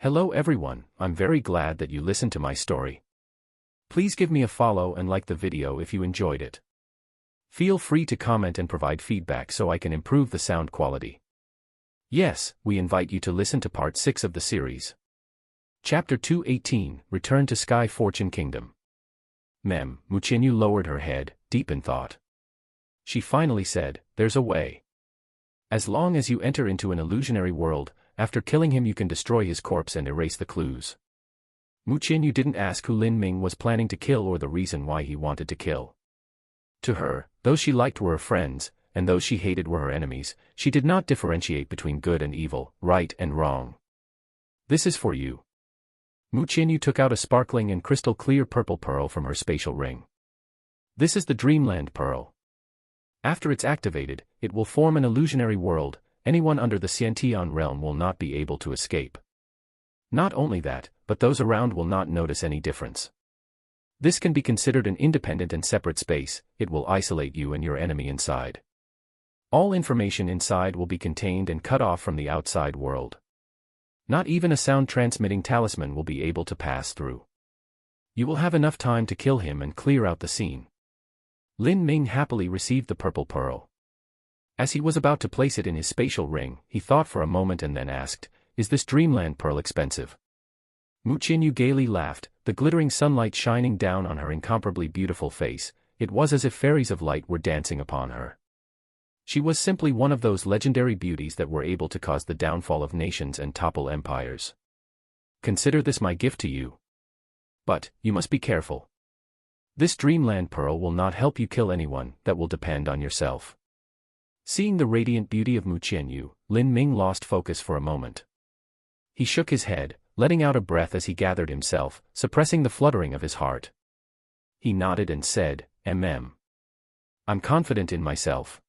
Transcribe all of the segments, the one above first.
Hello everyone, I'm very glad that you listened to my story. Please give me a follow and like the video if you enjoyed it. Feel free to comment and provide feedback so I can improve the sound quality. Yes, we invite you to listen to part 6 of the series. Chapter 218, Return to Sky Fortune Kingdom. Muchinyu lowered her head, deep in thought. She finally said, "There's a way. As long as you enter into an illusionary world, after killing him you can destroy his corpse and erase the clues." Muchinyu didn't ask who Lin Ming was planning to kill or the reason why he wanted to kill. To her, those she liked were her friends, and those she hated were her enemies. She did not differentiate between good and evil, right and wrong. "This is for you." Muchinyu took out a sparkling and crystal clear purple pearl from her spatial ring. "This is the Dreamland Pearl. After it's activated, it will form an illusionary world. Anyone under the Xiantian realm will not be able to escape. Not only that, but those around will not notice any difference. This can be considered an independent and separate space. It will isolate you and your enemy inside. All information inside will be contained and cut off from the outside world. Not even a sound-transmitting talisman will be able to pass through. You will have enough time to kill him and clear out the scene." Lin Ming happily received the purple pearl. As he was about to place it in his spatial ring, he thought for a moment and then asked, "Is this Dreamland Pearl expensive?" Muchinyu gaily laughed, the glittering sunlight shining down on her incomparably beautiful face. It was as if fairies of light were dancing upon her. She was simply one of those legendary beauties that were able to cause the downfall of nations and topple empires. "Consider this my gift to you. But, you must be careful. This Dreamland Pearl will not help you kill anyone. That will depend on yourself." Seeing the radiant beauty of Muchinyu, Lin Ming lost focus for a moment. He shook his head, letting out a breath as he gathered himself, suppressing the fluttering of his heart. He nodded and said, I'm confident in myself.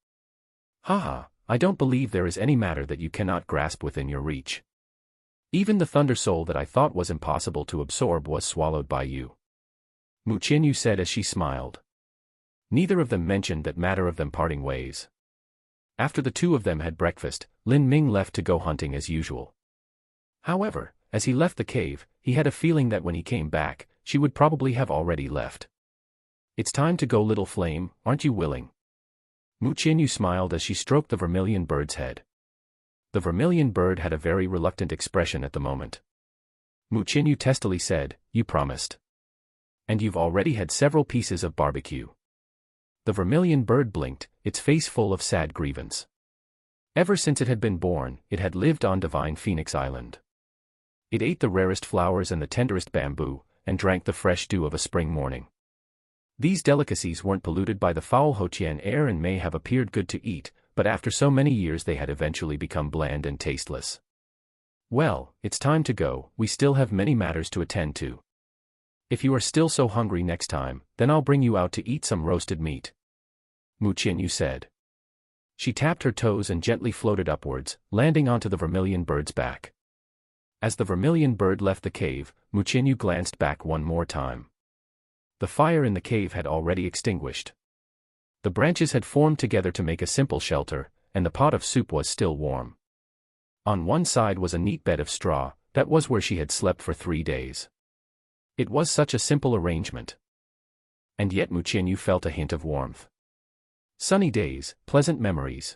Haha, I don't believe there is any matter that you cannot grasp within your reach. Even the Thunder Soul that I thought was impossible to absorb was swallowed by you." Muchinyu said as she smiled. Neither of them mentioned that matter of them parting ways. After the two of them had breakfast, Lin Ming left to go hunting as usual. However, as he left the cave, he had a feeling that when he came back, she would probably have already left. "It's time to go, little flame, aren't you willing?" Muchinyu smiled as she stroked the vermilion bird's head. The vermilion bird had a very reluctant expression at the moment. Muchinyu testily said, "You promised. And you've already had several pieces of barbecue." The vermilion bird blinked, its face full of sad grievance. Ever since it had been born, it had lived on Divine Phoenix Island. It ate the rarest flowers and the tenderest bamboo, and drank the fresh dew of a spring morning. These delicacies weren't polluted by the foul Hoqian air and may have appeared good to eat, but after so many years they had eventually become bland and tasteless. "Well, it's time to go. We still have many matters to attend to. If you are still so hungry next time, then I'll bring you out to eat some roasted meat," Muchinyu said. She tapped her toes and gently floated upwards, landing onto the vermilion bird's back. As the vermilion bird left the cave, Muchinyu glanced back one more time. The fire in the cave had already extinguished. The branches had formed together to make a simple shelter, and the pot of soup was still warm. On one side was a neat bed of straw. That was where she had slept for 3 days. It was such a simple arrangement. And yet Muchinyu felt a hint of warmth. Sunny days, pleasant memories.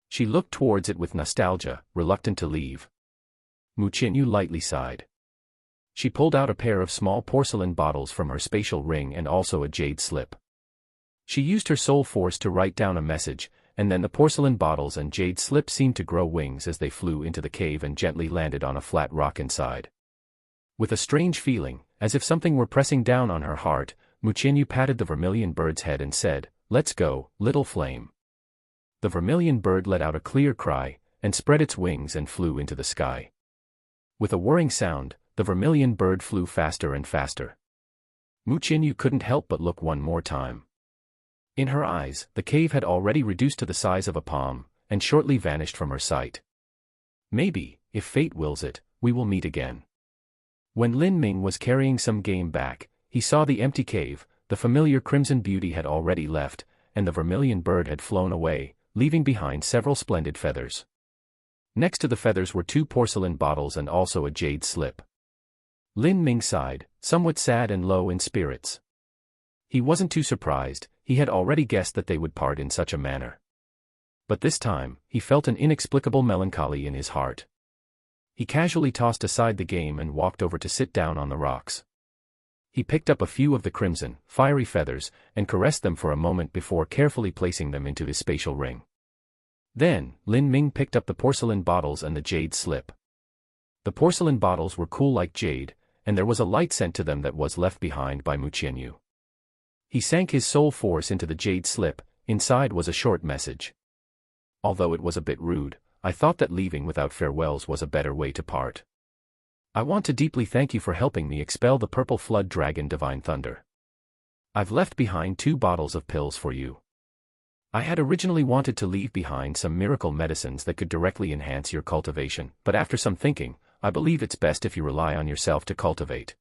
She looked towards it with nostalgia, reluctant to leave. Muchinyu lightly sighed. She pulled out a pair of small porcelain bottles from her spatial ring and also a jade slip. She used her soul force to write down a message, and then the porcelain bottles and jade slip seemed to grow wings as they flew into the cave and gently landed on a flat rock inside. With a strange feeling, as if something were pressing down on her heart, Muchinyu patted the vermilion bird's head and said, "Let's go, little flame." The vermilion bird let out a clear cry, and spread its wings and flew into the sky. With a whirring sound, the vermilion bird flew faster and faster. Muchinyu couldn't help but look one more time. In her eyes, the cave had already reduced to the size of a palm, and shortly vanished from her sight. "Maybe, if fate wills it, we will meet again." When Lin Ming was carrying some game back, he saw the empty cave. The familiar crimson beauty had already left, and the vermilion bird had flown away, leaving behind several splendid feathers. Next to the feathers were 2 porcelain bottles and also a jade slip. Lin Ming sighed, somewhat sad and low in spirits. He wasn't too surprised, he had already guessed that they would part in such a manner. But this time, he felt an inexplicable melancholy in his heart. He casually tossed aside the game and walked over to sit down on the rocks. He picked up a few of the crimson, fiery feathers, and caressed them for a moment before carefully placing them into his spatial ring. Then, Lin Ming picked up the porcelain bottles and the jade slip. The porcelain bottles were cool like jade, and there was a light scent to them that was left behind by Mu Qianyu. He sank his soul force into the jade slip. Inside was a short message. Although it was a bit rude, I thought that leaving without farewells was a better way to part. I want to deeply thank you for helping me expel the purple flood dragon Divine Thunder. I've left behind 2 bottles of pills for you. I had originally wanted to leave behind some miracle medicines that could directly enhance your cultivation, but after some thinking, I believe it's best if you rely on yourself to cultivate.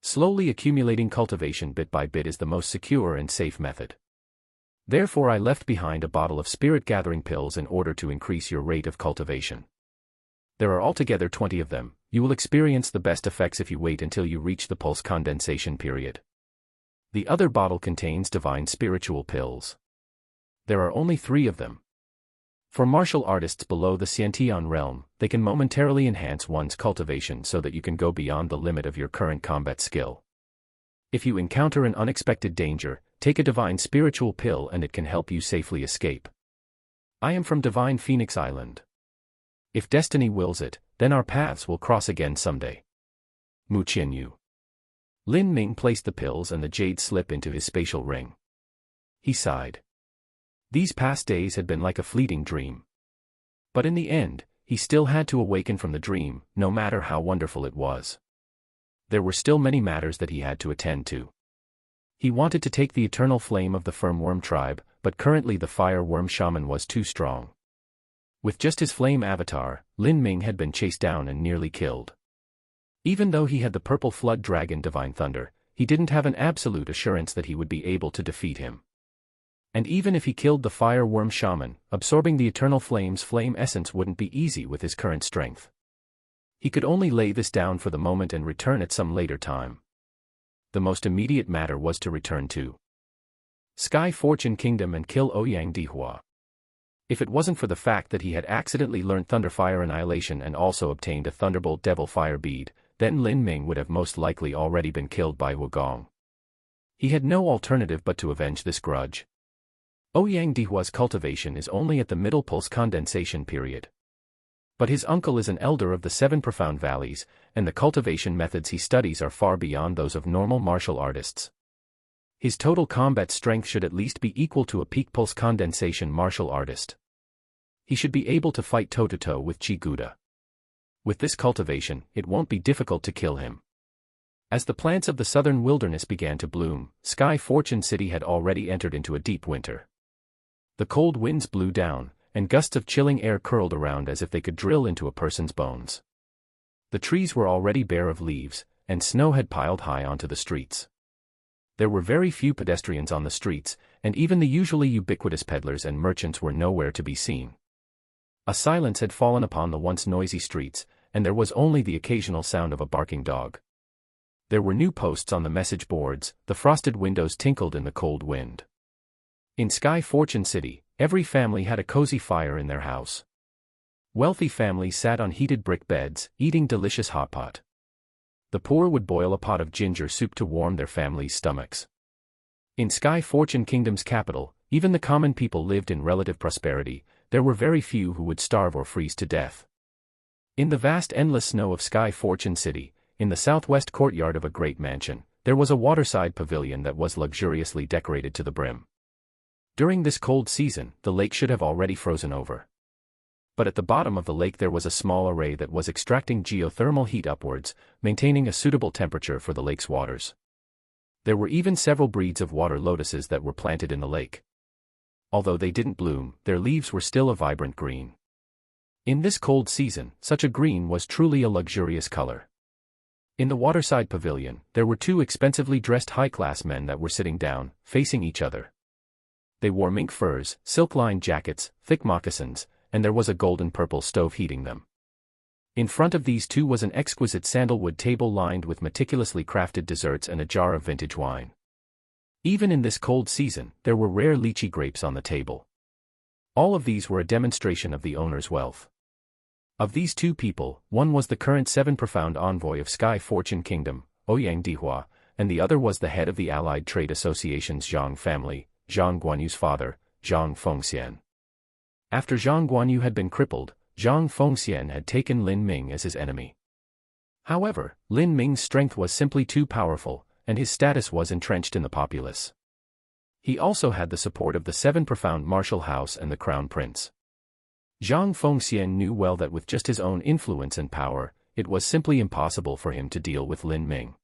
Slowly accumulating cultivation bit by bit is the most secure and safe method. Therefore I left behind a bottle of spirit-gathering pills in order to increase your rate of cultivation. There are altogether 20 of them. You will experience the best effects if you wait until you reach the pulse condensation period. The other bottle contains divine spiritual pills. There are only 3 of them. For martial artists below the Xiantian realm, they can momentarily enhance one's cultivation so that you can go beyond the limit of your current combat skill. If you encounter an unexpected danger, take a divine spiritual pill and it can help you safely escape. I am from Divine Phoenix Island. If destiny wills it, then our paths will cross again someday. Mu Qianyu. Lin Ming placed the pills and the jade slip into his spatial ring. He sighed. These past days had been like a fleeting dream. But in the end, he still had to awaken from the dream, no matter how wonderful it was. There were still many matters that he had to attend to. He wanted to take the eternal flame of the Firmworm tribe, but currently the Fire Worm Shaman was too strong. With just his flame avatar, Lin Ming had been chased down and nearly killed. Even though he had the purple flood dragon Divine Thunder, he didn't have an absolute assurance that he would be able to defeat him. And even if he killed the Fire Worm Shaman, absorbing the Eternal Flame's flame essence wouldn't be easy with his current strength. He could only lay this down for the moment and return at some later time. The most immediate matter was to return to Sky Fortune Kingdom and kill Ouyang Dihua. If it wasn't for the fact that he had accidentally learned Thunderfire Annihilation and also obtained a Thunderbolt Devil Fire bead, then Lin Ming would have most likely already been killed by Wu Gong. He had no alternative but to avenge this grudge. Ouyang Dihua's cultivation is only at the middle pulse condensation period. But his uncle is an elder of the 7 profound valleys, and the cultivation methods he studies are far beyond those of normal martial artists. His total combat strength should at least be equal to a peak pulse condensation martial artist. He should be able to fight toe-to-toe with Qi Guda. With this cultivation, it won't be difficult to kill him. As the plants of the southern wilderness began to bloom, Sky Fortune City had already entered into a deep winter. The cold winds blew down, and gusts of chilling air curled around as if they could drill into a person's bones. The trees were already bare of leaves, and snow had piled high onto the streets. There were very few pedestrians on the streets, and even the usually ubiquitous peddlers and merchants were nowhere to be seen. A silence had fallen upon the once noisy streets, and there was only the occasional sound of a barking dog. There were new posts on the message boards, the frosted windows tinkled in the cold wind. In Sky Fortune City, every family had a cozy fire in their house. Wealthy families sat on heated brick beds, eating delicious hot pot. The poor would boil a pot of ginger soup to warm their families' stomachs. In Sky Fortune Kingdom's capital, even the common people lived in relative prosperity. There were very few who would starve or freeze to death. In the vast endless snow of Sky Fortune City, in the southwest courtyard of a great mansion, there was a waterside pavilion that was luxuriously decorated to the brim. During this cold season, the lake should have already frozen over. But at the bottom of the lake there was a small array that was extracting geothermal heat upwards, maintaining a suitable temperature for the lake's waters. There were even several breeds of water lotuses that were planted in the lake. Although they didn't bloom, their leaves were still a vibrant green. In this cold season, such a green was truly a luxurious color. In the waterside pavilion, there were 2 expensively dressed high-class men that were sitting down, facing each other. They wore mink furs, silk-lined jackets, thick moccasins, and there was a golden-purple stove heating them. In front of these two was an exquisite sandalwood table lined with meticulously crafted desserts and a jar of vintage wine. Even in this cold season, there were rare lychee grapes on the table. All of these were a demonstration of the owner's wealth. Of these two people, one was the current seven profound envoy of Sky Fortune Kingdom, Ouyang Dihua, and the other was the head of the Allied Trade Association's Zhang family, Zhang Guanyu's father, Zhang Fengxian. After Zhang Guanyu had been crippled, Zhang Fengxian had taken Lin Ming as his enemy. However, Lin Ming's strength was simply too powerful, and his status was entrenched in the populace. He also had the support of the seven profound martial house and the crown prince. Zhang Fengxian knew well that with just his own influence and power, it was simply impossible for him to deal with Lin Ming.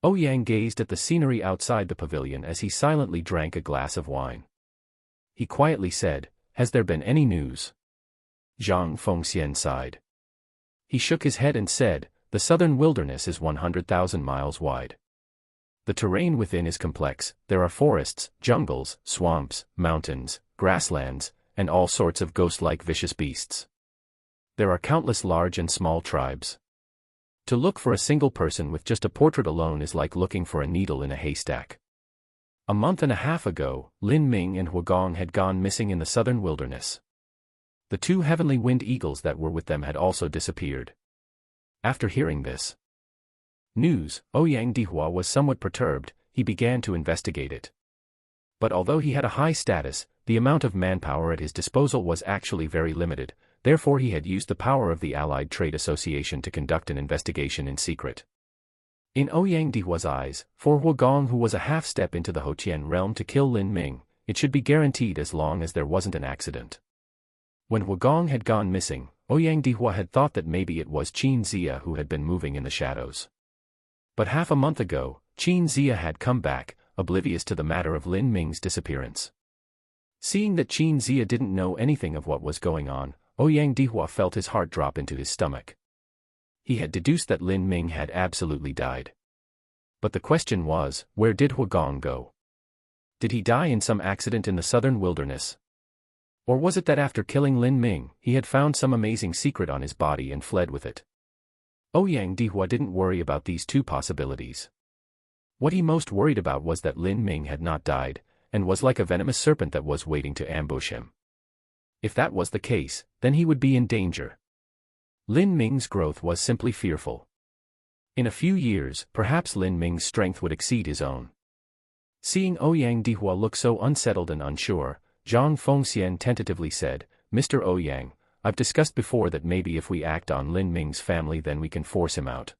Ouyang gazed at the scenery outside the pavilion as he silently drank a glass of wine. He quietly said, "Has there been any news?" Zhang Fengxian sighed. He shook his head and said, "The southern wilderness is 100,000 miles wide. The terrain within is complex. There are forests, jungles, swamps, mountains, grasslands, and all sorts of ghost-like vicious beasts. There are countless large and small tribes. To look for a single person with just a portrait alone is like looking for a needle in a haystack." A month and a half ago, Lin Ming and Huagong had gone missing in the southern wilderness. The two heavenly winged eagles that were with them had also disappeared. After hearing this news, Ouyang Dihua was somewhat perturbed. He began to investigate it. But although he had a high status, the amount of manpower at his disposal was actually very limited, therefore he had used the power of the Allied Trade Association to conduct an investigation in secret. In Ouyang Dihua's eyes, for Huagong who was a half-step into the Hotian realm to kill Lin Ming, it should be guaranteed as long as there wasn't an accident. When Huagong had gone missing, Ouyang Dihua had thought that maybe it was Qin Zia who had been moving in the shadows. But half a month ago, Qin Zia had come back, oblivious to the matter of Lin Ming's disappearance. Seeing that Qin Zia didn't know anything of what was going on, Ouyang Dihua felt his heart drop into his stomach. He had deduced that Lin Ming had absolutely died. But the question was, where did Huagong go? Did he die in some accident in the southern wilderness? Or was it that after killing Lin Ming, he had found some amazing secret on his body and fled with it? Ouyang Dihua didn't worry about these two possibilities. What he most worried about was that Lin Ming had not died, and was like a venomous serpent that was waiting to ambush him. If that was the case, then he would be in danger. Lin Ming's growth was simply fearful. In a few years, perhaps Lin Ming's strength would exceed his own. Seeing Ouyang Dihua look so unsettled and unsure, Zhang Fengxian tentatively said, "Mr. Ouyang, I've discussed before that maybe if we act on Lin Ming's family then we can force him out.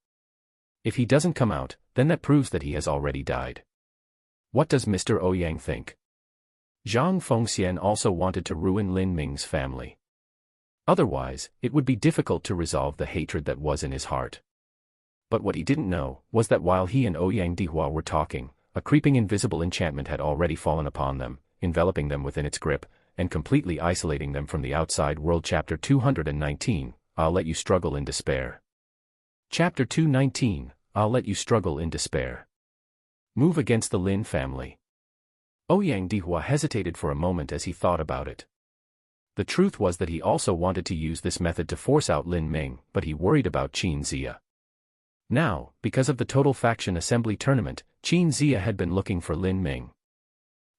If he doesn't come out, then that proves that he has already died. What does Mr. Ouyang think?" Zhang Fengxian also wanted to ruin Lin Ming's family. Otherwise, it would be difficult to resolve the hatred that was in his heart. But what he didn't know was that while he and Ouyang Dihua were talking, a creeping invisible enchantment had already fallen upon them, enveloping them within its grip, and completely isolating them from the outside world. Chapter 219, I'll Let You Struggle in Despair. Chapter 219, I'll Let You Struggle in Despair. Move against the Lin family. Ouyang Dihua hesitated for a moment as he thought about it. The truth was that he also wanted to use this method to force out Lin Ming, but he worried about Qin Zia. Now, because of the Total Faction Assembly tournament, Qin Zia had been looking for Lin Ming.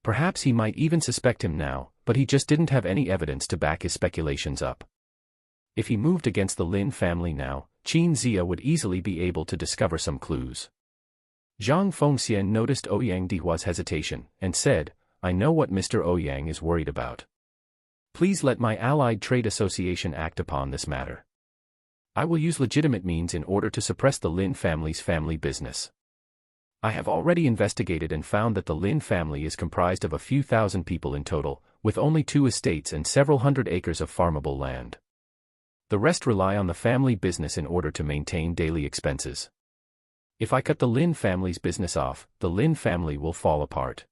Perhaps he might even suspect him now, but he just didn't have any evidence to back his speculations up. If he moved against the Lin family now, Qin Zia would easily be able to discover some clues. Zhang Fengxian noticed Ouyang Dihua's hesitation, and said, "I know what Mr. Ouyang is worried about. Please let my Allied Trade Association act upon this matter. I will use legitimate means in order to suppress the Lin family's family business. I have already investigated and found that the Lin family is comprised of a few thousand people in total, with only 2 estates and several hundred acres of farmable land. The rest rely on the family business in order to maintain daily expenses. If I cut the Lin family's business off, the Lin family will fall apart.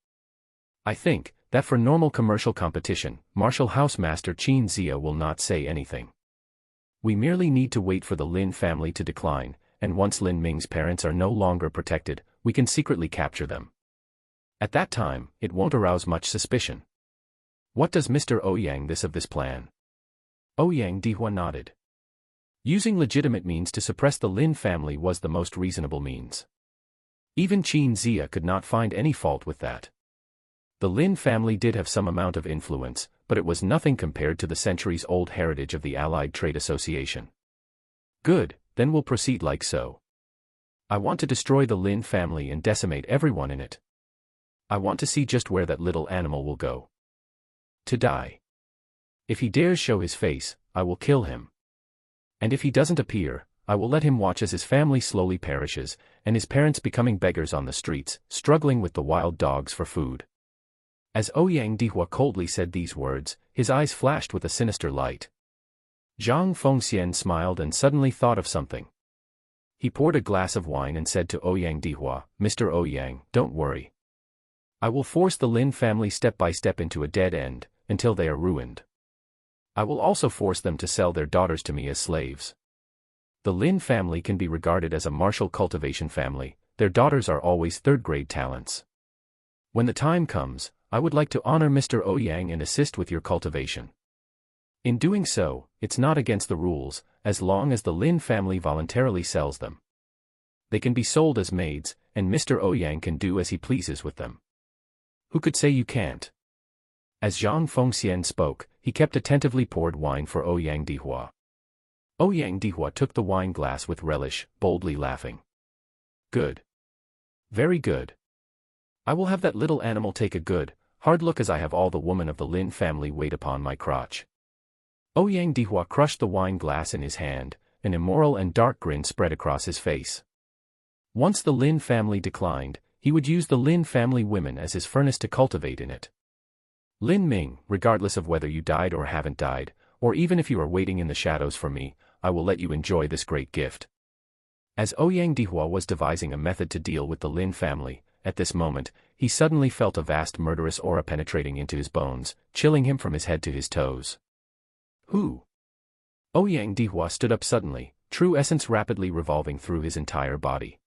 I think that for normal commercial competition, Martial House Master Qin Zia will not say anything. We merely need to wait for the Lin family to decline, and once Lin Ming's parents are no longer protected, we can secretly capture them. At that time, it won't arouse much suspicion. What does Mr. Ouyang think of this plan?" Ouyang Dihua nodded. Using legitimate means to suppress the Lin family was the most reasonable means. Even Qin Zia could not find any fault with that. The Lin family did have some amount of influence, but it was nothing compared to the centuries-old heritage of the Allied Trade Association. Good, then we'll proceed like so. I want to destroy the Lin family and decimate everyone in it. I want to see just where that little animal will go. To die. If he dares show his face, I will kill him. And if he doesn't appear, I will let him watch as his family slowly perishes, and his parents becoming beggars on the streets, struggling with the wild dogs for food. As Ouyang Dihua coldly said these words, his eyes flashed with a sinister light. Zhang Fengxian smiled and suddenly thought of something. He poured a glass of wine and said to Ouyang Dihua, "Mr. Ouyang, don't worry. I will force the Lin family step by step into a dead end, until they are ruined. I will also force them to sell their daughters to me as slaves. The Lin family can be regarded as a martial cultivation family, their daughters are always third-grade talents. When the time comes, I would like to honor Mr. Ouyang and assist with your cultivation. In doing so, it's not against the rules, as long as the Lin family voluntarily sells them. They can be sold as maids, and Mr. Ouyang can do as he pleases with them. Who could say you can't?" As Zhang Fengxian spoke, he kept attentively poured wine for Ouyang Dihua. Ouyang Dihua took the wine glass with relish, boldly laughing. "Good. Very good. I will have that little animal take a good, hard look as I have all the women of the Lin family wait upon my crotch." Ouyang Dihua crushed the wine glass in his hand, an immoral and dark grin spread across his face. Once the Lin family declined, he would use the Lin family women as his furnace to cultivate in it. "Lin Ming, regardless of whether you died or haven't died, or even if you are waiting in the shadows for me, I will let you enjoy this great gift." As Ouyang Dihua was devising a method to deal with the Lin family, at this moment, he suddenly felt a vast murderous aura penetrating into his bones, chilling him from his head to his toes. "Who?" Ouyang Dihua stood up suddenly, true essence rapidly revolving through his entire body.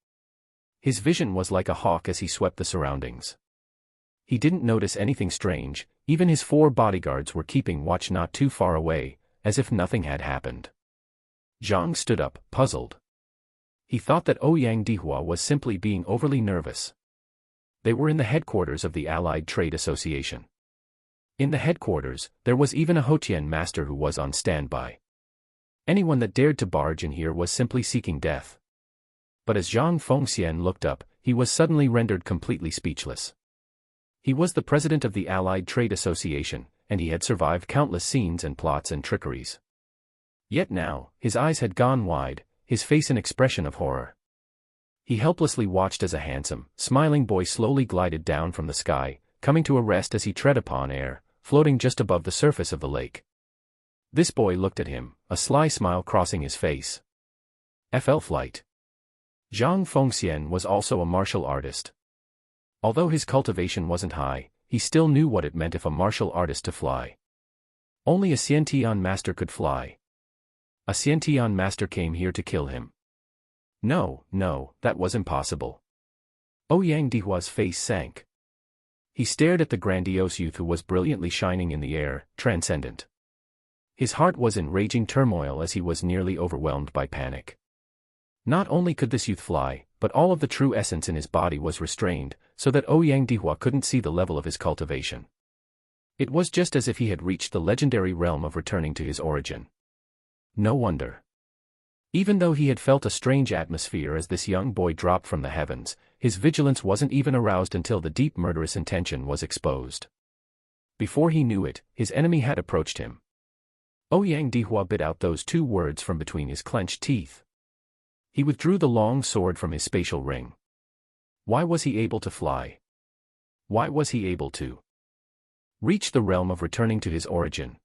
His vision was like a hawk as he swept the surroundings. He didn't notice anything strange, even his 4 bodyguards were keeping watch not too far away, as if nothing had happened. Zhang stood up, puzzled. He thought that Ouyang Dihua was simply being overly nervous. They were in the headquarters of the Allied Trade Association. In the headquarters, there was even a Hotian master who was on standby. Anyone that dared to barge in here was simply seeking death. But as Zhang Fengxian looked up, he was suddenly rendered completely speechless. He was the president of the Allied Trade Association, and he had survived countless scenes and plots and trickeries. Yet now, his eyes had gone wide, his face an expression of horror. He helplessly watched as a handsome, smiling boy slowly glided down from the sky, coming to a rest as he tread upon air, floating just above the surface of the lake. This boy looked at him, a sly smile crossing his face. FL flight. Zhang Fengxian was also a martial artist. Although his cultivation wasn't high, he still knew what it meant if a martial artist to fly. Only a Xiantian master could fly. A Xiantian master came here to kill him. No, that was impossible. Ouyang Dihua's face sank. He stared at the grandiose youth who was brilliantly shining in the air, transcendent. His heart was in raging turmoil as he was nearly overwhelmed by panic. Not only could this youth fly, but all of the true essence in his body was restrained, so that Ouyang Dihua couldn't see the level of his cultivation. It was just as if he had reached the legendary realm of returning to his origin. No wonder. Even though he had felt a strange atmosphere as this young boy dropped from the heavens, his vigilance wasn't even aroused until the deep murderous intention was exposed. Before he knew it, his enemy had approached him. Ouyang Dihua bit out those 2 words from between his clenched teeth. He withdrew the long sword from his spatial ring. Why was he able to fly? Why was he able to reach the realm of returning to his origin?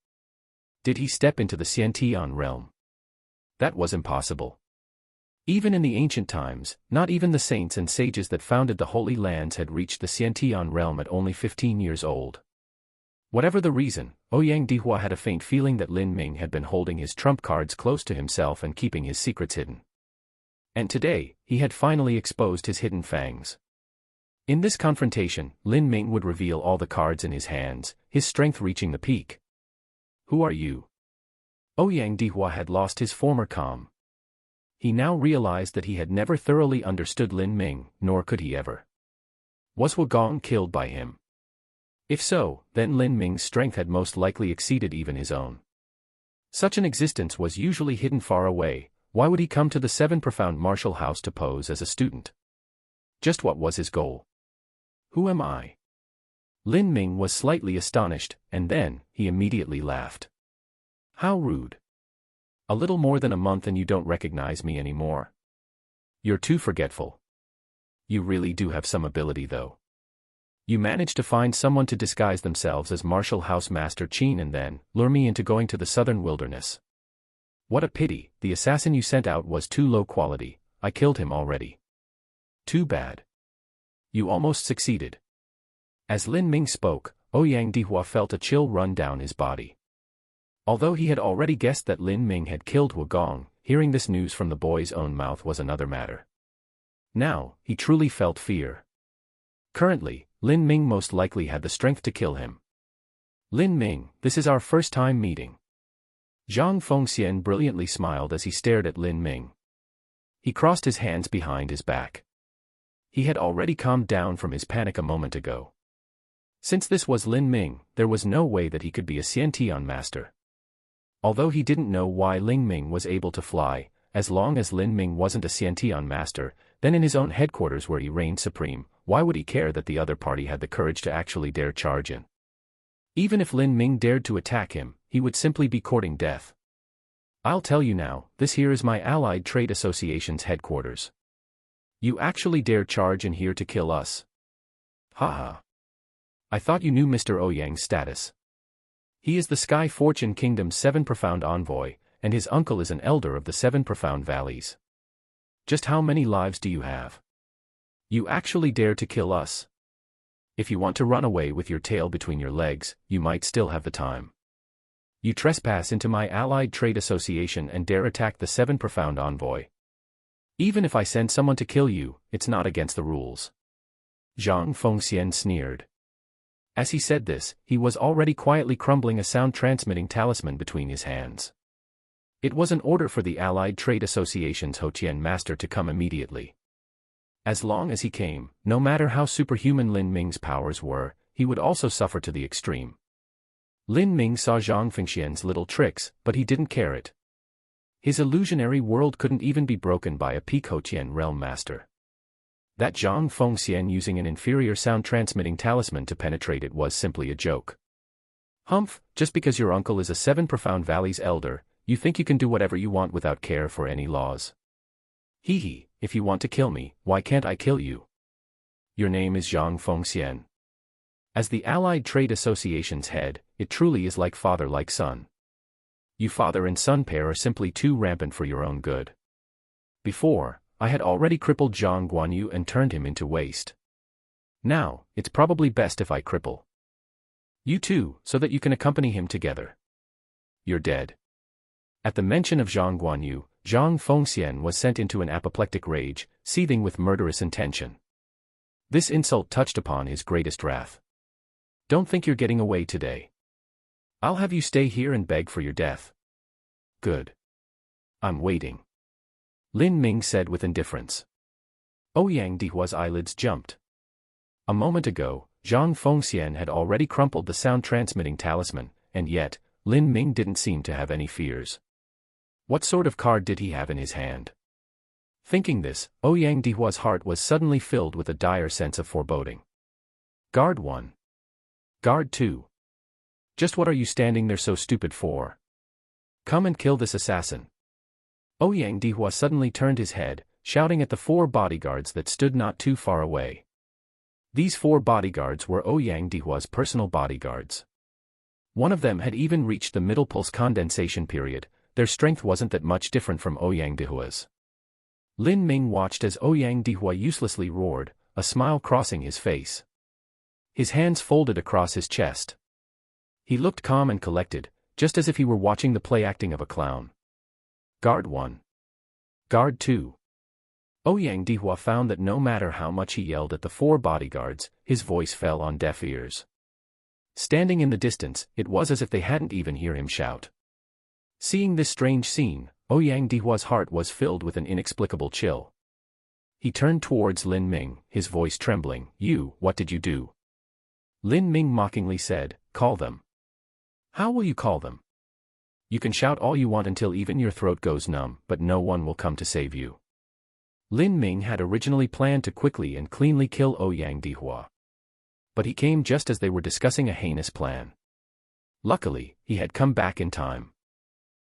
Did he step into the Xiantian realm? That was impossible. Even in the ancient times, not even the saints and sages that founded the Holy Lands had reached the Xiantian realm at only 15 years old. Whatever the reason, Ouyang Dihua had a faint feeling that Lin Ming had been holding his trump cards close to himself and keeping his secrets hidden. And today, he had finally exposed his hidden fangs. In this confrontation, Lin Ming would reveal all the cards in his hands, his strength reaching the peak. Who are you? Ouyang Dihua had lost his former calm. He now realized that he had never thoroughly understood Lin Ming, nor could he ever. Was Wugong killed by him? If so, then Lin Ming's strength had most likely exceeded even his own. Such an existence was usually hidden far away. Why would he come to the Seven Profound Martial House to pose as a student? Just what was his goal? Who am I? Lin Ming was slightly astonished, and then, he immediately laughed. How rude. A little more than a month and you don't recognize me anymore. You're too forgetful. You really do have some ability though. You managed to find someone to disguise themselves as Martial House Master Qin and then lure me into going to the southern wilderness. What a pity, the assassin you sent out was too low quality, I killed him already. Too bad. You almost succeeded. As Lin Ming spoke, Ouyang Dihua felt a chill run down his body. Although he had already guessed that Lin Ming had killed Wugong, hearing this news from the boy's own mouth was another matter. Now, he truly felt fear. Currently, Lin Ming most likely had the strength to kill him. Lin Ming, this is our first time meeting. Zhang Fengxian brilliantly smiled as he stared at Lin Ming. He crossed his hands behind his back. He had already calmed down from his panic a moment ago. Since this was Lin Ming, there was no way that he could be a Xiantian master. Although he didn't know why Lin Ming was able to fly, as long as Lin Ming wasn't a Xiantian master, then in his own headquarters where he reigned supreme, why would he care that the other party had the courage to actually dare charge in? Even if Lin Ming dared to attack him, he would simply be courting death. I'll tell you now, this here is my Allied Trade Association's headquarters. You actually dare charge in here to kill us? Haha. I thought you knew Mr. Ouyang's status. He is the Sky Fortune Kingdom's Seven Profound Envoy, and his uncle is an elder of the Seven Profound Valleys. Just how many lives do you have? You actually dare to kill us? If you want to run away with your tail between your legs, you might still have the time. You trespass into my Allied Trade Association and dare attack the Seven Profound Envoy. Even if I send someone to kill you, it's not against the rules. Zhang Fengxian sneered. As he said this, he was already quietly crumbling a sound-transmitting talisman between his hands. It was an order for the Allied Trade Association's Hotian master to come immediately. As long as he came, no matter how superhuman Lin Ming's powers were, he would also suffer to the extreme. Lin Ming saw Zhang Fengxian's little tricks, but he didn't care it. His illusionary world couldn't even be broken by a peak Hotian realm master. That Zhang Fengxian using an inferior sound-transmitting talisman to penetrate it was simply a joke. Humph, just because your uncle is a Seven Profound Valleys elder, you think you can do whatever you want without care for any laws. Hee hee, if you want to kill me, why can't I kill you? Your name is Zhang Fengxian. As the Allied Trade Association's head, it truly is like father like son. You father and son pair are simply too rampant for your own good. Before, I had already crippled Zhang Guanyu and turned him into waste. Now, it's probably best if I cripple you too, so that you can accompany him together. You're dead. At the mention of Zhang Guanyu, Zhang Fengxian was sent into an apoplectic rage, seething with murderous intention. This insult touched upon his greatest wrath. Don't think you're getting away today. I'll have you stay here and beg for your death. Good. I'm waiting. Lin Ming said with indifference. Ouyang Dihua's eyelids jumped. A moment ago, Zhang Fengxian had already crumpled the sound-transmitting talisman, and yet, Lin Ming didn't seem to have any fears. What sort of card did he have in his hand? Thinking this, Ouyang Dihua's heart was suddenly filled with a dire sense of foreboding. Guard 1. Guard 2. Just what are you standing there so stupid for? Come and kill this assassin. Ouyang Dihua suddenly turned his head, shouting at the 4 bodyguards that stood not too far away. These 4 bodyguards were Ouyang Dihua's personal bodyguards. One of them had even reached the middle pulse condensation period. Their strength wasn't that much different from Ouyang Dihua's. Lin Ming watched as Ouyang Dihua uselessly roared, a smile crossing his face. His hands folded across his chest. He looked calm and collected, just as if he were watching the play acting of a clown. Guard 1. Guard 2. Ouyang Dihua found that no matter how much he yelled at the 4 bodyguards, his voice fell on deaf ears. Standing in the distance, it was as if they hadn't even heard him shout. Seeing this strange scene, Ouyang Dihua's heart was filled with an inexplicable chill. He turned towards Lin Ming, his voice trembling. What did you do? Lin Ming mockingly said, call them. How will you call them? You can shout all you want until even your throat goes numb, but no one will come to save you. Lin Ming had originally planned to quickly and cleanly kill Ouyang Dihua. But he came just as they were discussing a heinous plan. Luckily, he had come back in time.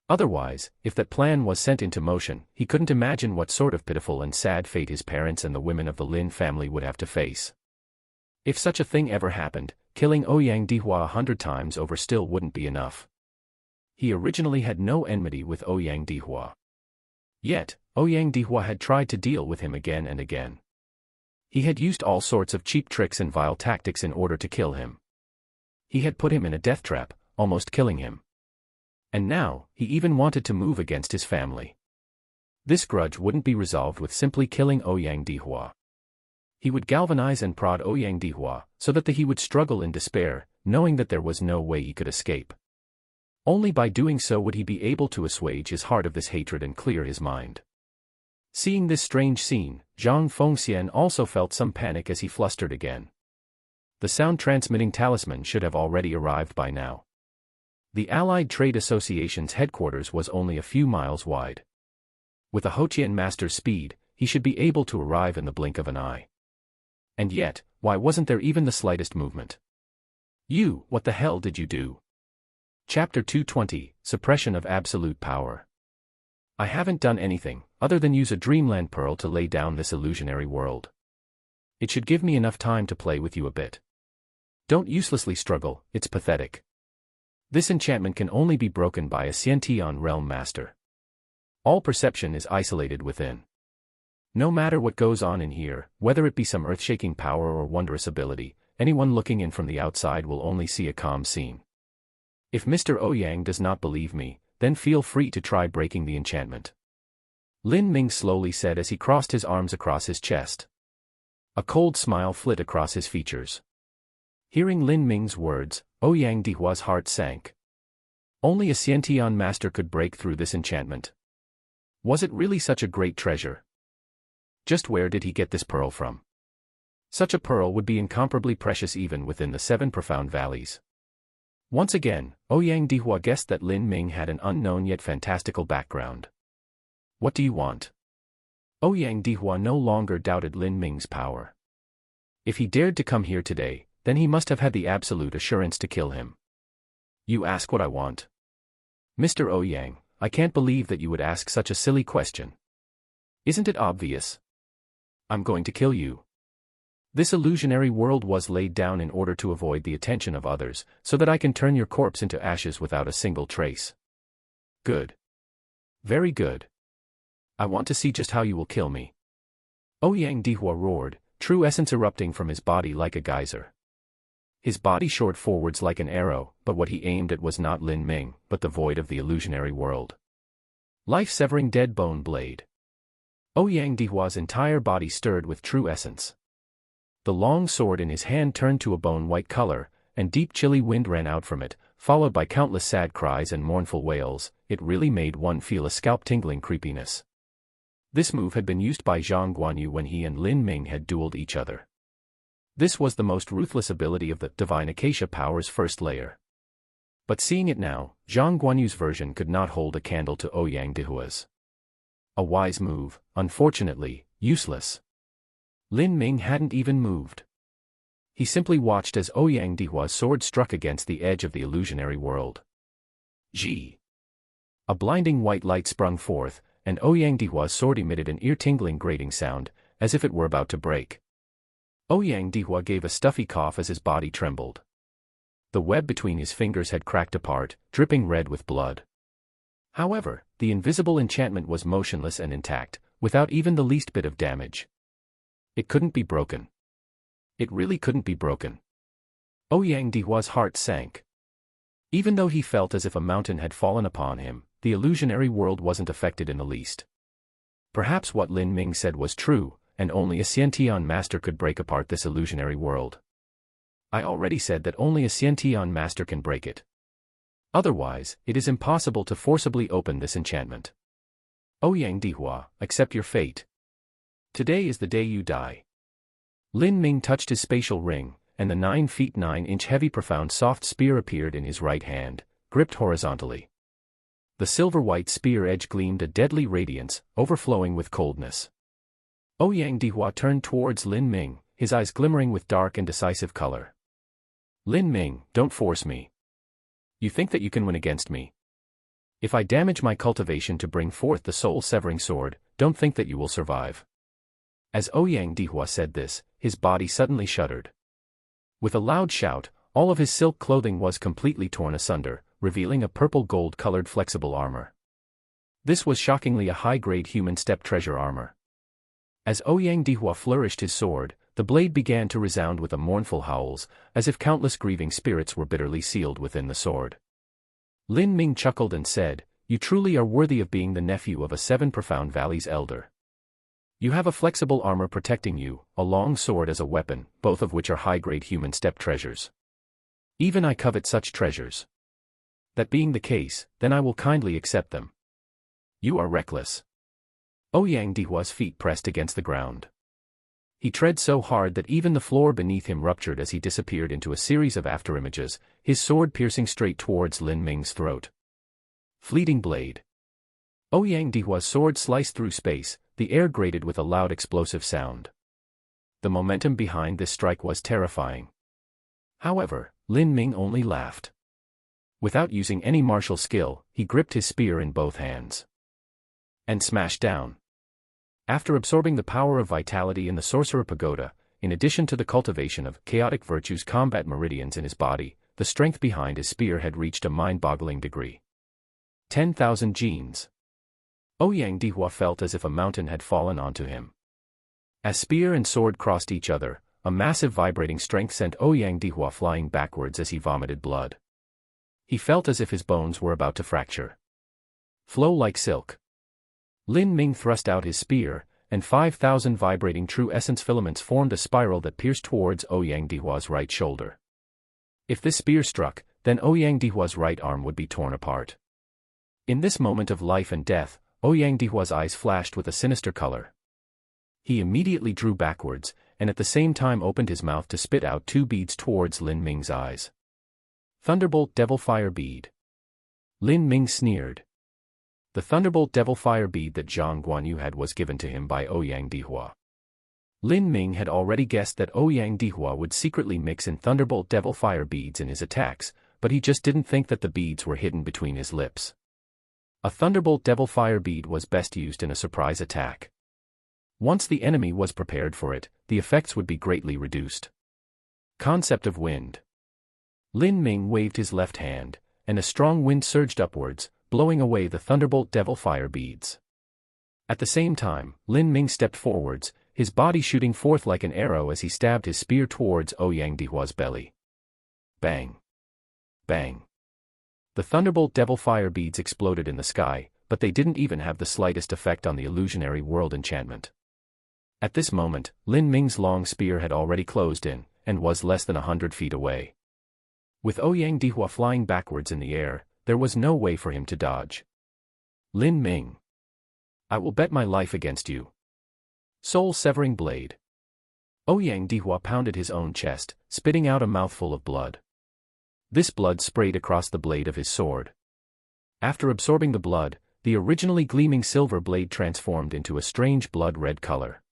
Otherwise, if that plan was sent into motion, he couldn't imagine what sort of pitiful and sad fate his parents and the women of the Lin family would have to face. If such a thing ever happened, killing Ouyang Dihua 100 times over still wouldn't be enough. He originally had no enmity with Ouyang Dihua. Yet, Ouyang Dihua had tried to deal with him again and again. He had used all sorts of cheap tricks and vile tactics in order to kill him. He had put him in a death trap, almost killing him. And now, he even wanted to move against his family. This grudge wouldn't be resolved with simply killing Ouyang Dihua. He would galvanize and prod Ouyang Dihua, so that he would struggle in despair, knowing that there was no way he could escape. Only by doing so would he be able to assuage his heart of this hatred and clear his mind. Seeing this strange scene, Zhang Fengxian also felt some panic as he flustered again. The sound-transmitting talisman should have already arrived by now. The Allied Trade Association's headquarters was only a few miles wide. With a Hoqian master's speed, he should be able to arrive in the blink of an eye. And yet, why wasn't there even the slightest movement? What the hell did you do? Chapter 220, Suppression of Absolute Power. I haven't done anything, other than use a dreamland pearl to lay down this illusionary world. It should give me enough time to play with you a bit. Don't uselessly struggle, it's pathetic. This enchantment can only be broken by a Xiantian realm master. All perception is isolated within. No matter what goes on in here, whether it be some earth-shaking power or wondrous ability, anyone looking in from the outside will only see a calm scene. If Mr. Ouyang does not believe me, then feel free to try breaking the enchantment. Lin Ming slowly said as he crossed his arms across his chest. A cold smile flit across his features. Hearing Lin Ming's words, Ouyang Dihua's heart sank. Only a Xiantian master could break through this enchantment. Was it really such a great treasure? Just where did he get this pearl from? Such a pearl would be incomparably precious even within the 7 profound valleys. Once again, Ouyang Dihua guessed that Lin Ming had an unknown yet fantastical background. What do you want? Ouyang Dihua no longer doubted Lin Ming's power. If he dared to come here today, then he must have had the absolute assurance to kill him. You ask what I want? Mr. Ouyang, I can't believe that you would ask such a silly question. Isn't it obvious? I'm going to kill you. This illusionary world was laid down in order to avoid the attention of others, so that I can turn your corpse into ashes without a single trace. Good. Very good. I want to see just how you will kill me. Ouyang Dihua roared, true essence erupting from his body like a geyser. His body shot forwards like an arrow, but what he aimed at was not Lin Ming, but the void of the illusionary world. Life-severing dead bone blade. Ouyang Dihua's entire body stirred with true essence. The long sword in his hand turned to a bone-white color, and deep chilly wind ran out from it, followed by countless sad cries and mournful wails. It really made one feel a scalp-tingling creepiness. This move had been used by Zhang Guanyu when he and Lin Ming had dueled each other. This was the most ruthless ability of the Divine Acacia Power's first layer. But seeing it now, Zhang Guanyu's version could not hold a candle to Ouyang Dihua's. A wise move, unfortunately, useless. Lin Ming hadn't even moved. He simply watched as Ouyang Dihua's sword struck against the edge of the illusionary world. Zhi! A blinding white light sprung forth, and Ouyang Dihua's sword emitted an ear-tingling grating sound, as if it were about to break. Ouyang Dihua gave a stuffy cough as his body trembled. The web between his fingers had cracked apart, dripping red with blood. However, the invisible enchantment was motionless and intact, without even the least bit of damage. It couldn't be broken. It really couldn't be broken. Ouyang Dihua's heart sank. Even though he felt as if a mountain had fallen upon him, the illusionary world wasn't affected in the least. Perhaps what Lin Ming said was true, and only a Xiantian master could break apart this illusionary world. I already said that only a Xiantian master can break it. Otherwise, it is impossible to forcibly open this enchantment. Ouyang Dihua, accept your fate. Today is the day you die. Lin Ming touched his spatial ring, and the 9 feet 9 inch heavy profound soft spear appeared in his right hand, gripped horizontally. The silver-white spear edge gleamed a deadly radiance, overflowing with coldness. Ouyang Dihua turned towards Lin Ming, his eyes glimmering with dark and decisive color. Lin Ming, don't force me. You think that you can win against me? If I damage my cultivation to bring forth the soul-severing sword, don't think that you will survive. As Ouyang Dihua said this, his body suddenly shuddered. With a loud shout, all of his silk clothing was completely torn asunder, revealing a purple-gold-colored flexible armor. This was shockingly a high-grade human steppe treasure armor. As Ouyang Dihua flourished his sword, the blade began to resound with a mournful howls, as if countless grieving spirits were bitterly sealed within the sword. Lin Ming chuckled and said, "You truly are worthy of being the nephew of a 7 profound valleys elder. You have a flexible armor protecting you, a long sword as a weapon, both of which are high-grade human steppe treasures. Even I covet such treasures. That being the case, then I will kindly accept them." "You are reckless." Ouyang Dihua's feet pressed against the ground. He tread so hard that even the floor beneath him ruptured as he disappeared into a series of afterimages, his sword piercing straight towards Lin Ming's throat. Fleeting blade. Ouyang Dihua's sword sliced through space, the air grated with a loud explosive sound. The momentum behind this strike was terrifying. However, Lin Ming only laughed. Without using any martial skill, he gripped his spear in both hands. And smashed down. After absorbing the power of vitality in the Sorcerer Pagoda, in addition to the cultivation of chaotic virtues combat meridians in his body, the strength behind his spear had reached a mind-boggling degree. 10,000 genes. Ouyang Dihua felt as if a mountain had fallen onto him. As spear and sword crossed each other, a massive vibrating strength sent Ouyang Dihua flying backwards as he vomited blood. He felt as if his bones were about to fracture. Flow like silk. Lin Ming thrust out his spear, and 5,000 vibrating true essence filaments formed a spiral that pierced towards Ouyang Dihua's right shoulder. If this spear struck, then Ouyang Dihua's right arm would be torn apart. In this moment of life and death, Ouyang Dihua's eyes flashed with a sinister color. He immediately drew backwards, and at the same time opened his mouth to spit out 2 beads towards Lin Ming's eyes. Thunderbolt Devil Fire Bead. Lin Ming sneered. The Thunderbolt Devil Fire Bead that Zhang Guanyu had was given to him by Ouyang Dihua. Lin Ming had already guessed that Ouyang Dihua would secretly mix in Thunderbolt Devil Fire beads in his attacks, but he just didn't think that the beads were hidden between his lips. A Thunderbolt Devil Fire bead was best used in a surprise attack. Once the enemy was prepared for it, the effects would be greatly reduced. Concept of wind. Lin Ming waved his left hand, and a strong wind surged upwards, blowing away the Thunderbolt Devil Fire beads. At the same time, Lin Ming stepped forwards, his body shooting forth like an arrow as he stabbed his spear towards Ouyang Dihua's belly. Bang! Bang! The Thunderbolt Devil Fire beads exploded in the sky, but they didn't even have the slightest effect on the illusionary world enchantment. At this moment, Lin Ming's long spear had already closed in, and was less than 100 feet away. With Ouyang Dihua flying backwards in the air, there was no way for him to dodge. Lin Ming. I will bet my life against you. Soul-severing blade. Ouyang Dihua pounded his own chest, spitting out a mouthful of blood. This blood sprayed across the blade of his sword. After absorbing the blood, the originally gleaming silver blade transformed into a strange blood-red color.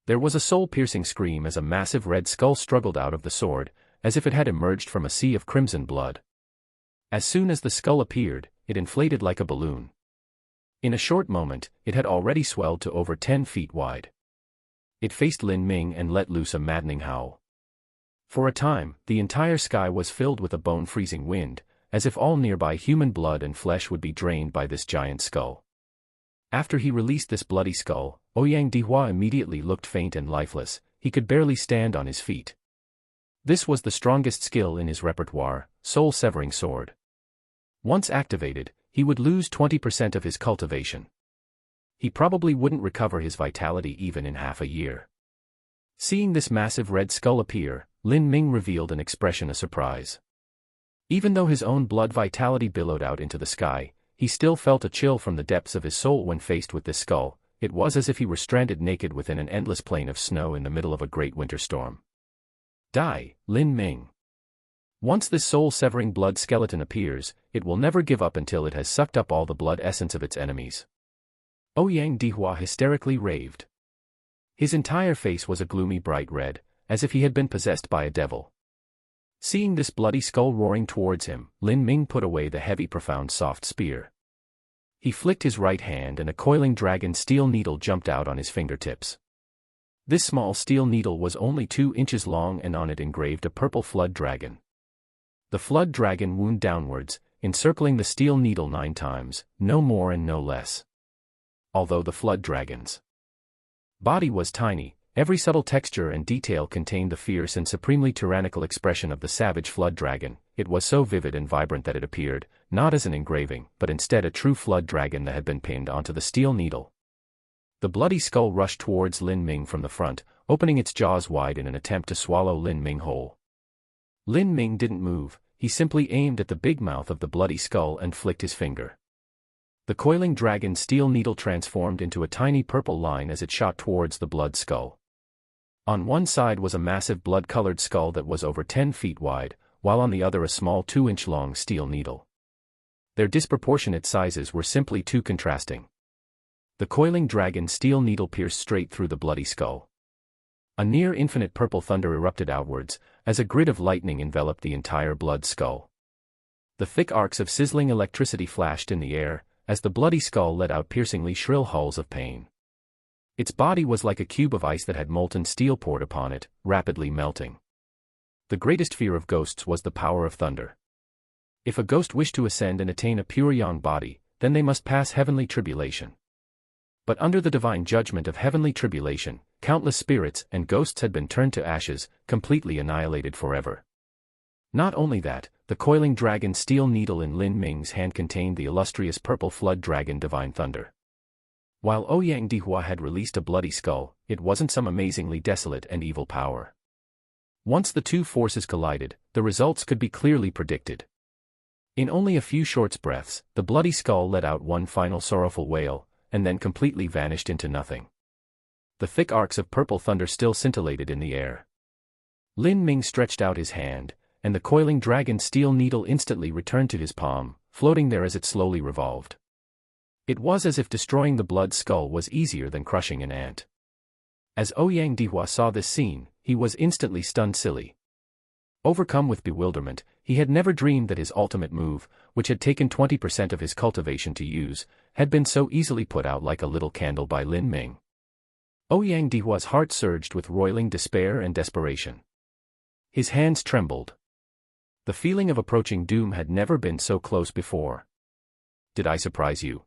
There was a soul-piercing scream as a massive red skull struggled out of the sword, as if it had emerged from a sea of crimson blood. As soon as the skull appeared, it inflated like a balloon. In a short moment, it had already swelled to over 10 feet wide. It faced Lin Ming and let loose a maddening howl. For a time, the entire sky was filled with a bone-freezing wind, as if all nearby human blood and flesh would be drained by this giant skull. After he released this bloody skull, Ouyang Dihua immediately looked faint and lifeless, he could barely stand on his feet. This was the strongest skill in his repertoire, soul-severing sword. Once activated, he would lose 20% of his cultivation. He probably wouldn't recover his vitality even in half a year. Seeing this massive red skull appear, Lin Ming revealed an expression of surprise. Even though his own blood vitality billowed out into the sky, he still felt a chill from the depths of his soul when faced with this skull. It was as if he were stranded naked within an endless plain of snow in the middle of a great winter storm. Die, Lin Ming. Once this soul-severing blood skeleton appears, it will never give up until it has sucked up all the blood essence of its enemies. Ouyang Dihua hysterically raved. His entire face was a gloomy bright red, as if he had been possessed by a devil. Seeing this bloody skull roaring towards him, Lin Ming put away the heavy profound soft spear. He flicked his right hand and a coiling dragon steel needle jumped out on his fingertips. This small steel needle was only 2 inches long and on it engraved a purple flood dragon. The flood dragon wound downwards, encircling the steel needle 9 times, no more and no less. Although the flood dragon's body was tiny, every subtle texture and detail contained the fierce and supremely tyrannical expression of the savage flood dragon. It was so vivid and vibrant that it appeared, not as an engraving, but instead a true flood dragon that had been pinned onto the steel needle. The bloody skull rushed towards Lin Ming from the front, opening its jaws wide in an attempt to swallow Lin Ming whole. Lin Ming didn't move, he simply aimed at the big mouth of the bloody skull and flicked his finger. The coiling dragon steel needle transformed into a tiny purple line as it shot towards the blood skull. On one side was a massive blood-colored skull that was over 10 feet wide, while on the other a small 2-inch-long steel needle. Their disproportionate sizes were simply too contrasting. The coiling dragon steel needle pierced straight through the bloody skull. A near-infinite purple thunder erupted outwards, as a grid of lightning enveloped the entire blood skull. The thick arcs of sizzling electricity flashed in the air, as the bloody skull let out piercingly shrill howls of pain. Its body was like a cube of ice that had molten steel poured upon it, rapidly melting. The greatest fear of ghosts was the power of thunder. If a ghost wished to ascend and attain a pure yang body, then they must pass heavenly tribulation. But under the divine judgment of heavenly tribulation, countless spirits and ghosts had been turned to ashes, completely annihilated forever. Not only that, the coiling dragon steel needle in Lin Ming's hand contained the illustrious purple flood dragon divine thunder. While Ouyang Dihua had released a bloody skull, it wasn't some amazingly desolate and evil power. Once the two forces collided, the results could be clearly predicted. In only a few short breaths, the bloody skull let out one final sorrowful wail, and then completely vanished into nothing. The thick arcs of purple thunder still scintillated in the air. Lin Ming stretched out his hand, and the coiling dragon steel needle instantly returned to his palm, floating there as it slowly revolved. It was as if destroying the blood skull was easier than crushing an ant. As Ouyang Dihua saw this scene, he was instantly stunned silly. Overcome with bewilderment, he had never dreamed that his ultimate move, which had taken 20% of his cultivation to use, had been so easily put out like a little candle by Lin Ming. Ouyang Dihua's heart surged with roiling despair and desperation. His hands trembled. The feeling of approaching doom had never been so close before. Did I surprise you?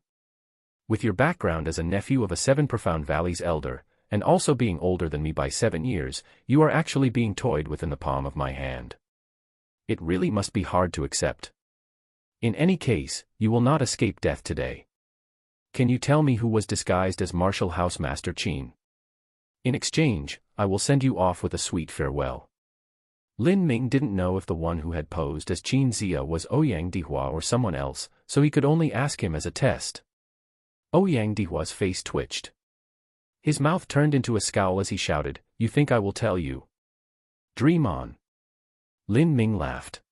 With your background as a nephew of a 7 Profound Valleys elder, and also being older than me by 7 years, you are actually being toyed with in the palm of my hand. It really must be hard to accept. In any case, you will not escape death today. Can you tell me who was disguised as Martial Housemaster Qin? In exchange, I will send you off with a sweet farewell. Lin Ming didn't know if the one who had posed as Qin Zia was Ouyang Dihua or someone else, so he could only ask him as a test. Ouyang Dihua's face twitched. His mouth turned into a scowl as he shouted, "You think I will tell you? Dream on." Lin Ming laughed.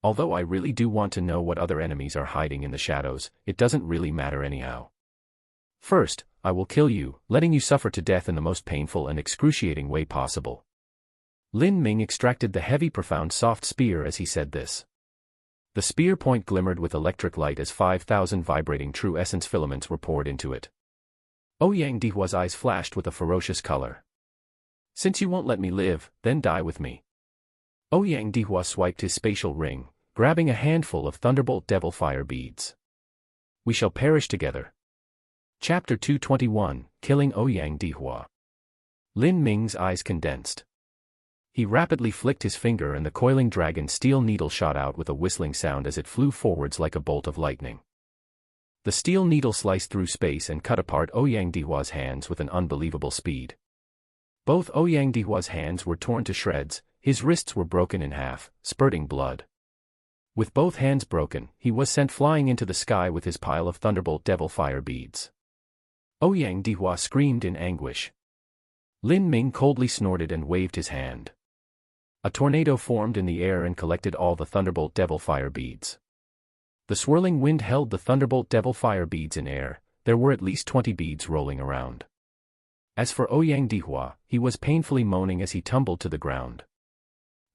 "Although I really do want to know what other enemies are hiding in the shadows, it doesn't really matter anyhow. First, I will kill you, letting you suffer to death in the most painful and excruciating way possible." Lin Ming extracted the heavy profound soft spear as he said this. The spear point glimmered with electric light as 5,000 vibrating true essence filaments were poured into it. Ouyang Dihua's eyes flashed with a ferocious color. "Since you won't let me live, then die with me." Ouyang Dihua swiped his spatial ring, grabbing a handful of thunderbolt devil fire beads. "We shall perish together." Chapter 221, Killing Ouyang Dihua. Lin Ming's eyes condensed. He rapidly flicked his finger and the coiling dragon steel needle shot out with a whistling sound as it flew forwards like a bolt of lightning. The steel needle sliced through space and cut apart Ouyang Dihua's hands with an unbelievable speed. Both Ouyang Dihua's hands were torn to shreds, his wrists were broken in half, spurting blood. With both hands broken, he was sent flying into the sky with his pile of thunderbolt devil fire beads. Ouyang Dihua screamed in anguish. Lin Ming coldly snorted and waved his hand. A tornado formed in the air and collected all the thunderbolt devil fire beads. The swirling wind held the thunderbolt devil fire beads in air. There were at least 20 beads rolling around. As for Ouyang Dihua, he was painfully moaning as he tumbled to the ground.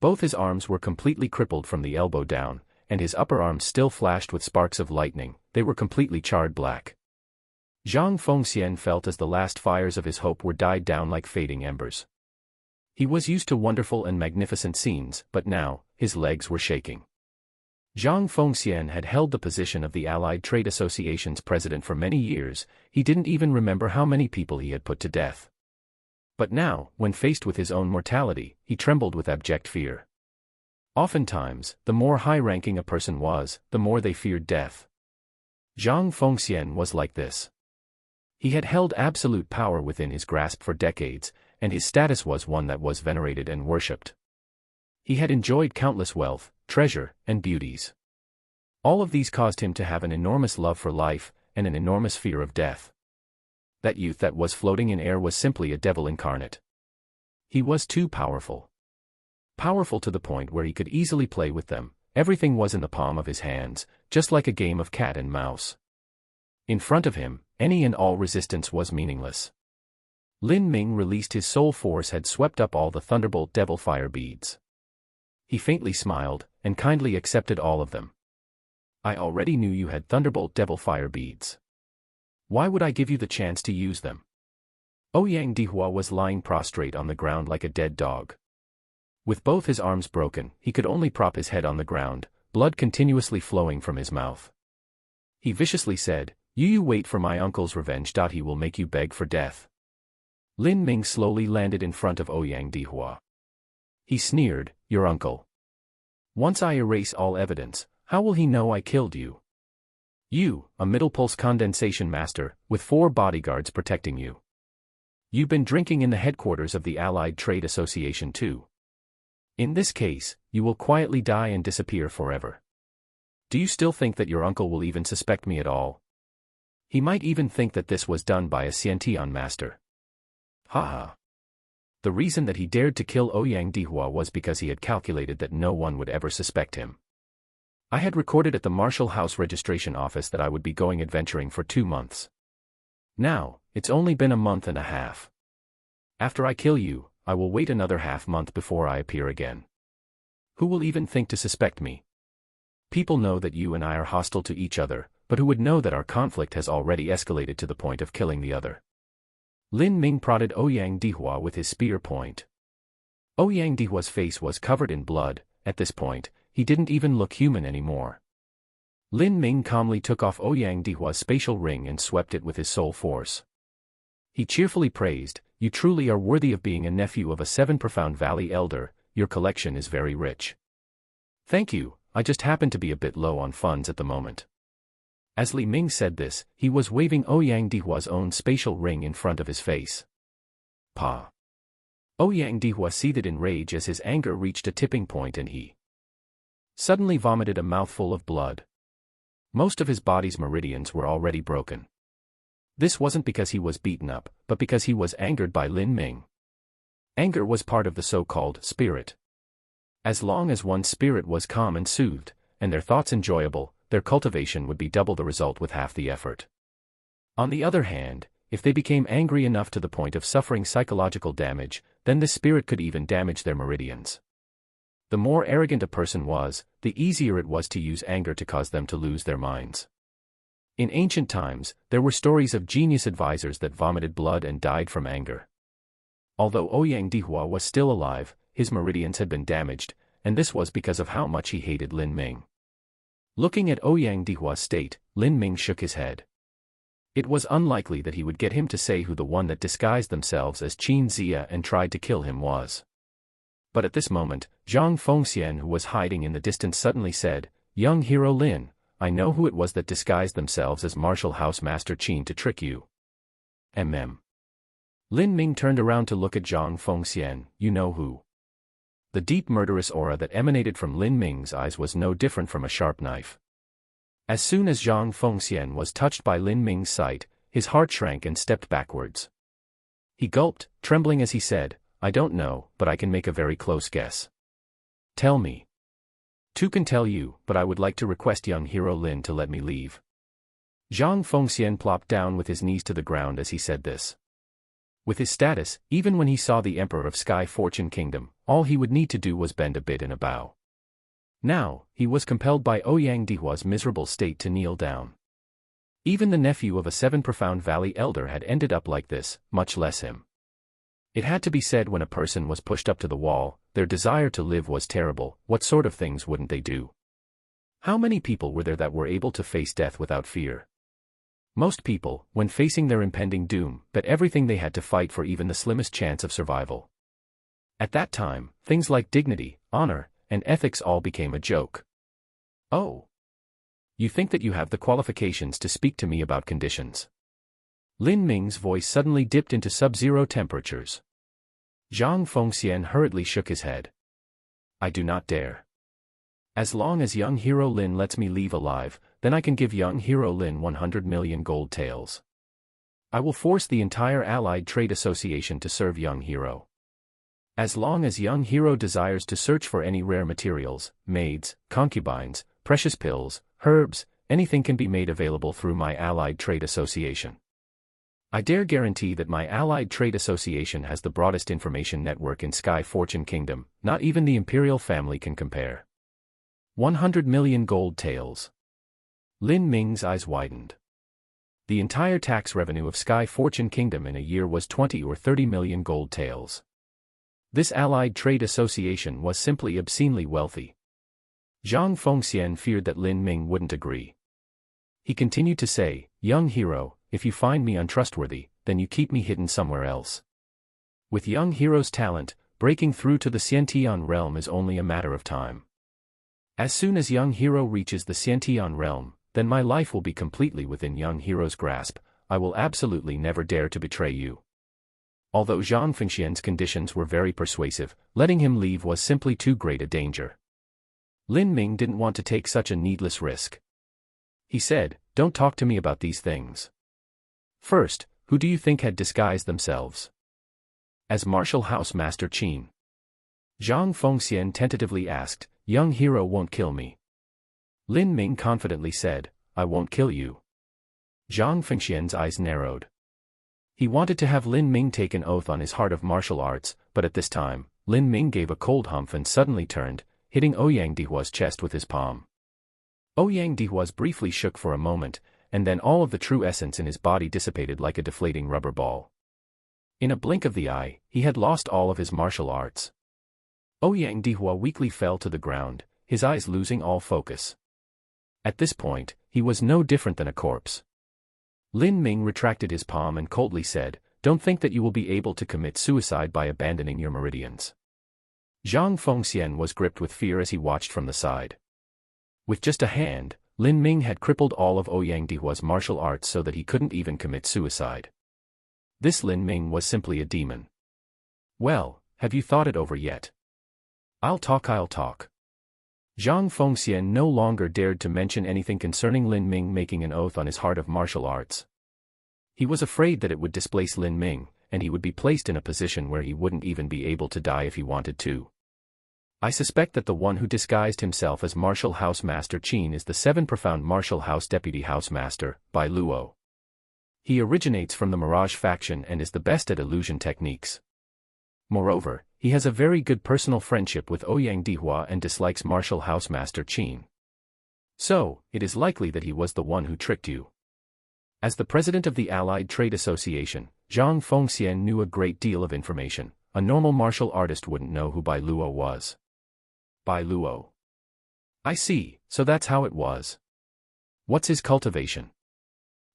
Both his arms were completely crippled from the elbow down, and his upper arms still flashed with sparks of lightning. They were completely charred black. Zhang Fengxian felt as the last fires of his hope were died down like fading embers. He was used to wonderful and magnificent scenes, but now, his legs were shaking. Zhang Fengxian had held the position of the Allied Trade Association's president for many years. He didn't even remember how many people he had put to death. But now, when faced with his own mortality, he trembled with abject fear. Oftentimes, the more high-ranking a person was, the more they feared death. Zhang Fengxian was like this. He had held absolute power within his grasp for decades, and his status was one that was venerated and worshipped. He had enjoyed countless wealth, treasure, and beauties. All of these caused him to have an enormous love for life, and an enormous fear of death. That youth that was floating in air was simply a devil incarnate. He was too powerful. Powerful to the point where he could easily play with them. Everything was in the palm of his hands, just like a game of cat and mouse. In front of him, any and all resistance was meaningless. Lin Ming released his soul force had swept up all the thunderbolt devil fire beads. He faintly smiled, and kindly accepted all of them. I already knew you had thunderbolt devil fire beads. Why would I give you the chance to use them? Ouyang Dihua was lying prostrate on the ground like a dead dog. With both his arms broken, he could only prop his head on the ground, blood continuously flowing from his mouth. He viciously said, You wait for my uncle's revenge. He will make you beg for death. Lin Ming slowly landed in front of Ouyang Dihua. He sneered, Your uncle. Once I erase all evidence, how will he know I killed you? You, a middle pulse condensation master, with 4 bodyguards protecting you. You've been drinking in the headquarters of the Allied Trade Association too. In this case, you will quietly die and disappear forever. Do you still think that your uncle will even suspect me at all? He might even think that this was done by a Xiantian master. Ha ha. The reason that he dared to kill Ouyang Dihua was because he had calculated that no one would ever suspect him. I had recorded at the Marshall House registration office that I would be going adventuring for 2 months. Now, it's only been a month and a half. After I kill you, I will wait another half-month before I appear again. Who will even think to suspect me? People know that you and I are hostile to each other, but who would know that our conflict has already escalated to the point of killing the other? Lin Ming prodded Ouyang Dihua with his spear point. Ouyang Dihua's face was covered in blood. At this point, he didn't even look human anymore. Lin Ming calmly took off Ouyang Dihua's spatial ring and swept it with his soul force. He cheerfully praised, You truly are worthy of being a nephew of a 7 Profound Valley elder. Your collection is very rich. Thank you, I just happen to be a bit low on funds at the moment. As Li Ming said this, he was waving Ouyang Dihua's own spatial ring in front of his face. Pa. Ouyang Dihua seethed in rage as his anger reached a tipping point and he suddenly vomited a mouthful of blood. Most of his body's meridians were already broken. This wasn't because he was beaten up, but because he was angered by Lin Ming. Anger was part of the so-called spirit. As long as one's spirit was calm and soothed, and their thoughts enjoyable, their cultivation would be double the result with half the effort. On the other hand, if they became angry enough to the point of suffering psychological damage, then this spirit could even damage their meridians. The more arrogant a person was, the easier it was to use anger to cause them to lose their minds. In ancient times, there were stories of genius advisors that vomited blood and died from anger. Although Ouyang Dihua was still alive, his meridians had been damaged, and this was because of how much he hated Lin Ming. Looking at Ouyang Dihua's state, Lin Ming shook his head. It was unlikely that he would get him to say who the one that disguised themselves as Qin Zia and tried to kill him was. But at this moment, Zhang Fengxian, who was hiding in the distance, suddenly said, Young hero Lin, I know who it was that disguised themselves as Marshall House Master Qin to trick you. Lin Ming turned around to look at Zhang Fengxian, You know who? The deep murderous aura that emanated from Lin Ming's eyes was no different from a sharp knife. As soon as Zhang Fengxian was touched by Lin Ming's sight, his heart shrank and stepped backwards. He gulped, trembling as he said, "I don't know, but I can make a very close guess." "Tell me." "Two can tell you, but I would like to request young hero Lin to let me leave." Zhang Fengxian plopped down with his knees to the ground as he said this. With his status, even when he saw the Emperor of Sky Fortune Kingdom, all he would need to do was bend a bit and a bow. Now, he was compelled by Ouyang Dihua's miserable state to kneel down. Even the nephew of a Seven Profound Valley elder had ended up like this, much less him. It had to be said when a person was pushed up to the wall, their desire to live was terrible. What sort of things wouldn't they do? How many people were there that were able to face death without fear? Most people, when facing their impending doom, bet everything they had to fight for even the slimmest chance of survival. At that time, things like dignity, honor, and ethics all became a joke. "Oh. You think that you have the qualifications to speak to me about conditions?" Lin Ming's voice suddenly dipped into sub-zero temperatures. Zhang Fengxian hurriedly shook his head. "I do not dare. As long as young hero Lin lets me leave alive, then I can give young hero Lin 100 million gold taels. I will force the entire Allied Trade Association to serve young hero. As long as young hero desires to search for any rare materials, maids, concubines, precious pills, herbs, anything can be made available through my Allied Trade Association. I dare guarantee that my Allied Trade Association has the broadest information network in Sky Fortune Kingdom, not even the imperial family can compare. 100 million gold taels." Lin Ming's eyes widened. The entire tax revenue of Sky Fortune Kingdom in a year was 20 or 30 million gold taels. This Allied Trade Association was simply obscenely wealthy. Zhang Fengxian feared that Lin Ming wouldn't agree. He continued to say, "Young hero, if you find me untrustworthy, then you keep me hidden somewhere else. With young hero's talent, breaking through to the Xiantian realm is only a matter of time. As soon as young hero reaches the Xiantian realm, then my life will be completely within young hero's grasp. I will absolutely never dare to betray you." Although Zhang Fengxian's conditions were very persuasive, letting him leave was simply too great a danger. Lin Ming didn't want to take such a needless risk. He said, "Don't talk to me about these things. First, who do you think had disguised themselves as Martial House Master Qin?" Zhang Fengxian tentatively asked. "Young hero won't kill me." Lin Ming confidently said, "I won't kill you." Zhang Fengxian's eyes narrowed. He wanted to have Lin Ming take an oath on his heart of martial arts, but at this time, Lin Ming gave a cold humph and suddenly turned, hitting Ouyang Dihua's chest with his palm. Ouyang Dihua's briefly shook for a moment, and then all of the true essence in his body dissipated like a deflating rubber ball. In a blink of the eye, he had lost all of his martial arts. Ouyang Dihua weakly fell to the ground, his eyes losing all focus. At this point, he was no different than a corpse. Lin Ming retracted his palm and coldly said, "Don't think that you will be able to commit suicide by abandoning your meridians." Zhang Fengxian was gripped with fear as he watched from the side. With just a hand, Lin Ming had crippled all of Ouyang Dihua's martial arts so that he couldn't even commit suicide. This Lin Ming was simply a demon. "Well, have you thought it over yet?" I'll talk. Zhang Fengxian no longer dared to mention anything concerning Lin Ming making an oath on his heart of martial arts. He was afraid that it would displace Lin Ming, and he would be placed in a position where he wouldn't even be able to die if he wanted to. "I suspect that the one who disguised himself as Martial House Master Qin is the Seven Profound Martial House Deputy House Master, Bai Luo. He originates from the Mirage faction and is the best at illusion techniques. Moreover, he has a very good personal friendship with Ouyang Dihua and dislikes Martial House Master Qin. So, it is likely that he was the one who tricked you." As the president of the Allied Trade Association, Zhang Fengxian knew a great deal of information. A normal martial artist wouldn't know who Bai Luo was. Bai Luo. I see, so that's how it was. What's his cultivation?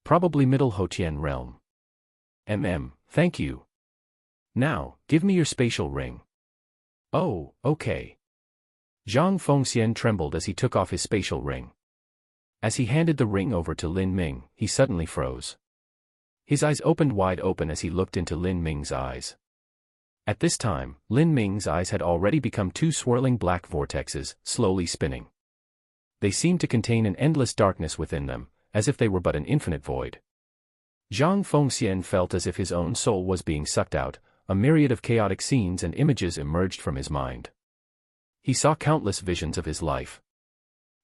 Probably Middle Hotian realm. Thank you. Now, give me your spatial ring. Oh, okay. Zhang Fengxian trembled as he took off his spatial ring. As he handed the ring over to Lin Ming, he suddenly froze. His eyes opened wide open as he looked into Lin Ming's eyes. At this time, Lin Ming's eyes had already become two swirling black vortexes, slowly spinning. They seemed to contain an endless darkness within them, as if they were but an infinite void. Zhang Fengxian felt as if his own soul was being sucked out. A myriad of chaotic scenes and images emerged from his mind. He saw countless visions of his life.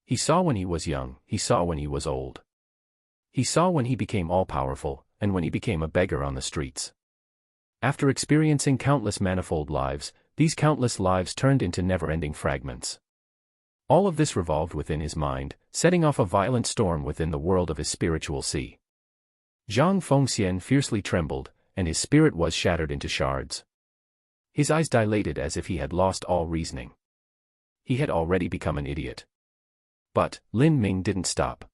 He saw when he was young, he saw when he was old. He saw when he became all-powerful, and when he became a beggar on the streets. After experiencing countless manifold lives, these countless lives turned into never-ending fragments. All of this revolved within his mind, setting off a violent storm within the world of his spiritual sea. Zhang Fengxian fiercely trembled, and his spirit was shattered into shards. His eyes dilated as if he had lost all reasoning. He had already become an idiot. But Lin Ming didn't stop.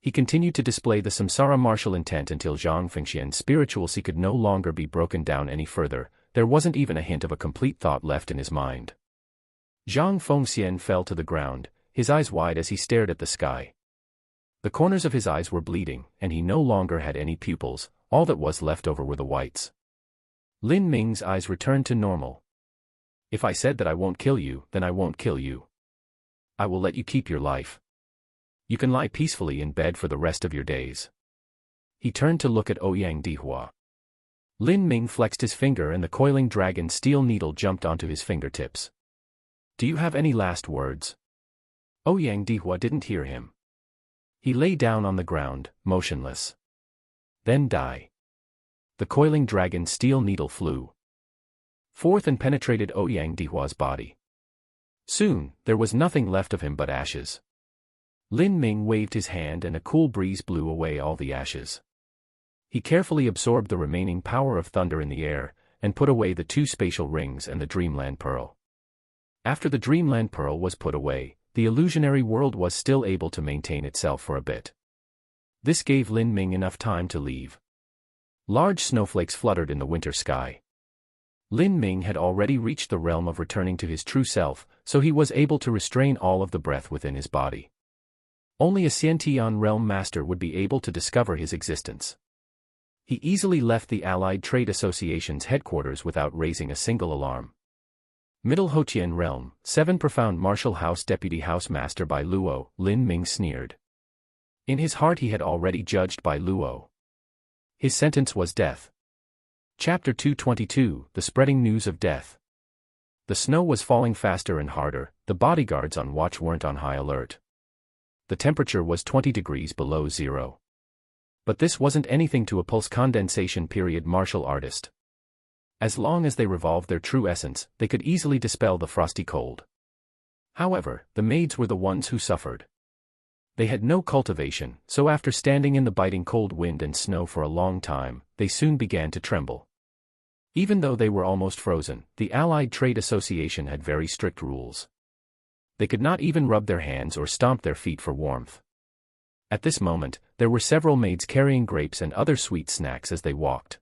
He continued to display the samsara martial intent until Zhang Fengxian's spiritual sea could no longer be broken down any further. There wasn't even a hint of a complete thought left in his mind. Zhang Fengxian fell to the ground, his eyes wide as he stared at the sky. The corners of his eyes were bleeding, and he no longer had any pupils. All that was left over were the whites. Lin Ming's eyes returned to normal. If I said that I won't kill you, then I won't kill you. I will let you keep your life. You can lie peacefully in bed for the rest of your days. He turned to look at Ouyang Dihua. Lin Ming flexed his finger and the coiling dragon steel needle jumped onto his fingertips. Do you have any last words? Ouyang Dihua didn't hear him. He lay down on the ground, motionless. Then die. The coiling dragon steel needle flew forth and penetrated Ouyang Dihua's body. Soon, there was nothing left of him but ashes. Lin Ming waved his hand and a cool breeze blew away all the ashes. He carefully absorbed the remaining power of thunder in the air, and put away the two spatial rings and the Dreamland Pearl. After the Dreamland Pearl was put away, the illusionary world was still able to maintain itself for a bit. This gave Lin Ming enough time to leave. Large snowflakes fluttered in the winter sky. Lin Ming had already reached the realm of returning to his true self, so he was able to restrain all of the breath within his body. Only a Xiantian realm master would be able to discover his existence. He easily left the Allied Trade Association's headquarters without raising a single alarm. Middle Hotian Realm, 7 Profound Martial House Deputy House Master by Luo, Lin Ming sneered. In his heart he had already judged by Luo. His sentence was death. Chapter 222, The Spreading News of Death. The snow was falling faster and harder, the bodyguards on watch weren't on high alert. The temperature was 20 degrees below zero. But this wasn't anything to a pulse condensation period martial artist. As long as they revolved their true essence, they could easily dispel the frosty cold. However, the maids were the ones who suffered. They had no cultivation, so after standing in the biting cold wind and snow for a long time, they soon began to tremble. Even though they were almost frozen, the Allied Trade Association had very strict rules. They could not even rub their hands or stomp their feet for warmth. At this moment, there were several maids carrying grapes and other sweet snacks as they walked.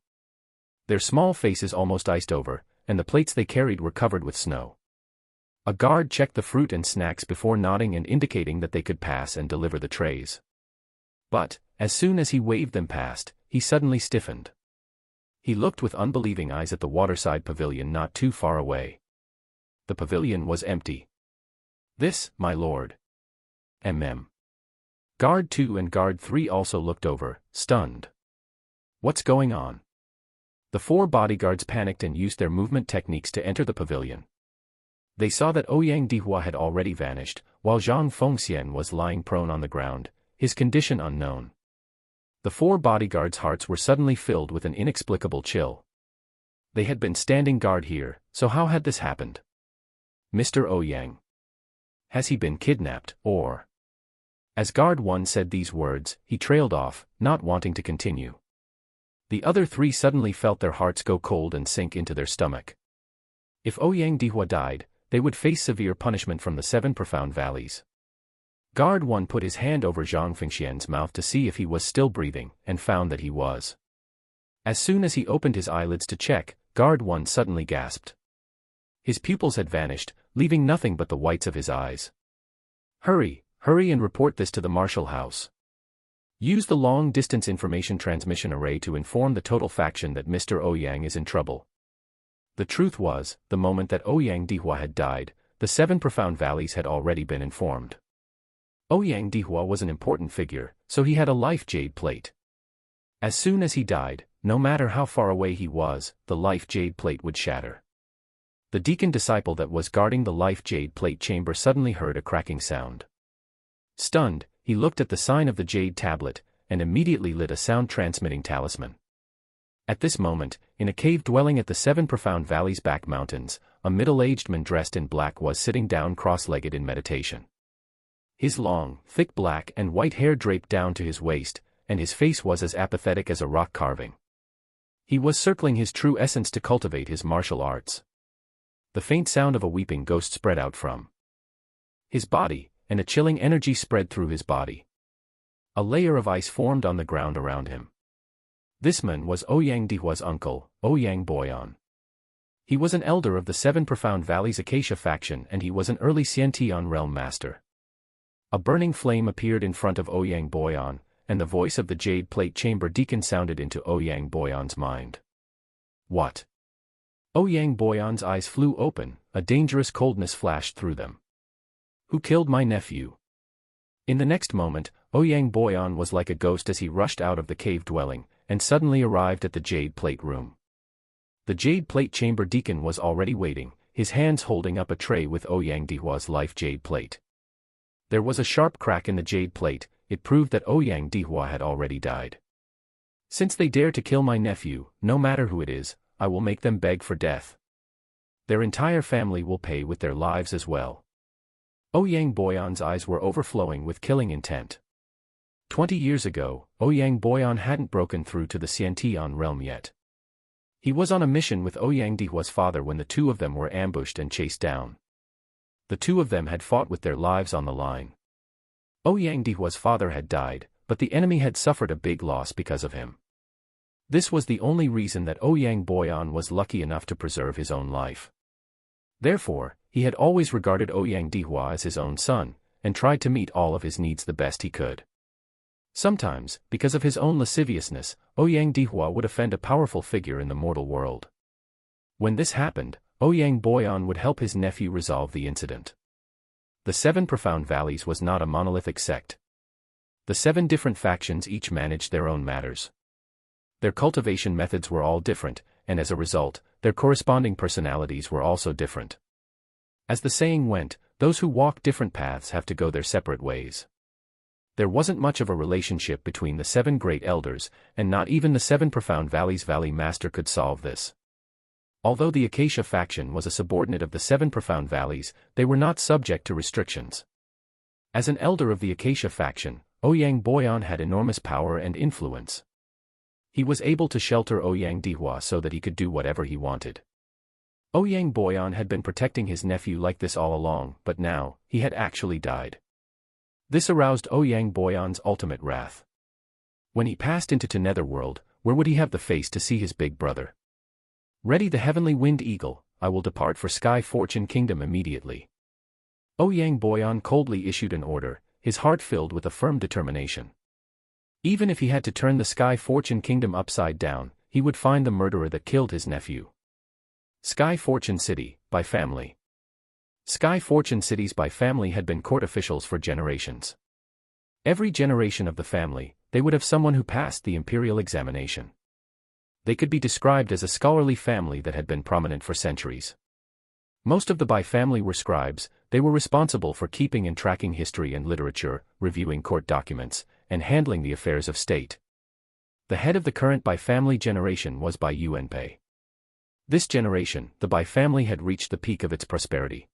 Their small faces almost iced over, and the plates they carried were covered with snow. A guard checked the fruit and snacks before nodding and indicating that they could pass and deliver the trays. But, as soon as he waved them past, he suddenly stiffened. He looked with unbelieving eyes at the waterside pavilion not too far away. The pavilion was empty. This, my lord. Guard 2 and Guard 3 also looked over, stunned. What's going on? The 4 bodyguards panicked and used their movement techniques to enter the pavilion. They saw that Ouyang Dihua had already vanished, while Zhang Fengxian was lying prone on the ground, his condition unknown. The 4 bodyguards' hearts were suddenly filled with an inexplicable chill. They had been standing guard here, so how had this happened? Mr. Ouyang. Has he been kidnapped, or? As Guard 1 said these words, he trailed off, not wanting to continue. The other 3 suddenly felt their hearts go cold and sink into their stomach. If Ouyang Dihua died, they would face severe punishment from the 7 profound valleys. Guard 1 put his hand over Zhang Fengxian's mouth to see if he was still breathing, and found that he was. As soon as he opened his eyelids to check, Guard 1 suddenly gasped. His pupils had vanished, leaving nothing but the whites of his eyes. Hurry, hurry and report this to the Martial House. Use the long-distance information transmission array to inform the total faction that Mr. Ouyang is in trouble. The truth was, the moment that Ouyang Dihua had died, the 7 profound valleys had already been informed. Ouyang Dihua was an important figure, so he had a life jade plate. As soon as he died, no matter how far away he was, the life jade plate would shatter. The deacon disciple that was guarding the life jade plate chamber suddenly heard a cracking sound. Stunned, he looked at the sign of the jade tablet, and immediately lit a sound-transmitting talisman. At this moment, in a cave dwelling at the 7 profound valleys back mountains, a middle-aged man dressed in black was sitting down cross-legged in meditation. His long, thick black and white hair draped down to his waist, and his face was as apathetic as a rock carving. He was circling his true essence to cultivate his martial arts. The faint sound of a weeping ghost spread out from his body, and a chilling energy spread through his body. A layer of ice formed on the ground around him. This man was Ouyang Dihua's uncle, Ouyang Boyan. He was an elder of the 7 profound valleys Acacia faction, and he was an early Xiantian realm master. A burning flame appeared in front of Ouyang Boyan, and the voice of the jade plate chamber deacon sounded into Ouyang Boyan's mind. What? Ouyang Boyan's eyes flew open, a dangerous coldness flashed through them. Who killed my nephew? In the next moment, Ouyang Boyan was like a ghost as he rushed out of the cave dwelling, and suddenly arrived at the jade plate room. The jade plate chamber deacon was already waiting, his hands holding up a tray with Ouyang Dihua's life jade plate. There was a sharp crack in the jade plate. It proved that Ouyang Dihua had already died. Since they dare to kill my nephew, no matter who it is, I will make them beg for death. Their entire family will pay with their lives as well. Ouyang Boyan's eyes were overflowing with killing intent. 20 years ago, Ouyang Boyan hadn't broken through to the Xiantian realm yet. He was on a mission with Ouyang Dihua's father when the two of them were ambushed and chased down. The two of them had fought with their lives on the line. Ouyang Dihua's father had died, but the enemy had suffered a big loss because of him. This was the only reason that Ouyang Boyan was lucky enough to preserve his own life. Therefore, he had always regarded Ouyang Dihua as his own son, and tried to meet all of his needs the best he could. Sometimes, because of his own lasciviousness, Ouyang Dihua would offend a powerful figure in the mortal world. When this happened, Ouyang Boyan would help his nephew resolve the incident. The 7 profound valleys was not a monolithic sect. The 7 different factions each managed their own matters. Their cultivation methods were all different, and as a result, their corresponding personalities were also different. As the saying went, those who walk different paths have to go their separate ways. There wasn't much of a relationship between the 7 great elders, and not even the 7 profound valleys valley master could solve this. Although the Acacia faction was a subordinate of the 7 profound valleys, they were not subject to restrictions. As an elder of the Acacia faction, Ouyang Boyan had enormous power and influence. He was able to shelter Ouyang Dihua so that he could do whatever he wanted. Ouyang Boyan had been protecting his nephew like this all along, but now, he had actually died. This aroused Ouyang Boyan's ultimate wrath. When he passed into Netherworld, where would he have the face to see his big brother? Ready the heavenly winged eagle, I will depart for Sky Fortune Kingdom immediately. Ouyang Boyan coldly issued an order, his heart filled with a firm determination. Even if he had to turn the Sky Fortune Kingdom upside down, he would find the murderer that killed his nephew. Sky Fortune City, by family. Sky Fortune cities by family had been court officials for generations. Every generation of the family, they would have someone who passed the imperial examination. They could be described as a scholarly family that had been prominent for centuries. Most of the Bai family were scribes. They were responsible for keeping and tracking history and literature, reviewing court documents, and handling the affairs of state. The head of the current Bai family generation was Bai Yuanpei. This generation, the Bai family had reached the peak of its prosperity.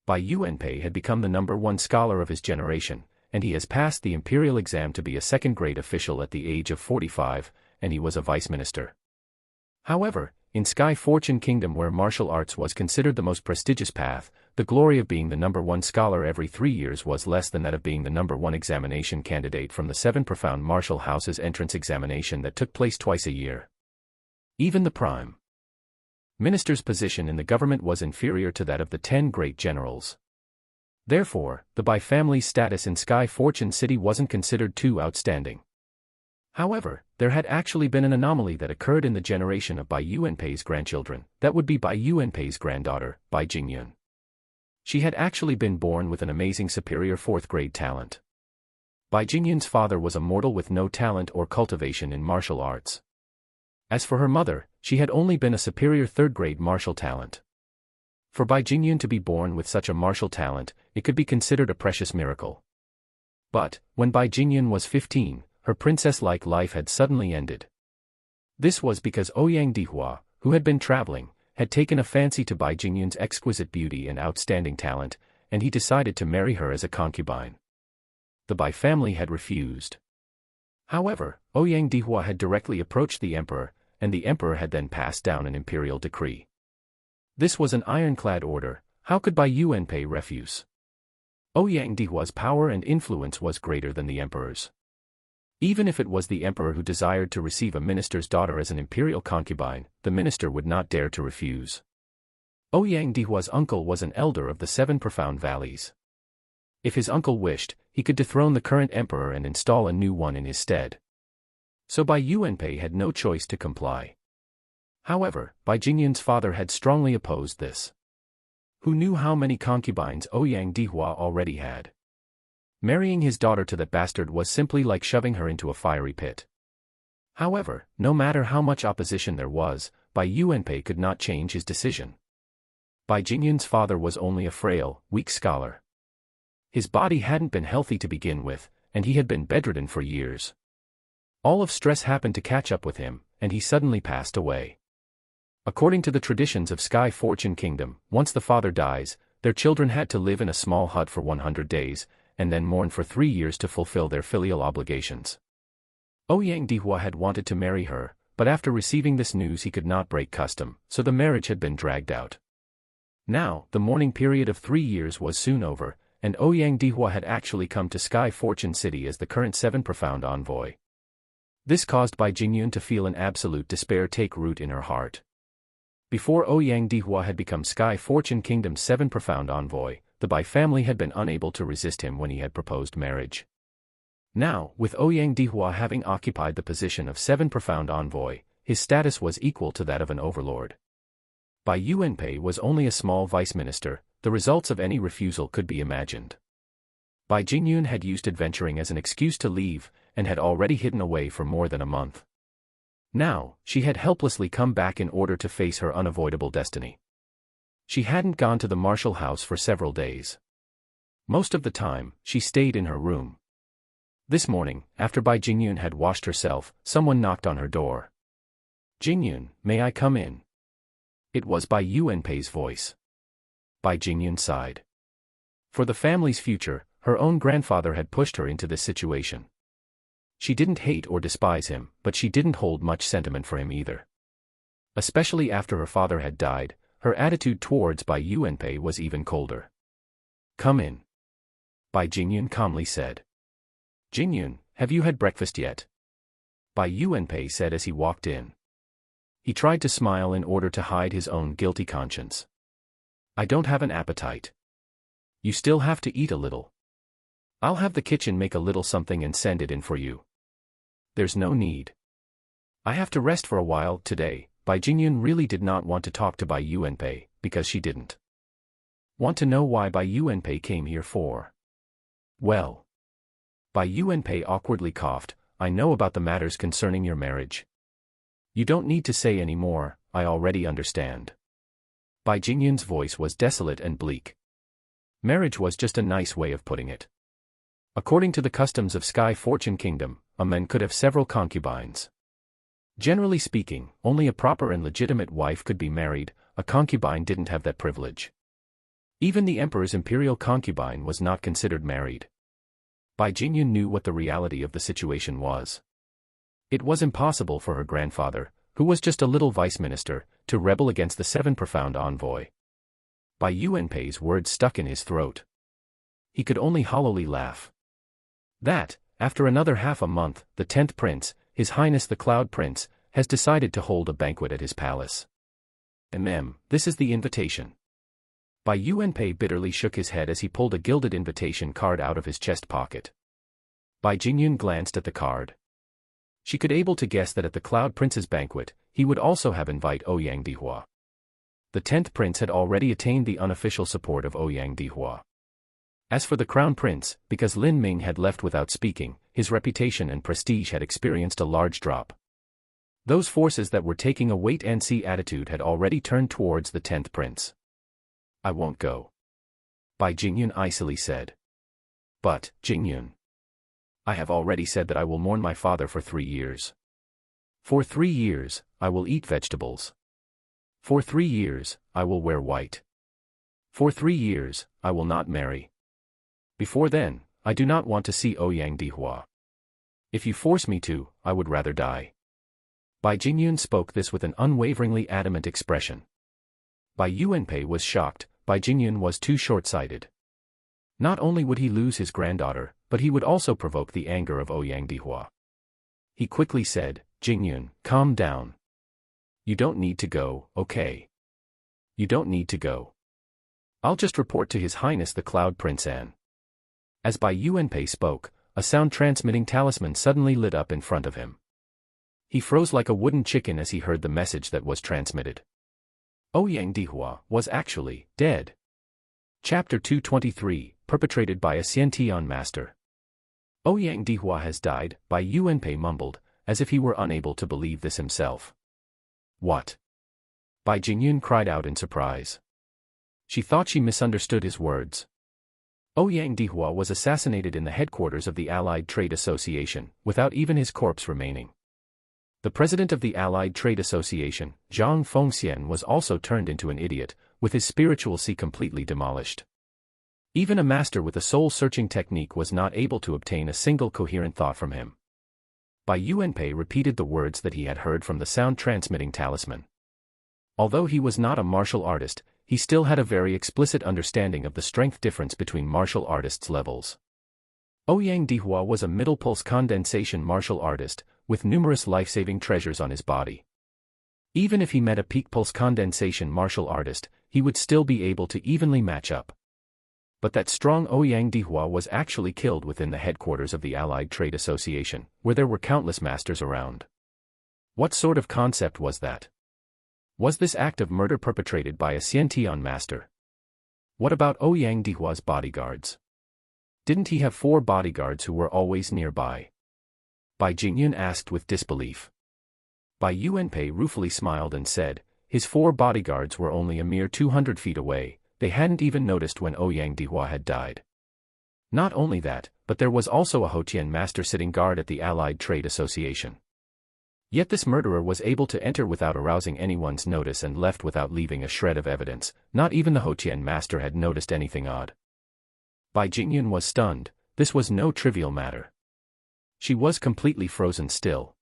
Bai Yuanpei had become the #1 scholar of his generation, and he has passed the imperial exam to be a second-grade official at the age of 45, and he was a vice minister. However, in Sky Fortune Kingdom where martial arts was considered the most prestigious path, the glory of being the #1 scholar every 3 years was less than that of being the #1 examination candidate from the 7 profound martial houses entrance examination that took place twice a year. Even the prime minister's position in the government was inferior to that of the 10 great generals. Therefore, the Bai family's status in Sky Fortune City wasn't considered too outstanding. However, there had actually been an anomaly that occurred in the generation of Bai Yuanpei's grandchildren, that would be Bai Yuanpei's granddaughter, Bai Jingyun. She had actually been born with an amazing superior 4th-grade talent. Bai Jingyun's father was a mortal with no talent or cultivation in martial arts. As for her mother, she had only been a superior 3rd-grade martial talent. For Bai Jingyun to be born with such a martial talent, it could be considered a precious miracle. But, when Bai Jingyun was 15, her princess-like life had suddenly ended. This was because Ouyang Dihua, who had been traveling, had taken a fancy to Bai Jingyun's exquisite beauty and outstanding talent, and he decided to marry her as a concubine. The Bai family had refused. However, Ouyang Dihua had directly approached the emperor, and the emperor had then passed down an imperial decree. This was an ironclad order. How could Bai Yuanpei refuse? Ouyang Dihua's power and influence was greater than the emperor's. Even if it was the emperor who desired to receive a minister's daughter as an imperial concubine, the minister would not dare to refuse. Ouyang Dihua's uncle was an elder of the 7 profound valleys. If his uncle wished, he could dethrone the current emperor and install a new one in his stead. So Bai Yuanpei had no choice to comply. However, Bai Jingyun's father had strongly opposed this. Who knew how many concubines Ouyang Dihua already had? Marrying his daughter to that bastard was simply like shoving her into a fiery pit. However, no matter how much opposition there was, Bai Yuanpei could not change his decision. Bai Jingyun's father was only a frail, weak scholar. His body hadn't been healthy to begin with, and he had been bedridden for years. All of stress happened to catch up with him, and he suddenly passed away. According to the traditions of Sky Fortune Kingdom, once the father dies, their children had to live in a small hut for 100 days, and then mourn for 3 years to fulfill their filial obligations. Ouyang Dihua had wanted to marry her, but after receiving this news he could not break custom, so the marriage had been dragged out. Now, the mourning period of 3 years was soon over, and Ouyang Dihua had actually come to Sky Fortune City as the current 7 profound envoy. This caused Bai Jingyun to feel an absolute despair take root in her heart. Before Ouyang Dihua had become Sky Fortune Kingdom's 7 profound envoy, the Bai family had been unable to resist him when he had proposed marriage. Now, with Ouyang Dihua having occupied the position of 7 profound envoy, his status was equal to that of an overlord. Bai Yuanpei was only a small vice minister. The results of any refusal could be imagined. Bai Jingyun had used adventuring as an excuse to leave, and had already hidden away for more than a month. Now, she had helplessly come back in order to face her unavoidable destiny. She hadn't gone to the martial house for several days. Most of the time, she stayed in her room. This morning, after Bai Jingyun had washed herself, someone knocked on her door. "Jingyun, may I come in?" It was Bai Yuanpei's voice. Bai Jingyun sighed. For the family's future, her own grandfather had pushed her into this situation. She didn't hate or despise him, but she didn't hold much sentiment for him either. Especially after her father had died, her attitude towards Bai Yuanpei was even colder. "Come in," Bai Jingyun calmly said. "Jingyun, have you had breakfast yet?" Bai Yuanpei said as he walked in. He tried to smile in order to hide his own guilty conscience. "I don't have an appetite." "You still have to eat a little. I'll have the kitchen make a little something and send it in for you." "There's no need. I have to rest for a while today." Bai Jingyun really did not want to talk to Bai Yuanpei, because she didn't want to know why Bai Yuanpei came here for. "Well." Bai Yuanpei awkwardly coughed, "I know about the matters concerning your marriage. You don't need to say any more, I already understand." Bai Jingyun's voice was desolate and bleak. Marriage was just a nice way of putting it. According to the customs of Sky Fortune Kingdom, a man could have several concubines. Generally speaking, only a proper and legitimate wife could be married. A concubine didn't have that privilege. Even the emperor's imperial concubine was not considered married. Bai Jingyun knew what the reality of the situation was. It was impossible for her grandfather, who was just a little vice minister, to rebel against the 7 profound envoy. Bai Yuanpei's words stuck in his throat. He could only hollowly laugh. That, after another half a month, the 10th prince, His Highness the Cloud Prince, has decided to hold a banquet at his palace. This is the invitation. Bai Yuanpei bitterly shook his head as he pulled a gilded invitation card out of his chest pocket. Bai Jingyun glanced at the card. She could able to guess that at the Cloud Prince's banquet, he would also have invite Ouyang Dihua. The 10th prince had already attained the unofficial support of Ouyang Dihua. As for the Crown Prince, because Lin Ming had left without speaking, his reputation and prestige had experienced a large drop. Those forces that were taking a wait-and-see attitude had already turned towards the 10th prince. "I won't go," Bai Jingyun icily said. "But, Jingyun, I have already said that I will mourn my father for 3 years. For 3 years, I will eat vegetables. For 3 years, I will wear white. For 3 years, I will not marry. Before then, I do not want to see Ouyang Dihua. If you force me to, I would rather die." Bai Jingyun spoke this with an unwaveringly adamant expression. Bai Yuanpei was shocked. Bai Jingyun was too short-sighted. Not only would he lose his granddaughter, but he would also provoke the anger of Ouyang Dihua. He quickly said, "Jingyun, calm down. You don't need to go, okay? You don't need to go. I'll just report to His Highness the Cloud Prince An." As Bai Yuanpei spoke, a sound-transmitting talisman suddenly lit up in front of him. He froze like a wooden chicken as he heard the message that was transmitted. Ouyang Dihua was actually dead. Chapter 223, perpetrated by a Xiantian master. "Ouyang Dihua has died," Bai Yuanpei mumbled, as if he were unable to believe this himself. "What?" Bai Jingyun cried out in surprise. She thought she misunderstood his words. Ouyang Dihua was assassinated in the headquarters of the Allied Trade Association, without even his corpse remaining. The president of the Allied Trade Association, Zhang Fengxian, was also turned into an idiot, with his spirituality completely demolished. Even a master with a soul-searching technique was not able to obtain a single coherent thought from him. Bai Yuanpei repeated the words that he had heard from the sound-transmitting talisman. Although he was not a martial artist, he still had a very explicit understanding of the strength difference between martial artists' levels. Ouyang Dihua was a middle pulse condensation martial artist, with numerous life-saving treasures on his body. Even if he met a peak pulse condensation martial artist, he would still be able to evenly match up. But that strong Ouyang Dihua was actually killed within the headquarters of the Allied Trade Association, where there were countless masters around. What sort of concept was that? Was this act of murder perpetrated by a Xiantian master? What about Ouyang Dihua's bodyguards? Didn't he have 4 bodyguards who were always nearby? Bai Jingyun asked with disbelief. Bai Yuanpei ruefully smiled and said, "His 4 bodyguards were only a mere 200 feet away. They hadn't even noticed when Ouyang Dihua had died. Not only that, but there was also a Hotian master sitting guard at the Allied Trade Association. Yet this murderer was able to enter without arousing anyone's notice and left without leaving a shred of evidence. Not even the Hotian master had noticed anything odd." Bai Jingyun was stunned. This was no trivial matter. She was completely frozen still.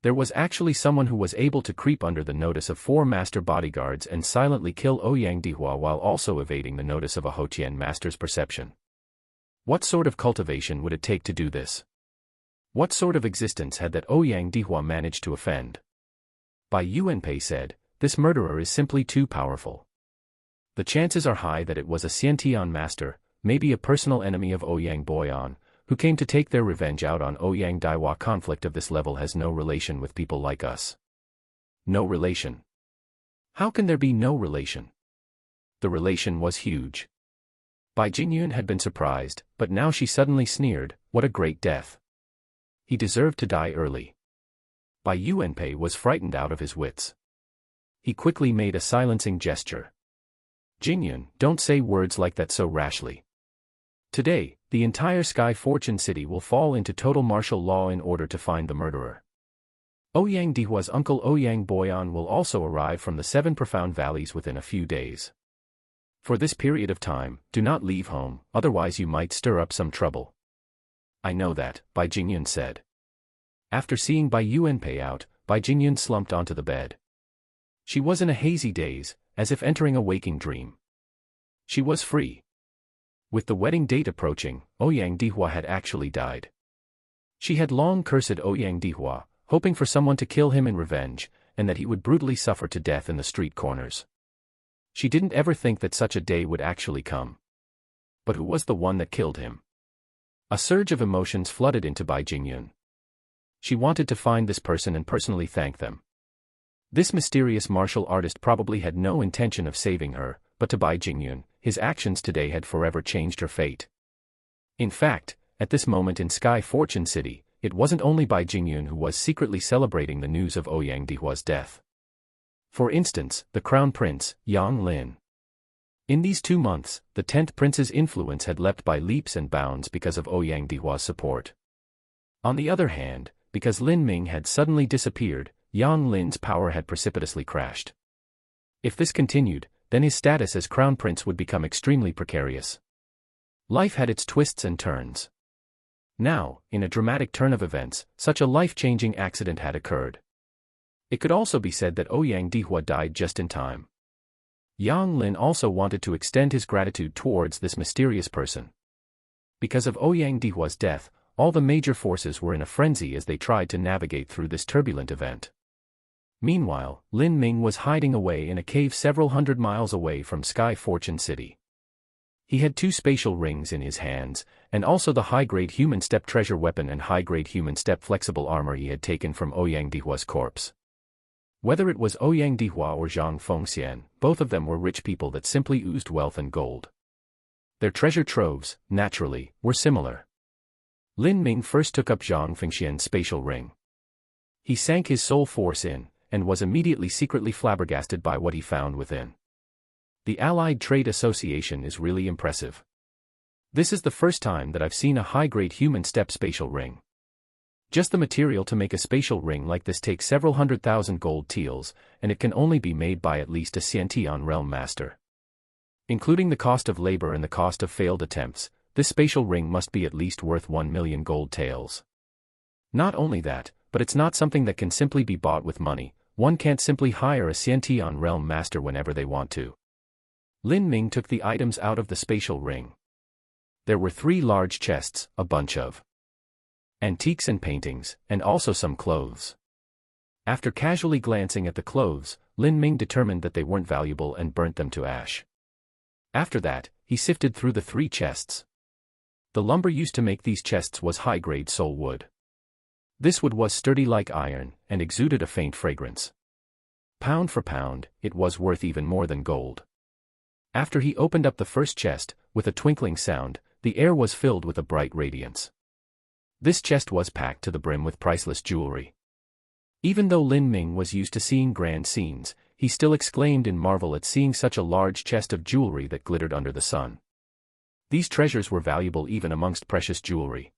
There was actually someone who was able to creep under the notice of 4 master bodyguards and silently kill Ouyang Dihua while also evading the notice of a Hotian master's perception. What sort of cultivation would it take to do this? What sort of existence had that Ouyang Dihua managed to offend? Bai Yuanpei said, "This murderer is simply too powerful. The chances are high that it was a Xiantian master, maybe a personal enemy of Ouyang Boyan, who came to take their revenge out on Ouyang Dihua. Conflict of this level has no relation with people like us." No relation? How can there be no relation? The relation was huge. Bai Jingyun had been surprised, but now she suddenly sneered, "What a great death. He deserved to die early." Bai Yuanpei was frightened out of his wits. He quickly made a silencing gesture. "Jingyun, don't say words like that so rashly. Today, the entire Sky Fortune City will fall into total martial law in order to find the murderer. Ouyang Dihua's uncle Ouyang Boyan will also arrive from the 7 profound valleys within a few days. For this period of time, do not leave home, otherwise you might stir up some trouble." "I know that," Bai Jingyun said. After seeing Bai Yuanpei out, Bai Jingyun slumped onto the bed. She was in a hazy daze, as if entering a waking dream. She was free. With the wedding date approaching, Ouyang Dihua had actually died. She had long cursed Ouyang Dihua, hoping for someone to kill him in revenge, and that he would brutally suffer to death in the street corners. She didn't ever think that such a day would actually come. But who was the one that killed him? A surge of emotions flooded into Bai Jingyun. She wanted to find this person and personally thank them. This mysterious martial artist probably had no intention of saving her, but to Bai Jingyun, his actions today had forever changed her fate. In fact, at this moment in Sky Fortune City, it wasn't only Bai Jingyun who was secretly celebrating the news of Ouyang Dihua's death. For instance, the Crown Prince, Yang Lin. In these 2 months, the 10th Prince's influence had leapt by leaps and bounds because of Ouyang Dihua's support. On the other hand, because Lin Ming had suddenly disappeared, Yang Lin's power had precipitously crashed. If this continued, then his status as Crown Prince would become extremely precarious. Life had its twists and turns. Now, in a dramatic turn of events, such a life-changing accident had occurred. It could also be said that Ouyang Dihua died just in time. Yang Lin also wanted to extend his gratitude towards this mysterious person. Because of Ouyang Dihua's death, all the major forces were in a frenzy as they tried to navigate through this turbulent event. Meanwhile, Lin Ming was hiding away in a cave several hundred miles away from Sky Fortune City. He had 2 spatial rings in his hands, and also the high-grade human step treasure weapon and high-grade human step flexible armor he had taken from Ouyang Dihua's corpse. Whether it was Ouyang Dihua or Zhang Fengxian, both of them were rich people that simply oozed wealth and gold. Their treasure troves, naturally, were similar. Lin Ming first took up Zhang Fengxian's spatial ring. He sank his soul force in, and was immediately secretly flabbergasted by what he found within. The Allied Trade Association is really impressive. This is the first time that I've seen a high-grade human step spatial ring. Just the material to make a spatial ring like this takes several 100,000 gold taels, and it can only be made by at least a Xiantian realm master. Including the cost of labor and the cost of failed attempts, this spatial ring must be at least worth 1 million gold taels. Not only that, but it's not something that can simply be bought with money. One can't simply hire a Xiantian realm master whenever they want to. Lin Ming took the items out of the spatial ring. There were 3 large chests, a bunch of antiques and paintings, and also some clothes. After casually glancing at the clothes, Lin Ming determined that they weren't valuable and burnt them to ash. After that, he sifted through the 3 chests. The lumber used to make these chests was high-grade soul wood. This wood was sturdy like iron, and exuded a faint fragrance. Pound for pound, it was worth even more than gold. After he opened up the first chest, with a twinkling sound, the air was filled with a bright radiance. This chest was packed to the brim with priceless jewelry. Even though Lin Ming was used to seeing grand scenes, he still exclaimed in marvel at seeing such a large chest of jewelry that glittered under the sun. These treasures were valuable even amongst precious jewelry.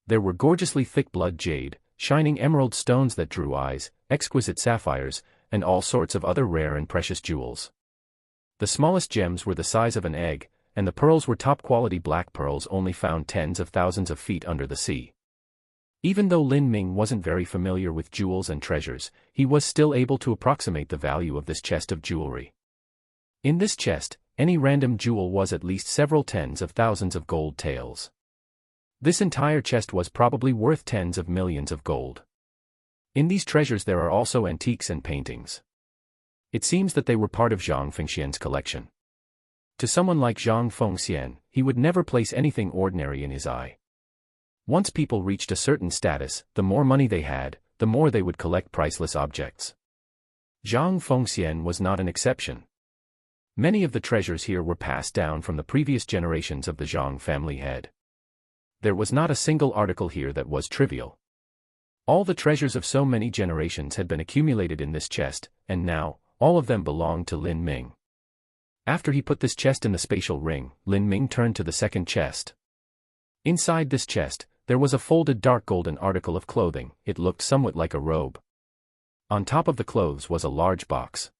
There were gorgeously thick blood jade, shining emerald stones that drew eyes, exquisite sapphires, and all sorts of other rare and precious jewels. The smallest gems were the size of an egg, and the pearls were top-quality black pearls only found tens of thousands of feet under the sea. Even though Lin Ming wasn't very familiar with jewels and treasures, he was still able to approximate the value of this chest of jewelry. In this chest, any random jewel was at least several tens of thousands of gold taels. This entire chest was probably worth tens of millions of gold. In these treasures there are also antiques and paintings. It seems that they were part of Zhang Fengxian's collection. To someone like Zhang Fengxian, he would never place anything ordinary in his eye. Once people reached a certain status, the more money they had, the more they would collect priceless objects. Zhang Fengxian was not an exception. Many of the treasures here were passed down from the previous generations of the Zhang family head. There was not a single article here that was trivial. All the treasures of so many generations had been accumulated in this chest, and now, all of them belonged to Lin Ming. After he put this chest in the spatial ring, Lin Ming turned to the second chest. Inside this chest, there was a folded dark golden article of clothing. It looked somewhat like a robe. On top of the clothes was a large box.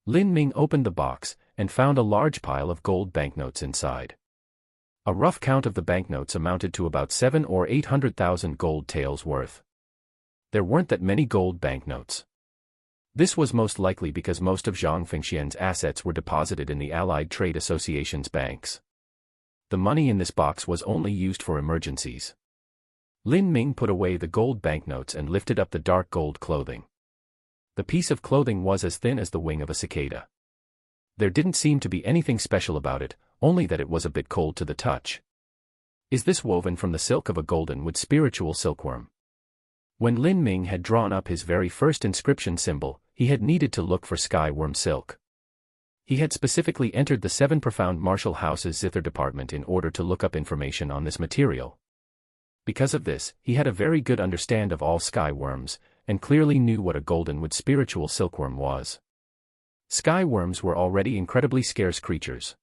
Lin Ming opened the box, and found a large pile of gold banknotes inside. A rough count of the banknotes amounted to about 700,000 or 800,000 gold taels worth. There weren't that many gold banknotes. This was most likely because most of Zhang Fengxian's assets were deposited in the Allied Trade Association's banks. The money in this box was only used for emergencies. Lin Ming put away the gold banknotes and lifted up the dark gold clothing. The piece of clothing was as thin as the wing of a cicada. There didn't seem to be anything special about it, only that it was a bit cold to the touch. Is this woven from the silk of a golden wood spiritual silkworm? When Lin Ming had drawn up his very first inscription symbol, he had needed to look for sky worm silk. He had specifically entered the 7 Profound Martial House's zither department in order to look up information on this material. Because of this, he had a very good understand of all sky worms, and clearly knew what a goldenwood spiritual silkworm was. Sky worms were already incredibly scarce creatures.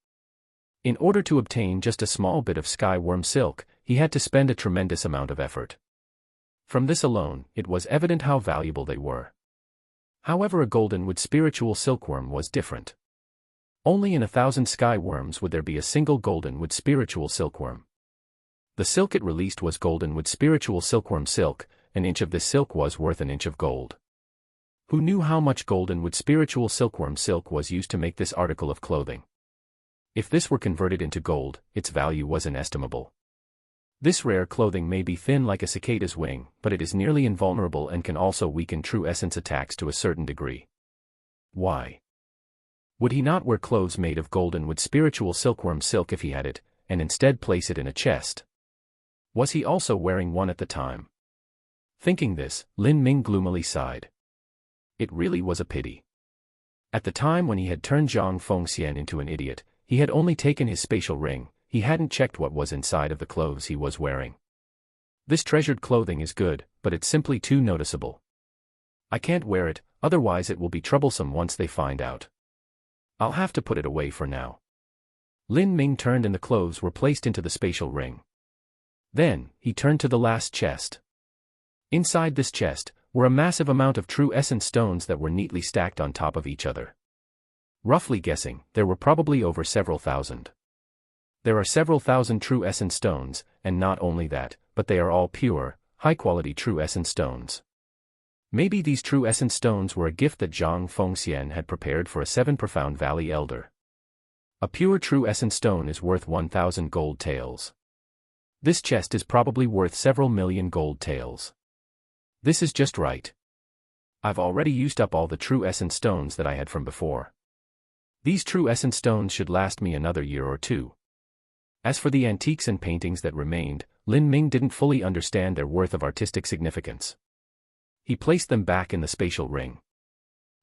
In order to obtain just a small bit of sky worm silk, he had to spend a tremendous amount of effort. From this alone, it was evident how valuable they were. However, a goldenwood spiritual silkworm was different. Only in 1,000 sky worms would there be a single goldenwood spiritual silkworm. The silk it released was goldenwood spiritual silkworm silk. An inch of this silk was worth an inch of gold. Who knew how much goldenwood spiritual silkworm silk was used to make this article of clothing? If this were converted into gold, its value was inestimable. This rare clothing may be thin like a cicada's wing, but it is nearly invulnerable and can also weaken true essence attacks to a certain degree. Why? Would he not wear clothes made of goldenwood spiritual silkworm silk if he had it, and instead place it in a chest? Was he also wearing one at the time? Thinking this, Lin Ming gloomily sighed. It really was a pity. At the time when he had turned Zhang Fengxian into an idiot, he had only taken his spatial ring. He hadn't checked what was inside of the clothes he was wearing. This treasured clothing is good, but it's simply too noticeable. I can't wear it, otherwise it will be troublesome once they find out. I'll have to put it away for now. Lin Ming turned and the clothes were placed into the spatial ring. Then, he turned to the last chest. Inside this chest were a massive amount of true essence stones that were neatly stacked on top of each other. Roughly guessing, there were probably over several thousand. There are several thousand true essence stones, and not only that, but they are all pure, high-quality true essence stones. Maybe these true essence stones were a gift that Zhang Fengxian had prepared for a 7 Profound Valley elder. A pure true essence stone is worth 1,000 gold taels. This chest is probably worth several million gold taels. This is just right. I've already used up all the true essence stones that I had from before. These true essence stones should last me another year or two. As for the antiques and paintings that remained, Lin Ming didn't fully understand their worth of artistic significance. He placed them back in the spatial ring.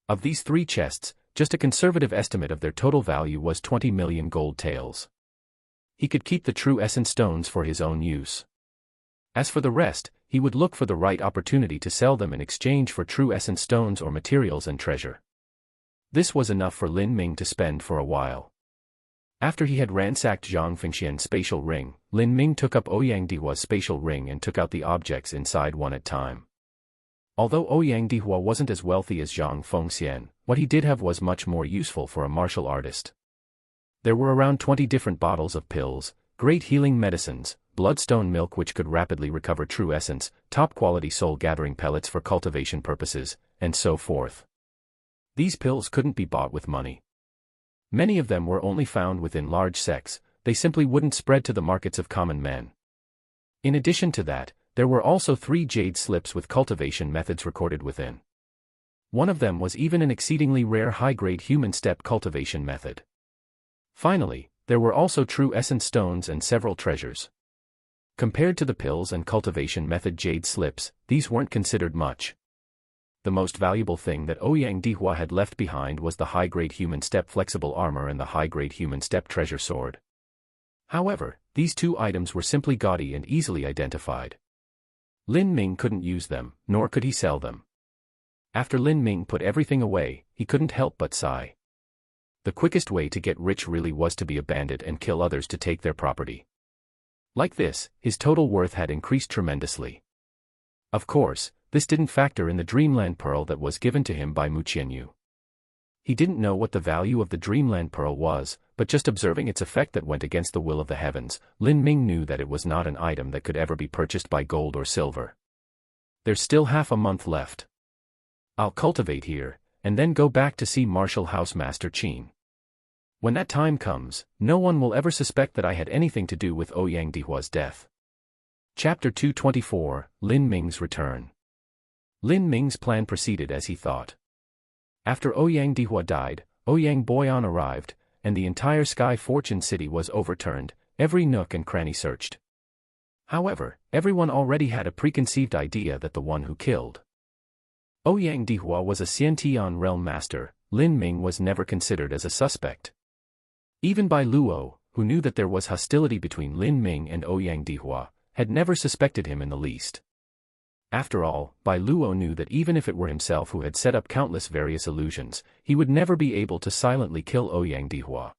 Of these 3 chests, just a conservative estimate of their total value was 20 million gold taels. He could keep the true essence stones for his own use. As for the rest, he would look for the right opportunity to sell them in exchange for true essence stones or materials and treasure. This was enough for Lin Ming to spend for a while. After he had ransacked Zhang Fengxian's spatial ring, Lin Ming took up Ouyang Dihua's spatial ring and took out the objects inside one at a time. Although Ouyang Dihua wasn't as wealthy as Zhang Fengxian, what he did have was much more useful for a martial artist. There were around 20 different bottles of pills, great healing medicines, bloodstone milk which could rapidly recover true essence, top-quality soul-gathering pellets for cultivation purposes, and so forth. These pills couldn't be bought with money. Many of them were only found within large sects, they simply wouldn't spread to the markets of common men. In addition to that, there were also 3 jade slips with cultivation methods recorded within. One of them was even an exceedingly rare high-grade human step cultivation method. Finally, there were also true essence stones and several treasures. Compared to the pills and cultivation method jade slips, these weren't considered much. The most valuable thing that Ouyang Dihua had left behind was the high-grade human step flexible armor and the high-grade human step treasure sword. However, these 2 items were simply gaudy and easily identified. Lin Ming couldn't use them, nor could he sell them. After Lin Ming put everything away, he couldn't help but sigh. The quickest way to get rich really was to be a bandit and kill others to take their property. Like this, his total worth had increased tremendously. Of course, this didn't factor in the Dreamland Pearl that was given to him by Mu Qianyu. He didn't know what the value of the Dreamland Pearl was, but just observing its effect that went against the will of the heavens, Lin Ming knew that it was not an item that could ever be purchased by gold or silver. There's still half a month left. I'll cultivate here, and then go back to see Martial House Master Qin. When that time comes, no one will ever suspect that I had anything to do with Ouyang Dihua's death. Chapter 224, Lin Ming's Return. Lin Ming's plan proceeded as he thought. After Ouyang Dihua died, Ouyang Boyan arrived, and the entire Sky Fortune City was overturned, every nook and cranny searched. However, everyone already had a preconceived idea that the one who killed Ouyang Dihua was a Xiantian realm master. Lin Ming was never considered as a suspect. Even Bai Luo, who knew that there was hostility between Lin Ming and Ouyang Dihua, had never suspected him in the least. After all, Bai Luo knew that even if it were himself who had set up countless various illusions, he would never be able to silently kill Ouyang Dihua.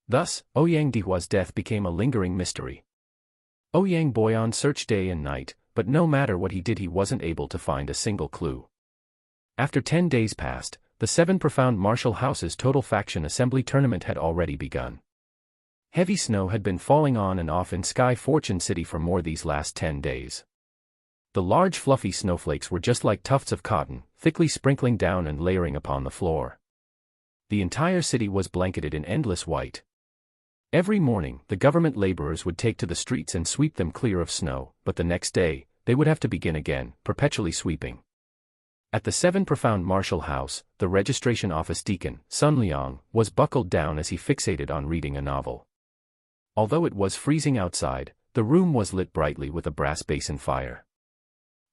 Thus, Ouyang Dihua's death became a lingering mystery. Ouyang Boyan searched day and night, but no matter what he did he wasn't able to find a single clue. After 10 days passed, the 7 profound martial houses total faction assembly tournament had already begun. Heavy snow had been falling on and off in Sky Fortune City for more these last 10 days. The large fluffy snowflakes were just like tufts of cotton, thickly sprinkling down and layering upon the floor. The entire city was blanketed in endless white. Every morning, the government laborers would take to the streets and sweep them clear of snow, but the next day, they would have to begin again, perpetually sweeping. At the 7 profound martial house, the registration office deacon, Sun Liang, was buckled down as he fixated on reading a novel. Although it was freezing outside, the room was lit brightly with a brass basin fire.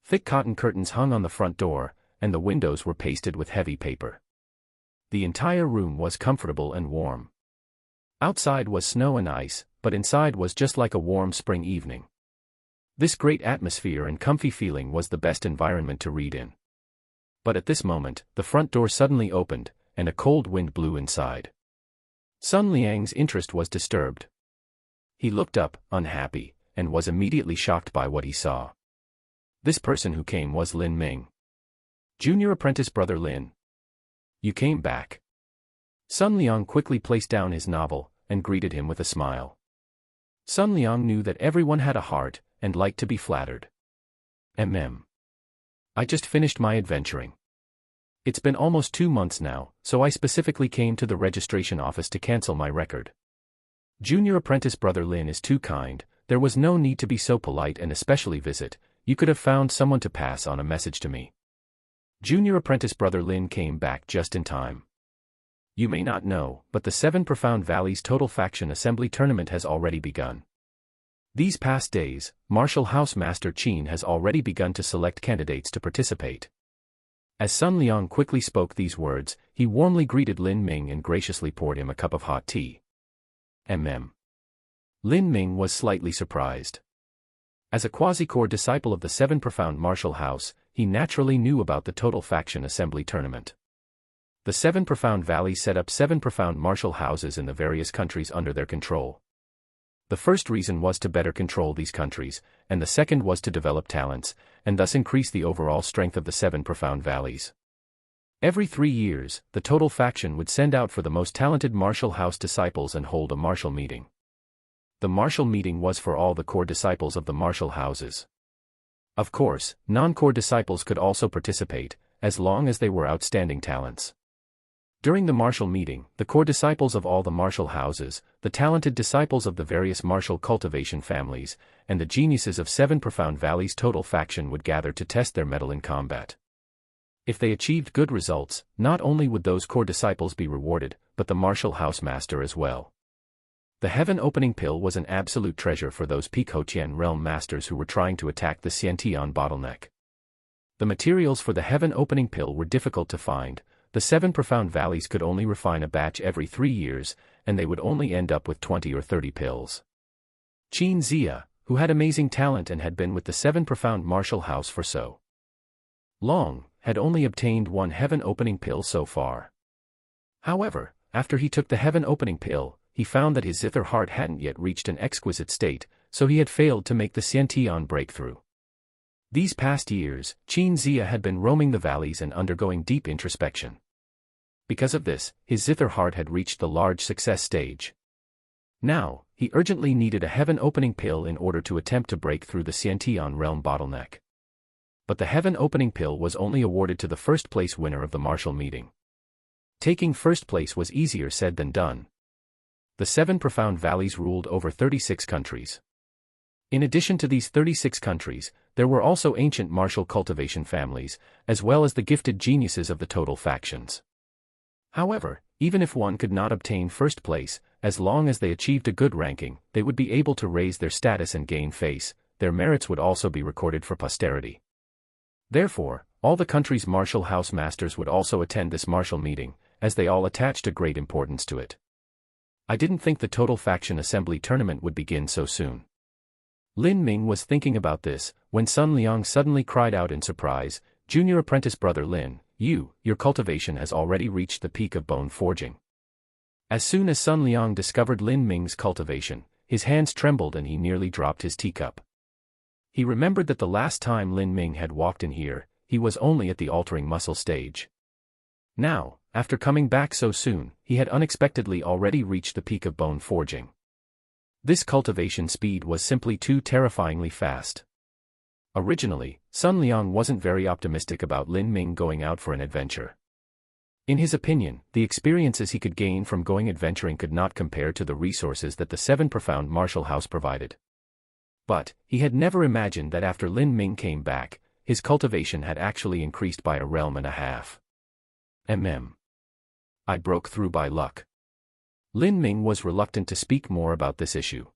Thick cotton curtains hung on the front door, and the windows were pasted with heavy paper. The entire room was comfortable and warm. Outside was snow and ice, but inside was just like a warm spring evening. This great atmosphere and comfy feeling was the best environment to read in. But at this moment, the front door suddenly opened, and a cold wind blew inside. Sun Liang's interest was disturbed. He looked up, unhappy, and was immediately shocked by what he saw. This person who came was Lin Ming. Junior apprentice brother Lin. You came back. Sun Liang quickly placed down his novel, and greeted him with a smile. Sun Liang knew that everyone had a heart, and liked to be flattered. I just finished my adventuring. It's been almost 2 months now, so I specifically came to the registration office to cancel my record. Junior apprentice brother Lin is too kind, there was no need to be so polite and especially visit, you could have found someone to pass on a message to me. Junior apprentice brother Lin came back just in time. You may not know, but the 7 Profound Valleys Total Faction Assembly Tournament has already begun. These past days, Martial House Master Qin has already begun to select candidates to participate. As Sun Liang quickly spoke these words, he warmly greeted Lin Ming and graciously poured him a cup of hot tea. Lin Ming was slightly surprised. As a quasi-core disciple of the 7 Profound Martial House, he naturally knew about the Total Faction Assembly Tournament. The 7 Profound Valleys set up 7 profound martial houses in the various countries under their control. The first reason was to better control these countries, and the second was to develop talents, and thus increase the overall strength of the 7 Profound Valleys. Every 3 years, the Total Faction would send out for the most talented martial house disciples and hold a martial meeting. The martial meeting was for all the core disciples of the martial houses. Of course, non-core disciples could also participate, as long as they were outstanding talents. During the martial meeting, the core disciples of all the martial houses, the talented disciples of the various martial cultivation families, and the geniuses of 7 Profound Valleys Total Faction would gather to test their mettle in combat. If they achieved good results, not only would those core disciples be rewarded, but the martial house master as well. The Heaven Opening Pill was an absolute treasure for those Peak Hotian realm masters who were trying to attack the Xiantian bottleneck. The materials for the Heaven Opening Pill were difficult to find. The 7 Profound Valleys could only refine a batch every 3 years, and they would only end up with 20 or 30 pills. Qin Zia, who had amazing talent and had been with the 7 Profound Martial House for so long, had only obtained 1 Heaven Opening Pill so far. However, after he took the Heaven Opening Pill, he found that his zither heart hadn't yet reached an exquisite state, so he had failed to make the Xiantian breakthrough. These past years, Qin Zia had been roaming the valleys and undergoing deep introspection. Because of this, his zither heart had reached the large success stage. Now, he urgently needed a Heaven Opening Pill in order to attempt to break through the Xiantian realm bottleneck. But the Heaven Opening Pill was only awarded to the first place winner of the martial meeting. Taking first place was easier said than done. The 7 Profound Valleys ruled over 36 countries. In addition to these 36 countries, there were also ancient martial cultivation families, as well as the gifted geniuses of the total factions. However, even if one could not obtain first place, as long as they achieved a good ranking, they would be able to raise their status and gain face, their merits would also be recorded for posterity. Therefore, all the country's martial house masters would also attend this martial meeting, as they all attached a great importance to it. I didn't think the Total Faction Assembly tournament would begin so soon. Lin Ming was thinking about this, when Sun Liang suddenly cried out in surprise, "Junior apprentice brother Lin, your cultivation has already reached the peak of bone forging." As soon as Sun Liang discovered Lin Ming's cultivation, his hands trembled and he nearly dropped his teacup. He remembered that the last time Lin Ming had walked in here, he was only at the altering muscle stage. Now, after coming back so soon, he had unexpectedly already reached the peak of bone forging. This cultivation speed was simply too terrifyingly fast. Originally, Sun Liang wasn't very optimistic about Lin Ming going out for an adventure. In his opinion, the experiences he could gain from going adventuring could not compare to the resources that the Seven Profound Martial House provided. But, he had never imagined that after Lin Ming came back, his cultivation had actually increased by a realm and a half. I broke through by luck. Lin Ming was reluctant to speak more about this issue.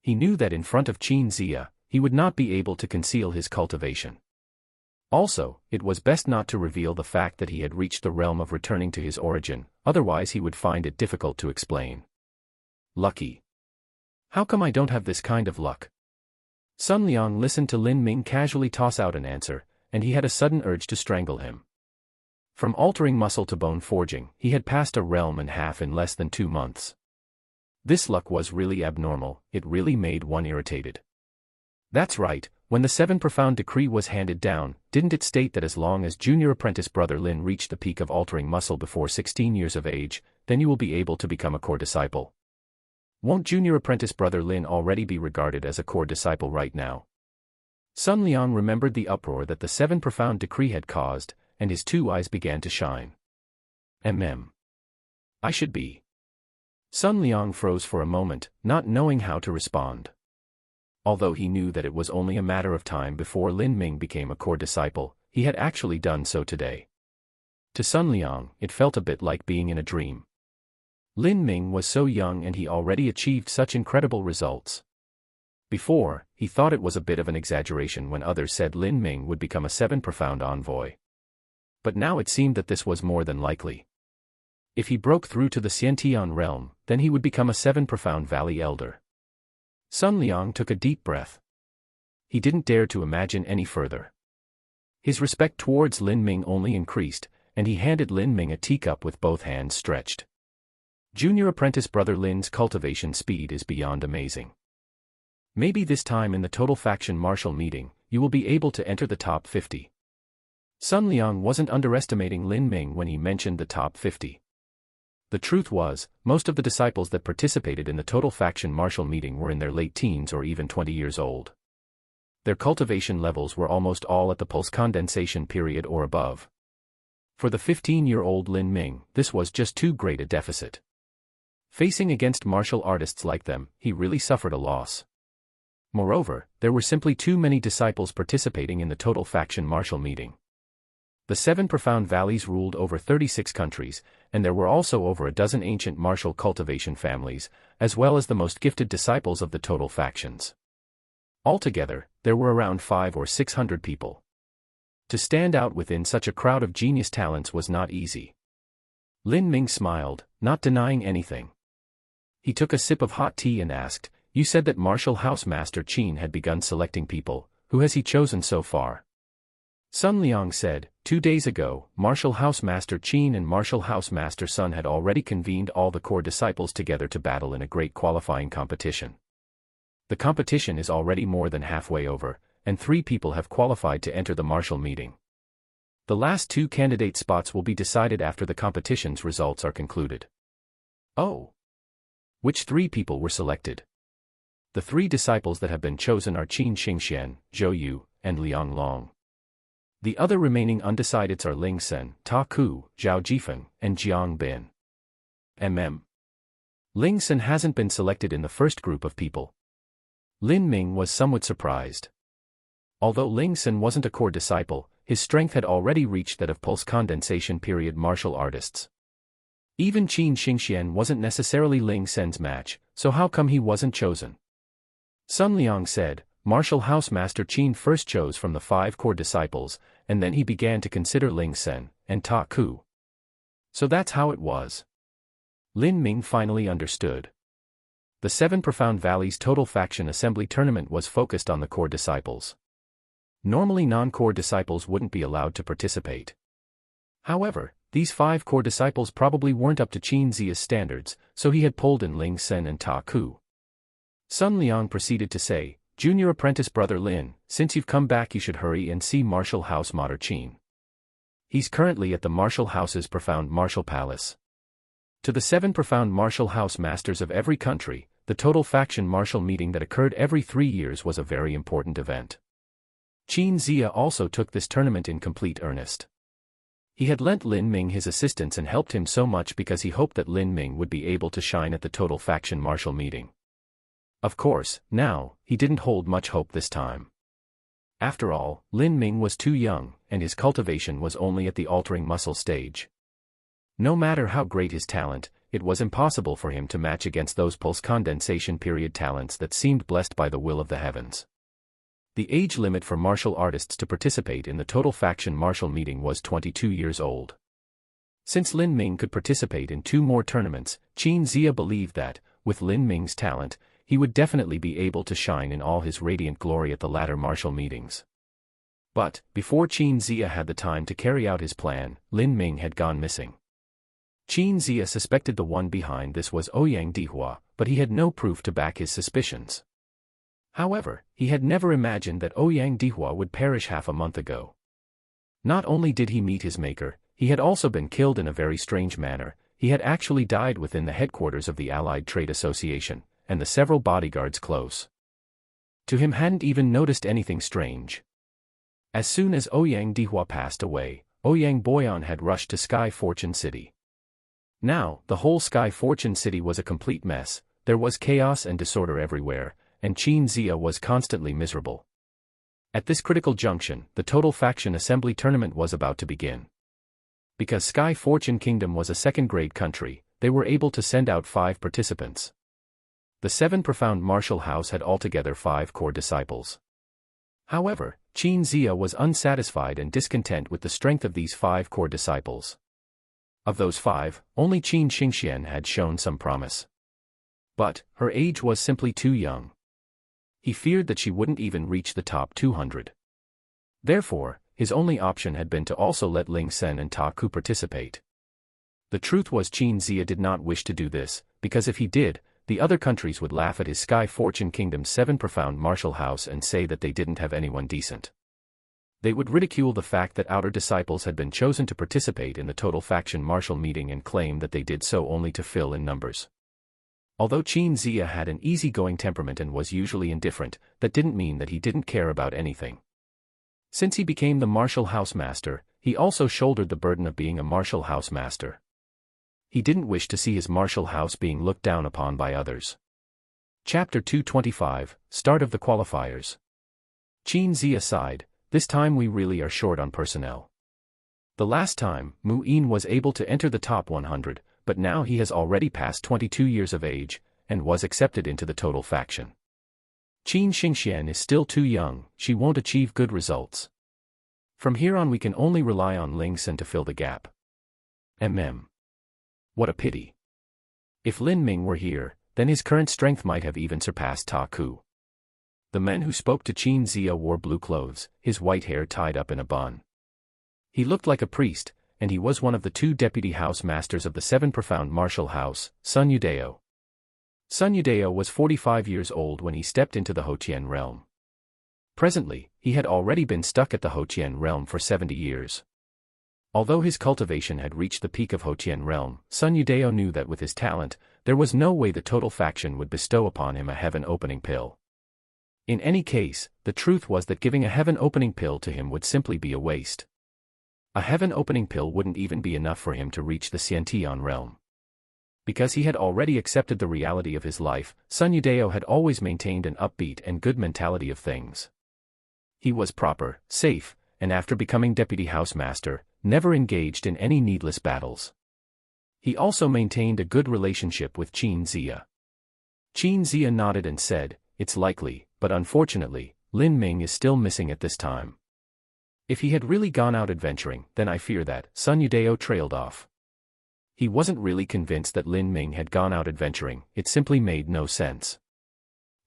He knew that in front of Qin Zia, he would not be able to conceal his cultivation. Also, it was best not to reveal the fact that he had reached the realm of returning to his origin, otherwise he would find it difficult to explain. Lucky. How come I don't have this kind of luck? Sun Liang listened to Lin Ming casually toss out an answer, and he had a sudden urge to strangle him. From altering muscle to bone forging, he had passed a realm and a half in less than 2 months. This luck was really abnormal, it really made one irritated. That's right, when the Seven Profound Decree was handed down, didn't it state that as long as junior apprentice brother Lin reached the peak of altering muscle before 16 years of age, then you will be able to become a core disciple? Won't junior apprentice brother Lin already be regarded as a core disciple right now? Sun Liang remembered the uproar that the Seven Profound Decree had caused, and his 2 eyes began to shine. I should be. Sun Liang froze for a moment, not knowing how to respond. Although he knew that it was only a matter of time before Lin Ming became a core disciple, he had actually done so today. To Sun Liang, it felt a bit like being in a dream. Lin Ming was so young and he already achieved such incredible results. Before, he thought it was a bit of an exaggeration when others said Lin Ming would become a Seven Profound envoy. But now it seemed that this was more than likely. If he broke through to the Xiantian realm, then he would become a Seven Profound Valley Elder. Sun Liang took a deep breath. He didn't dare to imagine any further. His respect towards Lin Ming only increased, and he handed Lin Ming a teacup with both hands stretched. Junior apprentice brother Lin's cultivation speed is beyond amazing. Maybe this time in the Total Faction Martial meeting, you will be able to enter the top 50. Sun Liang wasn't underestimating Lin Ming when he mentioned the top 50. The truth was, most of the disciples that participated in the Total Faction Martial meeting were in their late teens or even 20 years old. Their cultivation levels were almost all at the pulse condensation period or above. For the 15-year-old Lin Ming, this was just too great a deficit. Facing against martial artists like them, he really suffered a loss. Moreover, there were simply too many disciples participating in the Total Faction Martial meeting. The Seven Profound Valleys ruled over 36 countries, and there were also over a dozen ancient martial cultivation families, as well as the most gifted disciples of the Total Factions. Altogether, there were around 500 or 600 people. To stand out within such a crowd of genius talents was not easy. Lin Ming smiled, not denying anything. He took a sip of hot tea and asked, "You said that Martial House Master Qin had begun selecting people. Who has he chosen so far?" Sun Liang said, 2 days ago, Martial House Master Qin and Martial House Master Sun had already convened all the core disciples together to battle in a great qualifying competition. The competition is already more than halfway over, and 3 people have qualified to enter the martial meeting. The last 2 candidate spots will be decided after the competition's results are concluded. Oh! Which 3 people were selected? The 3 disciples that have been chosen are Qin Xingxian, Zhou Yu, and Liang Long. The other remaining undecideds are Ling Sen, Ta Ku, Zhao Jifeng, and Jiang Bin. Ling Sen hasn't been selected in the first group of people. Lin Ming was somewhat surprised. Although Ling Sen wasn't a core disciple, his strength had already reached that of pulse condensation period martial artists. Even Qin Xingxian wasn't necessarily Ling Sen's match, so how come he wasn't chosen? Sun Liang said, Martial Housemaster Qin first chose from the 5 core disciples, and then he began to consider Ling Sen and Ta Ku. So that's how it was. Lin Ming finally understood. The 7 Profound Valleys Total Faction Assembly Tournament was focused on the core disciples. Normally non-core disciples wouldn't be allowed to participate. However, these 5 core disciples probably weren't up to Qin Zia's standards, so he had pulled in Ling Sen and Ta Ku. Sun Liang proceeded to say, "Junior apprentice brother Lin, since you've come back you should hurry and see Martial House Mater Qin. He's currently at the Martial House's Profound Martial Palace." To the 7 Profound Martial House Masters of every country, the Total Faction Martial Meeting that occurred every 3 years was a very important event. Qin Zia also took this tournament in complete earnest. He had lent Lin Ming his assistance and helped him so much because he hoped that Lin Ming would be able to shine at the Total Faction Martial Meeting. Of course, now, he didn't hold much hope this time. After all, Lin Ming was too young, and his cultivation was only at the altering muscle stage. No matter how great his talent, it was impossible for him to match against those pulse condensation period talents that seemed blessed by the will of the heavens. The age limit for martial artists to participate in the Total Faction Martial Meeting was 22 years old. Since Lin Ming could participate in 2 more tournaments, Qin Zia believed that, with Lin Ming's talent, he would definitely be able to shine in all his radiant glory at the latter martial meetings. But, before Qin Zia had the time to carry out his plan, Lin Ming had gone missing. Qin Zia suspected the one behind this was Ouyang Dihua, but he had no proof to back his suspicions. However, he had never imagined that Ouyang Dihua would perish half a month ago. Not only did he meet his maker, he had also been killed in a very strange manner. He had actually died within the headquarters of the Allied Trade Association, and the several bodyguards close to him hadn't even noticed anything strange. As soon as Ouyang Dihua passed away, Ouyang Boyan had rushed to Sky Fortune City. Now, the whole Sky Fortune City was a complete mess. There was chaos and disorder everywhere, and Qin Zia was constantly miserable. At this critical junction, the Total Faction Assembly Tournament was about to begin. Because Sky Fortune Kingdom was a second-grade country, they were able to send out 5 participants. The 7 Profound Martial House had altogether 5 core disciples. However, Qin Zia was unsatisfied and discontent with the strength of these 5 core disciples. Of those 5, only Qin Xingxian had shown some promise. But, her age was simply too young. He feared that she wouldn't even reach the top 200. Therefore, his only option had been to also let Ling Sen and Ta Ku participate. The truth was Qin Zia did not wish to do this, because if he did, the other countries would laugh at his Sky Fortune Kingdom's 7 Profound Martial House and say that they didn't have anyone decent. They would ridicule the fact that outer disciples had been chosen to participate in the Total Faction Martial Meeting and claim that they did so only to fill in numbers. Although Qin Zia had an easygoing temperament and was usually indifferent, that didn't mean that he didn't care about anything. Since he became the Martial House Master, he also shouldered the burden of being a Martial House Master. He didn't wish to see his martial house being looked down upon by others. Chapter 225, Start of the Qualifiers. Qin Zia sighed, "This time we really are short on personnel. The last time, Mu Yin was able to enter the top 100, but now he has already passed 22 years of age, and was accepted into the Total Faction. Qin Xingxian is still too young, she won't achieve good results. From here on we can only rely on Ling Sen to fill the gap. What a pity. If Lin Ming were here, then his current strength might have even surpassed Ta Ku." The man who spoke to Qin Zia wore blue clothes, his white hair tied up in a bun. He looked like a priest, and he was one of the 2 deputy house masters of the 7 Profound Martial House, Sun Yudao. Sun Yudao was 45 years old when he stepped into the Hotian realm. Presently, he had already been stuck at the Hotian realm for 70 years. Although his cultivation had reached the peak of Hotian realm, Sun Yudao knew that with his talent, there was no way the Total Faction would bestow upon him a heaven-opening pill. In any case, the truth was that giving a heaven-opening pill to him would simply be a waste. A heaven-opening pill wouldn't even be enough for him to reach the Xiantian realm. Because he had already accepted the reality of his life, Sun Yudao had always maintained an upbeat and good mentality of things. He was proper, safe, and after becoming deputy house master, never engaged in any needless battles. He also maintained a good relationship with Qin Zia. Qin Zia nodded and said, "It's likely, but unfortunately, Lin Ming is still missing at this time. If he had really gone out adventuring, then I fear that Sun Yudao trailed off. He wasn't really convinced that Lin Ming had gone out adventuring, it simply made no sense.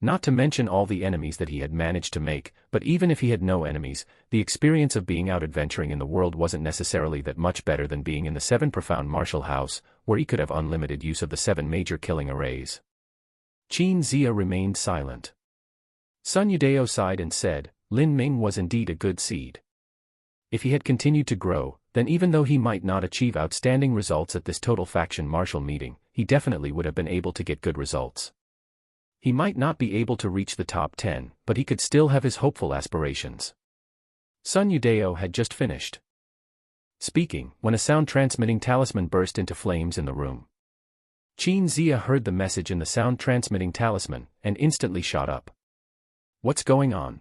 Not to mention all the enemies that he had managed to make, but even if he had no enemies, the experience of being out adventuring in the world wasn't necessarily that much better than being in the 7 profound martial house, where he could have unlimited use of the 7 major killing arrays. Qin Zia remained silent. Sun Yudao sighed and said, Lin Ming was indeed a good seed. If he had continued to grow, then even though he might not achieve outstanding results at this total faction martial meeting, he definitely would have been able to get good results. He might not be able to reach the top 10, but he could still have his hopeful aspirations. Sun Yudao had just finished speaking when a sound-transmitting talisman burst into flames in the room. Qin Zia heard the message in the sound-transmitting talisman, and instantly shot up. What's going on?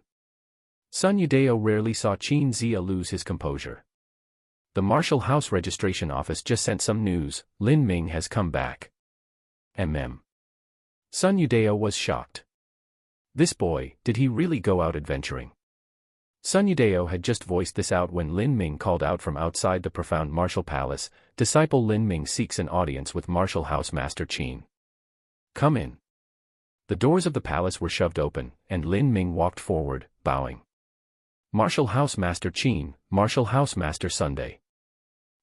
Sun Yudao rarely saw Qin Zia lose his composure. The Martial House Registration Office just sent some news, Lin Ming has come back. Sun Yudao was shocked. This boy, did he really go out adventuring? Sun Yudao had just voiced this out when Lin Ming called out from outside the profound martial palace, disciple Lin Ming seeks an audience with Martial House Master Qin. Come in. The doors of the palace were shoved open, and Lin Ming walked forward, bowing. Martial House Master Qin, Martial House Master Sunday.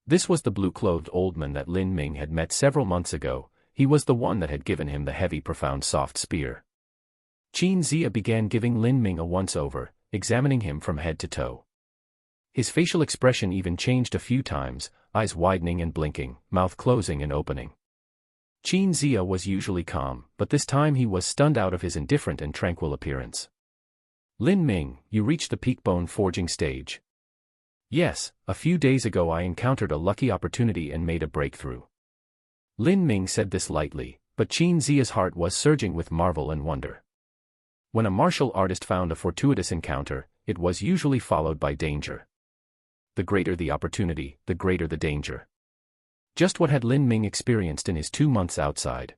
This was the blue-clothed old man that Lin Ming had met several months ago. He was the one that had given him the heavy profound soft spear. Qin Zia began giving Lin Ming a once-over, examining him from head to toe. His facial expression even changed a few times, eyes widening and blinking, mouth closing and opening. Qin Zia was usually calm, but this time he was stunned out of his indifferent and tranquil appearance. Lin Ming, you reached the peak bone forging stage. Yes, a few days ago I encountered a lucky opportunity and made a breakthrough. Lin Ming said this lightly, but Qin Zia's heart was surging with marvel and wonder. When a martial artist found a fortuitous encounter, it was usually followed by danger. The greater the opportunity, the greater the danger. Just what had Lin Ming experienced in his 2 months outside.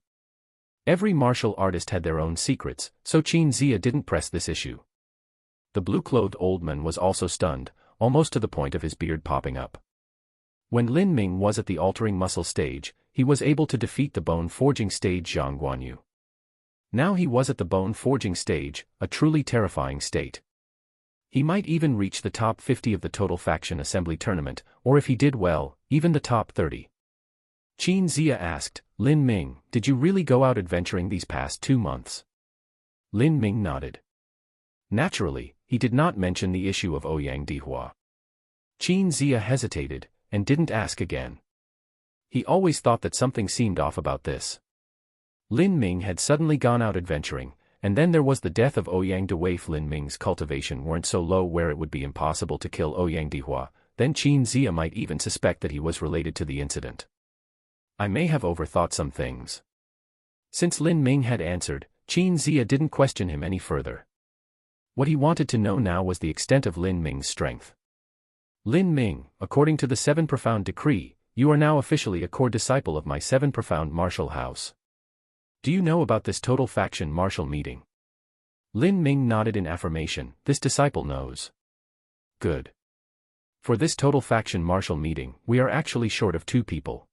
Every martial artist had their own secrets, so Qin Zia didn't press this issue. The blue-clothed old man was also stunned, almost to the point of his beard popping up. When Lin Ming was at the altering muscle stage, he was able to defeat the bone forging stage Zhang Guanyu. Now he was at the bone forging stage, a truly terrifying state. He might even reach the top 50 of the total faction assembly tournament, or if he did well, even the top 30. Qin Zia asked, Lin Ming, did you really go out adventuring these past 2 months? Lin Ming nodded. Naturally, he did not mention the issue of Ouyang Dihua. Qin Zia hesitated, and didn't ask again. He always thought that something seemed off about this. Lin Ming had suddenly gone out adventuring, and then there was the death of Ouyang Dihua. If Lin Ming's cultivation weren't so low where it would be impossible to kill Ouyang Dihua, then Qin Zia might even suspect that he was related to the incident. I may have overthought some things. Since Lin Ming had answered, Qin Zia didn't question him any further. What he wanted to know now was the extent of Lin Ming's strength. Lin Ming, according to the 7 profound decree, you are now officially a core disciple of my 7 profound martial house. Do you know about this total faction martial meeting? Lin Ming nodded in affirmation. This disciple knows. Good. For this total faction martial meeting, we are actually short of 2 people.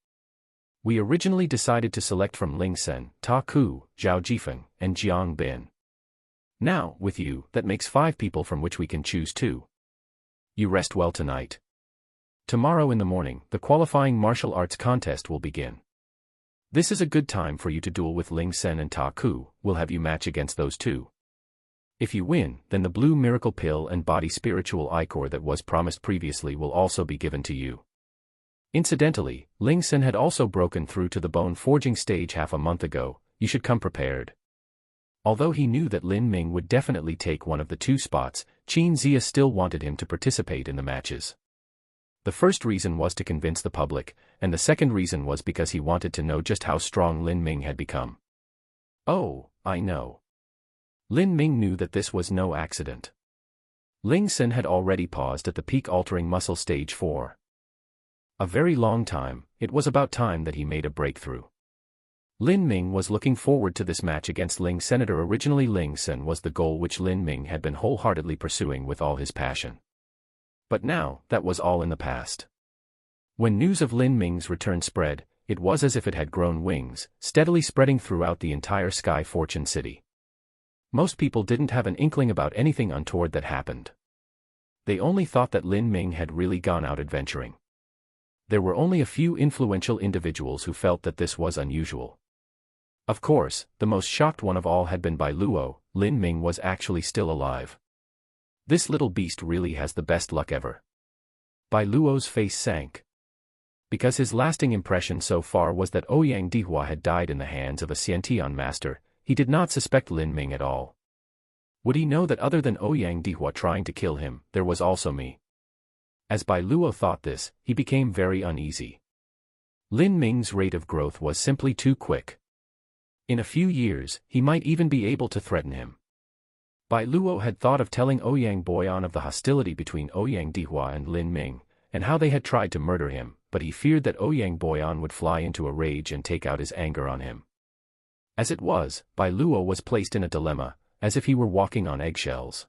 We originally decided to select from Ling Sen, Ta Ku, Zhao Jifeng, and Jiang Bin. Now, with you, that makes 5 people from which we can choose 2. You rest well tonight. Tomorrow in the morning, the qualifying martial arts contest will begin. This is a good time for you to duel with Ling Sen and Ta Ku. We'll have you match against those 2. If you win, then the blue miracle pill and body spiritual ichor that was promised previously will also be given to you. Incidentally, Ling Sen had also broken through to the bone forging stage half a month ago. You should come prepared. Although he knew that Lin Ming would definitely take one of the 2 spots, Qin Zia still wanted him to participate in the matches. The first reason was to convince the public, and the second reason was because he wanted to know just how strong Lin Ming had become. Oh, I know. Lin Ming knew that this was no accident. Ling Sen had already paused at the peak altering muscle stage 4. A very long time. It was about time that he made a breakthrough. Lin Ming was looking forward to this match against Ling Senator. Originally Ling Sen was the goal which Lin Ming had been wholeheartedly pursuing with all his passion. But now, that was all in the past. When news of Lin Ming's return spread, it was as if it had grown wings, steadily spreading throughout the entire Sky Fortune city. Most people didn't have an inkling about anything untoward that happened. They only thought that Lin Ming had really gone out adventuring. There were only a few influential individuals who felt that this was unusual. Of course, the most shocked one of all had been Bai Luo. Lin Ming was actually still alive. This little beast really has the best luck ever. Bai Luo's face sank. Because his lasting impression so far was that Ouyang Dihua had died in the hands of a Xiantian master, he did not suspect Lin Ming at all. Would he know that other than Ouyang Dihua trying to kill him, there was also me? As Bai Luo thought this, he became very uneasy. Lin Ming's rate of growth was simply too quick. In a few years, he might even be able to threaten him. Bai Luo had thought of telling Ouyang Boyan of the hostility between Ouyang Dihua and Lin Ming, and how they had tried to murder him, but he feared that Ouyang Boyan would fly into a rage and take out his anger on him. As it was, Bai Luo was placed in a dilemma, as if he were walking on eggshells.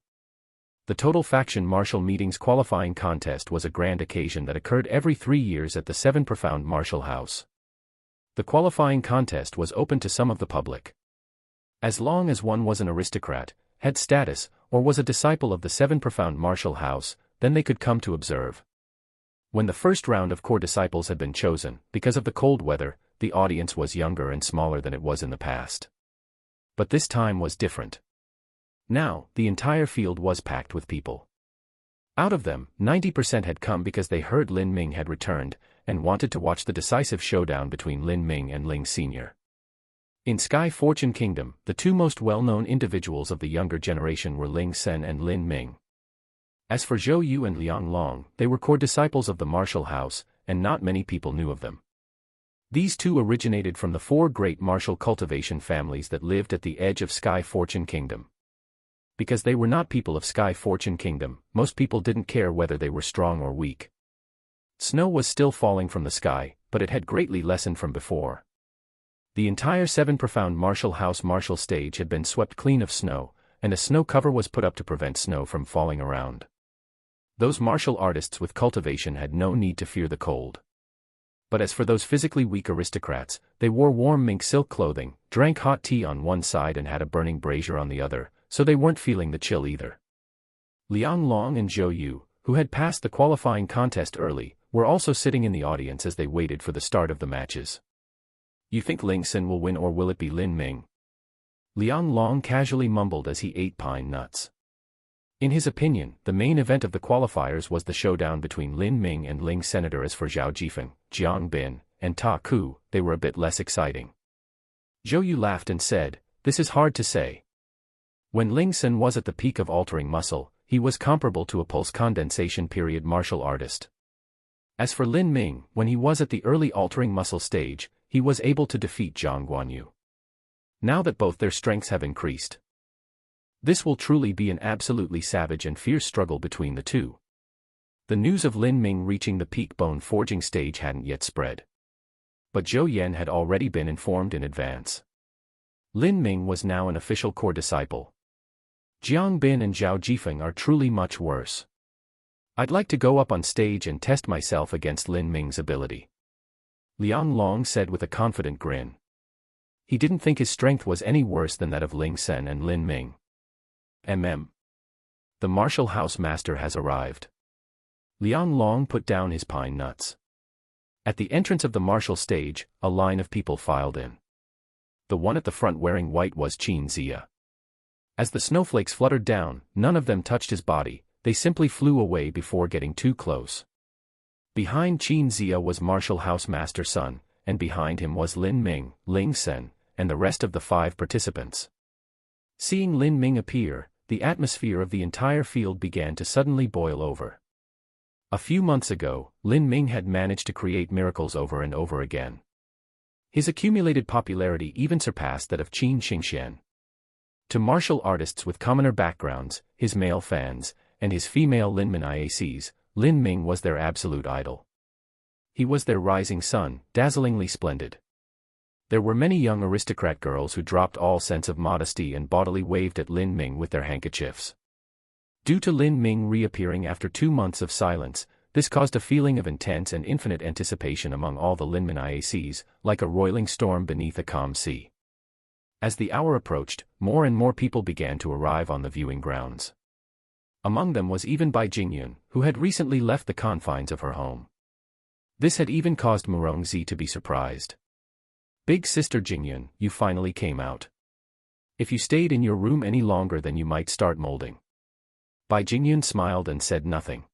The Total Faction Martial Meetings qualifying contest was a grand occasion that occurred every 3 years at the Seven Profound Martial House. The qualifying contest was open to some of the public. As long as one was an aristocrat, had status, or was a disciple of the Seven Profound Martial House, then they could come to observe. When the first round of core disciples had been chosen, because of the cold weather, the audience was younger and smaller than it was in the past. But this time was different. Now, the entire field was packed with people. Out of them, 90% had come because they heard Lin Ming had returned, and wanted to watch the decisive showdown between Lin Ming and Ling Sr. In Sky Fortune Kingdom, the two most well-known individuals of the younger generation were Ling Sen and Lin Ming. As for Zhou Yu and Liang Long, they were core disciples of the martial house, and not many people knew of them. These two originated from the 4 great martial cultivation families that lived at the edge of Sky Fortune Kingdom. Because they were not people of Sky Fortune Kingdom, most people didn't care whether they were strong or weak. Snow was still falling from the sky, but it had greatly lessened from before. The entire Seven Profound Martial House martial stage had been swept clean of snow, and a snow cover was put up to prevent snow from falling around. Those martial artists with cultivation had no need to fear the cold. But as for those physically weak aristocrats, they wore warm mink silk clothing, drank hot tea on one side and had a burning brazier on the other, so they weren't feeling the chill either. Liang Long and Zhou Yu, who had passed the qualifying contest early, were also sitting in the audience as they waited for the start of the matches. You think Ling Sen will win or will it be Lin Ming? Liang Long casually mumbled as he ate pine nuts. In his opinion, the main event of the qualifiers was the showdown between Lin Ming and Ling Senator. As for Zhao Jifeng, Jiang Bin, and Ta Ku, they were a bit less exciting. Zhou Yu laughed and said, "This is hard to say. When Ling Sen was at the peak of altering muscle, he was comparable to a pulse condensation period martial artist. As for Lin Ming, when he was at the early altering muscle stage, he was able to defeat Zhang Guanyu. Now that both their strengths have increased, this will truly be an absolutely savage and fierce struggle between the two." The news of Lin Ming reaching the peak bone forging stage hadn't yet spread. But Zhou Yan had already been informed in advance. Lin Ming was now an official core disciple. Jiang Bin and Zhao Jifeng are truly much worse. I'd like to go up on stage and test myself against Lin Ming's ability. Liang Long said with a confident grin. He didn't think his strength was any worse than that of Ling Sen and Lin Ming. The martial house master has arrived. Liang Long put down his pine nuts. At the entrance of the martial stage, a line of people filed in. The one at the front wearing white was Qin Zia. As the snowflakes fluttered down, none of them touched his body, they simply flew away before getting too close. Behind Qin Zia was martial house master Sun, and behind him was Lin Ming, Ling Sen, and the rest of the 5 participants. Seeing Lin Ming appear, the atmosphere of the entire field began to suddenly boil over. A few months ago, Lin Ming had managed to create miracles over and over again. His accumulated popularity even surpassed that of Qin Xingxian. To martial artists with commoner backgrounds, his male fans, and his female Linmin IACs, Lin Ming was their absolute idol. He was their rising sun, dazzlingly splendid. There were many young aristocrat girls who dropped all sense of modesty and bodily waved at Lin Ming with their handkerchiefs. Due to Lin Ming reappearing after 2 months of silence, this caused a feeling of intense and infinite anticipation among all the Linmin IACs, like a roiling storm beneath a calm sea. As the hour approached, more and more people began to arrive on the viewing grounds. Among them was even Bai Jingyun, who had recently left the confines of her home. This had even caused Murongzi to be surprised. "Big sister Jingyun, you finally came out. If you stayed in your room any longer then you might start molding." Bai Jingyun smiled and said nothing.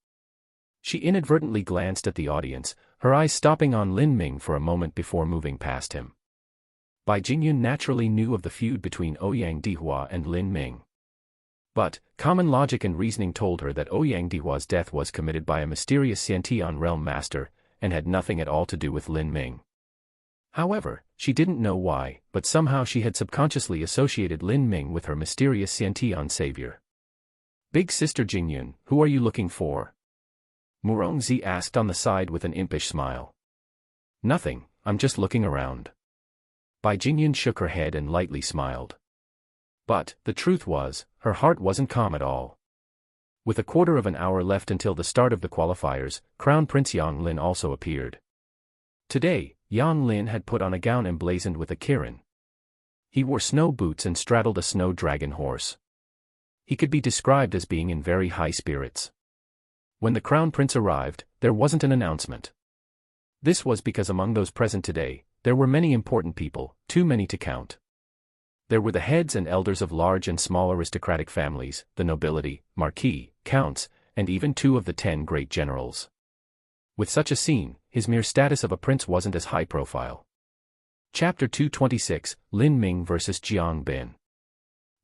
She inadvertently glanced at the audience, her eyes stopping on Lin Ming for a moment before moving past him. Bai Jingyun naturally knew of the feud between Ouyang Dihua and Lin Ming. But, common logic and reasoning told her that Ouyang Dihua's death was committed by a mysterious Xiantian realm master, and had nothing at all to do with Lin Ming. However, she didn't know why, but somehow she had subconsciously associated Lin Ming with her mysterious Xiantian savior. "Big sister Jingyun, who are you looking for?" Murongzi asked on the side with an impish smile. "Nothing, I'm just looking around." Bai Jingyun shook her head and lightly smiled. But, the truth was, her heart wasn't calm at all. With a quarter of an hour left until the start of the qualifiers, Crown Prince Yang Lin also appeared. Today, Yang Lin had put on a gown emblazoned with a kirin. He wore snow boots and straddled a snow dragon horse. He could be described as being in very high spirits. When the Crown Prince arrived, there wasn't an announcement. This was because among those present today, there were many important people, too many to count. There were the heads and elders of large and small aristocratic families, the nobility, marquis, counts, and even 2 of the 10 great generals. With such a scene, his mere status of a prince wasn't as high profile. Chapter 226, Lin Ming vs. Jiang Bin.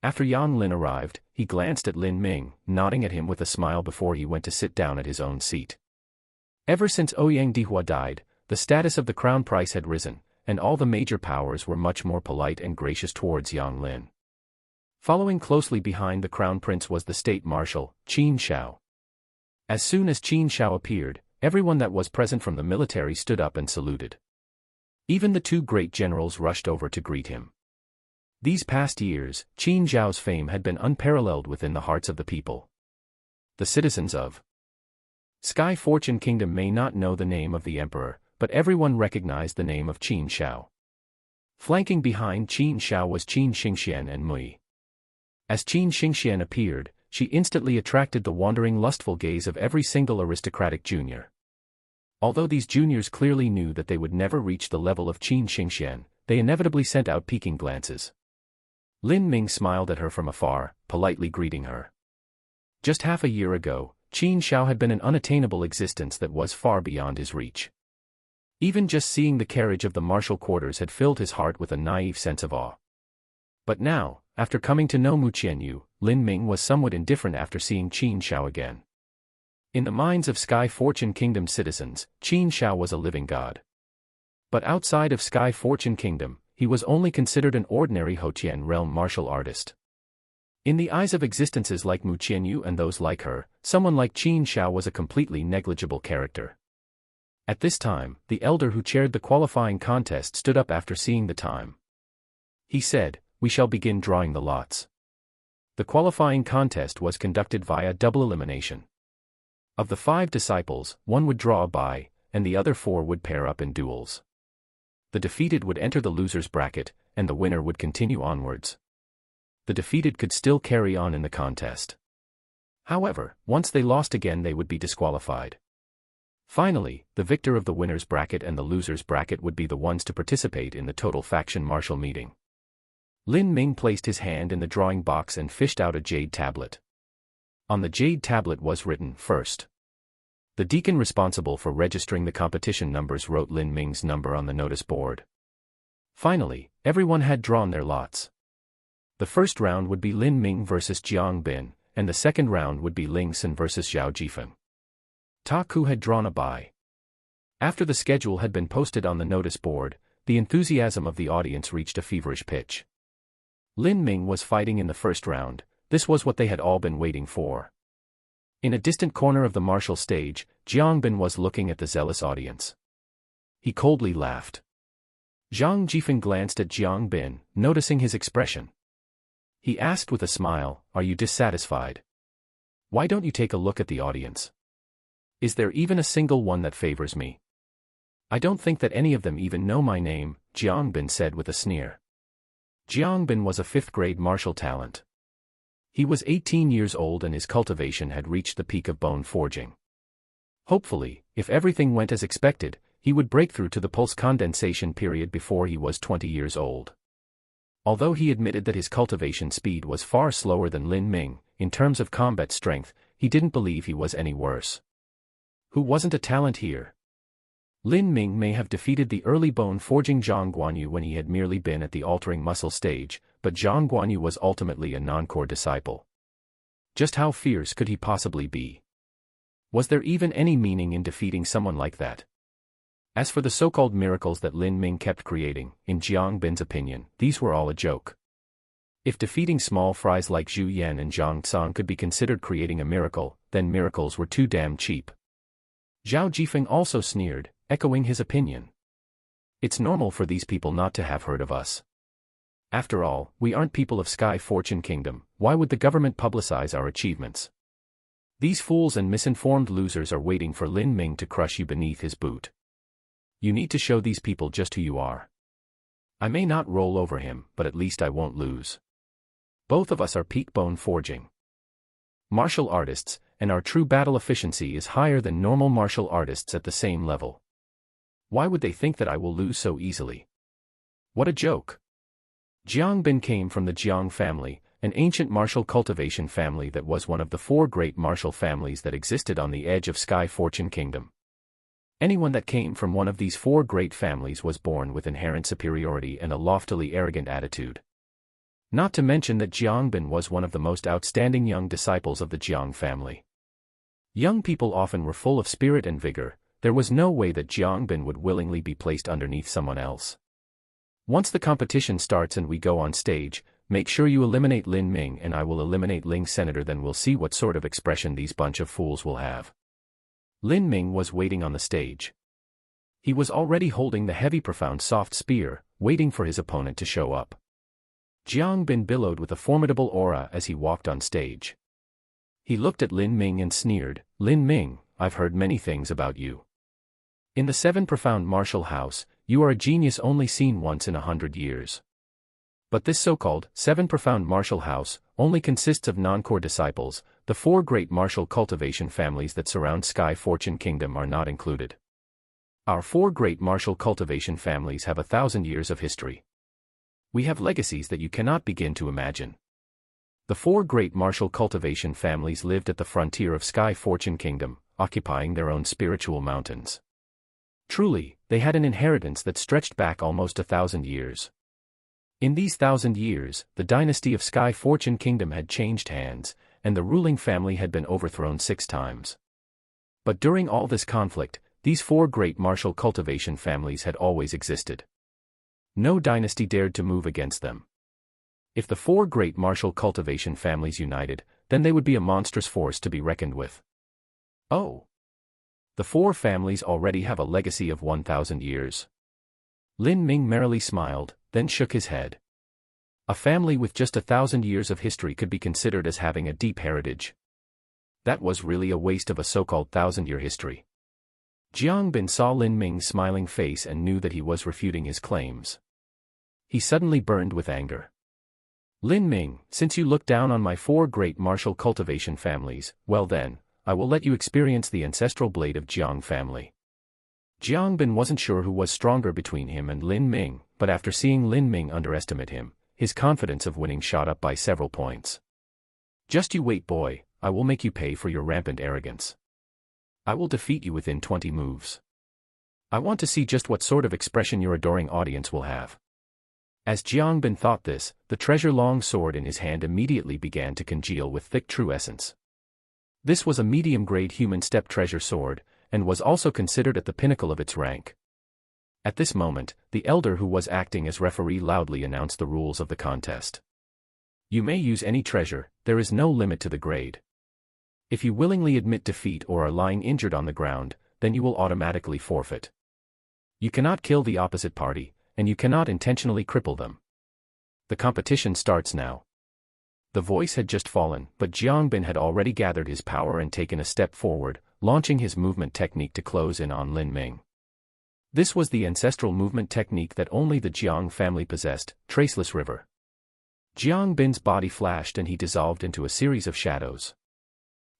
After Yang Lin arrived, he glanced at Lin Ming, nodding at him with a smile before he went to sit down at his own seat. Ever since Ouyang Dihua died, the status of the crown prince had risen, and all the major powers were much more polite and gracious towards Yang Lin. Following closely behind the crown prince was the state marshal, Qin Shao. As soon as Qin Shao appeared, everyone that was present from the military stood up and saluted. Even the 2 great generals rushed over to greet him. These past years, Qin Shao's fame had been unparalleled within the hearts of the people. The citizens of Sky Fortune Kingdom may not know the name of the emperor, but everyone recognized the name of Qin Shao. Flanking behind Qin Shao was Qin Xingxian and Mui. As Qin Xingxian appeared, she instantly attracted the wandering lustful gaze of every single aristocratic junior. Although these juniors clearly knew that they would never reach the level of Qin Xingxian, they inevitably sent out peeking glances. Lin Ming smiled at her from afar, politely greeting her. Just half a year ago, Qin Shao had been an unattainable existence that was far beyond his reach. Even just seeing the carriage of the martial quarters had filled his heart with a naive sense of awe. But now, after coming to know Mu Qianyu, Lin Ming was somewhat indifferent after seeing Qin Shao again. In the minds of Sky Fortune Kingdom citizens, Qin Shao was a living god. But outside of Sky Fortune Kingdom, he was only considered an ordinary Hotian realm martial artist. In the eyes of existences like Mu Qianyu and those like her, someone like Qin Shao was a completely negligible character. At this time, the elder who chaired the qualifying contest stood up after seeing the time. He said, "We shall begin drawing the lots." The qualifying contest was conducted via double elimination. Of the 5 disciples, 1 would draw a bye, and the other 4 would pair up in duels. The defeated would enter the loser's bracket, and the winner would continue onwards. The defeated could still carry on in the contest. However, once they lost again they would be disqualified. Finally, the victor of the winner's bracket and the loser's bracket would be the ones to participate in the total faction martial meeting. Lin Ming placed his hand in the drawing box and fished out a jade tablet. On the jade tablet was written, "First." The deacon responsible for registering the competition numbers wrote Lin Ming's number on the notice board. Finally, everyone had drawn their lots. The first round would be Lin Ming vs. Jiang Bin, and the second round would be Ling Sun vs. Zhao Jifeng. Ta Ku had drawn a bye. After the schedule had been posted on the notice board, the enthusiasm of the audience reached a feverish pitch. Lin Ming was fighting in the first round. This was what they had all been waiting for. In a distant corner of the martial stage, Jiang Bin was looking at the zealous audience. He coldly laughed. Zhang Jifeng glanced at Jiang Bin, noticing his expression. He asked with a smile, "Are you dissatisfied? Why don't you take a look at the audience? Is there even a single one that favors me? I don't think that any of them even know my name," Jiang Bin said with a sneer. Jiang Bin was a fifth-grade martial talent. He was 18 years old and his cultivation had reached the peak of bone forging. Hopefully, if everything went as expected, he would break through to the pulse condensation period before he was 20 years old. Although he admitted that his cultivation speed was far slower than Lin Ming, in terms of combat strength, he didn't believe he was any worse. Who wasn't a talent here? Lin Ming may have defeated the early bone-forging Zhang Guanyu when he had merely been at the altering muscle stage, but Zhang Guanyu was ultimately a non-core disciple. Just how fierce could he possibly be? Was there even any meaning in defeating someone like that? As for the so-called miracles that Lin Ming kept creating, in Jiang Bin's opinion, these were all a joke. If defeating small fries like Zhu Yan and Zhang Tsang could be considered creating a miracle, then miracles were too damn cheap. Zhao Jifeng also sneered, echoing his opinion. It's normal for these people not to have heard of us. After all, we aren't people of Sky Fortune Kingdom, why would the government publicize our achievements? These fools and misinformed losers are waiting for Lin Ming to crush you beneath his boot. You need to show these people just who you are. I may not roll over him, but at least I won't lose. Both of us are peak bone forging martial artists, and our true battle efficiency is higher than normal martial artists at the same level. Why would they think that I will lose so easily? What a joke. Jiang Bin came from the Jiang family, an ancient martial cultivation family that was one of the four great martial families that existed on the edge of Sky Fortune Kingdom. Anyone that came from one of these four great families was born with inherent superiority and a loftily arrogant attitude. Not to mention that Jiang Bin was one of the most outstanding young disciples of the Jiang family. Young people often were full of spirit and vigor. There was no way that Jiang Bin would willingly be placed underneath someone else. Once the competition starts and we go on stage, make sure you eliminate Lin Ming and I will eliminate Ling Senator, then we'll see what sort of expression these bunch of fools will have. Lin Ming was waiting on the stage. He was already holding the heavy profound soft spear, waiting for his opponent to show up. Jiang Bin billowed with a formidable aura as he walked on stage. He looked at Lin Ming and sneered, "Lin Ming, I've heard many things about you. In the 7 profound martial house, you are a genius only seen once in 100 years. But this so-called 7 profound martial house only consists of non-core disciples. The 4 great martial cultivation families that surround Sky Fortune Kingdom are not included. Our 4 great martial cultivation families have 1,000 years of history. We have legacies that you cannot begin to imagine. The 4 great martial cultivation families lived at the frontier of Sky Fortune Kingdom, occupying their own spiritual mountains. Truly, they had an inheritance that stretched back almost 1,000 years. In these 1,000 years, the dynasty of Sky Fortune Kingdom had changed hands, and the ruling family had been overthrown 6 times. But during all this conflict, these 4 great martial cultivation families had always existed. No dynasty dared to move against them. If the 4 great martial cultivation families united, then they would be a monstrous force to be reckoned with. Oh! The 4 families already have a legacy of 1,000 years. Lin Ming merrily smiled, then shook his head. A family with just 1,000 years of history could be considered as having a deep heritage. That was really a waste of a so-called 1,000-year history. Jiang Bin saw Lin Ming's smiling face and knew that he was refuting his claims. He suddenly burned with anger. Lin Ming, since you look down on my 4 great martial cultivation families, well then, I will let you experience the ancestral blade of Jiang family. Jiang Bin wasn't sure who was stronger between him and Lin Ming, but after seeing Lin Ming underestimate him, his confidence of winning shot up by several points. Just you wait, boy, I will make you pay for your rampant arrogance. I will defeat you within 20 moves. I want to see just what sort of expression your adoring audience will have. As Jiang Bin thought this, the treasure-long sword in his hand immediately began to congeal with thick true essence. This was a medium-grade human step treasure sword, and was also considered at the pinnacle of its rank. At this moment, the elder who was acting as referee loudly announced the rules of the contest. You may use any treasure, there is no limit to the grade. If you willingly admit defeat or are lying injured on the ground, then you will automatically forfeit. You cannot kill the opposite party, and you cannot intentionally cripple them. The competition starts now. The voice had just fallen, but Jiangbin had already gathered his power and taken a step forward, launching his movement technique to close in on Lin Ming. This was the ancestral movement technique that only the Jiang family possessed, Traceless River. Jiangbin's body flashed and he dissolved into a series of shadows.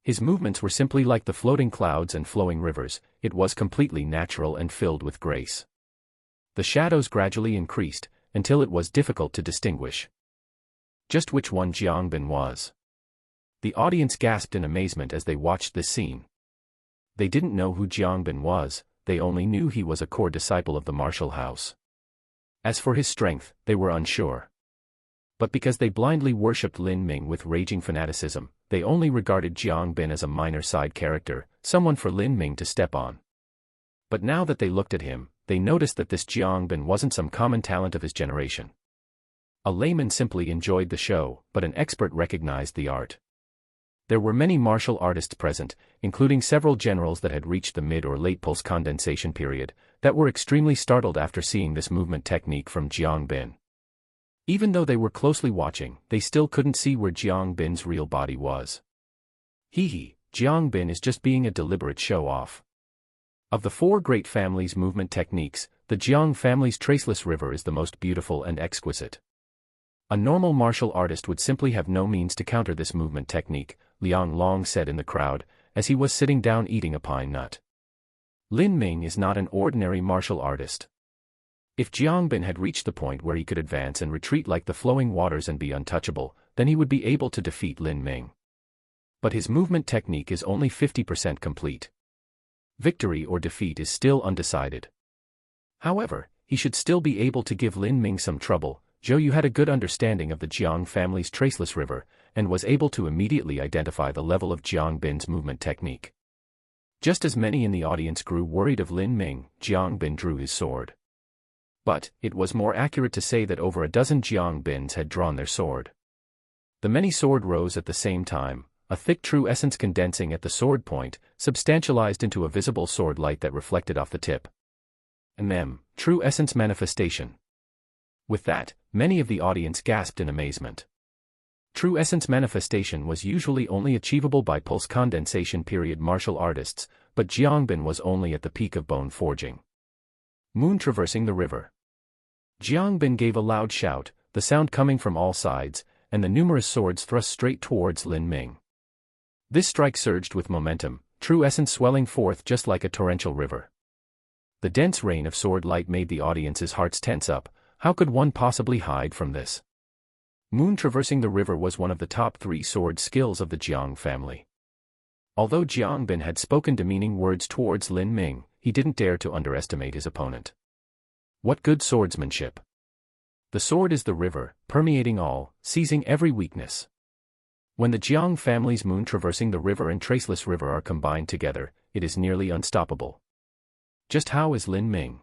His movements were simply like the floating clouds and flowing rivers, it was completely natural and filled with grace. The shadows gradually increased, until it was difficult to distinguish just which one Jiangbin was. The audience gasped in amazement as they watched this scene. They didn't know who Jiangbin was, they only knew he was a core disciple of the martial house. As for his strength, they were unsure. But because they blindly worshipped Lin Ming with raging fanaticism, they only regarded Jiangbin as a minor side character, someone for Lin Ming to step on. But now that they looked at him, they noticed that this Jiangbin wasn't some common talent of his generation. A layman simply enjoyed the show, but an expert recognized the art. There were many martial artists present, including several generals that had reached the mid or late pulse condensation period, that were extremely startled after seeing this movement technique from Jiangbin. Even though they were closely watching, they still couldn't see where Jiangbin's real body was. Jiangbin is just being a deliberate show-off. Of the four great families' movement techniques, the Jiang family's Traceless River is the most beautiful and exquisite. A normal martial artist would simply have no means to counter this movement technique, Liang Long said in the crowd, as he was sitting down eating a pine nut. Lin Ming is not an ordinary martial artist. If Jiangbin had reached the point where he could advance and retreat like the flowing waters and be untouchable, then he would be able to defeat Lin Ming. But his movement technique is only 50% complete. Victory or defeat is still undecided. However, he should still be able to give Lin Ming some trouble. Zhou Yu had a good understanding of the Jiang family's Traceless River, and was able to immediately identify the level of Jiangbin's movement technique. Just as many in the audience grew worried of Lin Ming, Jiangbin drew his sword. But, it was more accurate to say that over a dozen Jiangbins had drawn their sword. The many sword rose at the same time, a thick true essence condensing at the sword point, substantialized into a visible sword light that reflected off the tip. True essence manifestation. With that, many of the audience gasped in amazement. True essence manifestation was usually only achievable by pulse condensation period martial artists, but Jiangbin was only at the peak of bone forging. Moon traversing the river. Jiangbin gave a loud shout, the sound coming from all sides, and the numerous swords thrust straight towards Lin Ming. This strike surged with momentum, true essence swelling forth just like a torrential river. The dense rain of sword light made the audience's hearts tense up. How could one possibly hide from this? Moon traversing the river was one of the top 3 sword skills of the Jiang family. Although Jiangbin had spoken demeaning words towards Lin Ming, he didn't dare to underestimate his opponent. What good swordsmanship! The sword is the river, permeating all, seizing every weakness. When the Jiang family's moon traversing the river and Traceless River are combined together, it is nearly unstoppable. Just how is Lin Ming?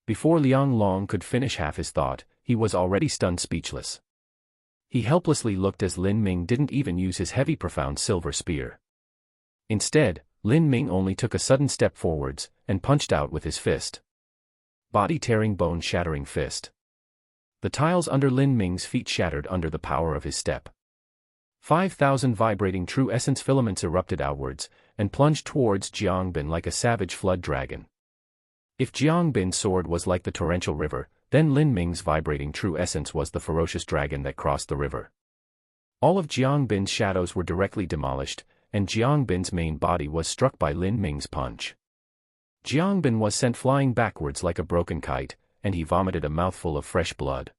Before Liang Long could finish half his thought, he was already stunned speechless. He helplessly looked as Lin Ming didn't even use his heavy profound silver spear. Instead, Lin Ming only took a sudden step forwards, and punched out with his fist. Body-tearing bone-shattering fist. The tiles under Lin Ming's feet shattered under the power of his step. 5,000 vibrating true essence filaments erupted outwards, and plunged towards Jiangbin like a savage flood dragon. If Jiangbin's sword was like the torrential river, then Lin Ming's vibrating true essence was the ferocious dragon that crossed the river. All of Jiangbin's shadows were directly demolished, and Jiangbin's main body was struck by Lin Ming's punch. Jiangbin was sent flying backwards like a broken kite, and he vomited a mouthful of fresh blood.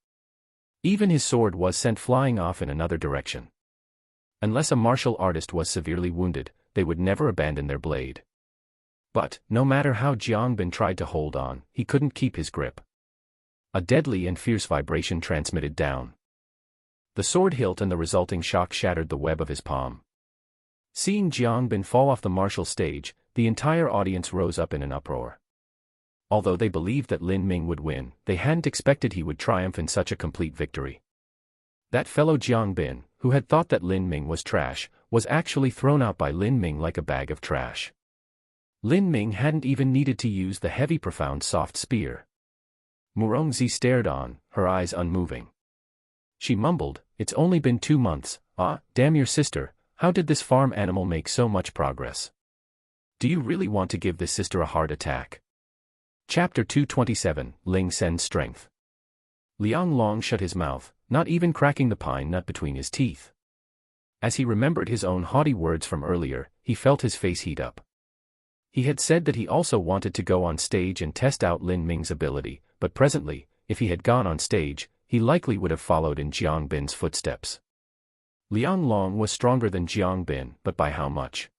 Even his sword was sent flying off in another direction. Unless a martial artist was severely wounded, they would never abandon their blade. But, no matter how Jiangbin tried to hold on, he couldn't keep his grip. A deadly and fierce vibration transmitted down. The sword hilt and the resulting shock shattered the web of his palm. Seeing Jiangbin fall off the martial stage, the entire audience rose up in an uproar. Although they believed that Lin Ming would win, they hadn't expected he would triumph in such a complete victory. That fellow Jiangbin, who had thought that Lin Ming was trash, was actually thrown out by Lin Ming like a bag of trash. Lin Ming hadn't even needed to use the heavy profound soft spear. Murongzi stared on, her eyes unmoving. She mumbled, "It's only been 2 months, damn your sister, how did this farm animal make so much progress? Do you really want to give this sister a heart attack?" Chapter 227, Ling Sen's Strength. Liang Long shut his mouth, not even cracking the pine nut between his teeth. As he remembered his own haughty words from earlier, he felt his face heat up. He had said that he also wanted to go on stage and test out Lin Ming's ability, but presently, if he had gone on stage, he likely would have followed in Jiang Bin's footsteps. Liang Long was stronger than Jiang Bin, but by how much?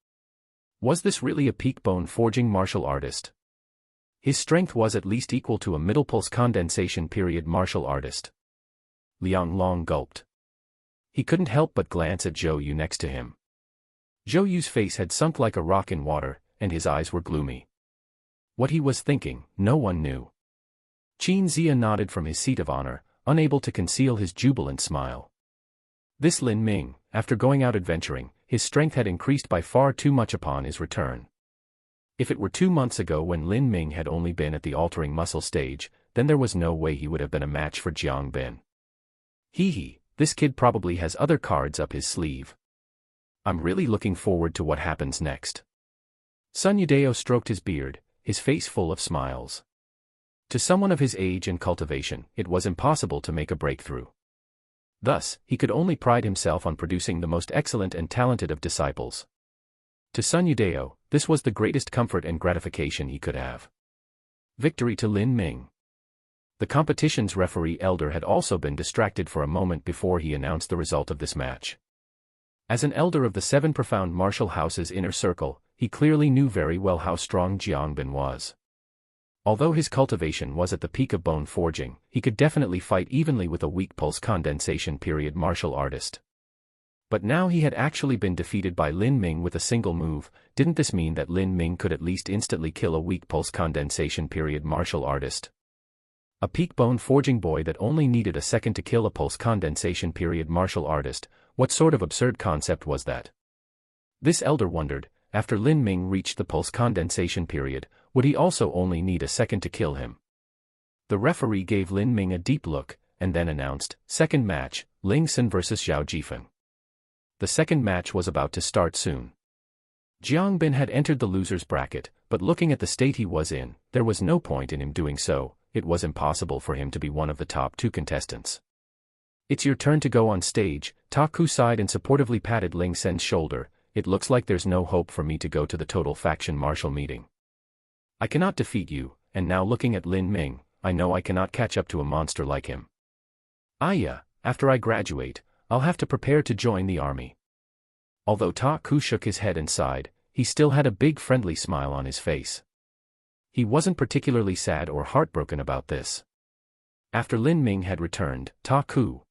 Was this really a peak bone forging martial artist? His strength was at least equal to a middle pulse condensation period martial artist. Liang Long gulped. He couldn't help but glance at Zhou Yu next to him. Zhou Yu's face had sunk like a rock in water, and his eyes were gloomy. What he was thinking, no one knew. Qin Zia nodded from his seat of honor, unable to conceal his jubilant smile. This Lin Ming, after going out adventuring, his strength had increased by far too much upon his return. If it were 2 months ago when Lin Ming had only been at the altering muscle stage, then there was no way he would have been a match for Jiang Bin. Hee, this kid probably has other cards up his sleeve. I'm really looking forward to what happens next. Sun Yudao stroked his beard, his face full of smiles. To someone of his age and cultivation, it was impossible to make a breakthrough. Thus, he could only pride himself on producing the most excellent and talented of disciples. To Sun Yudao, this was the greatest comfort and gratification he could have. Victory to Lin Ming. The competition's referee elder had also been distracted for a moment before he announced the result of this match. As an elder of the 7 profound martial house's inner circle, he clearly knew very well how strong Jiang Bin was. Although his cultivation was at the peak of bone forging, he could definitely fight evenly with a weak pulse condensation period martial artist. But now he had actually been defeated by Lin Ming with a single move. Didn't this mean that Lin Ming could at least instantly kill a weak pulse condensation period martial artist? A peak bone forging boy that only needed a second to kill a pulse condensation period martial artist, what sort of absurd concept was that? This elder wondered, after Lin Ming reached the pulse condensation period, would he also only need a second to kill him? The referee gave Lin Ming a deep look, and then announced, second match, Ling Sen vs Zhao Jifeng. The second match was about to start soon. Jiang Bin had entered the loser's bracket, but looking at the state he was in, there was no point in him doing so. It was impossible for him to be one of the top 2 contestants. It's your turn to go on stage, Ta Ku sighed and supportively patted Ling Sen's shoulder. It looks like there's no hope for me to go to the total faction martial meeting. I cannot defeat you, and now looking at Lin Ming, I know I cannot catch up to a monster like him. After I graduate, I'll have to prepare to join the army. Although Ta Ku shook his head and sighed, he still had a big friendly smile on his face. He wasn't particularly sad or heartbroken about this. After Lin Ming had returned, Ta Ku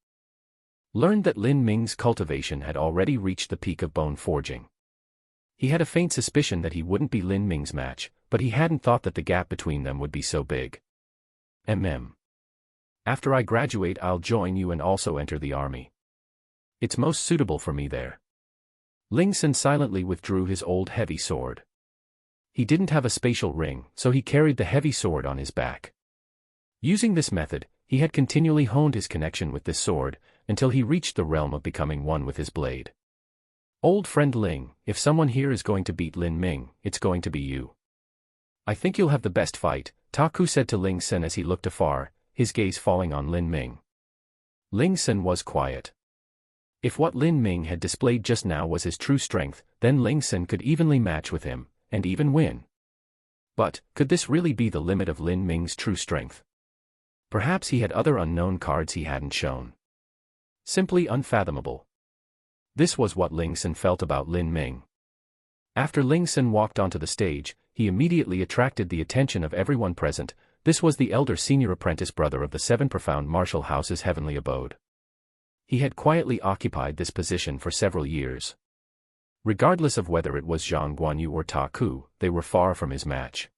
learned that Lin Ming's cultivation had already reached the peak of bone forging. He had a faint suspicion that he wouldn't be Lin Ming's match, but he hadn't thought that the gap between them would be so big. After I graduate I'll join you and also enter the army. It's most suitable for me there. Ling Sen silently withdrew his old heavy sword. He didn't have a spatial ring, so he carried the heavy sword on his back. Using this method, he had continually honed his connection with this sword, until he reached the realm of becoming one with his blade. Old friend Ling, if someone here is going to beat Lin Ming, it's going to be you. I think you'll have the best fight, Ta Ku said to Ling Sen as he looked afar, his gaze falling on Lin Ming. Ling Sen was quiet. If what Lin Ming had displayed just now was his true strength, then Ling Sen could evenly match with him, and even win. But, could this really be the limit of Lin Ming's true strength? Perhaps he had other unknown cards he hadn't shown. Simply unfathomable. This was what Ling Sen felt about Lin Ming. After Ling Sen walked onto the stage, he immediately attracted the attention of everyone present. This was the elder senior apprentice brother of the 7 profound martial house's heavenly abode. He had quietly occupied this position for several years. Regardless of whether it was Zhang Guanyu or Ta Ku, they were far from his match.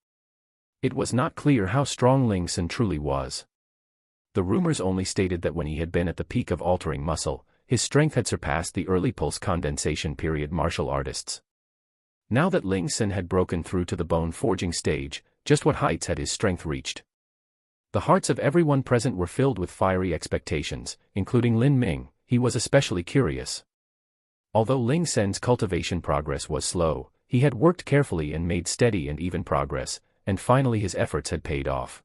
It was not clear how strong Ling Sen truly was. The rumors only stated that when he had been at the peak of altering muscle, his strength had surpassed the early pulse condensation period martial artists. Now that Ling Sen had broken through to the bone forging stage, just what heights had his strength reached? The hearts of everyone present were filled with fiery expectations, including Lin Ming. He was especially curious. Although Ling Sen's cultivation progress was slow, he had worked carefully and made steady and even progress, and finally his efforts had paid off.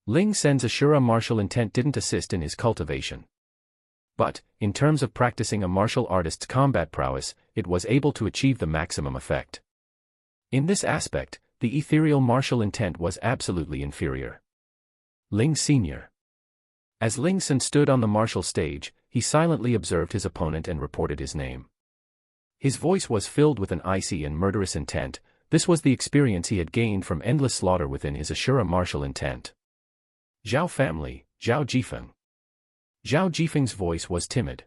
Ling Sen's Ashura martial intent didn't assist in his cultivation. But, in terms of practicing a martial artist's combat prowess, it was able to achieve the maximum effect. In this aspect, the ethereal martial intent was absolutely inferior. Ling Sr. As Ling Sen stood on the martial stage, he silently observed his opponent and reported his name. His voice was filled with an icy and murderous intent. This was the experience he had gained from endless slaughter within his Ashura martial intent. Zhao family, Zhao Jifeng. Zhao Jifeng's voice was timid.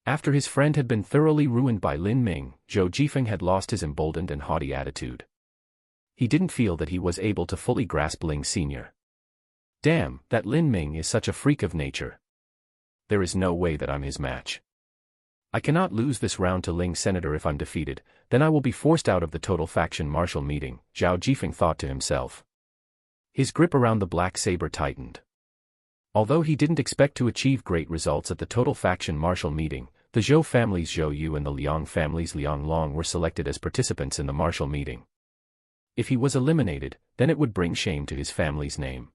After his friend had been thoroughly ruined by Lin Ming, Zhao Jifeng had lost his emboldened and haughty attitude. He didn't feel that he was able to fully grasp Ling Sr. Damn, that Lin Ming is such a freak of nature. There is no way that I'm his match. I cannot lose this round to Ling Senator. If I'm defeated, then I will be forced out of the total faction martial meeting, Zhao Jifeng thought to himself. His grip around the black saber tightened. Although he didn't expect to achieve great results at the total faction martial meeting, the Zhou family's Zhou Yu and the Liang family's Liang Long were selected as participants in the martial meeting. If he was eliminated, then it would bring shame to his family's name.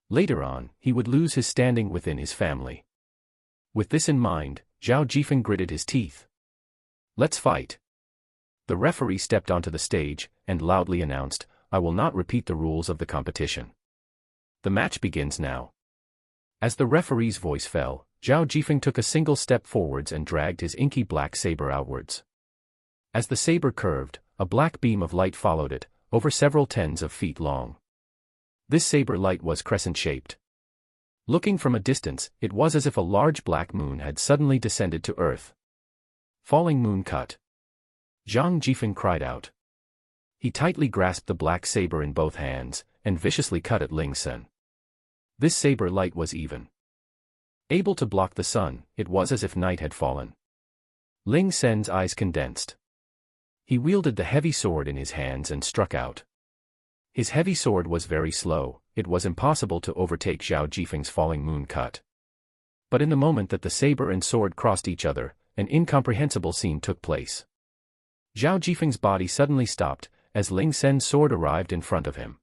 Later on, he would lose his standing within his family. With this in mind, Zhao Jifeng gritted his teeth. Let's fight. The referee stepped onto the stage, and loudly announced, I will not repeat the rules of the competition. The match begins now. As the referee's voice fell, Zhao Jifeng took a single step forwards and dragged his inky black saber outwards. As the saber curved, a black beam of light followed it, over several tens of feet long. This saber light was crescent-shaped. Looking from a distance, it was as if a large black moon had suddenly descended to earth. Falling moon cut. Zhang Jifeng cried out. He tightly grasped the black saber in both hands, and viciously cut at Ling Sen. This saber light was even able to block the sun. It was as if night had fallen. Ling Sen's eyes condensed. He wielded the heavy sword in his hands and struck out. His heavy sword was very slow. It was impossible to overtake Zhao Jifeng's falling moon cut. But in the moment that the saber and sword crossed each other, an incomprehensible scene took place. Zhao Jifeng's body suddenly stopped, as Ling Sen's sword arrived in front of him.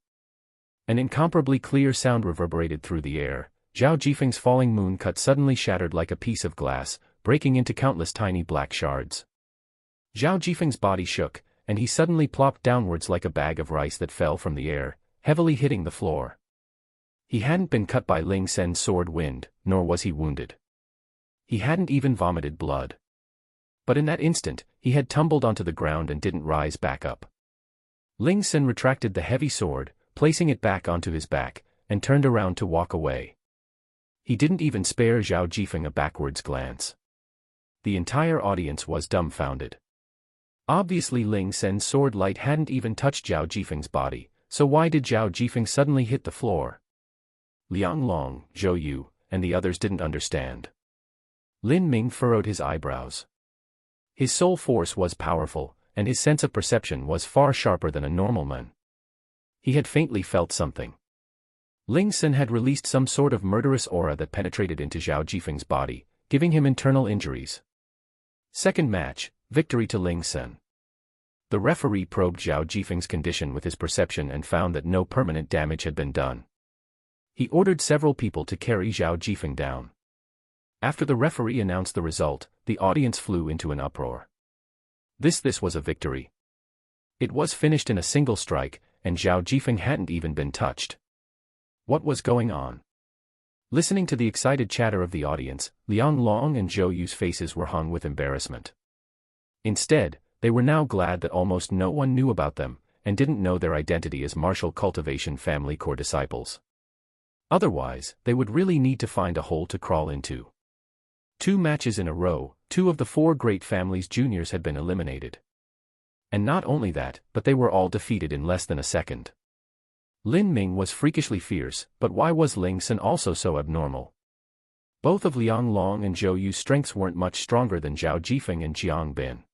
An incomparably clear sound reverberated through the air. Zhao Jifeng's falling moon cut suddenly shattered like a piece of glass, breaking into countless tiny black shards. Zhao Jifeng's body shook, and he suddenly plopped downwards like a bag of rice that fell from the air, heavily hitting the floor. He hadn't been cut by Ling Sen's sword wind, nor was he wounded. He hadn't even vomited blood. But in that instant, he had tumbled onto the ground and didn't rise back up. Ling Sen retracted the heavy sword, placing it back onto his back, and turned around to walk away. He didn't even spare Zhao Jifeng a backwards glance. The entire audience was dumbfounded. Obviously Ling Sen's sword light hadn't even touched Zhao Jifeng's body, so why did Zhao Jifeng suddenly hit the floor? Liang Long, Zhou Yu, and the others didn't understand. Lin Ming furrowed his eyebrows. His soul force was powerful, and his sense of perception was far sharper than a normal man. He had faintly felt something. Ling Sen had released some sort of murderous aura that penetrated into Zhao Jifeng's body, giving him internal injuries. Second match, victory to Ling Sen. The referee probed Zhao Jifeng's condition with his perception and found that no permanent damage had been done. He ordered several people to carry Zhao Jifeng down. After the referee announced the result, the audience flew into an uproar. This was a victory. It was finished in a single strike, and Zhao Jifeng hadn't even been touched. What was going on? Listening to the excited chatter of the audience, Liang Long and Zhou Yu's faces were hung with embarrassment. Instead, they were now glad that almost no one knew about them, and didn't know their identity as martial cultivation family core disciples. Otherwise, they would really need to find a hole to crawl into. 2 matches in a row, 2 of the 4 great families' juniors had been eliminated. And not only that, but they were all defeated in less than a second. Lin Ming was freakishly fierce, but why was Ling Sen also so abnormal? Both of Liang Long and Zhou Yu's strengths weren't much stronger than Zhao Jifeng and Jiang Bin.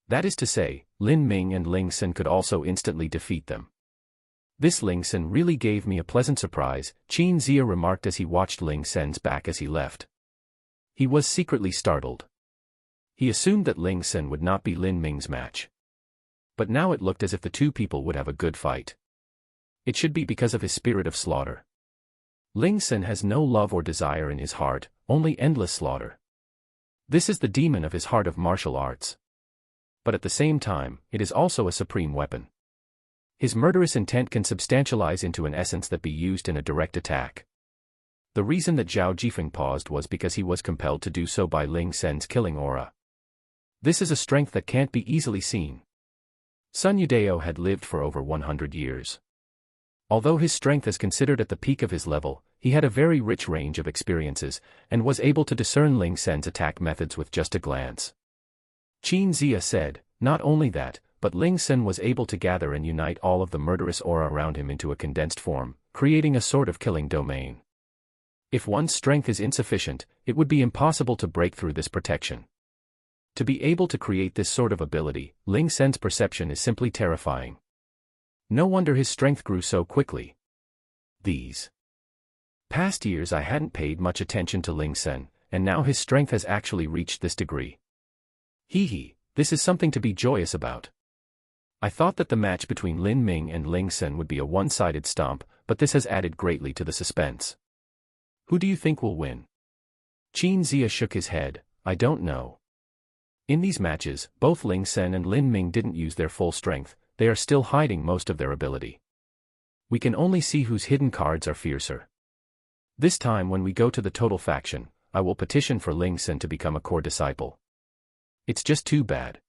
That is to say, Lin Ming and Ling Sen could also instantly defeat them. This Ling Sen really gave me a pleasant surprise, Qin Zia remarked as he watched Ling Sen's back as he left. He was secretly startled. He assumed that Ling Sen would not be Lin Ming's match. But now it looked as if the two people would have a good fight. It should be because of his spirit of slaughter. Ling Sen has no love or desire in his heart, only endless slaughter. This is the demon of his heart of martial arts. But at the same time, it is also a supreme weapon. His murderous intent can substantialize into an essence that be used in a direct attack. The reason that Zhao Jifeng paused was because he was compelled to do so by Ling Sen's killing aura. This is a strength that can't be easily seen. Sun Yudao had lived for over 100 years. Although his strength is considered at the peak of his level, he had a very rich range of experiences, and was able to discern Ling Sen's attack methods with just a glance. Qin Zia said, not only that, but Ling Sen was able to gather and unite all of the murderous aura around him into a condensed form, creating a sort of killing domain. If one's strength is insufficient, it would be impossible to break through this protection. To be able to create this sort of ability, Ling Sen's perception is simply terrifying. No wonder his strength grew so quickly. These past years I hadn't paid much attention to Ling Sen, and now his strength has actually reached this degree. This is something to be joyous about. I thought that the match between Lin Ming and Ling Sen would be a one-sided stomp, but this has added greatly to the suspense. Who do you think will win? Qin Zia shook his head, I don't know. In these matches, both Ling Sen and Lin Ming didn't use their full strength, they are still hiding most of their ability. We can only see whose hidden cards are fiercer. This time when we go to the total faction, I will petition for Ling Sen to become a core disciple. It's just too bad.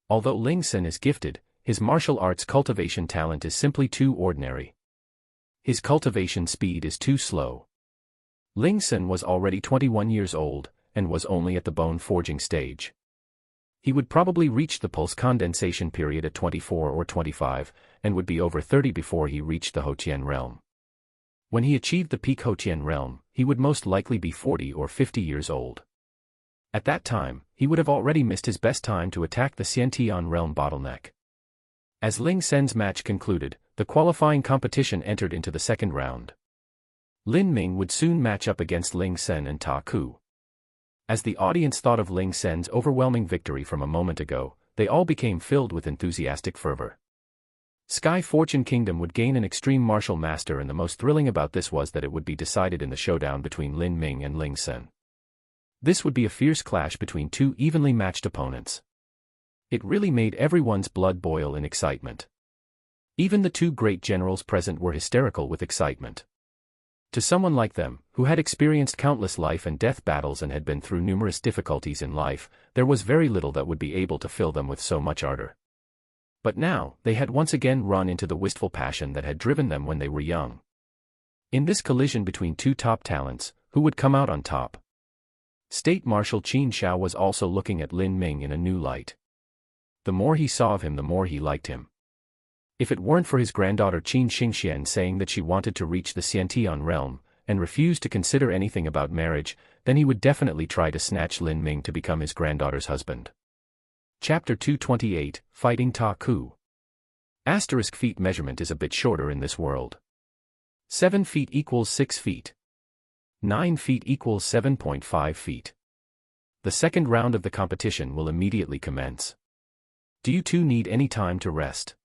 Although Ling Sen is gifted, his martial arts cultivation talent is simply too ordinary. His cultivation speed is too slow. Ling Sen was already 21 years old, and was only at the bone forging stage. He would probably reach the pulse condensation period at 24 or 25, and would be over 30 before he reached the Hotian realm. When he achieved the peak Hotian realm, he would most likely be 40 or 50 years old. At that time, he would have already missed his best time to attack the Xiantian realm bottleneck. As Ling Sen's match concluded, the qualifying competition entered into the second round. Lin Ming would soon match up against Ling Sen and Ta Ku. As the audience thought of Ling Sen's overwhelming victory from a moment ago, they all became filled with enthusiastic fervor. Sky Fortune Kingdom would gain an extreme martial master, and the most thrilling about this was that it would be decided in the showdown between Lin Ming and Ling Sen. This would be a fierce clash between two evenly matched opponents. It really made everyone's blood boil in excitement. Even the two great generals present were hysterical with excitement. To someone like them, who had experienced countless life and death battles and had been through numerous difficulties in life, there was very little that would be able to fill them with so much ardor. But now, they had once again run into the wistful passion that had driven them when they were young. In this collision between two top talents, who would come out on top? State Marshal Qin Shao was also looking at Lin Ming in a new light. The more he saw of him, the more he liked him. If it weren't for his granddaughter Qin Xingxian saying that she wanted to reach the Xiantian realm, and refused to consider anything about marriage, then he would definitely try to snatch Lin Ming to become his granddaughter's husband. Chapter 228, Fighting Ta Ku. Asterisk feet measurement is a bit shorter in this world. 7 feet equals 6 feet. 9 feet equals 7.5 feet. The second round of the competition will immediately commence. Do you two need any time to rest?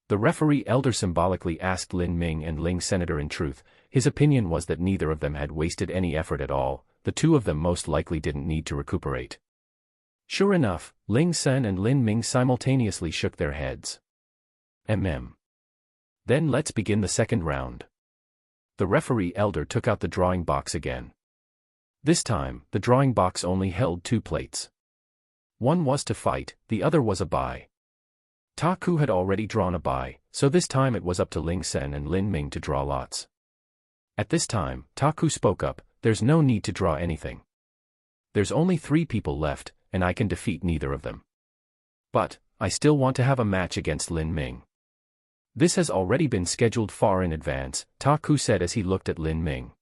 The referee elder symbolically asked Lin Ming and Ling Senator. In truth, his opinion was that neither of them had wasted any effort at all, the two of them most likely didn't need to recuperate. Sure enough, Ling Sen and Lin Ming simultaneously shook their heads. Then let's begin the second round. The referee elder took out the drawing box again. This time, the drawing box only held 2 plates. One was to fight, the other was a buy. Ta Ku had already drawn a buy, so this time it was up to Ling Sen and Lin Ming to draw lots. At this time, Ta Ku spoke up, there's no need to draw anything. There's only 3 people left, and I can defeat neither of them. But, I still want to have a match against Lin Ming. This has already been scheduled far in advance, Ta Ku said as he looked at Lin Ming.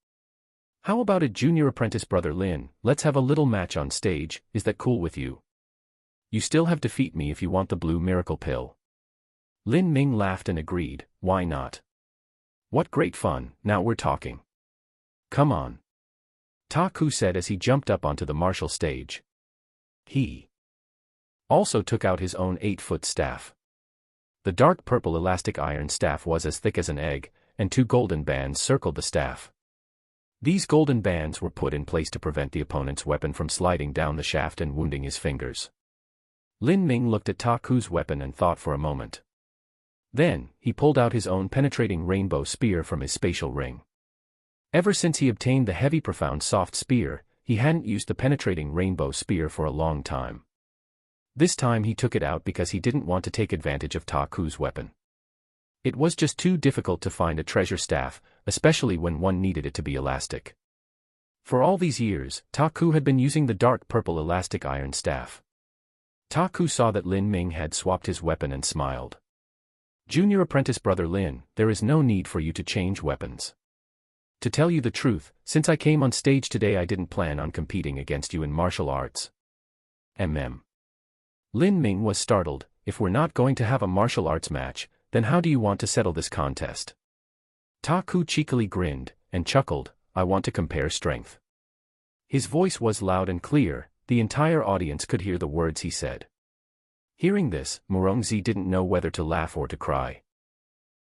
How about it, junior apprentice brother Lin, let's have a little match on stage, is that cool with you? You still have to defeat me if you want the blue miracle pill. Lin Ming laughed and agreed, why not? What great fun, now we're talking. Come on. Ta-Ku said as he jumped up onto the martial stage. He also took out his own 8-foot staff. The dark purple elastic iron staff was as thick as an egg, and 2 golden bands circled the staff. These golden bands were put in place to prevent the opponent's weapon from sliding down the shaft and wounding his fingers. Lin Ming looked at Ta-Ku's weapon and thought for a moment. Then, he pulled out his own penetrating rainbow spear from his spatial ring. Ever since he obtained the heavy profound soft spear, he hadn't used the penetrating rainbow spear for a long time. This time he took it out because he didn't want to take advantage of Ta-Ku's weapon. It was just too difficult to find a treasure staff, especially when one needed it to be elastic. For all these years, Ta-Ku had been using the dark purple elastic iron staff. Ta-Ku saw that Lin Ming had swapped his weapon and smiled. Junior apprentice brother Lin, there is no need for you to change weapons. To tell you the truth, since I came on stage today I didn't plan on competing against you in martial arts. Lin Ming was startled. If we're not going to have a martial arts match, then how do you want to settle this contest? Ta-Ku cheekily grinned, and chuckled, I want to compare strength. His voice was loud and clear, the entire audience could hear the words he said. Hearing this, Murongzi didn't know whether to laugh or to cry.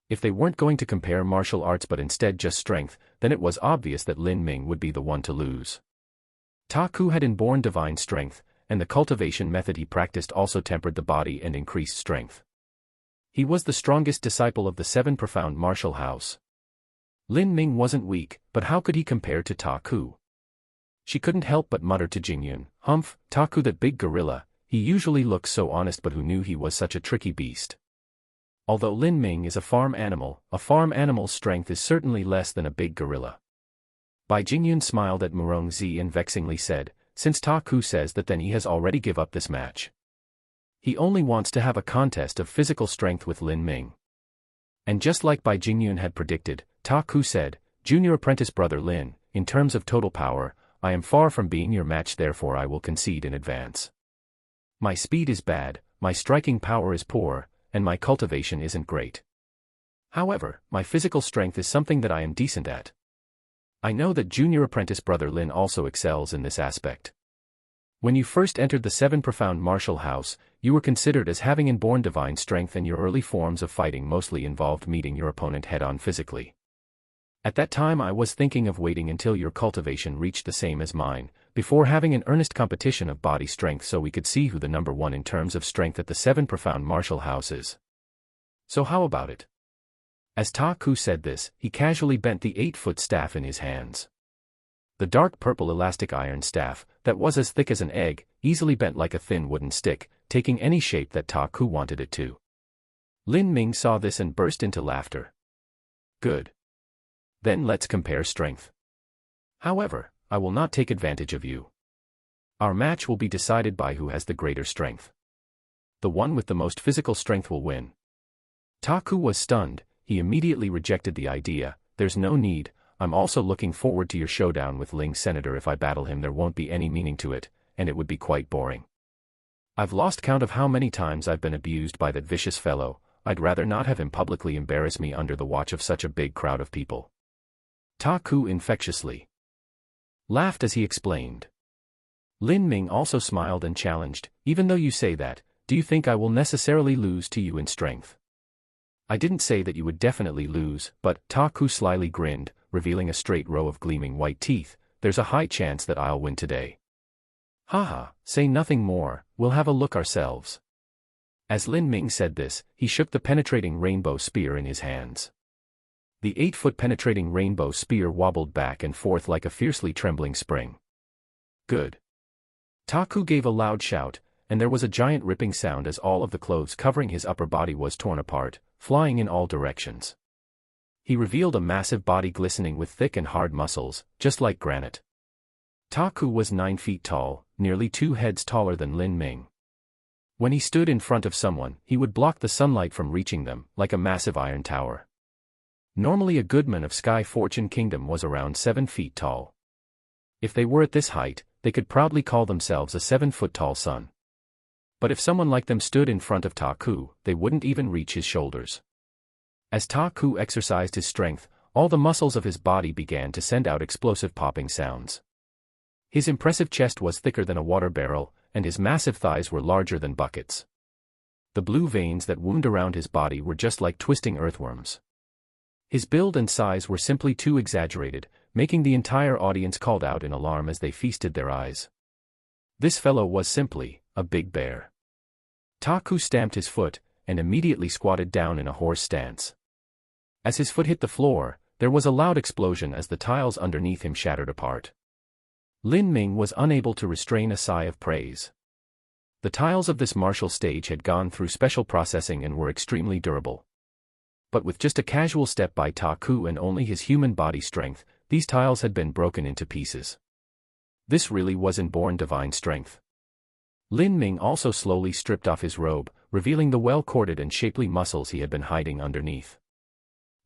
If they weren't going to compare martial arts but instead just strength, then it was obvious that Lin Ming would be the one to lose. Ta-Ku had inborn divine strength, and the cultivation method he practiced also tempered the body and increased strength. He was the strongest disciple of the 7 profound martial house. Lin Ming wasn't weak, but how could he compare to Ta-Ku? She couldn't help but mutter to Jingyun, "Humph, Ta-Ku that big gorilla, he usually looks so honest but who knew he was such a tricky beast." Although Lin Ming is a farm animal's strength is certainly less than a big gorilla. Bai Jingyun smiled at Murongzi and vexingly said, since Ta-Ku says that then he has already give up this match. He only wants to have a contest of physical strength with Lin Ming. And just like Bai Jingyun had predicted, Ta-Ku said, Junior apprentice brother Lin, in terms of total power, I am far from being your match, therefore I will concede in advance. My speed is bad, my striking power is poor, and my cultivation isn't great. However, my physical strength is something that I am decent at. I know that junior apprentice brother Lin also excels in this aspect. When you first entered the 7 profound martial house, you were considered as having inborn divine strength, and your early forms of fighting mostly involved meeting your opponent head-on physically. At that time I was thinking of waiting until your cultivation reached the same as mine, before having an earnest competition of body strength so we could see who the number 1 in terms of strength at the 7 profound martial house is. So how about it? As Ta-Ku said this, he casually bent the 8-foot staff in his hands. The dark purple elastic iron staff, that was as thick as an egg, easily bent like a thin wooden stick, taking any shape that Ta-Ku wanted it to. Lin Ming saw this and burst into laughter. Good. Then let's compare strength. However, I will not take advantage of you. Our match will be decided by who has the greater strength. The one with the most physical strength will win. Ta-Ku was stunned. He immediately rejected the idea. There's no need. I'm also looking forward to your showdown with Ling Senator. If I battle him there won't be any meaning to it, and it would be quite boring. I've lost count of how many times I've been abused by that vicious fellow. I'd rather not have him publicly embarrass me under the watch of such a big crowd of people. Ta-Ku infectiously laughed as he explained. Lin Ming also smiled and challenged, even though you say that, do you think I will necessarily lose to you in strength? I didn't say that you would definitely lose, but, Ta-Ku slyly grinned, revealing a straight row of gleaming white teeth, there's a high chance that I'll win today. Haha, say nothing more, we'll have a look ourselves. As Lin Ming said this, he shook the penetrating rainbow spear in his hands. The 8-foot penetrating rainbow spear wobbled back and forth like a fiercely trembling spring. Good. Ta-Ku gave a loud shout, and there was a giant ripping sound as all of the clothes covering his upper body was torn apart, flying in all directions. He revealed a massive body glistening with thick and hard muscles, just like granite. Ta-Ku was 9 feet tall, nearly 2 heads taller than Lin Ming. When he stood in front of someone, he would block the sunlight from reaching them, like a massive iron tower. Normally a goodman of Sky Fortune Kingdom was around 7 feet tall. If they were at this height, they could proudly call themselves a 7-foot-tall son. But if someone like them stood in front of Ta-Ku, they wouldn't even reach his shoulders. As Ta Ku exercised his strength, all the muscles of his body began to send out explosive popping sounds. His impressive chest was thicker than a water barrel, and his massive thighs were larger than buckets. The blue veins that wound around his body were just like twisting earthworms. His build and size were simply too exaggerated, making the entire audience called out in alarm as they feasted their eyes. This fellow was simply a big bear. Ta Ku stamped his foot, and immediately squatted down in a horse stance. As his foot hit the floor, there was a loud explosion as the tiles underneath him shattered apart. Lin Ming was unable to restrain a sigh of praise. The tiles of this martial stage had gone through special processing and were extremely durable. But with just a casual step by Ta Ku and only his human body strength, these tiles had been broken into pieces. This really was inborn divine strength. Lin Ming also slowly stripped off his robe, revealing the well-corded and shapely muscles he had been hiding underneath.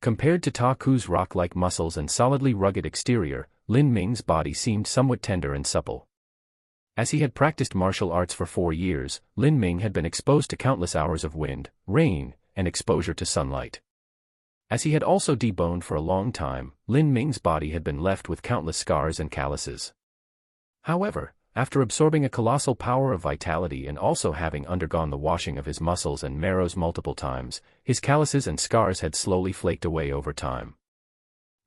Compared to Ta Ku's rock-like muscles and solidly rugged exterior, Lin Ming's body seemed somewhat tender and supple. As he had practiced martial arts for 4 years, Lin Ming had been exposed to countless hours of wind, rain, and exposure to sunlight. As he had also deboned for a long time, Lin Ming's body had been left with countless scars and calluses. However, after absorbing a colossal power of vitality and also having undergone the washing of his muscles and marrows multiple times, his calluses and scars had slowly flaked away over time.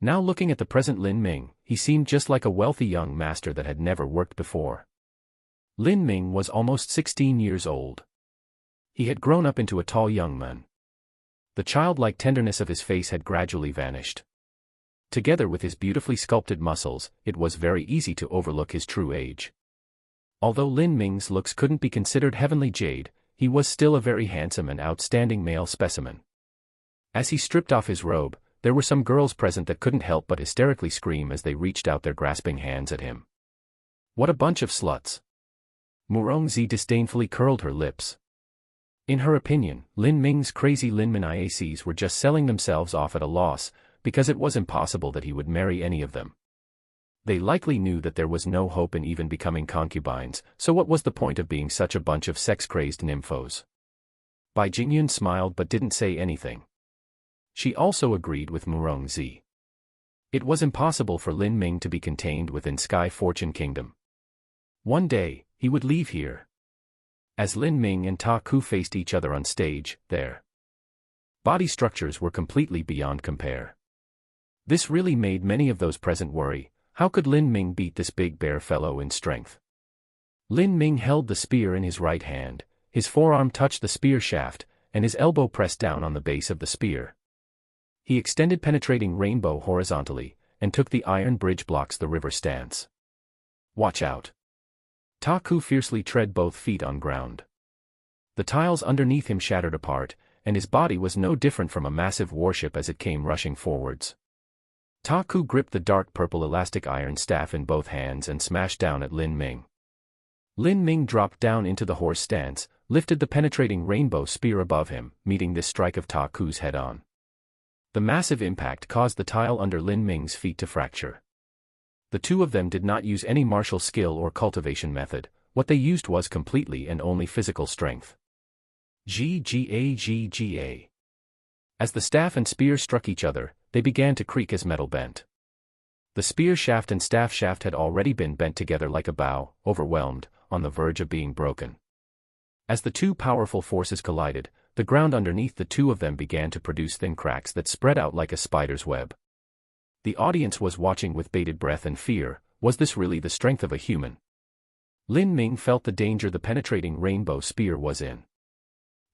Now looking at the present Lin Ming, he seemed just like a wealthy young master that had never worked before. Lin Ming was almost 16 years old. He had grown up into a tall young man. The childlike tenderness of his face had gradually vanished. Together with his beautifully sculpted muscles, it was very easy to overlook his true age. Although Lin Ming's looks couldn't be considered heavenly jade, he was still a very handsome and outstanding male specimen. As he stripped off his robe, there were some girls present that couldn't help but hysterically scream as they reached out their grasping hands at him. What a bunch of sluts! Murongzi disdainfully curled her lips. In her opinion, Lin Ming's crazy Linmin IACs were just selling themselves off at a loss, because it was impossible that he would marry any of them. They likely knew that there was no hope in even becoming concubines, so what was the point of being such a bunch of sex-crazed nymphos? Bai Jingyun smiled but didn't say anything. She also agreed with Murongzi. It was impossible for Lin Ming to be contained within Sky Fortune Kingdom. One day, he would leave here. As Lin Ming and Ta Ku faced each other on stage, their body structures were completely beyond compare. This really made many of those present worry. How could Lin Ming beat this big bear fellow in strength? Lin Ming held the spear in his right hand, his forearm touched the spear shaft, and his elbow pressed down on the base of the spear. He extended penetrating rainbow horizontally, and took the iron bridge blocks the river stance. Watch out! Ta Ku fiercely tread both feet on ground. The tiles underneath him shattered apart, and his body was no different from a massive warship as it came rushing forwards. Ta Ku gripped the dark purple elastic iron staff in both hands and smashed down at Lin Ming. Lin Ming dropped down into the horse stance, lifted the penetrating rainbow spear above him, meeting this strike of Ta Ku's head on. The massive impact caused the tile under Lin Ming's feet to fracture. The two of them did not use any martial skill or cultivation method, what they used was completely and only physical strength. Gga. As the staff and spear struck each other, they began to creak as metal bent. The spear shaft and staff shaft had already been bent together like a bow, overwhelmed, on the verge of being broken. As the two powerful forces collided, the ground underneath the two of them began to produce thin cracks that spread out like a spider's web. The audience was watching with bated breath and fear. Was this really the strength of a human? Lin Ming felt the danger the penetrating rainbow spear was in.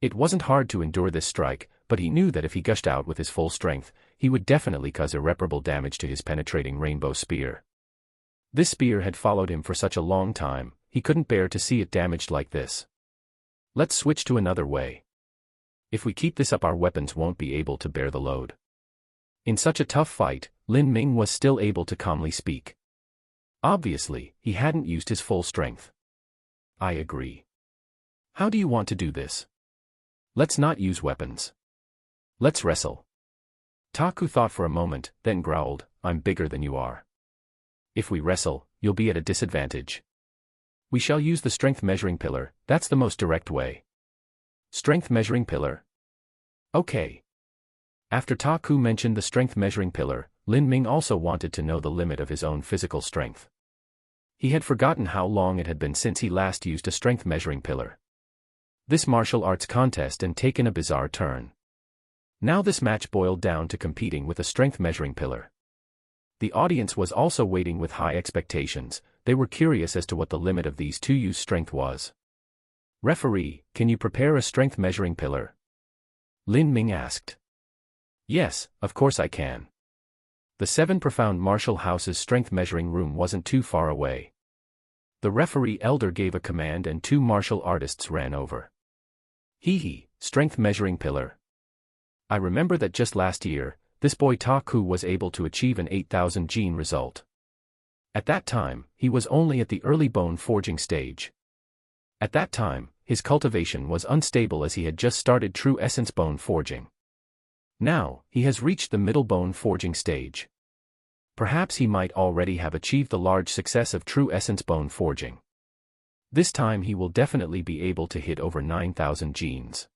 It wasn't hard to endure this strike, but he knew that if he gushed out with his full strength, he would definitely cause irreparable damage to his penetrating rainbow spear. This spear had followed him for such a long time, he couldn't bear to see it damaged like this. Let's switch to another way. If we keep this up, our weapons won't be able to bear the load. In such a tough fight, Lin Ming was still able to calmly speak. Obviously, he hadn't used his full strength. I agree. How do you want to do this? Let's not use weapons. Let's wrestle. Ta Ku thought for a moment, then growled, I'm bigger than you are. If we wrestle, you'll be at a disadvantage. We shall use the strength measuring pillar, that's the most direct way. Strength measuring pillar? Okay. After Ta Ku mentioned the strength measuring pillar, Lin Ming also wanted to know the limit of his own physical strength. He had forgotten how long it had been since he last used a strength measuring pillar. This martial arts contest had taken a bizarre turn. Now this match boiled down to competing with a strength measuring pillar. The audience was also waiting with high expectations. They were curious as to what the limit of these two use strength was. "Referee, can you prepare a strength measuring pillar?" Lin Ming asked. "Yes, of course I can." The 7 Profound Martial House's strength measuring room wasn't too far away. The referee elder gave a command and 2 martial artists ran over. "Hee, strength measuring pillar. I remember that just last year, this boy Ta Ku was able to achieve an 8,000 gene result. At that time, he was only at the early bone forging stage. At that time, his cultivation was unstable as he had just started true essence bone forging. Now, he has reached the middle bone forging stage. Perhaps he might already have achieved the large success of true essence bone forging. This time he will definitely be able to hit over 9,000 genes.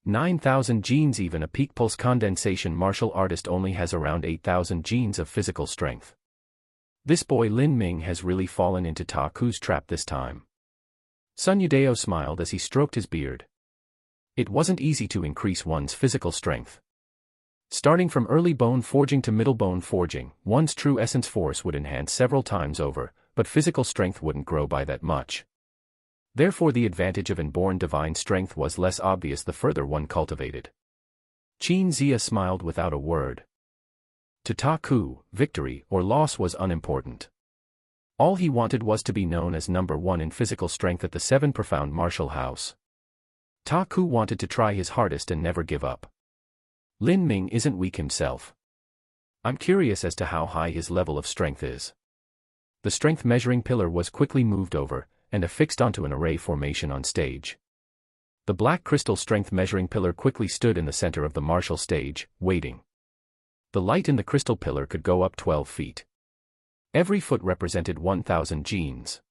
9,000 genes. Even a peak pulse condensation martial artist only has around 8,000 genes of physical strength. This boy Lin Ming has really fallen into Ta Ku's trap this time." Sun Yudao smiled as he stroked his beard. It wasn't easy to increase one's physical strength. Starting from early bone forging to middle bone forging, one's true essence force would enhance several times over, but physical strength wouldn't grow by that much. Therefore the advantage of inborn divine strength was less obvious the further one cultivated. Qin Zia smiled without a word. To Ta Ku, victory or loss was unimportant. All he wanted was to be known as number 1 in physical strength at the 7 Profound Martial House. Ta Ku wanted to try his hardest and never give up. Lin Ming isn't weak himself. I'm curious as to how high his level of strength is. The strength measuring pillar was quickly moved over, and affixed onto an array formation on stage. The black crystal strength measuring pillar quickly stood in the center of the martial stage, waiting. The light in the crystal pillar could go up 12 feet. Every foot represented 1,000 genes.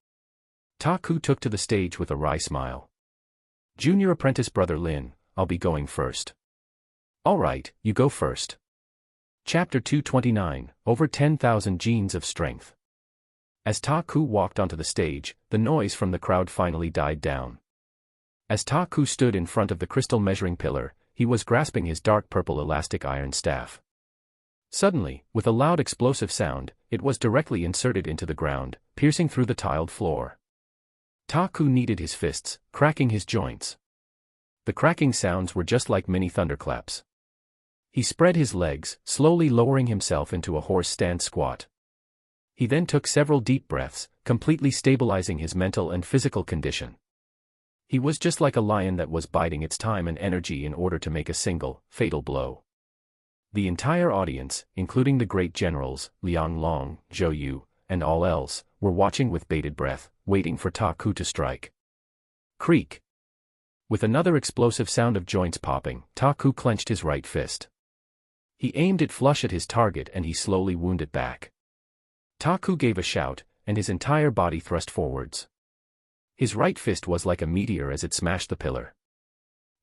Ta Ku took to the stage with a wry smile. "Junior apprentice brother Lin, I'll be going first." "All right, you go first." Chapter 229, Over 10,000 Genes of Strength. As Ta Ku walked onto the stage, the noise from the crowd finally died down. As Ta Ku stood in front of the crystal measuring pillar, he was grasping his dark purple elastic iron staff. Suddenly, with a loud explosive sound, it was directly inserted into the ground, piercing through the tiled floor. Ta Ku kneaded his fists, cracking his joints. The cracking sounds were just like mini thunderclaps. He spread his legs, slowly lowering himself into a horse stand squat. He then took several deep breaths, completely stabilizing his mental and physical condition. He was just like a lion that was biding its time and energy in order to make a single, fatal blow. The entire audience, including the great generals, Liang Long, Zhou Yu, and all else, were watching with bated breath, waiting for Ta Ku to strike. Creak. With another explosive sound of joints popping, Ta Ku clenched his right fist. He aimed it flush at his target and he slowly wounded it back. Ta Ku gave a shout, and his entire body thrust forwards. His right fist was like a meteor as it smashed the pillar.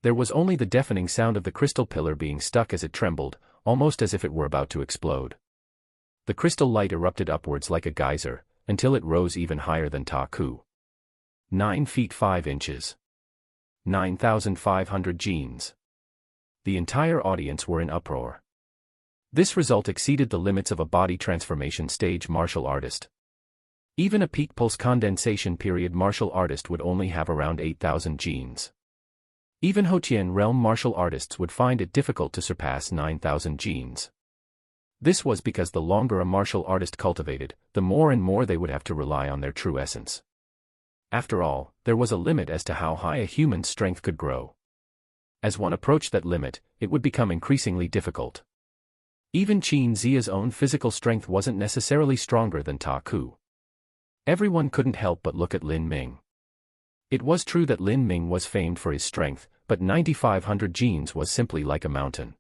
There was only the deafening sound of the crystal pillar being stuck as it trembled, almost as if it were about to explode. The crystal light erupted upwards like a geyser, until it rose even higher than Ta Ku. 9 feet 5 inches. 9,500 genes. The entire audience were in uproar. This result exceeded the limits of a body transformation stage martial artist. Even a peak pulse condensation period martial artist would only have around 8,000 genes. Even Hotian realm martial artists would find it difficult to surpass 9,000 genes. This was because the longer a martial artist cultivated, the more and more they would have to rely on their true essence. After all, there was a limit as to how high a human's strength could grow. As one approached that limit, it would become increasingly difficult. Even Qin Zia's own physical strength wasn't necessarily stronger than Ta Ku. Everyone couldn't help but look at Lin Ming. It was true that Lin Ming was famed for his strength, but 9,500 genes was simply like a mountain.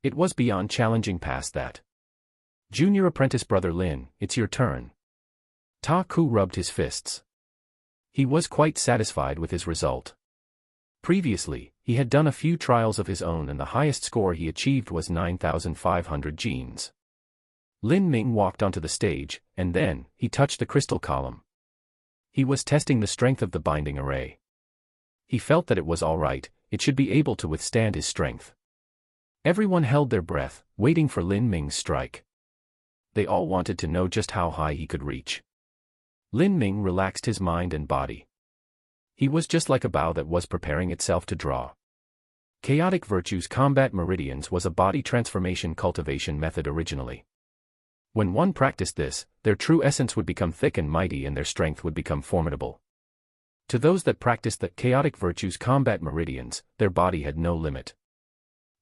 It was beyond challenging past that. Junior apprentice brother Lin, it's your turn. Ta Ku rubbed his fists. He was quite satisfied with his result. Previously, he had done a few trials of his own and the highest score he achieved was 9,500 genes. Lin Ming walked onto the stage, and then, he touched the crystal column. He was testing the strength of the binding array. He felt that it was all right, it should be able to withstand his strength. Everyone held their breath, waiting for Lin Ming's strike. They all wanted to know just how high he could reach. Lin Ming relaxed his mind and body. He was just like a bow that was preparing itself to draw. Chaotic Virtues Combat Meridians was a body transformation cultivation method originally. When one practiced this, their true essence would become thick and mighty and their strength would become formidable. To those that practiced the Chaotic Virtues Combat Meridians, their body had no limit.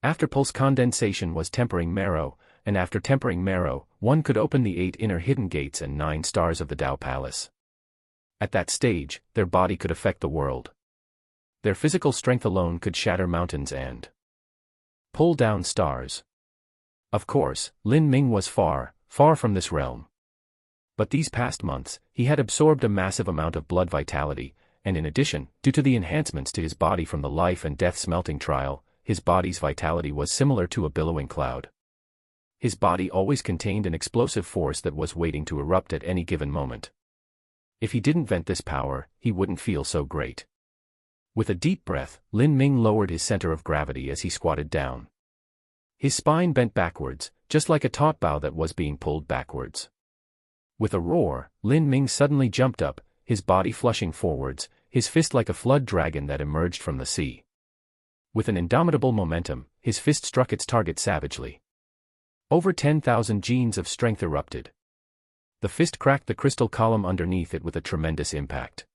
After pulse condensation was tempering marrow, and after tempering marrow, one could open the 8 inner hidden gates and 9 stars of the Tao Palace. At that stage, their body could affect the world. Their physical strength alone could shatter mountains and pull down stars. Of course, Lin Ming was far, far from this realm. But these past months, he had absorbed a massive amount of blood vitality, and in addition, due to the enhancements to his body from the life and death smelting trial, his body's vitality was similar to a billowing cloud. His body always contained an explosive force that was waiting to erupt at any given moment. If he didn't vent this power, he wouldn't feel so great. With a deep breath, Lin Ming lowered his center of gravity as he squatted down. His spine bent backwards, just like a taut bow that was being pulled backwards. With a roar, Lin Ming suddenly jumped up, his body flushing forwards, his fist like a flood dragon that emerged from the sea. With an indomitable momentum, his fist struck its target savagely. Over 10,000 genes of strength erupted. The fist cracked the crystal column underneath it with a tremendous impact.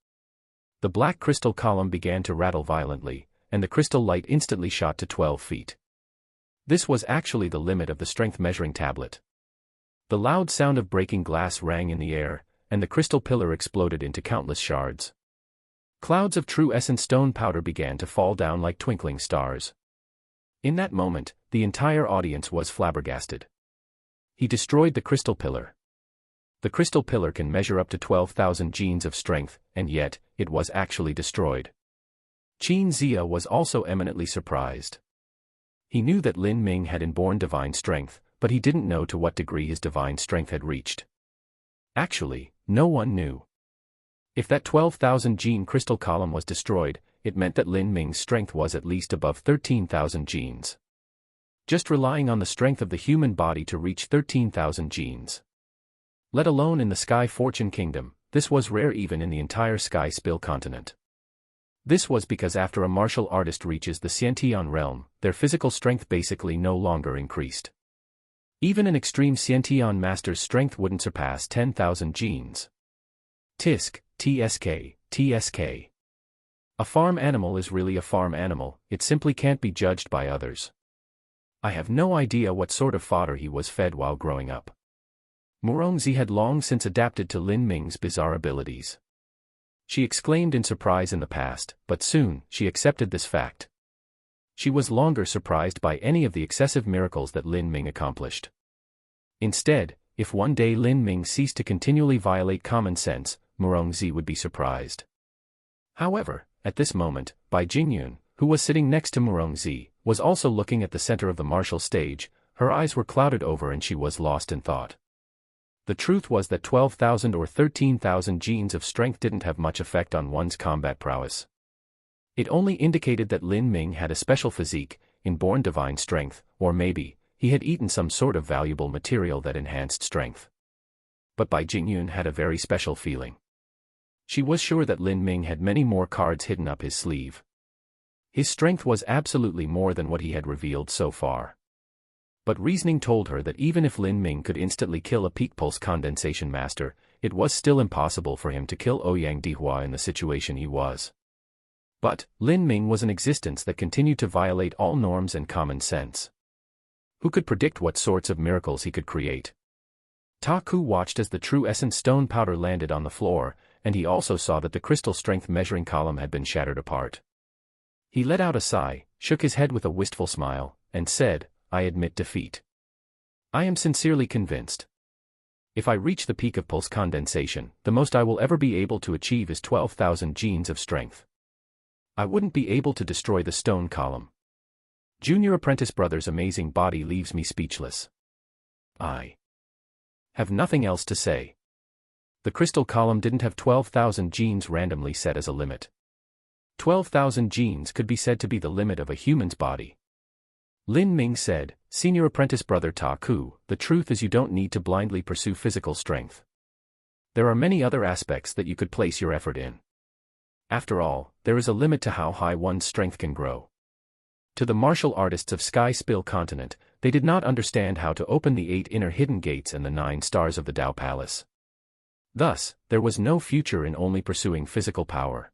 The black crystal column began to rattle violently, and the crystal light instantly shot to 12 feet. This was actually the limit of the strength measuring tablet. The loud sound of breaking glass rang in the air, and the crystal pillar exploded into countless shards. Clouds of true essence stone powder began to fall down like twinkling stars. In that moment, the entire audience was flabbergasted. He destroyed the crystal pillar. The crystal pillar can measure up to 12,000 genes of strength, and yet, it was actually destroyed. Qin Zia was also eminently surprised. He knew that Lin Ming had inborn divine strength, but he didn't know to what degree his divine strength had reached. Actually, no one knew. If that 12,000 gene crystal column was destroyed, it meant that Lin Ming's strength was at least above 13,000 genes. Just relying on the strength of the human body to reach 13,000 genes. Let alone in the Sky Fortune Kingdom, this was rare even in the entire Sky Spill continent. This was because after a martial artist reaches the Xiantian realm, their physical strength basically no longer increased. Even an extreme Xiantian master's strength wouldn't surpass 10,000 genes. Tisk, TSK. A farm animal is really a farm animal, it simply can't be judged by others. I have no idea what sort of fodder he was fed while growing up. Murongzi had long since adapted to Lin Ming's bizarre abilities. She exclaimed in surprise in the past, but soon, she accepted this fact. She was longer surprised by any of the excessive miracles that Lin Ming accomplished. Instead, if one day Lin Ming ceased to continually violate common sense, Murongzi would be surprised. However, at this moment, Bai Jingyun, who was sitting next to Murongzi, was also looking at the center of the martial stage. Her eyes were clouded over and she was lost in thought. The truth was that 12,000 or 13,000 genes of strength didn't have much effect on one's combat prowess. It only indicated that Lin Ming had a special physique, inborn divine strength, or maybe, he had eaten some sort of valuable material that enhanced strength. But Bai Jingyun had a very special feeling. She was sure that Lin Ming had many more cards hidden up his sleeve. His strength was absolutely more than what he had revealed so far. But reasoning told her that even if Lin Ming could instantly kill a peak pulse condensation master, it was still impossible for him to kill Ouyang Dihua in the situation he was. But, Lin Ming was an existence that continued to violate all norms and common sense. Who could predict what sorts of miracles he could create? Ta Ku watched as the true essence stone powder landed on the floor, and he also saw that the crystal strength measuring column had been shattered apart. He let out a sigh, shook his head with a wistful smile, and said, I admit defeat. I am sincerely convinced. If I reach the peak of pulse condensation, the most I will ever be able to achieve is 12,000 genes of strength. I wouldn't be able to destroy the stone column. Junior apprentice brother's amazing body leaves me speechless. I have nothing else to say. The crystal column didn't have 12,000 genes randomly set as a limit. 12,000 genes could be said to be the limit of a human's body. Lin Ming said, Senior apprentice brother Ta Ku, the truth is you don't need to blindly pursue physical strength. There are many other aspects that you could place your effort in. After all, there is a limit to how high one's strength can grow. To the martial artists of Sky Spill Continent, they did not understand how to open the 8 inner hidden gates and the 9 stars of the Tao Palace. Thus, there was no future in only pursuing physical power.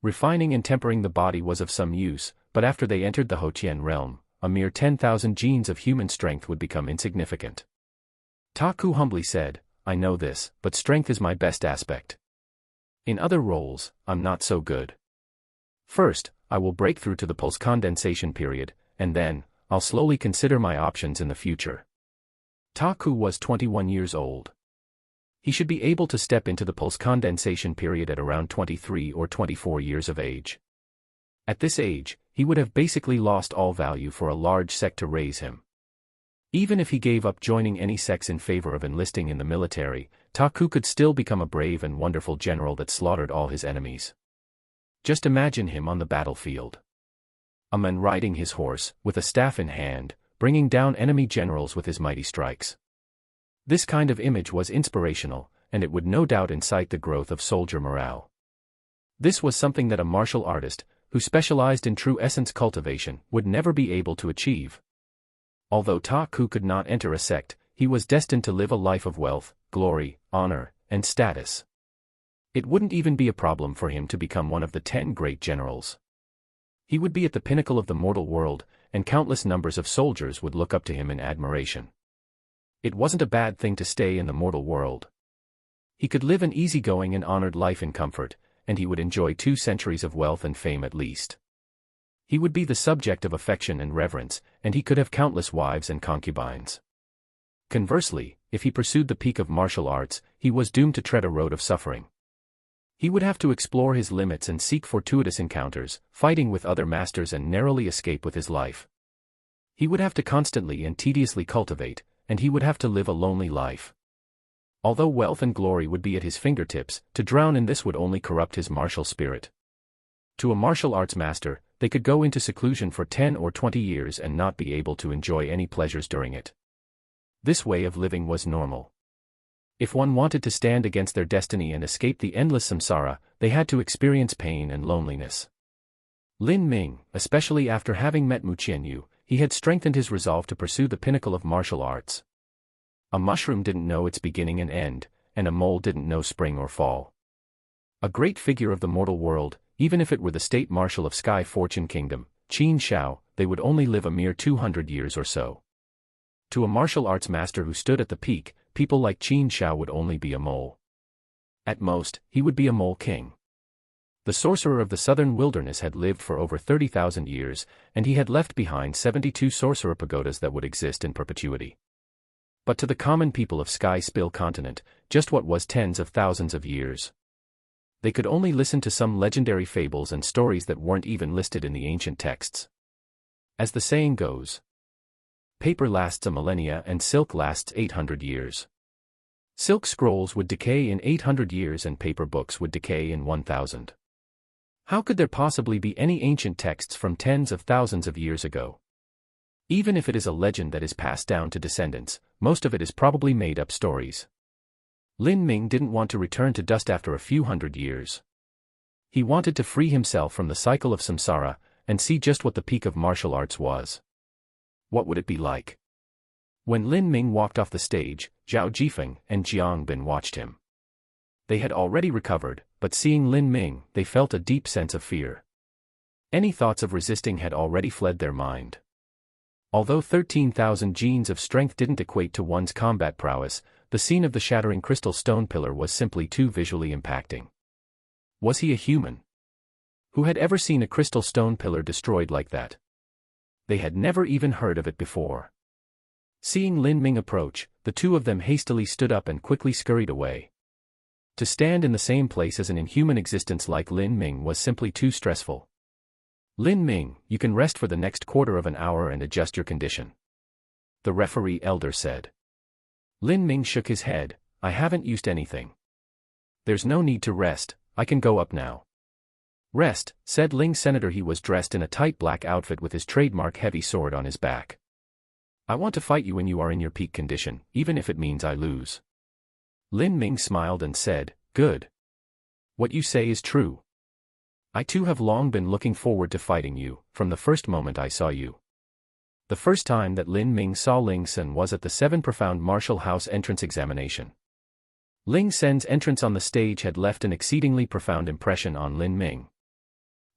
Refining and tempering the body was of some use, but after they entered the Hotian realm, a mere 10,000 genes of human strength would become insignificant. Ta Ku humbly said, I know this, but strength is my best aspect. In other roles, I'm not so good. First, I will break through to the pulse condensation period, and then, I'll slowly consider my options in the future. Ta Ku was 21 years old. He should be able to step into the pulse condensation period at around 23 or 24 years of age. At this age, he would have basically lost all value for a large sect to raise him. Even if he gave up joining any sects in favor of enlisting in the military, Ta Ku could still become a brave and wonderful general that slaughtered all his enemies. Just imagine him on the battlefield. A man riding his horse, with a staff in hand, bringing down enemy generals with his mighty strikes. This kind of image was inspirational, and it would no doubt incite the growth of soldier morale. This was something that a martial artist, who specialized in true essence cultivation, would never be able to achieve. Although Ta Ku could not enter a sect, he was destined to live a life of wealth, glory, honor, and status. It wouldn't even be a problem for him to become one of the 10 great generals. He would be at the pinnacle of the mortal world, and countless numbers of soldiers would look up to him in admiration. It wasn't a bad thing to stay in the mortal world. He could live an easygoing and honored life in comfort, and he would enjoy 2 centuries of wealth and fame at least. He would be the subject of affection and reverence, and he could have countless wives and concubines. Conversely, if he pursued the peak of martial arts, he was doomed to tread a road of suffering. He would have to explore his limits and seek fortuitous encounters, fighting with other masters and narrowly escape with his life. He would have to constantly and tediously cultivate, and he would have to live a lonely life. Although wealth and glory would be at his fingertips, to drown in this would only corrupt his martial spirit. To a martial arts master, they could go into seclusion for 10 or 20 years and not be able to enjoy any pleasures during it. This way of living was normal. If one wanted to stand against their destiny and escape the endless samsara, they had to experience pain and loneliness. Lin Ming, especially after having met Mu Qianyu, he had strengthened his resolve to pursue the pinnacle of martial arts. A mushroom didn't know its beginning and end, and a mole didn't know spring or fall. A great figure of the mortal world, even if it were the state marshal of Sky Fortune Kingdom, Qin Shao, they would only live a mere 200 years or so. To a martial arts master who stood at the peak, people like Qin Shao would only be a mole. At most, he would be a mole king. The sorcerer of the southern wilderness had lived for over 30,000 years, and he had left behind 72 sorcerer pagodas that would exist in perpetuity. But to the common people of Sky Spill Continent, just what was tens of thousands of years? They could only listen to some legendary fables and stories that weren't even listed in the ancient texts. As the saying goes, paper lasts a millennia and silk lasts 800 years. Silk scrolls would decay in 800 years and paper books would decay in 1,000. How could there possibly be any ancient texts from tens of thousands of years ago? Even if it is a legend that is passed down to descendants, most of it is probably made-up stories. Lin Ming didn't want to return to dust after a few hundred years. He wanted to free himself from the cycle of samsara, and see just what the peak of martial arts was. What would it be like? When Lin Ming walked off the stage, Zhao Jifeng and Jiang Bin watched him. They had already recovered, but seeing Lin Ming, they felt a deep sense of fear. Any thoughts of resisting had already fled their mind. Although 13,000 genes of strength didn't equate to one's combat prowess, the scene of the shattering crystal stone pillar was simply too visually impacting. Was he a human? Who had ever seen a crystal stone pillar destroyed like that? They had never even heard of it before. Seeing Lin Ming approach, the two of them hastily stood up and quickly scurried away. To stand in the same place as an inhuman existence like Lin Ming was simply too stressful. Lin Ming, you can rest for the next quarter of an hour and adjust your condition, the referee elder said. Lin Ming shook his head. I haven't used anything. There's no need to rest, I can go up now. Rest, said Ling Senator. He was dressed in a tight black outfit with his trademark heavy sword on his back. I want to fight you when you are in your peak condition, even if it means I lose. Lin Ming smiled and said, good. What you say is true. I too have long been looking forward to fighting you, from the first moment I saw you. The first time that Lin Ming saw Ling Sen was at the 7 Profound Martial House entrance examination. Ling Sen's entrance on the stage had left an exceedingly profound impression on Lin Ming.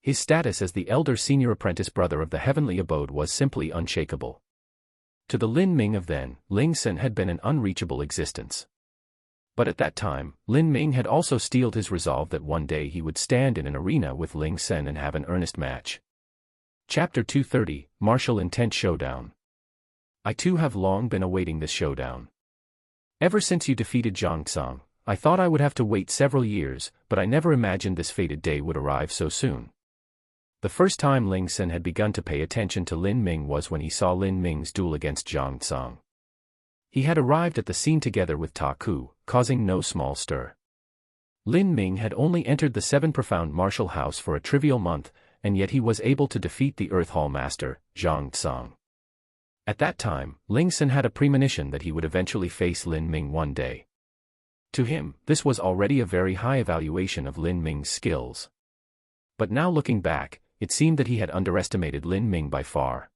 His status as the elder senior apprentice brother of the heavenly abode was simply unshakable. To the Lin Ming of then, Ling Sen had been an unreachable existence. But at that time, Lin Ming had also steeled his resolve that one day he would stand in an arena with Ling Sen and have an earnest match. Chapter 230, Martial Intent Showdown. I too have long been awaiting this showdown. Ever since you defeated Zhang Tsang, I thought I would have to wait several years, but I never imagined this fated day would arrive so soon. The first time Ling Sen had begun to pay attention to Lin Ming was when he saw Lin Ming's duel against Zhang Tsang. He had arrived at the scene together with Ta Ku, causing no small stir. Lin Ming had only entered the 7 Profound Martial House for a trivial month, and yet he was able to defeat the Earth Hall Master, Zhang Tsang. At that time, Ling Sen had a premonition that he would eventually face Lin Ming one day. To him, this was already a very high evaluation of Lin Ming's skills. But now looking back, it seemed that he had underestimated Lin Ming by far.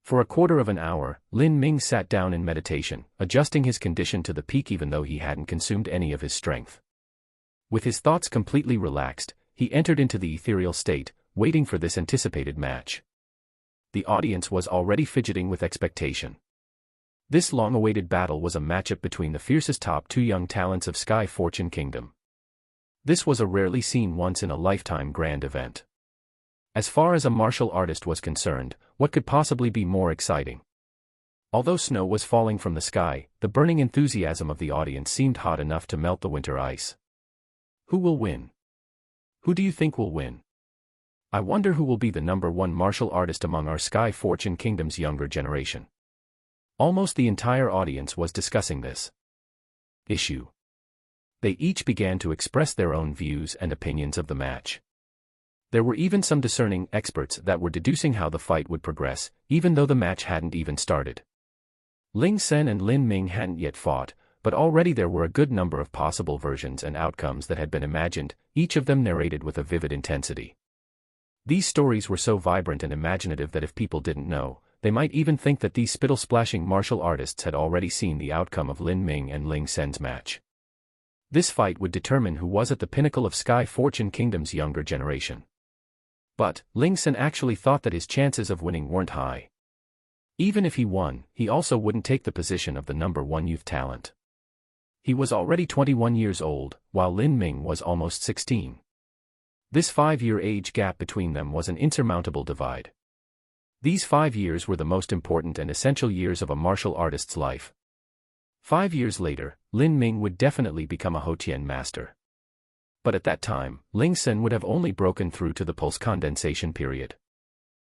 For a quarter of an hour, Lin Ming sat down in meditation, adjusting his condition to the peak even though he hadn't consumed any of his strength. With his thoughts completely relaxed, he entered into the ethereal state, waiting for this anticipated match. The audience was already fidgeting with expectation. This long-awaited battle was a matchup between the fiercest top 2 young talents of Sky Fortune Kingdom. This was a rarely seen once-in-a-lifetime grand event. As far as a martial artist was concerned, what could possibly be more exciting? Although snow was falling from the sky, the burning enthusiasm of the audience seemed hot enough to melt the winter ice. Who will win? Who do you think will win? I wonder who will be the #1 martial artist among our Sky Fortune Kingdom's younger generation. Almost the entire audience was discussing this issue. They each began to express their own views and opinions of the match. There were even some discerning experts that were deducing how the fight would progress, even though the match hadn't even started. Ling Sen and Lin Ming hadn't yet fought, but already there were a good number of possible versions and outcomes that had been imagined, each of them narrated with a vivid intensity. These stories were so vibrant and imaginative that if people didn't know, they might even think that these spittle-splashing martial artists had already seen the outcome of Lin Ming and Ling Sen's match. This fight would determine who was at the pinnacle of Sky Fortune Kingdom's younger generation. But, Ling Sen actually thought that his chances of winning weren't high. Even if he won, he also wouldn't take the position of the #1 youth talent. He was already 21 years old, while Lin Ming was almost 16. This 5-year age gap between them was an insurmountable divide. These 5 years were the most important and essential years of a martial artist's life. 5 years later, Lin Ming would definitely become a Houtian master. But at that time, Ling Sen would have only broken through to the pulse condensation period.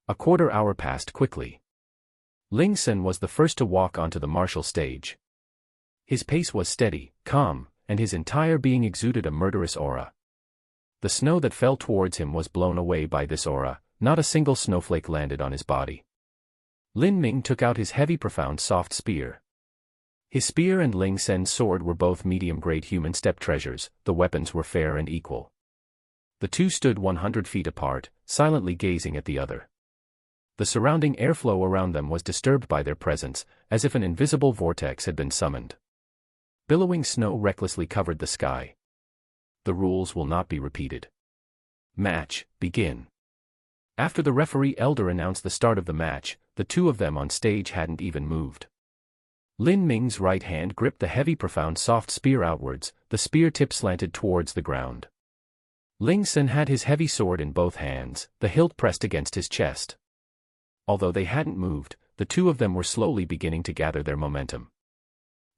A quarter hour passed quickly. Ling Sen was the first to walk onto the martial stage. His pace was steady, calm, and his entire being exuded a murderous aura. The snow that fell towards him was blown away by this aura, not a single snowflake landed on his body. Lin Ming took out his heavy profound soft spear. His spear and Ling Sen's sword were both medium-grade human step treasures, the weapons were fair and equal. The two stood 100 feet apart, silently gazing at the other. The surrounding airflow around them was disturbed by their presence, as if an invisible vortex had been summoned. Billowing snow recklessly covered the sky. The rules will not be repeated. Match, begin. After the referee elder announced the start of the match, the two of them on stage hadn't even moved. Lin Ming's right hand gripped the heavy profound soft spear outwards, the spear tip slanted towards the ground. Ling Sen had his heavy sword in both hands, the hilt pressed against his chest. Although they hadn't moved, the two of them were slowly beginning to gather their momentum.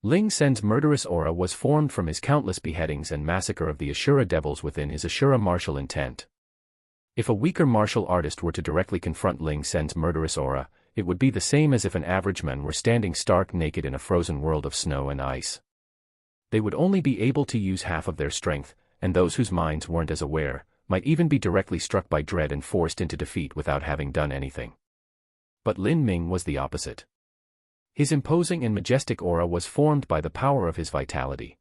Ling Sen's murderous aura was formed from his countless beheadings and massacre of the Ashura devils within his Ashura martial intent. If a weaker martial artist were to directly confront Ling Sen's murderous aura, it would be the same as if an average man were standing stark naked in a frozen world of snow and ice. They would only be able to use half of their strength, and those whose minds weren't as aware, might even be directly struck by dread and forced into defeat without having done anything. But Lin Ming was the opposite. His imposing and majestic aura was formed by the power of his vitality.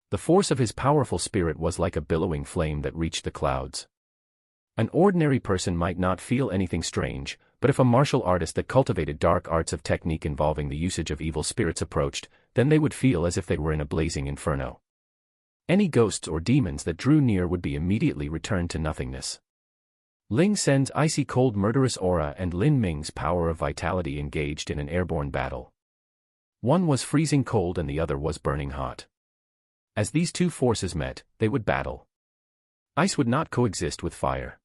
The force of his powerful spirit was like a billowing flame that reached the clouds. An ordinary person might not feel anything strange, but if a martial artist that cultivated dark arts of technique involving the usage of evil spirits approached, then they would feel as if they were in a blazing inferno. Any ghosts or demons that drew near would be immediately returned to nothingness. Ling Sen's icy cold murderous aura and Lin Ming's power of vitality engaged in an airborne battle. One was freezing cold and the other was burning hot. As these two forces met, they would battle. Ice would not coexist with fire.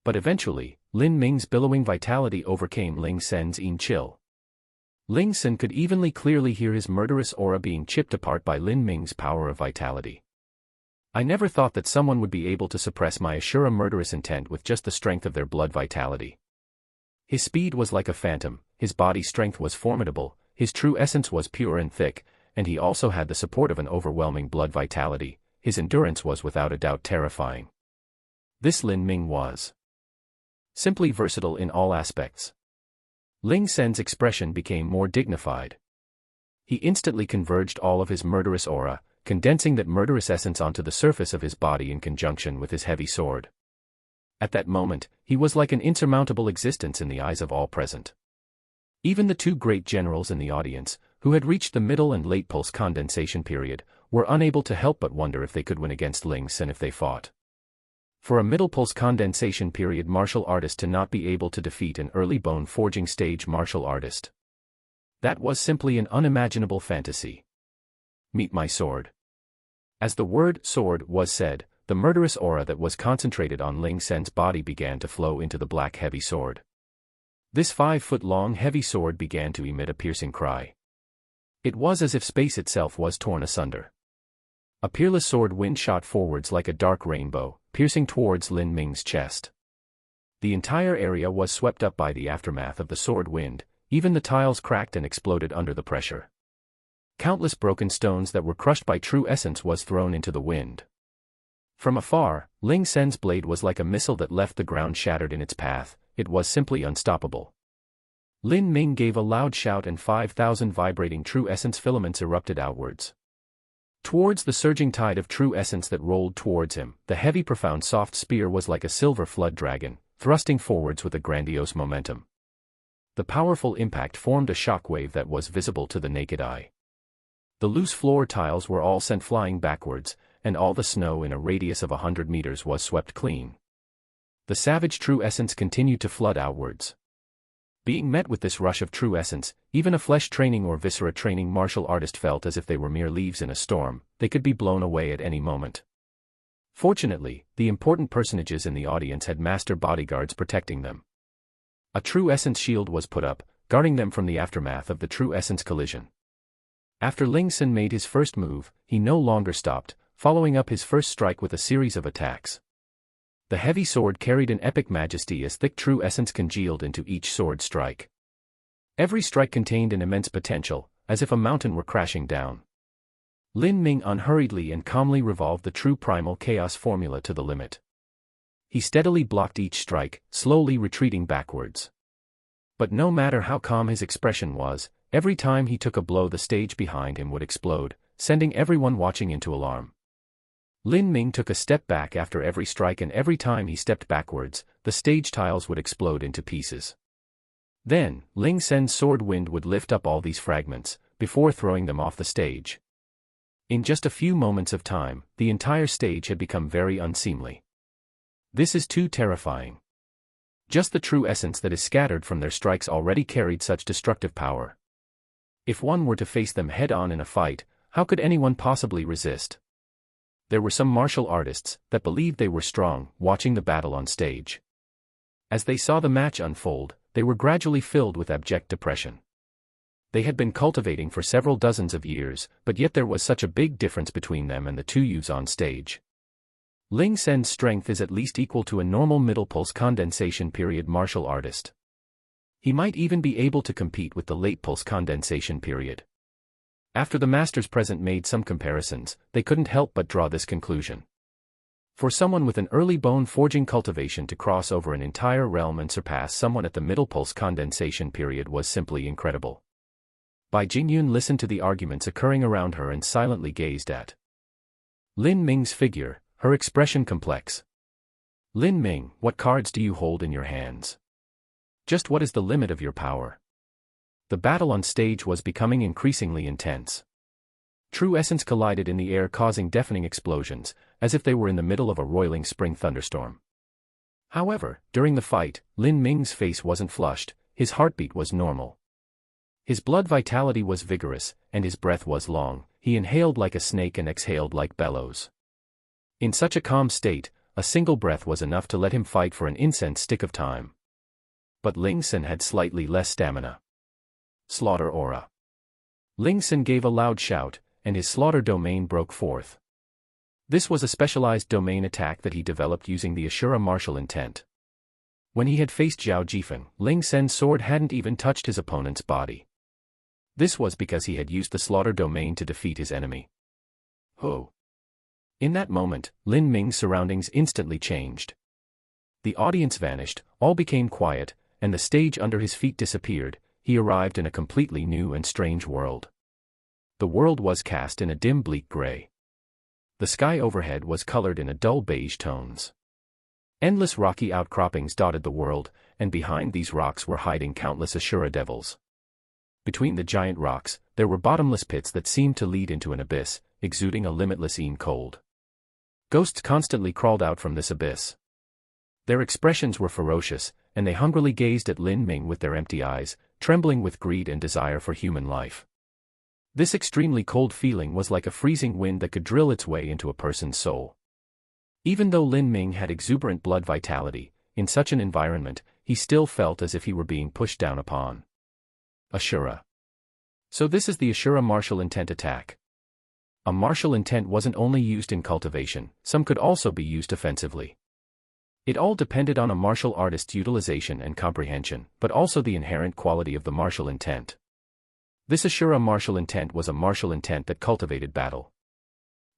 But eventually, Lin Ming's billowing vitality overcame Ling Sen's chill. Ling Sen could evenly clearly hear his murderous aura being chipped apart by Lin Ming's power of vitality. I never thought that someone would be able to suppress my Ashura murderous intent with just the strength of their blood vitality. His speed was like a phantom, his body strength was formidable, his true essence was pure and thick, and he also had the support of an overwhelming blood vitality. His endurance was without a doubt terrifying. This Lin Ming was simply versatile in all aspects. Ling Sen's expression became more dignified. He instantly converged all of his murderous aura, condensing that murderous essence onto the surface of his body in conjunction with his heavy sword. At that moment, he was like an insurmountable existence in the eyes of all present. Even the two great generals in the audience, who had reached the middle and late pulse condensation period, were unable to help but wonder if they could win against Ling Sen if they fought. For a middle pulse condensation period martial artist to not be able to defeat an early bone forging stage martial artist. That was simply an unimaginable fantasy. Meet my sword. As the word sword was said, the murderous aura that was concentrated on Ling Sen's body began to flow into the black heavy sword. This 5-foot-long heavy sword began to emit a piercing cry. It was as if space itself was torn asunder. A peerless sword wind shot forwards like a dark rainbow, piercing towards Lin Ming's chest. The entire area was swept up by the aftermath of the sword wind, even the tiles cracked and exploded under the pressure. Countless broken stones that were crushed by true essence was thrown into the wind. From afar, Ling Sen's blade was like a missile that left the ground shattered in its path. It was simply unstoppable. Lin Ming gave a loud shout and 5,000 vibrating true essence filaments erupted outwards. Towards the surging tide of true essence that rolled towards him, the heavy profound soft spear was like a silver flood dragon, thrusting forwards with a grandiose momentum. The powerful impact formed a shockwave that was visible to the naked eye. The loose floor tiles were all sent flying backwards, and all the snow in a radius of 100 meters was swept clean. The savage true essence continued to flood outwards. Being met with this rush of true essence, even a flesh training or viscera training martial artist felt as if they were mere leaves in a storm. They could be blown away at any moment. Fortunately, the important personages in the audience had master bodyguards protecting them. A true essence shield was put up, guarding them from the aftermath of the true essence collision. After Ling Sen made his first move, he no longer stopped, following up his first strike with a series of attacks. The heavy sword carried an epic majesty as thick true essence congealed into each sword strike. Every strike contained an immense potential, as if a mountain were crashing down. Lin Ming unhurriedly and calmly revolved the true primal chaos formula to the limit. He steadily blocked each strike, slowly retreating backwards. But no matter how calm his expression was, every time he took a blow the stage behind him would explode, sending everyone watching into alarm. Lin Ming took a step back after every strike and every time he stepped backwards, the stage tiles would explode into pieces. Then, Ling Sen's sword wind would lift up all these fragments, before throwing them off the stage. In just a few moments of time, the entire stage had become very unseemly. This is too terrifying. Just the true essence that is scattered from their strikes already carried such destructive power. If one were to face them head-on in a fight, how could anyone possibly resist? There were some martial artists that believed they were strong, watching the battle on stage. As they saw the match unfold, they were gradually filled with abject depression. They had been cultivating for several dozens of years, but yet there was such a big difference between them and the two youths on stage. Ling Sen's strength is at least equal to a normal middle pulse condensation period martial artist. He might even be able to compete with the late pulse condensation period. After the masters present made some comparisons, they couldn't help but draw this conclusion. For someone with an early bone forging cultivation to cross over an entire realm and surpass someone at the middle pulse condensation period was simply incredible. Bai Jingyun listened to the arguments occurring around her and silently gazed at Lin Ming's figure, her expression complex. Lin Ming, what cards do you hold in your hands? Just what is the limit of your power? The battle on stage was becoming increasingly intense. True essence collided in the air, causing deafening explosions, as if they were in the middle of a roiling spring thunderstorm. However, during the fight, Lin Ming's face wasn't flushed, his heartbeat was normal. His blood vitality was vigorous, and his breath was long. He inhaled like a snake and exhaled like bellows. In such a calm state, a single breath was enough to let him fight for an incense stick of time. But Ling Sen had slightly less stamina. Slaughter aura. Ling Sen gave a loud shout, and his slaughter domain broke forth. This was a specialized domain attack that he developed using the Ashura martial intent. When he had faced Zhao Jifeng, Ling Sen's sword hadn't even touched his opponent's body. This was because he had used the slaughter domain to defeat his enemy. Oh! In that moment, Lin Ming's surroundings instantly changed. The audience vanished, all became quiet, and the stage under his feet disappeared. He arrived in a completely new and strange world. The world was cast in a dim bleak gray. The sky overhead was colored in a dull beige tones. Endless rocky outcroppings dotted the world, and behind these rocks were hiding countless Ashura devils. Between the giant rocks, there were bottomless pits that seemed to lead into an abyss, exuding a limitless cold. Ghosts constantly crawled out from this abyss. Their expressions were ferocious, and they hungrily gazed at Lin Ming with their empty eyes, trembling with greed and desire for human life. This extremely cold feeling was like a freezing wind that could drill its way into a person's soul. Even though Lin Ming had exuberant blood vitality, in such an environment, he still felt as if he were being pushed down upon. Ashura. So this is the Ashura martial intent attack. A martial intent wasn't only used in cultivation, some could also be used offensively. It all depended on a martial artist's utilization and comprehension, but also the inherent quality of the martial intent. This Ashura martial intent was a martial intent that cultivated battle.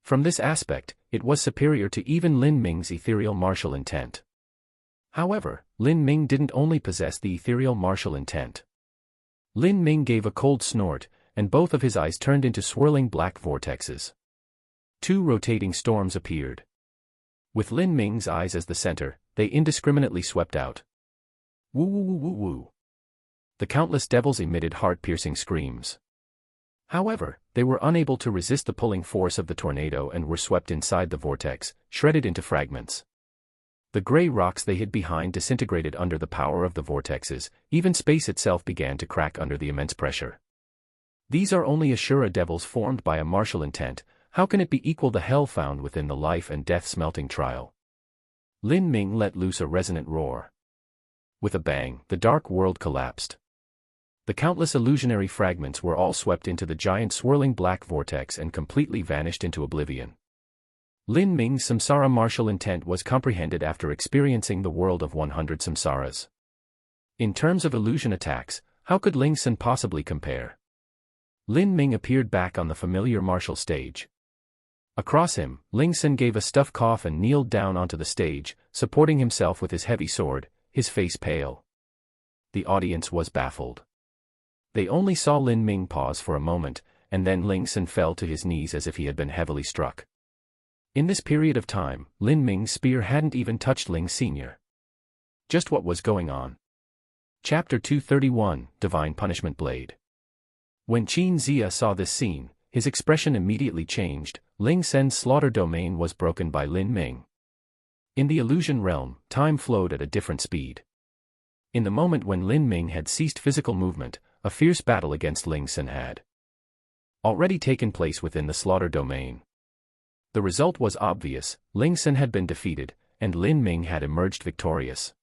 From this aspect, it was superior to even Lin Ming's ethereal martial intent. However, Lin Ming didn't only possess the ethereal martial intent. Lin Ming gave a cold snort, and both of his eyes turned into swirling black vortexes. Two rotating storms appeared. With Lin Ming's eyes as the center, they indiscriminately swept out. Woo woo woo woo woo. The countless devils emitted heart-piercing screams. However, they were unable to resist the pulling force of the tornado and were swept inside the vortex, shredded into fragments. The gray rocks they hid behind disintegrated under the power of the vortexes, even space itself began to crack under the immense pressure. These are only Ashura devils formed by a martial intent. How can it be equal the hell found within the life and death smelting trial? Lin Ming let loose a resonant roar. With a bang, the dark world collapsed. The countless illusionary fragments were all swept into the giant swirling black vortex and completely vanished into oblivion. Lin Ming's samsara martial intent was comprehended after experiencing the world of 100 samsaras. In terms of illusion attacks, how could Ling Sen possibly compare? Lin Ming appeared back on the familiar martial stage. Across him, Ling Sen gave a stuffed cough and kneeled down onto the stage, supporting himself with his heavy sword, his face pale. The audience was baffled. They only saw Lin Ming pause for a moment, and then Ling Sen fell to his knees as if he had been heavily struck. In this period of time, Lin Ming's spear hadn't even touched Ling Sr. Just what was going on? Chapter 231, Divine Punishment Blade. When Qin Zia saw this scene, his expression immediately changed. Ling Sen's slaughter domain was broken by Lin Ming. In the illusion realm, time flowed at a different speed. In the moment when Lin Ming had ceased physical movement, a fierce battle against Ling Sen had already taken place within the slaughter domain. The result was obvious: Ling Sen had been defeated, and Lin Ming had emerged victorious.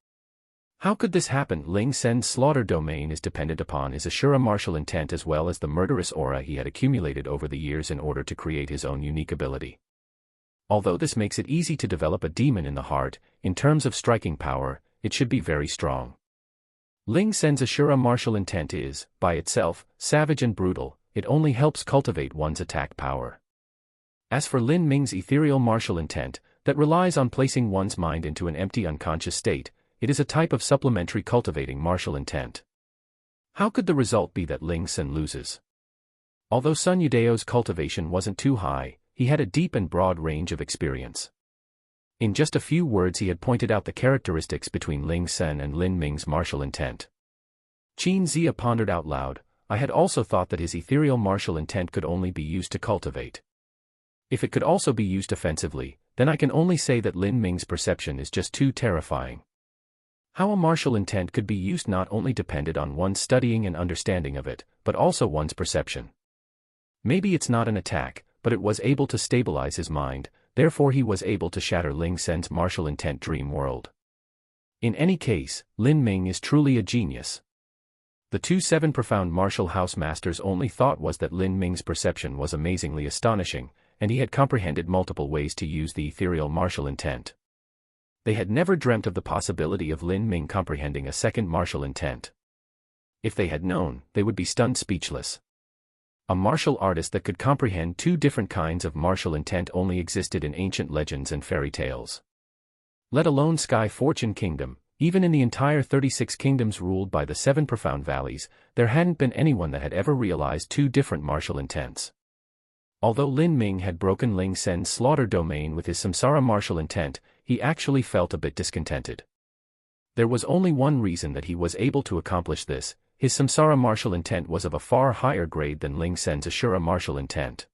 How could this happen? Ling Sen's slaughter domain is dependent upon his Ashura martial intent as well as the murderous aura he had accumulated over the years in order to create his own unique ability. Although this makes it easy to develop a demon in the heart, in terms of striking power, it should be very strong. Ling Sen's Ashura martial intent is, by itself, savage and brutal. It only helps cultivate one's attack power. As for Lin Ming's ethereal martial intent, that relies on placing one's mind into an empty unconscious state, it is a type of supplementary cultivating martial intent. How could the result be that Ling Sen loses? Although Sun Yudeo's cultivation wasn't too high, he had a deep and broad range of experience. In just a few words he had pointed out the characteristics between Ling Sen and Lin Ming's martial intent. Qin Zia pondered out loud, I had also thought that his ethereal martial intent could only be used to cultivate. If it could also be used offensively, then I can only say that Lin Ming's perception is just too terrifying. How a martial intent could be used not only depended on one's studying and understanding of it, but also one's perception. Maybe it's not an attack, but it was able to stabilize his mind, therefore he was able to shatter Ling Sen's martial intent dream world. In any case, Lin Ming is truly a genius. The 7 profound martial house masters' only thought was that Lin Ming's perception was amazingly astonishing, and he had comprehended multiple ways to use the ethereal martial intent. They had never dreamt of the possibility of Lin Ming comprehending a second martial intent. If they had known, they would be stunned speechless. A martial artist that could comprehend 2 different kinds of martial intent only existed in ancient legends and fairy tales. Let alone Sky Fortune Kingdom, even in the entire 36 kingdoms ruled by the 7 profound valleys, there hadn't been anyone that had ever realized 2 different martial intents. Although Lin Ming had broken Ling Sen's slaughter domain with his samsara martial intent, he actually felt a bit discontented. There was only one reason that he was able to accomplish this: his samsara martial intent was of a far higher grade than Ling Sen's Ashura martial intent.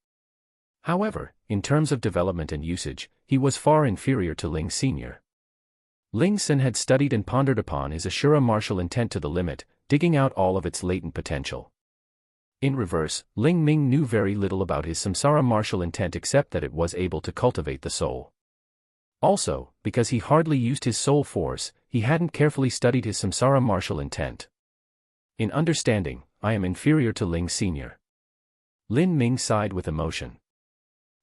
However, in terms of development and usage, he was far inferior to Ling Senior. Ling Sen had studied and pondered upon his Ashura martial intent to the limit, digging out all of its latent potential. In reverse, Ling Ming knew very little about his samsara martial intent except that it was able to cultivate the soul. Also, because he hardly used his soul force, he hadn't carefully studied his samsara martial intent. In understanding, I am inferior to Ling Senior. Lin Ming sighed with emotion.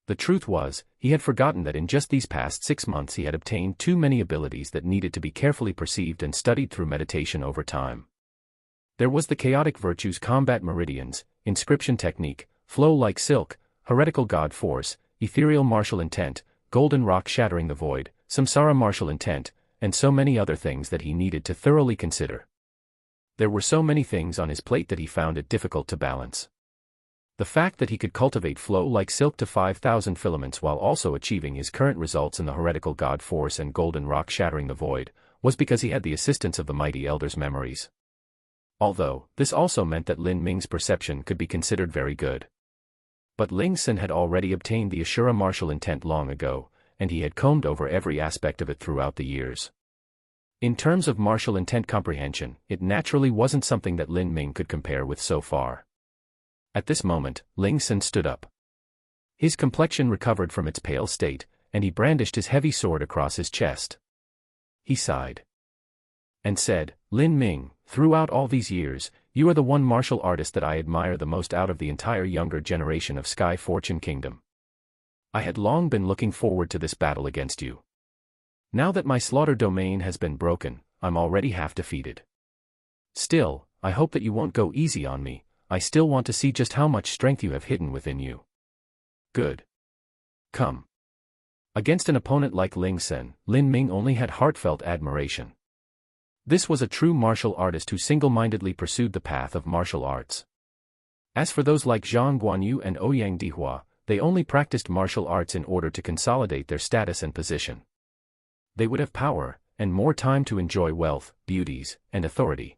The truth was, he had forgotten that in just these past 6 months he had obtained too many abilities that needed to be carefully perceived and studied through meditation over time. There was the chaotic virtues combat meridians, inscription technique, flow like silk, heretical god force, ethereal martial intent, golden rock shattering the void, samsara martial intent, and so many other things that he needed to thoroughly consider. There were so many things on his plate that he found it difficult to balance. The fact that he could cultivate flow like silk to 5,000 filaments while also achieving his current results in the heretical god force and golden rock shattering the void, was because he had the assistance of the mighty elder's memories. Although, this also meant that Lin Ming's perception could be considered very good. But Ling Sen had already obtained the Ashura martial intent long ago, and he had combed over every aspect of it throughout the years. In terms of martial intent comprehension, it naturally wasn't something that Lin Ming could compare with so far. At this moment, Ling Sen stood up. His complexion recovered from its pale state, and he brandished his heavy sword across his chest. He sighed and said, Lin Ming, throughout all these years, you are the one martial artist that I admire the most out of the entire younger generation of Sky Fortune Kingdom. I had long been looking forward to this battle against you. Now that my slaughter domain has been broken, I'm already half defeated. Still, I hope that you won't go easy on me. I still want to see just how much strength you have hidden within you. Good. Come. Against an opponent like Ling Sen, Lin Ming only had heartfelt admiration. This was a true martial artist who single-mindedly pursued the path of martial arts. As for those like Zhang Guanyu and Ouyang Dihua, they only practiced martial arts in order to consolidate their status and position. They would have power, and more time to enjoy wealth, beauties, and authority.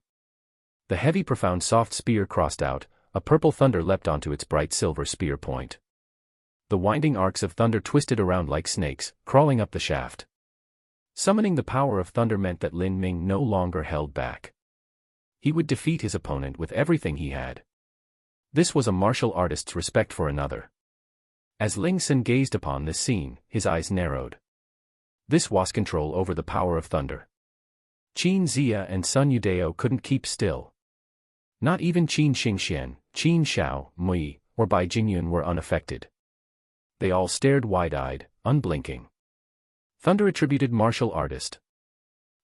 The heavy profound soft spear crossed out, a purple thunder leapt onto its bright silver spear point. The winding arcs of thunder twisted around like snakes, crawling up the shaft. Summoning the power of thunder meant that Lin Ming no longer held back. He would defeat his opponent with everything he had. This was a martial artist's respect for another. As Ling Sen gazed upon this scene, his eyes narrowed. This was control over the power of thunder. Qin Zia and Sun Yudao couldn't keep still. Not even Qin Xingxian, Qin Xiao, Mui, or Bai Jingyun were unaffected. They all stared wide-eyed, unblinking. Thunder-attributed martial artist.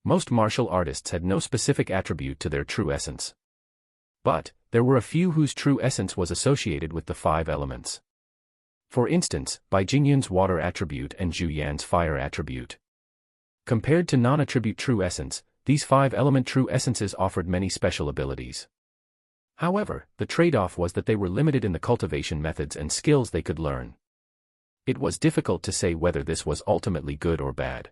Most martial artists had no specific attribute to their true essence. But there were a few whose true essence was associated with the 5 elements. For instance, Bai Jingyun's water attribute and Zhu Yan's fire attribute. Compared to non-attribute true essence, these 5-element true essences offered many special abilities. However, the trade-off was that they were limited in the cultivation methods and skills they could learn. It was difficult to say whether this was ultimately good or bad.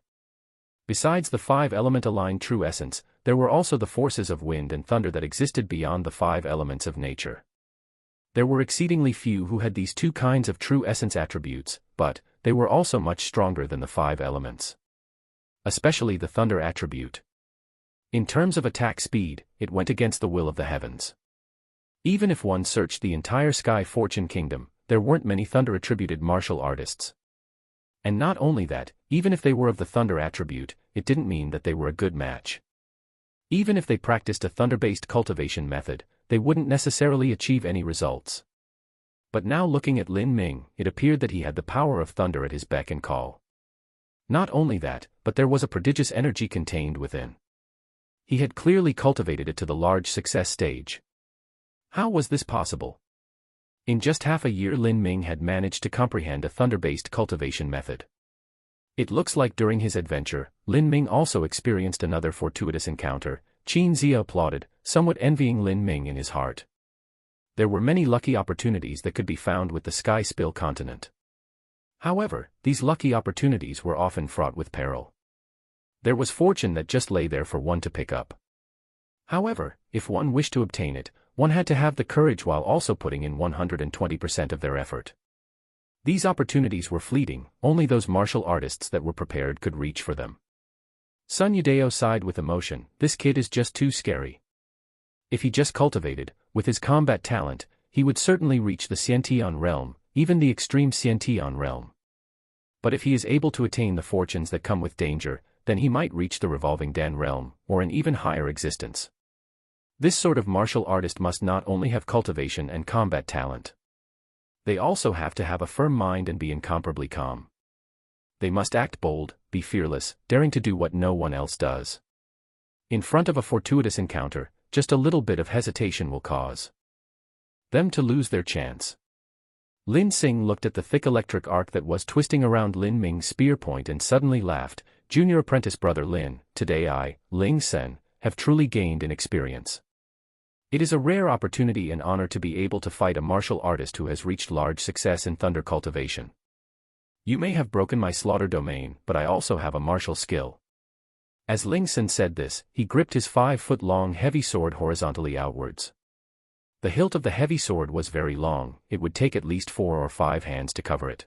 Besides the 5-element aligned true essence, there were also the forces of wind and thunder that existed beyond the 5 elements of nature. There were exceedingly few who had these 2 kinds of true essence attributes, but they were also much stronger than the 5 elements. Especially the thunder attribute. In terms of attack speed, it went against the will of the heavens. Even if one searched the entire Sky Fortune Kingdom, there weren't many thunder-attributed martial artists. And not only that, even if they were of the thunder attribute, it didn't mean that they were a good match. Even if they practiced a thunder-based cultivation method, they wouldn't necessarily achieve any results. But now looking at Lin Ming, it appeared that he had the power of thunder at his beck and call. Not only that, but there was a prodigious energy contained within. He had clearly cultivated it to the large success stage. How was this possible? In just half a year Lin Ming had managed to comprehend a thunder-based cultivation method. It looks like during his adventure, Lin Ming also experienced another fortuitous encounter. Qin Zia applauded, somewhat envying Lin Ming in his heart. There were many lucky opportunities that could be found with the Sky Spill continent. However, these lucky opportunities were often fraught with peril. There was fortune that just lay there for one to pick up. However, if one wished to obtain it, one had to have the courage while also putting in 120% of their effort. These opportunities were fleeting, only those martial artists that were prepared could reach for them. Sun Yudao sighed with emotion, this kid is just too scary. If he just cultivated, with his combat talent, he would certainly reach the Xiantian realm, even the extreme Xiantian realm. But if he is able to attain the fortunes that come with danger, then he might reach the revolving Dan realm, or an even higher existence. This sort of martial artist must not only have cultivation and combat talent. They also have to have a firm mind and be incomparably calm. They must act bold, be fearless, daring to do what no one else does. In front of a fortuitous encounter, just a little bit of hesitation will cause them to lose their chance. Lin Xing looked at the thick electric arc that was twisting around Lin Ming's spear point and suddenly laughed. Junior apprentice brother Lin, today I, Ling Sen, have truly gained in experience. It is a rare opportunity and honor to be able to fight a martial artist who has reached large success in thunder cultivation. You may have broken my slaughter domain, but I also have a martial skill. As Ling Sen said this, he gripped his 5-foot-long heavy sword horizontally outwards. The hilt of the heavy sword was very long, it would take at least 4 or 5 hands to cover it.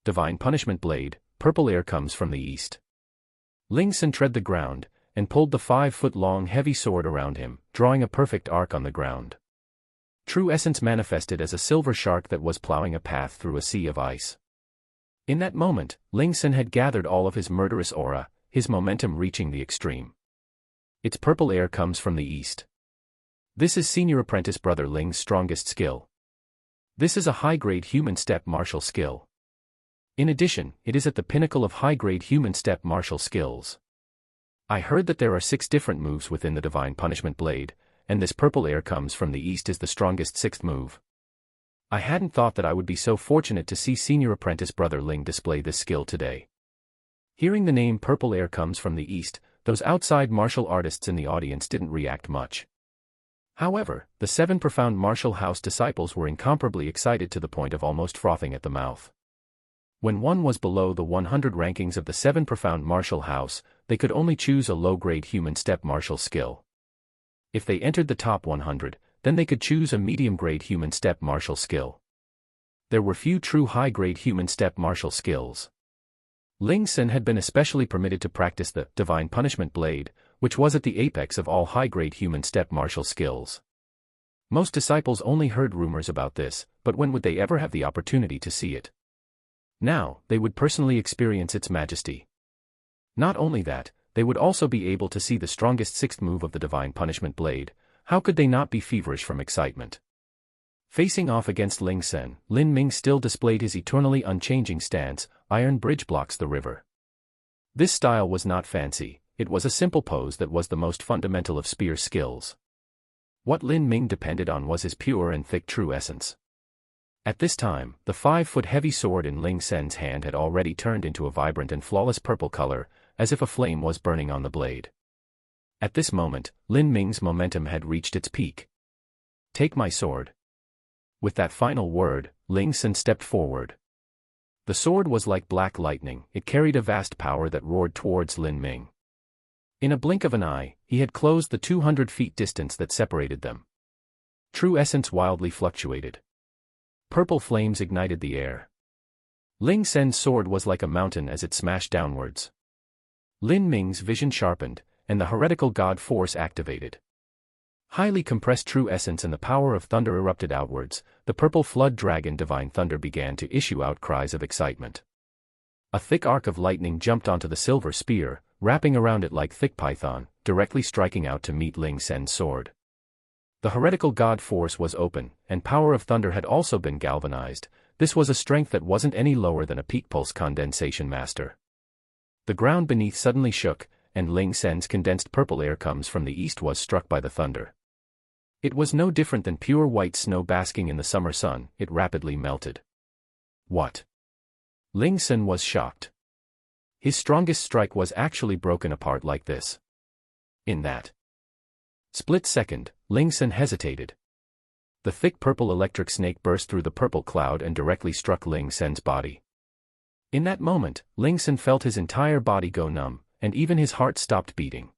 Divine Punishment Blade, purple air comes from the east. Ling Sen tread the ground, and pulled the 5-foot-long heavy sword around him, drawing a perfect arc on the ground. True essence manifested as a silver shark that was plowing a path through a sea of ice. In that moment, Ling Sen had gathered all of his murderous aura, his momentum reaching the extreme. Its purple air comes from the east. This is senior apprentice brother Ling's strongest skill. This is a high-grade human step martial skill. In addition, it is at the pinnacle of high-grade human step martial skills. I heard that there are 6 different moves within the Divine Punishment Blade, and this purple air comes from the east is the strongest 6th move. I hadn't thought that I would be so fortunate to see senior apprentice brother Ling display this skill today. Hearing the name purple air comes from the east, those outside martial artists in the audience didn't react much. However, the 7 profound martial house disciples were incomparably excited to the point of almost frothing at the mouth. When one was below the 100 rankings of the 7 profound martial house, they could only choose a low-grade human step martial skill. If they entered the top 100, then they could choose a medium-grade human step martial skill. There were few true high-grade human step martial skills. Ling Sen had been especially permitted to practice the Divine Punishment Blade, which was at the apex of all high-grade human step martial skills. Most disciples only heard rumors about this, but when would they ever have the opportunity to see it? Now, they would personally experience its majesty. Not only that, they would also be able to see the strongest sixth move of the divine punishment blade. How could they not be feverish from excitement? Facing off against Ling Sen, Lin Ming still displayed his eternally unchanging stance. Iron bridge blocks the river. This style was not fancy, it was a simple pose that was the most fundamental of spear skills. What Lin Ming depended on was his pure and thick true essence. At this time, the 5-foot heavy sword in Ling Sen's hand had already turned into a vibrant and flawless purple color, as if a flame was burning on the blade. At this moment, Lin Ming's momentum had reached its peak. "Take my sword." With that final word, Ling Sen stepped forward. The sword was like black lightning, it carried a vast power that roared towards Lin Ming. In a blink of an eye, he had closed the 200 feet distance that separated them. True essence wildly fluctuated. Purple flames ignited the air. Ling Sen's sword was like a mountain as it smashed downwards. Lin Ming's vision sharpened, and the heretical god force activated. Highly compressed true essence and the power of thunder erupted outwards. The purple flood dragon divine thunder began to issue out cries of excitement. A thick arc of lightning jumped onto the silver spear, wrapping around it like thick python, directly striking out to meet Ling Sen's sword. The heretical god force was open, and power of thunder had also been galvanized. This was a strength that wasn't any lower than a peak pulse condensation master. The ground beneath suddenly shook, and Ling Sen's condensed purple air comes from the east was struck by the thunder. It was no different than pure white snow basking in the summer sun, it rapidly melted. What? Ling Sen was shocked. His strongest strike was actually broken apart like this. In that split second, Ling Sen hesitated. The thick purple electric snake burst through the purple cloud and directly struck Ling Sen's body. In that moment, Ling Sen felt his entire body go numb, and even his heart stopped beating.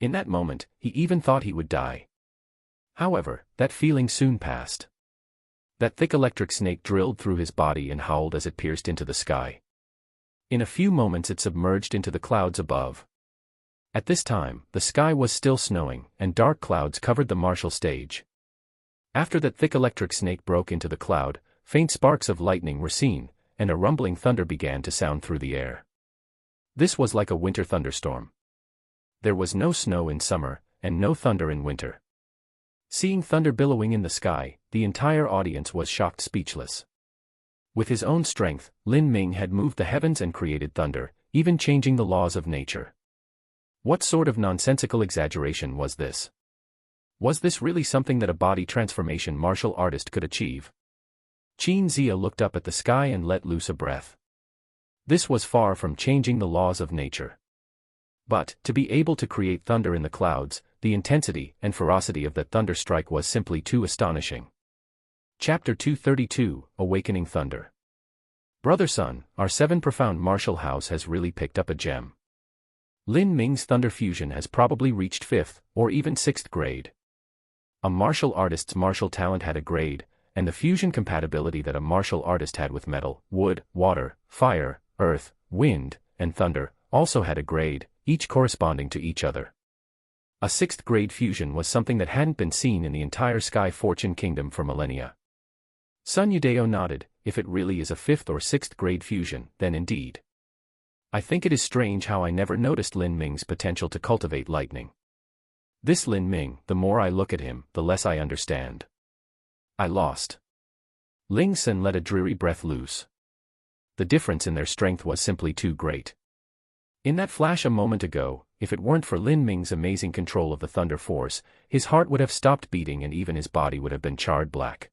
In that moment, he even thought he would die. However, that feeling soon passed. That thick electric snake drilled through his body and howled as it pierced into the sky. In a few moments it submerged into the clouds above. At this time, the sky was still snowing, and dark clouds covered the martial stage. After that thick electric snake broke into the cloud, faint sparks of lightning were seen, and a rumbling thunder began to sound through the air. This was like a winter thunderstorm. There was no snow in summer, and no thunder in winter. Seeing thunder billowing in the sky, the entire audience was shocked speechless. With his own strength, Lin Ming had moved the heavens and created thunder, even changing the laws of nature. What sort of nonsensical exaggeration was this? Was this really something that a body transformation martial artist could achieve? Qin Zia looked up at the sky and let loose a breath. This was far from changing the laws of nature. But, to be able to create thunder in the clouds, the intensity and ferocity of that thunder strike was simply too astonishing. Chapter 232, Awakening Thunder. Brother Sun, our 7 profound martial house has really picked up a gem. Lin Ming's thunder fusion has probably reached 5th, or even 6th grade. A martial artist's martial talent had a grade, and the fusion compatibility that a martial artist had with metal, wood, water, fire, earth, wind, and thunder, also had a grade, each corresponding to each other. A 6th grade fusion was something that hadn't been seen in the entire Sky Fortune Kingdom for millennia. Sun Yudao nodded. If it really is a 5th or 6th grade fusion, then indeed. I think it is strange how I never noticed Lin Ming's potential to cultivate lightning. This Lin Ming, the more I look at him, the less I understand. I lost. Ling Sen let a dreary breath loose. The difference in their strength was simply too great. In that flash a moment ago, if it weren't for Lin Ming's amazing control of the thunder force, his heart would have stopped beating and even his body would have been charred black.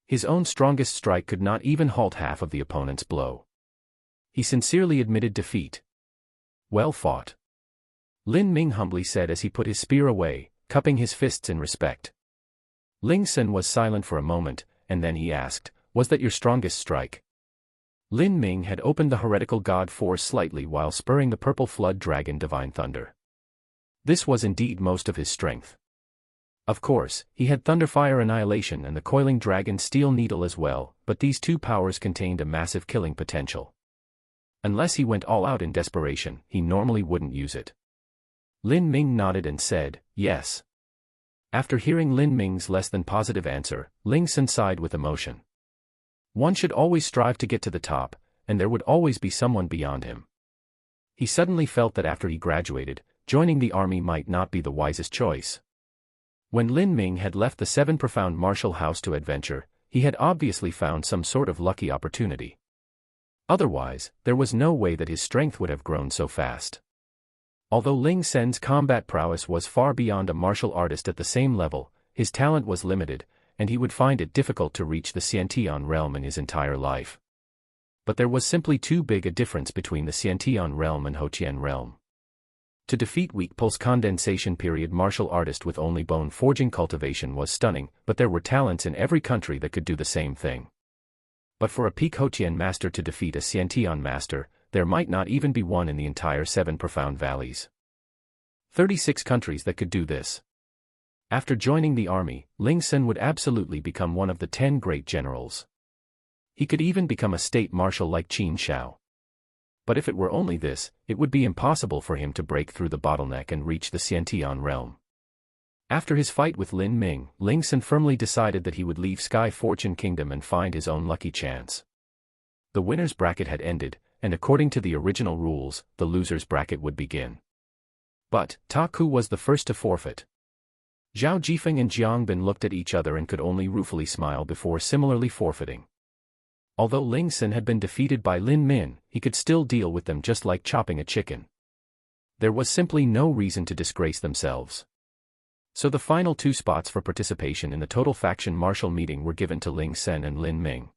His own strongest strike could not even halt half of the opponent's blow. He sincerely admitted defeat. Well fought. Lin Ming humbly said as he put his spear away, cupping his fists in respect. Ling Sen was silent for a moment, and then he asked, "Was that your strongest strike?" Lin Ming had opened the heretical god force slightly while spurring the purple flood dragon divine thunder. This was indeed most of his strength. Of course, he had Thunderfire Annihilation and the coiling dragon steel needle as well, but these two powers contained a massive killing potential. Unless he went all out in desperation, he normally wouldn't use it. Lin Ming nodded and said, "Yes." After hearing Lin Ming's less than positive answer, Ling Sen sighed with emotion. One should always strive to get to the top, and there would always be someone beyond him. He suddenly felt that after he graduated, joining the army might not be the wisest choice. When Lin Ming had left the Seven Profound Martial House to adventure, he had obviously found some sort of lucky opportunity. Otherwise, there was no way that his strength would have grown so fast. Although Ling Sen's combat prowess was far beyond a martial artist at the same level, his talent was limited, and he would find it difficult to reach the Xiantian realm in his entire life. But there was simply too big a difference between the Xiantian realm and Hoqian realm. To defeat weak pulse condensation period martial artist with only bone forging cultivation was stunning, but there were talents in every country that could do the same thing. But for a peak Hoqian master to defeat a Xiantian master, there might not even be one in the entire Seven Profound Valleys. 36 countries that could do this. After joining the army, Ling Sen would absolutely become one of the 10 great generals. He could even become a state marshal like Qin Shao. But if it were only this, it would be impossible for him to break through the bottleneck and reach the Xiantian realm. After his fight with Lin Ming, Ling Sen firmly decided that he would leave Sky Fortune Kingdom and find his own lucky chance. The winner's bracket had ended, and according to the original rules, the loser's bracket would begin. But Ta Ku was the first to forfeit. Zhao Jifeng and Jiang Bin looked at each other and could only ruefully smile before similarly forfeiting. Although Ling Sen had been defeated by Lin Min, he could still deal with them just like chopping a chicken. There was simply no reason to disgrace themselves. So the final 2 spots for participation in the total faction martial meeting were given to Ling Sen and Lin Ming.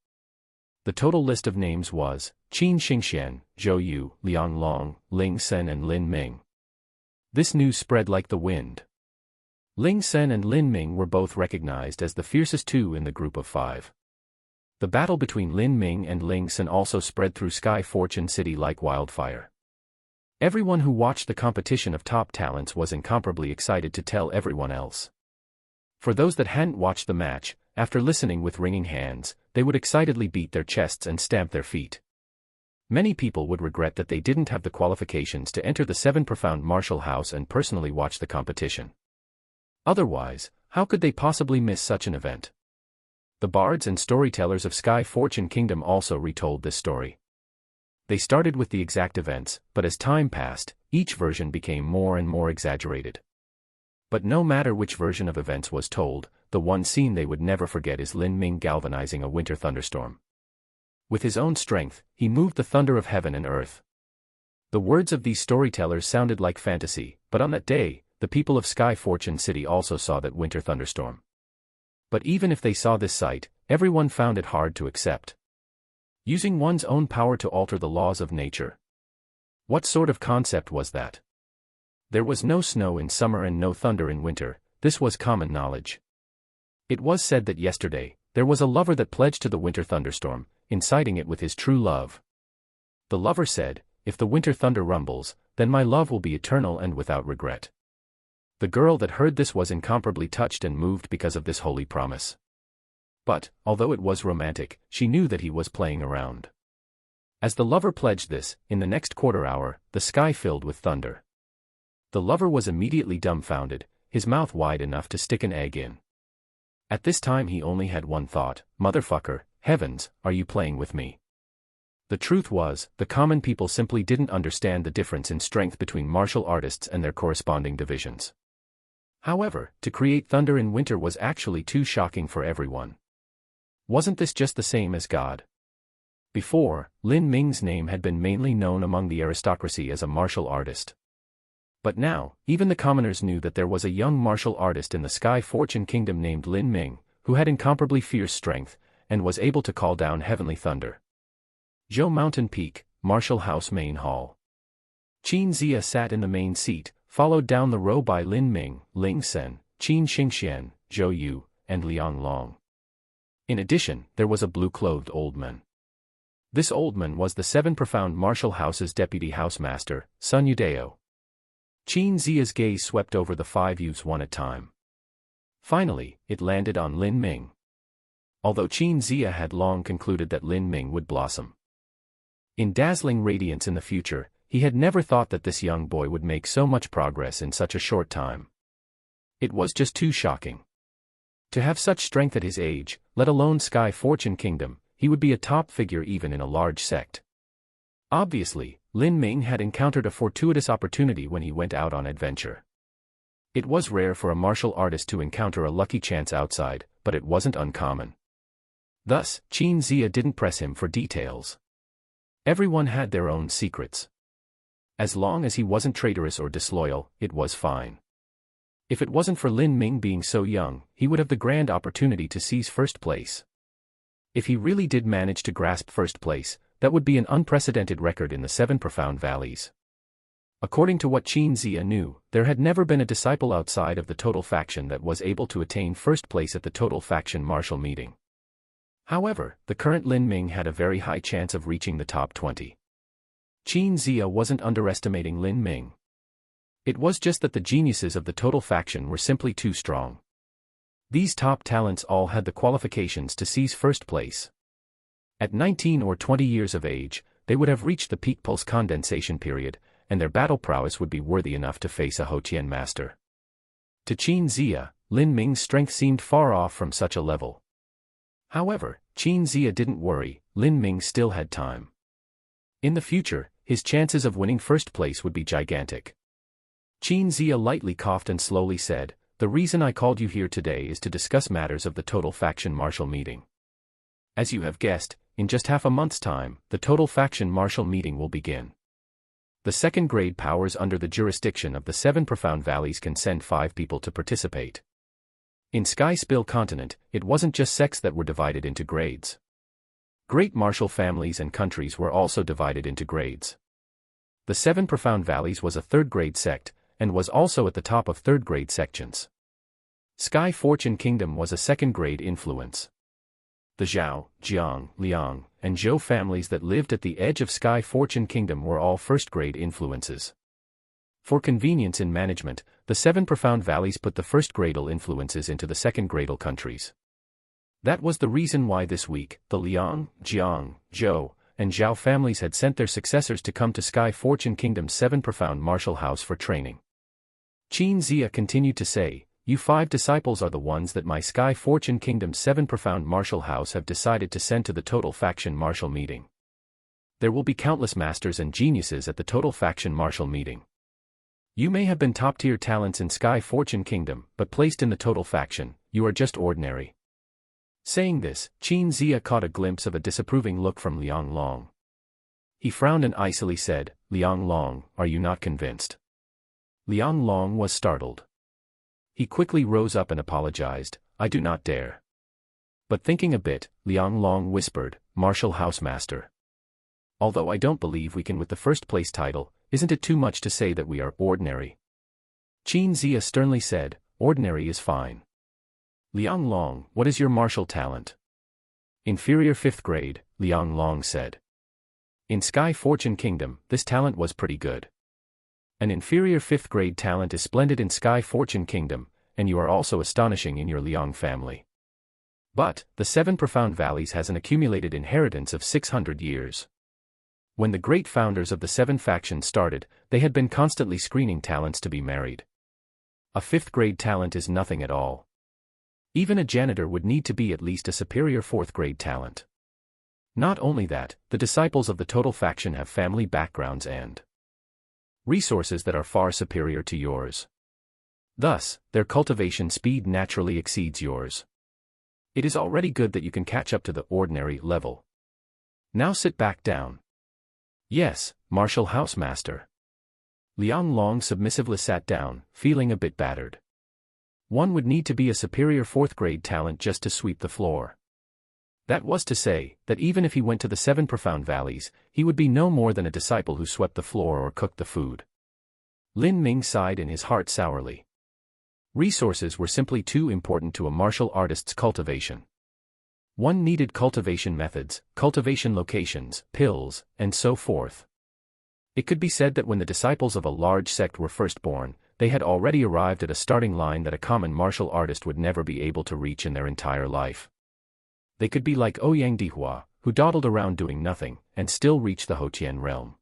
The total list of names was Qin Xingxian, Zhou Yu, Liang Long, Ling Sen and Lin Ming. This news spread like the wind. Ling Sen and Lin Ming were both recognized as the fiercest 2 in the group of 5. The battle between Lin Ming and Ling Sen also spread through Sky Fortune City like wildfire. Everyone who watched the competition of top talents was incomparably excited to tell everyone else. For those that hadn't watched the match, after listening with wringing hands, they would excitedly beat their chests and stamp their feet. Many people would regret that they didn't have the qualifications to enter the Seven Profound Martial House and personally watch the competition. Otherwise, how could they possibly miss such an event? The bards and storytellers of Sky Fortune Kingdom also retold this story. They started with the exact events, but as time passed, each version became more and more exaggerated. But no matter which version of events was told, the one scene they would never forget is Lin Ming galvanizing a winter thunderstorm. With his own strength, he moved the thunder of heaven and earth. The words of these storytellers sounded like fantasy, but on that day, the people of Sky Fortune City also saw that winter thunderstorm. But even if they saw this sight, everyone found it hard to accept. Using one's own power to alter the laws of nature. What sort of concept was that? There was no snow in summer and no thunder in winter, this was common knowledge. It was said that yesterday, there was a lover that pledged to the winter thunderstorm, inciting it with his true love. The lover said, "If the winter thunder rumbles, then my love will be eternal and without regret." The girl that heard this was incomparably touched and moved because of this holy promise. But, although it was romantic, she knew that he was playing around. As the lover pledged this, in the next quarter hour, the sky filled with thunder. The lover was immediately dumbfounded, his mouth wide enough to stick an egg in. At this time he only had one thought, "Motherfucker, heavens, are you playing with me?" The truth was, the common people simply didn't understand the difference in strength between martial artists and their corresponding divisions. However, to create thunder in winter was actually too shocking for everyone. Wasn't this just the same as God? Before, Lin Ming's name had been mainly known among the aristocracy as a martial artist. But now, even the commoners knew that there was a young martial artist in the Sky Fortune Kingdom named Lin Ming, who had incomparably fierce strength, and was able to call down heavenly thunder. Zhou Mountain Peak, Martial House Main Hall. Qin Zia sat in the main seat, followed down the row by Lin Ming, Ling Sen, Qin Xingxian, Zhou Yu, and Liang Long. In addition, there was a blue-clothed old man. This old man was the Seven Profound Martial House's deputy housemaster, Sun Yudao. Qin Zia's gaze swept over the 5 youths one at a time. Finally, it landed on Lin Ming. Although Qin Zia had long concluded that Lin Ming would blossom in dazzling radiance in the future, he had never thought that this young boy would make so much progress in such a short time. It was just too shocking. To have such strength at his age, let alone Sky Fortune Kingdom, he would be a top figure even in a large sect. Obviously, Lin Ming had encountered a fortuitous opportunity when he went out on adventure. It was rare for a martial artist to encounter a lucky chance outside, but it wasn't uncommon. Thus, Qin Zia didn't press him for details. Everyone had their own secrets. As long as he wasn't traitorous or disloyal, it was fine. If it wasn't for Lin Ming being so young, he would have the grand opportunity to seize first place. If he really did manage to grasp first place, that would be an unprecedented record in the 7 profound valleys. According to what Qin Zia knew, there had never been a disciple outside of the total faction that was able to attain first place at the total faction martial meeting. However, the current Lin Ming had a very high chance of reaching the top 20. Qin Zia wasn't underestimating Lin Ming. It was just that the geniuses of the total faction were simply too strong. These top talents all had the qualifications to seize first place. At 19 or 20 years of age, they would have reached the peak pulse condensation period, and their battle prowess would be worthy enough to face a Hotian master. To Qin Zia, Lin Ming's strength seemed far off from such a level. However, Qin Zia didn't worry, Lin Ming still had time. In the future, his chances of winning first place would be gigantic. Qin Zia lightly coughed and slowly said, "The reason I called you here today is to discuss matters of the total faction martial meeting. As you have guessed, in just half a month's time, the total faction martial meeting will begin. The second-grade powers under the jurisdiction of the 7 profound valleys can send 5 people to participate. In Sky Spill Continent, it wasn't just sects that were divided into grades. Great martial families and countries were also divided into grades. The 7 profound valleys was a 3rd-grade sect, and was also at the top of 3rd-grade sections. Sky Fortune Kingdom was a 2nd-grade influence. The Zhao, Jiang, Liang, and Zhou families that lived at the edge of Sky Fortune Kingdom were all 1st-grade influences. For convenience in management, the 7 profound valleys put the 1st-gradal influences into the 2nd-gradal countries. That was the reason why this week, the Liang, Jiang, Zhou, and Zhao families had sent their successors to come to Sky Fortune Kingdom's 7 profound martial house for training. Qin Zia continued to say, "You 5 disciples are the ones that my Sky Fortune Kingdom's 7 profound martial house have decided to send to the total faction martial meeting. There will be countless masters and geniuses at the total faction martial meeting. You may have been top-tier talents in Sky Fortune Kingdom, but placed in the total faction, you are just ordinary." Saying this, Qin Zia caught a glimpse of a disapproving look from Liang Long. He frowned and icily said, "Liang Long, are you not convinced?" Liang Long was startled. He quickly rose up and apologized, "I do not dare." But thinking a bit, Liang Long whispered, "Martial House Master. Although I don't believe we can with the first place title, isn't it too much to say that we are ordinary?" Qin Zia sternly said, "Ordinary is fine." "Liang Long, what is your martial talent?" "Inferior 5th grade, Liang Long said. In Sky Fortune Kingdom, this talent was pretty good. An inferior 5th grade talent is splendid in Sky Fortune Kingdom, and you are also astonishing in your Liang family. But, the 7 profound valleys has an accumulated inheritance of 600 years. When the great founders of the 7 factions started, they had been constantly screening talents to be married. A 5th grade talent is nothing at all. Even a janitor would need to be at least a superior 4th grade talent. Not only that, the disciples of the total faction have family backgrounds and resources that are far superior to yours. Thus, their cultivation speed naturally exceeds yours. It is already good that you can catch up to the ordinary level. Now sit back down." "Yes, Martial House Master." Liang Long submissively sat down, feeling a bit battered. One would need to be a superior 4th grade talent just to sweep the floor. That was to say, that even if he went to the 7 profound valleys, he would be no more than a disciple who swept the floor or cooked the food. Lin Ming sighed in his heart sourly. Resources were simply too important to a martial artist's cultivation. One needed cultivation methods, cultivation locations, pills, and so forth. It could be said that when the disciples of a large sect were first born, they had already arrived at a starting line that a common martial artist would never be able to reach in their entire life. They could be like Ouyang Dihua, who dawdled around doing nothing, and still reach the Hotian realm.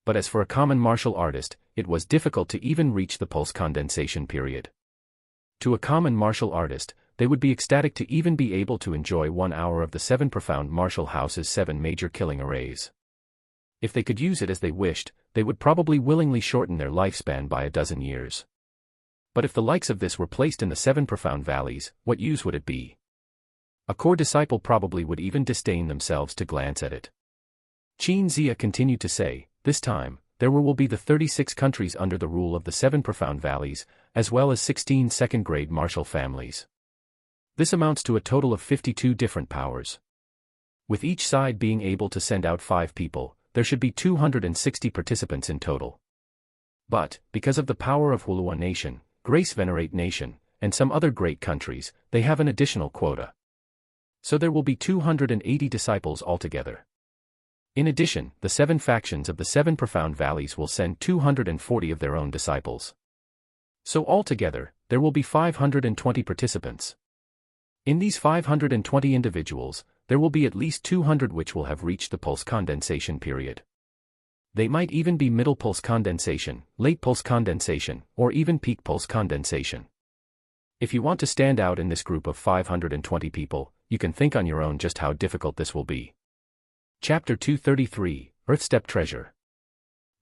But as for a common martial artist, it was difficult to even reach the pulse condensation period. To a common martial artist, they would be ecstatic to even be able to enjoy 1 hour of the 7 profound martial house's 7 major killing arrays. If they could use it as they wished, they would probably willingly shorten their lifespan by a dozen years. But if the likes of this were placed in the 7 profound valleys, what use would it be? A core disciple probably would even disdain themselves to glance at it. Qin Zia continued to say, this time, there will be the 36 countries under the rule of the 7 profound valleys, as well as 16 second-grade martial families. This amounts to a total of 52 different powers. With each side being able to send out 5 people, there should be 260 participants in total. But, because of the power of Hulua Nation, Grace Venerate Nation, and some other great countries, they have an additional quota. So there will be 280 disciples altogether. In addition, the 7 factions of the 7 profound valleys will send 240 of their own disciples. So altogether, there will be 520 participants. In these 520 individuals, there will be at least 200 which will have reached the pulse condensation period. They might even be middle pulse condensation, late pulse condensation, or even peak pulse condensation. If you want to stand out in this group of 520 people, you can think on your own just how difficult this will be. Chapter 233, Earth Step Treasure.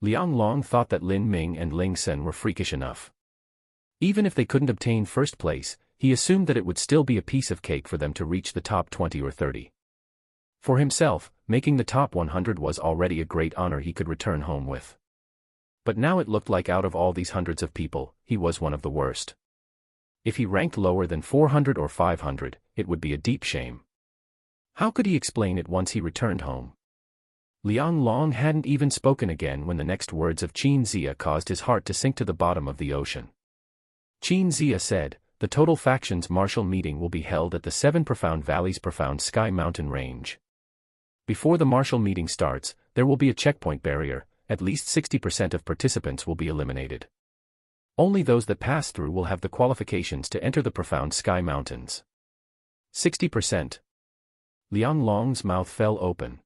Liang Long thought that Lin Ming and Ling Sen were freakish enough. Even if they couldn't obtain first place, he assumed that it would still be a piece of cake for them to reach the top 20 or 30. For himself, making the top 100 was already a great honor he could return home with. But now it looked like out of all these hundreds of people, he was one of the worst. If he ranked lower than 400 or 500, it would be a deep shame. How could he explain it once he returned home? Liang Long hadn't even spoken again when the next words of Qin Zia caused his heart to sink to the bottom of the ocean. Qin Zia said, the total factions martial meeting will be held at the 7 profound valleys profound sky mountain range. Before the martial meeting starts, there will be a checkpoint barrier, at least 60% of participants will be eliminated. Only those that pass through will have the qualifications to enter the profound sky mountains. 60%. Liang Long's mouth fell open.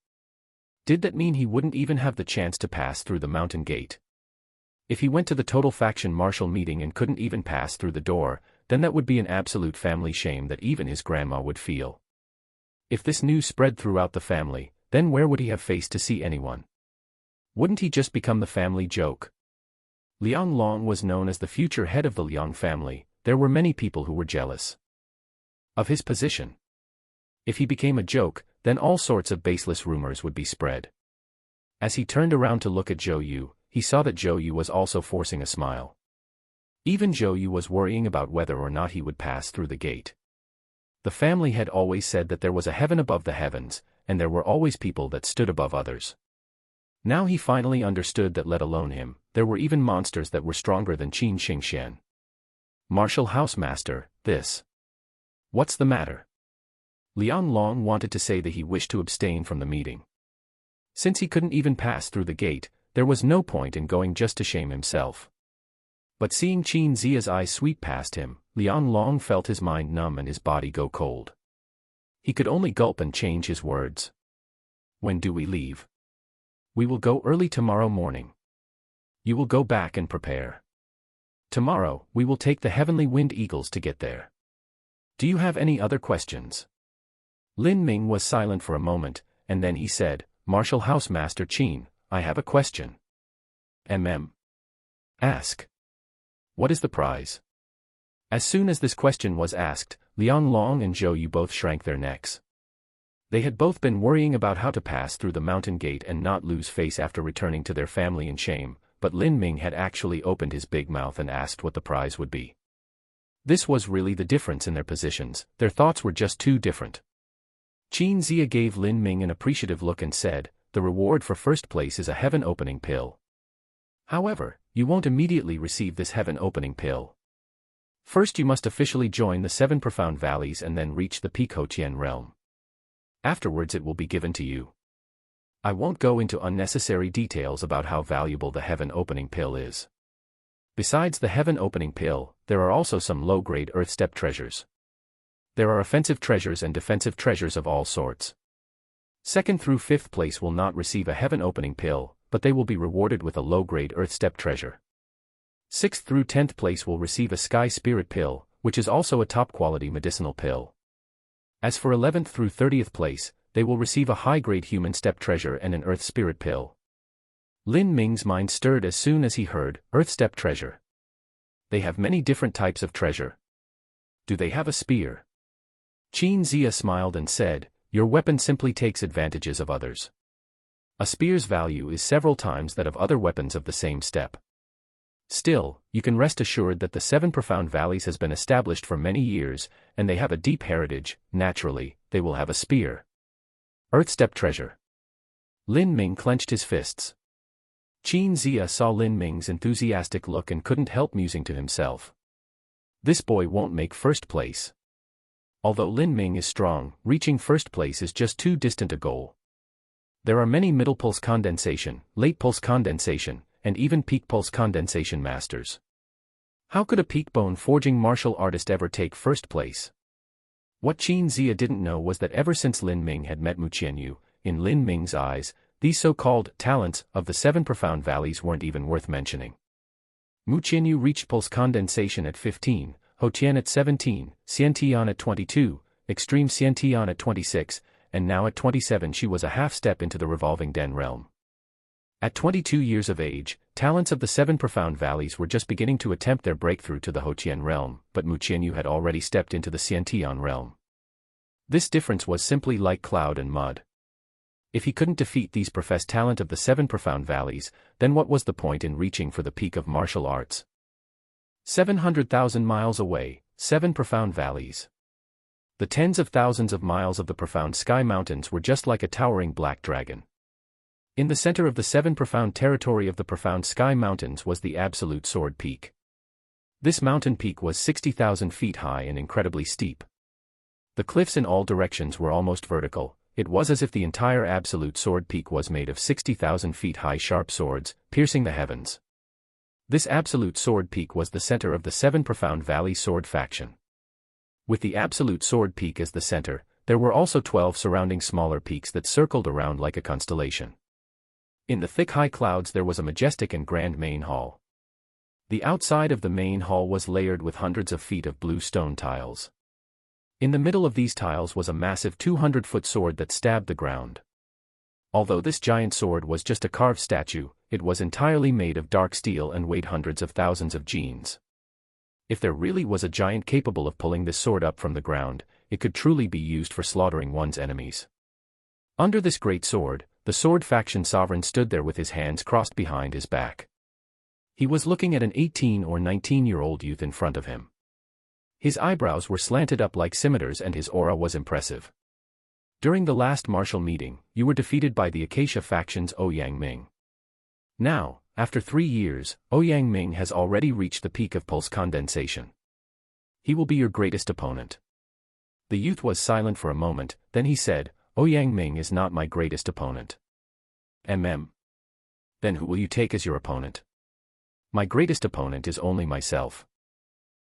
Did that mean he wouldn't even have the chance to pass through the mountain gate? If he went to the total faction martial meeting and couldn't even pass through the door, then that would be an absolute family shame that even his grandma would feel. If this news spread throughout the family, then where would he have face to see anyone? Wouldn't he just become the family joke? Liang Long was known as the future head of the Liang family. There were many people who were jealous of his position. If he became a joke, then all sorts of baseless rumors would be spread. As he turned around to look at Zhou Yu, he saw that Zhou Yu was also forcing a smile. Even Zhou Yu was worrying about whether or not he would pass through the gate. The family had always said that there was a heaven above the heavens, and there were always people that stood above others. Now he finally understood that let alone him, there were even monsters that were stronger than Qin Xingxian. Martial House Master, this. What's the matter? Liang Long wanted to say that he wished to abstain from the meeting. Since he couldn't even pass through the gate, there was no point in going just to shame himself. But seeing Qin Zia's eyes sweep past him, Liang Long felt his mind numb and his body go cold. He could only gulp and change his words. When do we leave? We will go early tomorrow morning. You will go back and prepare. Tomorrow, we will take the Heavenly Wind Eagles to get there. Do you have any other questions? Lin Ming was silent for a moment, and then he said, Martial House Master Qin, I have a question. Ask. What is the prize? As soon as this question was asked, Liang Long and Zhou Yu both shrank their necks. They had both been worrying about how to pass through the mountain gate and not lose face after returning to their family in shame, but Lin Ming had actually opened his big mouth and asked what the prize would be. This was really the difference in their positions, their thoughts were just too different. Qin Zia gave Lin Ming an appreciative look and said, the reward for first place is a heaven-opening pill. However, you won't immediately receive this heaven-opening pill. First you must officially join the 7 profound valleys and then reach the peak Hotian realm. Afterwards it will be given to you. I won't go into unnecessary details about how valuable the heaven-opening pill is. Besides the heaven-opening pill, there are also some low-grade earth step treasures. There are offensive treasures and defensive treasures of all sorts. 2nd through 5th place will not receive a heaven-opening pill, but they will be rewarded with a low-grade earth step treasure. 6th through 10th place will receive a sky spirit pill, which is also a top-quality medicinal pill. As for 11th through 30th place, they will receive a high-grade human step treasure and an earth spirit pill. Lin Ming's mind stirred as soon as he heard, Earth-step treasure. They have many different types of treasure. Do they have a spear? Qin Zia smiled and said, your weapon simply takes advantages of others. A spear's value is several times that of other weapons of the same step. Still, you can rest assured that the 7 Profound Valleys has been established for many years, and they have a deep heritage. Naturally, they will have a spear. Earth-step treasure. Lin Ming clenched his fists. Qin Zia saw Lin Ming's enthusiastic look and couldn't help musing to himself. This boy won't make first place. Although Lin Ming is strong, reaching first place is just too distant a goal. There are many middle pulse condensation, late pulse condensation, and even peak pulse condensation masters. How could a peak bone forging martial artist ever take first place? What Qin Zia didn't know was that ever since Lin Ming had met Mu Qianyu, in Lin Ming's eyes, these so-called talents of the 7 Profound Valleys weren't even worth mentioning. Mu Qianyu reached pulse condensation at 15, Ho Tian at 17, Xian Tian at 22, Extreme Xian Tian at 26, and now at 27 she was a half step into the revolving Den realm. At 22 years of age, talents of the 7 Profound Valleys were just beginning to attempt their breakthrough to the Ho Tian realm, but Mu Qianyu had already stepped into the Xian Tian realm. This difference was simply like cloud and mud. If he couldn't defeat these professed talent of the 7 Profound Valleys, then what was the point in reaching for the peak of martial arts? 700,000 miles away, 7 Profound Valleys. The tens of thousands of miles of the Profound Sky Mountains were just like a towering black dragon. In the center of the 7 Profound territory of the Profound Sky Mountains was the Absolute Sword Peak. This mountain peak was 60,000 feet high and incredibly steep. The cliffs in all directions were almost vertical. It was as if the entire Absolute Sword Peak was made of 60,000 feet high sharp swords, piercing the heavens. This Absolute Sword Peak was the center of the 7 Profound Valley Sword faction. With the Absolute Sword Peak as the center, there were also 12 surrounding smaller peaks that circled around like a constellation. In the thick high clouds there was a majestic and grand main hall. The outside of the main hall was layered with hundreds of feet of blue stone tiles. In the middle of these tiles was a massive 200-foot sword that stabbed the ground. Although this giant sword was just a carved statue, it was entirely made of dark steel and weighed hundreds of thousands of genes. If there really was a giant capable of pulling this sword up from the ground, it could truly be used for slaughtering one's enemies. Under this great sword, the sword faction sovereign stood there with his hands crossed behind his back. He was looking at an 18 or 19-year-old youth in front of him. His eyebrows were slanted up like scimitars and his aura was impressive. During the last martial meeting, you were defeated by the Acacia faction's Ouyang Ming. Now, after 3 years, Ouyang Ming has already reached the peak of pulse condensation. He will be your greatest opponent. The youth was silent for a moment, then he said, Ouyang Ming is not my greatest opponent. Then who will you take as your opponent? My greatest opponent is only myself.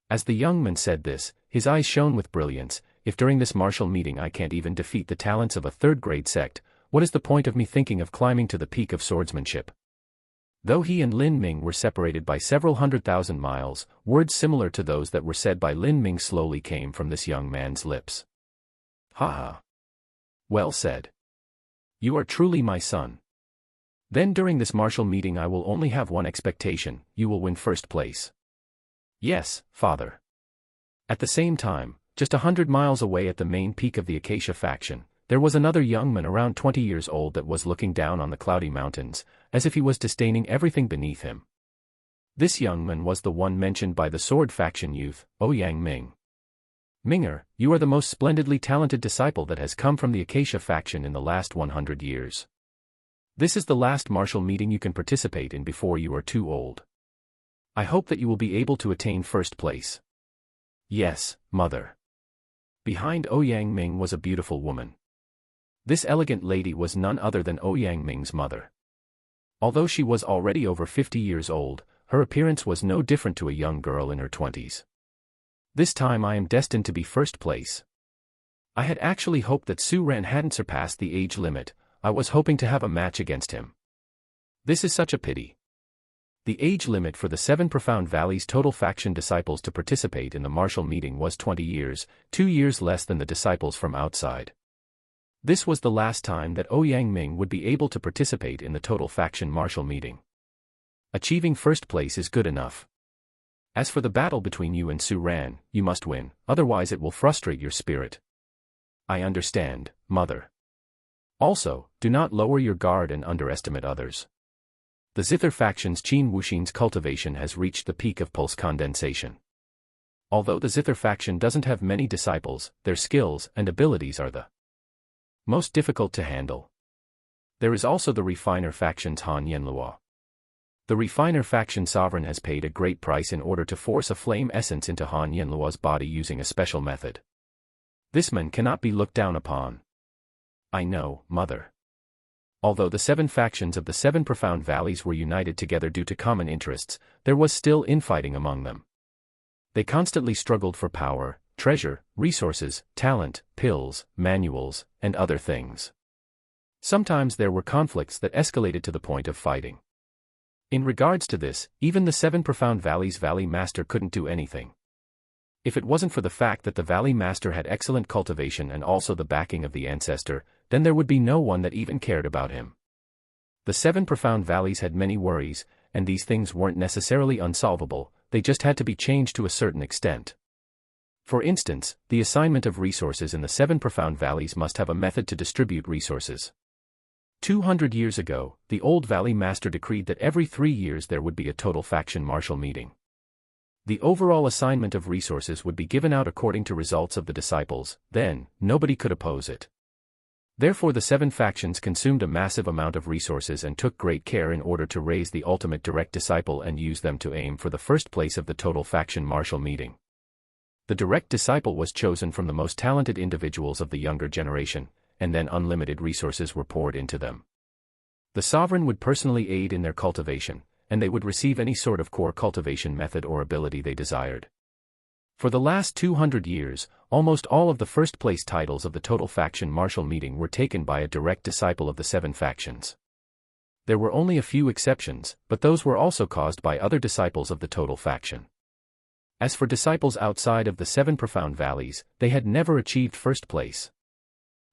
As the young man said this, his eyes shone with brilliance. If during this martial meeting I can't even defeat the talents of a third-grade sect, what is the point of me thinking of climbing to the peak of swordsmanship? Though he and Lin Ming were separated by several 100,000 miles, words similar to those that were said by Lin Ming slowly came from this young man's lips. Ha ha. Well said. You are truly my son. Then during this martial meeting I will only have one expectation, you will win first place. Yes, father. At the same time, just 100 miles away at the main peak of the Acacia faction, there was another young man around 20 years old that was looking down on the cloudy mountains, as if he was disdaining everything beneath him. This young man was the one mentioned by the sword faction youth, Ouyang Ming. Minger, you are the most splendidly talented disciple that has come from the Acacia faction in the last 100 years. This is the last martial meeting you can participate in before you are too old. I hope that you will be able to attain first place. Yes, mother. Behind Ouyang Ming was a beautiful woman. This elegant lady was none other than Ouyang Ming's mother. Although she was already over 50 years old, her appearance was no different to a young girl in her 20s. This time I am destined to be first place. I had actually hoped that Su Ran hadn't surpassed the age limit. I was hoping to have a match against him. This is such a pity. The age limit for the 7 Profound Valleys total faction disciples to participate in the martial meeting was 20 years, 2 years less than the disciples from outside. This was the last time that Ouyang Ming would be able to participate in the total faction martial meeting. Achieving first place is good enough. As for the battle between you and Su Ran, you must win, otherwise it will frustrate your spirit. I understand, mother. Also, do not lower your guard and underestimate others. The Zither faction's Qin Wuxin's cultivation has reached the peak of pulse condensation. Although the Zither faction doesn't have many disciples, their skills and abilities are the most difficult to handle. There is also the Refiner faction's Han Yanluo. The Refiner faction sovereign has paid a great price in order to force a flame essence into Han Yanluo's body using a special method. This man cannot be looked down upon. I know, mother. Although the 7 factions of the 7 profound valleys were united together due to common interests, there was still infighting among them. They constantly struggled for power, treasure, resources, talent, pills, manuals, and other things. Sometimes there were conflicts that escalated to the point of fighting. In regards to this, even the 7 profound valleys' Valley Master couldn't do anything. If it wasn't for the fact that the Valley Master had excellent cultivation and also the backing of the Ancestor, then there would be no one that even cared about him. The 7 profound valleys had many worries, and these things weren't necessarily unsolvable, they just had to be changed to a certain extent. For instance, the assignment of resources in the 7 profound valleys must have a method to distribute resources. 200 years ago, the old Valley Master decreed that every 3 years there would be a total faction martial meeting. The overall assignment of resources would be given out according to results of the disciples, then, nobody could oppose it. Therefore the 7 factions consumed a massive amount of resources and took great care in order to raise the ultimate direct disciple and use them to aim for the first place of the total faction martial meeting. The direct disciple was chosen from the most talented individuals of the younger generation, and then unlimited resources were poured into them. The sovereign would personally aid in their cultivation, and they would receive any sort of core cultivation method or ability they desired. For the last 200 years, almost all of the first-place titles of the total faction martial meeting were taken by a direct disciple of the 7 factions. There were only a few exceptions, but those were also caused by other disciples of the total faction. As for disciples outside of the 7 profound valleys, they had never achieved first place.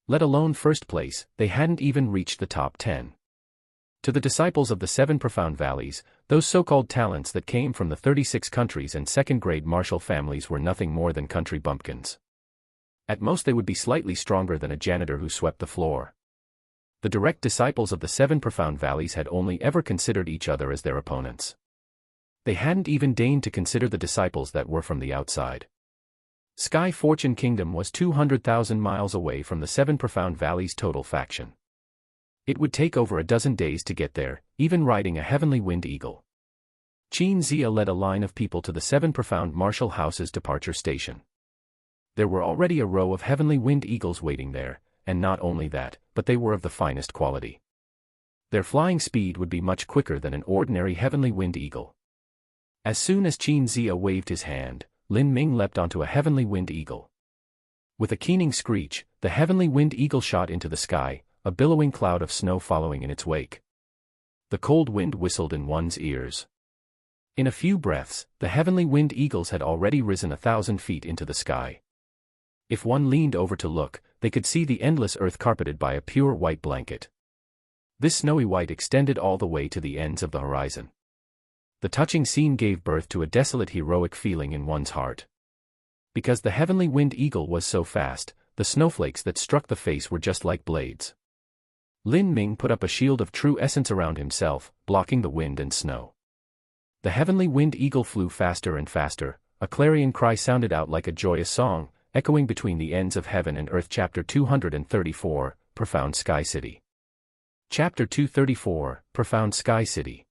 Let alone first place, they hadn't even reached the top 10. To the disciples of the 7 profound valleys, those so-called talents that came from the 36 countries and second-grade martial families were nothing more than country bumpkins. At most they would be slightly stronger than a janitor who swept the floor. The direct disciples of the 7 profound valleys had only ever considered each other as their opponents. They hadn't even deigned to consider the disciples that were from the outside. Sky Fortune Kingdom was 200,000 miles away from the 7 profound valleys' total faction. It would take over a dozen days to get there, even riding a heavenly wind eagle. Qin Zia led a line of people to the 7 profound martial houses' departure station. There were already a row of heavenly wind eagles waiting there, and not only that, but they were of the finest quality. Their flying speed would be much quicker than an ordinary heavenly wind eagle. As soon as Qin Zia waved his hand, Lin Ming leapt onto a heavenly wind eagle. With a keening screech, the heavenly wind eagle shot into the sky, a billowing cloud of snow following in its wake. The cold wind whistled in one's ears. In a few breaths, the heavenly wind eagles had already risen 1,000 feet into the sky. If one leaned over to look, they could see the endless earth carpeted by a pure white blanket. This snowy white extended all the way to the ends of the horizon. The touching scene gave birth to a desolate heroic feeling in one's heart. Because the heavenly wind eagle was so fast, the snowflakes that struck the face were just like blades. Lin Ming put up a shield of true essence around himself, blocking the wind and snow. The heavenly wind eagle flew faster and faster, a clarion cry sounded out like a joyous song, echoing between the ends of heaven and earth. Chapter 234, Profound Sky City. Chapter 234, Profound Sky City.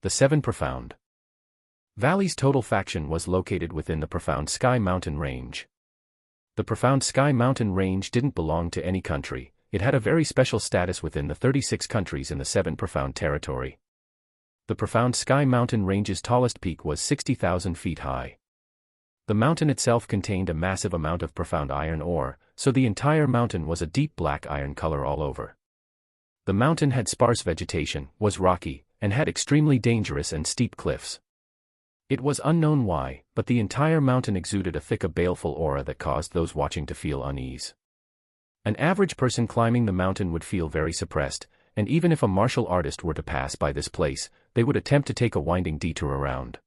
The 7 Profound Valleys total faction was located within the Profound Sky Mountain Range. The Profound Sky Mountain Range didn't belong to any country. It had a very special status within the 36 countries in the 7 Profound territory. The Profound Sky Mountain Range's tallest peak was 60,000 feet high. The mountain itself contained a massive amount of profound iron ore, so the entire mountain was a deep black iron color all over. The mountain had sparse vegetation, was rocky, and had extremely dangerous and steep cliffs. It was unknown why, but the entire mountain exuded a thick baleful aura that caused those watching to feel unease. An average person climbing the mountain would feel very suppressed, and even if a martial artist were to pass by this place, they would attempt to take a winding detour around.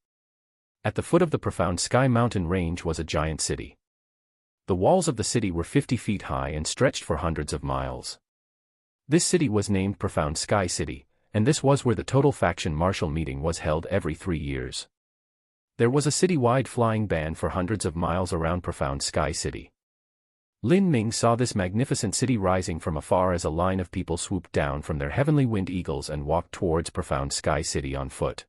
At the foot of the profound Sky Mountain range was a giant city. The walls of the city were 50 feet high and stretched for hundreds of miles. This city was named Profound Sky City, and this was where the total faction martial meeting was held every 3 years. There was a city-wide flying ban for hundreds of miles around Profound Sky City. Lin Ming saw this magnificent city rising from afar as a line of people swooped down from their heavenly winged eagles and walked towards Profound Sky City on foot.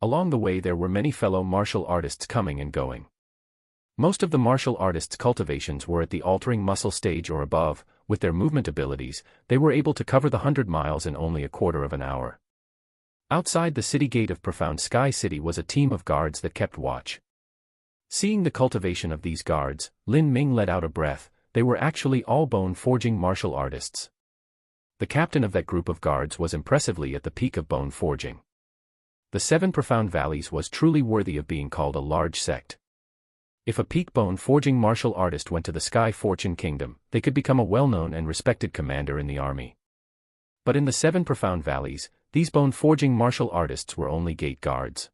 Along the way there were many fellow martial artists coming and going. Most of the martial artists' cultivations were at the altering muscle stage or above. With their movement abilities, they were able to cover the 100 miles in only a quarter of an hour. Outside the city gate of Profound Sky City was a team of guards that kept watch. Seeing the cultivation of these guards, Lin Ming let out a breath. They were actually all bone-forging martial artists. The captain of that group of guards was impressively at the peak of bone forging. The 7 Profound Valleys was truly worthy of being called a large sect. If a peak bone-forging martial artist went to the Sky Fortune Kingdom, they could become a well-known and respected commander in the army. But in the 7 Profound Valleys, these bone-forging martial artists were only gate guards.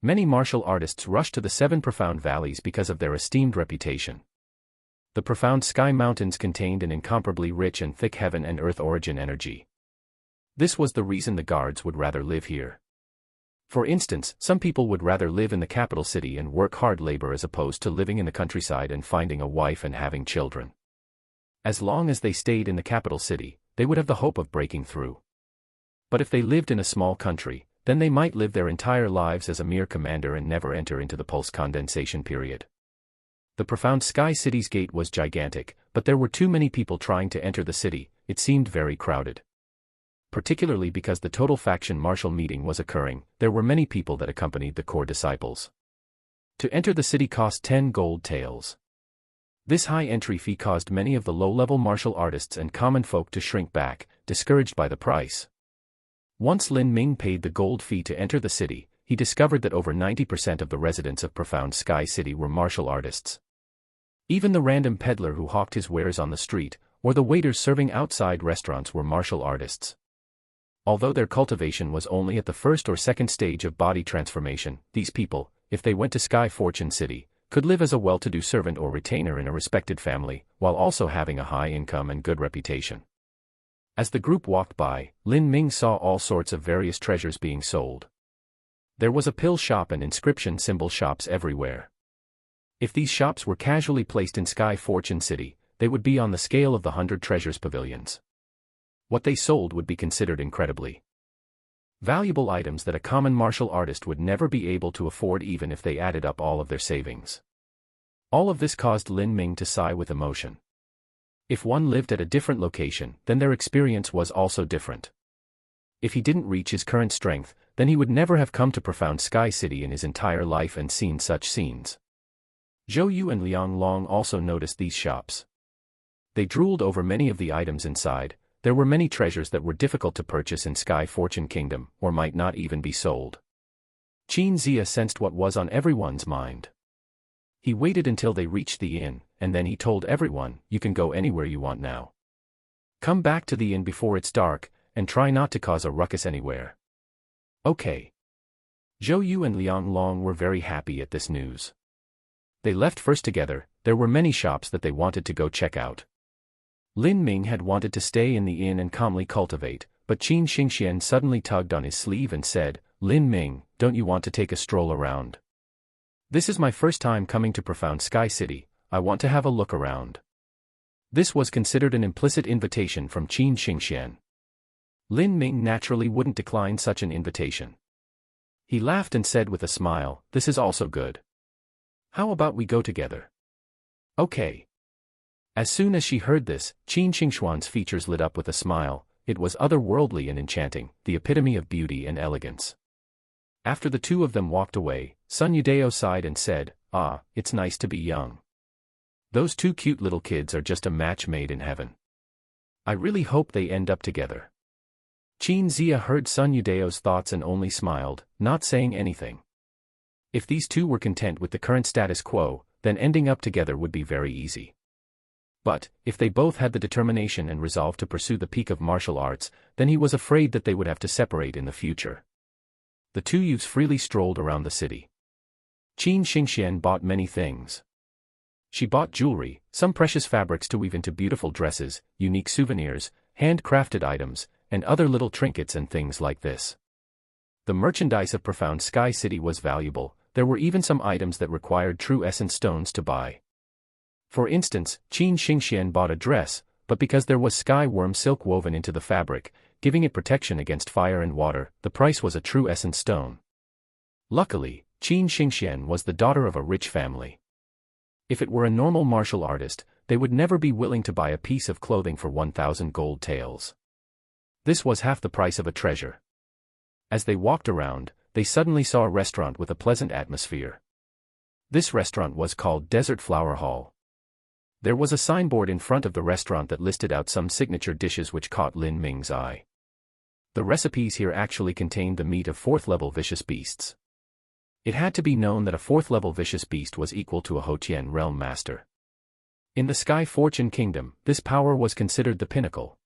Many martial artists rushed to the 7 Profound Valleys because of their esteemed reputation. The Profound Sky Mountains contained an incomparably rich and thick heaven and earth origin energy. This was the reason the guards would rather live here. For instance, some people would rather live in the capital city and work hard labor as opposed to living in the countryside and finding a wife and having children. As long as they stayed in the capital city, they would have the hope of breaking through. But if they lived in a small country, then they might live their entire lives as a mere commander and never enter into the pulse condensation period. The Profound Sky City's gate was gigantic, but there were too many people trying to enter the city. It seemed very crowded. Particularly because the total faction martial meeting was occurring, there were many people that accompanied the core disciples. To enter the city cost 10 gold taels. This high entry fee caused many of the low-level martial artists and common folk to shrink back, discouraged by the price. Once Lin Ming paid the gold fee to enter the city, he discovered that over 90% of the residents of Profound Sky City were martial artists. Even the random peddler who hawked his wares on the street, or the waiters serving outside restaurants were martial artists. Although their cultivation was only at the first or second stage of body transformation, these people, if they went to Sky Fortune City, could live as a well-to-do servant or retainer in a respected family, while also having a high income and good reputation. As the group walked by, Lin Ming saw all sorts of various treasures being sold. There was a pill shop and inscription symbol shops everywhere. If these shops were casually placed in Sky Fortune City, they would be on the scale of the 100 treasures pavilions. What they sold would be considered incredibly valuable items that a common martial artist would never be able to afford even if they added up all of their savings. All of this caused Lin Ming to sigh with emotion. If one lived at a different location, then their experience was also different. If he didn't reach his current strength, then he would never have come to Profound Sky City in his entire life and seen such scenes. Zhou Yu and Liang Long also noticed these shops. They drooled over many of the items inside. There were many treasures that were difficult to purchase in Sky Fortune Kingdom, or might not even be sold. Qin Zia sensed what was on everyone's mind. He waited until they reached the inn, and then he told everyone, "You can go anywhere you want now. Come back to the inn before it's dark, and try not to cause a ruckus anywhere." Okay. Zhou Yu and Liang Long were very happy at this news. They left first together. There were many shops that they wanted to go check out. Lin Ming had wanted to stay in the inn and calmly cultivate, but Qin Xingxian suddenly tugged on his sleeve and said, "Lin Ming, don't you want to take a stroll around? This is my first time coming to Profound Sky City. I want to have a look around." This was considered an implicit invitation from Qin Xingxian. Lin Ming naturally wouldn't decline such an invitation. He laughed and said with a smile, "This is also good. How about we go together?" Okay. As soon as she heard this, Qin Xingxuan's features lit up with a smile. It was otherworldly and enchanting, the epitome of beauty and elegance. After the two of them walked away, Sun Yudao sighed and said, "Ah, it's nice to be young. Those two cute little kids are just a match made in heaven. I really hope they end up together." Qin Zia heard Sun Yudao's thoughts and only smiled, not saying anything. If these two were content with the current status quo, then ending up together would be very easy. But, if they both had the determination and resolve to pursue the peak of martial arts, then he was afraid that they would have to separate in the future. The two youths freely strolled around the city. Qin Xingxian bought many things. She bought jewelry, some precious fabrics to weave into beautiful dresses, unique souvenirs, handcrafted items, and other little trinkets and things like this. The merchandise of Profound Sky City was valuable. There were even some items that required true essence stones to buy. For instance, Qin Xingxian bought a dress, but because there was sky worm silk woven into the fabric, giving it protection against fire and water, the price was a true essence stone. Luckily, Qin Xingxian was the daughter of a rich family. If it were a normal martial artist, they would never be willing to buy a piece of clothing for 1,000 gold taels. This was half the price of a treasure. As they walked around, they suddenly saw a restaurant with a pleasant atmosphere. This restaurant was called Desert Flower Hall. There was a signboard in front of the restaurant that listed out some signature dishes which caught Lin Ming's eye. The recipes here actually contained the meat of 4th-level vicious beasts. It had to be known that a 4th-level vicious beast was equal to a Hotian realm master. In the Sky Fortune Kingdom, this power was considered the pinnacle.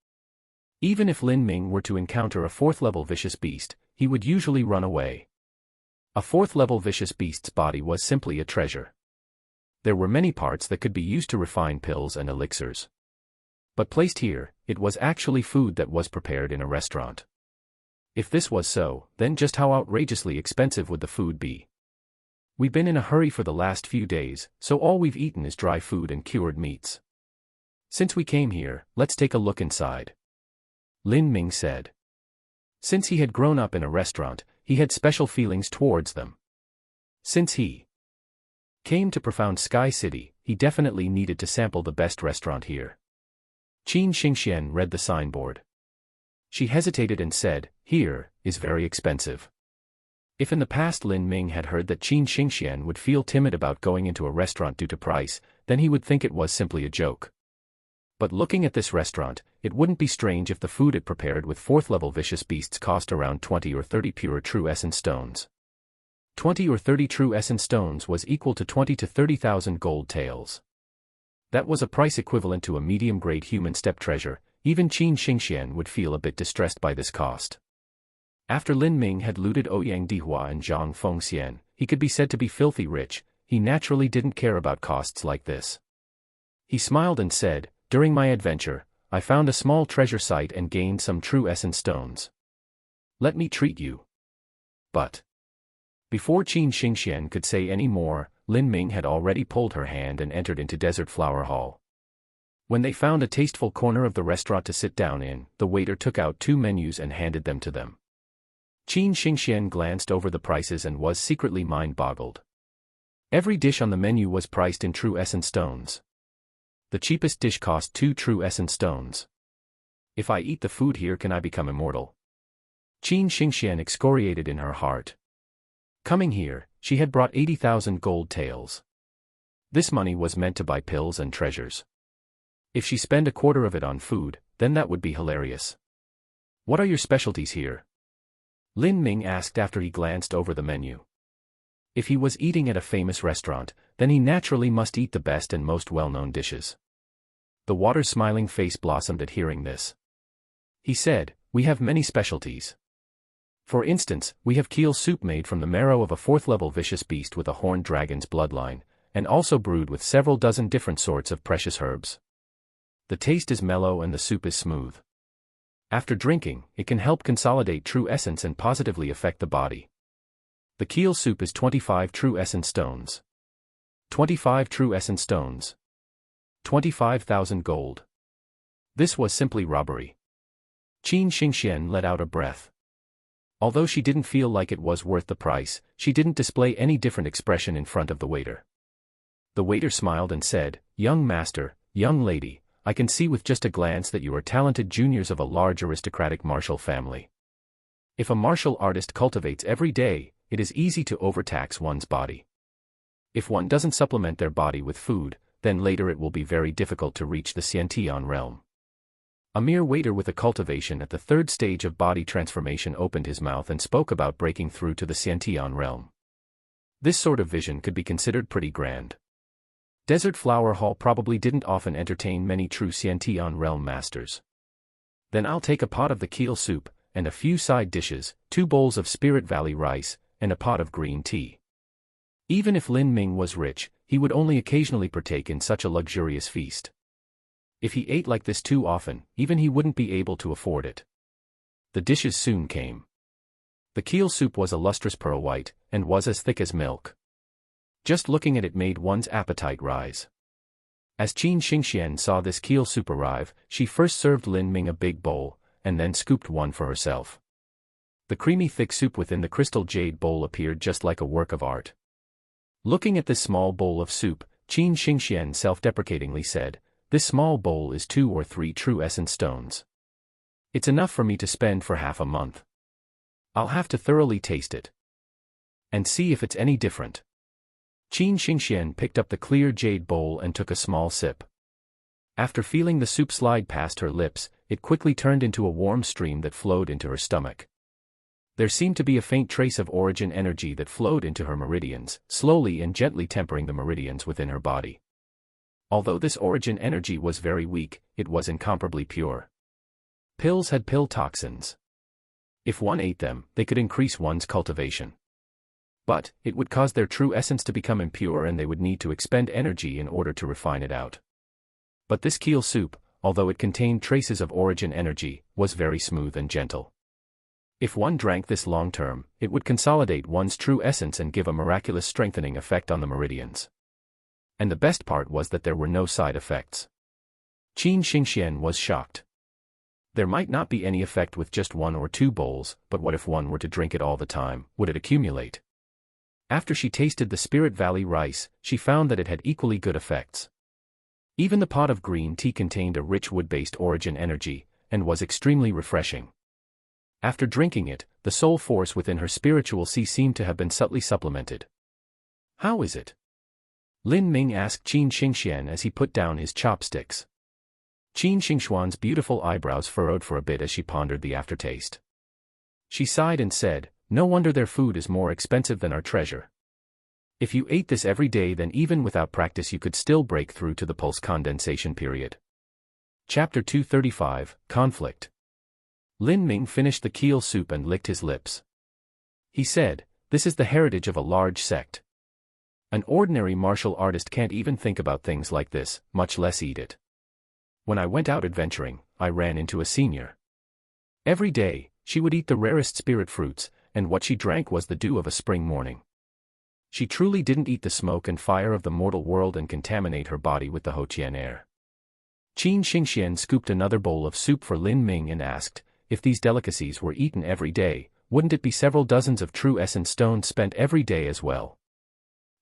Even if Lin Ming were to encounter a 4th-level vicious beast, he would usually run away. A 4th-level vicious beast's body was simply a treasure. There were many parts that could be used to refine pills and elixirs. But placed here, it was actually food that was prepared in a restaurant. If this was so, then just how outrageously expensive would the food be? We've been in a hurry for the last few days, so all we've eaten is dry food and cured meats. Since we came here, let's take a look inside. Lin Ming said. Since he had grown up in a restaurant, he had special feelings towards them. Since he came to Profound Sky City, he definitely needed to sample the best restaurant here. Qin Xingxian read the signboard. She hesitated and said, "Here is very expensive." If in the past Lin Ming had heard that Qin Xingxian would feel timid about going into a restaurant due to price, then he would think it was simply a joke. But looking at this restaurant, it wouldn't be strange if the food it prepared with 4th-level vicious beasts cost around 20 or 30 pure true essence stones. 20 or 30 true essence stones was equal to 20 to 30,000 gold taels. That was a price equivalent to a medium-grade human step treasure. Even Qin Xingxian would feel a bit distressed by this cost. After Lin Ming had looted Ouyang Dihua and Zhang Fengxian, he could be said to be filthy rich. He naturally didn't care about costs like this. He smiled and said, "During my adventure, I found a small treasure site and gained some true essence stones. Let me treat you." But before Qin Xingxian could say any more, Lin Ming had already pulled her hand and entered into Desert Flower Hall. When they found a tasteful corner of the restaurant to sit down in, the waiter took out 2 menus and handed them to them. Qin Xingxian glanced over the prices and was secretly mind-boggled. Every dish on the menu was priced in true essence stones. The cheapest dish cost 2 true essence stones. If I eat the food here, can I become immortal? Qin Xingxian excoriated in her heart. Coming here, she had brought 80,000 gold taels. This money was meant to buy pills and treasures. If she spent a quarter of it on food, then that would be hilarious. "What are your specialties here?" Lin Ming asked after he glanced over the menu. If he was eating at a famous restaurant, then he naturally must eat the best and most well-known dishes. The water's smiling face blossomed at hearing this. He said, "We have many specialties. For instance, we have keel soup made from the marrow of a 4th-level vicious beast with a horned dragon's bloodline, and also brewed with several dozen different sorts of precious herbs. The taste is mellow and the soup is smooth. After drinking, it can help consolidate true essence and positively affect the body. The keel soup is 25 true essence stones. 25 true essence stones. 25,000 gold. This was simply robbery." Qin Xingxian let out a breath. Although she didn't feel like it was worth the price, she didn't display any different expression in front of the waiter. The waiter smiled and said, "Young master, young lady, I can see with just a glance that you are talented juniors of a large aristocratic martial family. If a martial artist cultivates every day, it is easy to overtax one's body. If one doesn't supplement their body with food, then later it will be very difficult to reach the Xiantian realm." A mere waiter with a cultivation at the 3rd stage of body transformation opened his mouth and spoke about breaking through to the Xiantian realm. This sort of vision could be considered pretty grand. Desert Flower Hall probably didn't often entertain many true Xiantian realm masters. Then I'll take a pot of the keel soup, and a few side dishes, 2 bowls of Spirit Valley rice, and a pot of green tea. Even if Lin Ming was rich, he would only occasionally partake in such a luxurious feast. If he ate like this too often, even he wouldn't be able to afford it. The dishes soon came. The keel soup was a lustrous pearl white, and was as thick as milk. Just looking at it made one's appetite rise. As Qin Xingxian saw this keel soup arrive, she first served Lin Ming a big bowl, and then scooped one for herself. The creamy thick soup within the crystal jade bowl appeared just like a work of art. Looking at this small bowl of soup, Qin Xingxian self-deprecatingly said, "This small bowl is 2 or 3 true essence stones. It's enough for me to spend for half a month. I'll have to thoroughly taste it and see if it's any different." Qin Xingxian picked up the clear jade bowl and took a small sip. After feeling the soup slide past her lips, it quickly turned into a warm stream that flowed into her stomach. There seemed to be a faint trace of origin energy that flowed into her meridians, slowly and gently tempering the meridians within her body. Although this origin energy was very weak, it was incomparably pure. Pills had pill toxins. If one ate them, they could increase one's cultivation. But it would cause their true essence to become impure and they would need to expend energy in order to refine it out. But this keel soup, although it contained traces of origin energy, was very smooth and gentle. If one drank this long term, it would consolidate one's true essence and give a miraculous strengthening effect on the meridians. And the best part was that there were no side effects. Qin Xingxian was shocked. There might not be any effect with just 1 or 2 bowls, but what if one were to drink it all the time? Would it accumulate? After she tasted the Spirit Valley rice, she found that it had equally good effects. Even the pot of green tea contained a rich wood-based origin energy, and was extremely refreshing. After drinking it, the soul force within her spiritual sea seemed to have been subtly supplemented. "How is it?" Lin Ming asked Qin Xingxian as he put down his chopsticks. Qin Xingxuan's beautiful eyebrows furrowed for a bit as she pondered the aftertaste. She sighed and said, "No wonder their food is more expensive than our treasure. If you ate this every day, then even without practice you could still break through to the pulse condensation period." Chapter 235, Conflict. Lin Ming finished the keel soup and licked his lips. He said, "This is the heritage of a large sect. An ordinary martial artist can't even think about things like this, much less eat it. When I went out adventuring, I ran into a senior. Every day, she would eat the rarest spirit fruits, and what she drank was the dew of a spring morning. She truly didn't eat the smoke and fire of the mortal world and contaminate her body with the Hoqian air." Qin Xingxian scooped another bowl of soup for Lin Ming and asked, "If these delicacies were eaten every day, wouldn't it be several dozens of true essence stones spent every day as well?"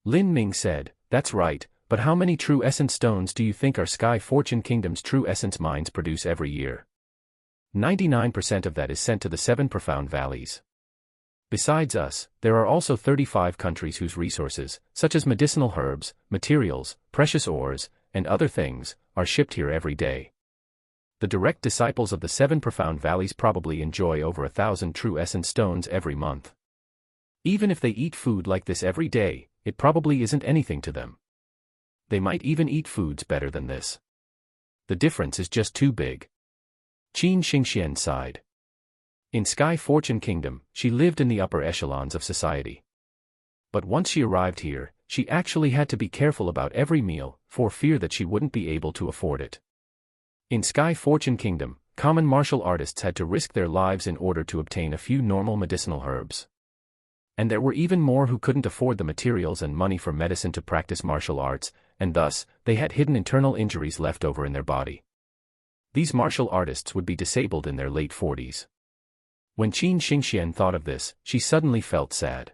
Lin Ming said, "That's right, but how many true essence stones do you think our Sky Fortune Kingdom's true essence mines produce every year? 99% of that is sent to the 7 profound valleys. Besides us, there are also 35 countries whose resources, such as medicinal herbs, materials, precious ores, and other things, are shipped here every day. The direct disciples of the 7 profound valleys probably enjoy over 1,000 true essence stones every month. Even if they eat food like this every day, it probably isn't anything to them. They might even eat foods better than this. The difference is just too big." Qin Xingxian sighed. In Sky Fortune Kingdom, she lived in the upper echelons of society. But once she arrived here, she actually had to be careful about every meal, for fear that she wouldn't be able to afford it. In Sky Fortune Kingdom, common martial artists had to risk their lives in order to obtain a few normal medicinal herbs. And there were even more who couldn't afford the materials and money for medicine to practice martial arts, and thus, they had hidden internal injuries left over in their body. These martial artists would be disabled in their late 40s. When Qin Xingxian thought of this, she suddenly felt sad.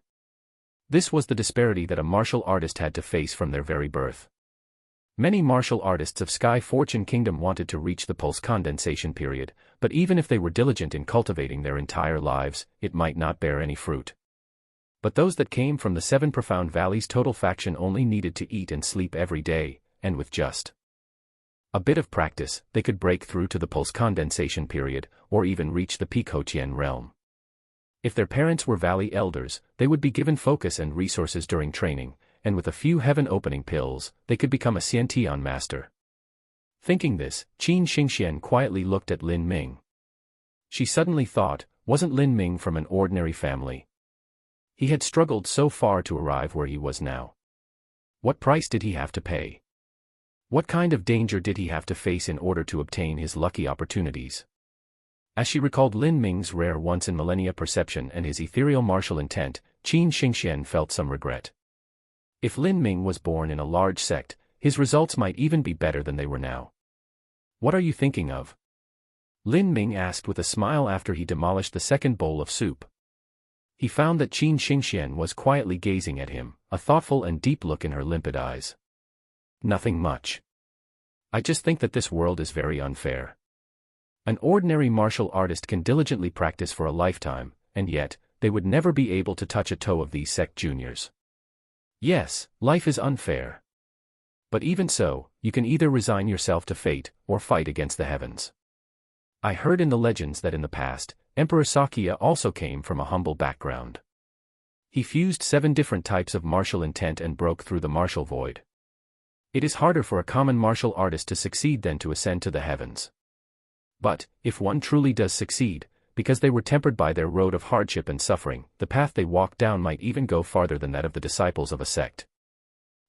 This was the disparity that a martial artist had to face from their very birth. Many martial artists of Sky Fortune Kingdom wanted to reach the pulse condensation period, but even if they were diligent in cultivating their entire lives, it might not bear any fruit. But those that came from the 7 profound valleys total faction only needed to eat and sleep every day, and with just a bit of practice, they could break through to the pulse condensation period, or even reach the peak Hoqian realm. If their parents were valley elders, they would be given focus and resources during training, and with a few heaven-opening pills, they could become a Xiantian master. Thinking this, Qin Xingxian quietly looked at Lin Ming. She suddenly thought, wasn't Lin Ming from an ordinary family? He had struggled so far to arrive where he was now. What price did he have to pay? What kind of danger did he have to face in order to obtain his lucky opportunities? As she recalled Lin Ming's rare once-in-millennia perception and his ethereal martial intent, Qin Xingxian felt some regret. If Lin Ming was born in a large sect, his results might even be better than they were now. What are you thinking of? Lin Ming asked with a smile after he demolished the second bowl of soup. He found that Qin Xingxian was quietly gazing at him, a thoughtful and deep look in her limpid eyes. Nothing much. I just think that this world is very unfair. An ordinary martial artist can diligently practice for a lifetime, and yet, they would never be able to touch a toe of these sect juniors. Yes, life is unfair. But even so, you can either resign yourself to fate, or fight against the heavens. I heard in the legends that in the past, Emperor Sakya also came from a humble background. He fused 7 different types of martial intent and broke through the martial void. It is harder for a common martial artist to succeed than to ascend to the heavens. But, if one truly does succeed, because they were tempered by their road of hardship and suffering, the path they walked down might even go farther than that of the disciples of a sect.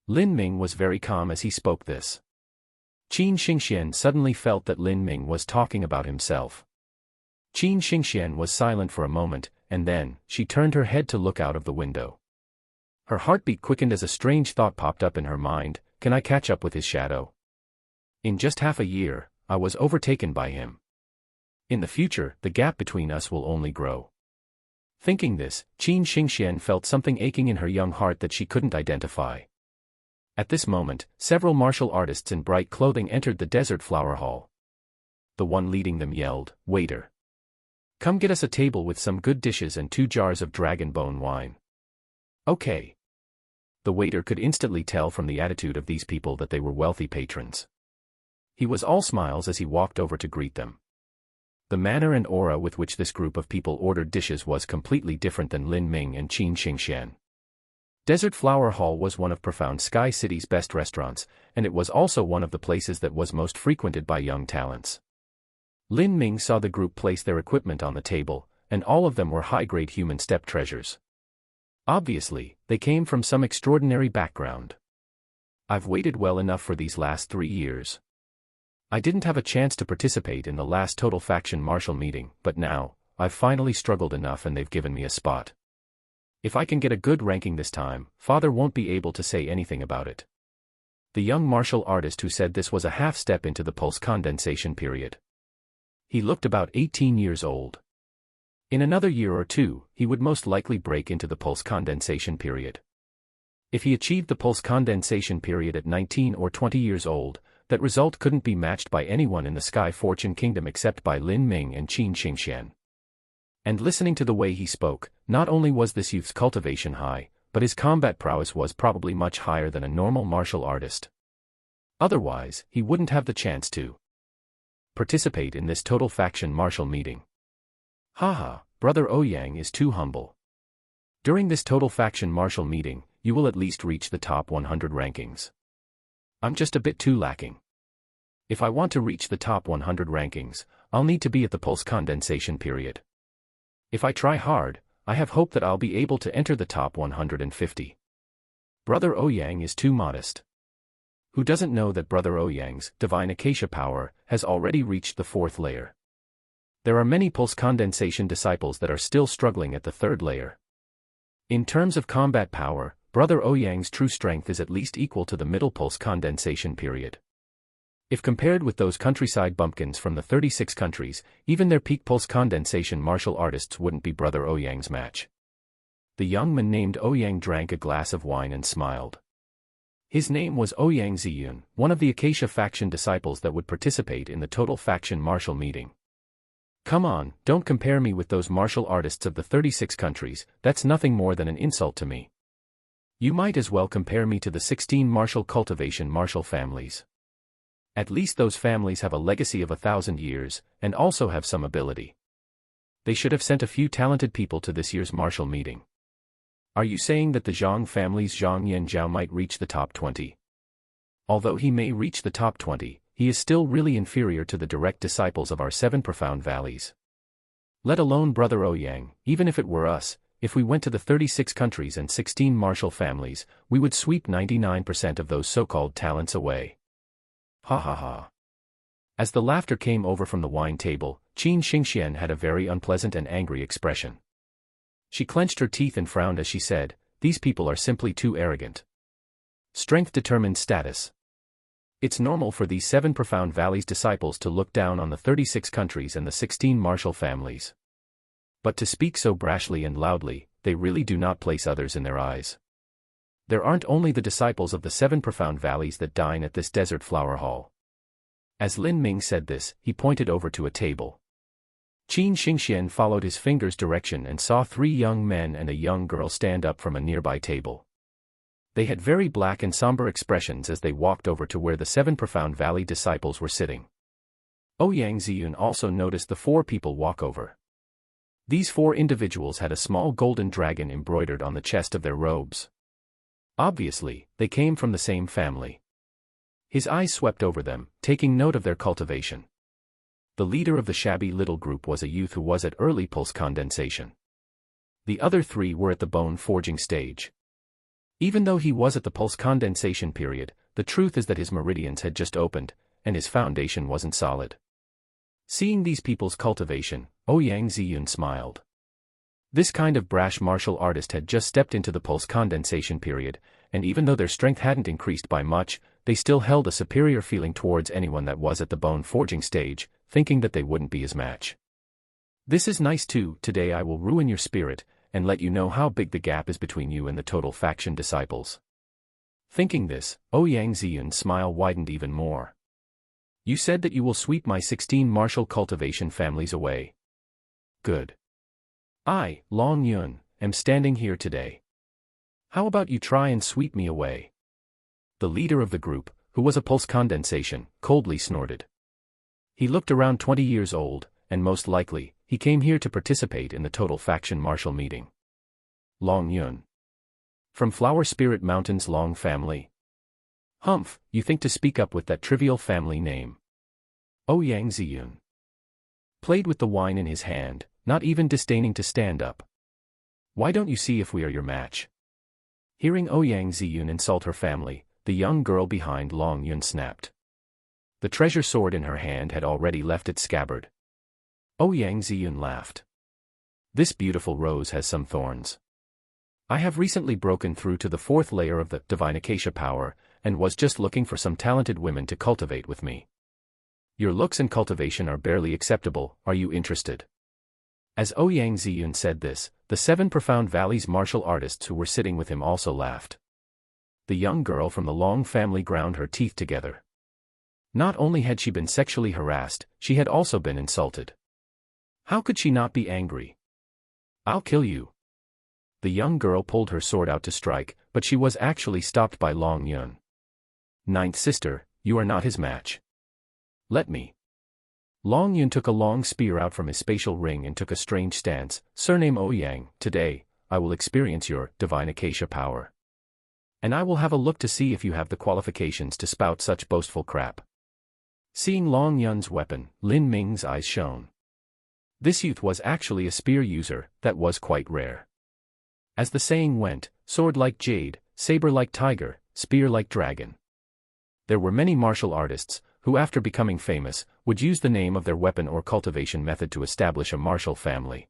Lin Ming was very calm as he spoke this. Qin Xingxian suddenly felt that Lin Ming was talking about himself. Qin Xingxian was silent for a moment, and then, she turned her head to look out of the window. Her heartbeat quickened as a strange thought popped up in her mind, can I catch up with his shadow? In just half a year, I was overtaken by him. In the future, the gap between us will only grow. Thinking this, Qin Xingxian felt something aching in her young heart that she couldn't identify. At this moment, several martial artists in bright clothing entered the desert flower hall. The one leading them yelled, "Waiter! Come get us a table with some good dishes and 2 jars of dragon bone wine." Okay. The waiter could instantly tell from the attitude of these people that they were wealthy patrons. He was all smiles as he walked over to greet them. The manner and aura with which this group of people ordered dishes was completely different than Lin Ming and Qin Xingxian. Desert Flower Hall was one of Profound Sky City's best restaurants, and it was also one of the places that was most frequented by young talents. Lin Ming saw the group place their equipment on the table, and all of them were high-grade human step treasures. Obviously, they came from some extraordinary background. I've waited well enough for these last 3 years. I didn't have a chance to participate in the last Total Faction Martial meeting, but now, I've finally struggled enough and they've given me a spot. If I can get a good ranking this time, Father won't be able to say anything about it. The young martial artist who said this was a half step into the pulse condensation period. He looked about 18 years old. In another year or 2, he would most likely break into the pulse condensation period. If he achieved the pulse condensation period at 19 or 20 years old, that result couldn't be matched by anyone in the Sky Fortune Kingdom except by Lin Ming and Qin Xingxian. And listening to the way he spoke, not only was this youth's cultivation high, but his combat prowess was probably much higher than a normal martial artist. Otherwise, he wouldn't have the chance to participate in this Total Faction Martial meeting. Haha, Brother Ouyang is too humble. During this Total Faction Martial meeting, you will at least reach the top 100 rankings. I'm just a bit too lacking. If I want to reach the top 100 rankings, I'll need to be at the pulse condensation period. If I try hard, I have hope that I'll be able to enter the top 150. Brother Ouyang is too modest. Who doesn't know that Brother Ouyang's divine acacia power has already reached the 4th layer? There are many pulse condensation disciples that are still struggling at the 3rd layer. In terms of combat power, Brother Ouyang's true strength is at least equal to the middle pulse condensation period. If compared with those countryside bumpkins from the 36 countries, even their peak pulse condensation martial artists wouldn't be Brother Ouyang's match. The young man named Ouyang drank a glass of wine and smiled. His name was Ouyang Ziyun, one of the Acacia faction disciples that would participate in the Total Faction Martial meeting. Come on, don't compare me with those martial artists of the 36 countries, that's nothing more than an insult to me. You might as well compare me to the 16 martial cultivation martial families. At least those families have a legacy of 1,000 years, and also have some ability. They should have sent a few talented people to this year's martial meeting. Are you saying that the Zhang family's Zhang Yanzhao might reach the top 20? Although he may reach the top 20, he is still really inferior to the direct disciples of our 7 profound valleys. Let alone Brother Ouyang, even if it were us, if we went to the 36 countries and 16 martial families, we would sweep 99% of those so-called talents away. Ha ha ha. As the laughter came over from the wine table, Qin Xingxian had a very unpleasant and angry expression. She clenched her teeth and frowned as she said, "These people are simply too arrogant. Strength determines status. It's normal for these 7 profound valleys disciples to look down on the 36 countries and the 16 martial families. But to speak so brashly and loudly, they really do not place others in their eyes. There aren't only the disciples of the 7 profound valleys that dine at this desert flower hall." As Lin Ming said this, he pointed over to a table. Qin Xingxian followed his finger's direction and saw 3 young men and a young girl stand up from a nearby table. They had very black and somber expressions as they walked over to where the 7 profound valley disciples were sitting. Ouyang Ziyun also noticed the 4 people walk over. These 4 individuals had a small golden dragon embroidered on the chest of their robes. Obviously, they came from the same family. His eyes swept over them, taking note of their cultivation. The leader of the shabby little group was a youth who was at early pulse condensation. The other 3 were at the bone forging stage. Even though he was at the pulse condensation period, the truth is that his meridians had just opened, and his foundation wasn't solid. Seeing these people's cultivation, Ouyang Ziyun smiled. This kind of brash martial artist had just stepped into the pulse condensation period, and even though their strength hadn't increased by much, they still held a superior feeling towards anyone that was at the bone forging stage, thinking that they wouldn't be his match. "This is nice too. Today I will ruin your spirit, and let you know how big the gap is between you and the total faction disciples." Thinking this, Ouyang Ziyun's smile widened even more. "You said that you will sweep my 16 martial cultivation families away. Good. I, Long Yun, am standing here today. How about you try and sweep me away?" The leader of the group, who was a pulse condensation, coldly snorted. He looked around 20 years old, and most likely, he came here to participate in the total faction martial meeting. Long Yun. From Flower Spirit Mountain's Long family. Humph, you think to speak up with that trivial family name. Ouyang Ziyun played with the wine in his hand, not even disdaining to stand up. "Why don't you see if we are your match?" Hearing Ouyang Ziyun insult her family, the young girl behind Long Yun snapped. The treasure sword in her hand had already left its scabbard. Ouyang Ziyun laughed. "This beautiful rose has some thorns. I have recently broken through to the 4th layer of the divine acacia power, and was just looking for some talented women to cultivate with me. Your looks and cultivation are barely acceptable. Are you interested?" As Ouyang Ziyun said this, the 7 profound valleys martial artists who were sitting with him also laughed. The young girl from the Long family ground her teeth together. Not only had she been sexually harassed, she had also been insulted. How could she not be angry? "I'll kill you." The young girl pulled her sword out to strike, but she was actually stopped by Long Yun. "Ninth sister, you are not his match. Let me." Long Yun took a long spear out from his spatial ring and took a strange stance. "Surname Ouyang, today, I will experience your divine acacia power. And I will have a look to see if you have the qualifications to spout such boastful crap." Seeing Long Yun's weapon, Lin Ming's eyes shone. This youth was actually a spear user, that was quite rare. As the saying went, sword like jade, saber like tiger, spear like dragon. There were many martial artists, who after becoming famous, would use the name of their weapon or cultivation method to establish a martial family.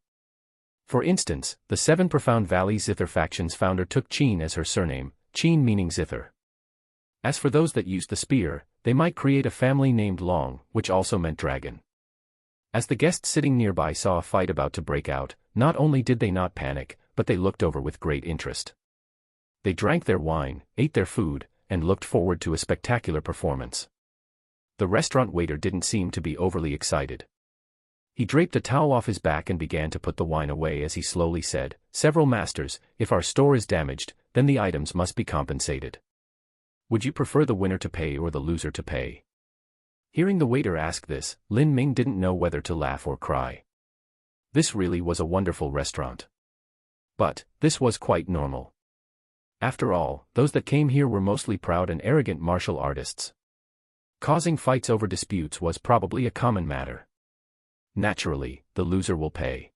For instance, the 7 Profound Valley Zither faction's founder took Qin as her surname, Qin meaning Zither. As for those that used the spear, they might create a family named Long, which also meant dragon. As the guests sitting nearby saw a fight about to break out, not only did they not panic, but they looked over with great interest. They drank their wine, ate their food, and looked forward to a spectacular performance. The restaurant waiter didn't seem to be overly excited. He draped a towel off his back and began to put the wine away as he slowly said, "Several masters, if our store is damaged, then the items must be compensated. Would you prefer the winner to pay or the loser to pay?" Hearing the waiter ask this, Lin Ming didn't know whether to laugh or cry. This really was a wonderful restaurant. But this was quite normal. After all, those that came here were mostly proud and arrogant martial artists. Causing fights over disputes was probably a common matter. Naturally, the loser will pay.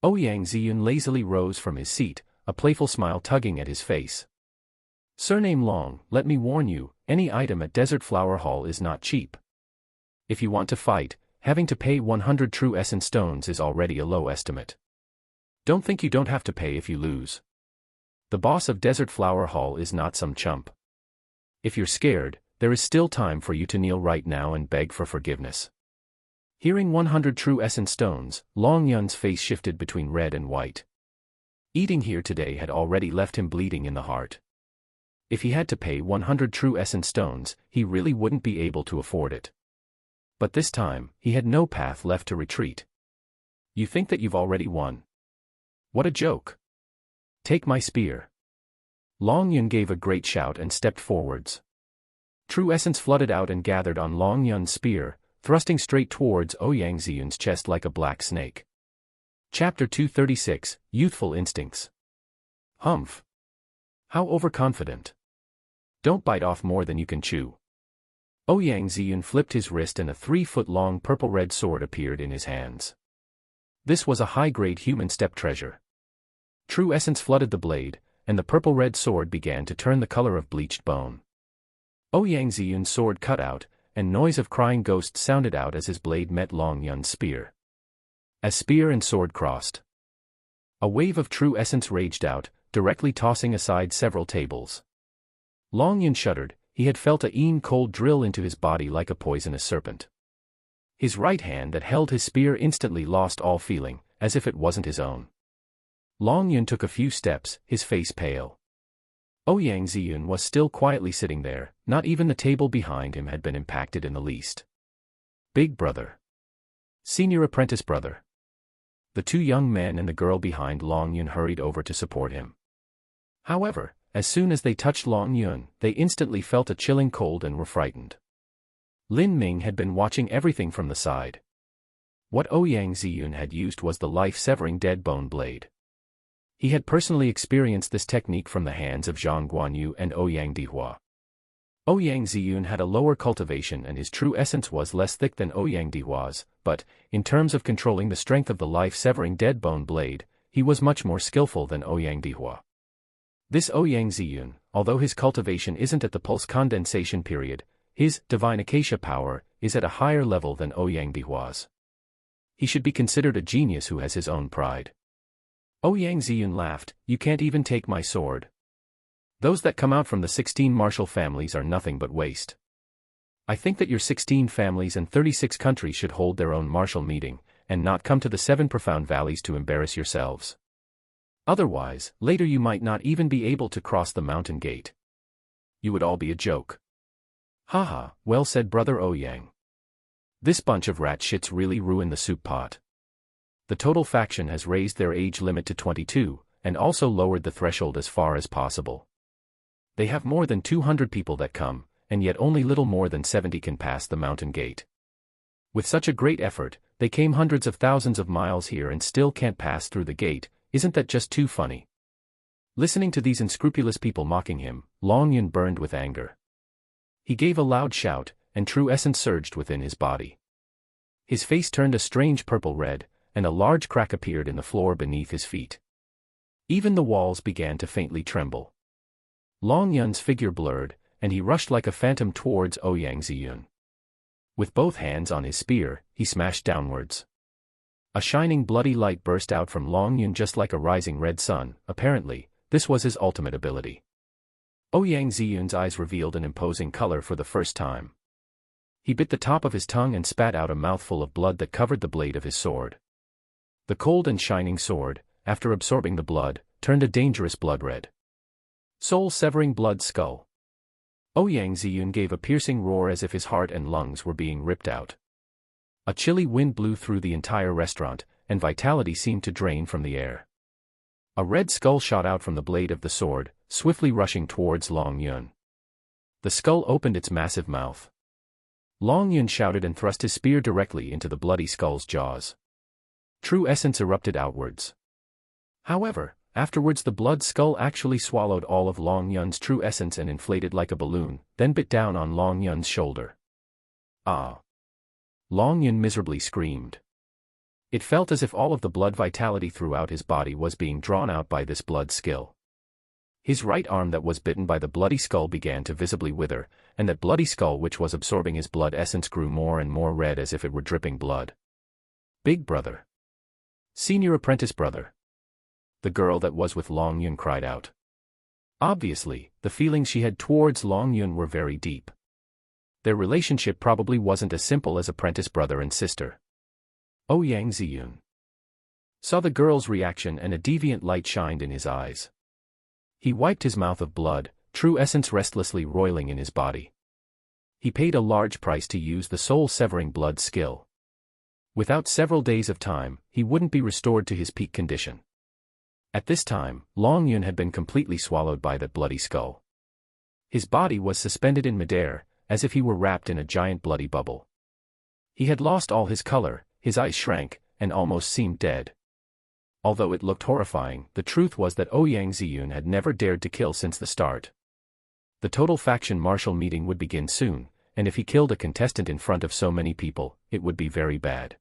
Ouyang Ziyun lazily rose from his seat, a playful smile tugging at his face. Surname Long, let me warn you, any item at Desert Flower Hall is not cheap. If you want to fight, having to pay 100 true essence stones is already a low estimate. Don't think you don't have to pay if you lose. The boss of Desert Flower Hall is not some chump. If you're scared, there is still time for you to kneel right now and beg for forgiveness. Hearing 100 true essence stones, Long Yun's face shifted between red and white. Eating here today had already left him bleeding in the heart. If he had to pay 100 true essence stones, he really wouldn't be able to afford it. But this time, he had no path left to retreat. You think that you've already won? What a joke. Take my spear. Long Yun gave a great shout and stepped forwards. True essence flooded out and gathered on Long Yun's spear, thrusting straight towards Ouyang Ziyun's chest like a black snake. Chapter 236, Youthful Instincts. Humph. How overconfident. Don't bite off more than you can chew. Ouyang Ziyun flipped his wrist and a 3-foot-long purple-red sword appeared in his hands. This was a high-grade human step treasure. True essence flooded the blade, and the purple-red sword began to turn the color of bleached bone. Ouyang Ziyun's sword cut out, and noise of crying ghosts sounded out as his blade met Long Yun's spear. As spear and sword crossed, a wave of true essence raged out, directly tossing aside several tables. Long Yun shuddered. He had felt a cold drill into his body like a poisonous serpent. His right hand that held his spear instantly lost all feeling, as if it wasn't his own. Long Yun took a few steps, his face pale. Ouyang Ziyun was still quietly sitting there, not even the table behind him had been impacted in the least. Big brother. Senior apprentice brother. The two young men and the girl behind Long Yun hurried over to support him. However, as soon as they touched Long Yun, they instantly felt a chilling cold and were frightened. Lin Ming had been watching everything from the side. What Ouyang Ziyun had used was the life-severing dead bone blade. He had personally experienced this technique from the hands of Zhang Guanyu and Ouyang Dihua. Ouyang Ziyun had a lower cultivation and his true essence was less thick than Ouyang Dihua's, but, in terms of controlling the strength of the life-severing dead bone blade, he was much more skillful than Ouyang Dihua. This Ouyang Ziyun, although his cultivation isn't at the pulse condensation period, his divine acacia power is at a higher level than Ouyang Dihua's. He should be considered a genius who has his own pride. Ouyang Ziyun laughed, "You can't even take my sword. Those that come out from the 16 martial families are nothing but waste. I think that your 16 families and 36 countries should hold their own martial meeting, and not come to the 7 profound valleys to embarrass yourselves. Otherwise, later you might not even be able to cross the mountain gate. You would all be a joke." "Haha, well said brother Ouyang. This bunch of rat shits really ruined the soup pot. The total faction has raised their age limit to 22, and also lowered the threshold as far as possible. They have more than 200 people that come, and yet only little more than 70 can pass the mountain gate. With such a great effort, they came hundreds of thousands of miles here and still can't pass through the gate. Isn't that just too funny?" Listening to these unscrupulous people mocking him, Long Yun burned with anger. He gave a loud shout, and true essence surged within his body. His face turned a strange purple red, and a large crack appeared in the floor beneath his feet. Even the walls began to faintly tremble. Long Yun's figure blurred, and he rushed like a phantom towards Ouyang Ziyun. With both hands on his spear, he smashed downwards. A shining bloody light burst out from Long Yun just like a rising red sun. Apparently, this was his ultimate ability. Ouyang Ziyun's eyes revealed an imposing color for the first time. He bit the top of his tongue and spat out a mouthful of blood that covered the blade of his sword. The cold and shining sword, after absorbing the blood, turned a dangerous blood red. Soul-severing blood skull. Ouyang Ziyun gave a piercing roar as if his heart and lungs were being ripped out. A chilly wind blew through the entire restaurant, and vitality seemed to drain from the air. A red skull shot out from the blade of the sword, swiftly rushing towards Long Yun. The skull opened its massive mouth. Long Yun shouted and thrust his spear directly into the bloody skull's jaws. True essence erupted outwards. However, Afterwards the blood skull actually swallowed all of Long Yun's true essence and inflated like a balloon, then bit down on Long Yun's shoulder. Ah! Long Yun miserably screamed. It felt as if all of the blood vitality throughout his body was being drawn out by this blood skill. His right arm that was bitten by the bloody skull began to visibly wither, and that bloody skull which was absorbing his blood essence grew more and more red as if it were dripping blood. Big brother! Senior apprentice brother! The girl that was with Long Yun cried out. Obviously, the feelings she had towards Long Yun were very deep. Their relationship probably wasn't as simple as apprentice brother and sister. Ouyang Ziyun saw the girl's reaction and a deviant light shined in his eyes. He wiped his mouth of blood, true essence restlessly roiling in his body. He paid a large price to use the soul-severing blood skill. Without several days of time, he wouldn't be restored to his peak condition. At this time, Long Yun had been completely swallowed by that bloody skull. His body was suspended in midair, as if he were wrapped in a giant bloody bubble. He had lost all his color, his eyes shrank, and almost seemed dead. Although it looked horrifying, the truth was that Ouyang Ziyun had never dared to kill since the start. The total faction martial meeting would begin soon, and if he killed a contestant in front of so many people, it would be very bad.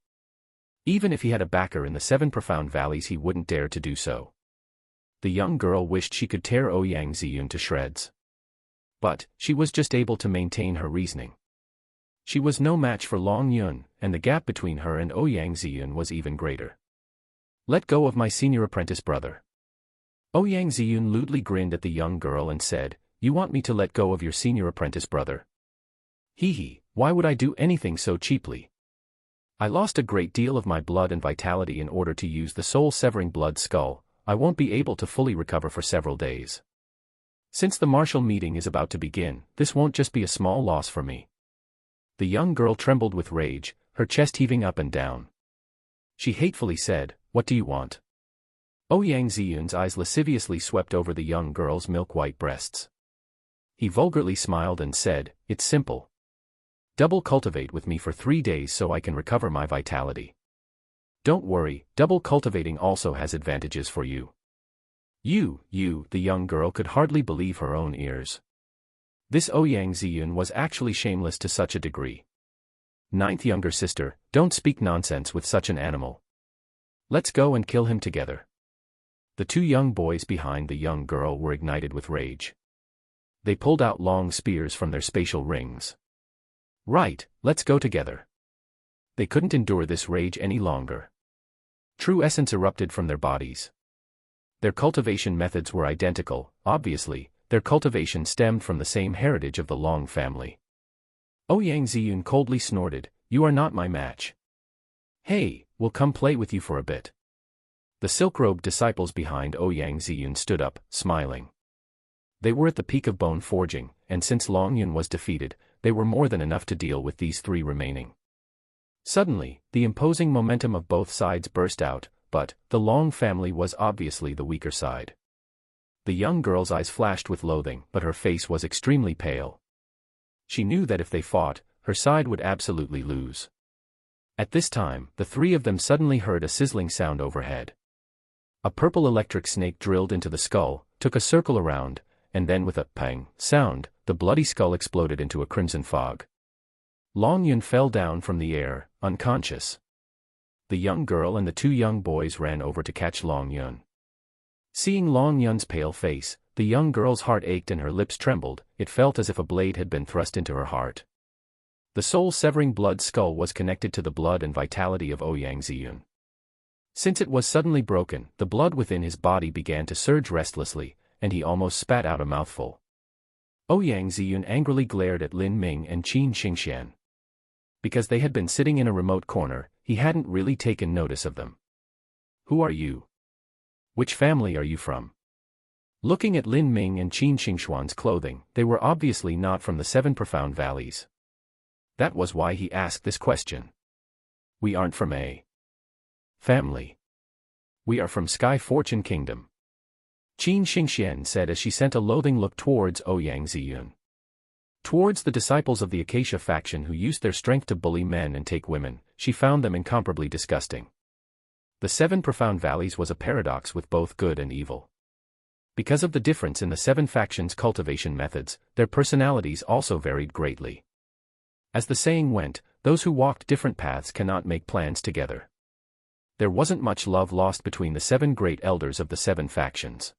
Even if he had a backer in the 7 profound valleys, he wouldn't dare to do so. The young girl wished she could tear Ouyang Ziyun to shreds. But, she was just able to maintain her reasoning. She was no match for Long Yun, and the gap between her and Ouyang Ziyun was even greater. Let go of my senior apprentice brother. Ouyang Ziyun lewdly grinned at the young girl and said, You want me to let go of your senior apprentice brother? Hee, why would I do anything so cheaply? I lost a great deal of my blood and vitality in order to use the soul-severing blood skull. I won't be able to fully recover for several days. Since the martial meeting is about to begin, this won't just be a small loss for me. The young girl trembled with rage, her chest heaving up and down. She hatefully said, What do you want? Ouyang Ziyun's eyes lasciviously swept over the young girl's milk-white breasts. He vulgarly smiled and said, It's simple. Double cultivate with me for 3 days so I can recover my vitality. Don't worry, double cultivating also has advantages for you. The young girl could hardly believe her own ears. This Ouyang Ziyun was actually shameless to such a degree. Ninth younger sister, don't speak nonsense with such an animal. Let's go and kill him together. The 2 young boys behind the young girl were ignited with rage. They pulled out long spears from their spatial rings. Right, let's go together. They couldn't endure this rage any longer. True essence erupted from their bodies. Their cultivation methods were identical, obviously, their cultivation stemmed from the same heritage of the Long family. Ouyang Ziyun coldly snorted, You are not my match. Hey, we'll come play with you for a bit. The silk-robed disciples behind Ouyang Ziyun stood up, smiling. They were at the peak of bone forging, and since Long Yun was defeated, they were more than enough to deal with these 3 remaining. Suddenly, the imposing momentum of both sides burst out, but the Long family was obviously the weaker side. The young girl's eyes flashed with loathing, but her face was extremely pale. She knew that if they fought, her side would absolutely lose. At this time, the 3 of them suddenly heard a sizzling sound overhead. A purple electric snake drilled into the skull, took a circle around, and then with a pang sound, the bloody skull exploded into a crimson fog. Long Yun fell down from the air, unconscious. The young girl and the 2 young boys ran over to catch Long Yun. Seeing Long Yun's pale face, the young girl's heart ached and her lips trembled. It felt as if a blade had been thrust into her heart. The soul-severing blood skull was connected to the blood and vitality of Ouyang Ziyun. Since it was suddenly broken, the blood within his body began to surge restlessly, and he almost spat out a mouthful. Ouyang Ziyun angrily glared at Lin Ming and Qin Xingxian. Because they had been sitting in a remote corner, he hadn't really taken notice of them. Who are you? Which family are you from? Looking at Lin Ming and Qin Xingxuan's clothing, they were obviously not from the 7 profound valleys. That was why he asked this question. We aren't from a family. We are from Sky Fortune Kingdom. Qin Xingxian said as she sent a loathing look towards Ouyang Ziyun. Towards the disciples of the Acacia faction who used their strength to bully men and take women, she found them incomparably disgusting. The 7 Profound Valleys was a paradox with both good and evil. Because of the difference in the 7 factions' cultivation methods, their personalities also varied greatly. As the saying went, those who walked different paths cannot make plans together. There wasn't much love lost between the 7 great elders of the 7 factions.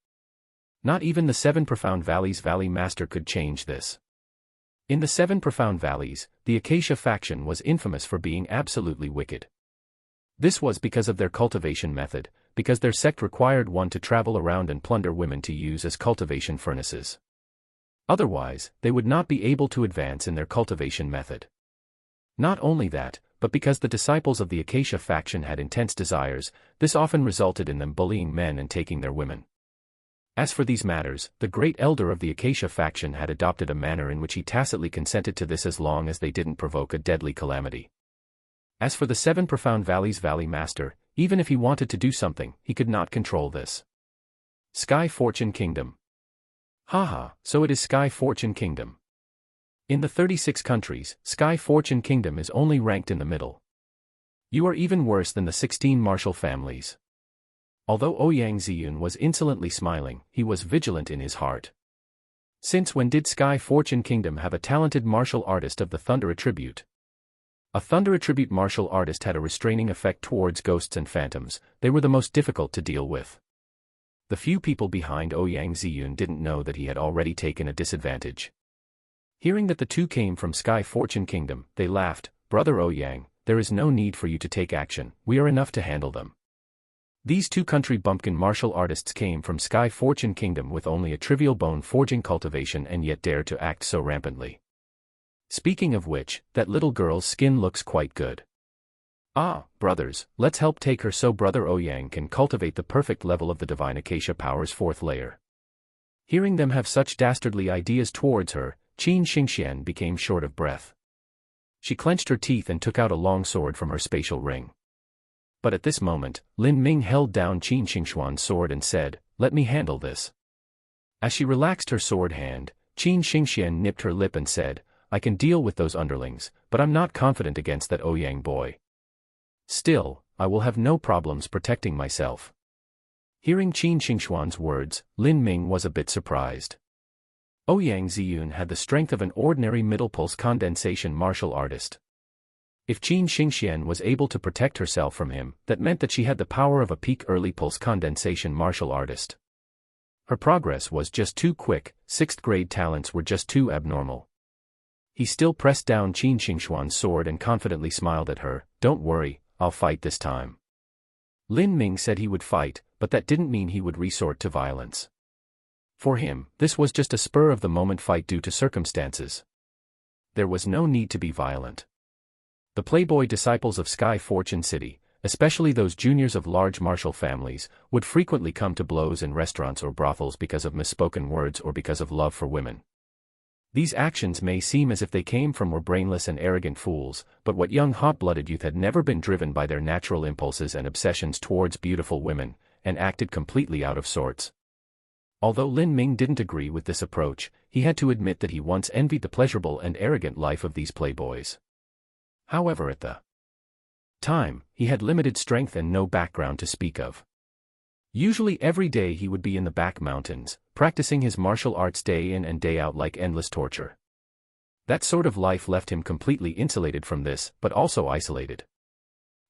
Not even the 7 Profound Valleys' Valley Master could change this. In the 7 Profound Valleys, the Acacia faction was infamous for being absolutely wicked. This was because of their cultivation method, because their sect required one to travel around and plunder women to use as cultivation furnaces. Otherwise, they would not be able to advance in their cultivation method. Not only that, but because the disciples of the Acacia faction had intense desires, this often resulted in them bullying men and taking their women. As for these matters, the great elder of the Acacia faction had adopted a manner in which he tacitly consented to this as long as they didn't provoke a deadly calamity. As for the 7 Profound Valleys' Valley Master, even if he wanted to do something, he could not control this. Sky Fortune Kingdom. Haha, so it is Sky Fortune Kingdom. In the 36 countries, Sky Fortune Kingdom is only ranked in the middle. You are even worse than the 16 martial families. Although Ouyang Ziyun was insolently smiling, he was vigilant in his heart. Since when did Sky Fortune Kingdom have a talented martial artist of the Thunder Attribute? A Thunder Attribute martial artist had a restraining effect towards ghosts and phantoms. They were the most difficult to deal with. The few people behind Ouyang Ziyun didn't know that he had already taken a disadvantage. Hearing that the two came from Sky Fortune Kingdom, they laughed. Brother Ouyang, there is no need for you to take action, we are enough to handle them. These 2 country bumpkin martial artists came from Sky Fortune Kingdom with only a trivial bone forging cultivation and yet dared to act so rampantly. Speaking of which, that little girl's skin looks quite good. Ah, brothers, let's help take her so Brother Ouyang can cultivate the perfect level of the Divine Acacia Power's 4th layer. Hearing them have such dastardly ideas towards her, Qin Xingxian became short of breath. She clenched her teeth and took out a long sword from her spatial ring. But at this moment, Lin Ming held down Qin Xingxuan's sword and said, "Let me handle this." As she relaxed her sword hand, Qin Xingxian nipped her lip and said, "I can deal with those underlings, but I'm not confident against that Ouyang boy. Still, I will have no problems protecting myself." Hearing Qin Xingxuan's words, Lin Ming was a bit surprised. Ouyang Ziyun had the strength of an ordinary middle-pulse condensation martial artist. If Qin Xingxian was able to protect herself from him, that meant that she had the power of a peak early-pulse condensation martial artist. Her progress was just too quick, 6th-grade talents were just too abnormal. He still pressed down Qin Xingxuan's sword and confidently smiled at her. "Don't worry, I'll fight this time." Lin Ming said he would fight, but that didn't mean he would resort to violence. For him, this was just a spur-of-the-moment fight due to circumstances. There was no need to be violent. The playboy disciples of Sky Fortune City, especially those juniors of large martial families, would frequently come to blows in restaurants or brothels because of misspoken words or because of love for women. These actions may seem as if they came from were brainless and arrogant fools, but what young hot-blooded youth had never been driven by their natural impulses and obsessions towards beautiful women, and acted completely out of sorts. Although Lin Ming didn't agree with this approach, he had to admit that he once envied the pleasurable and arrogant life of these playboys. However, at the time, he had limited strength and no background to speak of. Usually every day he would be in the back mountains, practicing his martial arts day in and day out like endless torture. That sort of life left him completely insulated from this, but also isolated.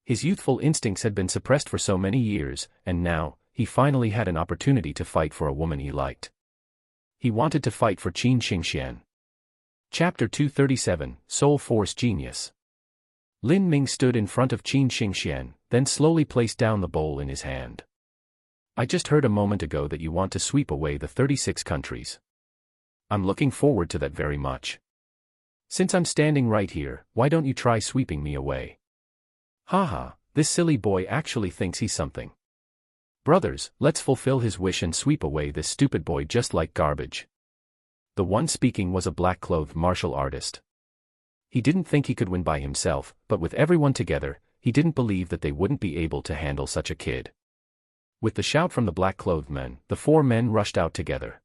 His youthful instincts had been suppressed for so many years, and now, he finally had an opportunity to fight for a woman he liked. He wanted to fight for Qin Xingxian. Chapter 237, Soul Force Genius. Lin Ming stood in front of Qin Xingxian, then slowly placed down the bowl in his hand. "I just heard a moment ago that you want to sweep away the 36 countries. I'm looking forward to that very much. Since I'm standing right here, why don't you try sweeping me away?" Haha, this silly boy actually thinks he's something. Brothers, let's fulfill his wish and sweep away this stupid boy just like garbage. The one speaking was a black-clothed martial artist. He didn't think he could win by himself, but with everyone together, he didn't believe that they wouldn't be able to handle such a kid. With the shout from the black-clothed men, the 4 men rushed out together.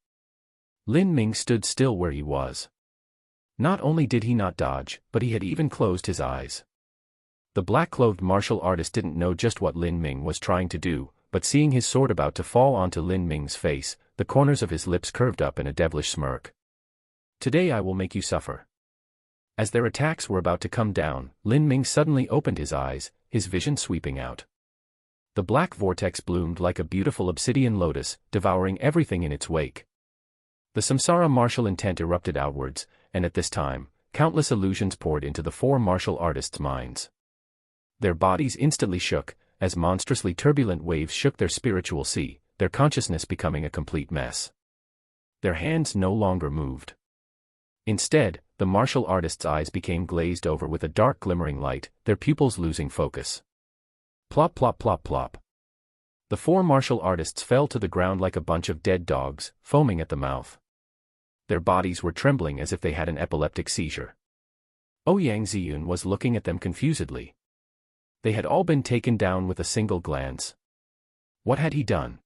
Lin Ming stood still where he was. Not only did he not dodge, but he had even closed his eyes. The black-clothed martial artist didn't know just what Lin Ming was trying to do, but seeing his sword about to fall onto Lin Ming's face, the corners of his lips curved up in a devilish smirk. "Today I will make you suffer." As their attacks were about to come down, Lin Ming suddenly opened his eyes, his vision sweeping out. The black vortex bloomed like a beautiful obsidian lotus, devouring everything in its wake. The samsara martial intent erupted outwards, and at this time, countless illusions poured into the four martial artists' minds. Their bodies instantly shook, as monstrously turbulent waves shook their spiritual sea, their consciousness becoming a complete mess. Their hands no longer moved. Instead, the martial artists' eyes became glazed over with a dark glimmering light, their pupils losing focus. Plop plop plop plop. The four martial artists fell to the ground like a bunch of dead dogs, foaming at the mouth. Their bodies were trembling as if they had an epileptic seizure. Ouyang Ziyun was looking at them confusedly. They had all been taken down with a single glance. What had he done?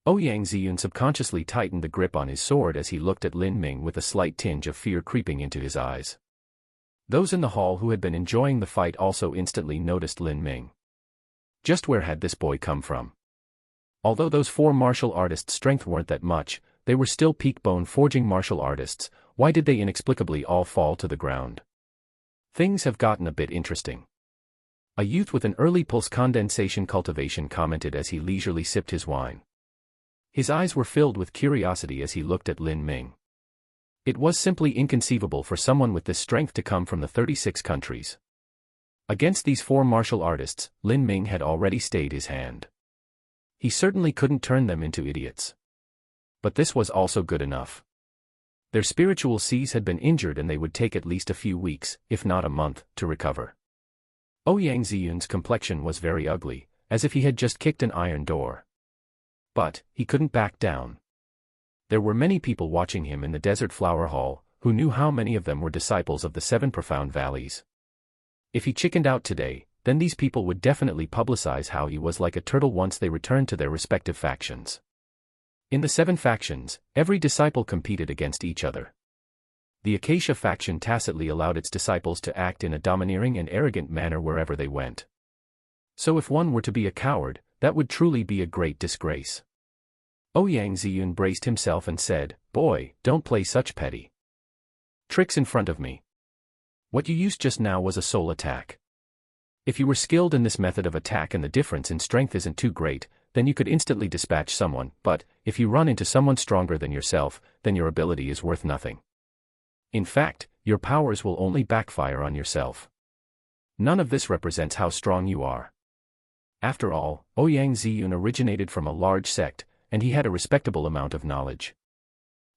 Ouyang Ziyun subconsciously tightened the grip on his sword as he looked at Lin Ming with a slight tinge of fear creeping into his eyes. Those in the hall who had been enjoying the fight also instantly noticed Lin Ming. Just where had this boy come from? Although those four martial artists' strength weren't that much, they were still peak bone forging martial artists. Why did they inexplicably all fall to the ground? Things have gotten a bit interesting. A youth with an early pulse condensation cultivation commented as he leisurely sipped his wine. His eyes were filled with curiosity as he looked at Lin Ming. It was simply inconceivable for someone with this strength to come from the 36 countries. Against these four martial artists, Lin Ming had already stayed his hand. He certainly couldn't turn them into idiots. But this was also good enough. Their spiritual seas had been injured and they would take at least a few weeks, if not a month, to recover. Ouyang Ziyun's complexion was very ugly, as if he had just kicked an iron door. But he couldn't back down. There were many people watching him in the Desert Flower Hall, who knew how many of them were disciples of the Seven Profound Valleys. If he chickened out today, then these people would definitely publicize how he was like a turtle once they returned to their respective factions. In the 7 factions, every disciple competed against each other. The Acacia faction tacitly allowed its disciples to act in a domineering and arrogant manner wherever they went. So if one were to be a coward, that would truly be a great disgrace. Ouyang Ziyun braced himself and said, "Boy, don't play such petty tricks in front of me. What you used just now was a soul attack. If you were skilled in this method of attack and the difference in strength isn't too great, then you could instantly dispatch someone, but if you run into someone stronger than yourself, then your ability is worth nothing. In fact, your powers will only backfire on yourself. None of this represents how strong you are." After all, Ouyang Ziyun originated from a large sect, and he had a respectable amount of knowledge.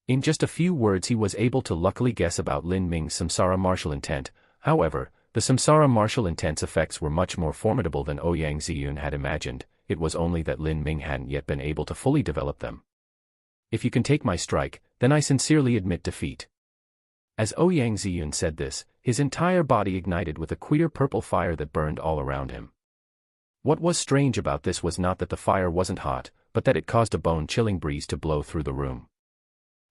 In just a few words he was able to luckily guess about Lin Ming's samsara martial intent. However, the samsara martial intent's effects were much more formidable than Ouyang Ziyun had imagined. It was only that Lin Ming hadn't yet been able to fully develop them. "If you can take my strike, then I sincerely admit defeat." As Ouyang Ziyun said this, his entire body ignited with a queer purple fire that burned all around him. What was strange about this was not that the fire wasn't hot, but that it caused a bone-chilling breeze to blow through the room.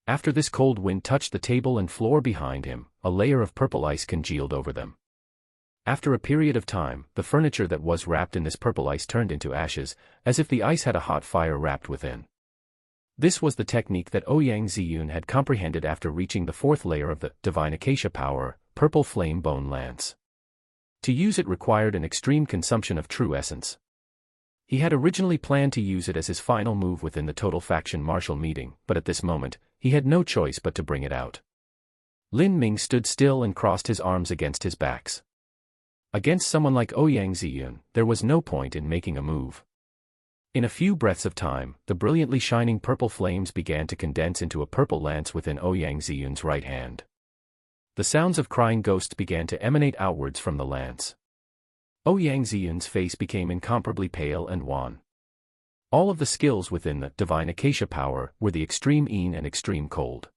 After this cold wind touched the table and floor behind him, a layer of purple ice congealed over them. After a period of time, the furniture that was wrapped in this purple ice turned into ashes, as if the ice had a hot fire wrapped within. This was the technique that Ouyang Ziyun had comprehended after reaching the 4th layer of the Divine Acacia Power, Purple Flame Bone Lance. To use it required an extreme consumption of true essence. He had originally planned to use it as his final move within the Total Faction Martial meeting, but at this moment, he had no choice but to bring it out. Lin Ming stood still and crossed his arms against his backs. Against someone like Ouyang Ziyun, there was no point in making a move. In a few breaths of time, the brilliantly shining purple flames began to condense into a purple lance within Ouyang Ziyun's right hand. The sounds of crying ghosts began to emanate outwards from the lance. Ouyang Ziyun's face became incomparably pale and wan. All of the skills within the Divine Acacia Power were the Extreme Yin and Extreme Cold.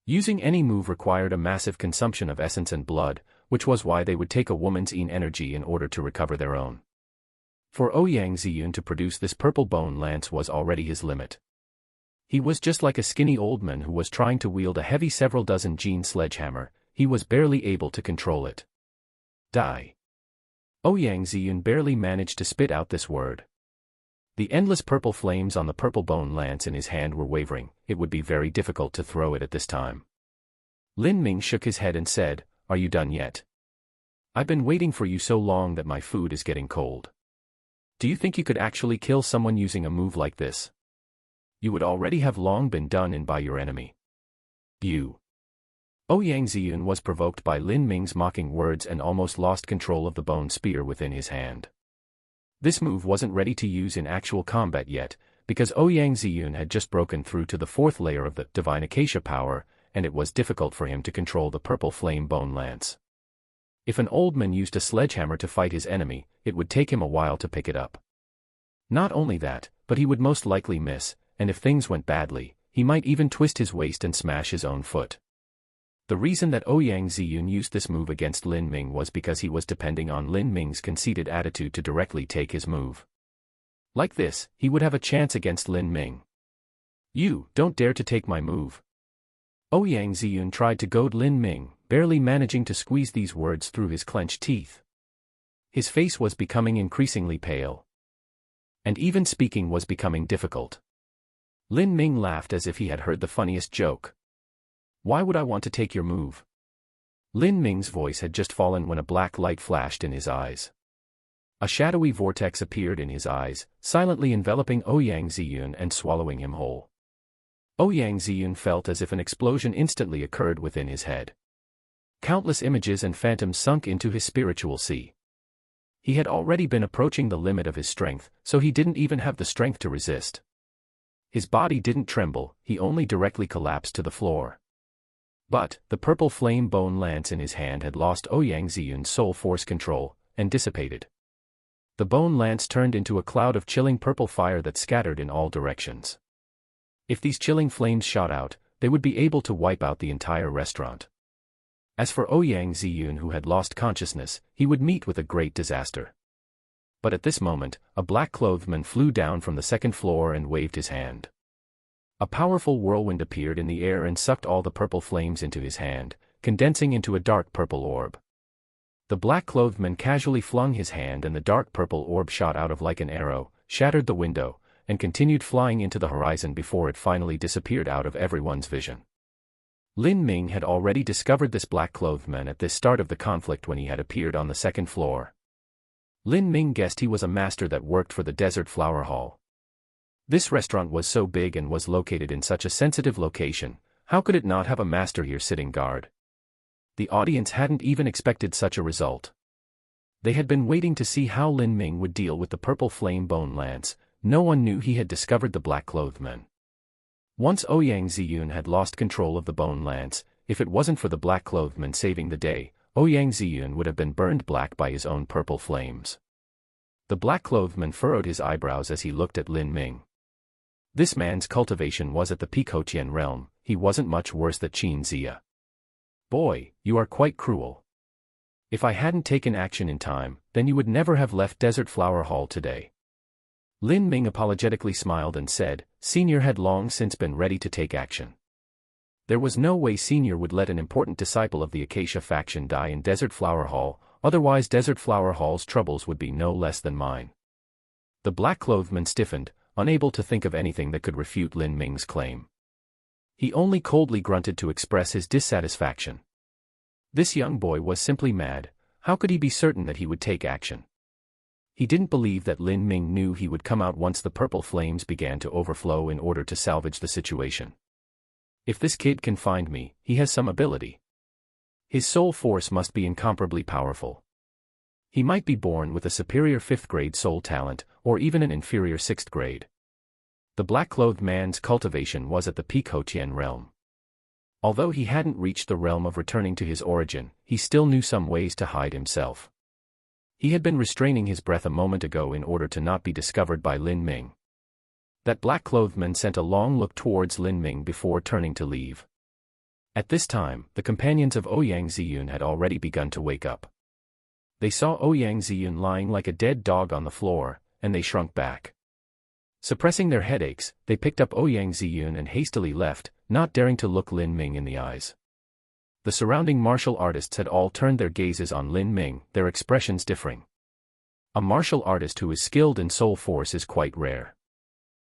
Using any move required a massive consumption of essence and blood, which was why they would take a woman's Yin energy in order to recover their own. For Ouyang Ziyun to produce this purple bone lance was already his limit. He was just like a skinny old man who was trying to wield a heavy several dozen gene sledgehammer. He was barely able to control it. Die. Ouyang Ziyun barely managed to spit out this word. The endless purple flames on the purple bone lance in his hand were wavering. It would be very difficult to throw it at this time. Lin Ming shook his head and said, "Are you done yet? I've been waiting for you so long that my food is getting cold. Do you think you could actually kill someone using a move like this? You would already have long been done in by your enemy." You. Ouyang Ziyun was provoked by Lin Ming's mocking words and almost lost control of the bone spear within his hand. This move wasn't ready to use in actual combat yet, because Ouyang Ziyun had just broken through to the fourth layer of the divine acacia power, and it was difficult for him to control the purple flame bone lance. If an old man used a sledgehammer to fight his enemy, it would take him a while to pick it up. Not only that, but he would most likely miss, and if things went badly, he might even twist his waist and smash his own foot. The reason that Ouyang Ziyun used this move against Lin Ming was because he was depending on Lin Ming's conceited attitude to directly take his move. Like this, he would have a chance against Lin Ming. "You don't dare to take my move." Ouyang Ziyun tried to goad Lin Ming, barely managing to squeeze these words through his clenched teeth. His face was becoming increasingly pale. And even speaking was becoming difficult. Lin Ming laughed as if he had heard the funniest joke. "Why would I want to take your move?" Lin Ming's voice had just fallen when a black light flashed in his eyes. A shadowy vortex appeared in his eyes, silently enveloping Ouyang Ziyun and swallowing him whole. Ouyang Ziyun felt as if an explosion instantly occurred within his head. Countless images and phantoms sunk into his spiritual sea. He had already been approaching the limit of his strength, so he didn't even have the strength to resist. His body didn't tremble, he only directly collapsed to the floor. But, the purple flame bone lance in his hand had lost Ouyang Ziyun's soul force control, and dissipated. The bone lance turned into a cloud of chilling purple fire that scattered in all directions. If these chilling flames shot out, they would be able to wipe out the entire restaurant. As for Ouyang Ziyun, who had lost consciousness, he would meet with a great disaster. But at this moment, a black-clothed man flew down from the second floor and waved his hand. A powerful whirlwind appeared in the air and sucked all the purple flames into his hand, condensing into a dark purple orb. The black-clothed man casually flung his hand and the dark purple orb shot out of like an arrow, shattered the window, and continued flying into the horizon before it finally disappeared out of everyone's vision. Lin Ming had already discovered this black-clothed man at the start of the conflict when he had appeared on the second floor. Lin Ming guessed he was a master that worked for the Desert Flower Hall. This restaurant was so big and was located in such a sensitive location, how could it not have a master here sitting guard? The audience hadn't even expected such a result. They had been waiting to see how Lin Ming would deal with the purple flame bone lance. No one knew he had discovered the black-clothed man. Once Ouyang Ziyun had lost control of the bone lance, if it wasn't for the black-clothed man saving the day, Ouyang Ziyun would have been burned black by his own purple flames. The black-clothed man furrowed his eyebrows as he looked at Lin Ming. This man's cultivation was at the peak Hotian realm, he wasn't much worse than Qin Zia. "Boy, you are quite cruel. If I hadn't taken action in time, then you would never have left Desert Flower Hall today." Lin Ming apologetically smiled and said, Senior had long since been ready to take action. There was no way Senior would let an important disciple of the Acacia faction die in Desert Flower Hall, otherwise Desert Flower Hall's troubles would be no less than mine. The black-clothed man stiffened, unable to think of anything that could refute Lin Ming's claim. He only coldly grunted to express his dissatisfaction. This young boy was simply mad. How could he be certain that he would take action? He didn't believe that Lin Ming knew he would come out once the purple flames began to overflow in order to salvage the situation. If this kid can find me, he has some ability. His soul force must be incomparably powerful. He might be born with a superior 5th grade soul talent, or even an inferior 6th grade. The black-clothed man's cultivation was at the peak Hotian realm. Although he hadn't reached the realm of returning to his origin, he still knew some ways to hide himself. He had been restraining his breath a moment ago in order to not be discovered by Lin Ming. That black-clothed man sent a long look towards Lin Ming before turning to leave. At this time, the companions of Ouyang Ziyun had already begun to wake up. They saw Ouyang Ziyun lying like a dead dog on the floor, and they shrunk back. Suppressing their headaches, they picked up Ouyang Ziyun and hastily left, not daring to look Lin Ming in the eyes. The surrounding martial artists had all turned their gazes on Lin Ming, their expressions differing. A martial artist who is skilled in soul force is quite rare.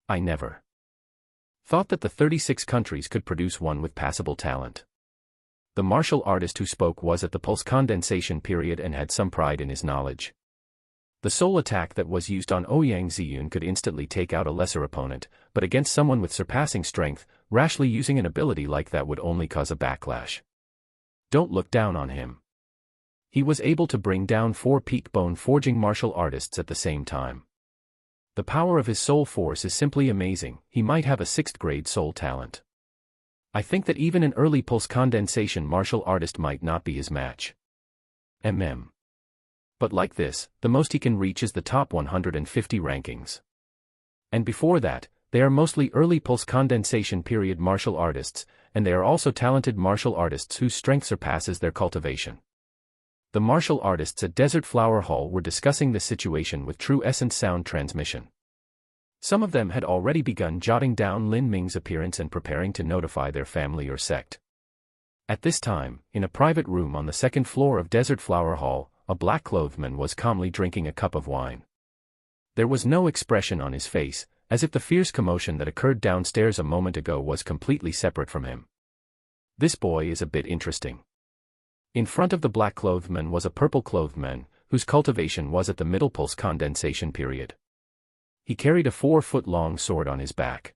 I never thought that the 36 countries could produce one with passable talent. The martial artist who spoke was at the pulse condensation period and had some pride in his knowledge. The soul attack that was used on Ouyang Ziyun could instantly take out a lesser opponent, but against someone with surpassing strength, rashly using an ability like that would only cause a backlash. Don't look down on him. He was able to bring down 4 peak bone-forging martial artists at the same time. The power of his soul force is simply amazing. He might have a 6th grade soul talent. I think that even an early pulse condensation martial artist might not be his match. But like this, the most he can reach is the top 150 rankings. And before that, they are mostly early pulse condensation period martial artists, and they are also talented martial artists whose strength surpasses their cultivation. The martial artists at Desert Flower Hall were discussing this situation with true essence sound transmission. Some of them had already begun jotting down Lin Ming's appearance and preparing to notify their family or sect. At this time, in a private room on the 2nd floor of Desert Flower Hall, a black-clothed man was calmly drinking a cup of wine. There was no expression on his face, as if the fierce commotion that occurred downstairs a moment ago was completely separate from him. This boy is a bit interesting. In front of the black-clothed man was a purple-clothed man, whose cultivation was at the middle pulse condensation period. He carried a 4-foot-long sword on his back.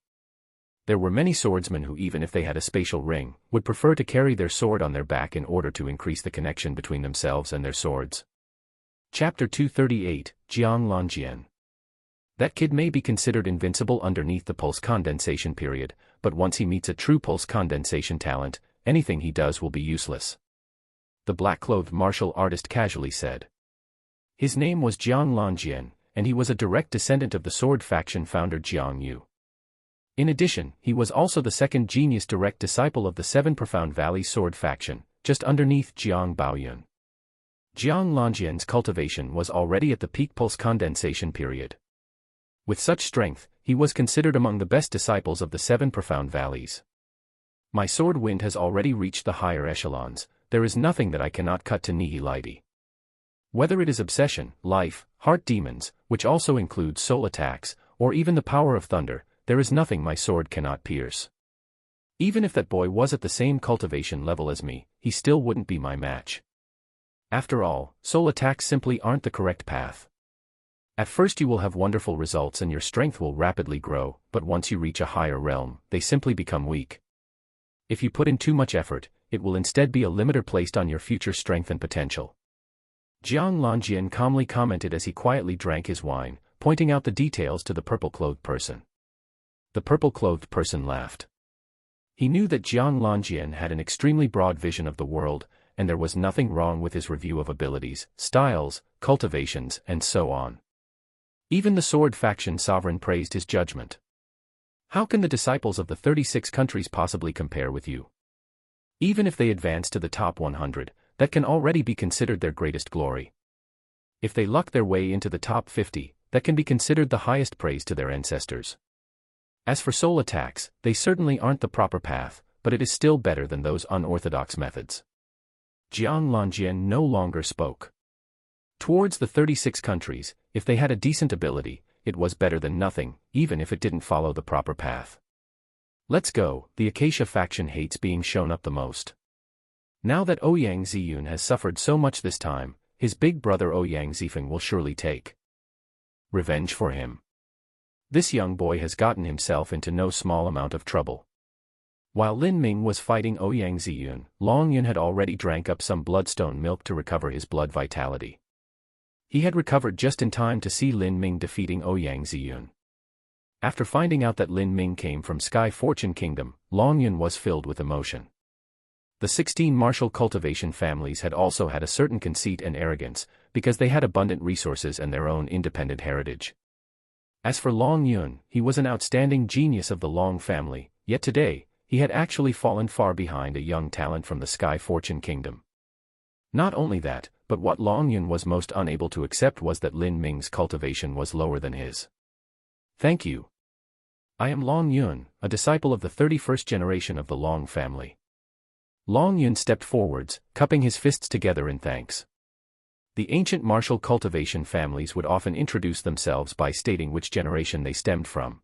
There were many swordsmen who, even if they had a spatial ring, would prefer to carry their sword on their back in order to increase the connection between themselves and their swords. Chapter 238, Jiang Lanjian. That kid may be considered invincible underneath the pulse condensation period, but once he meets a true pulse condensation talent, anything he does will be useless. The black-clothed martial artist casually said. His name was Jiang Lanjian, and he was a direct descendant of the sword faction founder Jiang Yu. In addition, he was also the 2nd genius direct disciple of the 7 Profound Valley sword faction, just underneath Jiang Baoyun. Jiang Lanjian's cultivation was already at the peak pulse condensation period. With such strength, he was considered among the best disciples of the 7 Profound Valleys. My sword wind has already reached the higher echelons. There is nothing that I cannot cut to nihility. Whether it is obsession, life, heart demons, which also includes soul attacks, or even the power of thunder, there is nothing my sword cannot pierce. Even if that boy was at the same cultivation level as me, he still wouldn't be my match. After all, soul attacks simply aren't the correct path. At first you will have wonderful results and your strength will rapidly grow, but once you reach a higher realm, they simply become weak. If you put in too much effort, it will instead be a limiter placed on your future strength and potential. Jiang Lanjian calmly commented as he quietly drank his wine, pointing out the details to the purple-clothed person. The purple-clothed person laughed. He knew that Jiang Lanjian had an extremely broad vision of the world, and there was nothing wrong with his review of abilities, styles, cultivations, and so on. Even the sword faction sovereign praised his judgment. How can the disciples of the 36 countries possibly compare with you? Even if they advance to the top 100, that can already be considered their greatest glory. If they luck their way into the top 50, that can be considered the highest praise to their ancestors. As for soul attacks, they certainly aren't the proper path, but it is still better than those unorthodox methods. Jiang Lanjian no longer spoke. Towards the 36 countries, if they had a decent ability, it was better than nothing, even if it didn't follow the proper path. Let's go, the Acacia faction hates being shown up the most. Now that Ouyang Ziyun has suffered so much this time, his big brother Ouyang Zifeng will surely take revenge for him. This young boy has gotten himself into no small amount of trouble. While Lin Ming was fighting Ouyang Ziyun, Long Yun had already drank up some bloodstone milk to recover his blood vitality. He had recovered just in time to see Lin Ming defeating Ouyang Ziyun. After finding out that Lin Ming came from Sky Fortune Kingdom, Long Yun was filled with emotion. The 16 martial cultivation families had also had a certain conceit and arrogance, because they had abundant resources and their own independent heritage. As for Long Yun, he was an outstanding genius of the Long family, yet today, he had actually fallen far behind a young talent from the Sky Fortune Kingdom. Not only that, but what Long Yun was most unable to accept was that Lin Ming's cultivation was lower than his. Thank you. I am Long Yun, a disciple of the 31st generation of the Long family. Long Yun stepped forwards, cupping his fists together in thanks. The ancient martial cultivation families would often introduce themselves by stating which generation they stemmed from.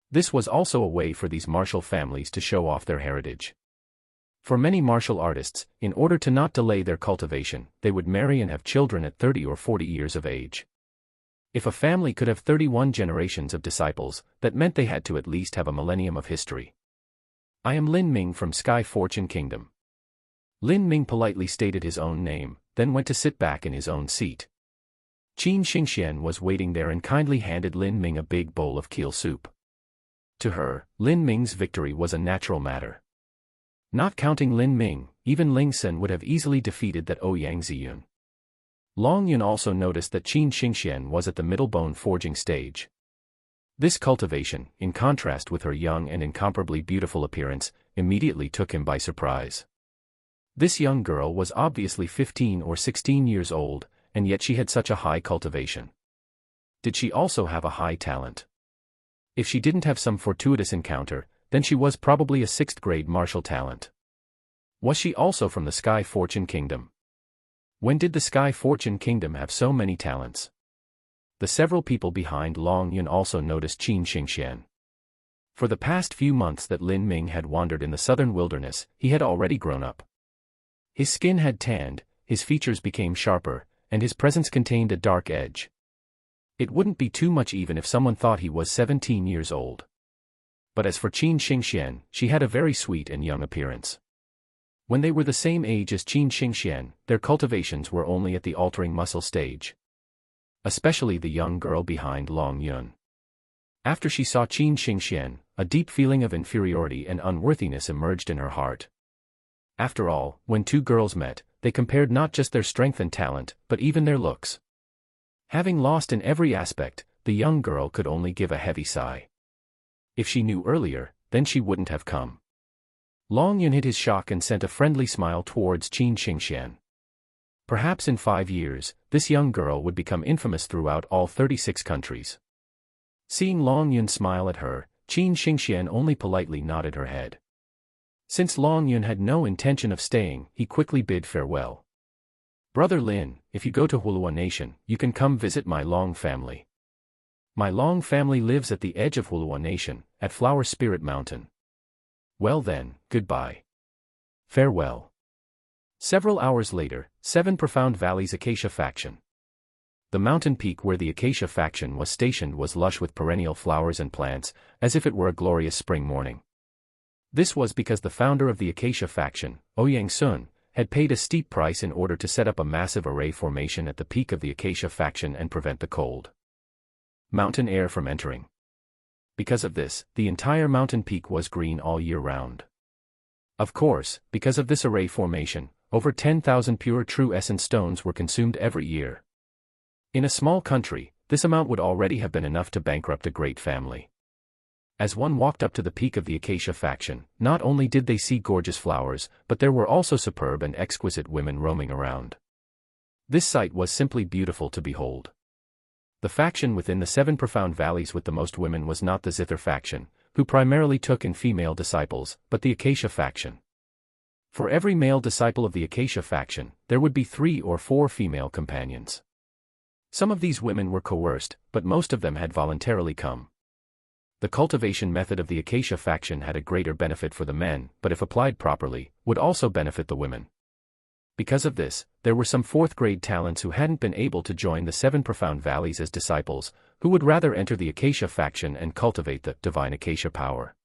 This was also a way for these martial families to show off their heritage. For many martial artists, in order to not delay their cultivation, they would marry and have children at 30 or 40 years of age. If a family could have 31 generations of disciples, that meant they had to at least have a millennium of history. I am Lin Ming from Sky Fortune Kingdom. Lin Ming politely stated his own name, then went to sit back in his own seat. Qin Xingxian was waiting there and kindly handed Lin Ming a big bowl of kale soup. To her, Lin Ming's victory was a natural matter. Not counting Lin Ming, even Ling Sen would have easily defeated that Ouyang Ziyun. Long Yun also noticed that Qin Xingxian was at the middle bone forging stage. This cultivation, in contrast with her young and incomparably beautiful appearance, immediately took him by surprise. This young girl was obviously 15 or 16 years old, and yet she had such a high cultivation. Did she also have a high talent? If she didn't have some fortuitous encounter, then she was probably a 6th-grade martial talent. Was she also from the Sky Fortune Kingdom? When did the Sky Fortune Kingdom have so many talents? The several people behind Long Yun also noticed Qin Xingxian. For the past few months that Lin Ming had wandered in the southern wilderness, he had already grown up. His skin had tanned, his features became sharper, and his presence contained a dark edge. It wouldn't be too much even if someone thought he was 17 years old. But as for Qin Xingxian, she had a very sweet and young appearance. When they were the same age as Qin Xingxian, their cultivations were only at the altering muscle stage. Especially the young girl behind Long Yun. After she saw Qin Xingxian, a deep feeling of inferiority and unworthiness emerged in her heart. After all, when two girls met, they compared not just their strength and talent, but even their looks. Having lost in every aspect, the young girl could only give a heavy sigh. If she knew earlier, then she wouldn't have come. Long Yun hid his shock and sent a friendly smile towards Qin Xingxian. Perhaps in 5 years, this young girl would become infamous throughout all 36 countries. Seeing Long Yun smile at her, Qin Xingxian only politely nodded her head. Since Long Yun had no intention of staying, he quickly bid farewell. Brother Lin, if you go to Hulua Nation, you can come visit my Long family. My Long family lives at the edge of Hulua Nation, at Flower Spirit Mountain. Well then, goodbye. Farewell. Several hours later, 7 Profound Valleys Acacia Faction. The mountain peak where the Acacia Faction was stationed was lush with perennial flowers and plants, as if it were a glorious spring morning. This was because the founder of the Acacia Faction, Ouyang Sun, had paid a steep price in order to set up a massive array formation at the peak of the Acacia Faction and prevent the cold mountain air from entering. Because of this, the entire mountain peak was green all year round. Of course, because of this array formation, over 10,000 pure true essence stones were consumed every year. In a small country, this amount would already have been enough to bankrupt a great family. As one walked up to the peak of the Acacia Faction, not only did they see gorgeous flowers, but there were also superb and exquisite women roaming around. This sight was simply beautiful to behold. The faction within the 7 Profound Valleys with the most women was not the Zither faction, who primarily took in female disciples, but the Acacia Faction. For every male disciple of the Acacia Faction, there would be 3 or 4 female companions. Some of these women were coerced, but most of them had voluntarily come. The cultivation method of the Acacia Faction had a greater benefit for the men, but if applied properly, would also benefit the women. Because of this, there were some 4th-grade talents who hadn't been able to join the 7 Profound Valleys as disciples, who would rather enter the Acacia Faction and cultivate the divine Acacia power.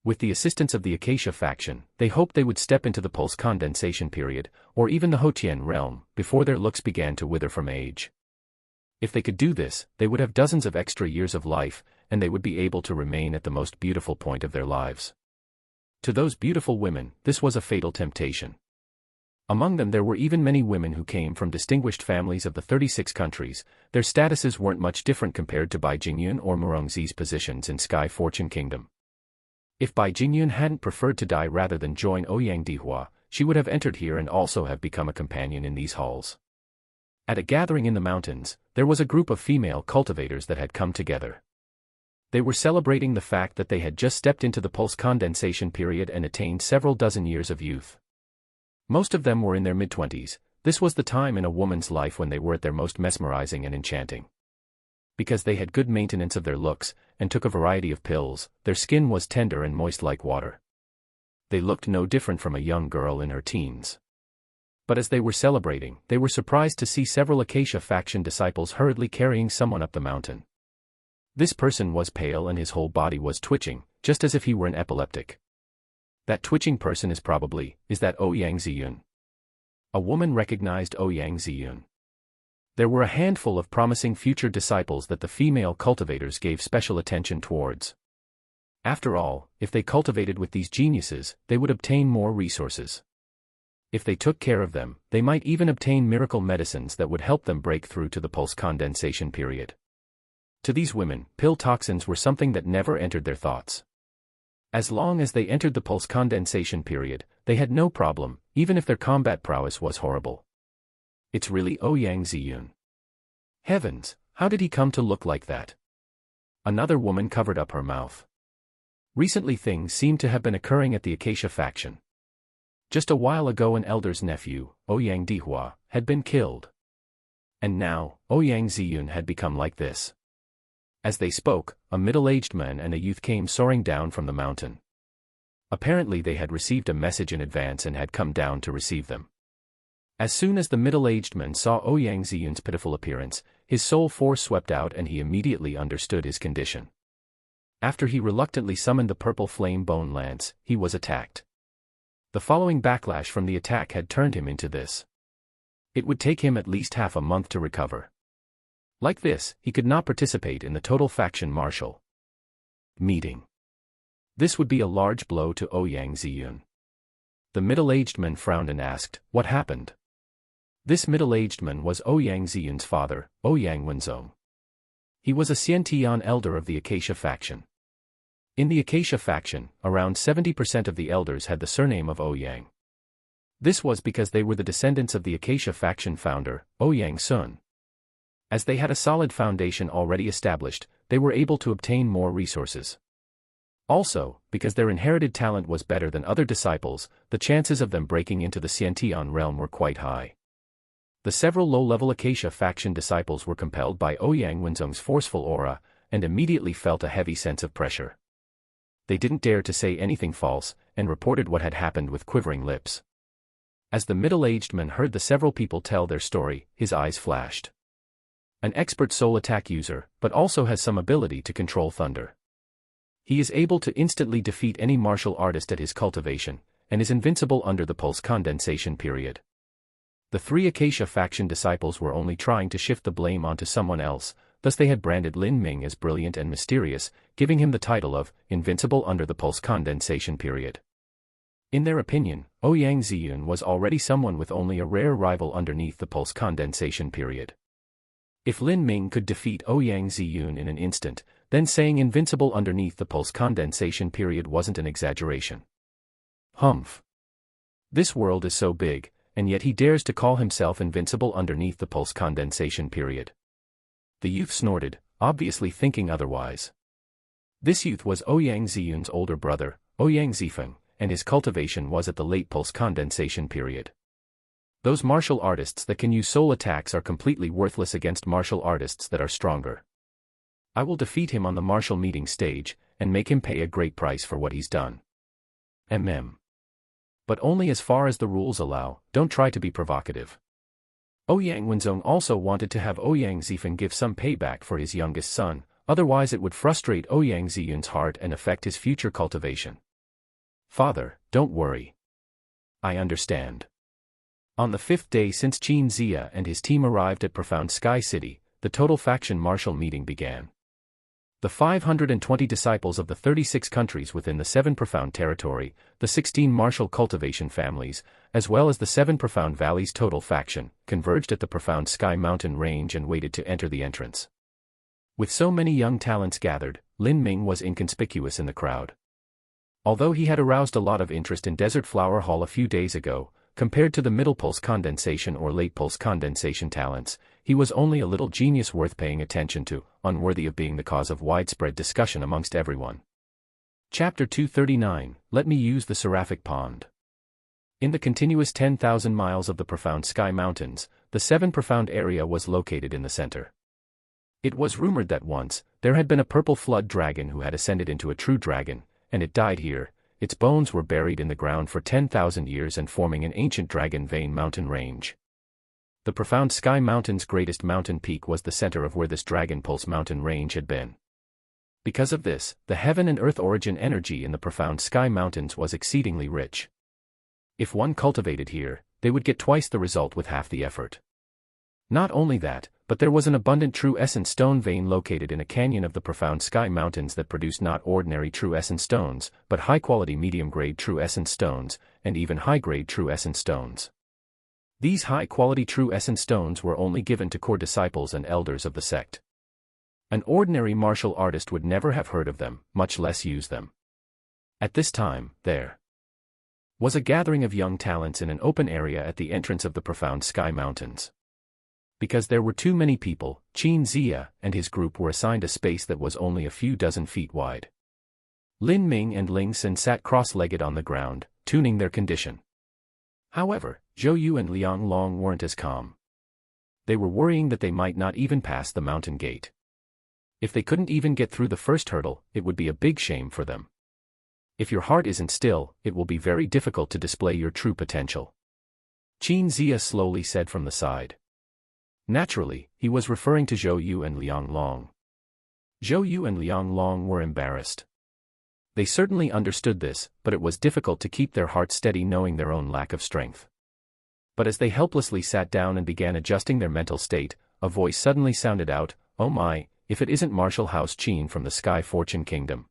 With the assistance of the Acacia Faction, they hoped they would step into the pulse condensation period, or even the Hotian realm, before their looks began to wither from age. If they could do this, they would have dozens of extra years of life, and they would be able to remain at the most beautiful point of their lives. To those beautiful women, this was a fatal temptation. Among them there were even many women who came from distinguished families of the 36 countries. Their statuses weren't much different compared to Bai Jingyun or Murongzi's positions in Sky Fortune Kingdom. If Bai Jingyun hadn't preferred to die rather than join Ouyang Dihua, she would have entered here and also have become a companion in these halls. At a gathering in the mountains, there was a group of female cultivators that had come together. They were celebrating the fact that they had just stepped into the pulse condensation period and attained several dozen years of youth. Most of them were in their mid-20s, This was the time in a woman's life when they were at their most mesmerizing and enchanting. Because they had good maintenance of their looks, and took a variety of pills, their skin was tender and moist like water. They looked no different from a young girl in her teens. But as they were celebrating, they were surprised to see several Acacia faction disciples hurriedly carrying someone up the mountain. This person was pale and his whole body was twitching, just as if he were an epileptic. That twitching person is that Ouyang Ziyun. A woman recognized Ouyang Ziyun. There were a handful of promising future disciples that the female cultivators gave special attention towards. After all, if they cultivated with these geniuses, they would obtain more resources. If they took care of them, they might even obtain miracle medicines that would help them break through to the pulse condensation period. To these women, pill toxins were something that never entered their thoughts. As long as they entered the pulse condensation period, they had no problem, even if their combat prowess was horrible. It's really Ouyang Ziyun. Heavens, how did he come to look like that? Another woman covered up her mouth. Recently things seem to have been occurring at the Acacia faction. Just a while ago an elder's nephew, Ouyang Dihua, had been killed. And now, Ouyang Ziyun had become like this. As they spoke, a middle-aged man and a youth came soaring down from the mountain. Apparently they had received a message in advance and had come down to receive them. As soon as the middle-aged man saw Ouyang Ziyun's pitiful appearance, his soul force swept out and he immediately understood his condition. After he reluctantly summoned the purple flame bone lance, he was attacked. The following backlash from the attack had turned him into this. It would take him at least half a month to recover. Like this, he could not participate in the total faction martial meeting. This would be a large blow to Ouyang Ziyun. The middle-aged man frowned and asked, "What happened?" This middle-aged man was Ouyang Ziyun's father, Ouyang Wenzong. He was a Xiantian elder of the Acacia faction. In the Acacia faction, around 70% of the elders had the surname of Ouyang. This was because they were the descendants of the Acacia faction founder, Ouyang Sun. As they had a solid foundation already established, they were able to obtain more resources. Also, because their inherited talent was better than other disciples, the chances of them breaking into the Xiantian realm were quite high. The several low-level Acacia faction disciples were compelled by Ouyang Wenzong's forceful aura, and immediately felt a heavy sense of pressure. They didn't dare to say anything false, and reported what had happened with quivering lips. As the middle-aged man heard the several people tell their story, his eyes flashed. An expert soul attack user, but also has some ability to control thunder. He is able to instantly defeat any martial artist at his cultivation, and is invincible under the pulse condensation period. The three Acacia faction disciples were only trying to shift the blame onto someone else, thus they had branded Lin Ming as brilliant and mysterious, giving him the title of invincible under the pulse condensation period. In their opinion, Ouyang Ziyun was already someone with only a rare rival underneath the pulse condensation period. If Lin Ming could defeat Ouyang Ziyun in an instant, then saying invincible underneath the pulse condensation period wasn't an exaggeration. Humph. This world is so big, and yet he dares to call himself invincible underneath the pulse condensation period. The youth snorted, obviously thinking otherwise. This youth was Ouyang Ziyun's older brother, Ouyang Zifeng, and his cultivation was at the late pulse condensation period. Those martial artists that can use soul attacks are completely worthless against martial artists that are stronger. I will defeat him on the martial meeting stage, and make him pay a great price for what he's done. But only as far as the rules allow, don't try to be provocative. Ouyang Wenzong also wanted to have Ouyang Zifeng give some payback for his youngest son, otherwise it would frustrate Ouyang Ziyun's heart and affect his future cultivation. Father, don't worry. I understand. On the 5th day since Qin Zia and his team arrived at Profound Sky City, the total faction martial meeting began. The 520 disciples of the 36 countries within the 7 Profound territory, the 16 martial cultivation families, as well as the 7 Profound Valleys total faction, converged at the Profound Sky Mountain range and waited to enter the entrance. With so many young talents gathered, Lin Ming was inconspicuous in the crowd. Although he had aroused a lot of interest in Desert Flower Hall a few days ago, compared to the middle pulse condensation or late pulse condensation talents, he was only a little genius worth paying attention to, unworthy of being the cause of widespread discussion amongst everyone. Chapter 239, Let Me Use the Seraphic Pond. In the continuous 10,000 miles of the profound sky mountains, the seven profound area was located in the center. It was rumored that once, there had been a purple flood dragon who had ascended into a true dragon, and it died here. Its bones were buried in the ground for 10,000 years and forming an ancient dragon vein mountain range. The profound sky mountain's greatest mountain peak was the center of where this dragon pulse mountain range had been. Because of this, the heaven and earth origin energy in the profound sky mountains was exceedingly rich. If one cultivated here, they would get twice the result with half the effort. Not only that, but there was an abundant true essence stone vein located in a canyon of the profound sky mountains that produced not ordinary true essence stones, but high-quality medium-grade true essence stones, and even high-grade true essence stones. These high-quality true essence stones were only given to core disciples and elders of the sect. An ordinary martial artist would never have heard of them, much less use them. At this time, there was a gathering of young talents in an open area at the entrance of the profound sky mountains. Because there were too many people, Qin Zia and his group were assigned a space that was only a few dozen feet wide. Lin Ming and Ling Sen sat cross-legged on the ground, tuning their condition. However, Zhou Yu and Liang Long weren't as calm. They were worrying that they might not even pass the mountain gate. If they couldn't even get through the first hurdle, it would be a big shame for them. If your heart isn't still, it will be very difficult to display your true potential. Qin Zia slowly said from the side. Naturally, he was referring to Zhou Yu and Liang Long. Zhou Yu and Liang Long were embarrassed. They certainly understood this, but it was difficult to keep their hearts steady knowing their own lack of strength. But as they helplessly sat down and began adjusting their mental state, a voice suddenly sounded out, "Oh my, if it isn't Martial House Qin from the Sky Fortune Kingdom.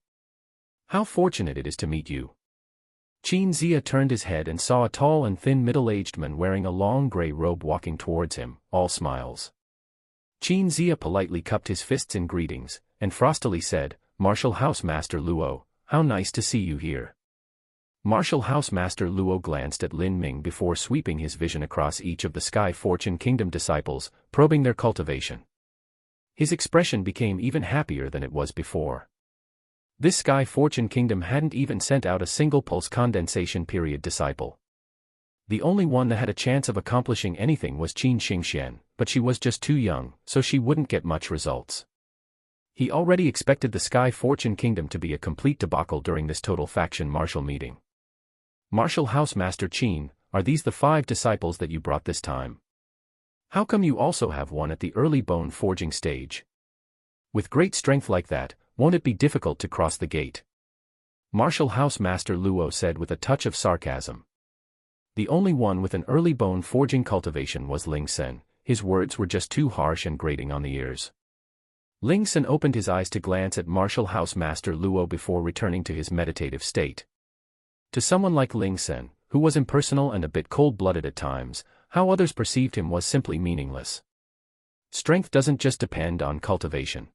How fortunate it is to meet you." Qin Zia turned his head and saw a tall and thin middle-aged man wearing a long gray robe walking towards him, all smiles. Qin Zia politely cupped his fists in greetings, and frostily said, "Martial House Master Luo, how nice to see you here." Martial House Master Luo glanced at Lin Ming before sweeping his vision across each of the Sky Fortune Kingdom disciples, probing their cultivation. His expression became even happier than it was before. This Sky Fortune Kingdom hadn't even sent out a single pulse condensation period disciple. The only one that had a chance of accomplishing anything was Qin Xingxian, but she was just too young, so she wouldn't get much results. He already expected the Sky Fortune Kingdom to be a complete debacle during this total faction martial meeting. "Martial House Master Qin, are these the 5 disciples that you brought this time? How come you also have one at the early bone forging stage? With great strength like that, won't it be difficult to cross the gate?" Martial House Master Luo said with a touch of sarcasm. The only one with an early bone forging cultivation was Ling Sen. His words were just too harsh and grating on the ears. Ling Sen opened his eyes to glance at Martial House Master Luo before returning to his meditative state. To someone like Ling Sen, who was impersonal and a bit cold-blooded at times, how others perceived him was simply meaningless. Strength doesn't just depend on cultivation.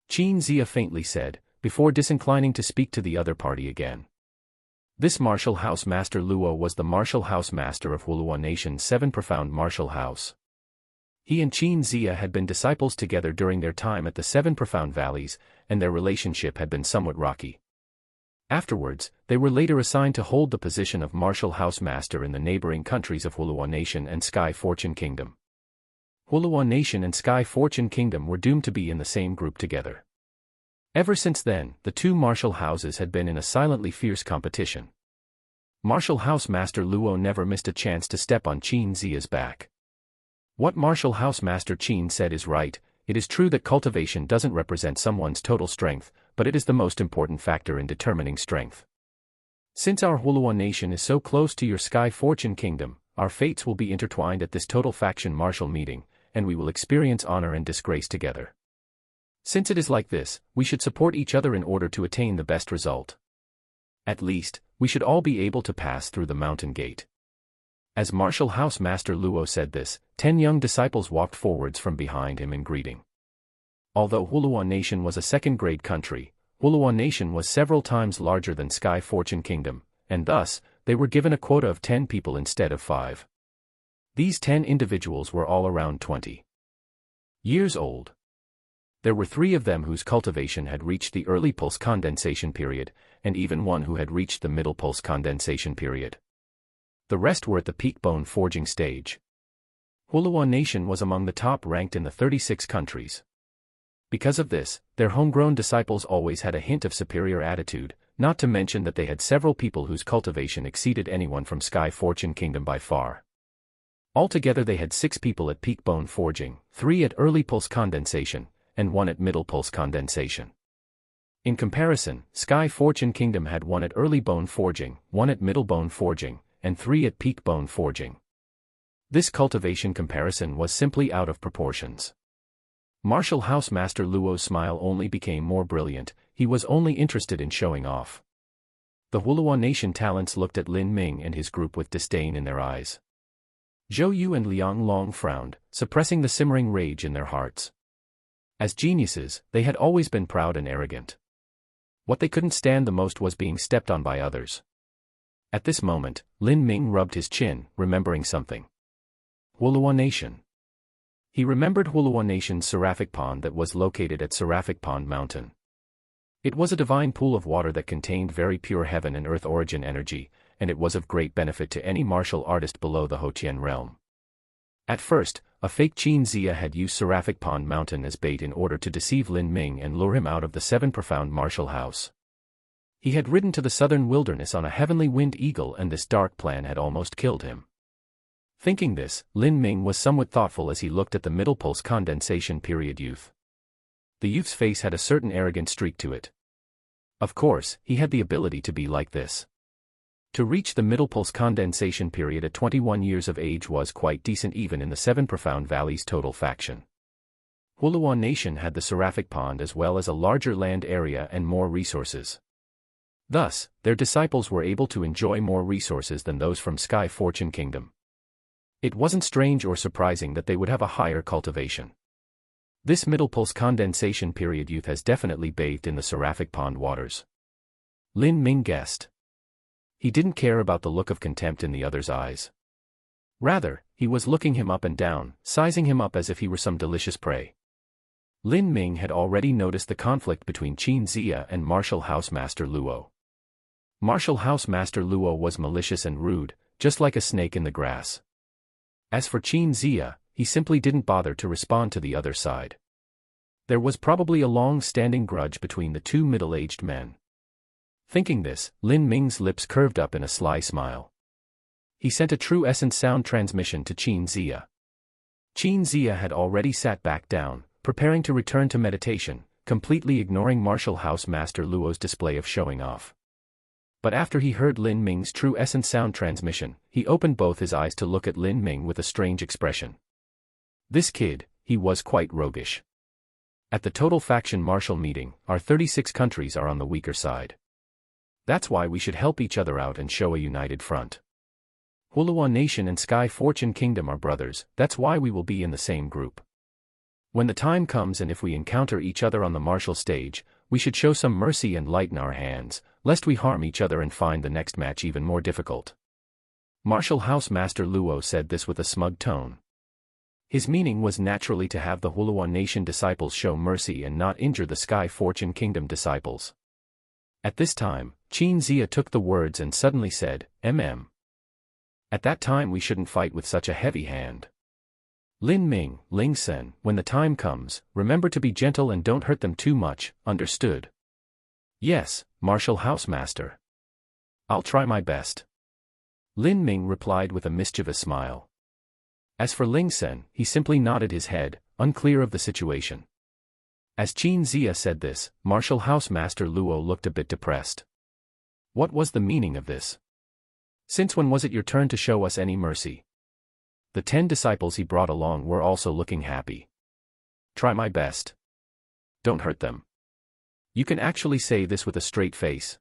Qin Zia faintly said, before disinclining to speak to the other party again. This Martial House Master Luo was the Martial House Master of Hulua Nation's 7 profound martial house. He and Qin Zia had been disciples together during their time at the 7 profound valleys, and their relationship had been somewhat rocky. Afterwards, they were later assigned to hold the position of Martial House Master in the neighboring countries of Hulua Nation and Sky Fortune Kingdom. Hulua Nation and Sky Fortune Kingdom were doomed to be in the same group together. Ever since then, the 2 martial houses had been in a silently fierce competition. Martial House Master Luo never missed a chance to step on Qin Zia's back. What Martial House Master Qin said is right. It is true that cultivation doesn't represent someone's total strength, but it is the most important factor in determining strength. Since our Hulua Nation is so close to your Sky Fortune Kingdom, our fates will be intertwined at this total faction martial meeting, and we will experience honor and disgrace together. Since it is like this, we should support each other in order to attain the best result. At least, we should all be able to pass through the mountain gate. As Martial House Master Luo said this, 10 young disciples walked forwards from behind him in greeting. Although Hulua Nation was a second-grade country, Hulua Nation was several times larger than Sky Fortune Kingdom, and thus, they were given a quota of 10 people instead of 5. These 10 individuals were all around 20 years old. There were 3 of them whose cultivation had reached the early pulse condensation period, and even one who had reached the middle pulse condensation period. The rest were at the peak bone forging stage. Huluan Nation was among the top ranked in the 36 countries. Because of this, their homegrown disciples always had a hint of superior attitude, not to mention that they had several people whose cultivation exceeded anyone from Sky Fortune Kingdom by far. Altogether they had 6 people at peak bone forging, 3 at early pulse condensation, and 1 at middle pulse condensation. In comparison, Sky Fortune Kingdom had 1 at early bone forging, 1 at middle bone forging, and 3 at peak bone forging. This cultivation comparison was simply out of proportions. Martial House Master Luo's smile only became more brilliant. He was only interested in showing off. The Huluan Nation talents looked at Lin Ming and his group with disdain in their eyes. Zhou Yu and Liang Long frowned, suppressing the simmering rage in their hearts. As geniuses, they had always been proud and arrogant. What they couldn't stand the most was being stepped on by others. At this moment, Lin Ming rubbed his chin, remembering something. Huluan Nation. He remembered Huluan Nation's Seraphic Pond that was located at Seraphic Pond Mountain. It was a divine pool of water that contained very pure heaven and earth origin energy, and it was of great benefit to any martial artist below the Hotian realm. At first, a fake Qin Zia had used Seraphic Pond Mountain as bait in order to deceive Lin Ming and lure him out of the 7 profound martial house. He had ridden to the southern wilderness on a heavenly winged eagle, and this dark plan had almost killed him. Thinking this, Lin Ming was somewhat thoughtful as he looked at the middle pulse condensation period youth. The youth's face had a certain arrogant streak to it. Of course, he had the ability to be like this. To reach the middle pulse condensation period at 21 years of age was quite decent even in the 7 profound valleys total faction. Huluan Nation had the Seraphic Pond as well as a larger land area and more resources. Thus, their disciples were able to enjoy more resources than those from Sky Fortune Kingdom. It wasn't strange or surprising that they would have a higher cultivation. This middle pulse condensation period youth has definitely bathed in the Seraphic Pond waters. Lin Ming guessed. He didn't care about the look of contempt in the other's eyes. Rather, he was looking him up and down, sizing him up as if he were some delicious prey. Lin Ming had already noticed the conflict between Qin Zia and Martial House Master Luo. Martial House Master Luo was malicious and rude, just like a snake in the grass. As for Qin Zia, he simply didn't bother to respond to the other side. There was probably a long-standing grudge between the two middle-aged men. Thinking this, Lin Ming's lips curved up in a sly smile. He sent a true essence sound transmission to Qin Zia. Qin Zia had already sat back down, preparing to return to meditation, completely ignoring Martial House Master Luo's display of showing off. But after he heard Lin Ming's true essence sound transmission, he opened both his eyes to look at Lin Ming with a strange expression. This kid, he was quite roguish. At the total faction martial meeting, our 36 countries are on the weaker side. That's why we should help each other out and show a united front. Huluan Nation and Sky Fortune Kingdom are brothers, that's why we will be in the same group. When the time comes and if we encounter each other on the martial stage, we should show some mercy and lighten our hands, lest we harm each other and find the next match even more difficult. Martial House Master Luo said this with a smug tone. His meaning was naturally to have the Huluan Nation disciples show mercy and not injure the Sky Fortune Kingdom disciples. At this time, Qin Zia took the words and suddenly said, At that time we shouldn't fight with such a heavy hand. Lin Ming, Ling Sen, when the time comes, remember to be gentle and don't hurt them too much, understood? Yes, Martial House Master. I'll try my best. Lin Ming replied with a mischievous smile. As for Ling Sen, he simply nodded his head, unclear of the situation. As Qin Zia said this, Martial House Master Luo looked a bit depressed. What was the meaning of this? Since when was it your turn to show us any mercy? The 10 disciples he brought along were also looking happy. Try my best. Don't hurt them. You can actually say this with a straight face.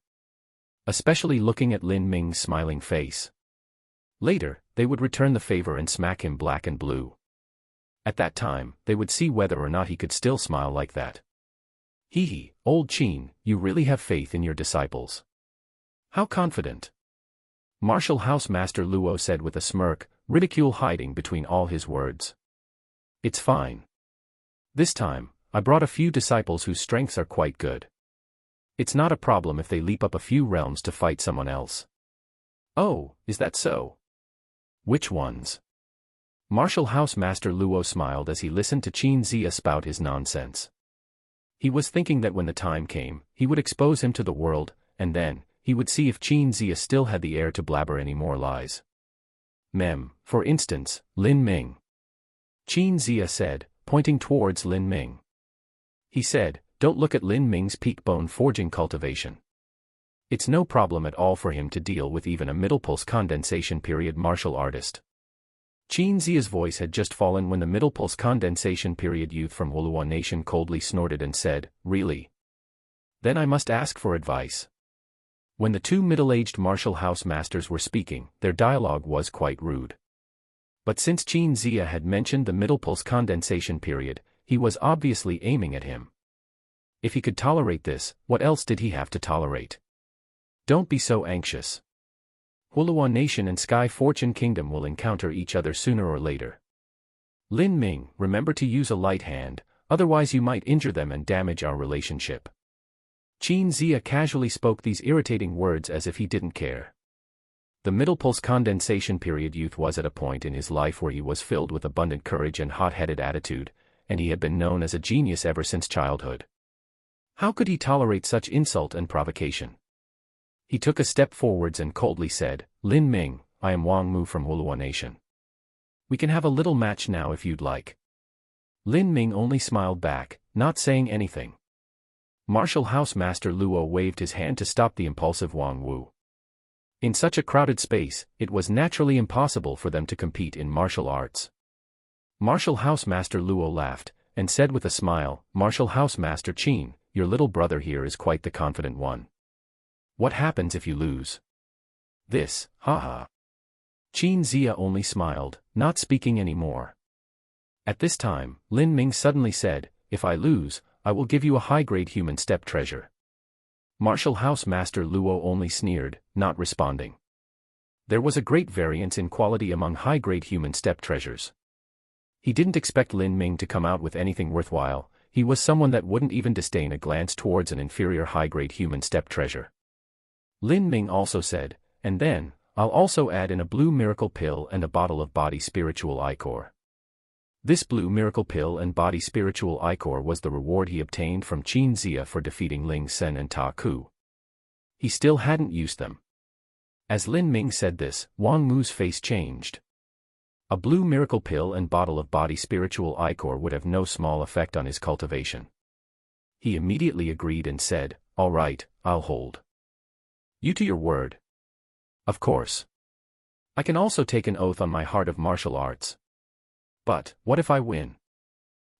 Especially looking at Lin Ming's smiling face. Later, they would return the favor and smack him black and blue. At that time, they would see whether or not he could still smile like that. Hee hee, old Qin, you really have faith in your disciples. How confident. Martial House Master Luo said with a smirk, ridicule hiding between all his words. It's fine. This time, I brought a few disciples whose strengths are quite good. It's not a problem if they leap up a few realms to fight someone else. Oh, is that so? Which ones? Martial House Master Luo smiled as he listened to Qin Zia spout his nonsense. He was thinking that when the time came, he would expose him to the world, and then, he would see if Qin Zia still had the air to blabber any more lies. For instance, Lin Ming. Qin Zia said, pointing towards Lin Ming. He said, don't look at Lin Ming's peak bone forging cultivation. It's no problem at all for him to deal with even a middle pulse condensation period martial artist. Qin Zia's voice had just fallen when the middle pulse condensation period youth from Wuluan Nation coldly snorted and said, really? Then I must ask for advice. When the two middle-aged martial house masters were speaking, their dialogue was quite rude. But since Qin Zia had mentioned the middle pulse condensation period, he was obviously aiming at him. If he could tolerate this, what else did he have to tolerate? Don't be so anxious. Wuluan Nation and Sky Fortune Kingdom will encounter each other sooner or later. Lin Ming, remember to use a light hand, otherwise you might injure them and damage our relationship. Qin Zia casually spoke these irritating words as if he didn't care. The middle pulse condensation period youth was at a point in his life where he was filled with abundant courage and hot-headed attitude, and he had been known as a genius ever since childhood. How could he tolerate such insult and provocation? He took a step forwards and coldly said, Lin Ming, I am Wang Mu from Wuluan Nation. We can have a little match now if you'd like. Lin Ming only smiled back, not saying anything. Martial House Master Luo waved his hand to stop the impulsive Wang Wu. In such a crowded space, it was naturally impossible for them to compete in martial arts. Martial House Master Luo laughed, and said with a smile, Martial House Master Qin, your little brother here is quite the confident one. What happens if you lose? This, haha. Qin Zia only smiled, not speaking anymore. At this time, Lin Ming suddenly said, if I lose, I will give you a high-grade human step treasure. Martial House Master Luo only sneered, not responding. There was a great variance in quality among high-grade human step treasures. He didn't expect Lin Ming to come out with anything worthwhile. He was someone that wouldn't even disdain a glance towards an inferior high-grade human step treasure. Lin Ming also said, and then, I'll also add in a blue miracle pill and a bottle of body spiritual ichor. This blue miracle pill and body spiritual ichor was the reward he obtained from Qin Zia for defeating Ling Sen and Ta Ku. He still hadn't used them. As Lin Ming said this, Wang Mu's face changed. A blue miracle pill and bottle of body spiritual ichor would have no small effect on his cultivation. He immediately agreed and said, all right, I'll hold. You to your word. Of course. I can also take an oath on my heart of martial arts. But, what if I win?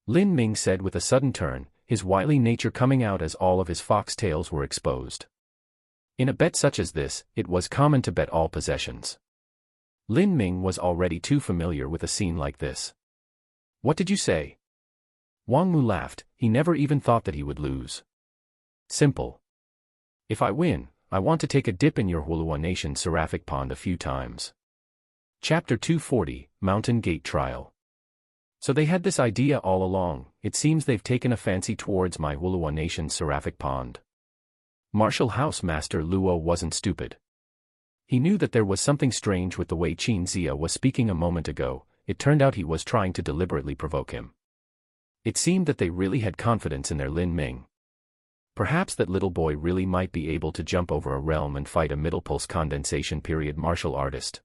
Lin Ming said with a sudden turn, his wily nature coming out as all of his foxtails were exposed. In a bet such as this, it was common to bet all possessions. Lin Ming was already too familiar with a scene like this. What did you say? Wang Mu laughed, he never even thought that he would lose. Simple. If I win, I want to take a dip in your Wuluan Nation seraphic pond a few times. Chapter 240, Mountain Gate Trial. So they had this idea all along. It seems they've taken a fancy towards my Wuluan Nation seraphic pond. Martial House Master Luo wasn't stupid. He knew that there was something strange with the way Qin Zia was speaking a moment ago. It turned out he was trying to deliberately provoke him. It seemed that they really had confidence in their Lin Ming. Perhaps that little boy really might be able to jump over a realm and fight a middle pulse condensation period martial artist.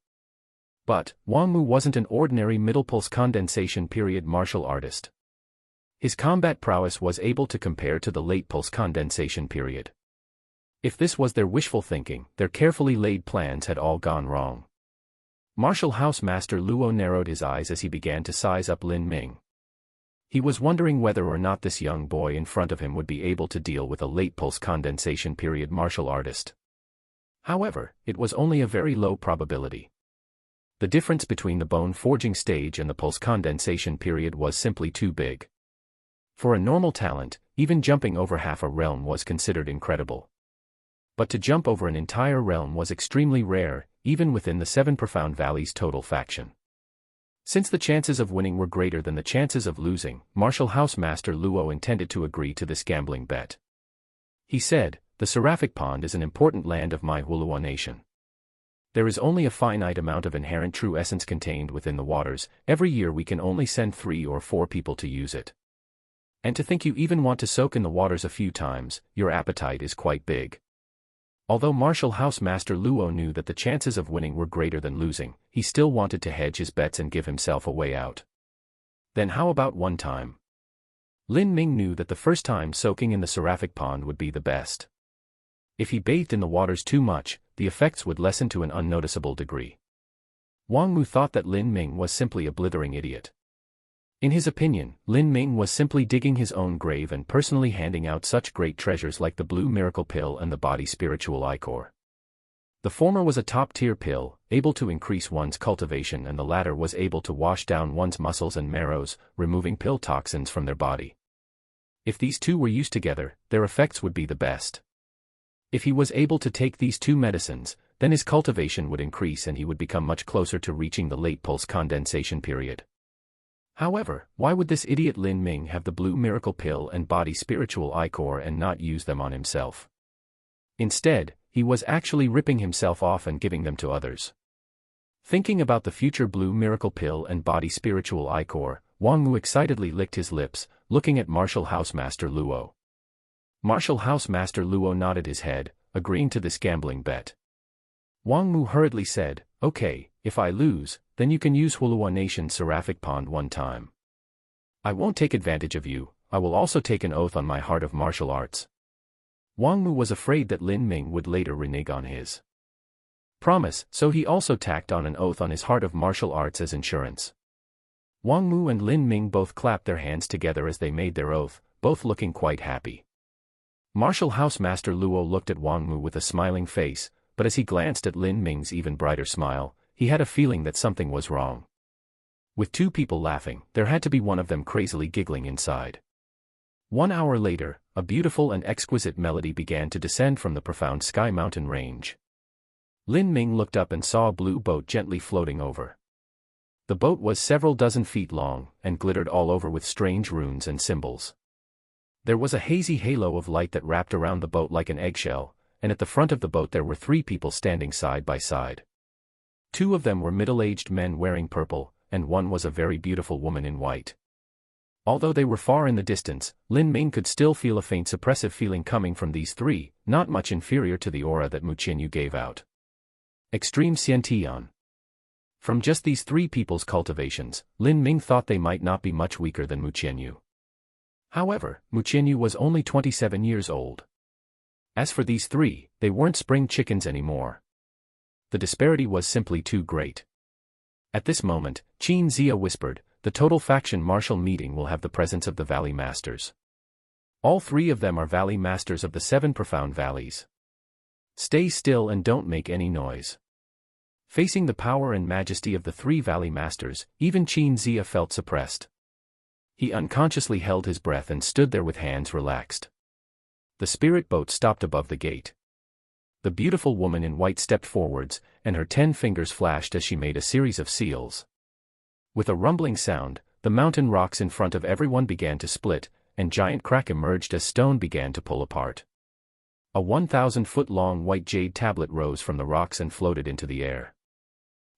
But, Wang Mu wasn't an ordinary middle pulse condensation period martial artist. His combat prowess was able to compare to the late pulse condensation period. If this was their wishful thinking, their carefully laid plans had all gone wrong. Martial House Master Luo narrowed his eyes as he began to size up Lin Ming. He was wondering whether or not this young boy in front of him would be able to deal with a late pulse condensation period martial artist. However, it was only a very low probability. The difference between the bone forging stage and the pulse condensation period was simply too big. For a normal talent, even jumping over half a realm was considered incredible. But to jump over an entire realm was extremely rare, even within the 7 Profound Valleys total faction. Since the chances of winning were greater than the chances of losing, Martial House Master Luo intended to agree to this gambling bet. He said, the Seraphic Pond is an important land of my Wuluan Nation. There is only a finite amount of inherent true essence contained within the waters. Every year we can only send 3 or 4 people to use it. And to think you even want to soak in the waters a few times, your appetite is quite big. Although Martial Housemaster Luo knew that the chances of winning were greater than losing, he still wanted to hedge his bets and give himself a way out. Then how about one time? Lin Ming knew that the first time soaking in the seraphic pond would be the best. If he bathed in the waters too much, the effects would lessen to an unnoticeable degree. Wang Mu thought that Lin Ming was simply a blithering idiot. In his opinion, Lin Ming was simply digging his own grave and personally handing out such great treasures like the Blue Miracle Pill and the Body Spiritual Ichor. The former was a top-tier pill, able to increase one's cultivation, and the latter was able to wash down one's muscles and marrows, removing pill toxins from their body. If these two were used together, their effects would be the best. If he was able to take these two medicines, then his cultivation would increase and he would become much closer to reaching the late pulse condensation period. However, why would this idiot Lin Ming have the Blue Miracle Pill and Body Spiritual Ichor and not use them on himself? Instead, he was actually ripping himself off and giving them to others. Thinking about the future Blue Miracle Pill and Body Spiritual Ichor, Wang Mu excitedly licked his lips, looking at Martial Housemaster Luo. Martial Housemaster Luo nodded his head, agreeing to this gambling bet. Wang Mu hurriedly said, "Okay, if I lose, then you can use Hulua Nation's Seraphic Pond one time. I won't take advantage of you, I will also take an oath on my heart of martial arts." Wang Mu was afraid that Lin Ming would later renege on his promise, so he also tacked on an oath on his heart of martial arts as insurance. Wang Mu and Lin Ming both clapped their hands together as they made their oath, both looking quite happy. Martial Housemaster Luo looked at Wang Mu with a smiling face, but as he glanced at Lin Ming's even brighter smile, he had a feeling that something was wrong. With two people laughing, there had to be one of them crazily giggling inside. 1 hour later, a beautiful and exquisite melody began to descend from the profound sky mountain range. Lin Ming looked up and saw a blue boat gently floating over. The boat was several dozen feet long, and glittered all over with strange runes and symbols. There was a hazy halo of light that wrapped around the boat like an eggshell, and at the front of the boat there were 3 people standing side by side. 2 of them were middle-aged men wearing purple, and one was a very beautiful woman in white. Although they were far in the distance, Lin Ming could still feel a faint suppressive feeling coming from these 3, not much inferior to the aura that Mu Qianyu gave out. Extreme Xiantian. From just these 3 people's cultivations, Lin Ming thought they might not be much weaker than Mu Qianyu. However, Mu Qianyu was only 27 years old. As for these 3, they weren't spring chickens anymore. The disparity was simply too great. At this moment, Qin Zia whispered, "The total faction martial meeting will have the presence of the Valley Masters. All 3 of them are Valley Masters of the 7 profound valleys. Stay still and don't make any noise." Facing the power and majesty of the 3 Valley Masters, even Qin Zia felt suppressed. He unconsciously held his breath and stood there with hands relaxed. The spirit boat stopped above the gate. The beautiful woman in white stepped forwards, and her 10 fingers flashed as she made a series of seals. With a rumbling sound, the mountain rocks in front of everyone began to split, and giant crack emerged as stone began to pull apart. A 1,000-foot-long white jade tablet rose from the rocks and floated into the air.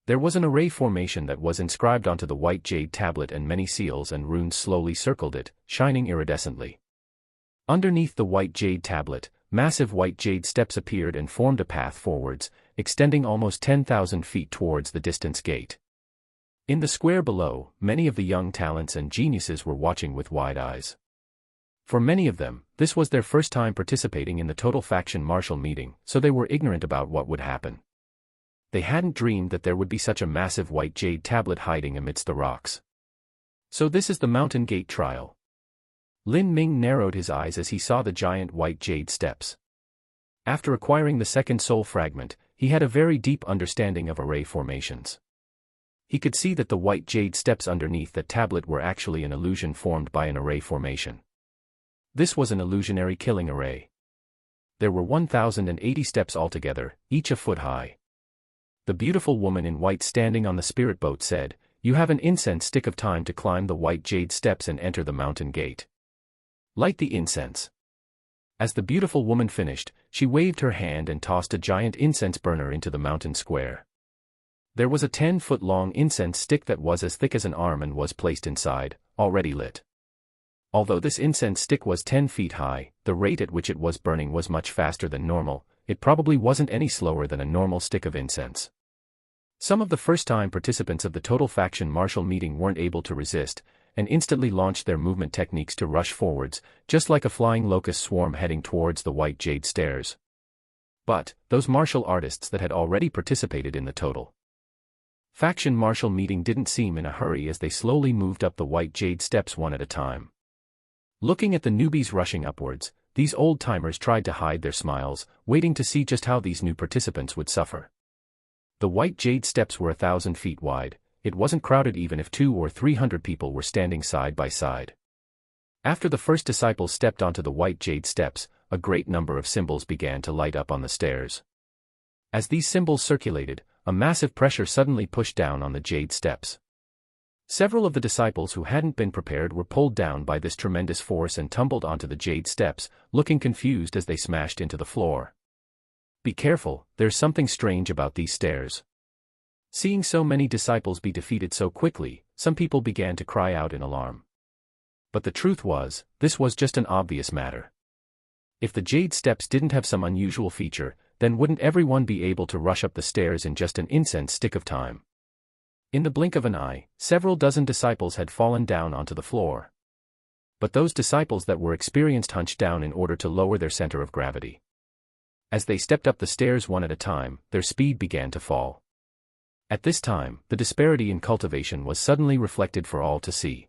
There was an array formation that was inscribed onto the white jade tablet, and many seals and runes slowly circled it, shining iridescently. Underneath the white jade tablet, massive white jade steps appeared and formed a path forwards, extending almost 10,000 feet towards the distant gate. In the square below, many of the young talents and geniuses were watching with wide eyes. For many of them, this was their first time participating in the total faction martial meeting, so they were ignorant about what would happen. They hadn't dreamed that there would be such a massive white jade tablet hiding amidst the rocks. So this is the Mountain Gate trial. Lin Ming narrowed his eyes as he saw the giant white jade steps. After acquiring the second soul fragment, he had a very deep understanding of array formations. He could see that the white jade steps underneath that tablet were actually an illusion formed by an array formation. This was an illusionary killing array. There were 1,080 steps altogether, each a foot high. The beautiful woman in white standing on the spirit boat said, "You have an incense stick of time to climb the white jade steps and enter the mountain gate. Light the incense." As the beautiful woman finished, she waved her hand and tossed a giant incense burner into the mountain square. There was a 10-foot-long incense stick that was as thick as an arm and was placed inside, already lit. Although this incense stick was 10 feet high, the rate at which it was burning was much faster than normal. It probably wasn't any slower than a normal stick of incense. Some of the first-time participants of the Total Faction Martial meeting weren't able to resist, and instantly launched their movement techniques to rush forwards, just like a flying locust swarm heading towards the white jade stairs. But, those martial artists that had already participated in the Total Faction Martial meeting didn't seem in a hurry as they slowly moved up the white jade steps one at a time. Looking at the newbies rushing upwards, these old-timers tried to hide their smiles, waiting to see just how these new participants would suffer. The white jade steps were 1,000 feet wide. It wasn't crowded even if 200 or 300 people were standing side by side. After the first disciples stepped onto the white jade steps, a great number of symbols began to light up on the stairs. As these symbols circulated, a massive pressure suddenly pushed down on the jade steps. Several of the disciples who hadn't been prepared were pulled down by this tremendous force and tumbled onto the jade steps, looking confused as they smashed into the floor. Be careful, there's something strange about these stairs. Seeing so many disciples be defeated so quickly, some people began to cry out in alarm. But the truth was, this was just an obvious matter. If the jade steps didn't have some unusual feature, then wouldn't everyone be able to rush up the stairs in just an incense stick of time? In the blink of an eye, several dozen disciples had fallen down onto the floor. But those disciples that were experienced hunched down in order to lower their center of gravity. As they stepped up the stairs one at a time, their speed began to fall. At this time, the disparity in cultivation was suddenly reflected for all to see.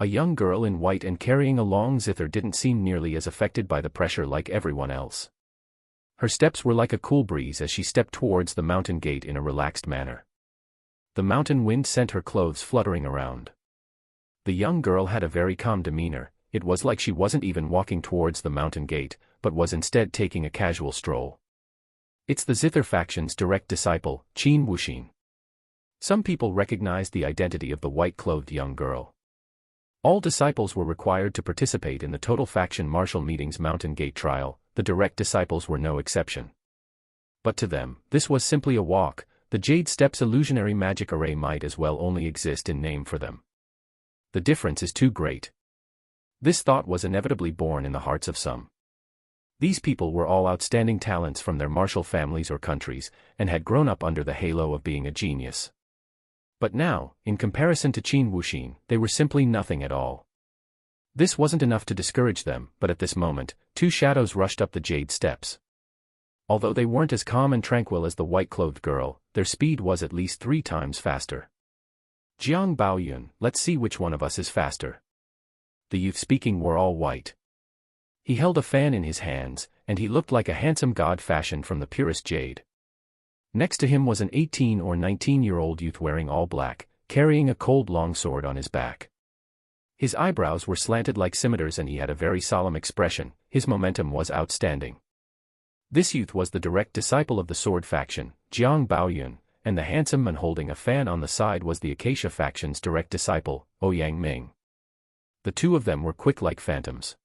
A young girl in white and carrying a long zither didn't seem nearly as affected by the pressure like everyone else. Her steps were like a cool breeze as she stepped towards the mountain gate in a relaxed manner. The mountain wind sent her clothes fluttering around. The young girl had a very calm demeanor. It was like she wasn't even walking towards the mountain gate, but was instead taking a casual stroll. It's the Zither faction's direct disciple, Qin Wuxin. Some people recognized the identity of the white-clothed young girl. All disciples were required to participate in the Total Faction Martial Meeting's Mountain Gate trial. The direct disciples were no exception. But to them, this was simply a walk. The Jade Steps illusionary magic array might as well only exist in name for them. The difference is too great. This thought was inevitably born in the hearts of some. These people were all outstanding talents from their martial families or countries, and had grown up under the halo of being a genius. But now, in comparison to Qin Wuxin, they were simply nothing at all. This wasn't enough to discourage them, but at this moment, two shadows rushed up the jade steps. Although they weren't as calm and tranquil as the white-clothed girl, their speed was at least 3 times faster. Jiang Baoyun, let's see which one of us is faster. The youth speaking wore all white. He held a fan in his hands, and he looked like a handsome god fashioned from the purest jade. Next to him was an 18 or 19-year-old youth wearing all black, carrying a cold longsword on his back. His eyebrows were slanted like scimitars and he had a very solemn expression. His momentum was outstanding. This youth was the direct disciple of the Sword faction, Jiang Baoyun, and the handsome man holding a fan on the side was the Acacia faction's direct disciple, Ouyang Ming. The two of them were quick like phantoms.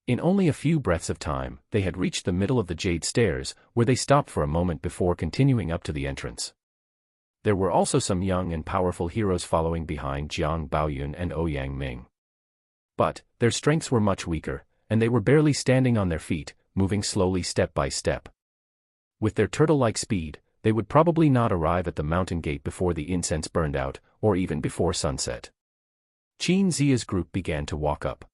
In only a few breaths of time, they had reached the middle of the jade stairs, where they stopped for a moment before continuing up to the entrance. There were also some young and powerful heroes following behind Jiang Baoyun and Ouyang Ming. But, their strengths were much weaker, and they were barely standing on their feet, moving slowly step by step. With their turtle-like speed, they would probably not arrive at the mountain gate before the incense burned out, or even before sunset. Qin Zia's group began to walk up.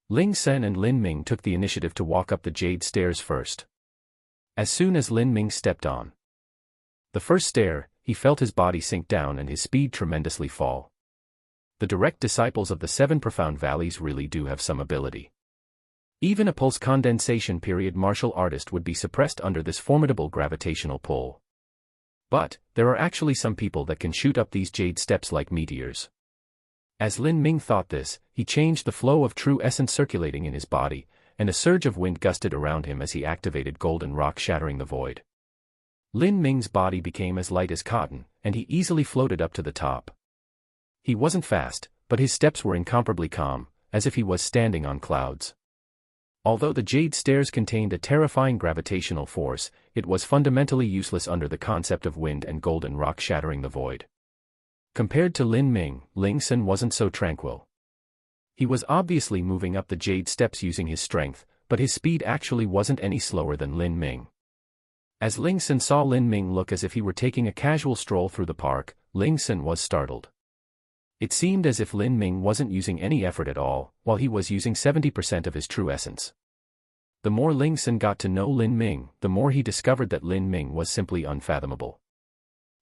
Ling Sen and Lin Ming took the initiative to walk up the jade stairs first. As soon as Lin Ming stepped on the first stair, he felt his body sink down and his speed tremendously fall. The direct disciples of the 7 profound valleys really do have some ability. Even a pulse condensation period martial artist would be suppressed under this formidable gravitational pull. But, there are actually some people that can shoot up these jade steps like meteors. As Lin Ming thought this, he changed the flow of true essence circulating in his body, and a surge of wind gusted around him as he activated golden rock shattering the void. Lin Ming's body became as light as cotton, and he easily floated up to the top. He wasn't fast, but his steps were incomparably calm, as if he was standing on clouds. Although the jade stairs contained a terrifying gravitational force, it was fundamentally useless under the concept of wind and golden rock shattering the void. Compared to Lin Ming, Ling Sun wasn't so tranquil. He was obviously moving up the jade steps using his strength, but his speed actually wasn't any slower than Lin Ming. As Ling Sun saw Lin Ming look as if he were taking a casual stroll through the park, Ling Sun was startled. It seemed as if Lin Ming wasn't using any effort at all, while he was using 70% of his true essence. The more Ling Sun got to know Lin Ming, the more he discovered that Lin Ming was simply unfathomable.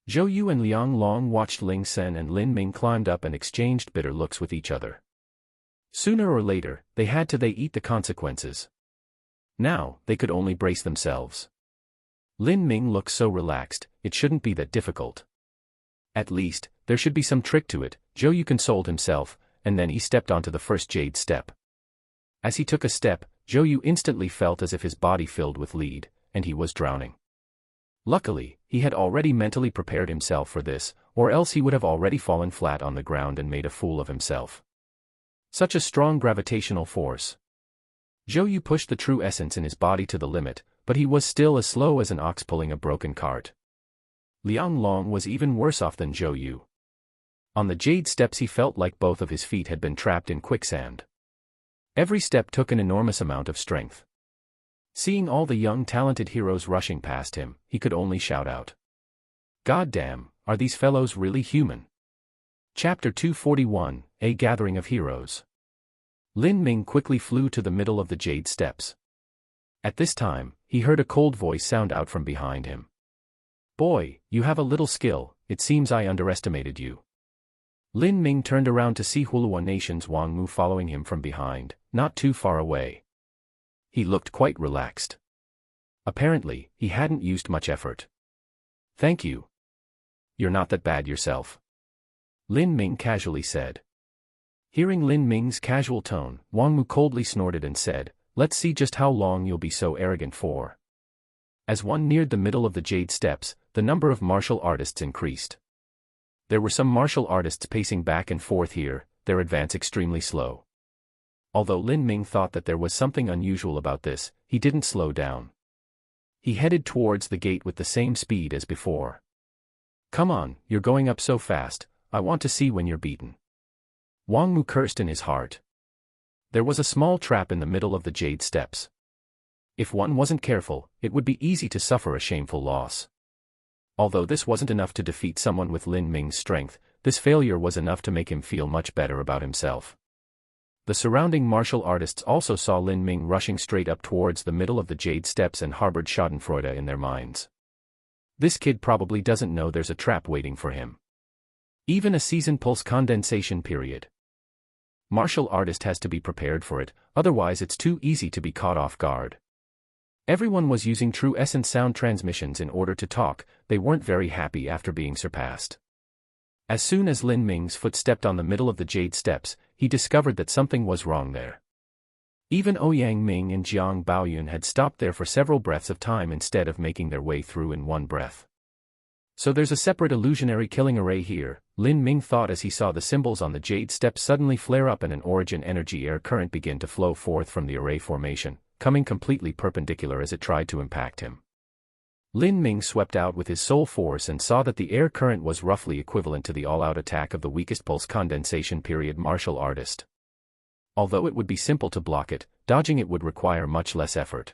Zhou Yu and Liang Long watched Ling Sun and Lin Ming climbed up and exchanged bitter looks with each other. Sooner or later, they eat the consequences. Now, they could only brace themselves. Lin Ming looked so relaxed, it shouldn't be that difficult. At least, there should be some trick to it, Zhou Yu consoled himself, and then he stepped onto the first jade step. As he took a step, Zhou Yu instantly felt as if his body filled with lead, and he was drowning. Luckily, he had already mentally prepared himself for this, or else he would have already fallen flat on the ground and made a fool of himself. Such a strong gravitational force. Zhou Yu pushed the true essence in his body to the limit, but he was still as slow as an ox pulling a broken cart. Liang Long was even worse off than Zhou Yu. On the jade steps he felt like both of his feet had been trapped in quicksand. Every step took an enormous amount of strength. Seeing all the young talented heroes rushing past him, he could only shout out. "God damn, are these fellows really human?" Chapter 241, A Gathering of Heroes. Lin Ming quickly flew to the middle of the jade steps. At this time, he heard a cold voice sound out from behind him. "Boy, you have a little skill, it seems I underestimated you." Lin Ming turned around to see Hulua Nation's Wang Mu following him from behind, not too far away. He looked quite relaxed. Apparently, he hadn't used much effort. "Thank you. You're not that bad yourself," Lin Ming casually said. Hearing Lin Ming's casual tone, Wang Mu coldly snorted and said, "Let's see just how long you'll be so arrogant for." As one neared the middle of the jade steps, the number of martial artists increased. There were some martial artists pacing back and forth here, their advance extremely slow. Although Lin Ming thought that there was something unusual about this, he didn't slow down. He headed towards the gate with the same speed as before. "Come on, you're going up so fast, I want to see when you're beaten." Wang Mu cursed in his heart. There was a small trap in the middle of the jade steps. If one wasn't careful, it would be easy to suffer a shameful loss. Although this wasn't enough to defeat someone with Lin Ming's strength, this failure was enough to make him feel much better about himself. The surrounding martial artists also saw Lin Ming rushing straight up towards the middle of the jade steps and harbored schadenfreude in their minds. This kid probably doesn't know there's a trap waiting for him. Even a season pulse condensation period. Martial artist has to be prepared for it, otherwise it's too easy to be caught off guard. Everyone was using true essence sound transmissions in order to talk, they weren't very happy after being surpassed. As soon as Lin Ming's foot stepped on the middle of the jade steps, he discovered that something was wrong there. Even Ouyang Ming and Jiang Baoyun had stopped there for several breaths of time instead of making their way through in one breath. So there's a separate illusionary killing array here, Lin Ming thought as he saw the symbols on the jade steps suddenly flare up and an origin energy air current begin to flow forth from the array formation, coming completely perpendicular as it tried to impact him. Lin Ming swept out with his soul force and saw that the air current was roughly equivalent to the all-out attack of the weakest pulse condensation period martial artist. Although it would be simple to block it, dodging it would require much less effort.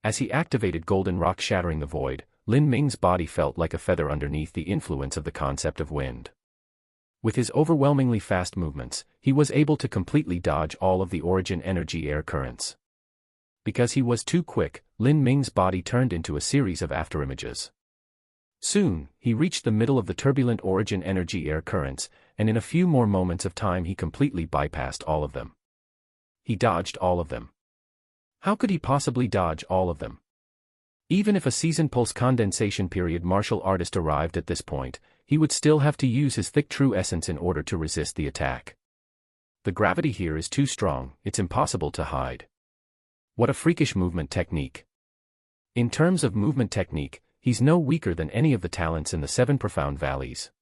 As he activated Golden Rock shattering the void, Lin Ming's body felt like a feather underneath the influence of the concept of wind. With his overwhelmingly fast movements, he was able to completely dodge all of the origin energy air currents. Because he was too quick, Lin Ming's body turned into a series of afterimages. Soon, he reached the middle of the turbulent origin energy air currents, and in a few more moments of time he completely bypassed all of them. He dodged all of them. How could he possibly dodge all of them? Even if a season pulse condensation period martial artist arrived at this point, he would still have to use his thick true essence in order to resist the attack. The gravity here is too strong, it's impossible to hide. What a freakish movement technique. In terms of movement technique, he's no weaker than any of the talents in the 7 profound valleys.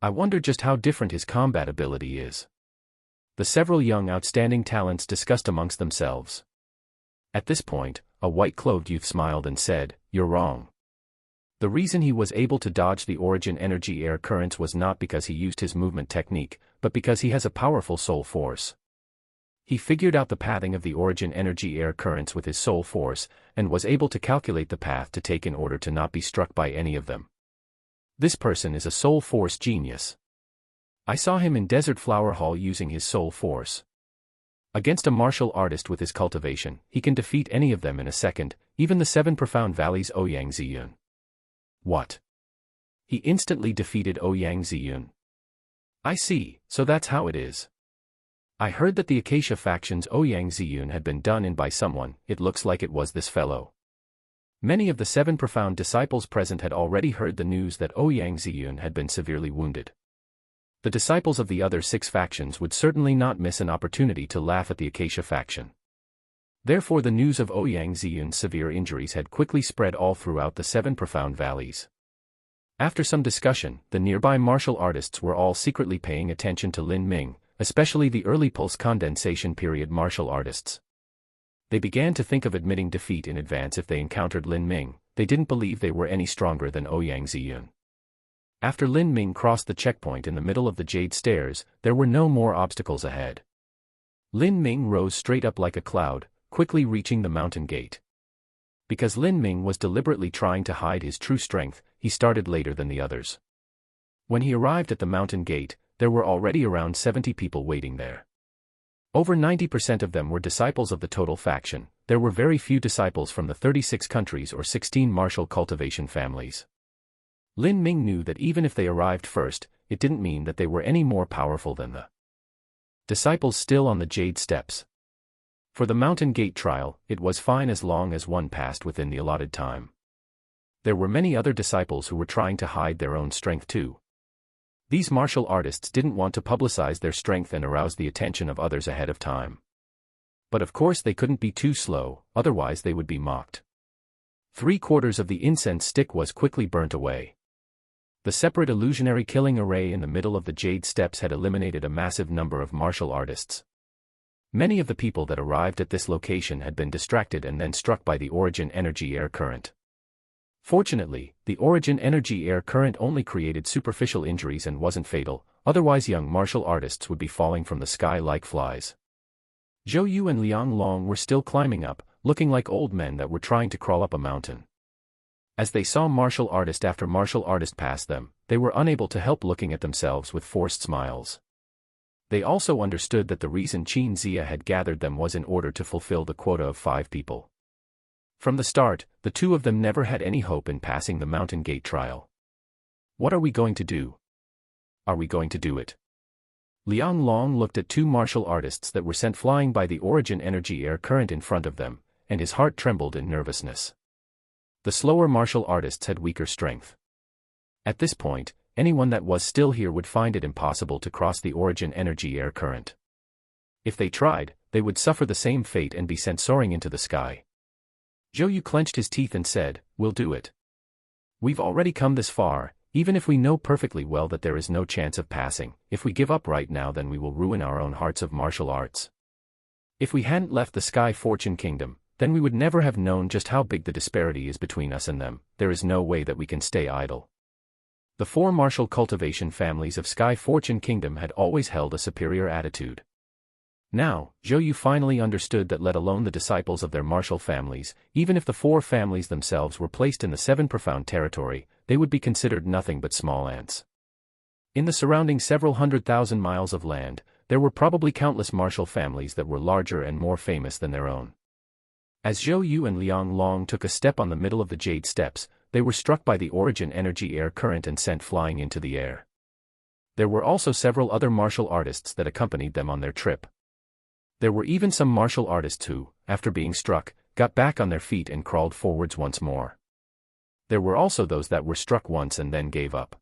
I wonder just how different his combat ability is. The several young outstanding talents discussed amongst themselves. At this point, a white-clothed youth smiled and said, "You're wrong." The reason he was able to dodge the origin energy air currents was not because he used his movement technique, but because he has a powerful soul force. He figured out the pathing of the origin energy air currents with his soul force, and was able to calculate the path to take in order to not be struck by any of them. This person is a soul force genius. I saw him in Desert Flower Hall using his soul force. Against a martial artist with his cultivation, he can defeat any of them in a second, even the 7 profound valleys Ouyang Ziyun. What? He instantly defeated Ouyang Ziyun. I see, so that's how it is. I heard that the Acacia faction's Ouyang Ziyun had been done in by someone. It looks like it was this fellow. Many of the 7 profound disciples present had already heard the news that Ouyang Ziyun had been severely wounded. The disciples of the other 6 factions would certainly not miss an opportunity to laugh at the Acacia faction. Therefore the news of Ouyang Ziyun's severe injuries had quickly spread all throughout the 7 profound valleys. After some discussion, the nearby martial artists were all secretly paying attention to Lin Ming, especially the early pulse condensation period martial artists. They began to think of admitting defeat in advance if they encountered Lin Ming. They didn't believe they were any stronger than Ouyang Ziyun. After Lin Ming crossed the checkpoint in the middle of the Jade Stairs, there were no more obstacles ahead. Lin Ming rose straight up like a cloud, quickly reaching the mountain gate. Because Lin Ming was deliberately trying to hide his true strength, he started later than the others. When he arrived at the mountain gate, there were already around 70 people waiting there. Over 90% of them were disciples of the total faction. There were very few disciples from the 36 countries or 16 martial cultivation families. Lin Ming knew that even if they arrived first, it didn't mean that they were any more powerful than the disciples still on the Jade Steps. For the Mountain Gate trial, it was fine as long as one passed within the allotted time. There were many other disciples who were trying to hide their own strength too. These martial artists didn't want to publicize their strength and arouse the attention of others ahead of time. But of course they couldn't be too slow, otherwise they would be mocked. 3/4 of the incense stick was quickly burnt away. The separate illusionary killing array in the middle of the Jade Steps had eliminated a massive number of martial artists. Many of the people that arrived at this location had been distracted and then struck by the origin energy air current. Fortunately, the origin energy air current only created superficial injuries and wasn't fatal, otherwise young martial artists would be falling from the sky like flies. Zhou Yu and Liang Long were still climbing up, looking like old men that were trying to crawl up a mountain. As they saw martial artist after martial artist pass them, they were unable to help looking at themselves with forced smiles. They also understood that the reason Qin Zia had gathered them was in order to fulfill the quota of 5 people. From the start, the 2 of them never had any hope in passing the Mountain Gate trial. What are we going to do? Are we going to do it? Liang Long looked at 2 martial artists that were sent flying by the origin energy air current in front of them, and his heart trembled in nervousness. The slower martial artists had weaker strength. At this point, anyone that was still here would find it impossible to cross the origin energy air current. If they tried, they would suffer the same fate and be sent soaring into the sky. Zhou Yu clenched his teeth and said, "We'll do it. We've already come this far, even if we know perfectly well that there is no chance of passing. If we give up right now, then we will ruin our own hearts of martial arts. If we hadn't left the Sky Fortune Kingdom, then we would never have known just how big the disparity is between us and them. There is no way that we can stay idle." The 4 martial cultivation families of Sky Fortune Kingdom had always held a superior attitude. Now, Zhou Yu finally understood that let alone the disciples of their martial families, even if the 4 families themselves were placed in the 7 profound territory, they would be considered nothing but small ants. In the surrounding several 100,000 miles of land, there were probably countless martial families that were larger and more famous than their own. As Zhou Yu and Liang Long took a step on the middle of the Jade Steps, they were struck by the origin energy air current and sent flying into the air. There were also several other martial artists that accompanied them on their trip. There were even some martial artists who, after being struck, got back on their feet and crawled forwards once more. There were also those that were struck once and then gave up.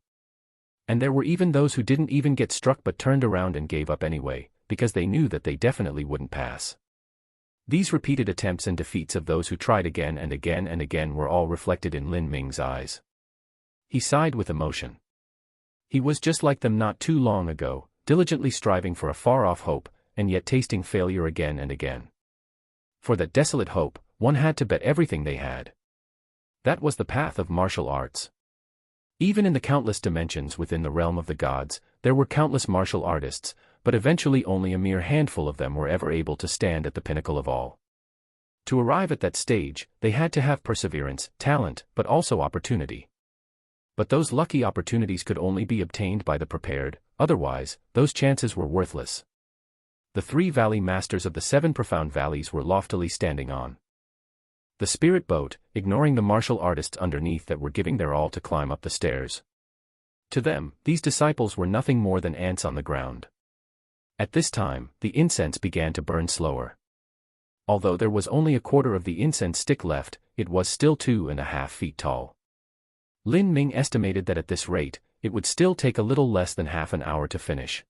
And there were even those who didn't even get struck but turned around and gave up anyway, because they knew that they definitely wouldn't pass. These repeated attempts and defeats of those who tried again and again and again were all reflected in Lin Ming's eyes. He sighed with emotion. He was just like them not too long ago, diligently striving for a far-off hope, and yet tasting failure again and again. For that desolate hope, one had to bet everything they had. That was the path of martial arts. Even in the countless dimensions within the realm of the gods, there were countless martial artists, but eventually only a mere handful of them were ever able to stand at the pinnacle of all. To arrive at that stage, they had to have perseverance, talent, but also opportunity. But those lucky opportunities could only be obtained by the prepared, otherwise, those chances were worthless. The 3 valley masters of the 7 profound valleys were loftily standing on the spirit boat, ignoring the martial artists underneath that were giving their all to climb up the stairs. To them, these disciples were nothing more than ants on the ground. At this time, the incense began to burn slower. Although there was only a quarter of the incense stick left, it was still 2.5 feet tall. Lin Ming estimated that at this rate, it would still take a little less than half an hour to finish.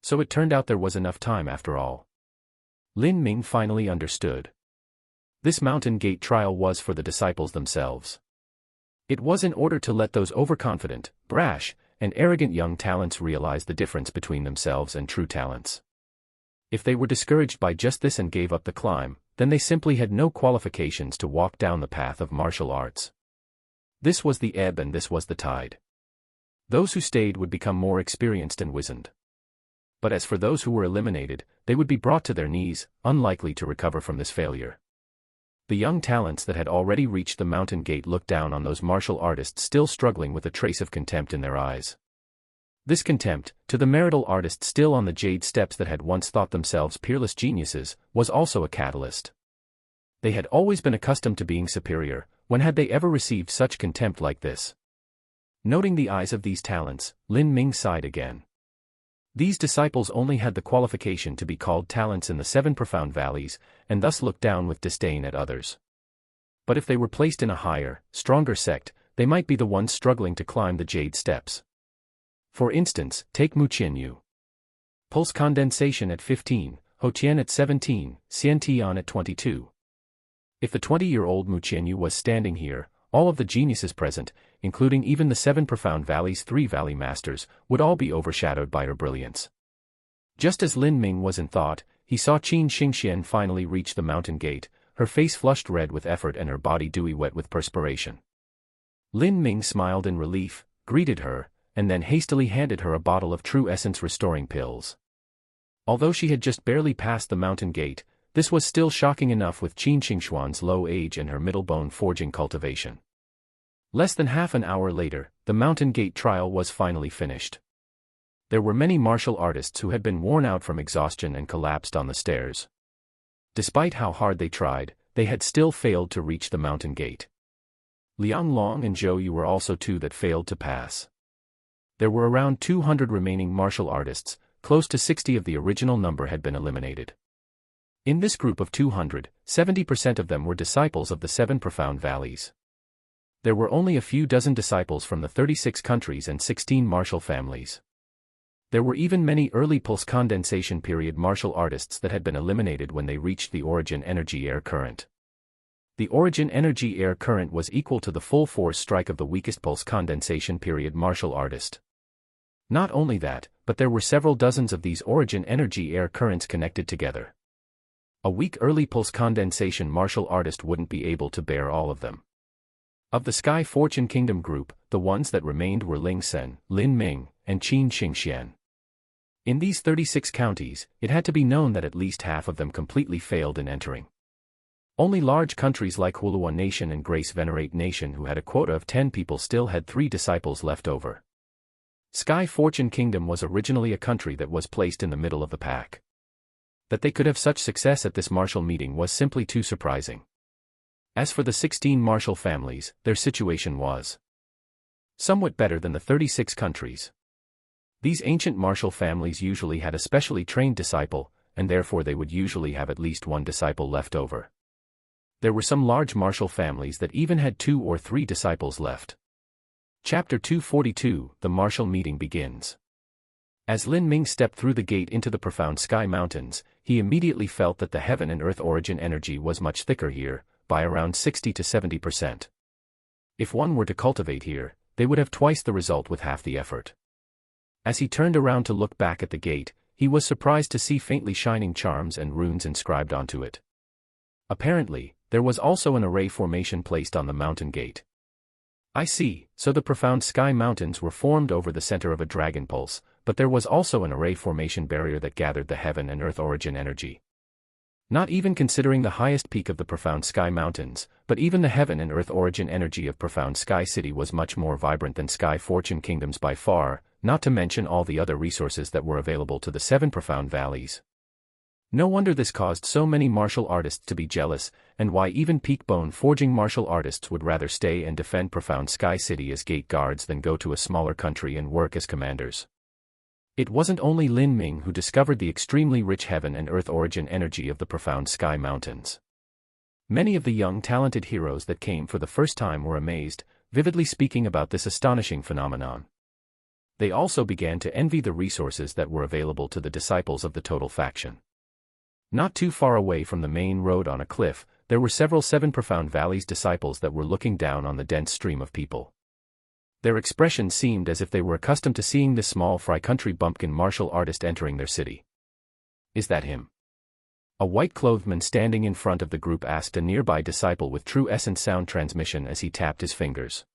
So it turned out there was enough time after all. Lin Ming finally understood. This mountain gate trial was for the disciples themselves. It was in order to let those overconfident, brash, and arrogant young talents realize the difference between themselves and true talents. If they were discouraged by just this and gave up the climb, then they simply had no qualifications to walk down the path of martial arts. This was the ebb and this was the tide. Those who stayed would become more experienced and wizened. But as for those who were eliminated, they would be brought to their knees, unlikely to recover from this failure. The young talents that had already reached the mountain gate looked down on those martial artists still struggling with a trace of contempt in their eyes. This contempt, to the marital artists still on the jade steps that had once thought themselves peerless geniuses, was also a catalyst. They had always been accustomed to being superior, when had they ever received such contempt like this? Noting the eyes of these talents, Lin Ming sighed again. These disciples only had the qualification to be called talents in the 7 profound valleys, and thus looked down with disdain at others. But if they were placed in a higher, stronger sect, they might be the ones struggling to climb the jade steps. For instance, take Mu Qianyu. Pulse condensation at 15, Ho Tian at 17, Xian Tian at 22. If the 20-year-old Mu Qianyu was standing here, all of the geniuses present, including even the 7 profound valleys' 3 valley masters, would all be overshadowed by her brilliance. Just as Lin Ming was in thought, he saw Qin Xingxian finally reach the mountain gate, her face flushed red with effort and her body dewy wet with perspiration. Lin Ming smiled in relief, greeted her, and then hastily handed her a bottle of true essence restoring pills. Although she had just barely passed the mountain gate, this was still shocking enough with Qin Xingxuan's low age and her middle bone forging cultivation. Less than half an hour later, the mountain gate trial was finally finished. There were many martial artists who had been worn out from exhaustion and collapsed on the stairs. Despite how hard they tried, they had still failed to reach the mountain gate. Liang Long and Zhou Yu were also 2 that failed to pass. There were around 200 remaining martial artists, close to 60 of the original number had been eliminated. In this group of 200, 70% of them were disciples of the 7 profound valleys. There were only a few dozen disciples from the 36 countries and 16 martial families. There were even many early pulse condensation period martial artists that had been eliminated when they reached the origin energy air current. The origin energy air current was equal to the full force strike of the weakest pulse condensation period martial artist. Not only that, but there were several dozens of these origin energy air currents connected together. A weak early pulse condensation martial artist wouldn't be able to bear all of them. Of the Sky Fortune Kingdom group, the ones that remained were Ling Sen, Lin Ming, and Qin Xingxian. In these 36 counties, it had to be known that at least half of them completely failed in entering. Only large countries like Hulua Nation and Grace Venerate Nation, who had a quota of 10 people, still had 3 disciples left over. Sky Fortune Kingdom was originally a country that was placed in the middle of the pack. That they could have such success at this martial meeting was simply too surprising. As for the 16 martial families, their situation was somewhat better than the 36 countries. These ancient martial families usually had a specially trained disciple, and therefore they would usually have at least 1 disciple left over. There were some large martial families that even had 2 or 3 disciples left. Chapter 242, The Martial Meeting begins. As Lin Ming stepped through the gate into the profound sky mountains, he immediately felt that the heaven and earth origin energy was much thicker here, by around 60 to 70%. If one were to cultivate here, they would have twice the result with half the effort. As he turned around to look back at the gate, he was surprised to see faintly shining charms and runes inscribed onto it. Apparently, there was also an array formation placed on the mountain gate. I see, so the profound sky mountains were formed over the center of a dragon pulse, but there was also an array formation barrier that gathered the heaven and earth origin energy. Not even considering the highest peak of the profound sky mountains, but even the heaven and earth origin energy of profound sky city was much more vibrant than sky fortune kingdoms by far, not to mention all the other resources that were available to the 7 profound valleys. No wonder this caused so many martial artists to be jealous, and why even peak bone forging martial artists would rather stay and defend profound sky city as gate guards than go to a smaller country and work as commanders. It wasn't only Lin Ming who discovered the extremely rich heaven and earth origin energy of the profound sky mountains. Many of the young talented heroes that came for the first time were amazed, vividly speaking about this astonishing phenomenon. They also began to envy the resources that were available to the disciples of the total faction. Not too far away from the main road on a cliff, there were several 7 profound valleys disciples that were looking down on the dense stream of people. Their expressions seemed as if they were accustomed to seeing this small fry country bumpkin martial artist entering their city. Is that him? A white-clothed man standing in front of the group asked a nearby disciple with true essence sound transmission as he tapped his fingers.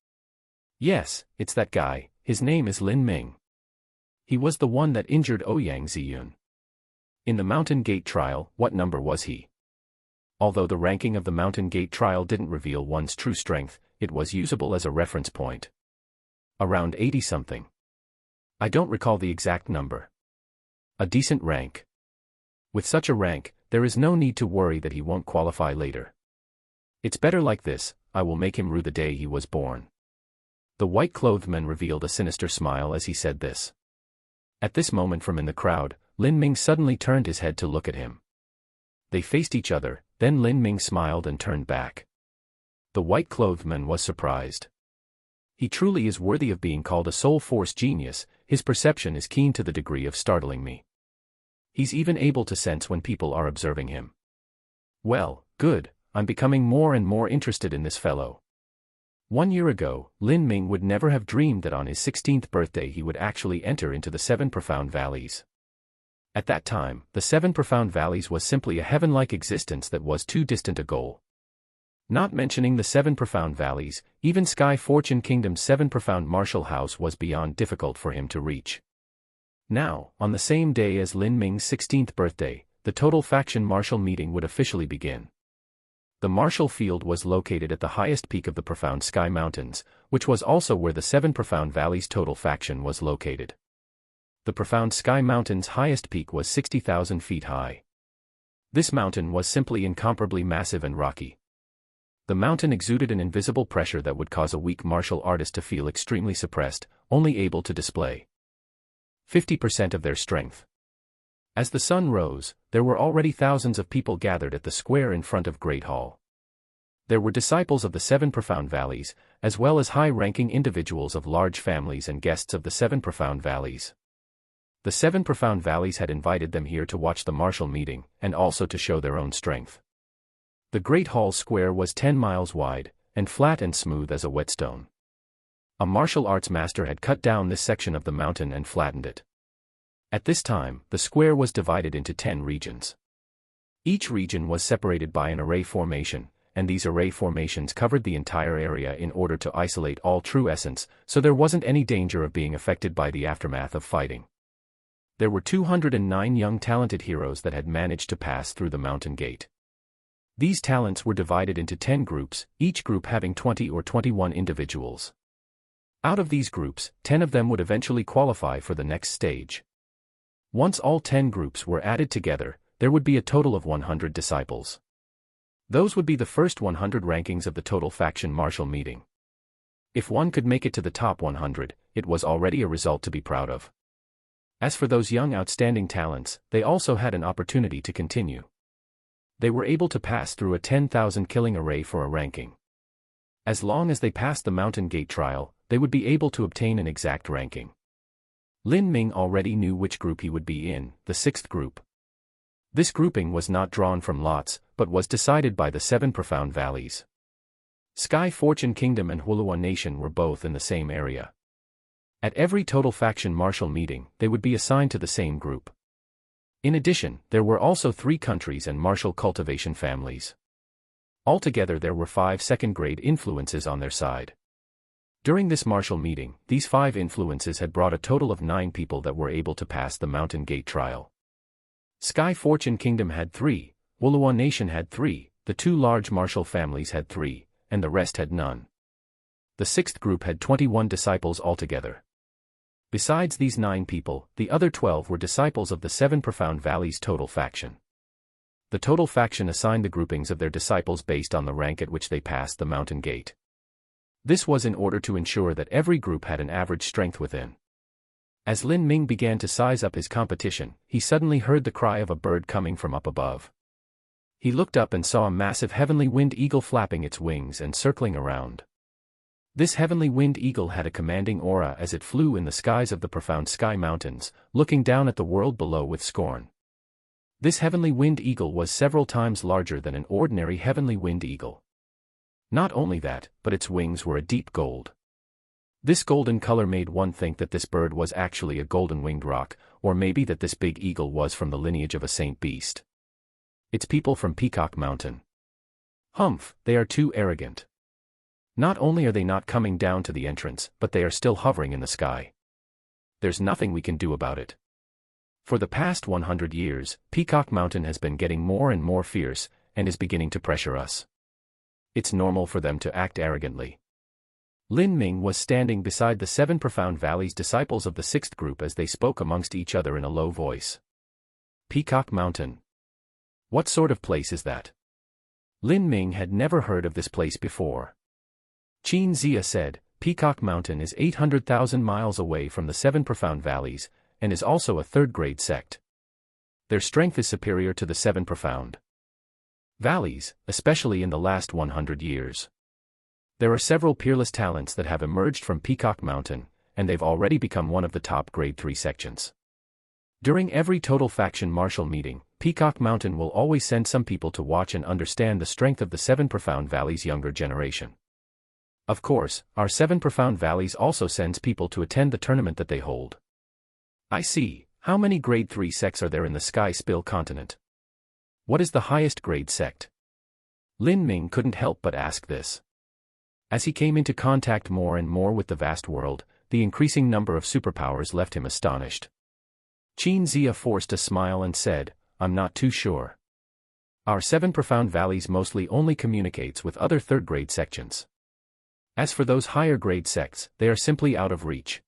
Yes, it's that guy, his name is Lin Ming. He was the one that injured Ouyang Ziyun. In the Mountain Gate trial, what number was he? Although the ranking of the Mountain Gate trial didn't reveal one's true strength, it was usable as a reference point. Around 80-something. I don't recall the exact number. A decent rank. With such a rank, there is no need to worry that he won't qualify later. It's better like this, I will make him rue the day he was born. The white-clothed man revealed a sinister smile as he said this. At this moment from in the crowd, Lin Ming suddenly turned his head to look at him. They faced each other, then Lin Ming smiled and turned back. The white-clothed man was surprised. He truly is worthy of being called a soul force genius, his perception is keen to the degree of startling me. He's even able to sense when people are observing him. Well, good, I'm becoming more and more interested in this fellow. 1 year ago, Lin Ming would never have dreamed that on his 16th birthday he would actually enter into the 7 profound valleys. At that time, the 7 profound valleys was simply a heaven-like existence that was too distant a goal. Not mentioning the 7 profound valleys, even Sky Fortune Kingdom's 7 profound martial house was beyond difficult for him to reach. Now, on the same day as Lin Ming's 16th birthday, the total faction martial meeting would officially begin. The martial field was located at the highest peak of the profound sky mountains, which was also where the 7 profound valleys total faction was located. The profound sky mountain's highest peak was 60,000 feet high. This mountain was simply incomparably massive and rocky. The mountain exuded an invisible pressure that would cause a weak martial artist to feel extremely suppressed, only able to display 50% of their strength. As the sun rose, there were already thousands of people gathered at the square in front of Great Hall. There were disciples of the 7 profound valleys, as well as high-ranking individuals of large families and guests of the 7 profound valleys. The 7 profound valleys had invited them here to watch the martial meeting, and also to show their own strength. The Great Hall Square was 10 miles wide, and flat and smooth as a whetstone. A martial arts master had cut down this section of the mountain and flattened it. At this time, the square was divided into 10 regions. Each region was separated by an array formation, and these array formations covered the entire area in order to isolate all true essence, so there wasn't any danger of being affected by the aftermath of fighting. There were 209 young talented heroes that had managed to pass through the mountain gate. These talents were divided into 10 groups, each group having 20 or 21 individuals. Out of these groups, 10 of them would eventually qualify for the next stage. Once all 10 groups were added together, there would be a total of 100 disciples. Those would be the first 100 rankings of the total faction martial meeting. If one could make it to the top 100, it was already a result to be proud of. As for those young outstanding talents, they also had an opportunity to continue. They were able to pass through a 10,000 killing array for a ranking. As long as they passed the Mountain Gate trial, they would be able to obtain an exact ranking. Lin Ming already knew which group he would be in, the 6th group. This grouping was not drawn from lots, but was decided by the 7 profound valleys. Sky Fortune Kingdom and Hulua Nation were both in the same area. At every total faction martial meeting, they would be assigned to the same group. In addition, there were also 3 countries and martial cultivation families. Altogether there were 5 second-grade influences on their side. During this martial meeting, these 5 influences had brought a total of 9 people that were able to pass the Mountain Gate trial. Sky Fortune Kingdom had 3, Woluwa Nation had 3, the 2 large martial families had 3, and the rest had none. The 6th group had 21 disciples altogether. Besides these 9 people, the other 12 were disciples of the 7 Profound Valleys Total Faction. The Total Faction assigned the groupings of their disciples based on the rank at which they passed the Mountain Gate. This was in order to ensure that every group had an average strength within. As Lin Ming began to size up his competition, he suddenly heard the cry of a bird coming from up above. He looked up and saw a massive heavenly winged eagle flapping its wings and circling around. This heavenly winged eagle had a commanding aura as it flew in the skies of the profound sky mountains, looking down at the world below with scorn. This heavenly winged eagle was several times larger than an ordinary heavenly winged eagle. Not only that, but its wings were a deep gold. This golden color made one think that this bird was actually a golden-winged roc, or maybe that this big eagle was from the lineage of a saint beast. It's people from Peacock Mountain. Humph, they are too arrogant. Not only are they not coming down to the entrance, but they are still hovering in the sky. There's nothing we can do about it. For the past 100 years, Peacock Mountain has been getting more and more fierce, and is beginning to pressure us. It's normal for them to act arrogantly. Lin Ming was standing beside the 7 Profound Valleys disciples of the 6th group as they spoke amongst each other in a low voice. Peacock Mountain. What sort of place is that? Lin Ming had never heard of this place before. Qin Zia said, Peacock Mountain is 800,000 miles away from the 7 Profound Valleys, and is also a 3rd-grade sect. Their strength is superior to the 7 Profound Valleys, especially in the last 100 years. There are several peerless talents that have emerged from Peacock Mountain, and they've already become one of the top grade 3 sections. During every Total Faction martial meeting, Peacock Mountain will always send some people to watch and understand the strength of the 7 Profound Valleys' younger generation. Of course, our 7 Profound Valleys also sends people to attend the tournament that they hold. I see. How many grade 3 sects are there in the Sky Spill continent? What is the highest grade sect? Lin Ming couldn't help but ask this. As he came into contact more and more with the vast world, the increasing number of superpowers left him astonished. Qin Zia forced a smile and said, I'm not too sure. Our 7 Profound Valleys mostly only communicates with other 3rd-grade sections. As for those higher-grade sects, they are simply out of reach.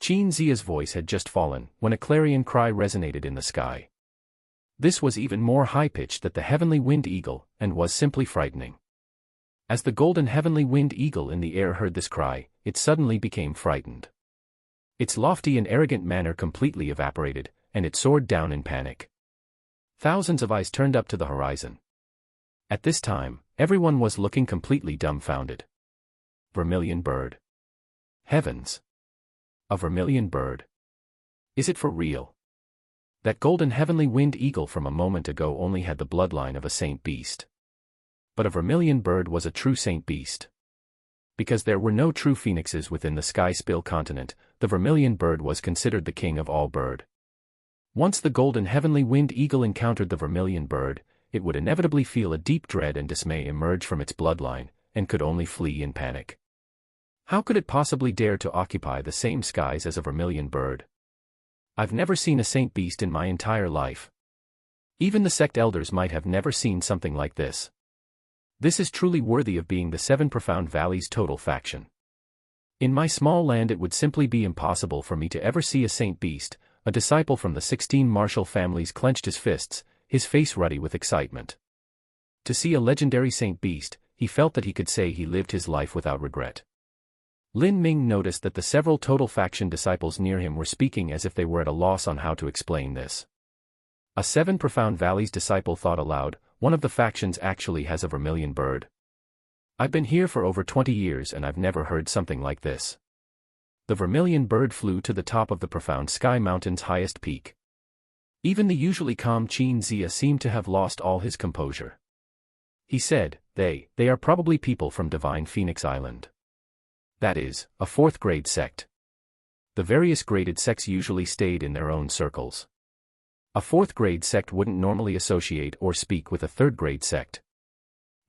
Qin Zia's voice had just fallen when a clarion cry resonated in the sky. This was even more high-pitched than the heavenly winged eagle, and was simply frightening. As the golden heavenly winged eagle in the air heard this cry, it suddenly became frightened. Its lofty and arrogant manner completely evaporated, and it soared down in panic. Thousands of eyes turned up to the horizon. At this time, everyone was looking completely dumbfounded. Vermilion bird. Heavens! A vermilion bird. Is it for real? That golden heavenly winged eagle from a moment ago only had the bloodline of a saint beast. But a vermilion bird was a true saint beast. Because there were no true phoenixes within the Sky Spill continent, the vermilion bird was considered the king of all bird. Once the golden heavenly winged eagle encountered the vermilion bird, it would inevitably feel a deep dread and dismay emerge from its bloodline, and could only flee in panic. How could it possibly dare to occupy the same skies as a vermilion bird? I've never seen a saint beast in my entire life. Even the sect elders might have never seen something like this. This is truly worthy of being the 7 Profound Valleys Total Faction. In my small land it would simply be impossible for me to ever see a saint beast. A disciple from the 16 martial families clenched his fists, his face ruddy with excitement. To see a legendary saint beast, he felt that he could say he lived his life without regret. Lin Ming noticed that the several Total Faction disciples near him were speaking as if they were at a loss on how to explain this. A 7 Profound Valleys disciple thought aloud, one of the factions actually has a vermilion bird. I've been here for over 20 years and I've never heard something like this. The vermilion bird flew to the top of the profound sky mountain's highest peak. Even the usually calm Qin Zia seemed to have lost all his composure. He said, they are probably people from Divine Phoenix Island. That is, a 4th-grade sect. The various graded sects usually stayed in their own circles. A 4th-grade sect wouldn't normally associate or speak with a 3rd-grade sect.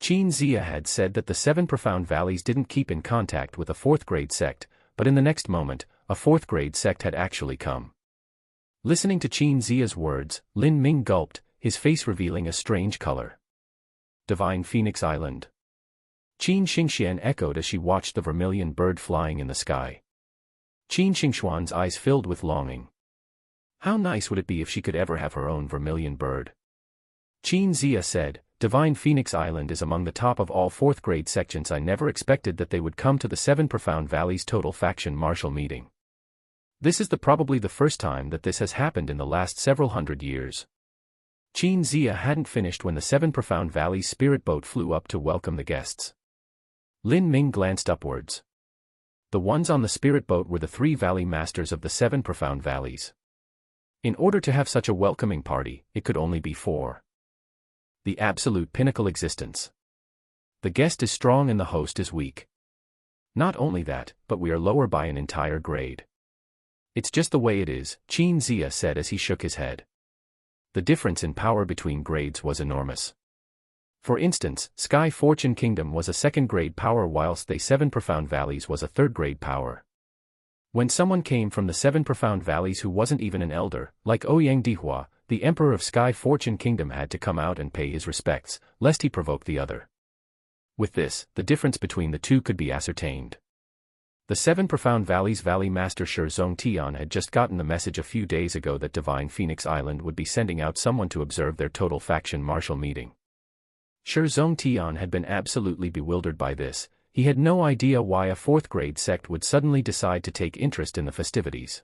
Qin Zia had said that the 7 profound valleys didn't keep in contact with a 4th grade sect, but in the next moment, a 4th grade sect had actually come. Listening to Qin Zia's words, Lin Ming gulped, his face revealing a strange color. Divine Phoenix Island. Qin Xingxian echoed as she watched the vermilion bird flying in the sky. Qin Xingxuan's eyes filled with longing. How nice would it be if she could ever have her own vermilion bird? Qin Zia said, Divine Phoenix Island is among the top of all 4th grade sections. I never expected that they would come to the 7 Profound Valleys Total Faction Martial Meeting. This is probably the first time that this has happened in the last several hundred years. Qin Zia hadn't finished when the 7 Profound Valleys spirit boat flew up to welcome the guests. Lin Ming glanced upwards. The ones on the spirit boat were the 3 valley masters of the 7 Profound Valleys. In order to have such a welcoming party, it could only be 4. The absolute pinnacle existence. The guest is strong and the host is weak. Not only that, but we are lower by an entire grade. It's just the way it is, Qin Zia said as he shook his head. The difference in power between grades was enormous. For instance, Sky Fortune Kingdom was a 2nd grade power whilst the 7 Profound Valleys was a 3rd grade power. When someone came from the 7 Profound Valleys who wasn't even an elder, like Ouyang Dihua, the Emperor of Sky Fortune Kingdom had to come out and pay his respects, lest he provoke the other. With this, the difference between the two could be ascertained. The 7 Profound Valleys Valley Master Shi Zongtian had just gotten the message a few days ago that Divine Phoenix Island would be sending out someone to observe their total faction martial meeting. Shi Zongtian had been absolutely bewildered by this. He had no idea why a 4th grade sect would suddenly decide to take interest in the festivities.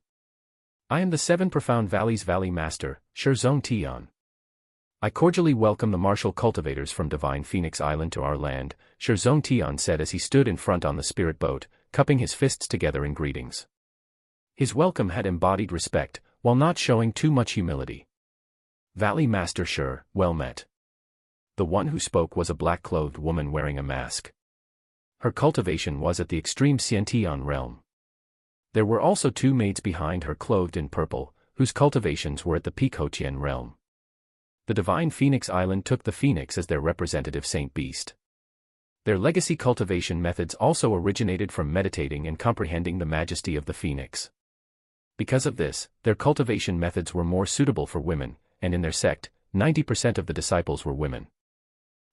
I am the 7 Profound Valleys Valley Master, Shi Zongtian. I cordially welcome the martial cultivators from Divine Phoenix Island to our land, Shi Zongtian said as he stood in front on the spirit boat, cupping his fists together in greetings. His welcome had embodied respect, while not showing too much humility. Valley Master Shi, well met. The one who spoke was a black-clothed woman wearing a mask. Her cultivation was at the extreme Xiantian realm. There were also 2 maids behind her clothed in purple, whose cultivations were at the peak Hotian realm. The Divine Phoenix Island took the phoenix as their representative saint beast. Their legacy cultivation methods also originated from meditating and comprehending the majesty of the phoenix. Because of this, their cultivation methods were more suitable for women, and in their sect, 90% of the disciples were women.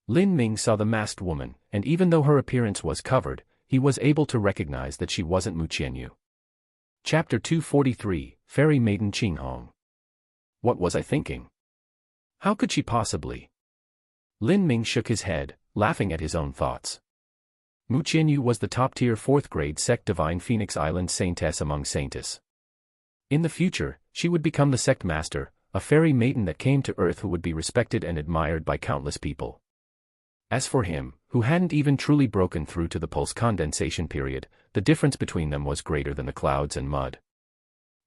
Lin Ming saw the masked woman, and even though her appearance was covered, he was able to recognize that she wasn't Mu Qianyu. Chapter 243, Fairy Maiden Qinghong. What was I thinking? How could she possibly? Lin Ming shook his head, laughing at his own thoughts. Mu Qianyu was the top-tier 4th grade sect Divine Phoenix Island saintess among saints. In the future, she would become the sect master, a fairy maiden that came to Earth who would be respected and admired by countless people. As for him, who hadn't even truly broken through to the pulse condensation period, the difference between them was greater than the clouds and mud.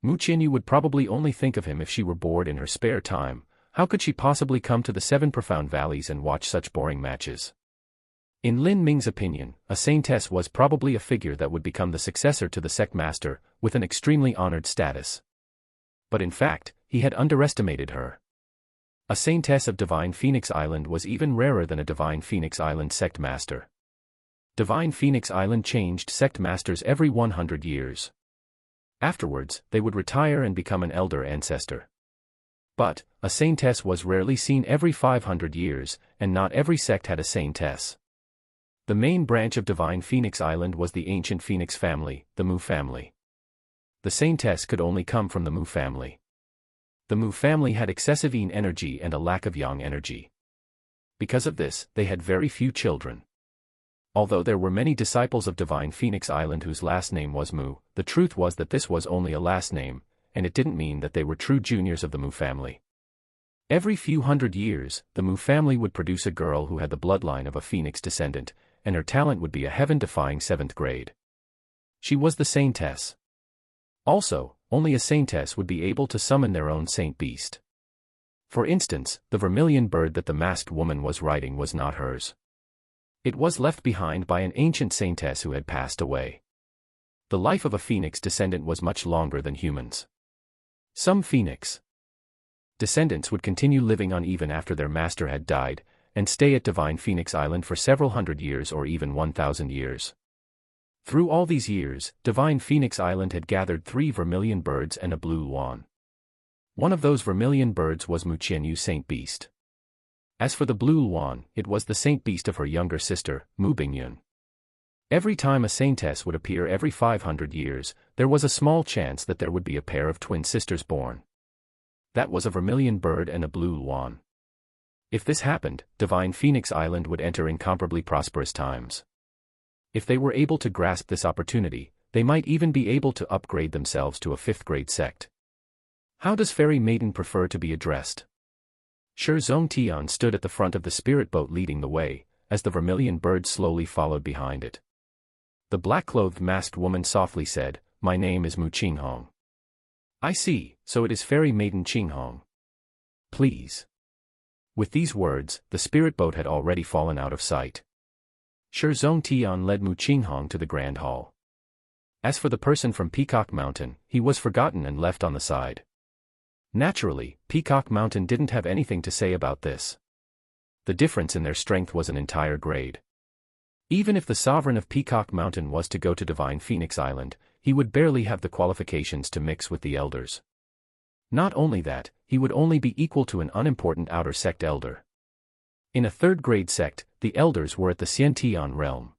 Mu Qianyu would probably only think of him if she were bored in her spare time. How could she possibly come to the 7 Profound Valleys and watch such boring matches? In Lin Ming's opinion, a saintess was probably a figure that would become the successor to the sect master, with an extremely honored status. But in fact, he had underestimated her. A saintess of Divine Phoenix Island was even rarer than a Divine Phoenix Island sect master. Divine Phoenix Island changed sect masters every 100 years. Afterwards, they would retire and become an elder ancestor. But, a saintess was rarely seen every 500 years, and not every sect had a saintess. The main branch of Divine Phoenix Island was the ancient Phoenix family, the Mu family. The saintess could only come from the Mu family. The Mu family had excessive yin energy and a lack of yang energy. Because of this, they had very few children. Although there were many disciples of Divine Phoenix Island whose last name was Mu, the truth was that this was only a last name, and it didn't mean that they were true juniors of the Mu family. Every few hundred years, the Mu family would produce a girl who had the bloodline of a phoenix descendant, and her talent would be a heaven-defying 7th grade. She was the saintess. Also, only a saintess would be able to summon their own saint beast. For instance, the vermilion bird that the masked woman was riding was not hers. It was left behind by an ancient saintess who had passed away. The life of a phoenix descendant was much longer than humans. Some phoenix descendants would continue living on even after their master had died, and stay at Divine Phoenix Island for several hundred years or even 1,000 years. Through all these years, Divine Phoenix Island had gathered 3 vermilion birds and a blue swan. One of those vermilion birds was Muqianyu Saint Beast. As for the blue swan, it was the saint beast of her younger sister, Mu Bingyun. Every time a saintess would appear every 500 years, there was a small chance that there would be a pair of twin sisters born. That was a vermilion bird and a blue swan. If this happened, Divine Phoenix Island would enter incomparably prosperous times. If they were able to grasp this opportunity, they might even be able to upgrade themselves to a 5th-grade sect. How does Fairy Maiden prefer to be addressed? Shi Zhongtian stood at the front of the spirit boat leading the way, as the vermilion bird slowly followed behind it. The black-clothed masked woman softly said, "My name is Mu Qinghong." "I see, so it is Fairy Maiden Qinghong. Please." With these words, the spirit boat had already fallen out of sight. Shi Zhongtian led Mu Qinghong to the Grand Hall. As for the person from Peacock Mountain, he was forgotten and left on the side. Naturally, Peacock Mountain didn't have anything to say about this. The difference in their strength was an entire grade. Even if the sovereign of Peacock Mountain was to go to Divine Phoenix Island, he would barely have the qualifications to mix with the elders. Not only that, he would only be equal to an unimportant outer sect elder. In a 3rd-grade sect, the elders were at the Xiantian realm.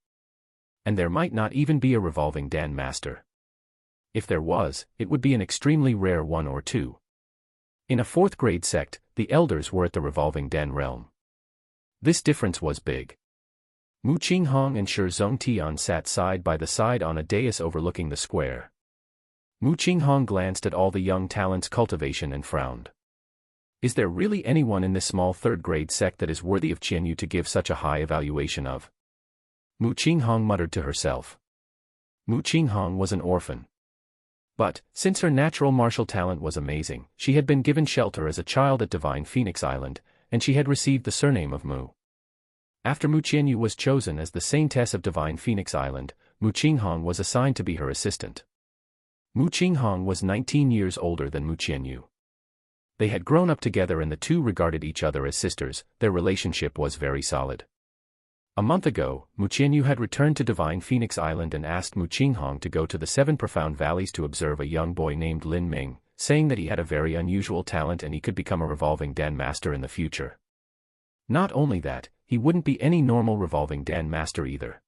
And there might not even be a revolving Dan master. If there was, it would be an extremely rare 1 or 2. In a 4th-grade sect, the elders were at the revolving Dan realm. This difference was big. Mu Qinghong and Shi Zhongtian sat side by the side on a dais overlooking the square. Mu Qinghong glanced at all the young talents' cultivation and frowned. Is there really anyone in this small 3rd-grade sect that is worthy of Qianyu to give such a high evaluation of? Mu Qinghong muttered to herself. Mu Qinghong was an orphan. But, since her natural martial talent was amazing, she had been given shelter as a child at Divine Phoenix Island, and she had received the surname of Mu. After Mu Qianyu was chosen as the saintess of Divine Phoenix Island, Mu Qinghong was assigned to be her assistant. Mu Qinghong was 19 years older than Mu Qianyu. They had grown up together and the two regarded each other as sisters. Their relationship was very solid. A month ago, Mu Qianyu had returned to Divine Phoenix Island and asked Mu Qinghong to go to the 7 profound valleys to observe a young boy named Lin Ming, saying that he had a very unusual talent and he could become a revolving Dan master in the future. Not only that, he wouldn't be any normal revolving Dan master either.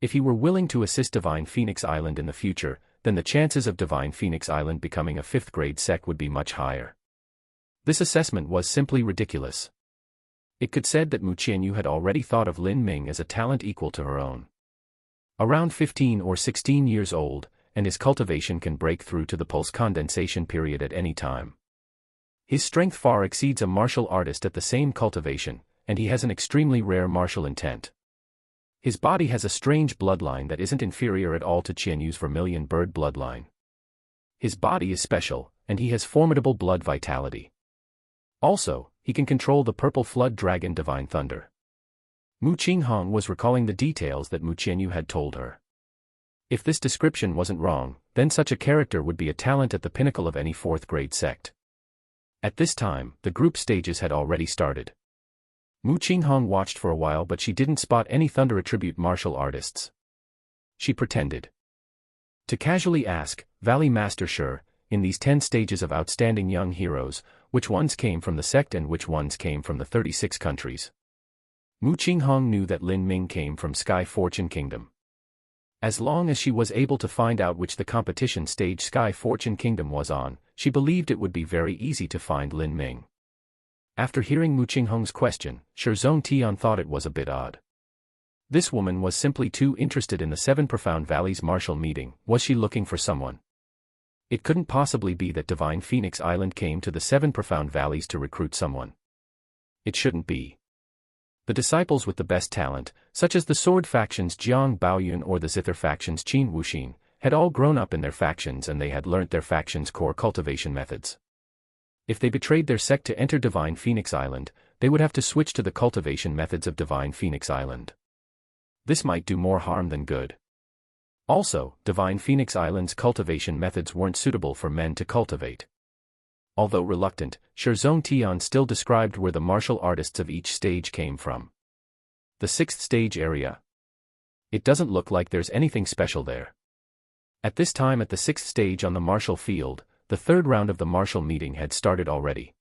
If he were willing to assist Divine Phoenix Island in the future, then the chances of Divine Phoenix Island becoming a 5th-grade sect would be much higher. This assessment was simply ridiculous. It could said that Mu Qianyu had already thought of Lin Ming as a talent equal to her own. Around 15 or 16 years old, and his cultivation can break through to the pulse condensation period at any time. His strength far exceeds a martial artist at the same cultivation, and he has an extremely rare martial intent. His body has a strange bloodline that isn't inferior at all to Qianyu's vermilion bird bloodline. His body is special, and he has formidable blood vitality. Also, he can control the purple flood dragon Divine Thunder. Mu Qinghong was recalling the details that Mu Qianyu had told her. If this description wasn't wrong, then such a character would be a talent at the pinnacle of any 4th-grade sect. At this time, the group stages had already started. Mu Qinghong watched for a while but she didn't spot any Thunder attribute martial artists. She pretended to casually ask, "Valley Master Shi, in these 10 stages of outstanding young heroes, which ones came from the sect and which ones came from the 36 countries?" Mu Qinghong knew that Lin Ming came from Sky Fortune Kingdom. As long as she was able to find out which the competition stage Sky Fortune Kingdom was on, she believed it would be very easy to find Lin Ming. After hearing Mu Qinghong's question, Shi Zhongtian thought it was a bit odd. This woman was simply too interested in the 7 Profound Valleys martial meeting. Was she looking for someone? It couldn't possibly be that Divine Phoenix Island came to the 7 Profound Valleys to recruit someone. It shouldn't be. The disciples with the best talent, such as the sword factions Jiang Baoyun or the zither factions Qin Wuxin, had all grown up in their factions and they had learnt their factions' core cultivation methods. If they betrayed their sect to enter Divine Phoenix Island, they would have to switch to the cultivation methods of Divine Phoenix Island. This might do more harm than good. Also, Divine Phoenix Island's cultivation methods weren't suitable for men to cultivate. Although reluctant, Zhong Tian still described where the martial artists of each stage came from. The 6th stage area. It doesn't look like there's anything special there. At this time at the 6th stage on the martial field, the 3rd round of the martial meeting had started already.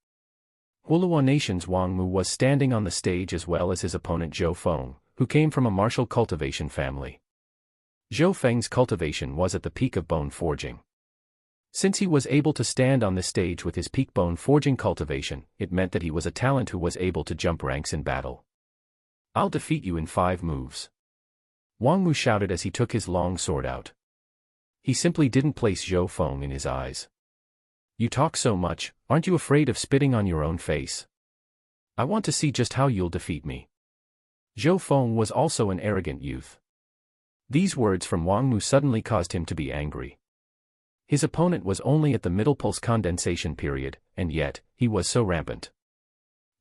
Hulua Nation's Wang Mu was standing on the stage as well as his opponent Zhou Feng, who came from a martial cultivation family. Zhou Feng's cultivation was at the peak of bone forging. Since he was able to stand on this stage with his peak bone forging cultivation, it meant that he was a talent who was able to jump ranks in battle. "I'll defeat you in 5 moves." Wang Mu shouted as he took his long sword out. He simply didn't place Zhou Feng in his eyes. "You talk so much, aren't you afraid of spitting on your own face? I want to see just how you'll defeat me." Zhou Feng was also an arrogant youth. These words from Wang Mu suddenly caused him to be angry. His opponent was only at the middle pulse condensation period, and yet, he was so rampant.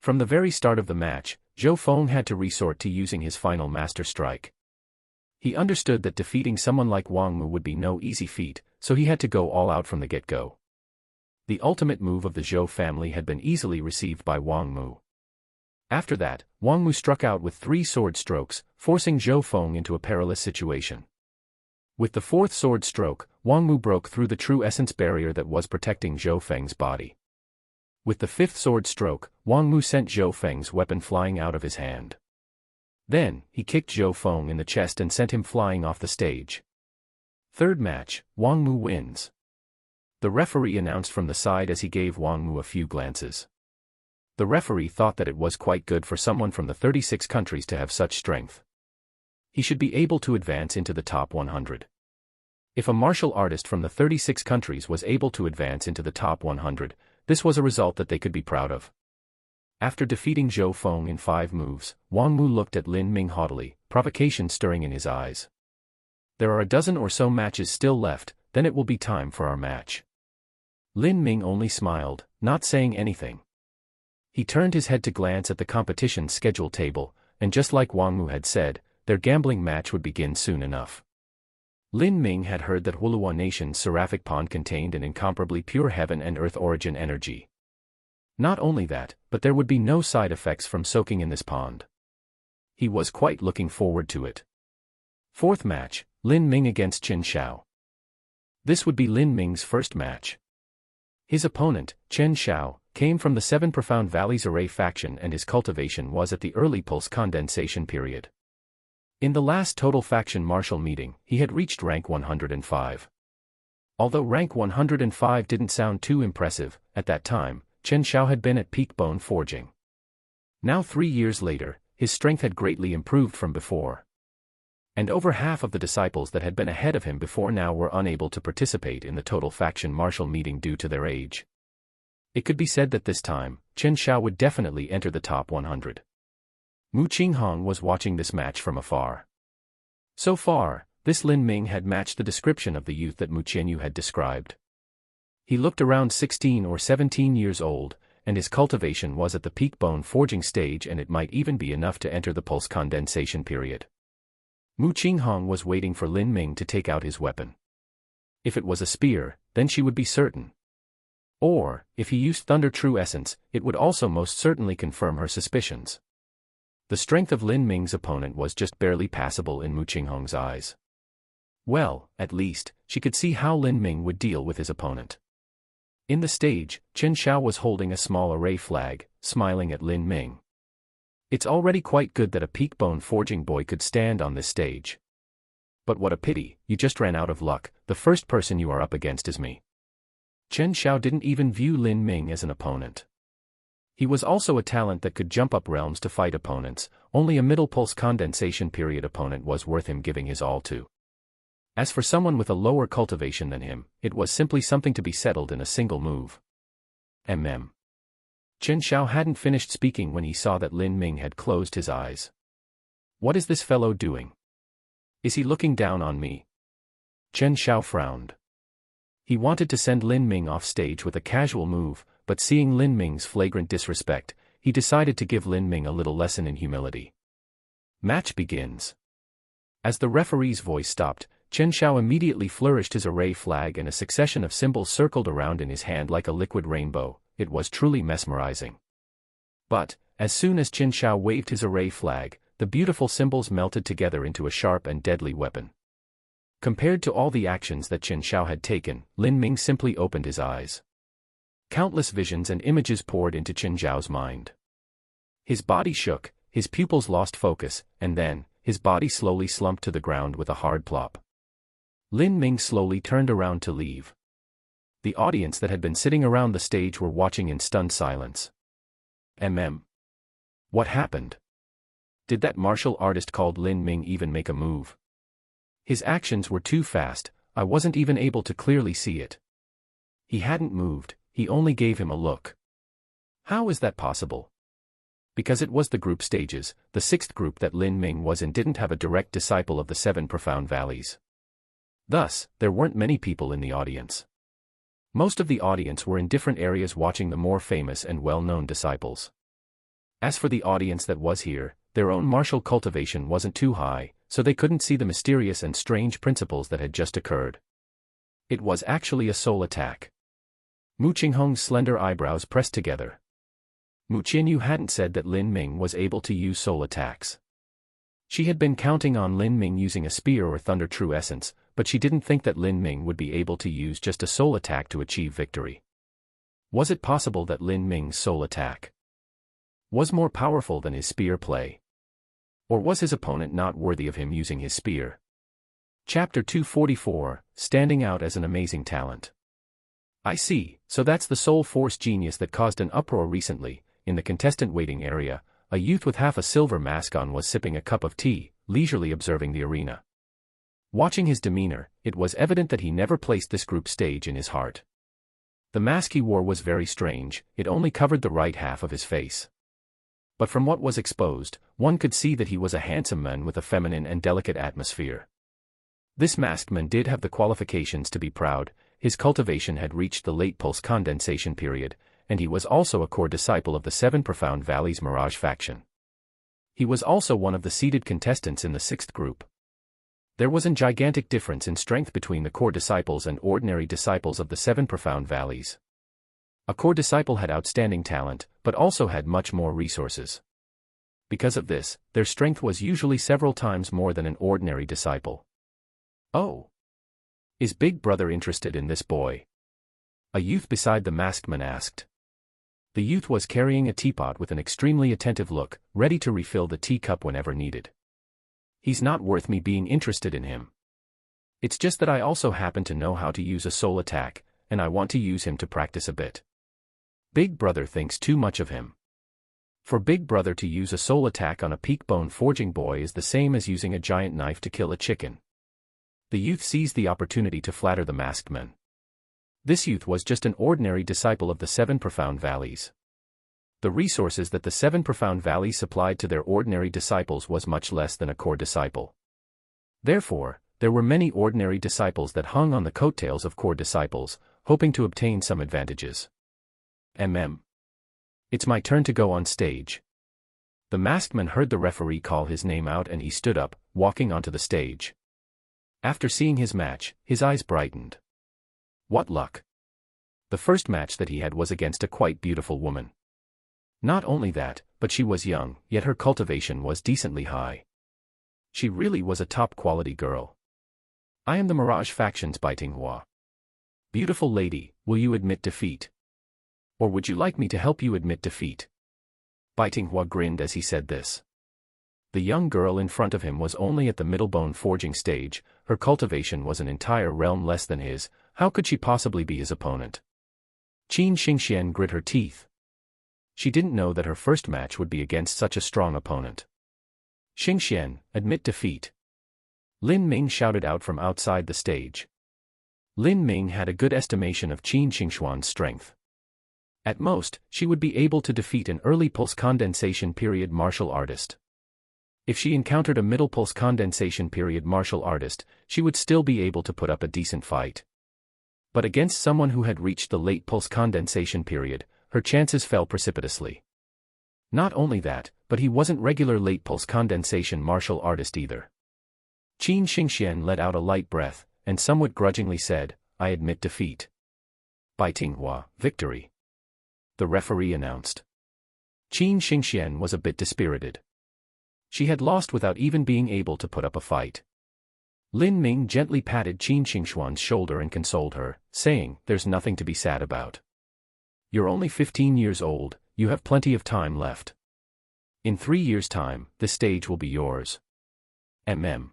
From the very start of the match, Zhou Feng had to resort to using his final master strike. He understood that defeating someone like Wang Mu would be no easy feat, so he had to go all out from the get-go. The ultimate move of the Zhou family had been easily received by Wang Mu. After that, Wang Mu struck out with 3 sword strokes, forcing Zhou Feng into a perilous situation. With the 4th sword stroke, Wang Mu broke through the true essence barrier that was protecting Zhou Feng's body. With the 5th sword stroke, Wang Mu sent Zhou Feng's weapon flying out of his hand. Then, he kicked Zhou Feng in the chest and sent him flying off the stage. 3rd match, Wang Mu wins. The referee announced from the side as he gave Wang Mu a few glances. The referee thought that it was quite good for someone from the 36 countries to have such strength. He should be able to advance into the top 100. If a martial artist from the 36 countries was able to advance into the top 100, this was a result that they could be proud of. After defeating Zhou Feng in 5 moves, Wang Mu looked at Lin Ming haughtily, provocation stirring in his eyes. "There are a dozen or so matches still left, then it will be time for our match." Lin Ming only smiled, not saying anything. He turned his head to glance at the competition schedule table, and just like Wang Mu had said, their gambling match would begin soon enough. Lin Ming had heard that Hulua Nation's seraphic pond contained an incomparably pure heaven and earth origin energy. Not only that, but there would be no side effects from soaking in this pond. He was quite looking forward to it. 4th match, Lin Ming against Chen Xiao. This would be Lin Ming's first match. His opponent, Chen Xiao, came from the 7 Profound Valleys Array faction and his cultivation was at the early pulse condensation period. In the last total faction martial meeting, he had reached rank 105. Although rank 105 didn't sound too impressive, at that time, Chen Xiao had been at peak bone forging. Now 3 years later, his strength had greatly improved from before. And over half of the disciples that had been ahead of him before now were unable to participate in the total faction martial meeting due to their age. It could be said that this time, Chen Xiao would definitely enter the top 100. Mu Qinghong was watching this match from afar. So far, this Lin Ming had matched the description of the youth that Mu Qianyu had described. He looked around 16 or 17 years old, and his cultivation was at the peak bone forging stage and it might even be enough to enter the pulse condensation period. Mu Qinghong was waiting for Lin Ming to take out his weapon. If it was a spear, then she would be certain. Or, if he used Thunder True Essence, it would also most certainly confirm her suspicions. The strength of Lin Ming's opponent was just barely passable in Mu Qinghong's eyes. Well, at least, she could see how Lin Ming would deal with his opponent. In the stage, Chen Xiao was holding a small array flag, smiling at Lin Ming. It's already quite good that a peak bone forging boy could stand on this stage. But what a pity, you just ran out of luck, the first person you are up against is me. Chen Xiao didn't even view Lin Ming as an opponent. He was also a talent that could jump up realms to fight opponents, only a middle pulse condensation period opponent was worth him giving his all to. As for someone with a lower cultivation than him, it was simply something to be settled in a single move. Chen Xiao hadn't finished speaking when he saw that Lin Ming had closed his eyes. What is this fellow doing? Is he looking down on me? Chen Xiao frowned. He wanted to send Lin Ming off stage with a casual move, but seeing Lin Ming's flagrant disrespect, he decided to give Lin Ming a little lesson in humility. Match begins. As the referee's voice stopped, Chen Xiao immediately flourished his array flag and a succession of symbols circled around in his hand like a liquid rainbow. It was truly mesmerizing. But, as soon as Chen Xiao waved his array flag, the beautiful symbols melted together into a sharp and deadly weapon. Compared to all the actions that Chen Xiao had taken, Lin Ming simply opened his eyes. Countless visions and images poured into Chen Xiao's mind. His body shook, his pupils lost focus, and then, his body slowly slumped to the ground with a hard plop. Lin Ming slowly turned around to leave. The audience that had been sitting around the stage were watching in stunned silence. What happened? Did that martial artist called Lin Ming even make a move? His actions were too fast, I wasn't even able to clearly see it. He hadn't moved, he only gave him a look. How is that possible? Because it was the group stages, the sixth group that Lin Ming was in didn't have a direct disciple of the seven profound valleys. Thus, there weren't many people in the audience. Most of the audience were in different areas watching the more famous and well-known disciples. As for the audience that was here, their own martial cultivation wasn't too high, so they couldn't see the mysterious and strange principles that had just occurred. It was actually a soul attack. Mu Qinghong's slender eyebrows pressed together. Mu Qinyu hadn't said that Lin Ming was able to use soul attacks. She had been counting on Lin Ming using a spear or thunder true essence, but she didn't think that Lin Ming would be able to use just a soul attack to achieve victory. Was it possible that Lin Ming's soul attack was more powerful than his spear play? Or was his opponent not worthy of him using his spear? Chapter 244, Standing Out as an Amazing Talent. I see, so that's the soul force genius that caused an uproar recently. In the contestant waiting area, a youth with half a silver mask on was sipping a cup of tea, leisurely observing the arena. Watching his demeanor, it was evident that he never placed this group stage in his heart. The mask he wore was very strange, it only covered the right half of his face. But from what was exposed, one could see that he was a handsome man with a feminine and delicate atmosphere. This masked man did have the qualifications to be proud, his cultivation had reached the late pulse condensation period, and he was also a core disciple of the Seven Profound Valleys Mirage faction. He was also one of the seeded contestants in the sixth group. There was a gigantic difference in strength between the core disciples and ordinary disciples of the Seven Profound Valleys. A core disciple had outstanding talent, but also had much more resources. Because of this, their strength was usually several times more than an ordinary disciple. Oh! Is Big Brother interested in this boy? A youth beside the masked man asked. The youth was carrying a teapot with an extremely attentive look, ready to refill the teacup whenever needed. He's not worth me being interested in him. It's just that I also happen to know how to use a soul attack, and I want to use him to practice a bit. Big Brother thinks too much of him. For Big Brother to use a soul attack on a peak bone forging boy is the same as using a giant knife to kill a chicken. The youth seized the opportunity to flatter the masked man. This youth was just an ordinary disciple of the Seven Profound Valleys. The resources that the Seven Profound Valleys supplied to their ordinary disciples was much less than a core disciple. Therefore, there were many ordinary disciples that hung on the coattails of core disciples, hoping to obtain some advantages. It's my turn to go on stage. The masked man heard the referee call his name out and he stood up, walking onto the stage. After seeing his match, his eyes brightened. What luck! The first match that he had was against a quite beautiful woman. Not only that, but she was young, yet her cultivation was decently high. She really was a top-quality girl. I am the Mirage Faction's Biting Hua. Beautiful lady, will you admit defeat? Or would you like me to help you admit defeat? Biting Hua grinned as he said this. The young girl in front of him was only at the middle bone forging stage, her cultivation was an entire realm less than his, how could she possibly be his opponent? Qin Xingxian grit her teeth. She didn't know that her first match would be against such a strong opponent. Xingxian, admit defeat. Lin Ming shouted out from outside the stage. Lin Ming had a good estimation of Qin Xingxuan's strength. At most, she would be able to defeat an early pulse condensation period martial artist. If she encountered a middle pulse condensation period martial artist, she would still be able to put up a decent fight. But against someone who had reached the late pulse condensation period, her chances fell precipitously. Not only that, but he wasn't regular late pulse condensation martial artist either. Qin Xingxian let out a light breath, and somewhat grudgingly said, "I admit defeat." Bai Tinghua, victory. The referee announced. Qin Xingxian was a bit dispirited. She had lost without even being able to put up a fight. Lin Ming gently patted Qin Xingxian's shoulder and consoled her, saying, "There's nothing to be sad about. You're only 15 years old, you have plenty of time left. In 3 years' time, this stage will be yours." Qin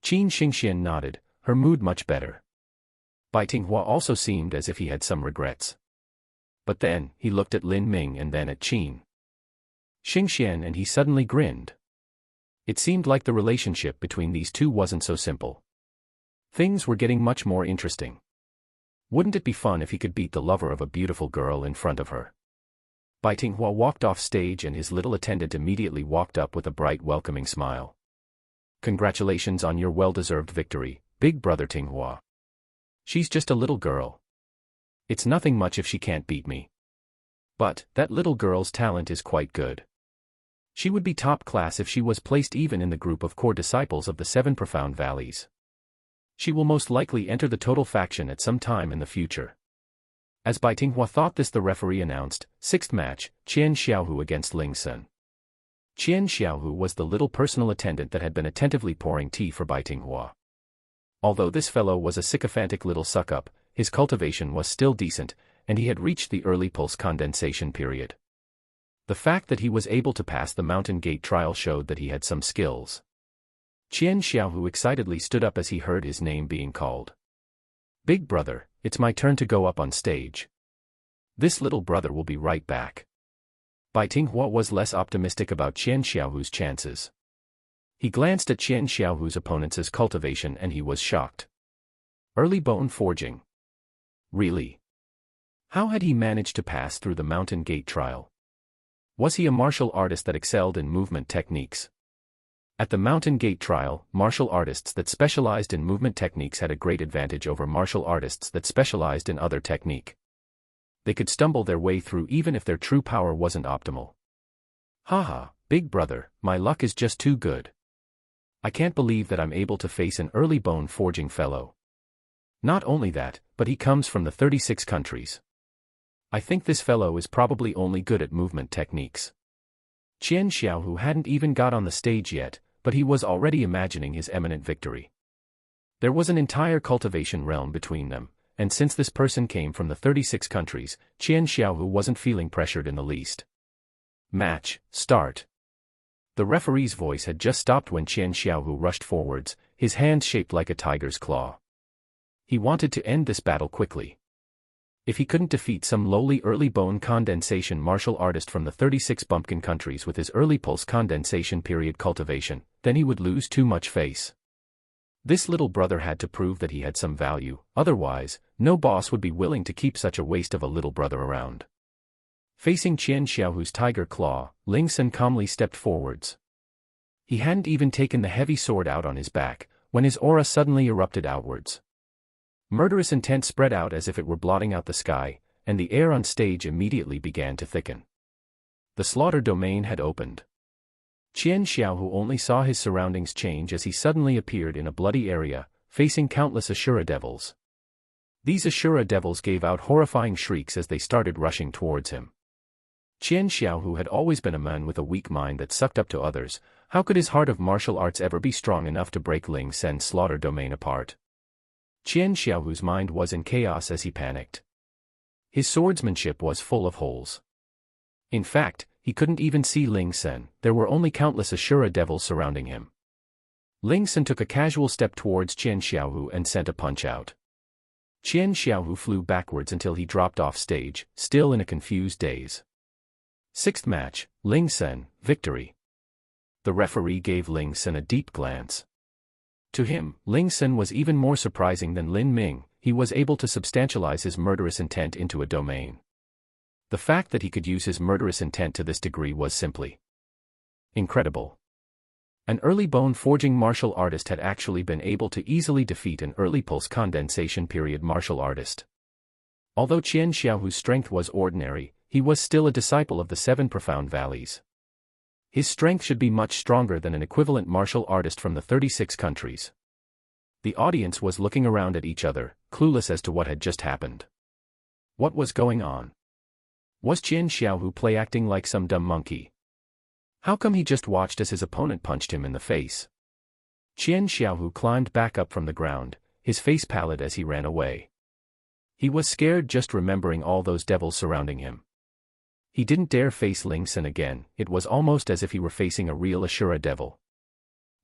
Xingxian nodded, her mood much better. Bai Tinghua also seemed as if he had some regrets. But then, he looked at Lin Ming and then at Qin Xingxian and he suddenly grinned. It seemed like the relationship between these two wasn't so simple. Things were getting much more interesting. Wouldn't it be fun if he could beat the lover of a beautiful girl in front of her? Bai Tinghua walked off stage and his little attendant immediately walked up with a bright welcoming smile. "Congratulations on your well-deserved victory, big brother Tinghua. She's just a little girl. It's nothing much if she can't beat me. But, that little girl's talent is quite good. She would be top class if she was placed even in the group of core disciples of the 7 profound valleys. She will most likely enter the total faction at some time in the future." As Bai Tinghua thought this, the referee announced, 6th match, Qian Xiaohu against Ling Sun. Qian Xiaohu was the little personal attendant that had been attentively pouring tea for Bai Tinghua. Although this fellow was a sycophantic little suck-up, his cultivation was still decent, and he had reached the early pulse condensation period. The fact that he was able to pass the mountain gate trial showed that he had some skills. Qian Xiaohu excitedly stood up as he heard his name being called. "Big brother, it's my turn to go up on stage. This little brother will be right back." Bai Tinghua was less optimistic about Qian Xiaohu's chances. He glanced at Qian Xiaohu's opponent's cultivation and he was shocked. Early bone forging. Really? How had he managed to pass through the mountain gate trial? Was he a martial artist that excelled in movement techniques? At the mountain gate trial, martial artists that specialized in movement techniques had a great advantage over martial artists that specialized in other technique. They could stumble their way through even if their true power wasn't optimal. "Haha, big brother, my luck is just too good. I can't believe that I'm able to face an early bone forging fellow. Not only that, but he comes from the 36 countries. I think this fellow is probably only good at movement techniques." Qian Xiaohu hadn't even got on the stage yet, but he was already imagining his imminent victory. There was an entire cultivation realm between them, and since this person came from the 36 countries, Qian Xiaohu wasn't feeling pressured in the least. "Match, start." The referee's voice had just stopped when Qian Xiaohu rushed forwards, his hand shaped like a tiger's claw. He wanted to end this battle quickly. If he couldn't defeat some lowly early bone condensation martial artist from the 36 bumpkin countries with his early pulse condensation period cultivation, then he would lose too much face. This little brother had to prove that he had some value, otherwise, no boss would be willing to keep such a waste of a little brother around. Facing Qian Xiaohu's tiger claw, Ling Sun calmly stepped forwards. He hadn't even taken the heavy sword out on his back, when his aura suddenly erupted outwards. Murderous intent spread out as if it were blotting out the sky, and the air on stage immediately began to thicken. The slaughter domain had opened. Qian Xiaohu only saw his surroundings change as he suddenly appeared in a bloody area, facing countless Ashura devils. These Ashura devils gave out horrifying shrieks as they started rushing towards him. Qian Xiaohu had always been a man with a weak mind that sucked up to others. How could his heart of martial arts ever be strong enough to break Ling Sun's slaughter domain apart? Qian Xiaohu's mind was in chaos as he panicked. His swordsmanship was full of holes. In fact, he couldn't even see Ling Sun, there were only countless Ashura devils surrounding him. Ling Sun took a casual step towards Qian Xiaohu and sent a punch out. Qian Xiaohu flew backwards until he dropped off stage, still in a confused daze. 6th match, Ling Sun, victory. The referee gave Ling Sun a deep glance. To him, Ling Sun was even more surprising than Lin Ming. He was able to substantialize his murderous intent into a domain. The fact that he could use his murderous intent to this degree was simply incredible. An early bone forging martial artist had actually been able to easily defeat an early pulse condensation period martial artist. Although Qian Xiaohu's strength was ordinary, he was still a disciple of the 7 profound valleys. His strength should be much stronger than an equivalent martial artist from the 36 countries. The audience was looking around at each other, clueless as to what had just happened. What was going on? Was Qian Xiaohu play acting like some dumb monkey? How come he just watched as his opponent punched him in the face? Qian Xiaohu climbed back up from the ground, his face pallid as he ran away. He was scared just remembering all those devils surrounding him. He didn't dare face Ling Xin again. It was almost as if he were facing a real Ashura devil.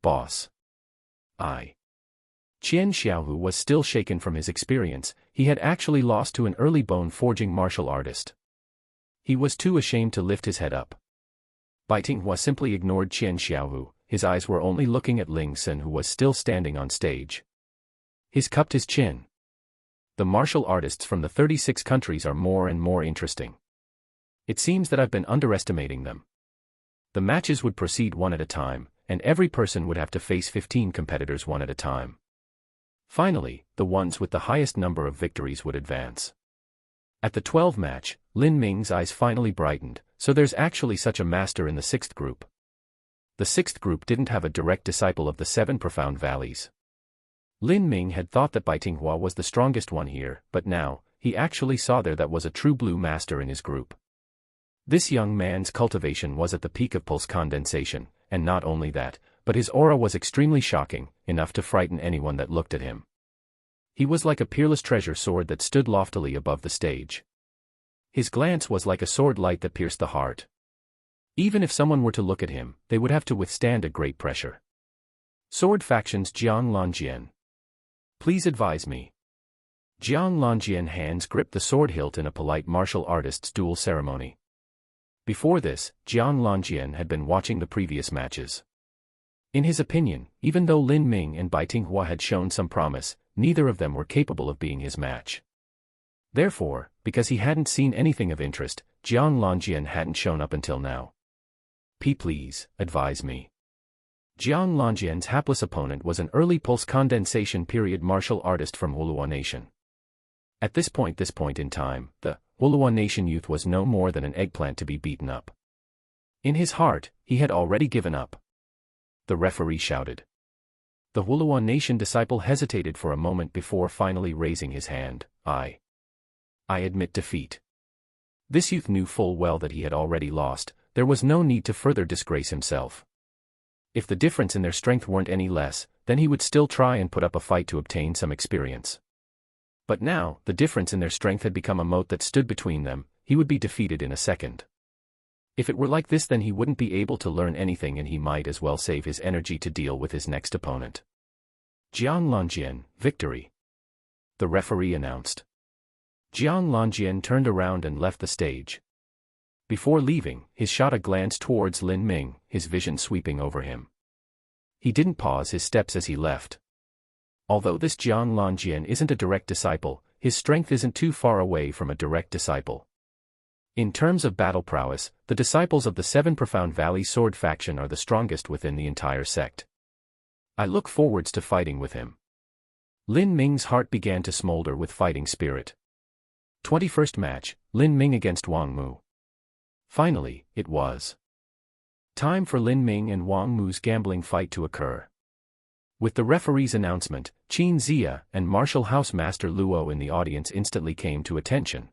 Boss. Qian Xiaohu was still shaken from his experience. He had actually lost to an early bone-forging martial artist. He was too ashamed to lift his head up. Bai Tinghua simply ignored Qian Xiaohu. His eyes were only looking at Ling Xin, who was still standing on stage. He cupped his chin. The martial artists from the 36 countries are more and more interesting. It seems that I've been underestimating them. The matches would proceed one at a time, and every person would have to face 15 competitors one at a time. Finally, the ones with the highest number of victories would advance. At the 12th match, Lin Ming's eyes finally brightened. So there's actually such a master in the 6th group. The 6th group didn't have a direct disciple of the 7 profound valleys. Lin Ming had thought that Bai Tinghua was the strongest one here, but now, he actually saw there that was a true blue master in his group. This young man's cultivation was at the peak of pulse condensation, and not only that, but his aura was extremely shocking, enough to frighten anyone that looked at him. He was like a peerless treasure sword that stood loftily above the stage. His glance was like a sword light that pierced the heart. Even if someone were to look at him, they would have to withstand a great pressure. Sword Factions Jiang Lanjian. Please advise me. Jiang Lanjian hands gripped the sword hilt in a polite martial artist's duel ceremony. Before this, Jiang Lanjian had been watching the previous matches. In his opinion, even though Lin Ming and Bai Tinghua had shown some promise, neither of them were capable of being his match. Therefore, because he hadn't seen anything of interest, Jiang Lanjian hadn't shown up until now. Please, advise me. Jiang Lanjian's hapless opponent was an early pulse condensation period martial artist from Hulua Nation. At this point in time, the Hulua Nation youth was no more than an eggplant to be beaten up. In his heart, he had already given up. The referee shouted. The Hulua Nation disciple hesitated for a moment before finally raising his hand. I admit defeat. This youth knew full well that he had already lost. There was no need to further disgrace himself. If the difference in their strength weren't any less, then he would still try and put up a fight to obtain some experience. But now, the difference in their strength had become a moat that stood between them. He would be defeated in a second. If it were like this, then he wouldn't be able to learn anything, and he might as well save his energy to deal with his next opponent. Jiang Lanjian, victory. The referee announced. Jiang Lanjian turned around and left the stage. Before leaving, he shot a glance towards Lin Ming, his vision sweeping over him. He didn't pause his steps as he left. Although this Jiang Lanjian isn't a direct disciple, his strength isn't too far away from a direct disciple. In terms of battle prowess, the disciples of the 7 Profound Valley Sword faction are the strongest within the entire sect. I look forwards to fighting with him. Lin Ming's heart began to smolder with fighting spirit. 21st match, Lin Ming against Wang Mu. Finally, it was time for Lin Ming and Wang Mu's gambling fight to occur. With the referee's announcement, Qin Zia and Martial House Master Luo in the audience instantly came to attention.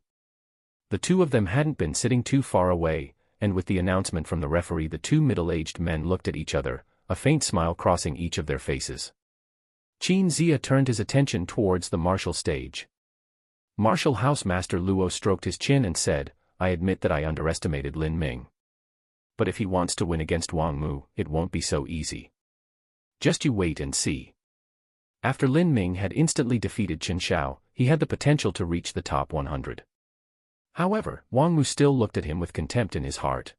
The two of them hadn't been sitting too far away, and with the announcement from the referee, the two middle-aged men looked at each other, a faint smile crossing each of their faces. Qin Zia turned his attention towards the martial stage. Martial House Master Luo stroked his chin and said, I admit that I underestimated Lin Ming. But if he wants to win against Wang Mu, it won't be so easy. Just you wait and see. After Lin Ming had instantly defeated Chen Xiao, he had the potential to reach the top 100. However, Wang Mu still looked at him with contempt in his heart.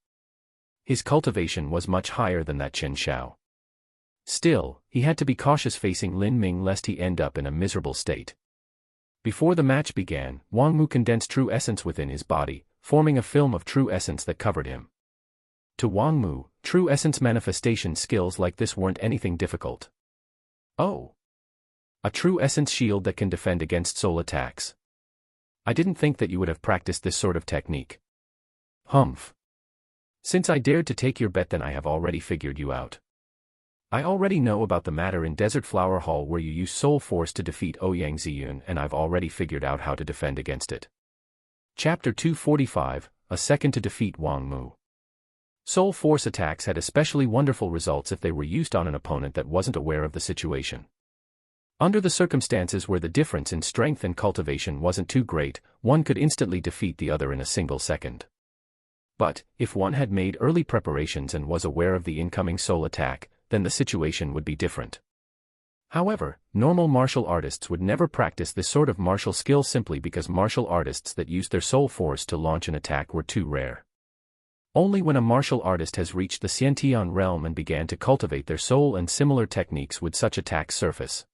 His cultivation was much higher than that Chen Xiao. Still, he had to be cautious facing Lin Ming lest he end up in a miserable state. Before the match began, Wang Mu condensed true essence within his body, forming a film of true essence that covered him. To Wang Mu, true essence manifestation skills like this weren't anything difficult. Oh! A true essence shield that can defend against soul attacks. I didn't think that you would have practiced this sort of technique. Humph. Since I dared to take your bet, then I have already figured you out. I already know about the matter in Desert Flower Hall where you use soul force to defeat Ouyang Ziyun, and I've already figured out how to defend against it. Chapter 245, A Second to Defeat Wang Mu. Soul force attacks had especially wonderful results if they were used on an opponent that wasn't aware of the situation. Under the circumstances where the difference in strength and cultivation wasn't too great, one could instantly defeat the other in a single second. But, if one had made early preparations and was aware of the incoming soul attack, then the situation would be different. However, normal martial artists would never practice this sort of martial skill simply because martial artists that used their soul force to launch an attack were too rare. Only when a martial artist has reached the Xiantian realm and began to cultivate their soul and similar techniques would such attacks surface.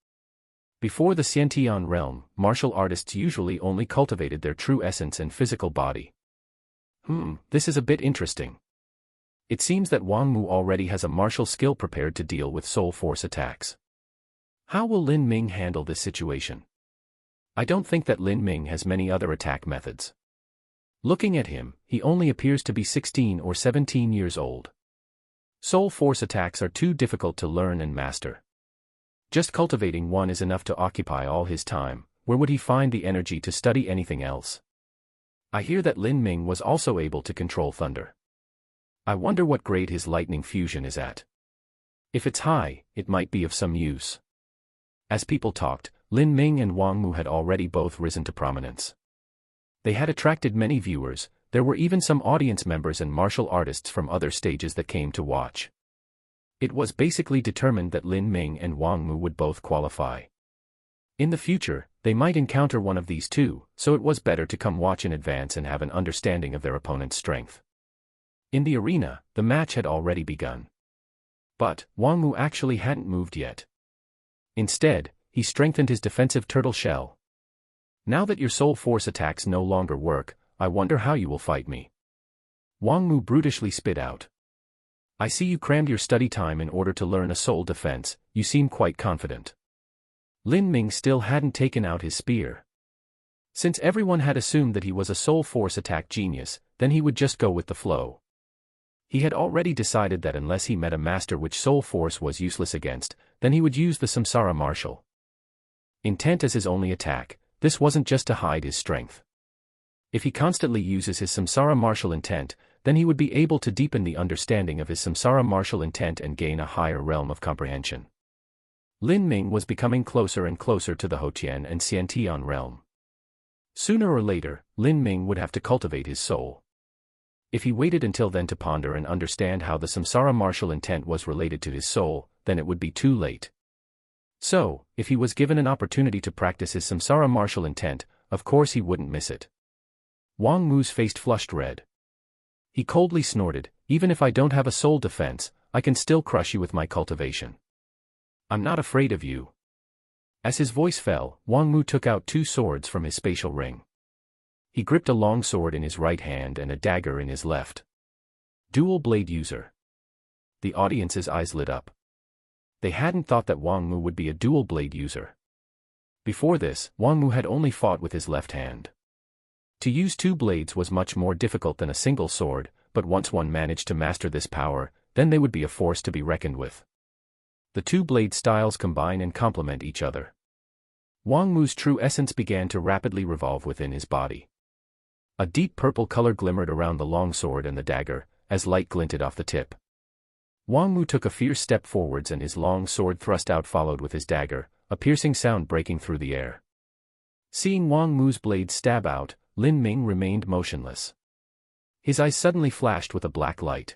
Before the Xiantian realm, martial artists usually only cultivated their true essence and physical body. This is a bit interesting. It seems that Wang Mu already has a martial skill prepared to deal with soul force attacks. How will Lin Ming handle this situation? I don't think that Lin Ming has many other attack methods. Looking at him, he only appears to be 16 or 17 years old. Soul force attacks are too difficult to learn and master. Just cultivating one is enough to occupy all his time. Where would he find the energy to study anything else? I hear that Lin Ming was also able to control thunder. I wonder what grade his lightning fusion is at. If it's high, it might be of some use. As people talked, Lin Ming and Wang Mu had already both risen to prominence. They had attracted many viewers. There were even some audience members and martial artists from other stages that came to watch. It was basically determined that Lin Ming and Wang Mu would both qualify. In the future, they might encounter one of these two, so it was better to come watch in advance and have an understanding of their opponent's strength. In the arena, the match had already begun. But Wang Mu actually hadn't moved yet. Instead, he strengthened his defensive turtle shell. Now that your soul force attacks no longer work, I wonder how you will fight me. Wang Mu brutishly spit out. I see you crammed your study time in order to learn a soul defense. You seem quite confident. Lin Ming still hadn't taken out his spear. Since everyone had assumed that he was a soul force attack genius, then he would just go with the flow. He had already decided that unless he met a master which soul force was useless against, then he would use the samsara martial intent as his only attack. This wasn't just to hide his strength. If he constantly uses his samsara martial intent, then he would be able to deepen the understanding of his samsara martial intent and gain a higher realm of comprehension. Lin Ming was becoming closer and closer to the Hotian and Xiantian realm. Sooner or later, Lin Ming would have to cultivate his soul. If he waited until then to ponder and understand how the samsara martial intent was related to his soul, then it would be too late. So, if he was given an opportunity to practice his samsara martial intent, of course he wouldn't miss it. Wang Mu's face flushed red. He coldly snorted, even if I don't have a soul defense, I can still crush you with my cultivation. I'm not afraid of you. As his voice fell, Wang Mu took out two swords from his spatial ring. He gripped a long sword in his right hand and a dagger in his left. Dual blade user. The audience's eyes lit up. They hadn't thought that Wang Mu would be a dual blade user. Before this, Wang Mu had only fought with his left hand. To use two blades was much more difficult than a single sword, but once one managed to master this power, then they would be a force to be reckoned with. The two blade styles combine and complement each other. Wang Mu's true essence began to rapidly revolve within his body. A deep purple color glimmered around the long sword and the dagger, as light glinted off the tip. Wang Mu took a fierce step forwards and his long sword thrust out, followed with his dagger, a piercing sound breaking through the air. Seeing Wang Mu's blade stab out, Lin Ming remained motionless. His eyes suddenly flashed with a black light.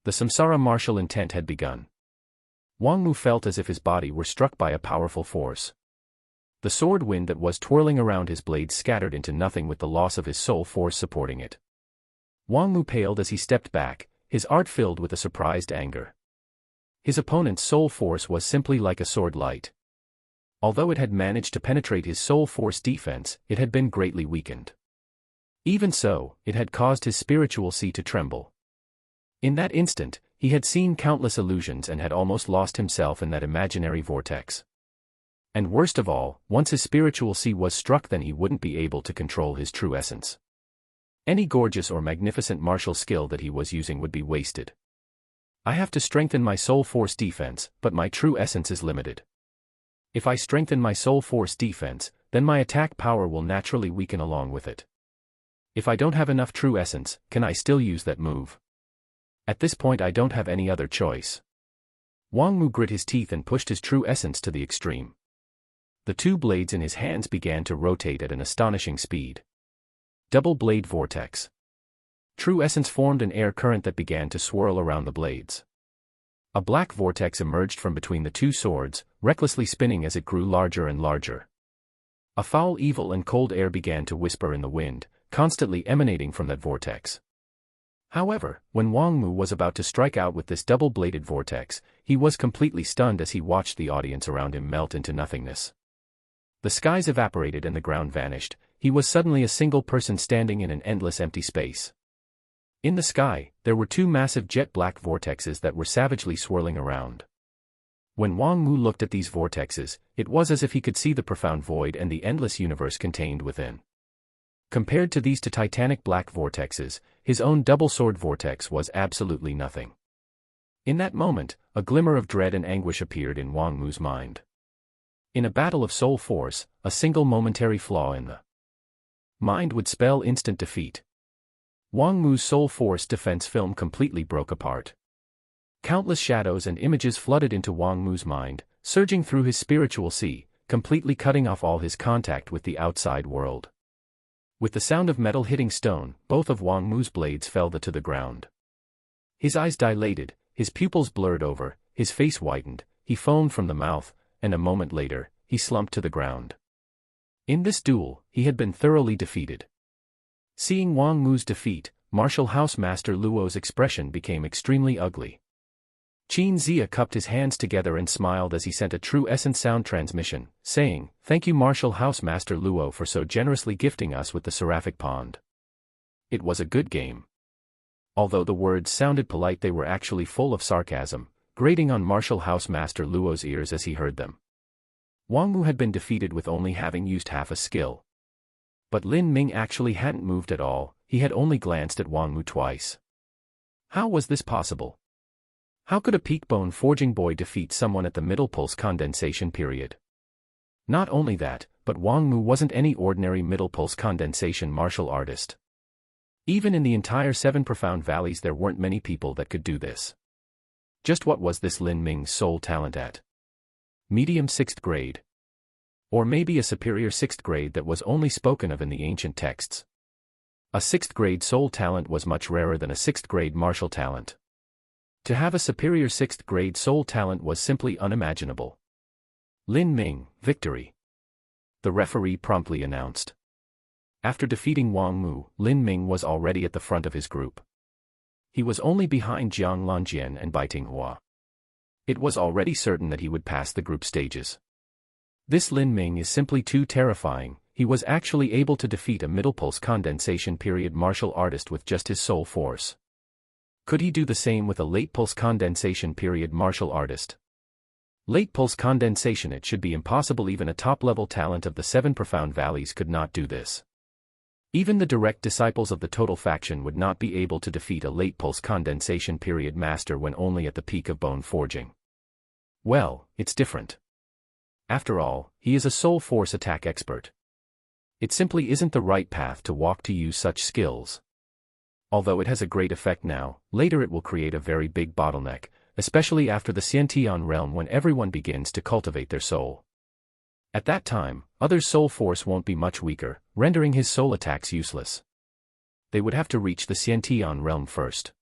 The samsara martial intent had begun. Wang Mu felt as if his body were struck by a powerful force. The sword wind that was twirling around his blade scattered into nothing with the loss of his soul force supporting it. Wang Mu paled as he stepped back, his heart filled with a surprised anger. His opponent's soul force was simply like a sword light. Although it had managed to penetrate his soul force defense, it had been greatly weakened. Even so, it had caused his spiritual sea to tremble. In that instant, he had seen countless illusions and had almost lost himself in that imaginary vortex. And worst of all, once his spiritual sea was struck, then he wouldn't be able to control his true essence. Any gorgeous or magnificent martial skill that he was using would be wasted. I have to strengthen my soul force defense, but my true essence is limited. If I strengthen my soul force defense, then my attack power will naturally weaken along with it. If I don't have enough true essence, can I still use that move? At this point I don't have any other choice. Wang Mu grit his teeth and pushed his true essence to the extreme. The two blades in his hands began to rotate at an astonishing speed. Double blade vortex. True essence formed an air current that began to swirl around the blades. A black vortex emerged from between the two swords, recklessly spinning as it grew larger and larger. A foul, evil and cold air began to whisper in the wind, constantly emanating from that vortex. However, when Wang Mu was about to strike out with this double-bladed vortex, he was completely stunned as he watched the audience around him melt into nothingness. The skies evaporated and the ground vanished. He was suddenly a single person standing in an endless empty space. In the sky, there were two massive jet-black vortexes that were savagely swirling around. When Wang Mu looked at these vortexes, it was as if he could see the profound void and the endless universe contained within. Compared to these two titanic black vortexes, his own double-sword vortex was absolutely nothing. In that moment, a glimmer of dread and anguish appeared in Wang Mu's mind. In a battle of soul force, a single momentary flaw in the mind would spell instant defeat. Wang Mu's soul force defense film completely broke apart. Countless shadows and images flooded into Wang Mu's mind, surging through his spiritual sea, completely cutting off all his contact with the outside world. With the sound of metal hitting stone, both of Wang Mu's blades fell to the ground. His eyes dilated, his pupils blurred over, his face whitened, he foamed from the mouth, and a moment later, he slumped to the ground. In this duel, he had been thoroughly defeated. Seeing Wang Mu's defeat, Martial House Master Luo's expression became extremely ugly. Qin Zia cupped his hands together and smiled as he sent a true essence sound transmission, saying, "Thank you Martial House Master Luo for so generously gifting us with the Seraphic Pond. It was a good game." Although the words sounded polite, they were actually full of sarcasm, grating on Martial House Master Luo's ears as he heard them. Wang Mu had been defeated with only having used half a skill. But Lin Ming actually hadn't moved at all, he had only glanced at Wang Mu twice. How was this possible? How could a peak bone forging boy defeat someone at the middle pulse condensation period? Not only that, but Wang Mu wasn't any ordinary middle pulse condensation martial artist. Even in the entire 7 profound valleys there weren't many people that could do this. Just what was this Lin Ming's soul talent at? Medium 6th grade. Or maybe a superior 6th grade that was only spoken of in the ancient texts. A 6th grade soul talent was much rarer than a 6th grade martial talent. To have a superior 6th grade soul talent was simply unimaginable. Lin Ming, victory. The referee promptly announced. After defeating Wang Mu, Lin Ming was already at the front of his group. He was only behind Jiang Lanjian and Bai Tinghua. It was already certain that he would pass the group stages. This Lin Ming is simply too terrifying. He was actually able to defeat a middle pulse condensation period martial artist with just his soul force. Could he do the same with a late pulse condensation period martial artist? Late pulse condensation, it should be impossible. Even a top-level talent of the 7 profound valleys could not do this. Even the direct disciples of the total faction would not be able to defeat a late pulse condensation period master when only at the peak of bone forging. Well, it's different. After all, he is a soul force attack expert. It simply isn't the right path to walk to use such skills. Although it has a great effect now, later it will create a very big bottleneck, especially after the Xiantian realm when everyone begins to cultivate their soul. At that time, others' soul force won't be much weaker, rendering his soul attacks useless. They would have to reach the Xiantian realm first.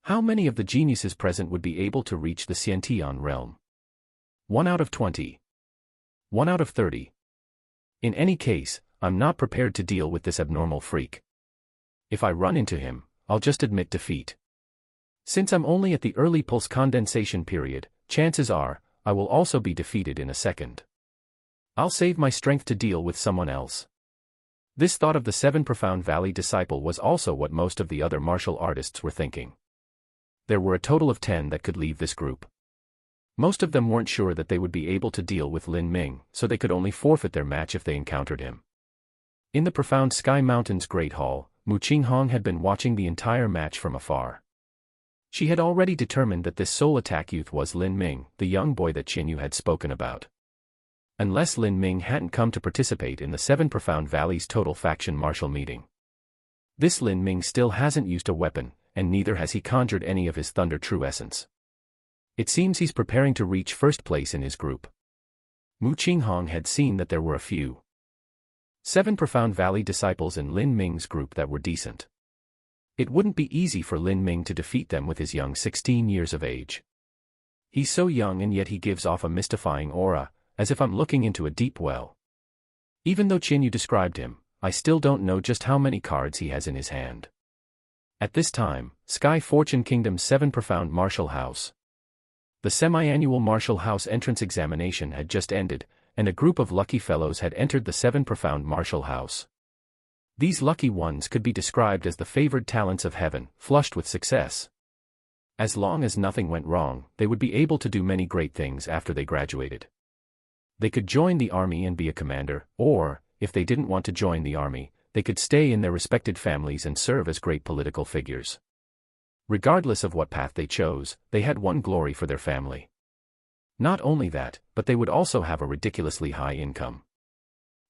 How many of the geniuses present would be able to reach the Xiantian realm? 1 out of 20. 1 out of 30. In any case, I'm not prepared to deal with this abnormal freak. If I run into him, I'll just admit defeat. Since I'm only at the early pulse condensation period, chances are, I will also be defeated in a second. I'll save my strength to deal with someone else. This thought of the 7 profound valley disciple was also what most of the other martial artists were thinking. There were a total of 10 that could leave this group. Most of them weren't sure that they would be able to deal with Lin Ming, so they could only forfeit their match if they encountered him. In the profound Sky Mountain's Great Hall, Mu Qinghong had been watching the entire match from afar. She had already determined that this soul attack youth was Lin Ming, the young boy that Qin Yu had spoken about. Unless Lin Ming hadn't come to participate in the Seven Profound Valleys Total Faction Martial meeting. This Lin Ming still hasn't used a weapon, and neither has he conjured any of his Thunder True Essence. It seems he's preparing to reach first place in his group. Mu Qinghong had seen that there were a few Seven Profound Valley disciples in Lin Ming's group that were decent. It wouldn't be easy for Lin Ming to defeat them with his young 16 years of age. He's so young and yet he gives off a mystifying aura, as if I'm looking into a deep well. Even though Qin Yu described him, I still don't know just how many cards he has in his hand. At this time, Sky Fortune Kingdom's 7 Profound Martial House. The semi-annual Martial House entrance examination had just ended, and a group of lucky fellows had entered the 7 Profound Martial House. These lucky ones could be described as the favored talents of heaven, flushed with success. As long as nothing went wrong, they would be able to do many great things after they graduated. They could join the army and be a commander, or, if they didn't want to join the army, they could stay in their respected families and serve as great political figures. Regardless of what path they chose, they had one glory for their family. Not only that, but they would also have a ridiculously high income.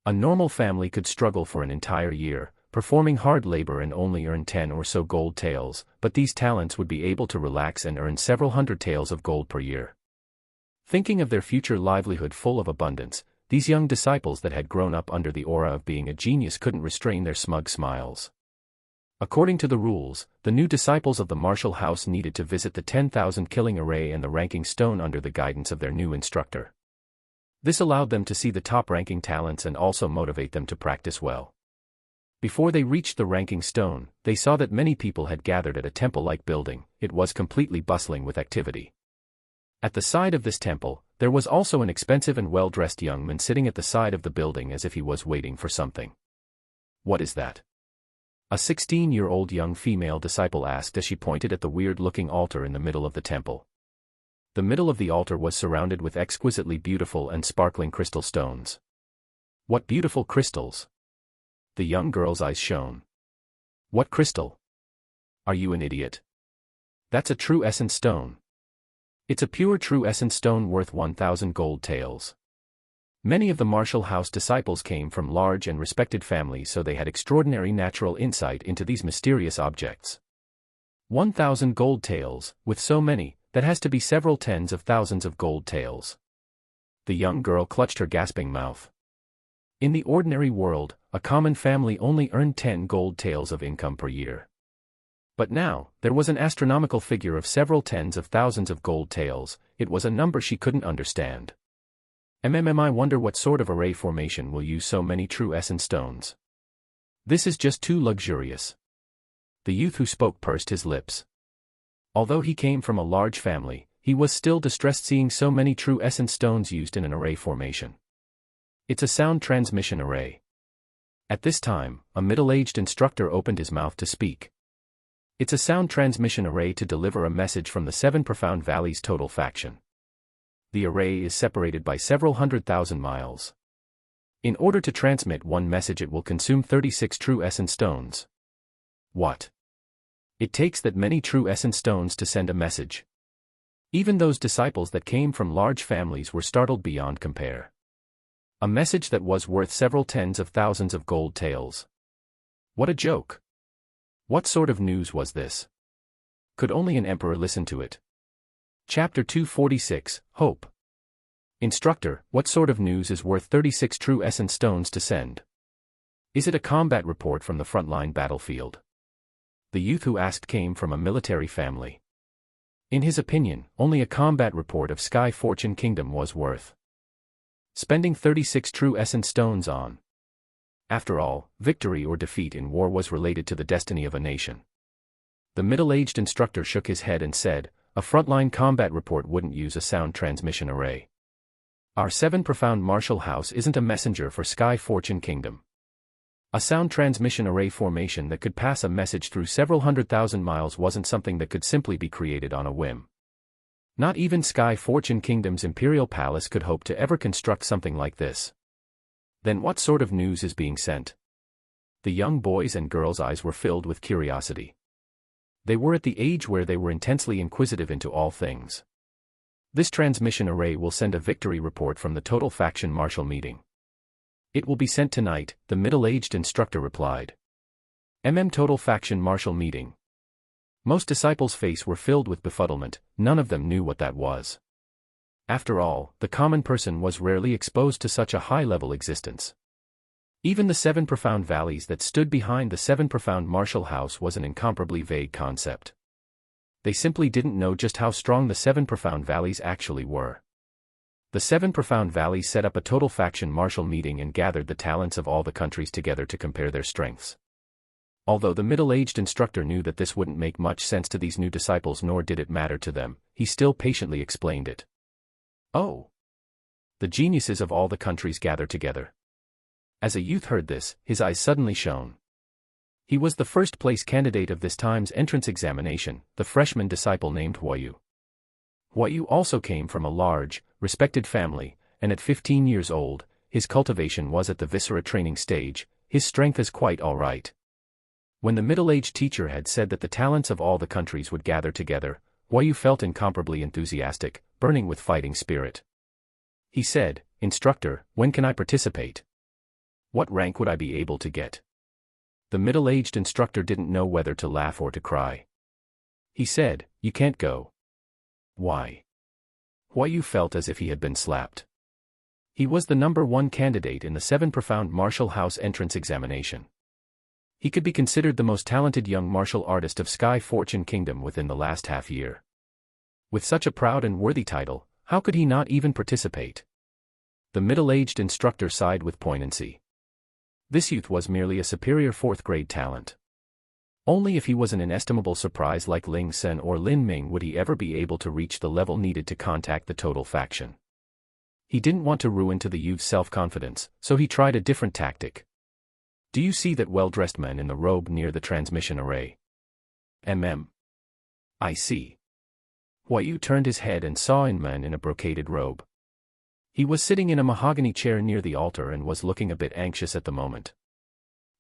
A normal family could struggle for an entire year, performing hard labor and only earn 10 or so gold taels, but these talents would be able to relax and earn several hundred taels of gold per year. Thinking of their future livelihood full of abundance, these young disciples that had grown up under the aura of being a genius couldn't restrain their smug smiles. According to the rules, the new disciples of the martial house needed to visit the 10,000 killing array and the ranking stone under the guidance of their new instructor. This allowed them to see the top-ranking talents and also motivate them to practice well. Before they reached the ranking stone, they saw that many people had gathered at a temple-like building. It was completely bustling with activity. At the side of this temple, there was also an expensive and well-dressed young man sitting at the side of the building as if he was waiting for something. "What is that?" a 16-year-old young female disciple asked as she pointed at the weird-looking altar in the middle of the temple. The middle of the altar was surrounded with exquisitely beautiful and sparkling crystal stones. "What beautiful crystals!" The young girl's eyes shone. "What crystal? Are you an idiot? That's a true essence stone. It's a pure true essence stone worth 1,000 gold taels." Many of the martial house disciples came from large and respected families, so they had extraordinary natural insight into these mysterious objects. 1,000 gold taels, with so many, that has to be several tens of thousands of gold taels. The young girl clutched her gasping mouth. In the ordinary world, a common family only earned 10 gold taels of income per year. But now, there was an astronomical figure of several tens of thousands of gold taels. It was a number she couldn't understand. I wonder what sort of array formation will use so many true essence stones. This is just too luxurious. The youth who spoke pursed his lips. Although he came from a large family, he was still distressed seeing so many true essence stones used in an array formation. "It's a sound transmission array." At this time, a middle-aged instructor opened his mouth to speak. "It's a sound transmission array to deliver a message from the 7 Profound Valleys Total Faction. The array is separated by several 100,000 miles. In order to transmit one message, it will consume 36 true essence stones." "What? It takes that many true essence stones to send a message?" Even those disciples that came from large families were startled beyond compare. A message that was worth several tens of thousands of gold taels. What a joke! What sort of news was this? Could only an emperor listen to it? Chapter 246, Hope. Instructor, what sort of news is worth 36 true essence stones to send? Is it a combat report from the frontline battlefield? The youth who asked came from a military family. In his opinion, only a combat report of Sky Fortune Kingdom was worth spending 36 true essence stones on. After all, victory or defeat in war was related to the destiny of a nation. The middle-aged instructor shook his head and said, "A frontline combat report wouldn't use a sound transmission array. Our 7 Profound Martial House isn't a messenger for Sky Fortune Kingdom. A sound transmission array formation that could pass a message through several 100,000 miles wasn't something that could simply be created on a whim. Not even Sky Fortune Kingdom's Imperial Palace could hope to ever construct something like this. Then what sort of news is being sent?" The young boys' and girls' eyes were filled with curiosity. They were at the age where they were intensely inquisitive into all things. This transmission array will send a victory report from the Total Faction Martial meeting. It will be sent tonight, the middle-aged instructor replied. Total Faction Martial meeting. Most disciples' faces were filled with befuddlement, none of them knew what that was. After all, the common person was rarely exposed to such a high-level existence. Even the 7 profound valleys that stood behind the 7 profound martial house was an incomparably vague concept. They simply didn't know just how strong the 7 profound valleys actually were. The 7 profound valleys set up a total faction martial meeting and gathered the talents of all the countries together to compare their strengths. Although the middle-aged instructor knew that this wouldn't make much sense to these new disciples nor did it matter to them, he still patiently explained it. Oh! The geniuses of all the countries gathered together. As a youth heard this, his eyes suddenly shone. He was the first-place candidate of this time's entrance examination, the freshman disciple named Huayu. Huayu also came from a large, respected family, and at 15 years old, his cultivation was at the viscera training stage, his strength is quite all right. When the middle-aged teacher had said that the talents of all the countries would gather together, Huayu felt incomparably enthusiastic, burning with fighting spirit. He said, "Instructor, when can I participate? What rank would I be able to get?" The middle-aged instructor didn't know whether to laugh or to cry. He said, "You can't go." Why? Huayu felt as if he had been slapped. He was the #1 candidate in the 7 profound martial house entrance examination. He could be considered the most talented young martial artist of Sky Fortune Kingdom within the last half year. With such a proud and worthy title, how could he not even participate? The middle-aged instructor sighed with poignancy. This youth was merely a superior 4th-grade talent. Only if he was an inestimable surprise like Ling Sen or Lin Ming would he ever be able to reach the level needed to contact the total faction. He didn't want to ruin to the youth's self-confidence, so he tried a different tactic. "Do you see that well-dressed man in the robe near the transmission array?" I see." Huayu turned his head and saw a man in a brocaded robe. He was sitting in a mahogany chair near the altar and was looking a bit anxious at the moment.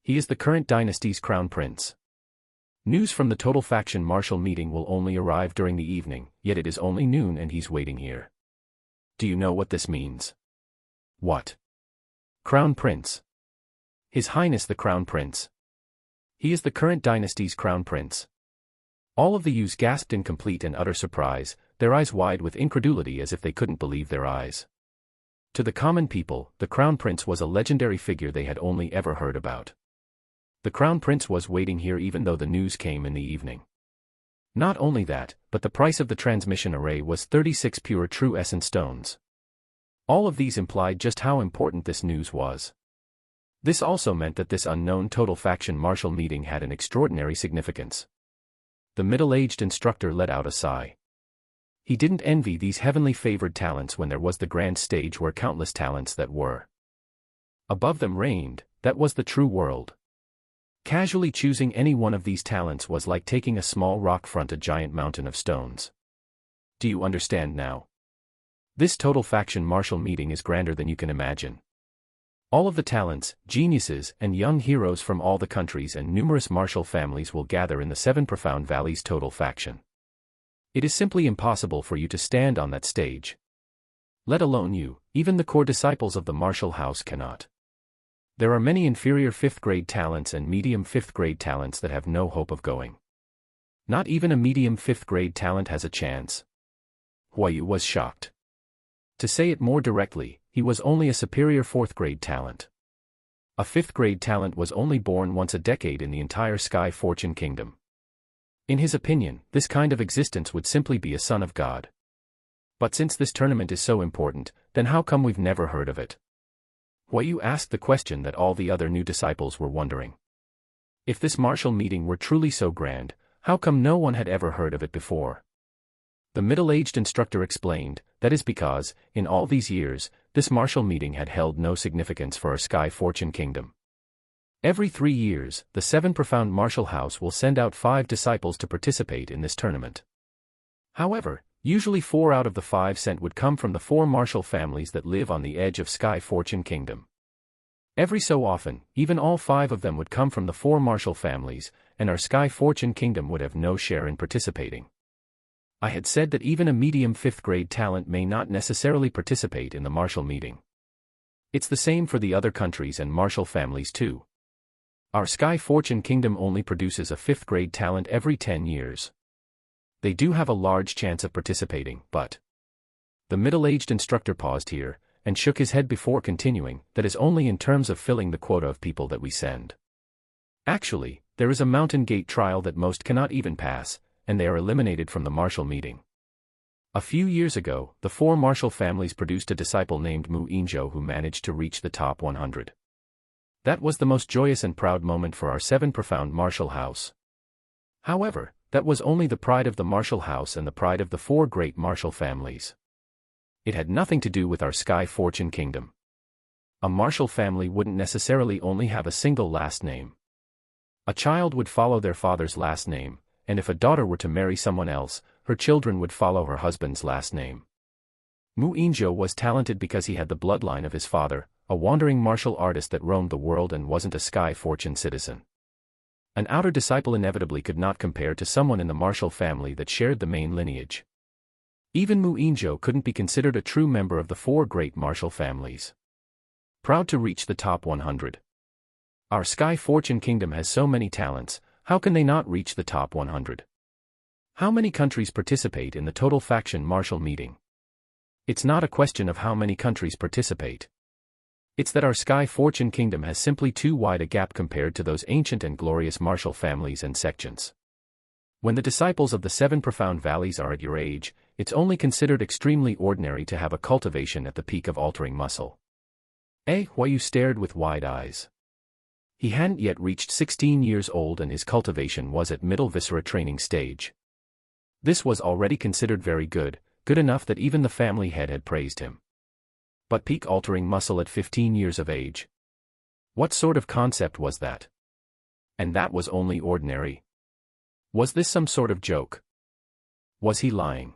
He is the current dynasty's crown prince. News from the Total Faction Martial meeting will only arrive during the evening, yet it is only noon and he's waiting here. Do you know what this means? What? Crown Prince. His Highness the Crown Prince. He is the current dynasty's crown prince. All of the youths gasped in complete and utter surprise, their eyes wide with incredulity as if they couldn't believe their eyes. To the common people, the Crown Prince was a legendary figure they had only ever heard about. The Crown Prince was waiting here even though the news came in the evening. Not only that, but the price of the transmission array was 36 pure true essence stones. All of these implied just how important this news was. This also meant that this unknown Total Faction Martial meeting had an extraordinary significance. The middle-aged instructor let out a sigh. He didn't envy these heavenly favored talents when there was the grand stage where countless talents that were above them reigned, that was the true world. Casually choosing any one of these talents was like taking a small rock front a giant mountain of stones. Do you understand now? This Total Faction Martial meeting is grander than you can imagine. All of the talents, geniuses, and young heroes from all the countries and numerous martial families will gather in the 7 Profound Valleys Total Faction. It is simply impossible for you to stand on that stage. Let alone you, even the core disciples of the martial house cannot. There are many inferior 5th-grade talents and medium 5th-grade talents that have no hope of going. Not even a medium 5th-grade talent has a chance. Huayu was shocked. To say it more directly, he was only a superior 4th-grade talent. A 5th-grade talent was only born once a decade in the entire Sky Fortune Kingdom. In his opinion, this kind of existence would simply be a son of God. But since this tournament is so important, then how come we've never heard of it? Huayu asked the question that all the other new disciples were wondering. If this martial meeting were truly so grand, how come no one had ever heard of it before? The middle-aged instructor explained, that is because, in all these years, this martial meeting had held no significance for our Sky Fortune Kingdom. Every 3 years, the 7 Profound Martial House will send out 5 disciples to participate in this tournament. However, usually 4 out of the 5 sent would come from the 4 martial families that live on the edge of Sky Fortune Kingdom. Every so often, even all 5 of them would come from the 4 martial families, and our Sky Fortune Kingdom would have no share in participating. I had said that even a medium 5th grade talent may not necessarily participate in the martial meeting. It's the same for the other countries and martial families too. Our Sky Fortune Kingdom only produces a 5th grade talent every 10 years. They do have a large chance of participating, but... The middle-aged instructor paused here, and shook his head before continuing, that is only in terms of filling the quota of people that we send. Actually, there is a mountain gate trial that most cannot even pass, and they are eliminated from the martial meeting. A few years ago, the 4 martial families produced a disciple named Mu Injo who managed to reach the top 100. That was the most joyous and proud moment for our 7 profound martial house. However, that was only the pride of the martial house and the pride of the 4 great martial families. It had nothing to do with our Sky Fortune Kingdom. A martial family wouldn't necessarily only have a single last name. A child would follow their father's last name, and if a daughter were to marry someone else, her children would follow her husband's last name. Mu Injo was talented because he had the bloodline of his father, a wandering martial artist that roamed the world and wasn't a Sky Fortune citizen. An outer disciple inevitably could not compare to someone in the martial family that shared the main lineage. Even Mu Injo couldn't be considered a true member of the 4 great martial families. Proud to reach the top 100. Our Sky Fortune Kingdom has so many talents, how can they not reach the top 100? How many countries participate in the total faction martial meeting? It's not a question of how many countries participate. It's that our Sky Fortune Kingdom has simply too wide a gap compared to those ancient and glorious martial families and sections. When the disciples of the 7 profound valleys are at your age, it's only considered extremely ordinary to have a cultivation at the peak of altering muscle. Why you stared with wide eyes. He hadn't yet reached 16 years old and his cultivation was at middle viscera training stage. This was already considered very good, good enough that even the family head had praised him. But peak altering muscle at 15 years of age? What sort of concept was that? And that was only ordinary. Was this some sort of joke? Was he lying?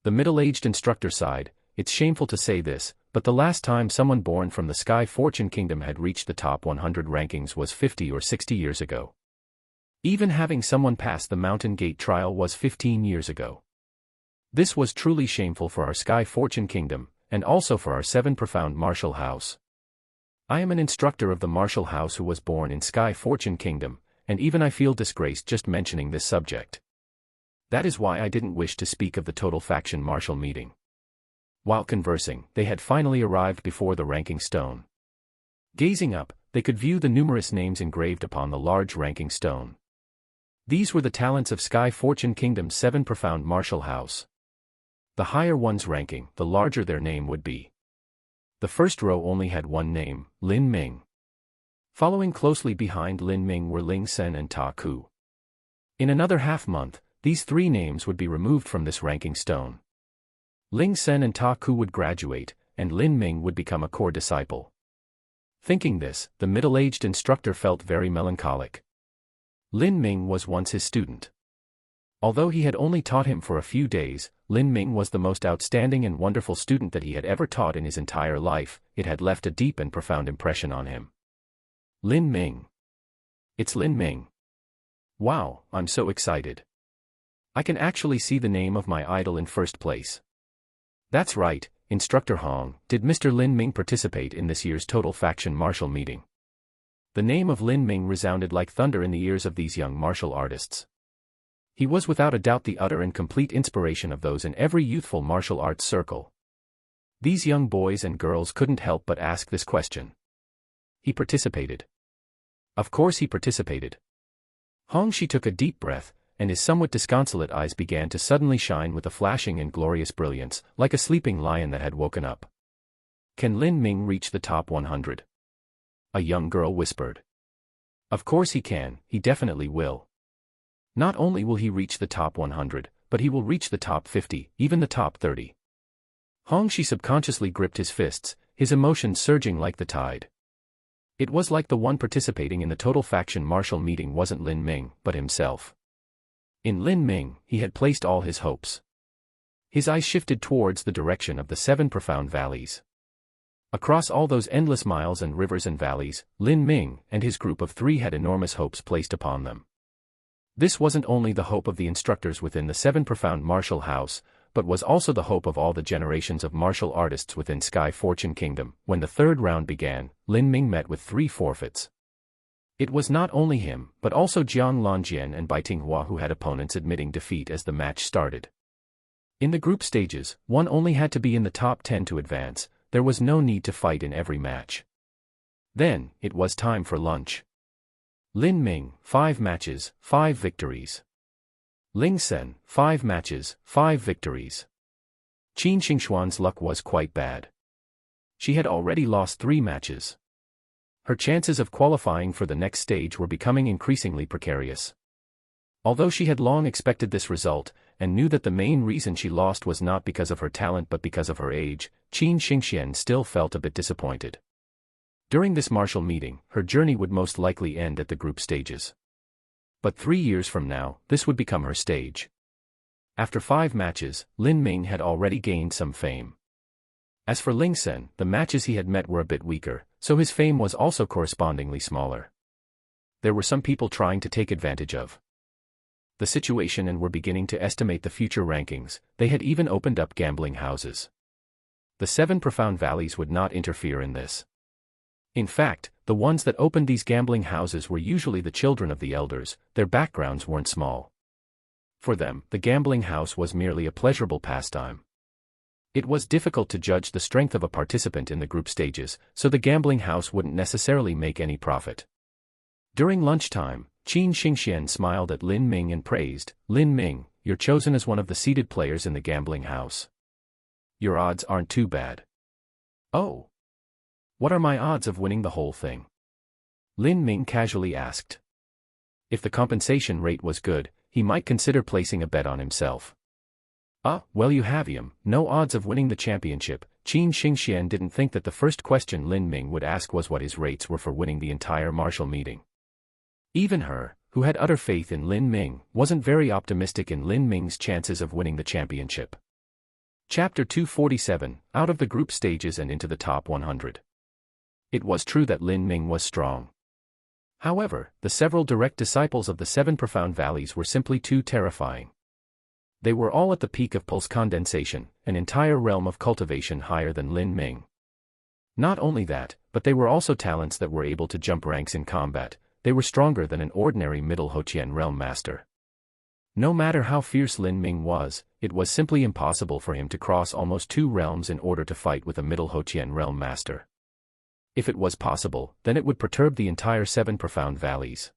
The middle-aged instructor sighed. It's shameful to say this, but the last time someone born from the Sky Fortune Kingdom had reached the top 100 rankings was 50 or 60 years ago. Even having someone pass the Mountain Gate trial was 15 years ago. This was truly shameful for our Sky Fortune Kingdom, and also for our 7 profound martial house. I am an instructor of the martial house who was born in Sky Fortune Kingdom, and even I feel disgraced just mentioning this subject. That is why I didn't wish to speak of the total faction martial meeting. While conversing, they had finally arrived before the ranking stone. Gazing up, they could view the numerous names engraved upon the large ranking stone. These were the talents of Sky Fortune Kingdom's 7 profound martial house. The higher one's ranking, the larger their name would be. The first row only had one name, Lin Ming. Following closely behind Lin Ming were Ling Sen and Ta Ku. In another half-month, these 3 names would be removed from this ranking stone. Ling Sen and Ta Ku would graduate, and Lin Ming would become a core disciple. Thinking this, the middle-aged instructor felt very melancholic. Lin Ming was once his student. Although he had only taught him for a few days, Lin Ming was the most outstanding and wonderful student that he had ever taught in his entire life. It had left a deep and profound impression on him. Lin Ming. It's Lin Ming. Wow, I'm so excited. I can actually see the name of my idol in first place. That's right, Instructor Hong. Did Mr. Lin Ming participate in this year's total faction martial meeting? The name of Lin Ming resounded like thunder in the ears of these young martial artists. He was without a doubt the utter and complete inspiration of those in every youthful martial arts circle. These young boys and girls couldn't help but ask this question. He participated. Of course he participated. Hong Shi took a deep breath, and his somewhat disconsolate eyes began to suddenly shine with a flashing and glorious brilliance, like a sleeping lion that had woken up. Can Lin Ming reach the top 100? A young girl whispered. Of course he can, he definitely will. Not only will he reach the top 100, but he will reach the top 50, even the top 30. Hong Shi subconsciously gripped his fists, his emotions surging like the tide. It was like the one participating in the total faction martial meeting wasn't Lin Ming, but himself. In Lin Ming, he had placed all his hopes. His eyes shifted towards the direction of the 7 profound valleys. Across all those endless miles and rivers and valleys, Lin Ming and his group of 3 had enormous hopes placed upon them. This wasn't only the hope of the instructors within the 7 profound martial house, but was also the hope of all the generations of martial artists within Sky Fortune Kingdom. When the 3rd round began, Lin Ming met with 3 forfeits. It was not only him, but also Jiang Lanjian and Bai Tinghua who had opponents admitting defeat as the match started. In the group stages, one only had to be in the top 10 to advance. There was no need to fight in every match. Then, it was time for lunch. Lin Ming, 5 matches, 5 victories. Ling Sen, 5 matches, 5 victories. Qin Xingxuan's luck was quite bad. She had already lost 3 matches. Her chances of qualifying for the next stage were becoming increasingly precarious. Although she had long expected this result, and knew that the main reason she lost was not because of her talent but because of her age, Qin Xingxian still felt a bit disappointed. During this martial meeting, her journey would most likely end at the group stages. But 3 years from now, this would become her stage. After 5 matches, Lin Ming had already gained some fame. As for Ling Sen, the matches he had met were a bit weaker, so his fame was also correspondingly smaller. There were some people trying to take advantage of the situation and were beginning to estimate the future rankings. They had even opened up gambling houses. The 7 profound valleys would not interfere in this. In fact, the ones that opened these gambling houses were usually the children of the elders. Their backgrounds weren't small. For them, the gambling house was merely a pleasurable pastime. It was difficult to judge the strength of a participant in the group stages, so the gambling house wouldn't necessarily make any profit. During lunchtime, Qin Xingxian smiled at Lin Ming and praised, "Lin Ming, you're chosen as one of the seeded players in the gambling house. Your odds aren't too bad." "Oh. What are my odds of winning the whole thing?" Lin Ming casually asked. If the compensation rate was good, he might consider placing a bet on himself. Well, you have him, no odds of winning the championship." Qin Xingxian didn't think that the first question Lin Ming would ask was what his rates were for winning the entire martial meeting. Even her, who had utter faith in Lin Ming, wasn't very optimistic in Lin Ming's chances of winning the championship. Chapter 247, Out of the Group Stages and into the Top 100. It was true that Lin Ming was strong. However, the several direct disciples of the 7 profound valleys were simply too terrifying. They were all at the peak of pulse condensation, an entire realm of cultivation higher than Lin Ming. Not only that, but they were also talents that were able to jump ranks in combat. They were stronger than an ordinary middle Hoqian realm master. No matter how fierce Lin Ming was, it was simply impossible for him to cross almost 2 realms in order to fight with a middle Hoqian realm master. If it was possible, then it would perturb the entire 7 profound valleys.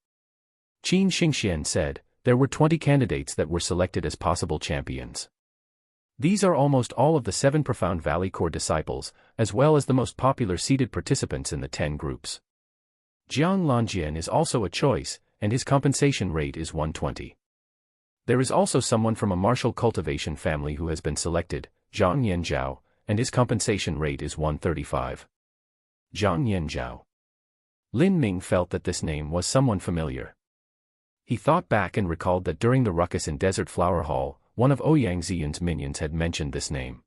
Qin Xingxian said, there were 20 candidates that were selected as possible champions. These are almost all of the 7 profound valley core disciples, as well as the most popular seeded participants in the 10 groups. Jiang Lanjian is also a choice, and his compensation rate is 120. There is also someone from a martial cultivation family who has been selected, Zhang Yanzhao, and his compensation rate is 135. Zhang Yanzhao. Lin Ming felt that this name was someone familiar. He thought back and recalled that during the ruckus in Desert Flower Hall, one of Ouyang Ziyun's minions had mentioned this name.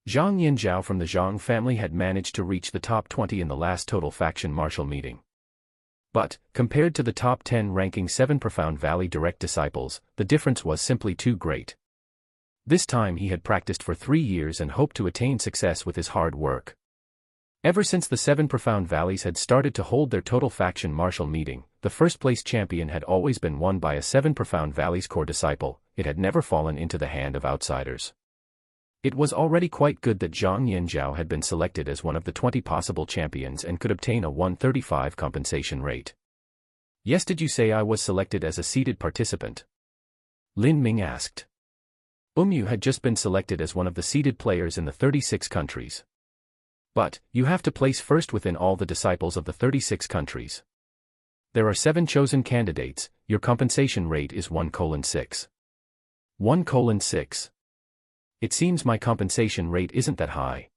Zhang Yanzhao from the Zhang family had managed to reach the top 20 in the last total faction martial meeting. But, compared to the top 10 ranking 7 profound valley direct disciples, the difference was simply too great. This time he had practiced for 3 years and hoped to attain success with his hard work. Ever since the 7 profound valleys had started to hold their total faction martial meeting, the first-place champion had always been won by a 7 profound valleys core disciple. It had never fallen into the hand of outsiders. It was already quite good that Zhang Yanzhao had been selected as one of the 20 possible champions and could obtain a 135 compensation rate. "Yes, did you say I was selected as a seeded participant?" Lin Ming asked. You had just been selected as one of the seeded players in the 36 countries. But, you have to place first within all the disciples of the 36 countries. There are 7 chosen candidates, your compensation rate is 1:6. 1:6. It seems my compensation rate isn't that high.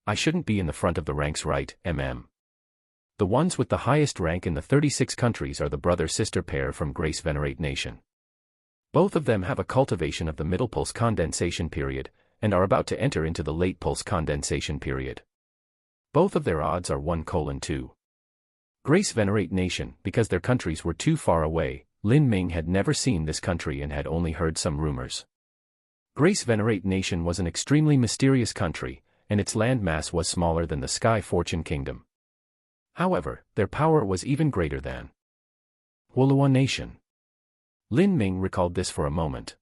I shouldn't be in the front of the ranks, right, The ones with the highest rank in the 36 countries are the brother-sister pair from Grace Venerate Nation. Both of them have a cultivation of the middle pulse condensation period, and are about to enter into the late pulse condensation period. Both of their odds are 1:2. Grace venerate nation, because their countries were too far away. Lin Ming had never seen this country and had only heard some rumors. Grace venerate nation was an extremely mysterious country, and its landmass was smaller than the Sky Fortune Kingdom. However, their power was even greater than Woluan nation. Lin Ming recalled this for a moment.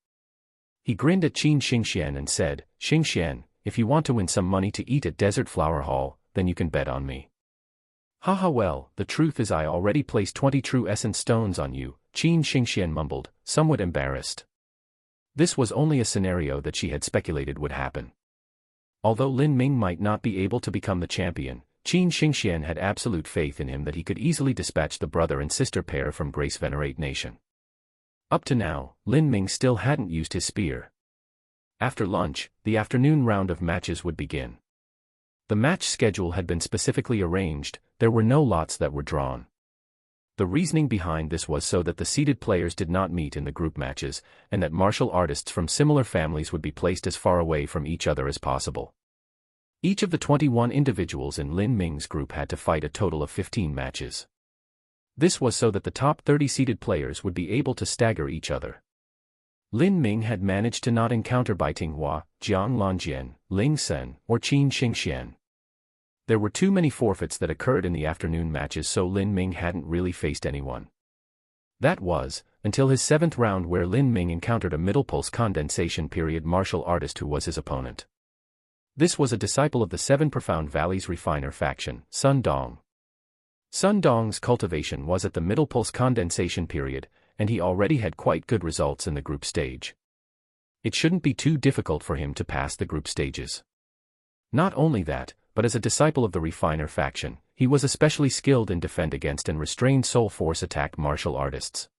He grinned at Qin Xingxian and said, "Xingxian, if you want to win some money to eat at Desert Flower Hall, then you can bet on me." "Haha, well, the truth is I already placed 20 true essence stones on you," Qin Xingxian mumbled, somewhat embarrassed. This was only a scenario that she had speculated would happen. Although Lin Ming might not be able to become the champion, Qin Xingxian had absolute faith in him that he could easily dispatch the brother and sister pair from Grace Venerate Nation. Up to now, Lin Ming still hadn't used his spear. After lunch, the afternoon round of matches would begin. The match schedule had been specifically arranged, there were no lots that were drawn. The reasoning behind this was so that the seeded players did not meet in the group matches, and that martial artists from similar families would be placed as far away from each other as possible. Each of the 21 individuals in Lin Ming's group had to fight a total of 15 matches. This was so that the top 30 seeded players would be able to stagger each other. Lin Ming had managed to not encounter Bai Tinghua, Jiang Lanjian, Ling Sen, or Qin Xingxian. There were too many forfeits that occurred in the afternoon matches, so Lin Ming hadn't really faced anyone. That was, until his 7th round, where Lin Ming encountered a middle pulse condensation period martial artist who was his opponent. This was a disciple of the 7 Profound Valleys refiner faction, Sun Dong. Sun Dong's cultivation was at the middle pulse condensation period, and he already had quite good results in the group stage. It shouldn't be too difficult for him to pass the group stages. Not only that, but as a disciple of the refiner faction, he was especially skilled in defend against and restrained soul force attack martial artists.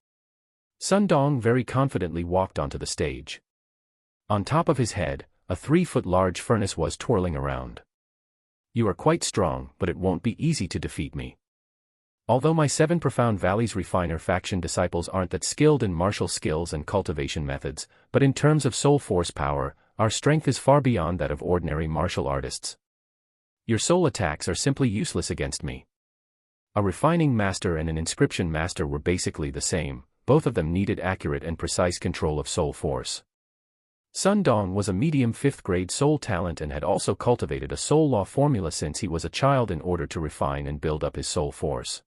Sun Dong very confidently walked onto the stage. On top of his head, a 3-foot large furnace was twirling around. "You are quite strong, but it won't be easy to defeat me. Although my 7 Profound Valleys refiner faction disciples aren't that skilled in martial skills and cultivation methods, but in terms of soul force power, our strength is far beyond that of ordinary martial artists. Your soul attacks are simply useless against me." A refining master and an inscription master were basically the same, both of them needed accurate and precise control of soul force. Sun Dong was a medium 5th grade soul talent and had also cultivated a soul law formula since he was a child in order to refine and build up his soul force.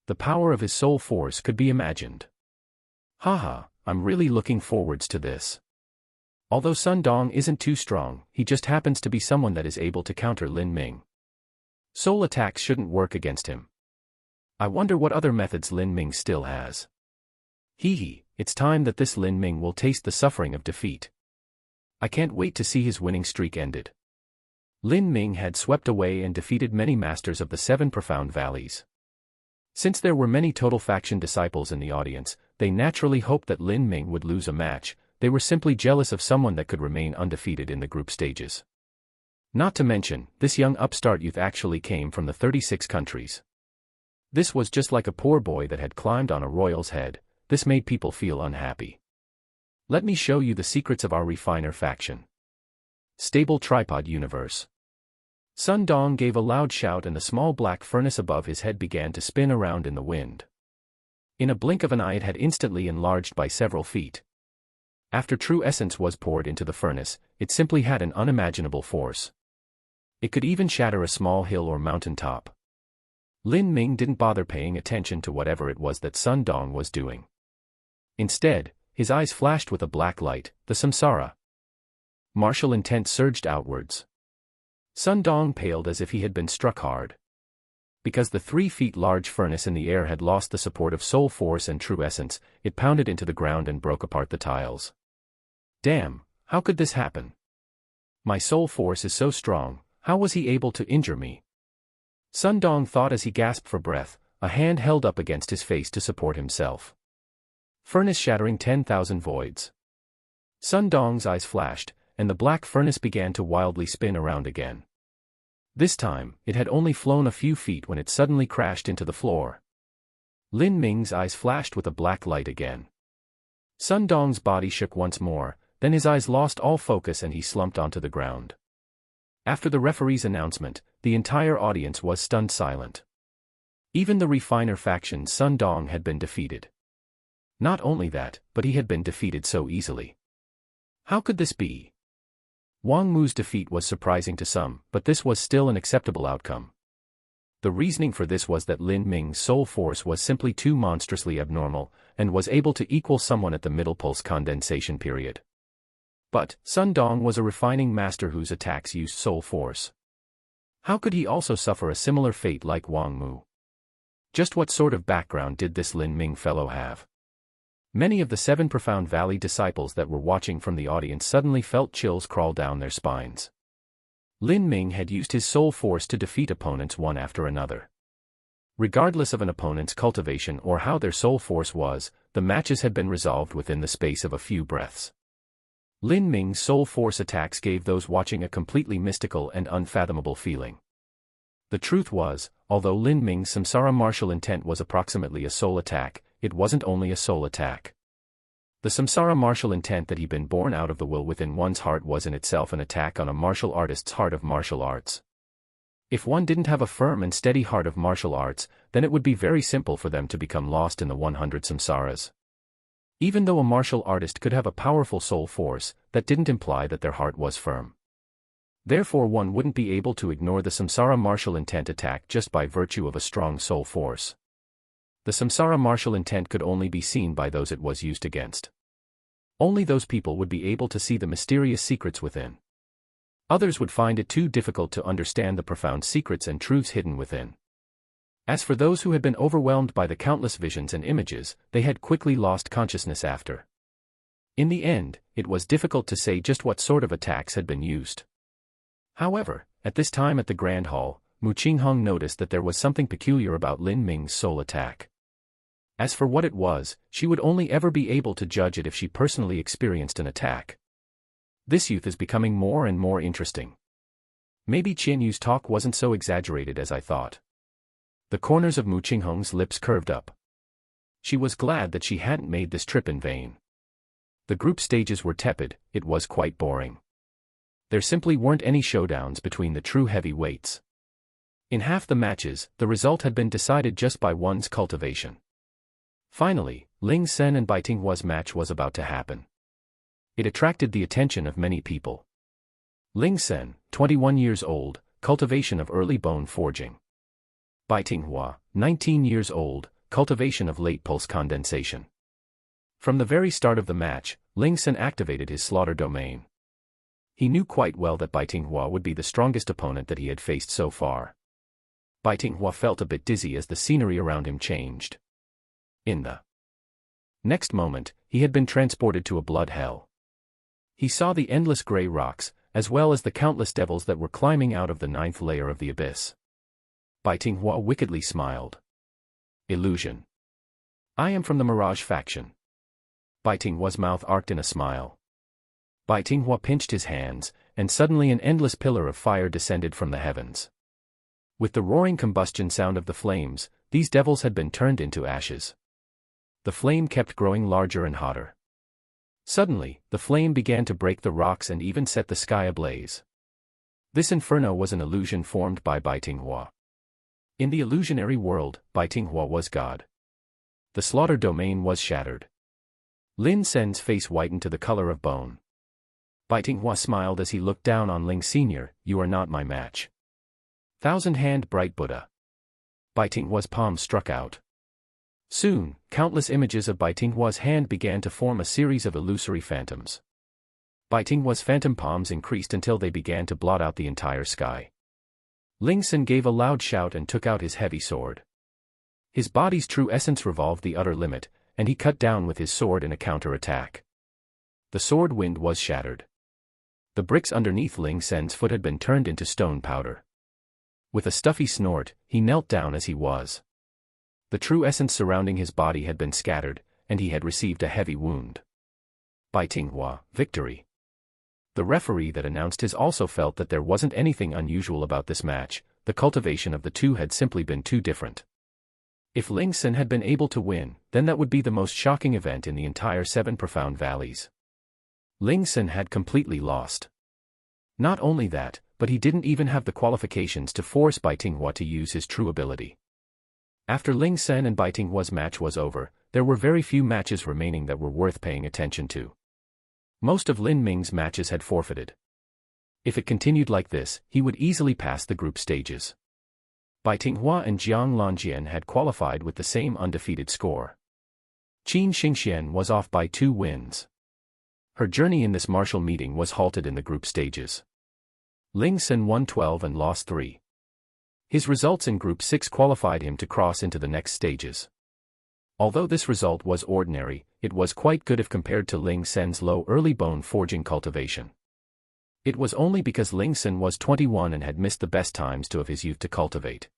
The power of his soul force could be imagined. Haha, I'm really looking forwards to this. Although Sun Dong isn't too strong, he just happens to be someone that is able to counter Lin Ming. Soul attacks shouldn't work against him. I wonder what other methods Lin Ming still has. Hee, it's time that this Lin Ming will taste the suffering of defeat. I can't wait to see his winning streak ended. Lin Ming had swept away and defeated many masters of the 7 Profound Valleys. Since there were many total faction disciples in the audience, they naturally hoped that Lin Ming would lose a match. They were simply jealous of someone that could remain undefeated in the group stages. Not to mention, this young upstart youth actually came from the 36 countries. This was just like a poor boy that had climbed on a royal's head. This made people feel unhappy. Let me show you the secrets of our refiner faction. Stable tripod universe. Sun Dong gave a loud shout and the small black furnace above his head began to spin around in the wind. In a blink of an eye it had instantly enlarged by several feet. After true essence was poured into the furnace, it simply had an unimaginable force. It could even shatter a small hill or mountain top. Lin Ming didn't bother paying attention to whatever it was that Sun Dong was doing. Instead, his eyes flashed with a black light, the samsara. Martial intent surged outwards. Sun Dong paled as if he had been struck hard. Because the 3 feet large furnace in the air had lost the support of soul force and true essence, it pounded into the ground and broke apart the tiles. Damn, how could this happen? My soul force is so strong, how was he able to injure me? Sun Dong thought as he gasped for breath, a hand held up against his face to support himself. Furnace shattering 10,000 voids. Sun Dong's eyes flashed, and the black furnace began to wildly spin around again. This time, it had only flown a few feet when it suddenly crashed into the floor. Lin Ming's eyes flashed with a black light again. Sun Dong's body shook once more, then his eyes lost all focus and he slumped onto the ground. After the referee's announcement, the entire audience was stunned silent. Even the refiner faction's Sun Dong had been defeated. Not only that, but he had been defeated so easily. How could this be? Wang Mu's defeat was surprising to some, but this was still an acceptable outcome. The reasoning for this was that Lin Ming's soul force was simply too monstrously abnormal, and was able to equal someone at the middle pulse condensation period. But Sun Dong was a refining master whose attacks used soul force. How could he also suffer a similar fate like Wang Mu? Just what sort of background did this Lin Ming fellow have? Many of the 7 Profound Valley disciples that were watching from the audience suddenly felt chills crawl down their spines. Lin Ming had used his soul force to defeat opponents one after another. Regardless of an opponent's cultivation or how their soul force was, the matches had been resolved within the space of a few breaths. Lin Ming's soul force attacks gave those watching a completely mystical and unfathomable feeling. The truth was, although Lin Ming's samsara martial intent was approximately a soul attack, it wasn't only a soul attack. The samsara martial intent that he'd been born out of the will within one's heart was in itself an attack on a martial artist's heart of martial arts. If one didn't have a firm and steady heart of martial arts, then it would be very simple for them to become lost in the 100 samsaras. Even though a martial artist could have a powerful soul force, that didn't imply that their heart was firm. Therefore one wouldn't be able to ignore the samsara martial intent attack just by virtue of a strong soul force. The samsara martial intent could only be seen by those it was used against. Only those people would be able to see the mysterious secrets within. Others would find it too difficult to understand the profound secrets and truths hidden within. As for those who had been overwhelmed by the countless visions and images, they had quickly lost consciousness after. In the end, it was difficult to say just what sort of attacks had been used. However, at this time at the Grand Hall, Mu Qingheng noticed that there was something peculiar about Lin Ming's soul attack. As for what it was, she would only ever be able to judge it if she personally experienced an attack. This youth is becoming more and more interesting. Maybe Qian Yu's talk wasn't so exaggerated as I thought. The corners of Mu Qingheng's lips curved up. She was glad that she hadn't made this trip in vain. The group stages were tepid, it was quite boring. There simply weren't any showdowns between the true heavyweights. In half the matches, the result had been decided just by one's cultivation. Finally, Ling Sen and Bai Tinghua's match was about to happen. It attracted the attention of many people. Ling Sen, 21 years old, cultivation of early bone forging. Bai Tinghua, 19 years old, cultivation of late pulse condensation. From the very start of the match, Ling Sen activated his slaughter domain. He knew quite well that Bai Tinghua would be the strongest opponent that he had faced so far. Bai Tinghua felt a bit dizzy as the scenery around him changed. In the next moment, he had been transported to a blood hell. He saw the endless gray rocks, as well as the countless devils that were climbing out of the 9th layer of the abyss. Bai Tinghua wickedly smiled. Illusion. I am from the Mirage faction. Bai Tinghua's mouth arced in a smile. Bai Tinghua pinched his hands, and suddenly an endless pillar of fire descended from the heavens. With the roaring combustion sound of the flames, these devils had been turned into ashes. The flame kept growing larger and hotter. Suddenly, the flame began to break the rocks and even set the sky ablaze. This inferno was an illusion formed by Bai Tinghua. In the illusionary world, Bai Tinghua was God. The slaughter domain was shattered. Lin Sen's face whitened to the color of bone. Bai Tinghua smiled as he looked down on Ling Sr., "You are not my match." Thousand-hand bright Buddha. Bai Tinghua's palm struck out. Soon, countless images of Bai Tinghua's hand began to form a series of illusory phantoms. Bai Tinghua's phantom palms increased until they began to blot out the entire sky. Ling Sen gave a loud shout and took out his heavy sword. His body's true essence revolved the utter limit, and he cut down with his sword in a counter-attack. The sword wind was shattered. The bricks underneath Ling Sen's foot had been turned into stone powder. With a stuffy snort, he knelt down as he was. The true essence surrounding his body had been scattered, and he had received a heavy wound. Bai Tinghua, victory. The referee that announced his also felt that there wasn't anything unusual about this match, the cultivation of the two had simply been too different. If Ling Sen had been able to win, then that would be the most shocking event in the entire 7 Profound Valleys. Ling Sen had completely lost. Not only that, but but he didn't even have the qualifications to force Bai Tinghua to use his true ability. After Ling Sen and Bai Tinghua's match was over, there were very few matches remaining that were worth paying attention to. Most of Lin Ming's matches had forfeited. If it continued like this, he would easily pass the group stages. Bai Tinghua and Jiang Lanjian had qualified with the same undefeated score. Qin Xingxian was off by 2 wins. Her journey in this martial meeting was halted in the group stages. Ling Sen won 12 and lost 3. His results in Group 6 qualified him to cross into the next stages. Although this result was ordinary, it was quite good if compared to Ling Sen's low early bone forging cultivation. It was only because Ling Sen was 21 and had missed the best times of his youth to cultivate.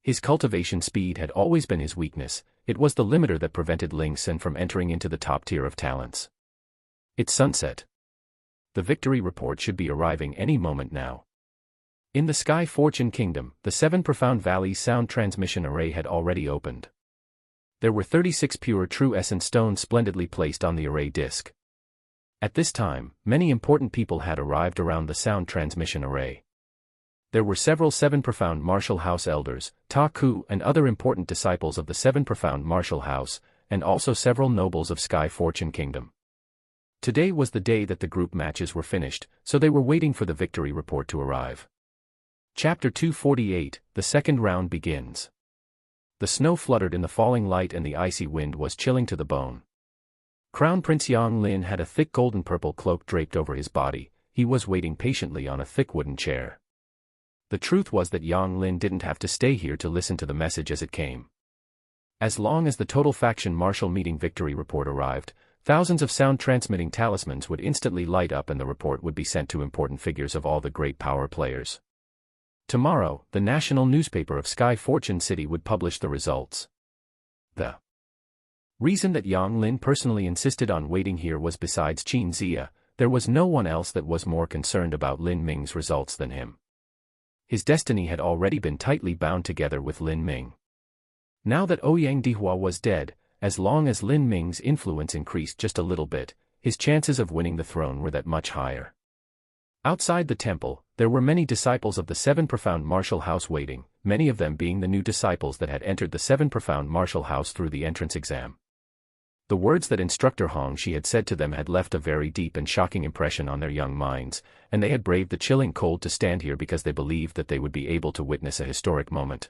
His cultivation speed had always been his weakness. It was the limiter that prevented Ling Sen from entering into the top tier of talents. It's sunset. The victory report should be arriving any moment now. In the Sky Fortune Kingdom, the 7 Profound Valleys sound transmission array had already opened. There were 36 pure true essence stones splendidly placed on the array disk. At this time, many important people had arrived around the sound transmission array. There were several 7 Profound Martial House elders, Ta Ku and other important disciples of the 7 Profound Martial House, and also several nobles of Sky Fortune Kingdom. Today was the day that the group matches were finished, so they were waiting for the victory report to arrive. Chapter 248, the second round begins. The snow fluttered in the falling light and the icy wind was chilling to the bone. Crown Prince Yang Lin had a thick golden-purple cloak draped over his body. He was waiting patiently on a thick wooden chair. The truth was that Yang Lin didn't have to stay here to listen to the message as it came. As long as the Total Faction Martial Meeting victory report arrived, thousands of sound-transmitting talismans would instantly light up and the report would be sent to important figures of all the great power players. Tomorrow, the national newspaper of Sky Fortune City would publish the results. The reason that Yang Lin personally insisted on waiting here was besides Qin Zia, there was no one else that was more concerned about Lin Ming's results than him. His destiny had already been tightly bound together with Lin Ming. Now that Ouyang Dihua was dead, as long as Lin Ming's influence increased just a little bit, his chances of winning the throne were that much higher. Outside the temple, there were many disciples of the 7 Profound Martial House waiting, many of them being the new disciples that had entered the 7 Profound Martial House through the entrance exam. The words that Instructor Hong Shi had said to them had left a very deep and shocking impression on their young minds, and they had braved the chilling cold to stand here because they believed that they would be able to witness a historic moment.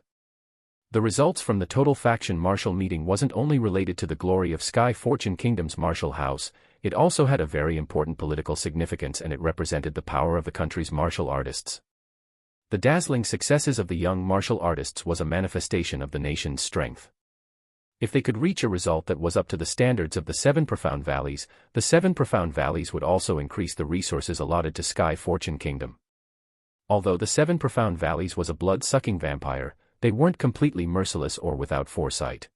The results from the Total Faction Martial Meeting wasn't only related to the glory of Sky Fortune Kingdom's martial house, it also had a very important political significance and it represented the power of the country's martial artists. The dazzling successes of the young martial artists was a manifestation of the nation's strength. If they could reach a result that was up to the standards of the 7 Profound Valleys, the 7 Profound Valleys would also increase the resources allotted to Sky Fortune Kingdom. Although the 7 Profound Valleys was a blood-sucking vampire, they weren't completely merciless or without foresight.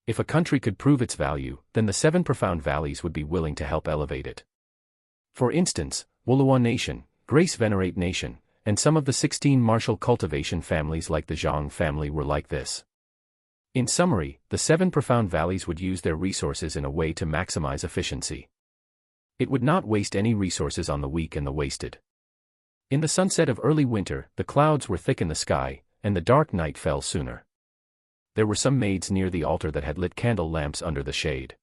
If a country could prove its value, then the 7 Profound Valleys would be willing to help elevate it. For instance, Woluan Nation, Grace Venerate Nation, and some of the 16 martial cultivation families like the Zhang family were like this. In summary, the 7 Profound Valleys would use their resources in a way to maximize efficiency. It would not waste any resources on the weak and the wasted. In the sunset of early winter, the clouds were thick in the sky, and the dark night fell sooner. There were some maids near the altar that had lit candle lamps under the shade.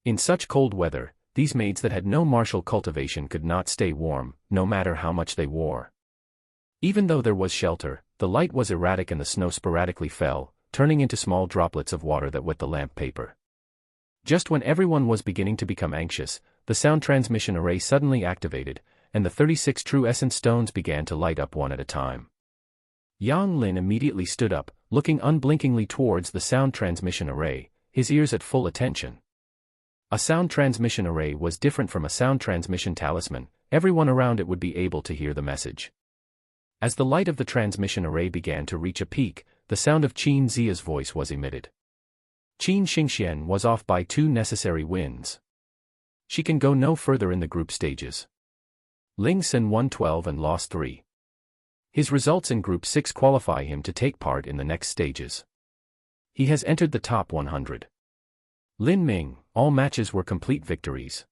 In such cold weather, these maids that had no martial cultivation could not stay warm, no matter how much they wore. Even though there was shelter, the light was erratic and the snow sporadically fell, turning into small droplets of water that wet the lamp paper. Just when everyone was beginning to become anxious, the sound transmission array suddenly activated, and the 36 true essence stones began to light up one at a time. Yang Lin immediately stood up, looking unblinkingly towards the sound transmission array, his ears at full attention. A sound transmission array was different from a sound transmission talisman, everyone around it would be able to hear the message. As the light of the transmission array began to reach a peak, the sound of Qin Zia's voice was emitted. Qin Xingxian was off by 2 necessary wins. She can go no further in the group stages. Ling Sen won 12 and lost 3. His results in Group 6 qualify him to take part in the next stages. He has entered the top 100. Lin Ming, all matches were complete victories.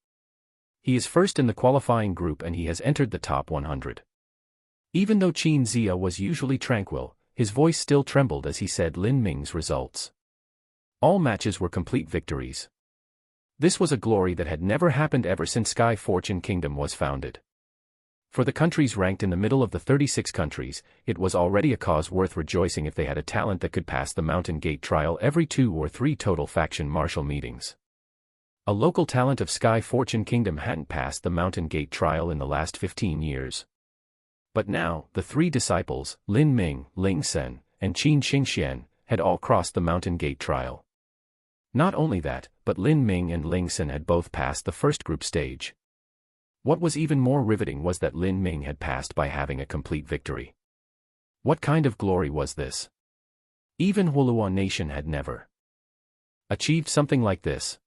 He is first in the qualifying group and he has entered the top 100. Even though Qin Zia was usually tranquil, his voice still trembled as he said Lin Ming's results. All matches were complete victories. This was a glory that had never happened ever since Sky Fortune Kingdom was founded. For the countries ranked in the middle of the 36 countries, it was already a cause worth rejoicing if they had a talent that could pass the Mountain Gate trial every 2 or 3 total faction martial meetings. A local talent of Sky Fortune Kingdom hadn't passed the Mountain Gate trial in the last 15 years. But now, the 3 disciples, Lin Ming, Ling Sen, and Qin Xingxian, had all crossed the Mountain Gate trial. Not only that, but Lin Ming and Ling Sen had both passed the first group stage. What was even more riveting was that Lin Ming had passed by having a complete victory. What kind of glory was this? Even Huoluan Nation had never achieved something like this.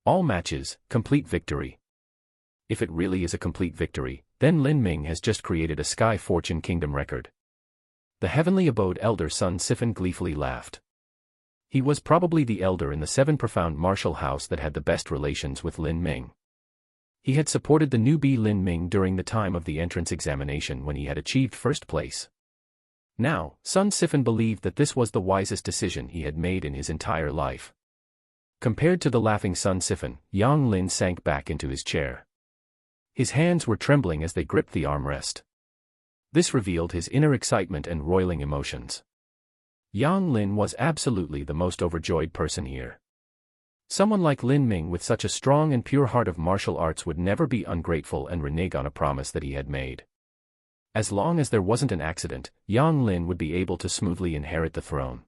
All matches, complete victory. If it really is a complete victory, then Lin Ming has just created a Sky Fortune Kingdom record. The Heavenly Abode elder Sun Sifan gleefully laughed. He was probably the elder in the 7 profound martial house that had the best relations with Lin Ming. He had supported the newbie Lin Ming during the time of the entrance examination when he had achieved first place. Now, Sun Sifan believed that this was the wisest decision he had made in his entire life. Compared to the laughing Sun Sifan, Yang Lin sank back into his chair. His hands were trembling as they gripped the armrest. This revealed his inner excitement and roiling emotions. Yang Lin was absolutely the most overjoyed person here. Someone like Lin Ming with such a strong and pure heart of martial arts would never be ungrateful and renege on a promise that he had made. As long as there wasn't an accident, Yang Lin would be able to smoothly inherit the throne.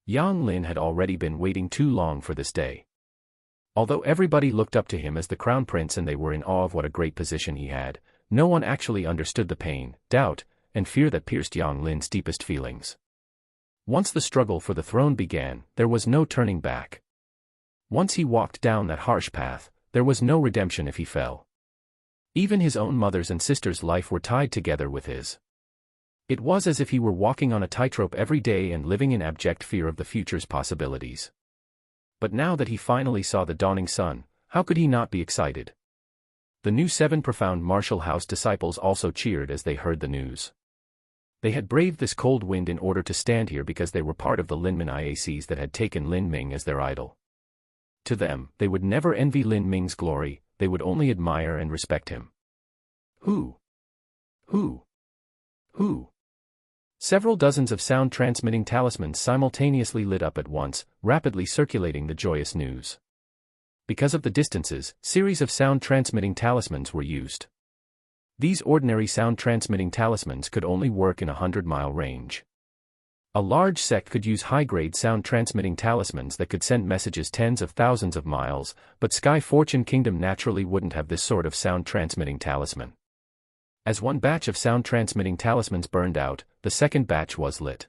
Yang Lin had already been waiting too long for this day. Although everybody looked up to him as the crown prince and they were in awe of what a great position he had, no one actually understood the pain, doubt, and fear that pierced Yang Lin's deepest feelings. Once the struggle for the throne began, there was no turning back. Once he walked down that harsh path, there was no redemption if he fell. Even his own mother's and sister's life were tied together with his. It was as if he were walking on a tightrope every day and living in abject fear of the future's possibilities. But now that he finally saw the dawning sun, how could he not be excited? The new 7 profound martial house disciples also cheered as they heard the news. They had braved this cold wind in order to stand here because they were part of the Linmin IACs that had taken Lin Ming as their idol. To them, they would never envy Lin Ming's glory, they would only admire and respect him. Who? Several dozens of sound-transmitting talismans simultaneously lit up at once, rapidly circulating the joyous news. Because of the distances, series of sound-transmitting talismans were used. These ordinary sound-transmitting talismans could only work in a 100-mile range. A large sect could use high-grade sound-transmitting talismans that could send messages tens of thousands of miles, but Sky Fortune Kingdom naturally wouldn't have this sort of sound-transmitting talisman. As one batch of sound-transmitting talismans burned out, the second batch was lit.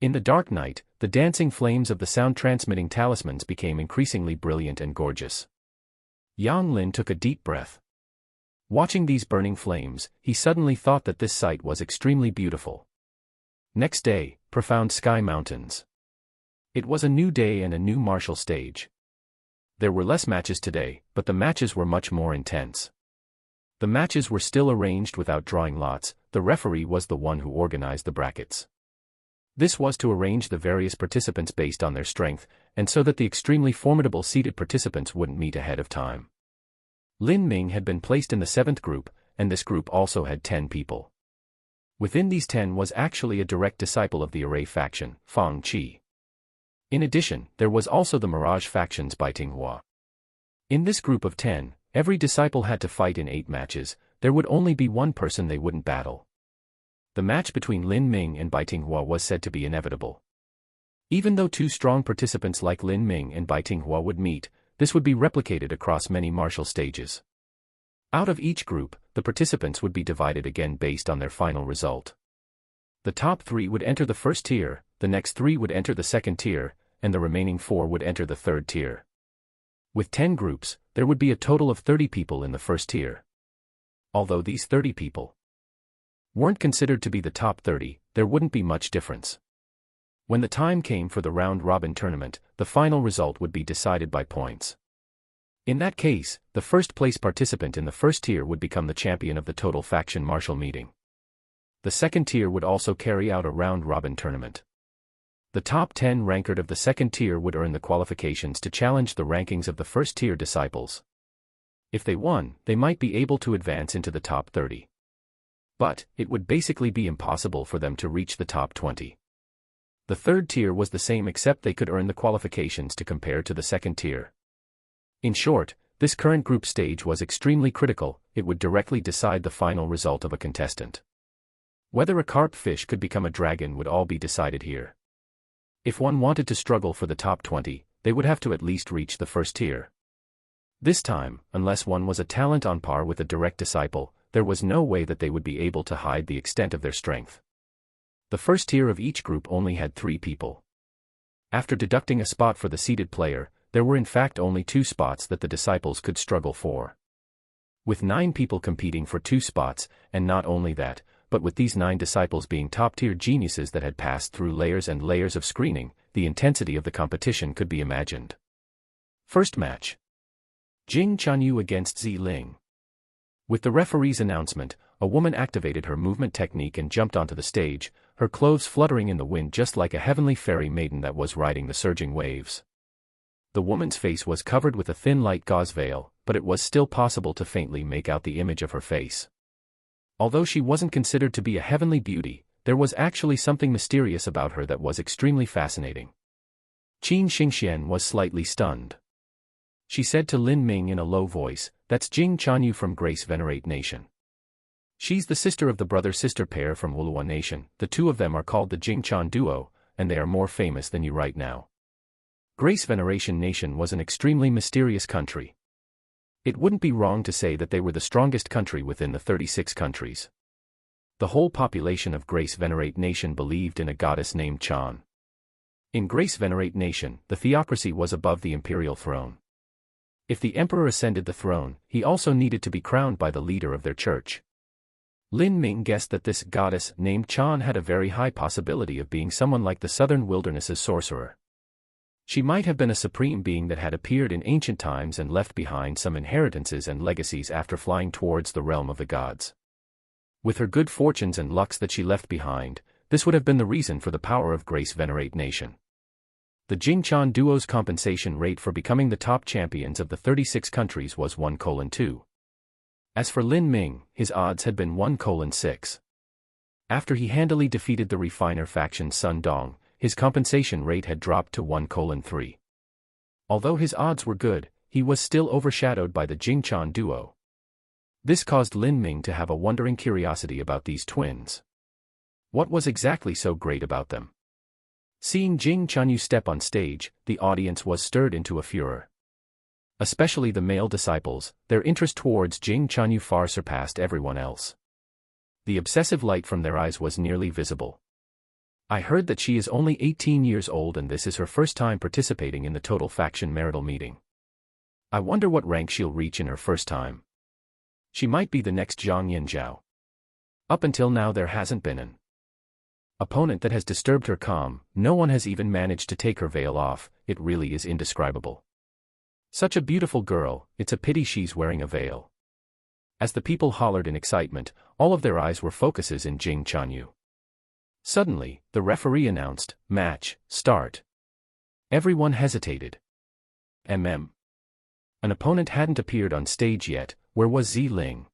In the dark night, the dancing flames of the sound-transmitting talismans became increasingly brilliant and gorgeous. Yang Lin took a deep breath. Watching these burning flames, he suddenly thought that this sight was extremely beautiful. Next day, Profound Sky Mountains. It was a new day and a new martial stage. There were less matches today, but the matches were much more intense. The matches were still arranged without drawing lots, the referee was the one who organized the brackets. This was to arrange the various participants based on their strength, and so that the extremely formidable seeded participants wouldn't meet ahead of time. Lin Ming had been placed in the 7th group, and this group also had 10 people. Within these 10 was actually a direct disciple of the Array faction, Fang Qi. In addition, there was also the Mirage factions by Tinghua. In this group of 10, every disciple had to fight in 8 matches, there would only be one person they wouldn't battle. The match between Lin Ming and Bai Tinghua was said to be inevitable. Even though 2 strong participants like Lin Ming and Bai Tinghua would meet, this would be replicated across many martial stages. Out of each group, the participants would be divided again based on their final result. The top 3 would enter the first tier, the next 3 would enter the second tier, and the remaining 4 would enter the third tier. With 10 groups, there would be a total of 30 people in the first tier. Although these 30 people weren't considered to be the top 30, there wouldn't be much difference. When the time came for the round-robin tournament, the final result would be decided by points. In that case, the first-place participant in the first tier would become the champion of the total faction martial meeting. The second tier would also carry out a round-robin tournament. The top 10 ranked of the second tier would earn the qualifications to challenge the rankings of the first-tier disciples. If they won, they might be able to advance into the top 30. But, it would basically be impossible for them to reach the top 20. The third tier was the same except they could earn the qualifications to compare to the second tier. In short, this current group stage was extremely critical. It would directly decide the final result of a contestant. Whether a carp fish could become a dragon would all be decided here. If one wanted to struggle for the top 20, they would have to at least reach the first tier. This time, unless one was a talent on par with a direct disciple, there was no way that they would be able to hide the extent of their strength. The first tier of each group only had 3 people. After deducting a spot for the seeded player, there were in fact only 2 spots that the disciples could struggle for. With 9 people competing for 2 spots, and not only that, but with these 9 disciples being top-tier geniuses that had passed through layers and layers of screening, the intensity of the competition could be imagined. First match. Jing Chanyu against Zi Ling. With the referee's announcement, a woman activated her movement technique and jumped onto the stage, her clothes fluttering in the wind just like a heavenly fairy maiden that was riding the surging waves. The woman's face was covered with a thin light gauze veil, but it was still possible to faintly make out the image of her face. Although she wasn't considered to be a heavenly beauty, there was actually something mysterious about her that was extremely fascinating. Qin Xingxian was slightly stunned. She said to Lin Ming in a low voice, "That's Jing Chanyu from Grace Venerate Nation. She's the sister of the brother-sister pair from Wuluan Nation. The 2 of them are called the Jingchan Duo, and they are more famous than you right now." Grace Veneration Nation was an extremely mysterious country. It wouldn't be wrong to say that they were the strongest country within the 36 countries. The whole population of Grace Venerate Nation believed in a goddess named Chan. In Grace Venerate Nation, the theocracy was above the imperial throne. If the emperor ascended the throne, he also needed to be crowned by the leader of their church. Lin Ming guessed that this goddess named Chan had a very high possibility of being someone like the southern wilderness's sorcerer. She might have been a supreme being that had appeared in ancient times and left behind some inheritances and legacies after flying towards the realm of the gods. With her good fortunes and lucks that she left behind, this would have been the reason for the power of Grace Venerate Nation. The Jingchan Duo's compensation rate for becoming the top champions of the 36 countries was 1:2. As for Lin Ming, his odds had been 1:6. After he handily defeated the refiner faction Sun Dong, his compensation rate had dropped to 1:3. Although his odds were good, he was still overshadowed by the Jingchan Duo. This caused Lin Ming to have a wondering curiosity about these twins. What was exactly so great about them? Seeing Jing Chanyu step on stage, the audience was stirred into a furor. Especially the male disciples, their interest towards Jing Chanyu far surpassed everyone else. The obsessive light from their eyes was nearly visible. "I heard that she is only 18 years old and this is her first time participating in the total faction marital meeting. I wonder what rank she'll reach in her first time. She might be the next Zhang Yanzhao. Up until now there hasn't been an opponent that has disturbed her calm. No one has even managed to take her veil off. It really is indescribable. Such a beautiful girl, it's a pity she's wearing a veil." As the people hollered in excitement, all of their eyes were focuses in Jing Chanyu. Suddenly, the referee announced, "Match, start." Everyone hesitated. An opponent hadn't appeared on stage yet. Where was Zi Ling?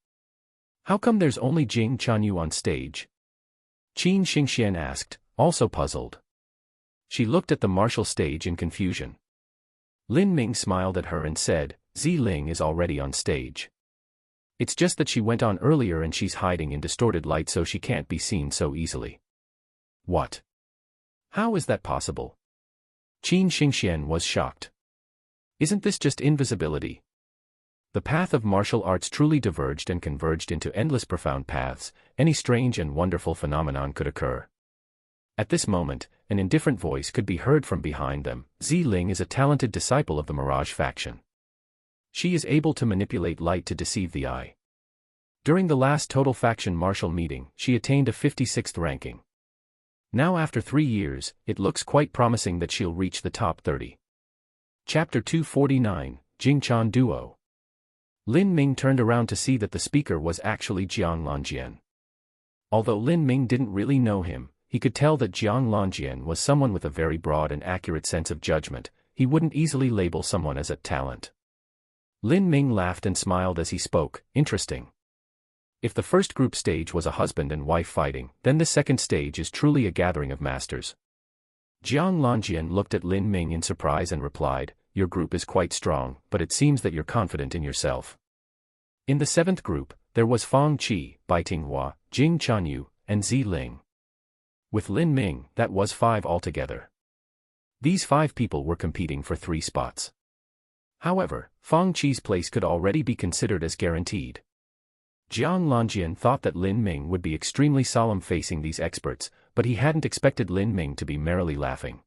How come there's only Jing Chanyu on stage? Qin Xingxian asked, also puzzled. She looked at the martial stage in confusion. Lin Ming smiled at her and said, "Zi Ling is already on stage. It's just that she went on earlier and she's hiding in distorted light so she can't be seen so easily." What? How is that possible? Qin Xingxian was shocked. Isn't this just invisibility? The path of martial arts truly diverged and converged into endless profound paths. Any strange and wonderful phenomenon could occur. At this moment, an indifferent voice could be heard from behind them. Zi Ling is a talented disciple of the Mirage faction. She is able to manipulate light to deceive the eye. During the last total faction martial meeting, she attained a 56th ranking. Now after 3 years, it looks quite promising that she'll reach the top 30. Chapter 249, Jingchan Duo. Lin Ming turned around to see that the speaker was actually Jiang Lanjian. Although Lin Ming didn't really know him, he could tell that Jiang Longjian was someone with a very broad and accurate sense of judgment. He wouldn't easily label someone as a talent. Lin Ming laughed and smiled as he spoke. Interesting. If the first group stage was a husband and wife fighting, then the second stage is truly a gathering of masters. Jiang Longjian looked at Lin Ming in surprise and replied, "Your group is quite strong, but it seems that you're confident in yourself." In the seventh group, there was Fang Qi, Bai Tinghua, Jing Chanyu, and Zi Ling. With Lin Ming, that was 5 altogether. These 5 people were competing for 3 spots. However, Fang Qi's place could already be considered as guaranteed. Jiang Longjian thought that Lin Ming would be extremely solemn facing these experts, but he hadn't expected Lin Ming to be merrily laughing.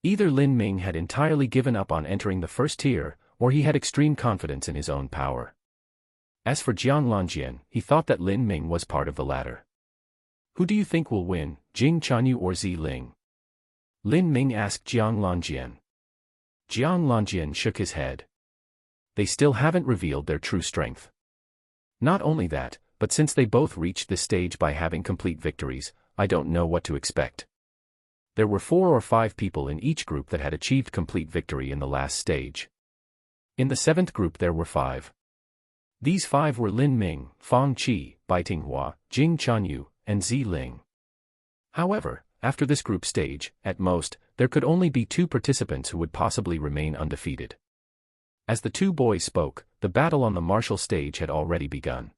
Either Lin Ming had entirely given up on entering the first tier, or he had extreme confidence in his own power. As for Jiang Longjian, he thought that Lin Ming was part of the latter. "Who do you think will win, Jing Chanyu or Zi Ling?" Lin Ming asked Jiang Longjian. Jiang Longjian shook his head. "They still haven't revealed their true strength. Not only that, but since they both reached this stage by having complete victories, I don't know what to expect." There were 4 or 5 people in each group that had achieved complete victory in the last stage. In the 7th group there were 5. These 5 were Lin Ming, Fang Qi, Bai Tinghua, Jing Chanyu, and Zi Ling. However, after this group stage, at most, there could only be 2 participants who would possibly remain undefeated. As the 2 boys spoke, the battle on the martial stage had already begun.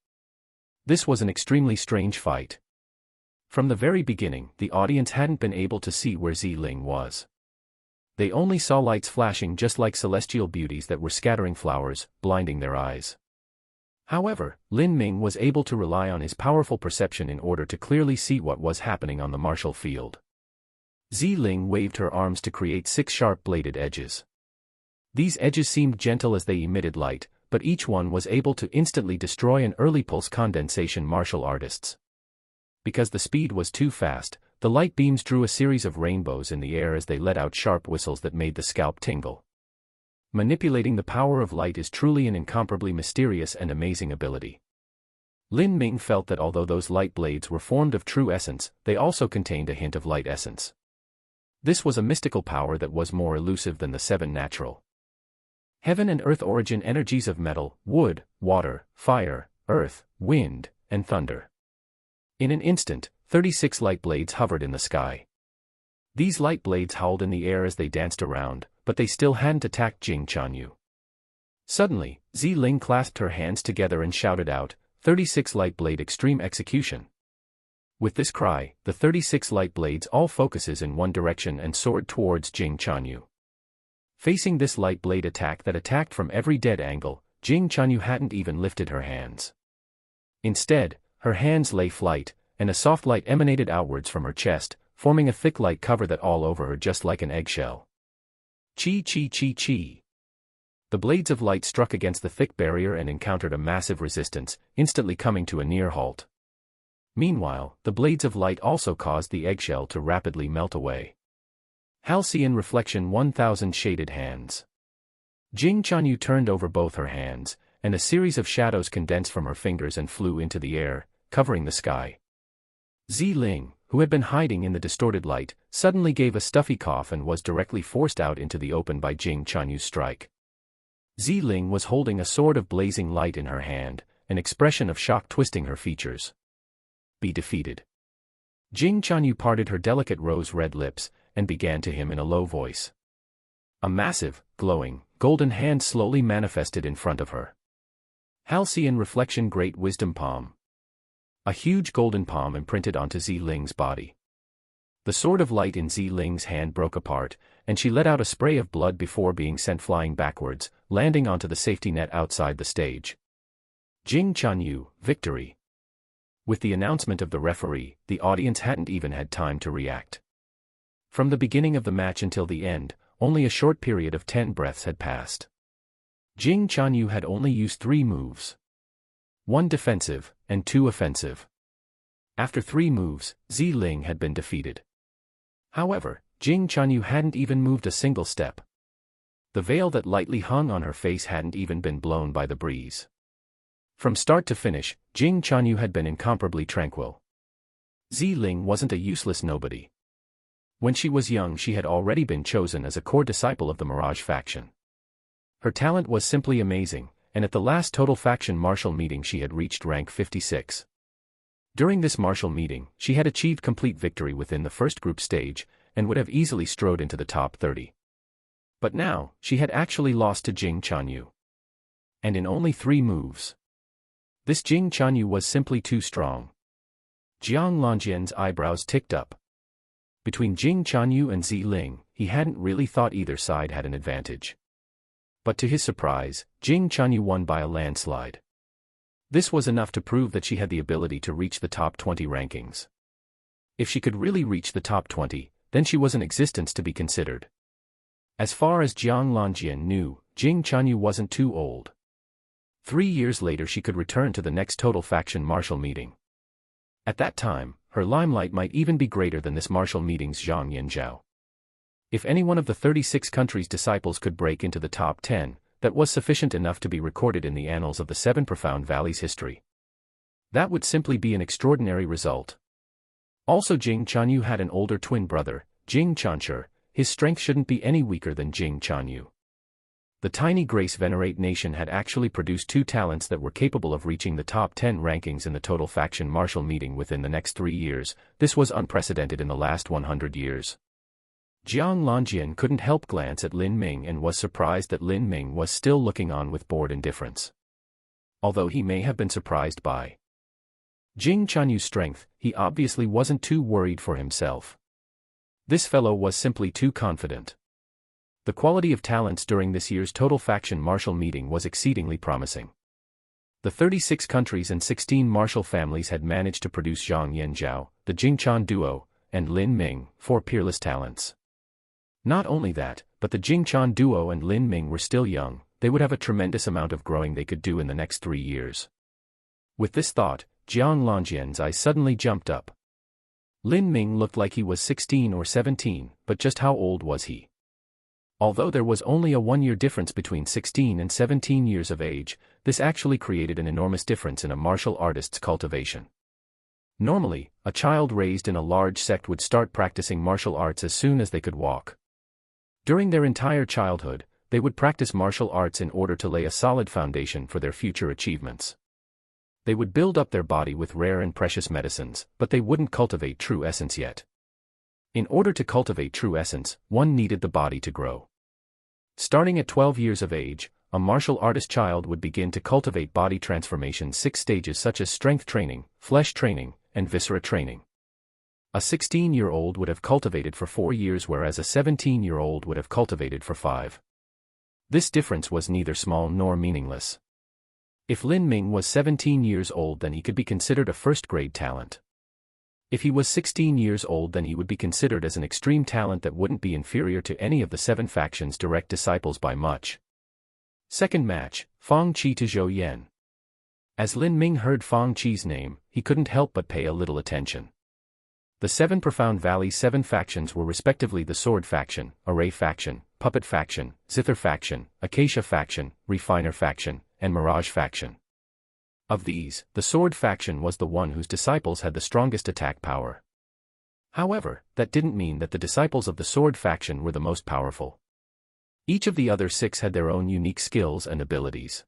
This was an extremely strange fight. From the very beginning, the audience hadn't been able to see where Zi Ling was. They only saw lights flashing just like celestial beauties that were scattering flowers, blinding their eyes. However, Lin Ming was able to rely on his powerful perception in order to clearly see what was happening on the martial field. Zi Ling waved her arms to create 6 sharp-bladed edges. These edges seemed gentle as they emitted light, but each one was able to instantly destroy an early pulse condensation martial artists. Because the speed was too fast, the light beams drew a series of rainbows in the air as they let out sharp whistles that made the scalp tingle. Manipulating the power of light is truly an incomparably mysterious and amazing ability. Lin Ming felt that although those light blades were formed of true essence, they also contained a hint of light essence. This was a mystical power that was more elusive than the 7 natural heaven and earth origin energies of metal, wood, water, fire, earth, wind, and thunder. In an instant, 36 light blades hovered in the sky. These light blades howled in the air as they danced around, but they still hadn't attacked Jing Chanyu. Suddenly, Zi Ling clasped her hands together and shouted out, "36 light blade extreme execution." With this cry, the 36 light blades all focuses in one direction and soared towards Jing Chanyu. Facing this light blade attack that attacked from every dead angle, Jing Chanyu hadn't even lifted her hands. Instead, her hands lay flat, and a soft light emanated outwards from her chest, forming a thick light cover that all over her just like an eggshell. Chi chi chi chi. The blades of light struck against the thick barrier and encountered a massive resistance, instantly coming to a near halt. Meanwhile, the blades of light also caused the eggshell to rapidly melt away. Halcyon reflection 1000 shaded hands. Jing Chanyu turned over both her hands, and a series of shadows condensed from her fingers and flew into the air, covering the sky. Zi Ling, who had been hiding in the distorted light, suddenly gave a stuffy cough and was directly forced out into the open by Jing Chanyu's strike. Zi Ling was holding a sword of blazing light in her hand, an expression of shock twisting her features. "Be defeated." Jing Chanyu parted her delicate rose-red lips, and began to him in a low voice. A massive, glowing, golden hand slowly manifested in front of her. Halcyon reflection great wisdom palm. A huge golden palm imprinted onto Zi Ling's body. The sword of light in Zi Ling's hand broke apart, and she let out a spray of blood before being sent flying backwards, landing onto the safety net outside the stage. Jing Chanyu, victory. With the announcement of the referee, the audience hadn't even had time to react. From the beginning of the match until the end, only a short period of 10 breaths had passed. Jing Chanyu had only used 3 moves. 1 defensive, and 2 offensive. After 3 moves, Zi Ling had been defeated. However, Jing Chanyu hadn't even moved a single step. The veil that lightly hung on her face hadn't even been blown by the breeze. From start to finish, Jing Chanyu had been incomparably tranquil. Ziling wasn't a useless nobody. When she was young, she had already been chosen as a core disciple of the Mirage faction. Her talent was simply amazing, and at the last total faction martial meeting she had reached rank 56. During this martial meeting, she had achieved complete victory within the first group stage, and would have easily strode into the top 30. But now, she had actually lost to Jing Chanyu. And in only 3 moves. This Jing Chanyu was simply too strong. Jiang Longjian's eyebrows ticked up. Between Jing Chanyu and Ziling, he hadn't really thought either side had an advantage. But to his surprise, Jing Chanyu won by a landslide. This was enough to prove that she had the ability to reach the top 20 rankings. If she could really reach the top 20, then she was an existence to be considered. As far as Jiang Longjian knew, Jing Chanyu wasn't too old. 3 years later she could return to the next total faction martial meeting. At that time, her limelight might even be greater than this martial meeting's Zhang Yinzhao. If any one of the 36 countries' disciples could break into the top 10, that was sufficient enough to be recorded in the annals of the 7 Profound Valleys history. That would simply be an extraordinary result. Also, Jing Chanyu had an older twin brother, Jing Chanshi. His strength shouldn't be any weaker than Jing Chanyu. The tiny Grace Venerate nation had actually produced 2 talents that were capable of reaching the top 10 rankings in the total faction martial meeting within the next 3 years. This was unprecedented in the last 100 years. Jiang Longjian couldn't help glance at Lin Ming and was surprised that Lin Ming was still looking on with bored indifference. Although he may have been surprised by Jing Chanyu's strength, he obviously wasn't too worried for himself. This fellow was simply too confident. The quality of talents during this year's total faction martial meeting was exceedingly promising. The 36 countries and 16 martial families had managed to produce Zhang Yinzhao, the Jingchan duo, and Lin Ming, 4 peerless talents. Not only that, but the Jingchan duo and Lin Ming were still young. They would have a tremendous amount of growing they could do in the next 3 years. With this thought, Jiang Longjian's eyes suddenly jumped up. Lin Ming looked like he was 16 or 17, but just how old was he? Although there was only a 1-year difference between 16 and 17 years of age, this actually created an enormous difference in a martial artist's cultivation. Normally, a child raised in a large sect would start practicing martial arts as soon as they could walk. During their entire childhood, they would practice martial arts in order to lay a solid foundation for their future achievements. They would build up their body with rare and precious medicines, but they wouldn't cultivate true essence yet. In order to cultivate true essence, one needed the body to grow. Starting at 12 years of age, a martial artist child would begin to cultivate body transformation 6 stages such as strength training, flesh training, and viscera training. A 16-year-old would have cultivated for 4 years whereas a 17-year-old would have cultivated for 5. This difference was neither small nor meaningless. If Lin Ming was 17 years old, then he could be considered a first-grade talent. If he was 16 years old, then he would be considered as an extreme talent that wouldn't be inferior to any of the 7 factions' direct disciples by much. Second match, Fang Qi to Zhou Yan. As Lin Ming heard Fang Qi's name, he couldn't help but pay a little attention. The 7 Profound Valley's 7 factions were respectively the Sword faction, Array faction, Puppet faction, Zither faction, Acacia faction, Refiner faction, and Mirage faction. Of these, the Sword faction was the one whose disciples had the strongest attack power. However, that didn't mean that the disciples of the Sword faction were the most powerful. Each of the other 6 had their own unique skills and abilities.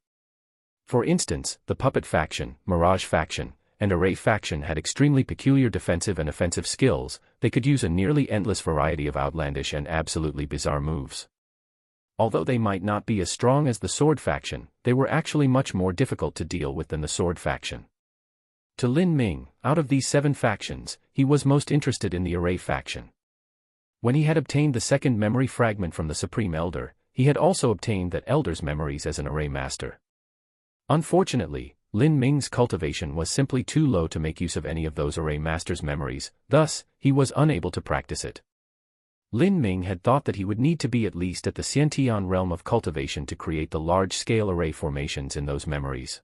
For instance, the Puppet faction, Mirage faction, and Array faction had extremely peculiar defensive and offensive skills. They could use a nearly endless variety of outlandish and absolutely bizarre moves. Although they might not be as strong as the Sword faction, they were actually much more difficult to deal with than the Sword faction. To Lin Ming, out of these 7 factions, he was most interested in the Array faction. When he had obtained the second memory fragment from the Supreme Elder, he had also obtained that Elder's memories as an Array master. Unfortunately, Lin Ming's cultivation was simply too low to make use of any of those Array master's memories, thus, he was unable to practice it. Lin Ming had thought that he would need to be at least at the Xiantian realm of cultivation to create the large-scale array formations in those memories.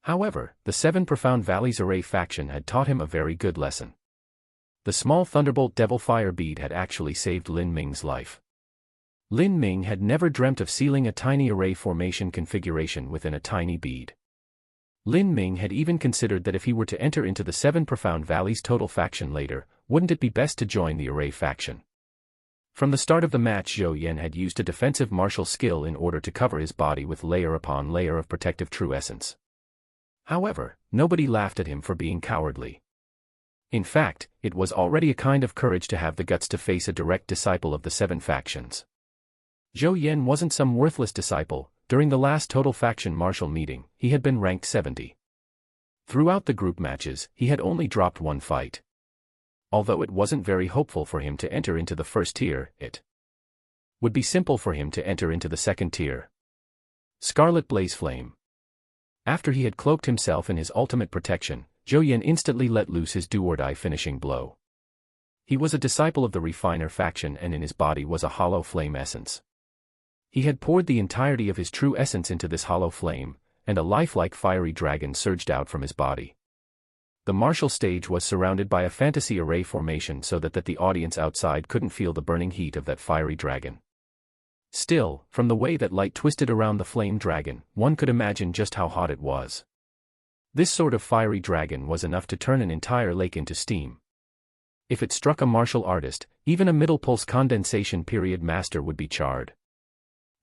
However, the 7 Profound Valleys Array faction had taught him a very good lesson. The small Thunderbolt Devil Fire bead had actually saved Lin Ming's life. Lin Ming had never dreamt of sealing a tiny array formation configuration within a tiny bead. Lin Ming had even considered that if he were to enter into the Seven Profound Valleys total faction later, wouldn't it be best to join the array faction? From the start of the match, Zhou Yan had used a defensive martial skill in order to cover his body with layer upon layer of protective true essence. However, nobody laughed at him for being cowardly. In fact, it was already a kind of courage to have the guts to face a direct disciple of the seven factions. Zhou Yan wasn't some worthless disciple. During the last total faction martial meeting, he had been ranked 70. Throughout the group matches, he had only dropped one fight. Although it wasn't very hopeful for him to enter into the first tier, it would be simple for him to enter into the second tier. Scarlet Blaze Flame. After he had cloaked himself in his ultimate protection, Zhou Yan instantly let loose his do-or-die finishing blow. He was a disciple of the Refiner faction, and in his body was a hollow flame essence. He had poured the entirety of his true essence into this hollow flame, and a lifelike fiery dragon surged out from his body. The martial stage was surrounded by a fantasy array formation so that the audience outside couldn't feel the burning heat of that fiery dragon. Still, from the way that light twisted around the flame dragon, one could imagine just how hot it was. This sort of fiery dragon was enough to turn an entire lake into steam. If it struck a martial artist, even a middle pulse condensation period master would be charred.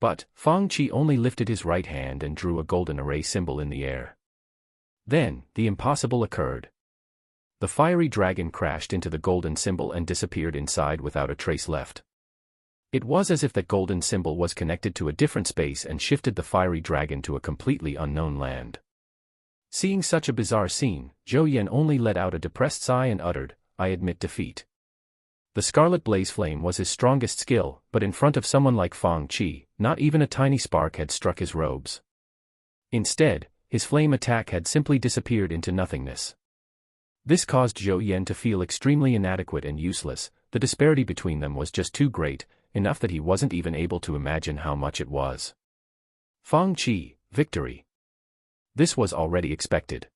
But Fang Qi only lifted his right hand and drew a golden array symbol in the air. Then, the impossible occurred. The fiery dragon crashed into the golden symbol and disappeared inside without a trace left. It was as if that golden symbol was connected to a different space and shifted the fiery dragon to a completely unknown land. Seeing such a bizarre scene, Zhou Yan only let out a depressed sigh and uttered, "I admit defeat." The Scarlet Blaze Flame was his strongest skill, but in front of someone like Fang Qi, not even a tiny spark had struck his robes. Instead, his flame attack had simply disappeared into nothingness. This caused Zhou Yan to feel extremely inadequate and useless. The disparity between them was just too great, enough that he wasn't even able to imagine how much it was. Fang Qi, victory. This was already expected.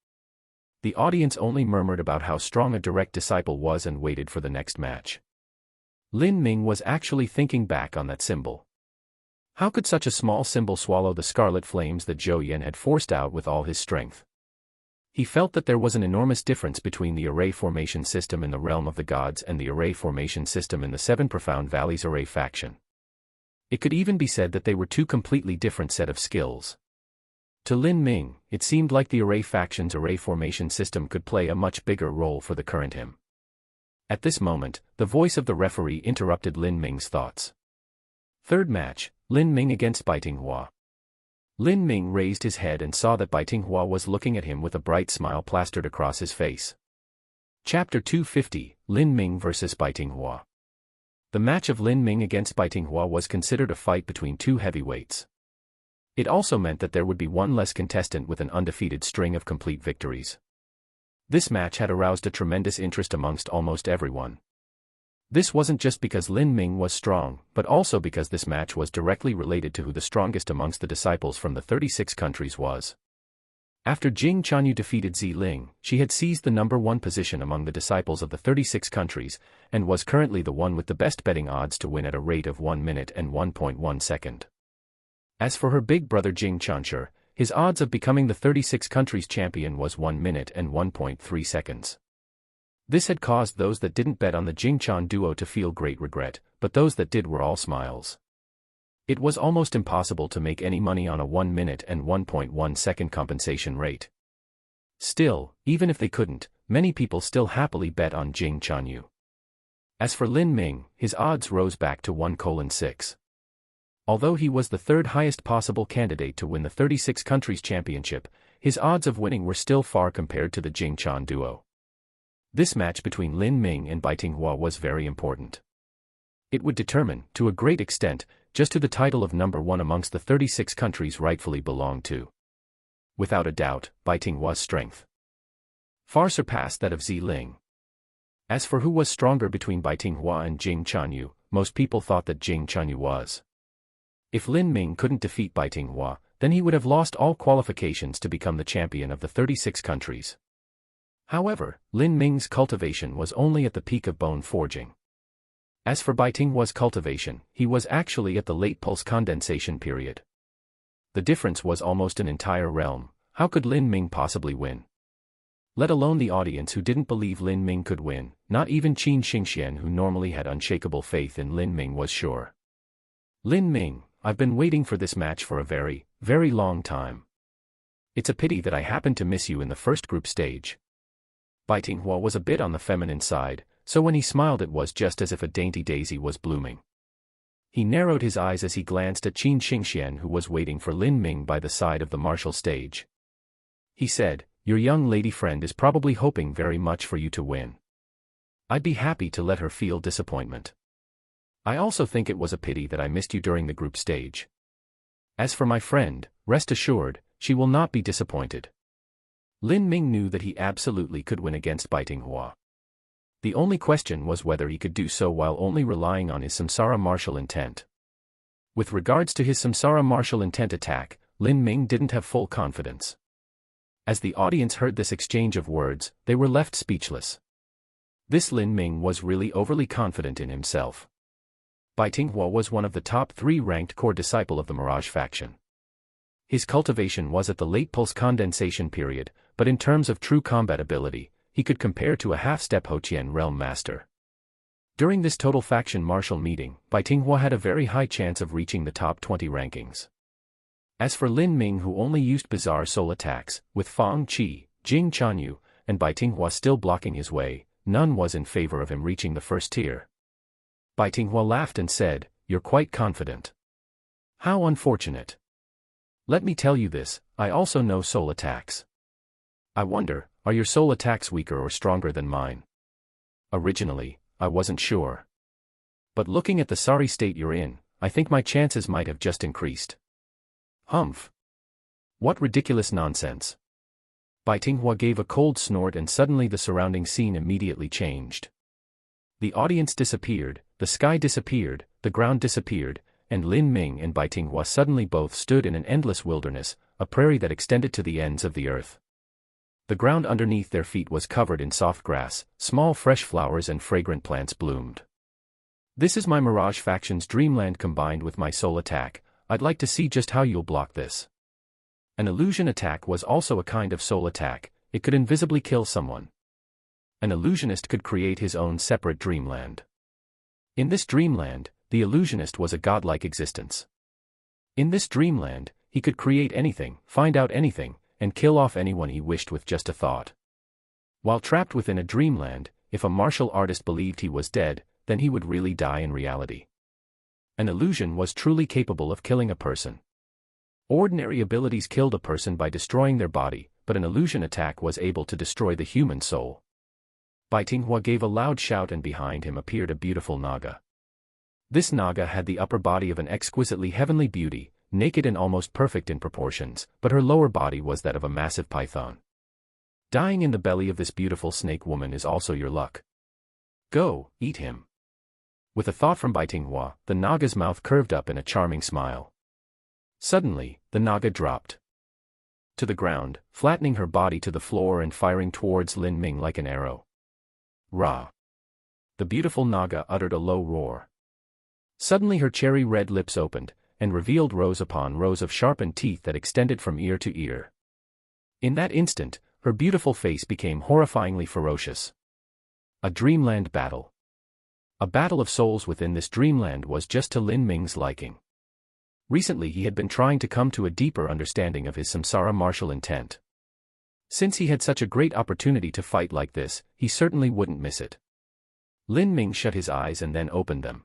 The audience only murmured about how strong a direct disciple was and waited for the next match. Lin Ming was actually thinking back on that symbol. How could such a small symbol swallow the scarlet flames that Zhou Yan had forced out with all his strength? He felt that there was an enormous difference between the array formation system in the realm of the gods and the array formation system in the Seven Profound Valleys array faction. It could even be said that they were two completely different set of skills. To Lin Ming, it seemed like the array faction's array formation system could play a much bigger role for the current him. At this moment, the voice of the referee interrupted Lin Ming's thoughts. Third match, Lin Ming against Bai Tinghua. Lin Ming raised his head and saw that Bai Tinghua was looking at him with a bright smile plastered across his face. Chapter 250, Lin Ming vs. Bai Tinghua. The match of Lin Ming against Bai Tinghua was considered a fight between two heavyweights. It also meant that there would be one less contestant with an undefeated string of complete victories. This match had aroused a tremendous interest amongst almost everyone. This wasn't just because Lin Ming was strong, but also because this match was directly related to who the strongest amongst the disciples from the 36 countries was. After Jing Chanyu defeated Zi Ling, she had seized the #1 position among the disciples of the 36 countries, and was currently the one with the best betting odds to win at a rate of 1 minute and 1.1 second. As for her big brother Jing Chanshi, his odds of becoming the 36 countries champion was 1 minute and 1.3 seconds. This had caused those that didn't bet on the Jingchan duo to feel great regret, but those that did were all smiles. It was almost impossible to make any money on a 1 minute and 1.1 second compensation rate. Still, even if they couldn't, many people still happily bet on Jing Chanyu. As for Lin Ming, his odds rose back to 1:6. Although he was the third highest possible candidate to win the 36 countries championship, his odds of winning were still far compared to the Jingchan duo. This match between Lin Ming and Bai Tinghua was very important. It would determine, to a great extent, just who the title of #1 amongst the 36 countries rightfully belonged to. Without a doubt, Bai Tinghua's strength far surpassed that of Zi Ling. As for who was stronger between Bai Tinghua and Jing Chanyu, most people thought that Jing Chanyu was. If Lin Ming couldn't defeat Bai Tinghua, then he would have lost all qualifications to become the champion of the 36 countries. However, Lin Ming's cultivation was only at the peak of bone forging. As for Bai Tinghua's cultivation, he was actually at the late pulse condensation period. The difference was almost an entire realm. How could Lin Ming possibly win? Let alone the audience who didn't believe Lin Ming could win, not even Qin Xingxian, who normally had unshakable faith in Lin Ming, was sure. Lin Ming, I've been waiting for this match for a very, very long time. It's a pity that I happened to miss you in the first group stage. Bai Tinghua was a bit on the feminine side, so when he smiled it was just as if a dainty daisy was blooming. He narrowed his eyes as he glanced at Qin Xingxian, who was waiting for Lin Ming by the side of the martial stage. He said, "Your young lady friend is probably hoping very much for you to win. I'd be happy to let her feel disappointment. I also think it was a pity that I missed you during the group stage. As for my friend, rest assured, she will not be disappointed." Lin Ming knew that he absolutely could win against Bai Tinghua. The only question was whether he could do so while only relying on his samsara martial intent. With regards to his samsara martial intent attack, Lin Ming didn't have full confidence. As the audience heard this exchange of words, they were left speechless. This Lin Ming was really overly confident in himself. Bai Tinghua was one of the top 3 ranked core disciple of the Mirage faction. His cultivation was at the late pulse condensation period, but in terms of true combat ability, he could compare to a half-step Hotian realm master. During this total faction martial meeting, Bai Tinghua had a very high chance of reaching the top 20 rankings. As for Lin Ming, who only used bizarre soul attacks, with Fang Qi, Jing Chanyu, and Bai Tinghua still blocking his way, none was in favor of him reaching the first tier. Bai Tinghua laughed and said, "You're quite confident. How unfortunate. Let me tell you this, I also know soul attacks. I wonder, are your soul attacks weaker or stronger than mine? Originally, I wasn't sure. But looking at the sorry state you're in, I think my chances might have just increased." Humph. What ridiculous nonsense. Bai Tinghua gave a cold snort and suddenly the surrounding scene immediately changed. The audience disappeared, the sky disappeared, the ground disappeared, and Lin Ming and Bai Tinghua suddenly both stood in an endless wilderness, a prairie that extended to the ends of the earth. The ground underneath their feet was covered in soft grass, small fresh flowers and fragrant plants bloomed. "This is my Mirage faction's dreamland combined with my soul attack. I'd like to see just how you'll block this." An illusion attack was also a kind of soul attack. It could invisibly kill someone. An illusionist could create his own separate dreamland. In this dreamland, the illusionist was a godlike existence. In this dreamland, he could create anything, find out anything, and kill off anyone he wished with just a thought. While trapped within a dreamland, if a martial artist believed he was dead, then he would really die in reality. An illusion was truly capable of killing a person. Ordinary abilities killed a person by destroying their body, but an illusion attack was able to destroy the human soul. Bai Tinghua gave a loud shout and behind him appeared a beautiful Naga. This Naga had the upper body of an exquisitely heavenly beauty, naked and almost perfect in proportions, but her lower body was that of a massive python. Dying in the belly of this beautiful snake woman is also your luck. Go, eat him. With a thought from Bai Tinghua, the Naga's mouth curved up in a charming smile. Suddenly, the Naga dropped to the ground, flattening her body to the floor and firing towards Lin Ming like an arrow. Ra! The beautiful Naga uttered a low roar. Suddenly her cherry-red lips opened, and revealed rows upon rows of sharpened teeth that extended from ear to ear. In that instant, her beautiful face became horrifyingly ferocious. A dreamland battle. A battle of souls within this dreamland was just to Lin Ming's liking. Recently he had been trying to come to a deeper understanding of his samsara martial intent. Since he had such a great opportunity to fight like this, he certainly wouldn't miss it. Lin Ming shut his eyes and then opened them.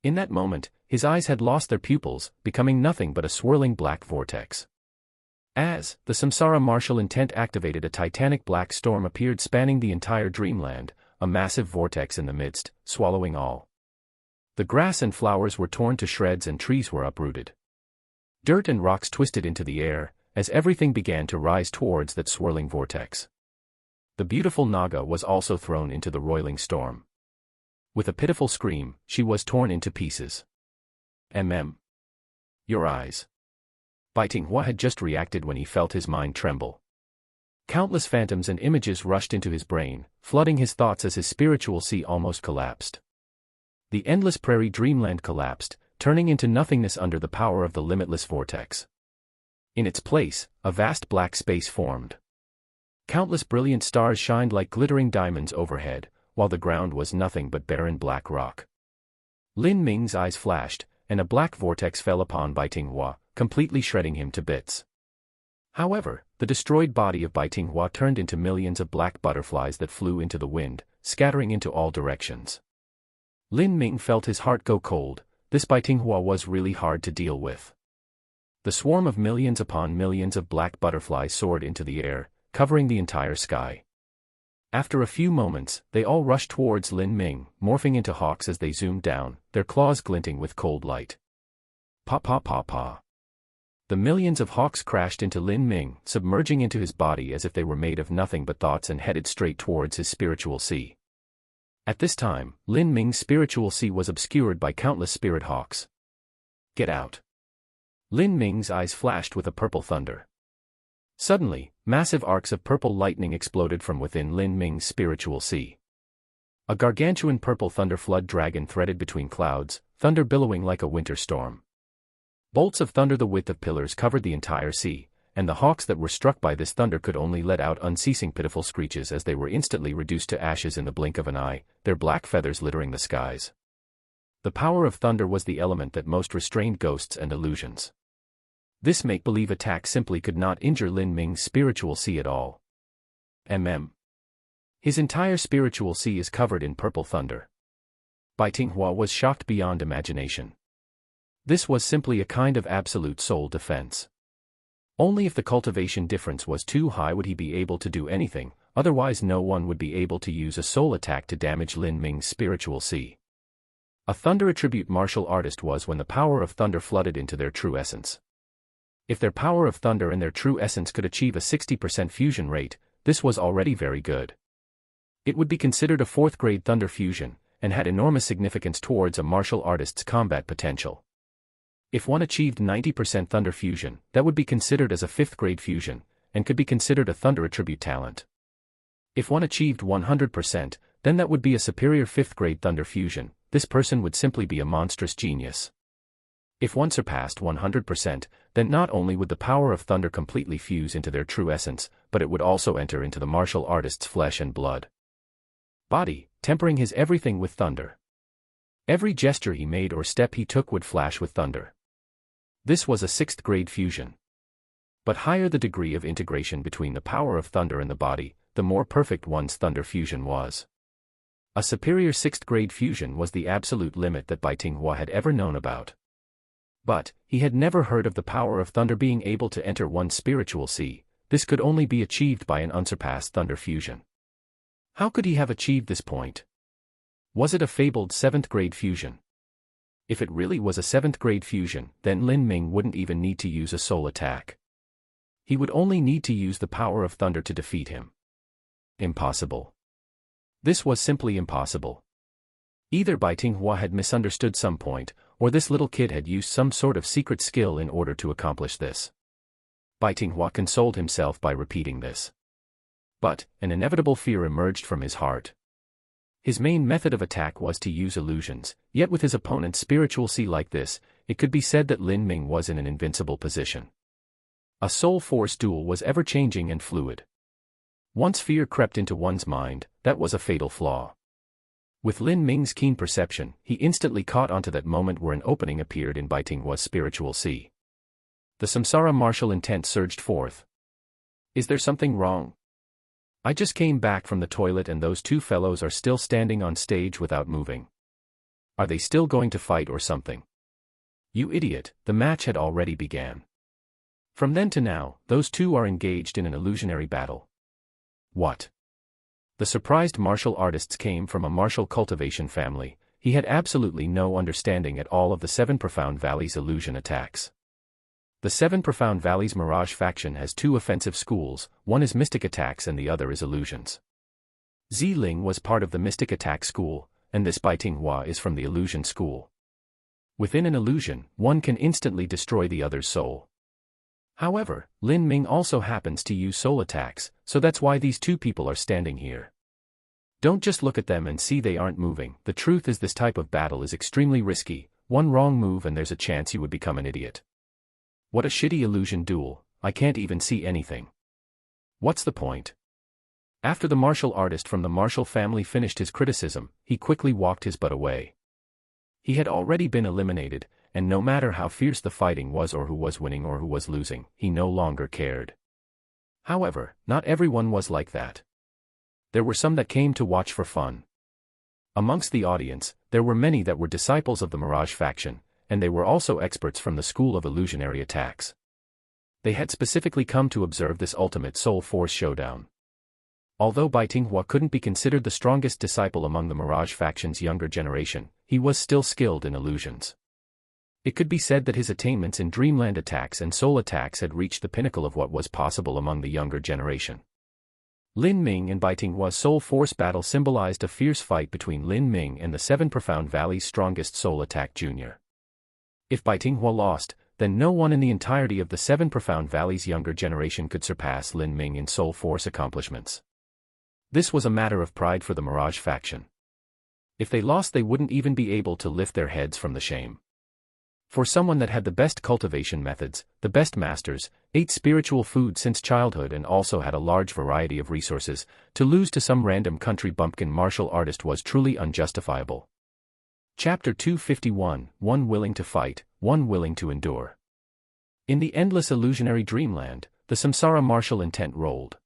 In that moment, his eyes had lost their pupils, becoming nothing but a swirling black vortex. As the samsara martial intent activated, a titanic black storm appeared spanning the entire dreamland, a massive vortex in the midst, swallowing all. The grass and flowers were torn to shreds and trees were uprooted. Dirt and rocks twisted into the air, as everything began to rise towards that swirling vortex. The beautiful Naga was also thrown into the roiling storm. With a pitiful scream, she was torn into pieces. Your eyes. Bai Tinghua had just reacted when he felt his mind tremble. Countless phantoms and images rushed into his brain, flooding his thoughts as his spiritual sea almost collapsed. The endless prairie dreamland collapsed, turning into nothingness under the power of the limitless vortex. In its place, a vast black space formed. Countless brilliant stars shined like glittering diamonds overhead, while the ground was nothing but barren black rock. Lin Ming's eyes flashed, and a black vortex fell upon Bai Tinghua, completely shredding him to bits. However, the destroyed body of Bai Tinghua turned into millions of black butterflies that flew into the wind, scattering into all directions. Lin Ming felt his heart go cold. This Bai Tinghua was really hard to deal with. The swarm of millions upon millions of black butterflies soared into the air, covering the entire sky. After a few moments, they all rushed towards Lin Ming, morphing into hawks as they zoomed down, their claws glinting with cold light. Pa pa pa pa. The millions of hawks crashed into Lin Ming, submerging into his body as if they were made of nothing but thoughts and headed straight towards his spiritual sea. At this time, Lin Ming's spiritual sea was obscured by countless spirit hawks. Get out. Lin Ming's eyes flashed with a purple thunder. Suddenly, massive arcs of purple lightning exploded from within Lin Ming's spiritual sea. A gargantuan purple thunder flood dragon threaded between clouds, thunder billowing like a winter storm. Bolts of thunder the width of pillars covered the entire sea, and the hawks that were struck by this thunder could only let out unceasing pitiful screeches as they were instantly reduced to ashes in the blink of an eye, their black feathers littering the skies. The power of thunder was the element that most restrained ghosts and illusions. This make-believe attack simply could not injure Lin Ming's spiritual sea at all. His entire spiritual sea is covered in purple thunder. Bai Tinghua was shocked beyond imagination. This was simply a kind of absolute soul defense. Only if the cultivation difference was too high would he be able to do anything, otherwise no one would be able to use a soul attack to damage Lin Ming's spiritual sea. A thunder attribute martial artist was when the power of thunder flooded into their true essence. If their power of thunder and their true essence could achieve a 60% fusion rate, this was already very good. It would be considered a 4th-grade thunder fusion, and had enormous significance towards a martial artist's combat potential. If one achieved 90% thunder fusion, that would be considered as a 5th-grade fusion, and could be considered a thunder attribute talent. If one achieved 100%, then that would be a superior 5th-grade thunder fusion. This person would simply be a monstrous genius. If one surpassed 100%, then not only would the power of thunder completely fuse into their true essence, but it would also enter into the martial artist's flesh and blood. Body, tempering his everything with thunder. Every gesture he made or step he took would flash with thunder. This was a 6th-grade fusion. But higher the degree of integration between the power of thunder and the body, the more perfect one's thunder fusion was. A superior 6th-grade fusion was the absolute limit that Bai Tinghua had ever known about. But, he had never heard of the power of thunder being able to enter one's spiritual sea. This could only be achieved by an unsurpassed thunder fusion. How could he have achieved this point? Was it a fabled 7th-grade fusion? If it really was a 7th-grade fusion, then Lin Ming wouldn't even need to use a soul attack. He would only need to use the power of thunder to defeat him. Impossible. This was simply impossible. Either Bai Tinghua had misunderstood some point, or this little kid had used some sort of secret skill in order to accomplish this. Bai Tinghua consoled himself by repeating this. But, an inevitable fear emerged from his heart. His main method of attack was to use illusions, yet with his opponent's spiritual sea like this, it could be said that Lin Ming was in an invincible position. A soul force duel was ever-changing and fluid. Once fear crept into one's mind, that was a fatal flaw. With Lin Ming's keen perception, he instantly caught onto that moment where an opening appeared in Bai Tinghua's spiritual sea. The samsara martial intent surged forth. Is there something wrong? I just came back from the toilet and those two fellows are still standing on stage without moving. Are they still going to fight or something? You idiot, the match had already began. From then to now, those two are engaged in an illusionary battle. What? The surprised martial artists came from a martial cultivation family. He had absolutely no understanding at all of the 7 Profound Valleys illusion attacks. The 7 Profound Valleys Mirage faction has 2 offensive schools, one is mystic attacks and the other is illusions. Ling was part of the mystic attack school, and this Bai Tinghua is from the illusion school. Within an illusion, one can instantly destroy the other's soul. However, Lin Ming also happens to use soul attacks, so that's why these two people are standing here. Don't just look at them and see they aren't moving. The truth is this type of battle is extremely risky. One wrong move and there's a chance you would become an idiot. What a shitty illusion duel. I can't even see anything. What's the point? After the martial artist from the Martial family finished his criticism, he quickly walked his butt away. He had already been eliminated, and no matter how fierce the fighting was or who was winning or who was losing, he no longer cared. However, not everyone was like that. There were some that came to watch for fun. Amongst the audience, there were many that were disciples of the Mirage faction, and they were also experts from the school of illusionary attacks. They had specifically come to observe this ultimate soul force showdown. Although Bai Tinghua couldn't be considered the strongest disciple among the Mirage faction's younger generation, he was still skilled in illusions. It could be said that his attainments in dreamland attacks and soul attacks had reached the pinnacle of what was possible among the younger generation. Lin Ming and Bai Tinghua's soul force battle symbolized a fierce fight between Lin Ming and the Seven Profound Valleys' strongest soul attack junior. If Bai Tinghua lost, then no one in the entirety of the Seven Profound Valleys' younger generation could surpass Lin Ming in soul force accomplishments. This was a matter of pride for the Mirage faction. If they lost, they wouldn't even be able to lift their heads from the shame. For someone that had the best cultivation methods, the best masters, ate spiritual food since childhood and also had a large variety of resources, to lose to some random country bumpkin martial artist was truly unjustifiable. Chapter 251, One willing to fight, one willing to endure. In the endless illusionary dreamland, the samsara martial intent rolled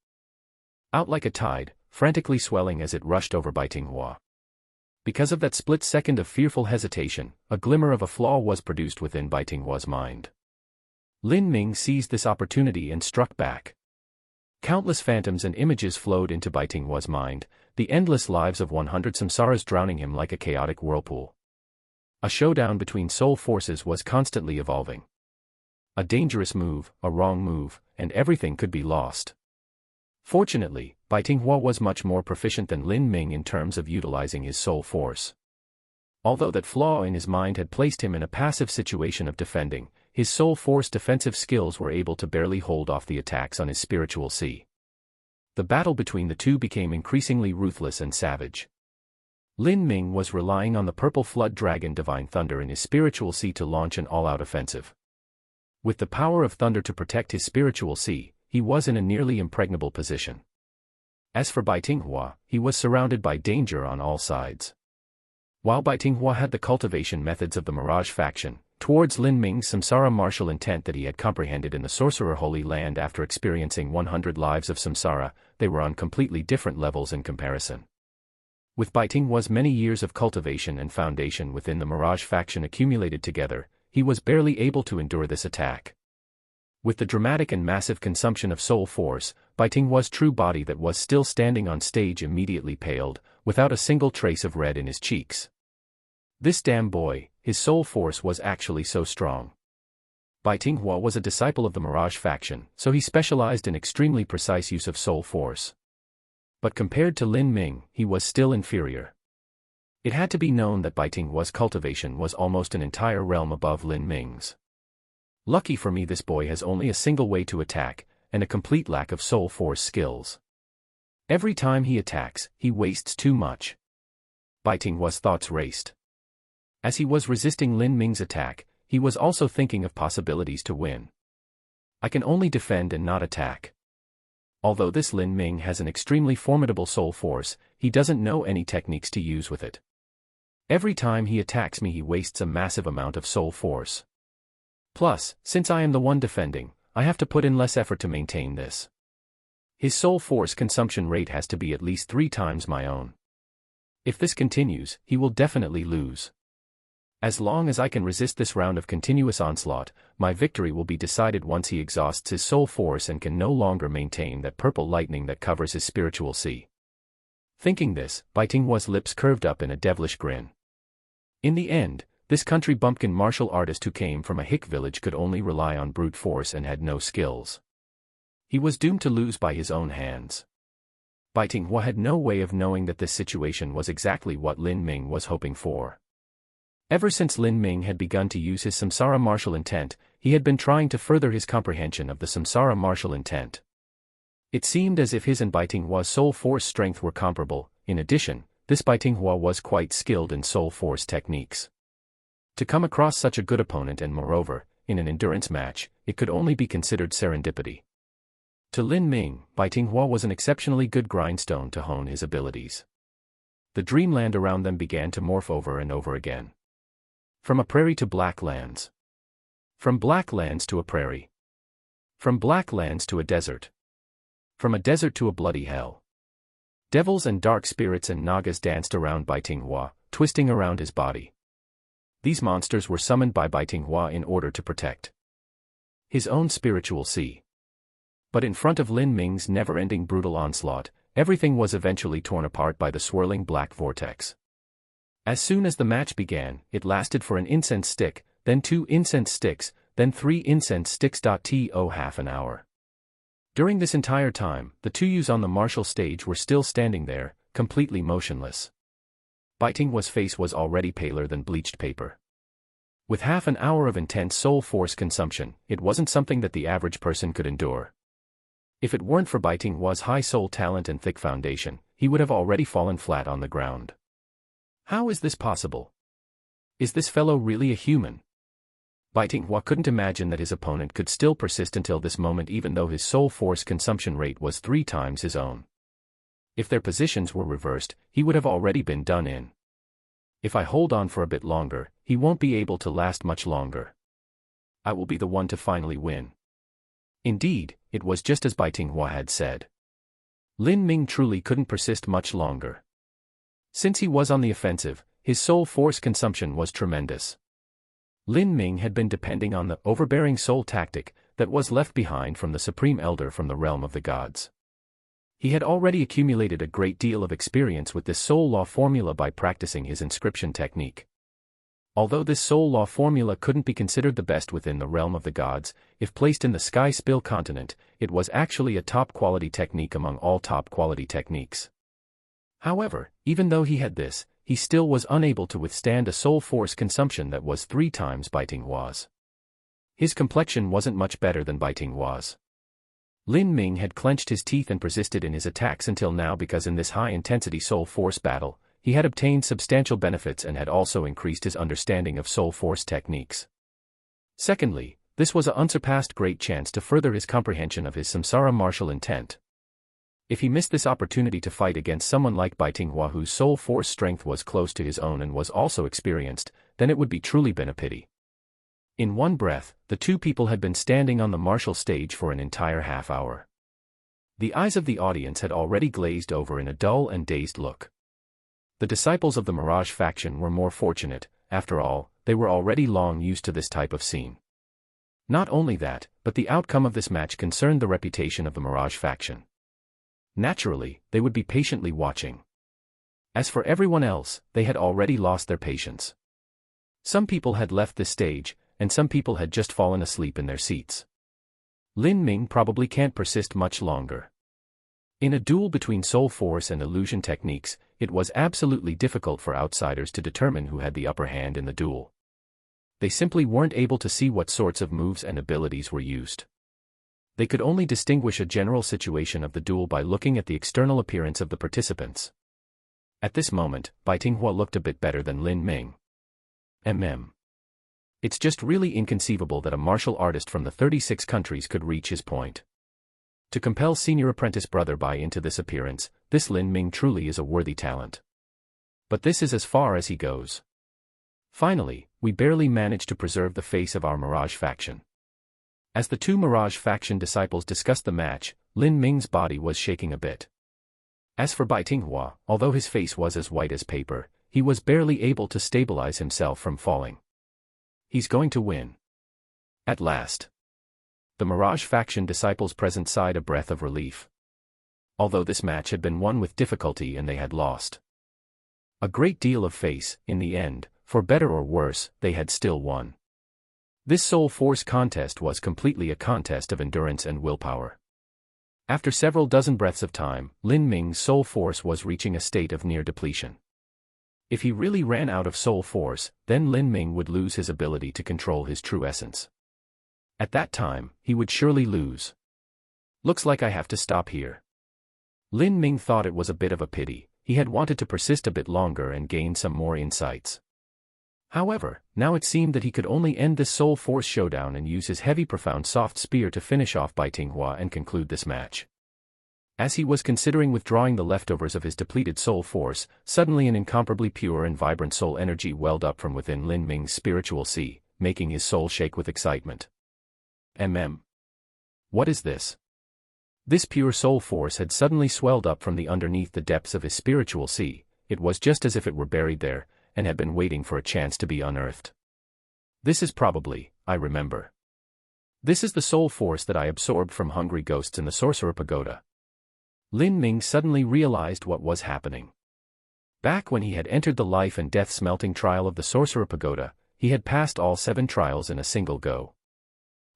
out like a tide, frantically swelling as it rushed over Bai Tinghua. Because of that split second of fearful hesitation, a glimmer of a flaw was produced within Bai Tinghua's mind. Lin Ming seized this opportunity and struck back. Countless phantoms and images flowed into Bai Tinghua's mind, the endless lives of 100 samsaras drowning him like a chaotic whirlpool. A showdown between soul forces was constantly evolving. A dangerous move, a wrong move, and everything could be lost. Fortunately, Bai Tinghua was much more proficient than Lin Ming in terms of utilizing his soul force. Although that flaw in his mind had placed him in a passive situation of defending, his soul force defensive skills were able to barely hold off the attacks on his spiritual sea. The battle between the two became increasingly ruthless and savage. Lin Ming was relying on the purple flood dragon Divine Thunder in his spiritual sea to launch an all-out offensive. With the power of thunder to protect his spiritual sea, he was in a nearly impregnable position. As for Bai Tinghua, he was surrounded by danger on all sides. While Bai Tinghua had the cultivation methods of the Mirage faction, towards Lin Ming's samsara martial intent that he had comprehended in the Sorcerer Holy Land after experiencing 100 lives of samsara, they were on completely different levels in comparison. With Bai Tinghua's many years of cultivation and foundation within the Mirage faction accumulated together, he was barely able to endure this attack. With the dramatic and massive consumption of soul force, Bai Tinghua's true body that was still standing on stage immediately paled, without a single trace of red in his cheeks. This damn boy, his soul force was actually so strong. Bai Tinghua was a disciple of the Mirage faction, so he specialized in extremely precise use of soul force. But compared to Lin Ming, he was still inferior. It had to be known that Bai Tinghua's cultivation was almost an entire realm above Lin Ming's. Lucky for me, this boy has only a single way to attack, and a complete lack of soul force skills. Every time he attacks, he wastes too much. Bai Tinghua's thoughts raced. As he was resisting Lin Ming's attack, he was also thinking of possibilities to win. I can only defend and not attack. Although this Lin Ming has an extremely formidable soul force, he doesn't know any techniques to use with it. Every time he attacks me, he wastes a massive amount of soul force. Plus, since I am the one defending, I have to put in less effort to maintain this. His soul force consumption rate has to be at least 3 times my own. If this continues, he will definitely lose. As long as I can resist this round of continuous onslaught, my victory will be decided once he exhausts his soul force and can no longer maintain that purple lightning that covers his spiritual sea. Thinking this, Bai Tinghua's lips curved up in a devilish grin. In the end, this country bumpkin martial artist who came from a hick village could only rely on brute force and had no skills. He was doomed to lose by his own hands. Bai Tinghua had no way of knowing that this situation was exactly what Lin Ming was hoping for. Ever since Lin Ming had begun to use his samsara martial intent, he had been trying to further his comprehension of the samsara martial intent. It seemed as if his and Bai Tinghua's soul force strength were comparable. In addition, this Bai Tinghua was quite skilled in soul force techniques. To come across such a good opponent and moreover, in an endurance match, it could only be considered serendipity. To Lin Ming, Baitinghua was an exceptionally good grindstone to hone his abilities. The dreamland around them began to morph over and over again. From a prairie to black lands. From black lands to a prairie. From black lands to a desert. From a desert to a bloody hell. Devils and dark spirits and nagas danced around Baitinghua, twisting around his body. These monsters were summoned by Baitinghua in order to protect his own spiritual sea. But in front of Lin Ming's never-ending brutal onslaught, everything was eventually torn apart by the swirling black vortex. As soon as the match began, it lasted for an incense stick, then 2 incense sticks, then 3 incense sticks. Half an hour. During this entire time, the two youths on the martial stage were still standing there, completely motionless. Baitinghua's face was already paler than bleached paper. With half an hour of intense soul force consumption, it wasn't something that the average person could endure. If it weren't for Baitinghua's high soul talent and thick foundation, he would have already fallen flat on the ground. How is this possible? Is this fellow really a human? Baitinghua couldn't imagine that his opponent could still persist until this moment even though his soul force consumption rate was 3 times his own. If their positions were reversed, he would have already been done in. If I hold on for a bit longer, he won't be able to last much longer. I will be the one to finally win. Indeed, it was just as Baitinghua had said. Lin Ming truly couldn't persist much longer. Since he was on the offensive, his soul force consumption was tremendous. Lin Ming had been depending on the overbearing soul tactic that was left behind from the Supreme Elder from the realm of the gods. He had already accumulated a great deal of experience with this soul law formula by practicing his inscription technique. Although this soul law formula couldn't be considered the best within the realm of the gods, if placed in the Sky Spill continent, it was actually a top-quality technique among all top-quality techniques. However, even though he had this, he still was unable to withstand a soul force consumption that was 3 times Baitinghua's. His complexion wasn't much better than Baitinghua's. Lin Ming had clenched his teeth and persisted in his attacks until now because in this high-intensity soul force battle, he had obtained substantial benefits and had also increased his understanding of soul force techniques. Secondly, this was an unsurpassed great chance to further his comprehension of his samsara martial intent. If he missed this opportunity to fight against someone like Baitinghua whose soul force strength was close to his own and was also experienced, then it would be truly been a pity. In one breath, the two people had been standing on the martial stage for an entire half hour. The eyes of the audience had already glazed over in a dull and dazed look. The disciples of the Mirage faction were more fortunate, after all, they were already long used to this type of scene. Not only that, but the outcome of this match concerned the reputation of the Mirage faction. Naturally, they would be patiently watching. As for everyone else, they had already lost their patience. Some people had left the stage, and some people had just fallen asleep in their seats. Lin Ming probably can't persist much longer. In a duel between soul force and illusion techniques, it was absolutely difficult for outsiders to determine who had the upper hand in the duel. They simply weren't able to see what sorts of moves and abilities were used. They could only distinguish a general situation of the duel by looking at the external appearance of the participants. At this moment, Baitinghua looked a bit better than Lin Ming. It's just really inconceivable that a martial artist from the 36 countries could reach his point. To compel senior apprentice brother Bai into this appearance, this Lin Ming truly is a worthy talent. But this is as far as he goes. Finally, we barely managed to preserve the face of our Mirage faction. As the two Mirage faction disciples discussed the match, Lin Ming's body was shaking a bit. As for Baitinghua, although his face was as white as paper, he was barely able to stabilize himself from falling. He's going to win. At last. The Mirage faction disciples present sighed a breath of relief. Although this match had been won with difficulty and they had lost a great deal of face, in the end, for better or worse, they had still won. This soul force contest was completely a contest of endurance and willpower. After several dozen breaths of time, Lin Ming's soul force was reaching a state of near depletion. If he really ran out of soul force, then Lin Ming would lose his ability to control his true essence. At that time, he would surely lose. Looks like I have to stop here. Lin Ming thought it was a bit of a pity, he had wanted to persist a bit longer and gain some more insights. However, now it seemed that he could only end this soul force showdown and use his heavy profound soft spear to finish off Bai Tinghua and conclude this match. As he was considering withdrawing the leftovers of his depleted soul force, suddenly an incomparably pure and vibrant soul energy welled up from within Lin Ming's spiritual sea, making his soul shake with excitement. What is this? This pure soul force had suddenly swelled up from underneath the depths of his spiritual sea. It was just as if it were buried there, and had been waiting for a chance to be unearthed. This is probably, I remember. This is the soul force that I absorbed from hungry ghosts in the Sorcerer Pagoda. Lin Ming suddenly realized what was happening. Back when he had entered the life and death smelting trial of the Sorcerer Pagoda, he had passed all 7 trials in a single go.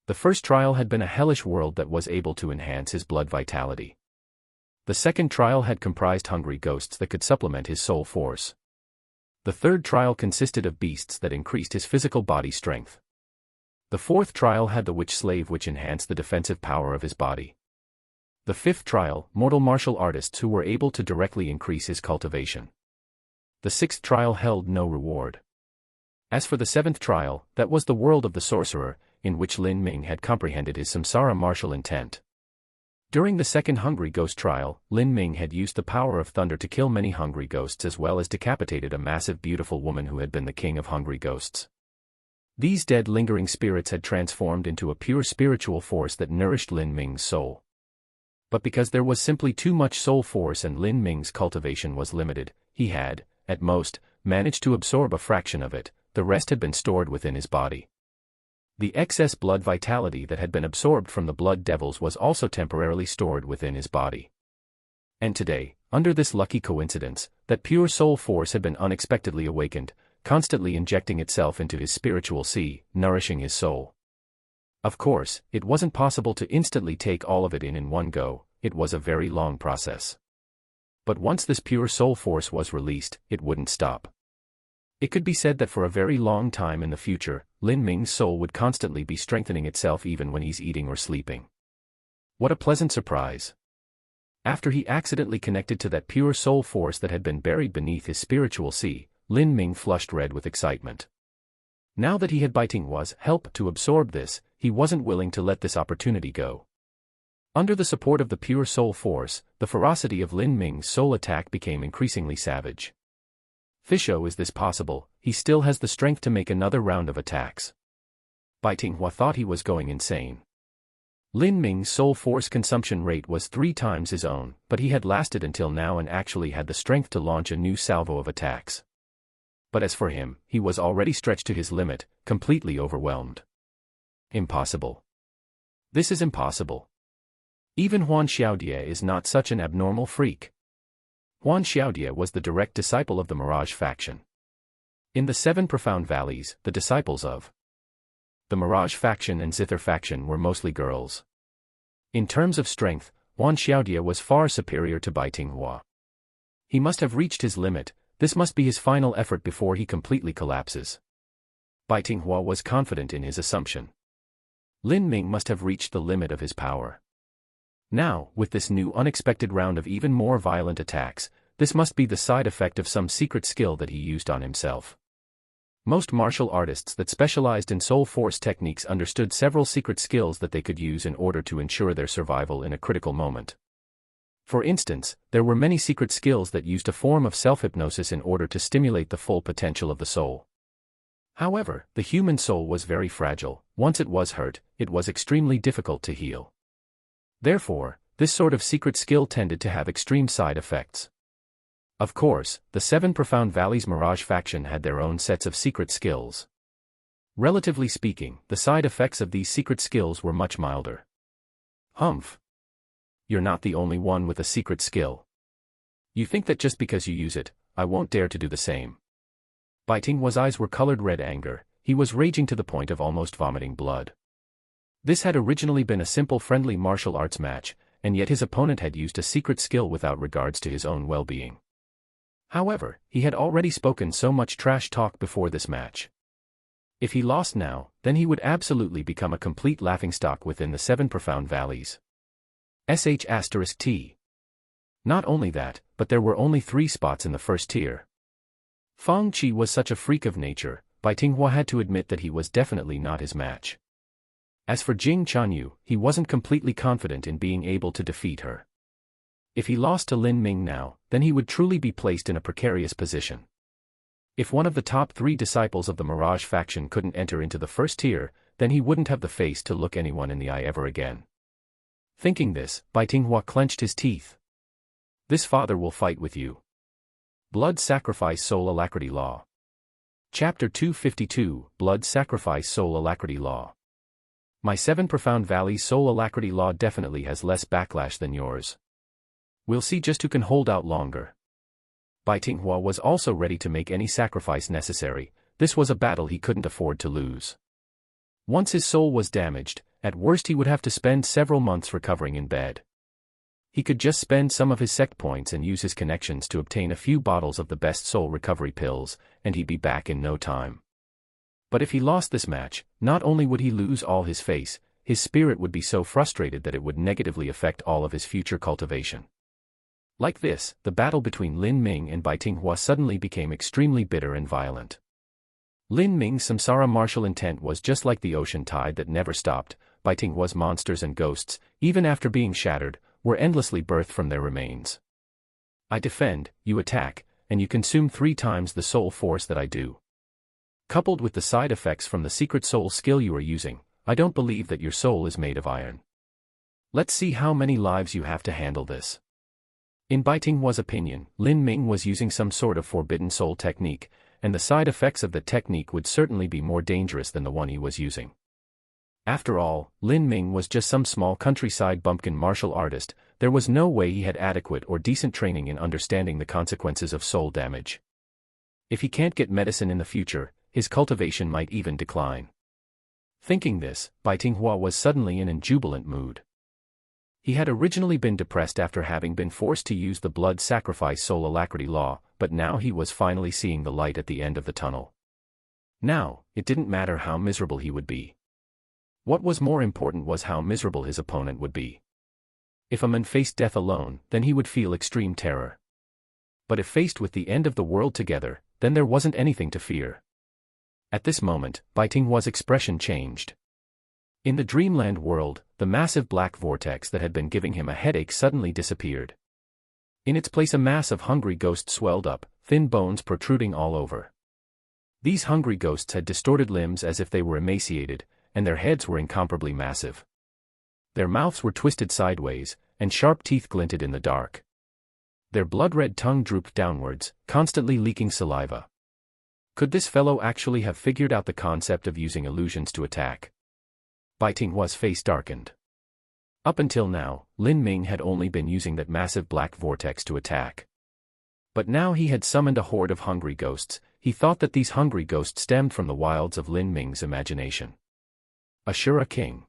The first trial had been a hellish world that was able to enhance his blood vitality. The second trial had comprised hungry ghosts that could supplement his soul force. The third trial consisted of beasts that increased his physical body strength. The fourth trial had the witch slave which enhanced the defensive power of his body. The fifth trial, mortal martial artists who were able to directly increase his cultivation. The sixth trial held no reward. As for the seventh trial, that was the world of the sorcerer, in which Lin Ming had comprehended his samsara martial intent. During the second hungry ghost trial, Lin Ming had used the power of thunder to kill many hungry ghosts as well as decapitated a massive beautiful woman who had been the king of hungry ghosts. These dead lingering spirits had transformed into a pure spiritual force that nourished Lin Ming's soul. But because there was simply too much soul force and Lin Ming's cultivation was limited, he had, at most, managed to absorb a fraction of it. The rest had been stored within his body. The excess blood vitality that had been absorbed from the blood devils was also temporarily stored within his body. And today, under this lucky coincidence, that pure soul force had been unexpectedly awakened, constantly injecting itself into his spiritual sea, nourishing his soul. Of course, it wasn't possible to instantly take all of it in one go. It was a very long process. But once this pure soul force was released, it wouldn't stop. It could be said that for a very long time in the future, Lin Ming's soul would constantly be strengthening itself even when he's eating or sleeping. What a pleasant surprise. After he accidentally connected to that pure soul force that had been buried beneath his spiritual sea, Lin Ming flushed red with excitement. Now that he had Bai Tinghua's help to absorb this, he wasn't willing to let this opportunity go. Under the support of the pure soul force, the ferocity of Lin Ming's soul attack became increasingly savage. Fisho, is this possible? He still has the strength to make another round of attacks. Bai Tinghua thought he was going insane. Lin Ming's soul force consumption rate was 3 times his own, but he had lasted until now and actually had the strength to launch a new salvo of attacks. But as for him, he was already stretched to his limit, completely overwhelmed. Impossible. This is impossible. Even Huan Xiaodie is not such an abnormal freak. Huan Xiaodie was the direct disciple of the Mirage faction. In the 7 profound valleys, the disciples of the Mirage faction and Zither faction were mostly girls. In terms of strength, Huan Xiaodie was far superior to Bai Tinghua. He must have reached his limit. This must be his final effort before he completely collapses. Bai Tinghua was confident in his assumption. Lin Ming must have reached the limit of his power. Now, with this new unexpected round of even more violent attacks, this must be the side effect of some secret skill that he used on himself. Most martial artists that specialized in soul force techniques understood several secret skills that they could use in order to ensure their survival in a critical moment. For instance, there were many secret skills that used a form of self-hypnosis in order to stimulate the full potential of the soul. However, the human soul was very fragile. Once it was hurt, it was extremely difficult to heal. Therefore, this sort of secret skill tended to have extreme side effects. Of course, the 7 Profound Valleys Mirage faction had their own sets of secret skills. Relatively speaking, the side effects of these secret skills were much milder. Humph. You're not the only one with a secret skill. You think that just because you use it, I won't dare to do the same. Bai Tinghua's eyes were colored red anger. He was raging to the point of almost vomiting blood. This had originally been a simple friendly martial arts match, and yet his opponent had used a secret skill without regards to his own well-being. However, he had already spoken so much trash talk before this match. If he lost now, then he would absolutely become a complete laughingstock within the 7 Profound Valleys. **T. Not only that, but there were only 3 spots in the first tier. Fang Qi was such a freak of nature, Bai Tinghua had to admit that he was definitely not his match. As for Jing Chanyu, he wasn't completely confident in being able to defeat her. If he lost to Lin Ming now, then he would truly be placed in a precarious position. If one of the top 3 disciples of the Mirage faction couldn't enter into the first tier, then he wouldn't have the face to look anyone in the eye ever again. Thinking this, Bai Tinghua clenched his teeth. This father will fight with you. Blood Sacrifice Soul Alacrity Law. Chapter 252, Blood Sacrifice Soul Alacrity Law. My 7 Profound Valleys Soul Alacrity Law definitely has less backlash than yours. We'll see just who can hold out longer. Bai Tinghua was also ready to make any sacrifice necessary. This was a battle he couldn't afford to lose. Once his soul was damaged, at worst he would have to spend several months recovering in bed. He could just spend some of his sect points and use his connections to obtain a few bottles of the best soul recovery pills, and he'd be back in no time. But if he lost this match, not only would he lose all his face, his spirit would be so frustrated that it would negatively affect all of his future cultivation. Like this, the battle between Lin Ming and Bai Tinghua suddenly became extremely bitter and violent. Lin Ming's samsara martial intent was just like the ocean tide that never stopped. Bai Tinghua's monsters and ghosts, even after being shattered, were endlessly birthed from their remains. I defend, you attack, and you consume 3 times the soul force that I do. Coupled with the side effects from the secret soul skill you are using, I don't believe that your soul is made of iron. Let's see how many lives you have to handle this. In Bai Tinghua's opinion, Lin Ming was using some sort of forbidden soul technique, and the side effects of the technique would certainly be more dangerous than the one he was using. After all, Lin Ming was just some small countryside bumpkin martial artist. There was no way he had adequate or decent training in understanding the consequences of soul damage. If he can't get medicine in the future, his cultivation might even decline. Thinking this, Bai Tinghua was suddenly in a jubilant mood. He had originally been depressed after having been forced to use the Blood Sacrifice Soul Alacrity Law, but now he was finally seeing the light at the end of the tunnel. Now, it didn't matter how miserable he would be. What was more important was how miserable his opponent would be. If a man faced death alone, then he would feel extreme terror. But if faced with the end of the world together, then there wasn't anything to fear. At this moment, Bai Tinghua's expression changed. In the dreamland world, the massive black vortex that had been giving him a headache suddenly disappeared. In its place a mass of hungry ghosts swelled up, thin bones protruding all over. These hungry ghosts had distorted limbs as if they were emaciated, and their heads were incomparably massive. Their mouths were twisted sideways, and sharp teeth glinted in the dark. Their blood-red tongue drooped downwards, constantly leaking saliva. Could this fellow actually have figured out the concept of using illusions to attack? Bai Tinghua's face darkened. Up until now, Lin Ming had only been using that massive black vortex to attack. But now he had summoned a horde of hungry ghosts. He thought that these hungry ghosts stemmed from the wilds of Lin Ming's imagination. Ashura King.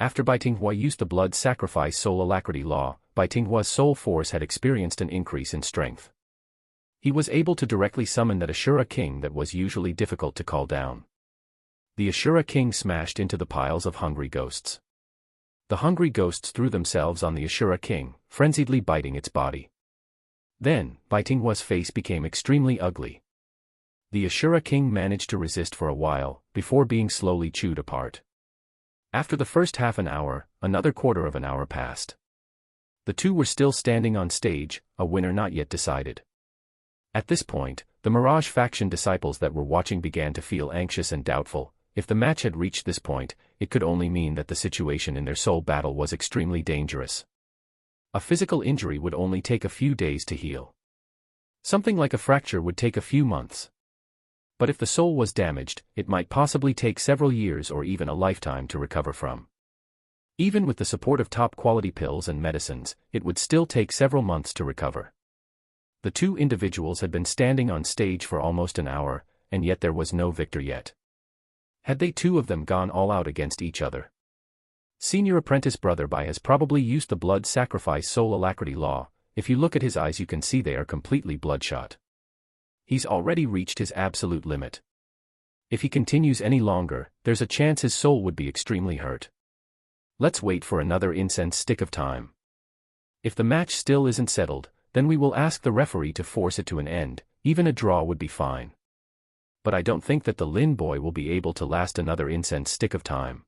After Bai Tinghua used the Blood Sacrifice Soul Alacrity Law, Bai Tinghua's soul force had experienced an increase in strength. He was able to directly summon that Ashura King that was usually difficult to call down. The Ashura King smashed into the piles of hungry ghosts. The hungry ghosts threw themselves on the Ashura King, frenziedly biting its body. Then, Bai Tinghua's face became extremely ugly. The Ashura King managed to resist for a while, before being slowly chewed apart. After the first half an hour, another quarter of an hour passed. The two were still standing on stage, a winner not yet decided. At this point, the Mirage faction disciples that were watching began to feel anxious and doubtful. If the match had reached this point, it could only mean that the situation in their soul battle was extremely dangerous. A physical injury would only take a few days to heal. Something like a fracture would take a few months. But if the soul was damaged, it might possibly take several years or even a lifetime to recover from. Even with the support of top-quality pills and medicines, it would still take several months to recover. The two individuals had been standing on stage for almost an hour, and yet there was no victor yet. Had they two of them gone all out against each other? Senior apprentice Brother Bai has probably used the Blood Sacrifice Soul Alacrity Law. If you look at his eyes you can see they are completely bloodshot. He's already reached his absolute limit. If he continues any longer, there's a chance his soul would be extremely hurt. Let's wait for another incense stick of time. If the match still isn't settled, then we will ask the referee to force it to an end. Even a draw would be fine. but I don't think that the Lin boy will be able to last another incense stick of time.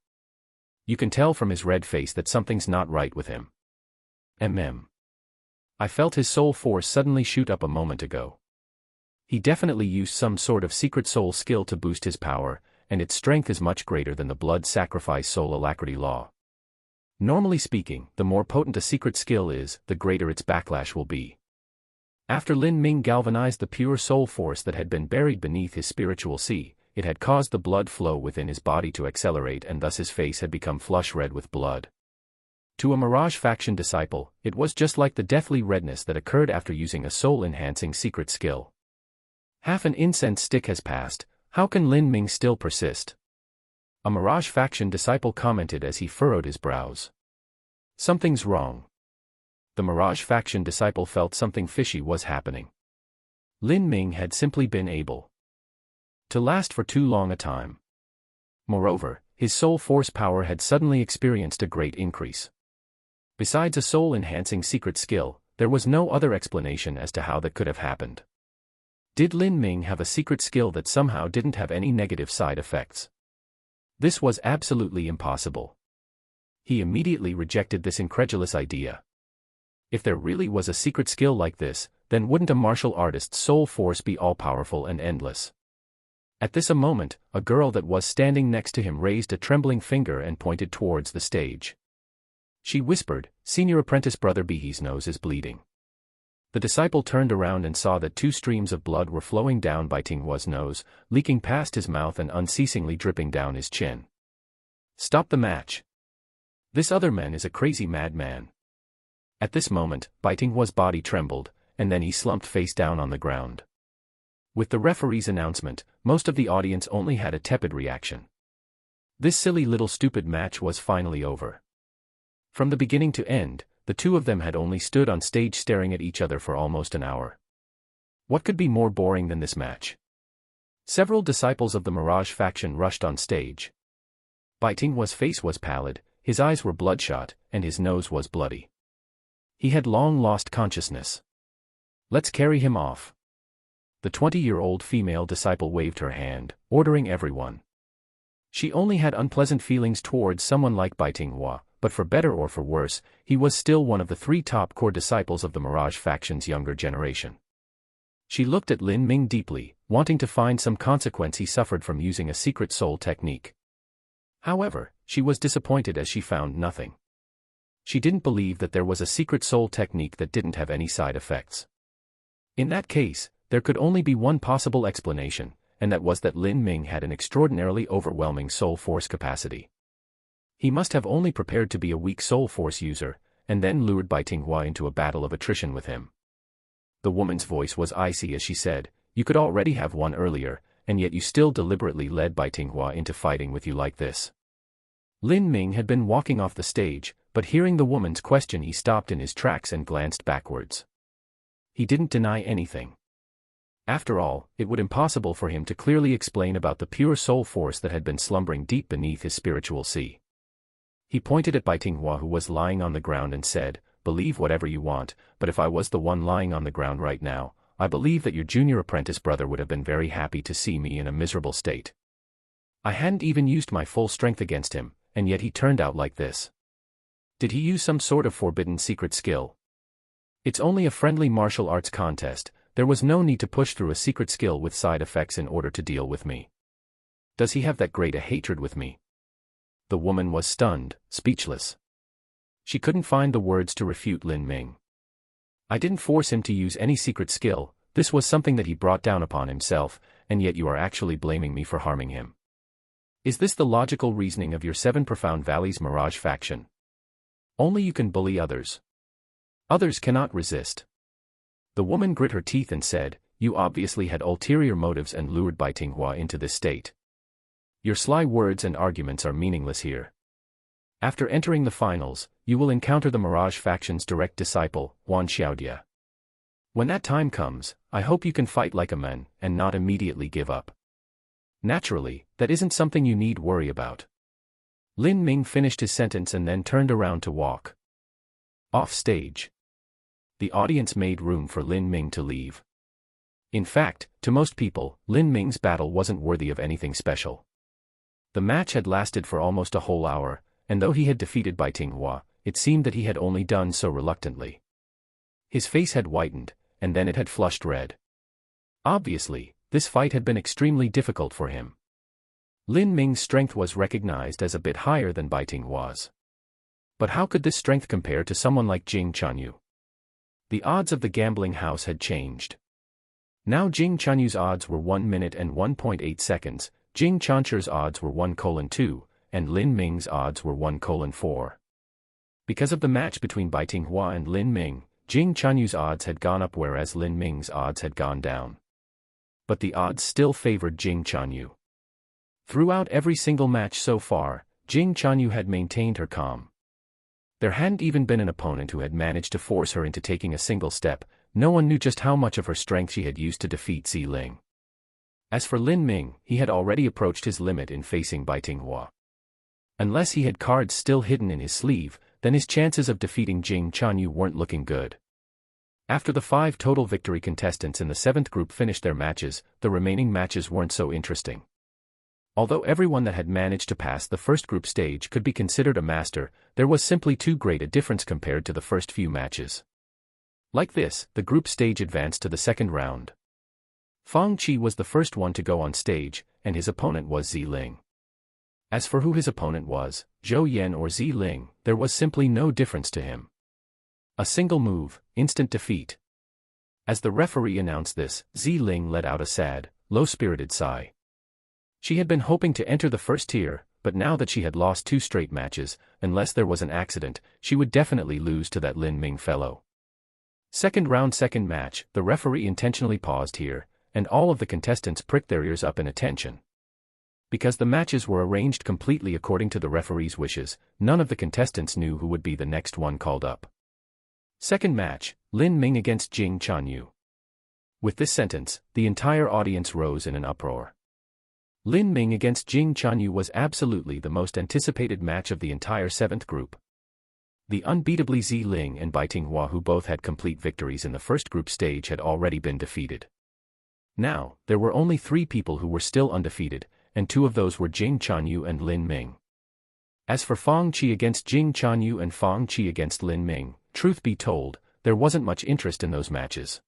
You can tell from his red face that something's not right with him. I felt his soul force suddenly shoot up a moment ago. He definitely used some sort of secret soul skill to boost his power, and its strength is much greater than the blood sacrifice soul alacrity law. Normally speaking, the more potent a secret skill is, the greater its backlash will be. After Lin Ming galvanized the pure soul force that had been buried beneath his spiritual sea, it had caused the blood flow within his body to accelerate, and thus his face had become flush red with blood. To a Mirage faction disciple, it was just like the deathly redness that occurred after using a soul-enhancing secret skill. Half an incense stick has passed, how can Lin Ming still persist? A Mirage faction disciple commented as he furrowed his brows. Something's wrong. The Mirage faction disciple felt something fishy was happening. Lin Ming had simply been able to last for too long a time. Moreover, his soul force power had suddenly experienced a great increase. Besides a soul-enhancing secret skill, there was no other explanation as to how that could have happened. Did Lin Ming have a secret skill that somehow didn't have any negative side effects? This was absolutely impossible. He immediately rejected this incredulous idea. If there really was a secret skill like this, then wouldn't a martial artist's soul force be all-powerful and endless? At this moment, a girl that was standing next to him raised a trembling finger and pointed towards the stage. She whispered, "Senior apprentice brother Bihi's nose is bleeding." The disciple turned around and saw that 2 streams of blood were flowing down Bai Tinghua's nose, leaking past his mouth and unceasingly dripping down his chin. "Stop the match. This other man is a crazy madman." At this moment, Bai Tinghua's body trembled, and then he slumped face down on the ground. With the referee's announcement, most of the audience only had a tepid reaction. This silly little stupid match was finally over. From the beginning to end, the two of them had only stood on stage staring at each other for almost an hour. What could be more boring than this match? Several disciples of the Mirage faction rushed on stage. Bai Tinghua's face was pallid, his eyes were bloodshot, and his nose was bloody. He had long lost consciousness. "Let's carry him off." The 20-year-old female disciple waved her hand, ordering everyone. She only had unpleasant feelings towards someone like Bai Tinghua, but for better or for worse, he was still one of the 3 top core disciples of the Mirage faction's younger generation. She looked at Lin Ming deeply, wanting to find some consequence he suffered from using a secret soul technique. However, she was disappointed as she found nothing. She didn't believe that there was a secret soul technique that didn't have any side effects. In that case, there could only be one possible explanation, and that was that Lin Ming had an extraordinarily overwhelming soul force capacity. He must have only prepared to be a weak soul force user, and then lured Bai Tinghua into a battle of attrition with him. The woman's voice was icy as she said, "You could already have won earlier, and yet you still deliberately led Bai Tinghua into fighting with you like this." Lin Ming had been walking off the stage, but hearing the woman's question he stopped in his tracks and glanced backwards. He didn't deny anything. After all, it would be impossible for him to clearly explain about the pure soul force that had been slumbering deep beneath his spiritual sea. He pointed at Bai Tinghua, who was lying on the ground, and said, "Believe whatever you want, but if I was the one lying on the ground right now, I believe that your junior apprentice brother would have been very happy to see me in a miserable state. I hadn't even used my full strength against him, and yet he turned out like this. Did he use some sort of forbidden secret skill? It's only a friendly martial arts contest, there was no need to push through a secret skill with side effects in order to deal with me. Does he have that great a hatred with me?" The woman was stunned, speechless. She couldn't find the words to refute Lin Ming. "I didn't force him to use any secret skill, this was something that he brought down upon himself, and yet you are actually blaming me for harming him. Is this the logical reasoning of your 7 Profound Valleys Mirage faction? Only you can bully others. Others cannot resist." The woman grit her teeth and said, "You obviously had ulterior motives and lured Bai Tinghua into this state. Your sly words and arguments are meaningless here. After entering the finals, you will encounter the Mirage faction's direct disciple, Wan Xiaodia. When that time comes, I hope you can fight like a man and not immediately give up. Naturally, that isn't something you need worry about." Lin Ming finished his sentence and then turned around to walk off stage. The audience made room for Lin Ming to leave. In fact, to most people, Lin Ming's battle wasn't worthy of anything special. The match had lasted for almost a whole hour, and though he had defeated Bai Tinghua, it seemed that he had only done so reluctantly. His face had whitened, and then it had flushed red. Obviously, this fight had been extremely difficult for him. Lin Ming's strength was recognized as a bit higher than Bai Tinghua's. But how could this strength compare to someone like Jing Chanyu? The odds of the gambling house had changed. Now Jing Chanyu's odds were 1 minute and 1.8 seconds, Jing Chancher's odds were 1:2, and Lin Ming's odds were 1:4. Because of the match between Bai Tinghua and Lin Ming, Jing Chanyu's odds had gone up whereas Lin Ming's odds had gone down. But the odds still favored Jing Chanyu. Throughout every single match so far, Jing Chanyu had maintained her calm. There hadn't even been an opponent who had managed to force her into taking a single step. No one knew just how much of her strength she had used to defeat Ziling. As for Lin Ming, he had already approached his limit in facing Bai Tinghua. Unless he had cards still hidden in his sleeve, then his chances of defeating Jing Chanyu weren't looking good. After the 5 total victory contestants in the 7th group finished their matches, the remaining matches weren't so interesting. Although everyone that had managed to pass the first group stage could be considered a master, there was simply too great a difference compared to the first few matches. Like this, the group stage advanced to the second round. Fang Qi was the first one to go on stage, and his opponent was Ziling. As for who his opponent was, Zhou Yan or Ziling, there was simply no difference to him. A single move, instant defeat. As the referee announced this, Ziling let out a sad, low-spirited sigh. She had been hoping to enter the first tier, but now that she had lost 2 straight matches, unless there was an accident, she would definitely lose to that Lin Ming fellow. Second round, second match, the referee intentionally paused here, and all of the contestants pricked their ears up in attention. Because the matches were arranged completely according to the referee's wishes, none of the contestants knew who would be the next one called up. Second match, Lin Ming against Jing Chanyu. With this sentence, the entire audience rose in an uproar. Lin Ming against Jing Chanyu was absolutely the most anticipated match of the entire 7th group. The unbeatably Ziling and Bai Tinghua, who both had complete victories in the first group stage, had already been defeated. Now, there were only 3 people who were still undefeated, and 2 of those were Jing Chanyu and Lin Ming. As for Fang Qi against Jing Chanyu and Fang Qi against Lin Ming, truth be told, there wasn't much interest in those matches.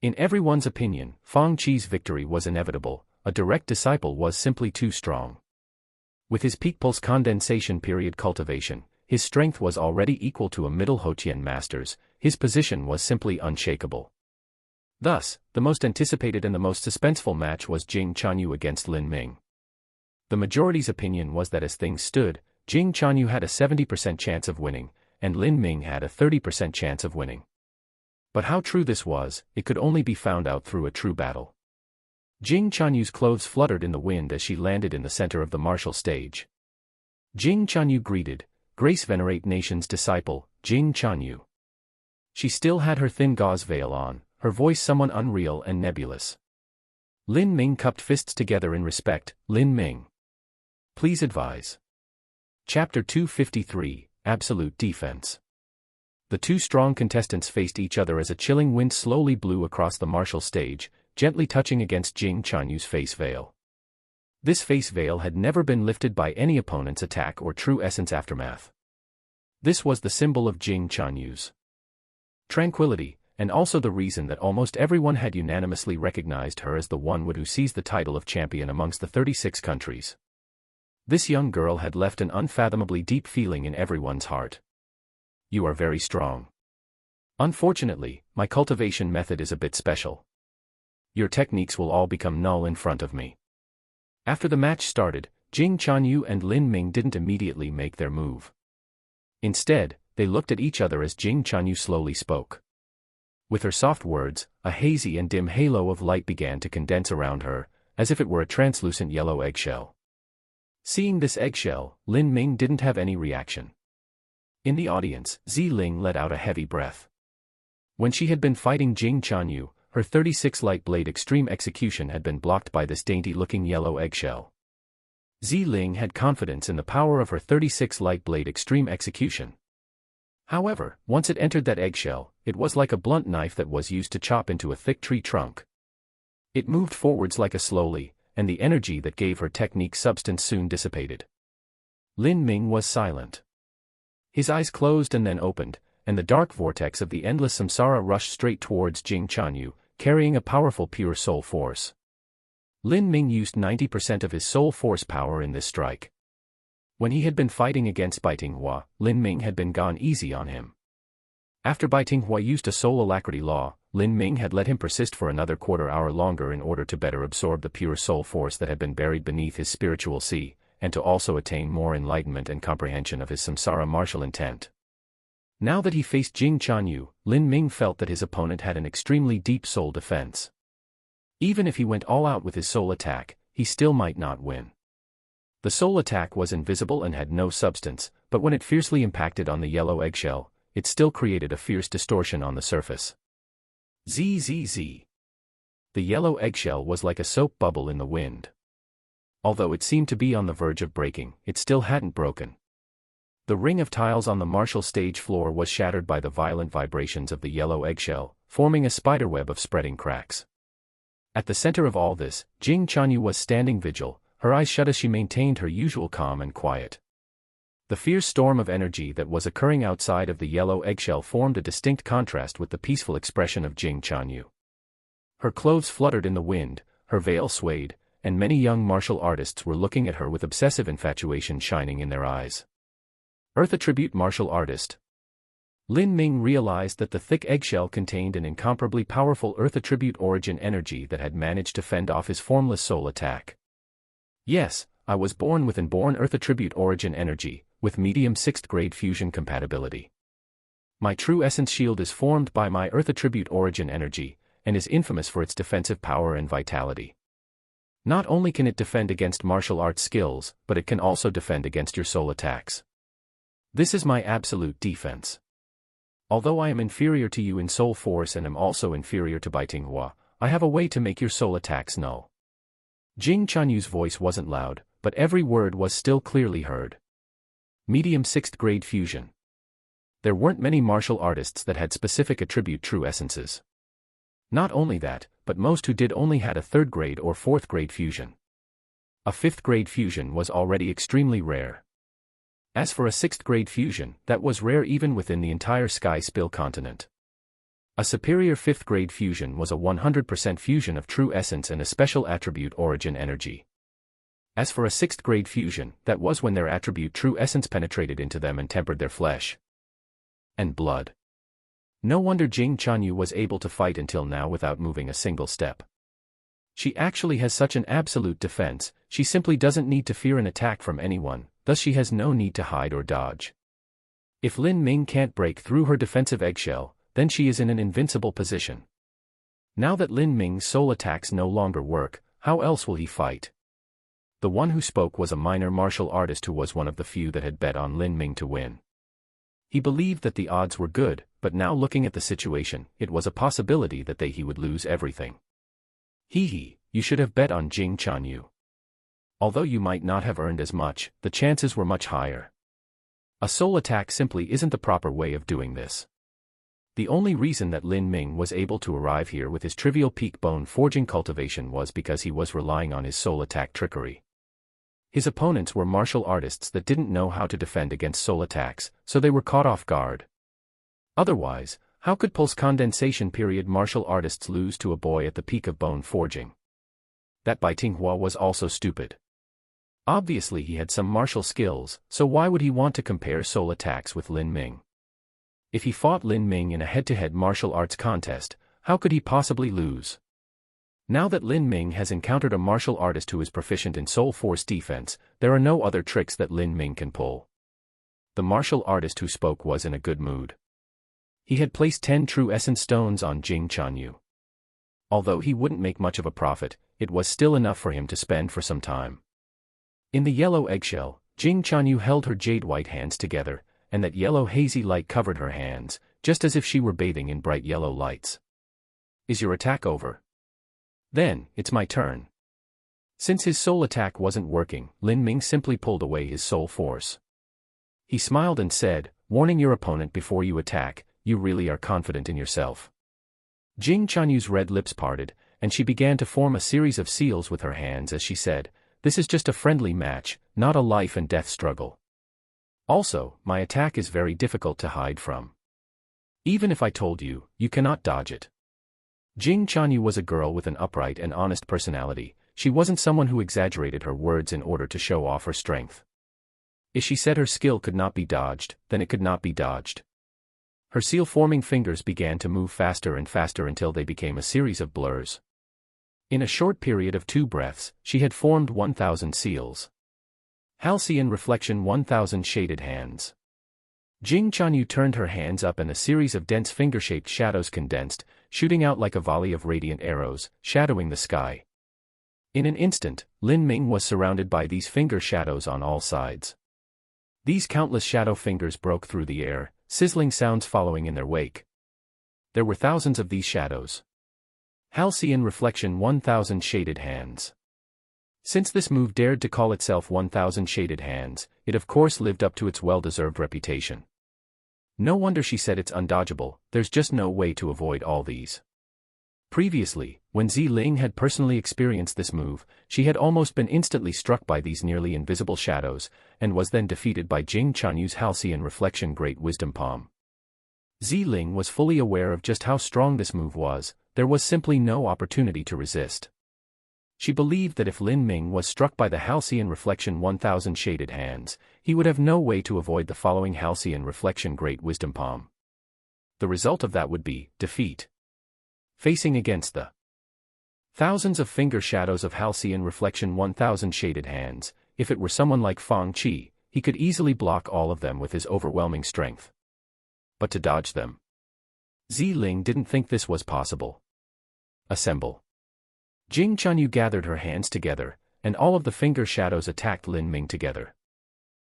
In everyone's opinion, Fang Qi's victory was inevitable. A direct disciple was simply too strong. With his peak pulse condensation period cultivation, his strength was already equal to a middle Hotian master's, his position was simply unshakable. Thus, the most anticipated and the most suspenseful match was Jing Chanyu against Lin Ming. The majority's opinion was that as things stood, Jing Chanyu had a 70% chance of winning, and Lin Ming had a 30% chance of winning. But how true this was, it could only be found out through a true battle. Jing Chanyu's clothes fluttered in the wind as she landed in the center of the martial stage. Jing Chanyu greeted, "Grace venerate nation's disciple, Jing Chanyu." She still had her thin gauze veil on, her voice somewhat unreal and nebulous. Lin Ming cupped fists together in respect. "Lin Ming. Please advise." Chapter 253, Absolute Defense. The 2 strong contestants faced each other as a chilling wind slowly blew across the martial stage, gently touching against Jing Chanyu's face veil. This face veil had never been lifted by any opponent's attack or true essence aftermath. This was the symbol of Jing Chanyu's tranquility, and also the reason that almost everyone had unanimously recognized her as the one who seized the title of champion amongst the 36 countries. This young girl had left an unfathomably deep feeling in everyone's heart. "You are very strong. Unfortunately, my cultivation method is a bit special. Your techniques will all become null in front of me." After the match started, Jing Chanyu and Lin Ming didn't immediately make their move. Instead, they looked at each other as Jing Chanyu slowly spoke. With her soft words, a hazy and dim halo of light began to condense around her, as if it were a translucent yellow eggshell. Seeing this eggshell, Lin Ming didn't have any reaction. In the audience, Ziling let out a heavy breath. When she had been fighting Jing Chanyu, her 36 light blade extreme execution had been blocked by this dainty-looking yellow eggshell. Ziling had confidence in the power of her 36 light blade extreme execution. However, once it entered that eggshell, it was like a blunt knife that was used to chop into a thick tree trunk. It moved forwards like a slowly, and the energy that gave her technique substance soon dissipated. Lin Ming was silent. His eyes closed and then opened, and the dark vortex of the endless samsara rushed straight towards Jing Chanyu, carrying a powerful pure soul force. Lin Ming used 90% of his soul force power in this strike. When he had been fighting against Bai Tinghua, Lin Ming had been gone easy on him. After Bai Tinghua used a soul alacrity law, Lin Ming had let him persist for another quarter-hour longer in order to better absorb the pure soul force that had been buried beneath his spiritual sea, and to also attain more enlightenment and comprehension of his samsara martial intent. Now that he faced Jing Chanyu, Lin Ming felt that his opponent had an extremely deep soul defense. Even if he went all out with his soul attack, he still might not win. The soul attack was invisible and had no substance, but when it fiercely impacted on the yellow eggshell, it still created a fierce distortion on the surface. Zzz. The yellow eggshell was like a soap bubble in the wind. Although it seemed to be on the verge of breaking, it still hadn't broken. The ring of tiles on the martial stage floor was shattered by the violent vibrations of the yellow eggshell, forming a spiderweb of spreading cracks. At the center of all this, Jing Chanyu was standing vigil, her eyes shut as she maintained her usual calm and quiet. The fierce storm of energy that was occurring outside of the yellow eggshell formed a distinct contrast with the peaceful expression of Jing Chanyu. Her clothes fluttered in the wind, her veil swayed, and many young martial artists were looking at her with obsessive infatuation shining in their eyes. Earth Attribute Martial Artist. Lin Ming realized that the thick eggshell contained an incomparably powerful Earth Attribute origin energy that had managed to fend off his formless soul attack. Yes, I was born with inborn Earth Attribute origin energy, with medium 6th grade fusion compatibility. My true essence shield is formed by my Earth Attribute origin energy, and is infamous for its defensive power and vitality. Not only can it defend against martial arts skills, but it can also defend against your soul attacks. This is my absolute defense. Although I am inferior to you in soul force and am also inferior to Bai Tinghua, I have a way to make your soul attacks null. Jing Chanyu's voice wasn't loud, but every word was still clearly heard. Medium 6th grade fusion. There weren't many martial artists that had specific attribute true essences. Not only that, but most who did only had a 3rd grade or 4th grade fusion. A 5th grade fusion was already extremely rare. As for a 6th grade fusion, that was rare even within the entire Sky Spill continent. A superior 5th grade fusion was a 100% fusion of true essence and a special attribute origin energy. As for a 6th grade fusion, that was when their attribute true essence penetrated into them and tempered their flesh and blood. No wonder Jing Chanyu was able to fight until now without moving a single step. She actually has such an absolute defense, she simply doesn't need to fear an attack from anyone, thus she has no need to hide or dodge. If Lin Ming can't break through her defensive eggshell, then she is in an invincible position. Now that Lin Ming's soul attacks no longer work, how else will he fight? The one who spoke was a minor martial artist who was one of the few that had bet on Lin Ming to win. He believed that the odds were good, but now looking at the situation, it was a possibility that he would lose everything. You should have bet on Jing Chanyu. Although you might not have earned as much, the chances were much higher. A soul attack simply isn't the proper way of doing this. The only reason that Lin Ming was able to arrive here with his trivial peak bone forging cultivation was because he was relying on his soul attack trickery. His opponents were martial artists that didn't know how to defend against soul attacks, so they were caught off guard. Otherwise, how could pulse condensation period martial artists lose to a boy at the peak of bone forging? That Bai Tinghua was also stupid. Obviously he had some martial skills, so why would he want to compare soul attacks with Lin Ming? If he fought Lin Ming in a head-to-head martial arts contest, how could he possibly lose? Now that Lin Ming has encountered a martial artist who is proficient in soul force defense, there are no other tricks that Lin Ming can pull. The martial artist who spoke was in a good mood. He had placed 10 true essence stones on Jing Chanyu. Although he wouldn't make much of a profit, it was still enough for him to spend for some time. In the yellow eggshell, Jing Chanyu held her jade-white hands together, and that yellow hazy light covered her hands, just as if she were bathing in bright yellow lights. Is your attack over? Then, it's my turn. Since his soul attack wasn't working, Lin Ming simply pulled away his soul force. He smiled and said, warning your opponent before you attack, you really are confident in yourself. Jing Chanyu's red lips parted, and she began to form a series of seals with her hands as she said, "This is just a friendly match, not a life and death struggle. Also, my attack is very difficult to hide from. Even if I told you, you cannot dodge it." Jing Chanyu was a girl with an upright and honest personality. She wasn't someone who exaggerated her words in order to show off her strength. If she said her skill could not be dodged, then it could not be dodged. Her seal-forming fingers began to move faster and faster until they became a series of blurs. In a short period of 2 breaths, she had formed 1,000 seals. Halcyon reflection 1,000 shaded hands. Jing Chanyu turned her hands up and a series of dense finger-shaped shadows condensed, shooting out like a volley of radiant arrows, shadowing the sky. In an instant, Lin Ming was surrounded by these finger shadows on all sides. These countless shadow fingers broke through the air, sizzling sounds following in their wake. There were thousands of these shadows. Halcyon reflection 1,000 shaded hands. Since this move dared to call itself 1,000 shaded hands, it of course lived up to its well-deserved reputation. No wonder she said it's undodgeable, there's just no way to avoid all these. Previously, when Ziling had personally experienced this move, she had almost been instantly struck by these nearly invisible shadows, and was then defeated by Jing Chanyu's Halcyon Reflection Great Wisdom Palm. Ziling was fully aware of just how strong this move was, there was simply no opportunity to resist. She believed that if Lin Ming was struck by the Halcyon Reflection 1,000 shaded hands, he would have no way to avoid the following Halcyon Reflection Great Wisdom Palm. The result of that would be defeat. Facing against the thousands of finger shadows of Halcyon Reflection 1,000 shaded hands, if it were someone like Fang Qi, he could easily block all of them with his overwhelming strength. But to dodge them, Ziling didn't think this was possible. Assemble. Jing Chanyu gathered her hands together, and all of the finger shadows attacked Lin Ming together.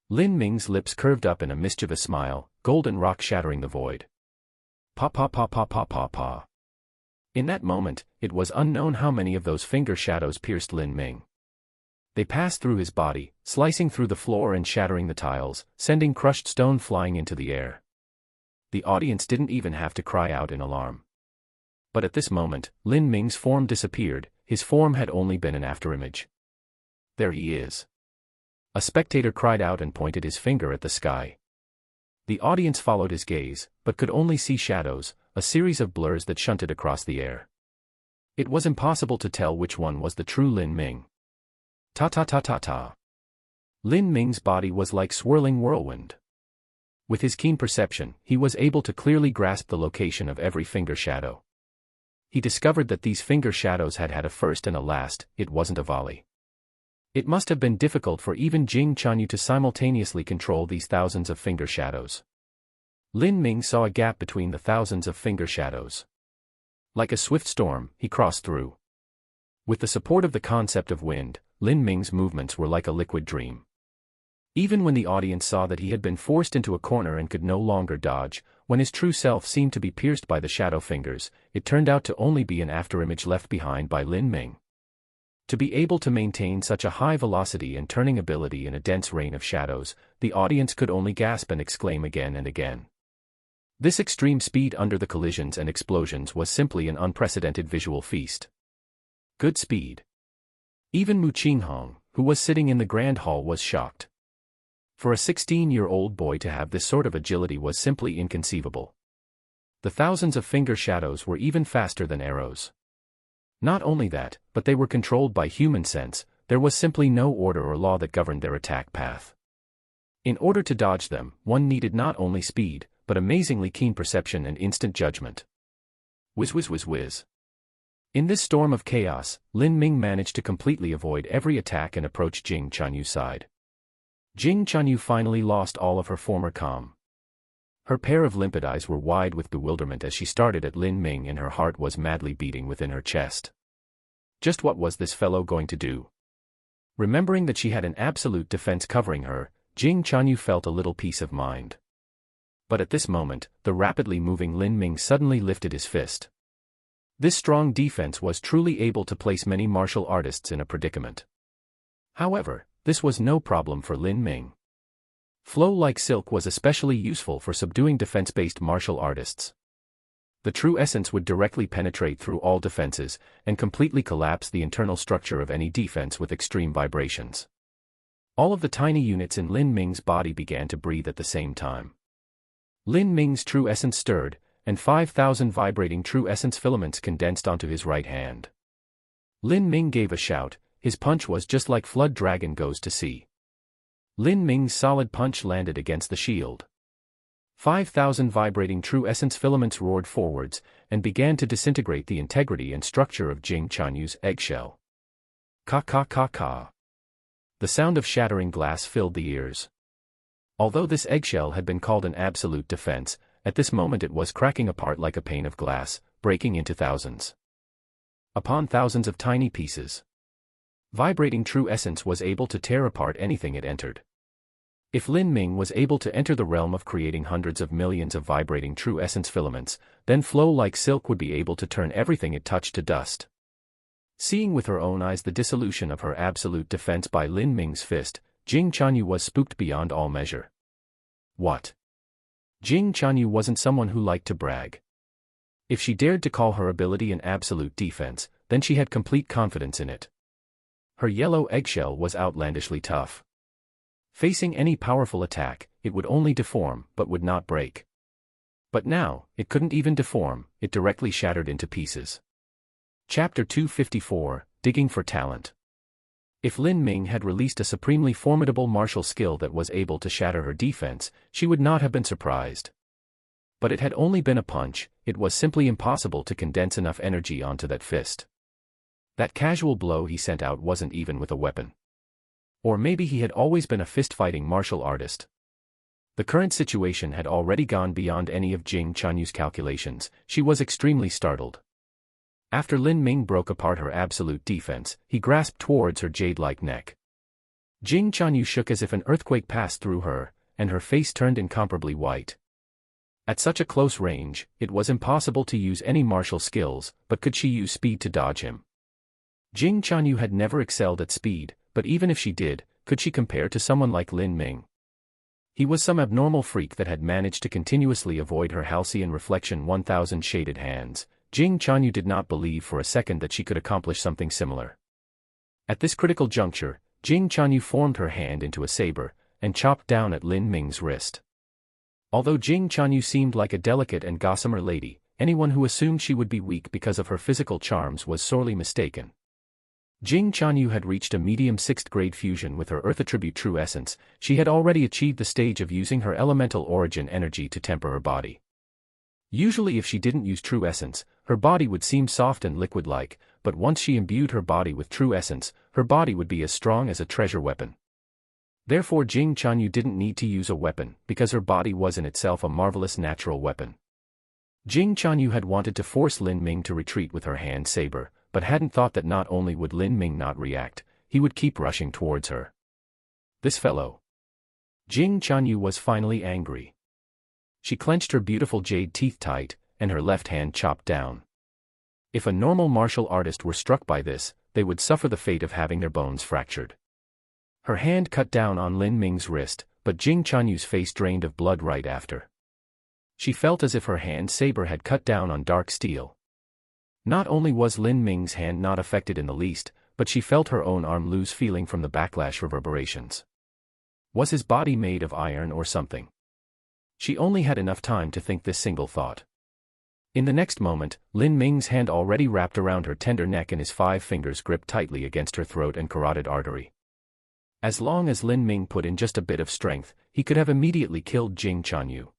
Lin Ming's lips curved up in a mischievous smile, golden rock shattering the void. Pa pa pa pa pa pa pa. In that moment, it was unknown how many of those finger shadows pierced Lin Ming. They passed through his body, slicing through the floor and shattering the tiles, sending crushed stone flying into the air. The audience didn't even have to cry out in alarm. But at this moment, Lin Ming's form disappeared, his form had only been an afterimage. There he is. A spectator cried out and pointed his finger at the sky. The audience followed his gaze, but could only see shadows, a series of blurs that shunted across the air. It was impossible to tell which one was the true Lin Ming. Ta ta ta ta ta. Lin Ming's body was like swirling whirlwind. With his keen perception, he was able to clearly grasp the location of every finger shadow. He discovered that these finger shadows had had a first and a last, it wasn't a volley. It must have been difficult for even Jing Chanyu to simultaneously control these thousands of finger shadows. Lin Ming saw a gap between the thousands of finger shadows. Like a swift storm, he crossed through. With the support of the concept of wind, Lin Ming's movements were like a liquid dream. Even when the audience saw that he had been forced into a corner and could no longer dodge, when his true self seemed to be pierced by the shadow fingers, it turned out to only be an afterimage left behind by Lin Ming. To be able to maintain such a high velocity and turning ability in a dense rain of shadows, the audience could only gasp and exclaim again and again. This extreme speed under the collisions and explosions was simply an unprecedented visual feast. Good speed. Even Mu Qinghong, who was sitting in the grand hall, was shocked. For a 16-year-old boy to have this sort of agility was simply inconceivable. The thousands of finger shadows were even faster than arrows. Not only that, but they were controlled by human sense, there was simply no order or law that governed their attack path. In order to dodge them, one needed not only speed, but amazingly keen perception and instant judgment. Whiz whiz whiz whiz. In this storm of chaos, Lin Ming managed to completely avoid every attack and approach Jing Chanyu's side. Jing Chanyu finally lost all of her former calm. Her pair of limpid eyes were wide with bewilderment as she started at Lin Ming, and her heart was madly beating within her chest. Just what was this fellow going to do? Remembering that she had an absolute defense covering her, Jing Chanyu felt a little peace of mind. But at this moment, the rapidly moving Lin Ming suddenly lifted his fist. This strong defense was truly able to place many martial artists in a predicament. However, this was no problem for Lin Ming. Flow like silk was especially useful for subduing defense-based martial artists. The true essence would directly penetrate through all defenses, and completely collapse the internal structure of any defense with extreme vibrations. All of the tiny units in Lin Ming's body began to breathe at the same time. Lin Ming's true essence stirred, and 5,000 vibrating true essence filaments condensed onto his right hand. Lin Ming gave a shout. His punch was just like Flood Dragon goes to sea. Lin Ming's solid punch landed against the shield. 5,000 vibrating true essence filaments roared forwards, and began to disintegrate the integrity and structure of Jing Chuanyu's eggshell. Ka ka ka ka. The sound of shattering glass filled the ears. Although this eggshell had been called an absolute defense, at this moment it was cracking apart like a pane of glass, breaking into thousands upon thousands of tiny pieces. Vibrating true essence was able to tear apart anything it entered. If Lin Ming was able to enter the realm of creating hundreds of millions of vibrating true essence filaments, then flow like silk would be able to turn everything it touched to dust. Seeing with her own eyes the dissolution of her absolute defense by Lin Ming's fist, Jing Chuanyu was spooked beyond all measure. What? Jing Chuanyu wasn't someone who liked to brag. If she dared to call her ability an absolute defense, then she had complete confidence in it. Her yellow eggshell was outlandishly tough. Facing any powerful attack, it would only deform but would not break. But now, it couldn't even deform, it directly shattered into pieces. Chapter 254, Digging for Talent. If Lin Ming had released a supremely formidable martial skill that was able to shatter her defense, she would not have been surprised. But it had only been a punch, it was simply impossible to condense enough energy onto that fist. That casual blow he sent out wasn't even with a weapon. Or maybe he had always been a fist-fighting martial artist. The current situation had already gone beyond any of Jing Chuanyu's calculations. She was extremely startled. After Lin Ming broke apart her absolute defense, he grasped towards her jade-like neck. Jing Chuanyu shook as if an earthquake passed through her, and her face turned incomparably white. At such a close range, it was impossible to use any martial skills, but could she use speed to dodge him? Jing Chuanyu had never excelled at speed, but even if she did, could she compare to someone like Lin Ming? He was some abnormal freak that had managed to continuously avoid her halcyon reflection 1,000 shaded hands. Jing Chuanyu did not believe for a second that she could accomplish something similar. At this critical juncture, Jing Chuanyu formed her hand into a saber, and chopped down at Lin Ming's wrist. Although Jing Chuanyu seemed like a delicate and gossamer lady, anyone who assumed she would be weak because of her physical charms was sorely mistaken. Jing Chuanyu had reached a medium 6th grade fusion with her earth attribute true essence. She had already achieved the stage of using her elemental origin energy to temper her body. Usually if she didn't use true essence, her body would seem soft and liquid-like, but once she imbued her body with true essence, her body would be as strong as a treasure weapon. Therefore Jing Chuanyu didn't need to use a weapon, because her body was in itself a marvelous natural weapon. Jing Chuanyu had wanted to force Lin Ming to retreat with her hand saber, but hadn't thought that not only would Lin Ming not react, he would keep rushing towards her. This fellow. Jing Chuanyu was finally angry. She clenched her beautiful jade teeth tight, and her left hand chopped down. If a normal martial artist were struck by this, they would suffer the fate of having their bones fractured. Her hand cut down on Lin Ming's wrist, but Jing Chuanyu's face drained of blood right after. She felt as if her hand saber had cut down on dark steel. Not only was Lin Ming's hand not affected in the least, but she felt her own arm lose feeling from the backlash reverberations. Was his body made of iron or something? She only had enough time to think this single thought. In the next moment, Lin Ming's hand already wrapped around her tender neck and his 5 fingers gripped tightly against her throat and carotid artery. As long as Lin Ming put in just a bit of strength, he could have immediately killed Jing Chuanyu.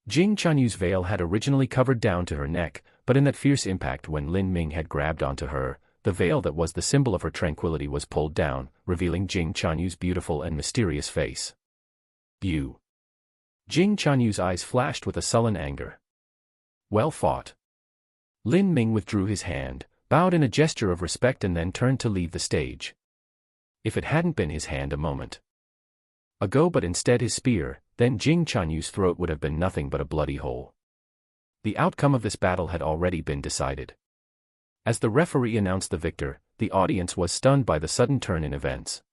Jing Chuanyu's veil had originally covered down to her neck, but in that fierce impact when Lin Ming had grabbed onto her, the veil that was the symbol of her tranquility was pulled down, revealing Jing Chuanyu's beautiful and mysterious face. You. Jing Chuanyu's eyes flashed with a sullen anger. Well fought. Lin Ming withdrew his hand, bowed in a gesture of respect and then turned to leave the stage. If it hadn't been his hand a moment ago but instead his spear, then Jing Chuanyu's throat would have been nothing but a bloody hole. The outcome of this battle had already been decided. As the referee announced the victor, the audience was stunned by the sudden turn in events.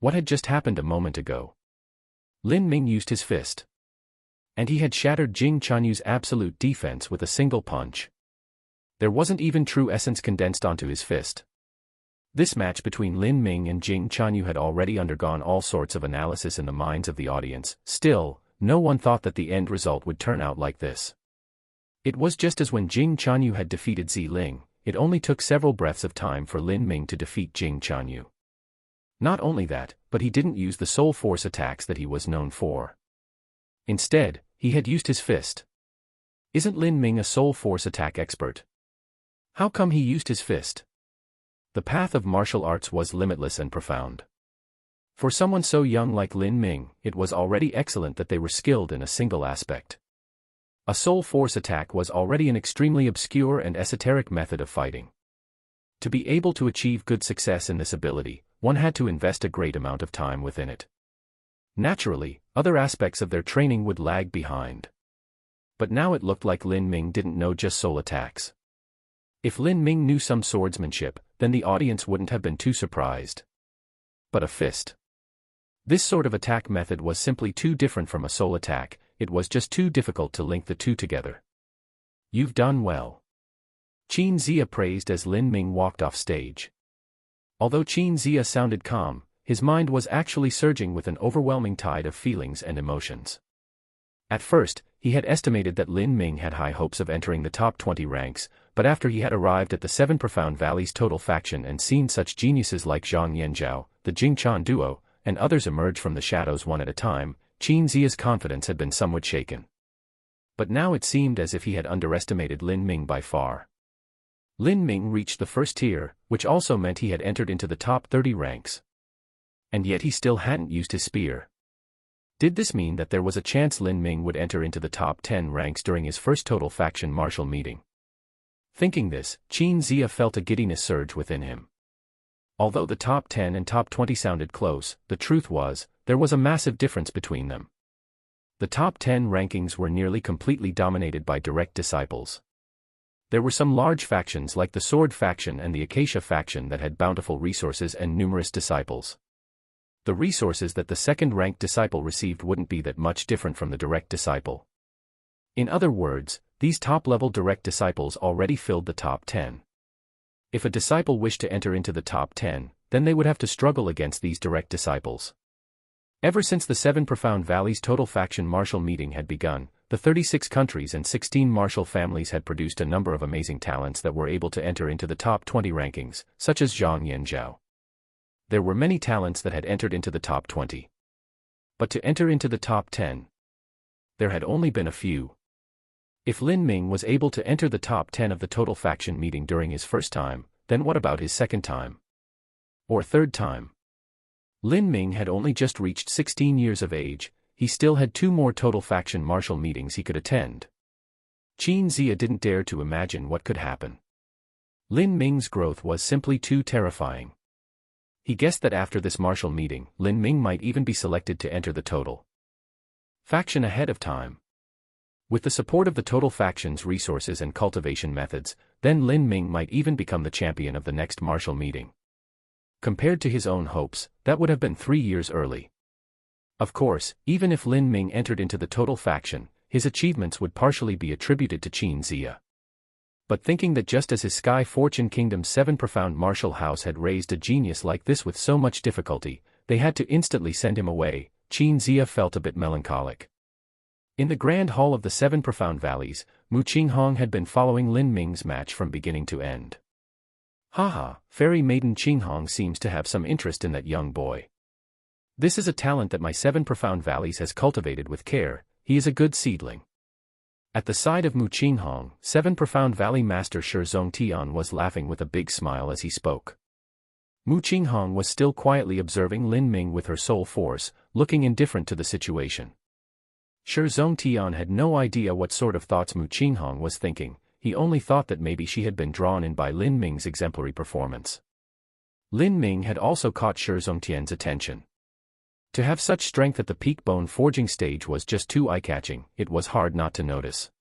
What had just happened a moment ago? Lin Ming used his fist. And he had shattered Jing Chuanyu's absolute defense with a single punch. There wasn't even true essence condensed onto his fist. This match between Lin Ming and Jing Chuanyu had already undergone all sorts of analysis in the minds of the audience. Still, no one thought that the end result would turn out like this. It was just as when Jing Chuanyu had defeated Zi Ling, it only took several breaths of time for Lin Ming to defeat Jing Chuanyu. Not only that, but he didn't use the soul force attacks that he was known for. Instead, he had used his fist. Isn't Lin Ming a soul force attack expert? How come he used his fist? The path of martial arts was limitless and profound. For someone so young like Lin Ming, it was already excellent that they were skilled in a single aspect. A soul force attack was already an extremely obscure and esoteric method of fighting. To be able to achieve good success in this ability, one had to invest a great amount of time within it. Naturally, other aspects of their training would lag behind. But now it looked like Lin Ming didn't know just soul attacks. If Lin Ming knew some swordsmanship, then the audience wouldn't have been too surprised. But a fist. This sort of attack method was simply too different from a soul attack, it was just too difficult to link the two together. You've done well. Qin Zia praised as Lin Ming walked off stage. Although Qin Zia sounded calm, his mind was actually surging with an overwhelming tide of feelings and emotions. At first, he had estimated that Lin Ming had high hopes of entering the top 20 ranks, but after he had arrived at the 7 Profound Valleys total faction and seen such geniuses like Zhang Yanzhao, the Jing Chan duo, and others emerge from the shadows one at a time, Qin Zia's confidence had been somewhat shaken. But now it seemed as if he had underestimated Lin Ming by far. Lin Ming reached the first tier, which also meant he had entered into the top 30 ranks. And yet he still hadn't used his spear. Did this mean that there was a chance Lin Ming would enter into the top 10 ranks during his first total faction martial meeting? Thinking this, Qin Zia felt a giddiness surge within him. Although the top 10 and top 20 sounded close, the truth was, there was a massive difference between them. The top 10 rankings were nearly completely dominated by direct disciples. There were some large factions like the Sword faction and the Acacia faction that had bountiful resources and numerous disciples. The resources that the second-ranked disciple received wouldn't be that much different from the direct disciple. In other words, these top-level direct disciples already filled the top 10. If a disciple wished to enter into the top 10, then they would have to struggle against these direct disciples. Ever since the 7 Profound Valleys total faction martial meeting had begun, the 36 countries and 16 martial families had produced a number of amazing talents that were able to enter into the top 20 rankings, such as Zhang Yanzhao. There were many talents that had entered into the top 20. But to enter into the top 10, there had only been a few. If Lin Ming was able to enter the top 10 of the total faction meeting during his first time, then what about his second time? Or third time? Lin Ming had only just reached 16 years of age, he still had 2 more total faction martial meetings he could attend. Qin Zia didn't dare to imagine what could happen. Lin Ming's growth was simply too terrifying. He guessed that after this martial meeting, Lin Ming might even be selected to enter the total faction ahead of time. With the support of the total faction's resources and cultivation methods, then Lin Ming might even become the champion of the next martial meeting. Compared to his own hopes, that would have been 3 years early. Of course, even if Lin Ming entered into the total faction, his achievements would partially be attributed to Qin Zia. But thinking that just as his Sky Fortune Kingdom's 7 Profound Martial House had raised a genius like this with so much difficulty, they had to instantly send him away, Qin Zia felt a bit melancholic. In the Grand Hall of the 7 Profound Valleys, Mu Qinghong had been following Lin Ming's match from beginning to end. Haha, Fairy Maiden Qinghong seems to have some interest in that young boy. This is a talent that my 7 Profound Valleys has cultivated with care, he is a good seedling. At the side of Mu Qinghong, 7 Profound Valley Master Shi Zongtian was laughing with a big smile as he spoke. Mu Qinghong was still quietly observing Lin Ming with her soul force, looking indifferent to the situation. Shi Zongtian had no idea what sort of thoughts Mu Qinghong was thinking, he only thought that maybe she had been drawn in by Lin Ming's exemplary performance. Lin Ming had also caught Shi Zongtian's attention. To have such strength at the peak bone forging stage was just too eye-catching, it was hard not to notice.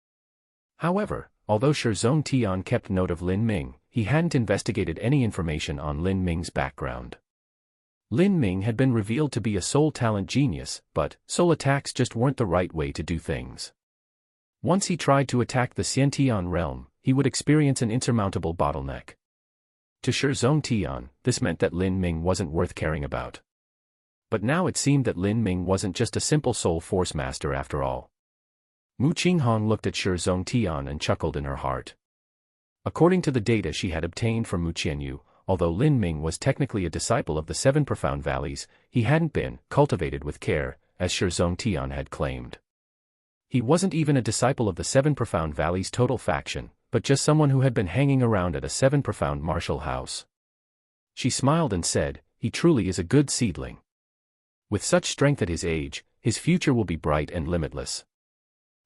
However, although Shi Zongtian kept note of Lin Ming, he hadn't investigated any information on Lin Ming's background. Lin Ming had been revealed to be a soul talent genius, but soul attacks just weren't the right way to do things. Once he tried to attack the Xiantian realm, he would experience an insurmountable bottleneck. To Shizongtian, this meant that Lin Ming wasn't worth caring about. But now it seemed that Lin Ming wasn't just a simple soul force master after all. Mu Qinghong looked at Shizongtian and chuckled in her heart. According to the data she had obtained from Mu Qianyu, although Lin Ming was technically a disciple of the Seven Profound Valleys, he hadn't been cultivated with care, as Shizongtian had claimed. He wasn't even a disciple of the Seven Profound Valleys total faction, but just someone who had been hanging around at a Seven Profound martial house. She smiled and said, "He truly is a good seedling. With such strength at his age, his future will be bright and limitless."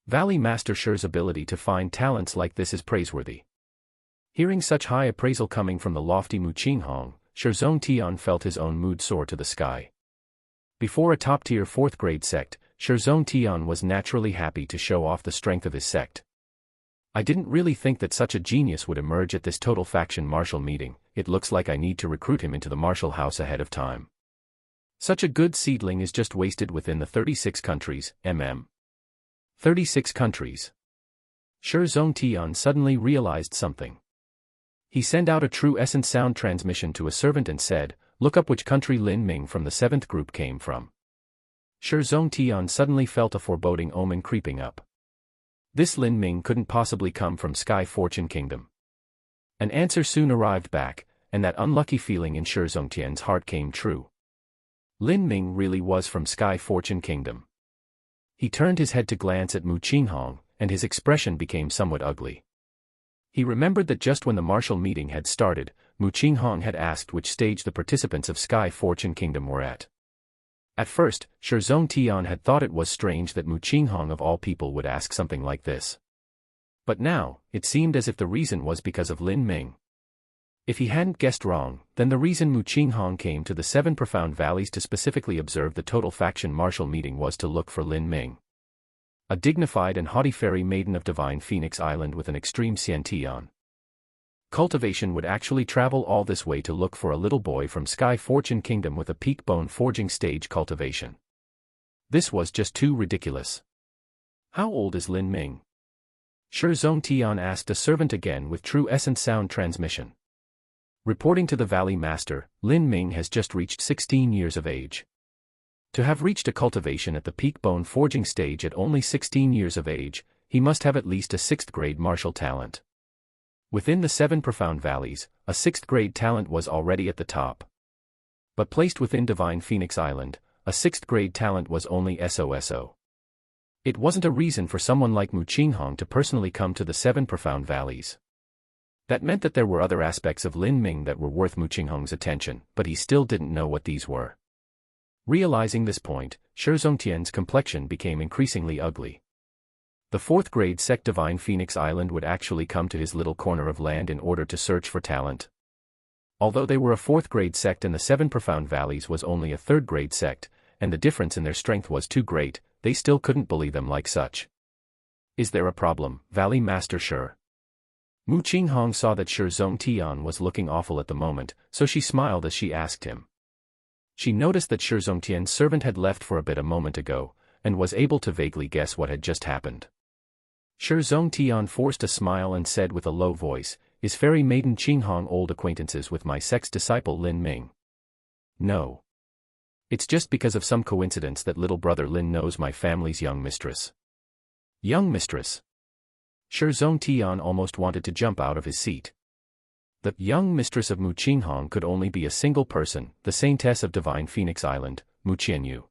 Valley Master Shi's ability to find talents like this is praiseworthy. Hearing such high appraisal coming from the lofty Mu Qinghong, Shizongtian felt his own mood soar to the sky. Before a top-tier 4th-grade sect, Shizongtian was naturally happy to show off the strength of his sect. "I didn't really think that such a genius would emerge at this total faction martial meeting. It looks like I need to recruit him into the martial house ahead of time. Such a good seedling is just wasted within the 36 countries, 36 countries. Shizongtian suddenly realized something. He sent out a true essence sound transmission to a servant and said, "Look up which country Lin Ming from the 7th group came from." Shizongtian suddenly felt a foreboding omen creeping up. This Lin Ming couldn't possibly come from Sky Fortune Kingdom. An answer soon arrived back, and that unlucky feeling in Shizongtian's heart came true. Lin Ming really was from Sky Fortune Kingdom. He turned his head to glance at Mu Qinghong, and his expression became somewhat ugly. He remembered that just when the martial meeting had started, Mu Qinghong had asked which stage the participants of Sky Fortune Kingdom were at. At first, Shizongtian had thought it was strange that Mu Qinghong of all people would ask something like this. But now, it seemed as if the reason was because of Lin Ming. If he hadn't guessed wrong, then the reason Mu Qinghong came to the 7 Profound Valleys to specifically observe the total faction martial meeting was to look for Lin Ming. A dignified and haughty fairy maiden of divine Phoenix Island with an extreme Xiantian cultivation would actually travel all this way to look for a little boy from Sky Fortune Kingdom with a peak bone forging stage cultivation. This was just too ridiculous. "How old is Lin Ming?" Shizongtian asked a servant again with true essence sound transmission. Reporting to the Valley Master, Lin Ming has just reached 16 years of age. To have reached a cultivation at the peak bone forging stage at only 16 years of age, he must have at least a 6th-grade martial talent. Within the 7 Profound Valleys, a 6th-grade talent was already at the top. But placed within Divine Phoenix Island, a 6th-grade talent was only SOSO. It wasn't a reason for someone like Mu Qinghong to personally come to the 7 Profound Valleys. That meant that there were other aspects of Lin Ming that were worth Mu Qinghong's attention, but he still didn't know what these were. Realizing this point, Shizongtian's complexion became increasingly ugly. The 4th-grade sect Divine Phoenix Island would actually come to his little corner of land in order to search for talent. Although they were a 4th-grade sect and the 7 Profound Valleys was only a 3rd-grade sect, and the difference in their strength was too great, they still couldn't bully them like such. "Is there a problem, Valley Master Shi?" Mu Qinghong saw that Shizongtian was looking awful at the moment, so she smiled as she asked him. She noticed that Shizongtian's servant had left for a bit a moment ago, and was able to vaguely guess what had just happened. Shizongtian forced a smile and said with a low voice, "Is Fairy Maiden Qinghong old acquaintances with my sect's disciple Lin Ming?" "No. It's just because of some coincidence that little brother Lin knows my family's young mistress." "Young mistress?" Shizongtian almost wanted to jump out of his seat. The young mistress of Mu Qinghong could only be a single person, the saintess of Divine Phoenix Island, Mu Qianyu.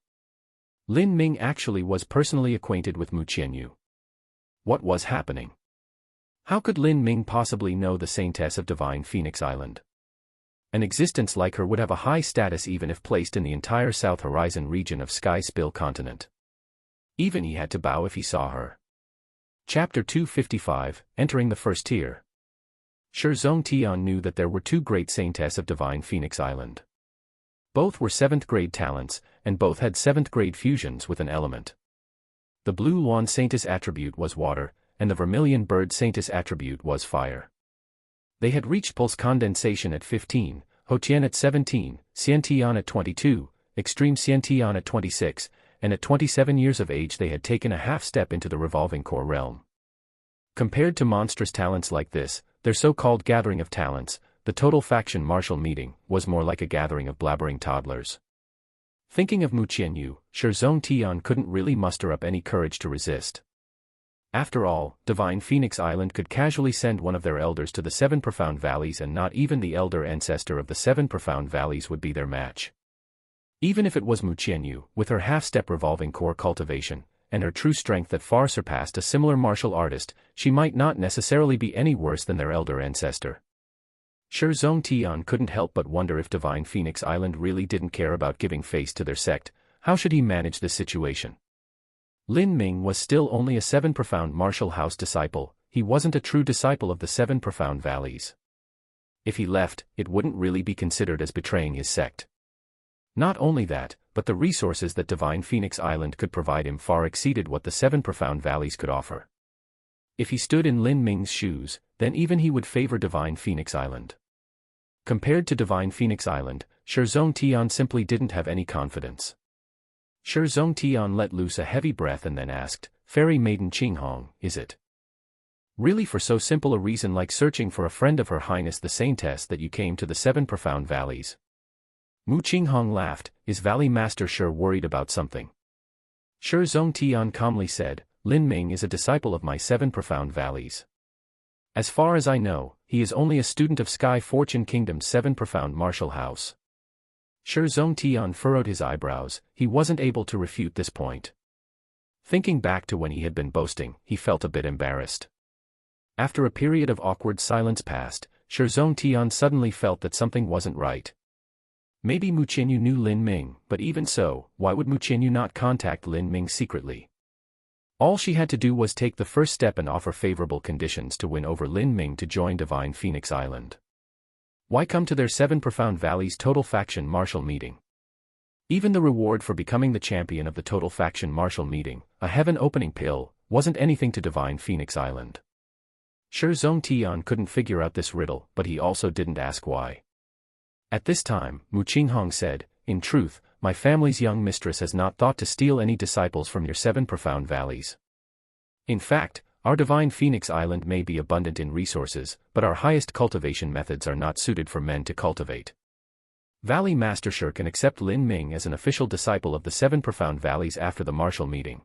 Lin Ming actually was personally acquainted with Mu Qianyu. What was happening? How could Lin Ming possibly know the saintess of Divine Phoenix Island? An existence like her would have a high status even if placed in the entire South Horizon region of Sky Spill continent. Even he had to bow if he saw her. Chapter 255, Entering the First Tier. Shizongtian knew that there were 2 great saintess of Divine Phoenix Island. Both were 7th-grade talents, and both had 7th-grade fusions with an element. The Blue Lawn Saintess attribute was water, and the Vermilion Bird Saintess attribute was fire. They had reached pulse condensation at 15, Ho Tian at 17, Xian Tian at 22, Extreme Xian Tian at 26, and at 27 years of age they had taken a half step into the revolving core realm. Compared to monstrous talents like this, their so-called gathering of talents, the total faction martial meeting, was more like a gathering of blabbering toddlers. Thinking of Mu Qianyu, Shizong Tian couldn't really muster up any courage to resist. After all, Divine Phoenix Island could casually send one of their elders to the 7 profound valleys, and not even the elder ancestor of the 7 profound valleys would be their match. Even if it was Mu Qianyu, with her half-step revolving core cultivation, and her true strength that far surpassed a similar martial artist, she might not necessarily be any worse than their elder ancestor. Shizong Tian couldn't help but wonder if Divine Phoenix Island really didn't care about giving face to their sect. How should he manage this situation? Lin Ming was still only a 7 profound martial house disciple. He wasn't a true disciple of the 7 profound valleys. If he left, it wouldn't really be considered as betraying his sect. Not only that, but the resources that Divine Phoenix Island could provide him far exceeded what the 7 profound valleys could offer. If he stood in Lin Ming's shoes, then even he would favor Divine Phoenix Island. Compared to Divine Phoenix Island, Shizong Tian simply didn't have any confidence. Shizong Tian let loose a heavy breath and then asked, "Fairy Maiden Qinghong, is it really for so simple a reason like searching for a friend of Her Highness the Saintess that you came to the 7 profound valleys?" Mu Qinghong laughed. "Is Valley Master sure worried about something?" Shizong Tian calmly said, "Lin Ming is a disciple of my 7 profound valleys. As far as I know, he is only a student of Sky Fortune Kingdom's 7 profound martial house." Shizong Tian furrowed his eyebrows. He wasn't able to refute this point. Thinking back to when he had been boasting, he felt a bit embarrassed. After a period of awkward silence passed, Shizong Tian suddenly felt that something wasn't right. Maybe Mu Qianyu knew Lin Ming, but even so, why would Mu Qianyu not contact Lin Ming secretly? All she had to do was take the first step and offer favorable conditions to win over Lin Ming to join Divine Phoenix Island. Why come to their 7 profound valleys total faction martial meeting? Even the reward for becoming the champion of the total faction martial meeting, a heaven-opening pill, wasn't anything to Divine Phoenix Island. Shizong Tian couldn't figure out this riddle, but he also didn't ask why. At this time, Mu Qinghong said, "In truth, my family's young mistress has not thought to steal any disciples from your 7 profound valleys. In fact, our Divine Phoenix Island may be abundant in resources, but our highest cultivation methods are not suited for men to cultivate. Valley Master sure can accept Lin Ming as an official disciple of the 7 profound valleys after the martial meeting.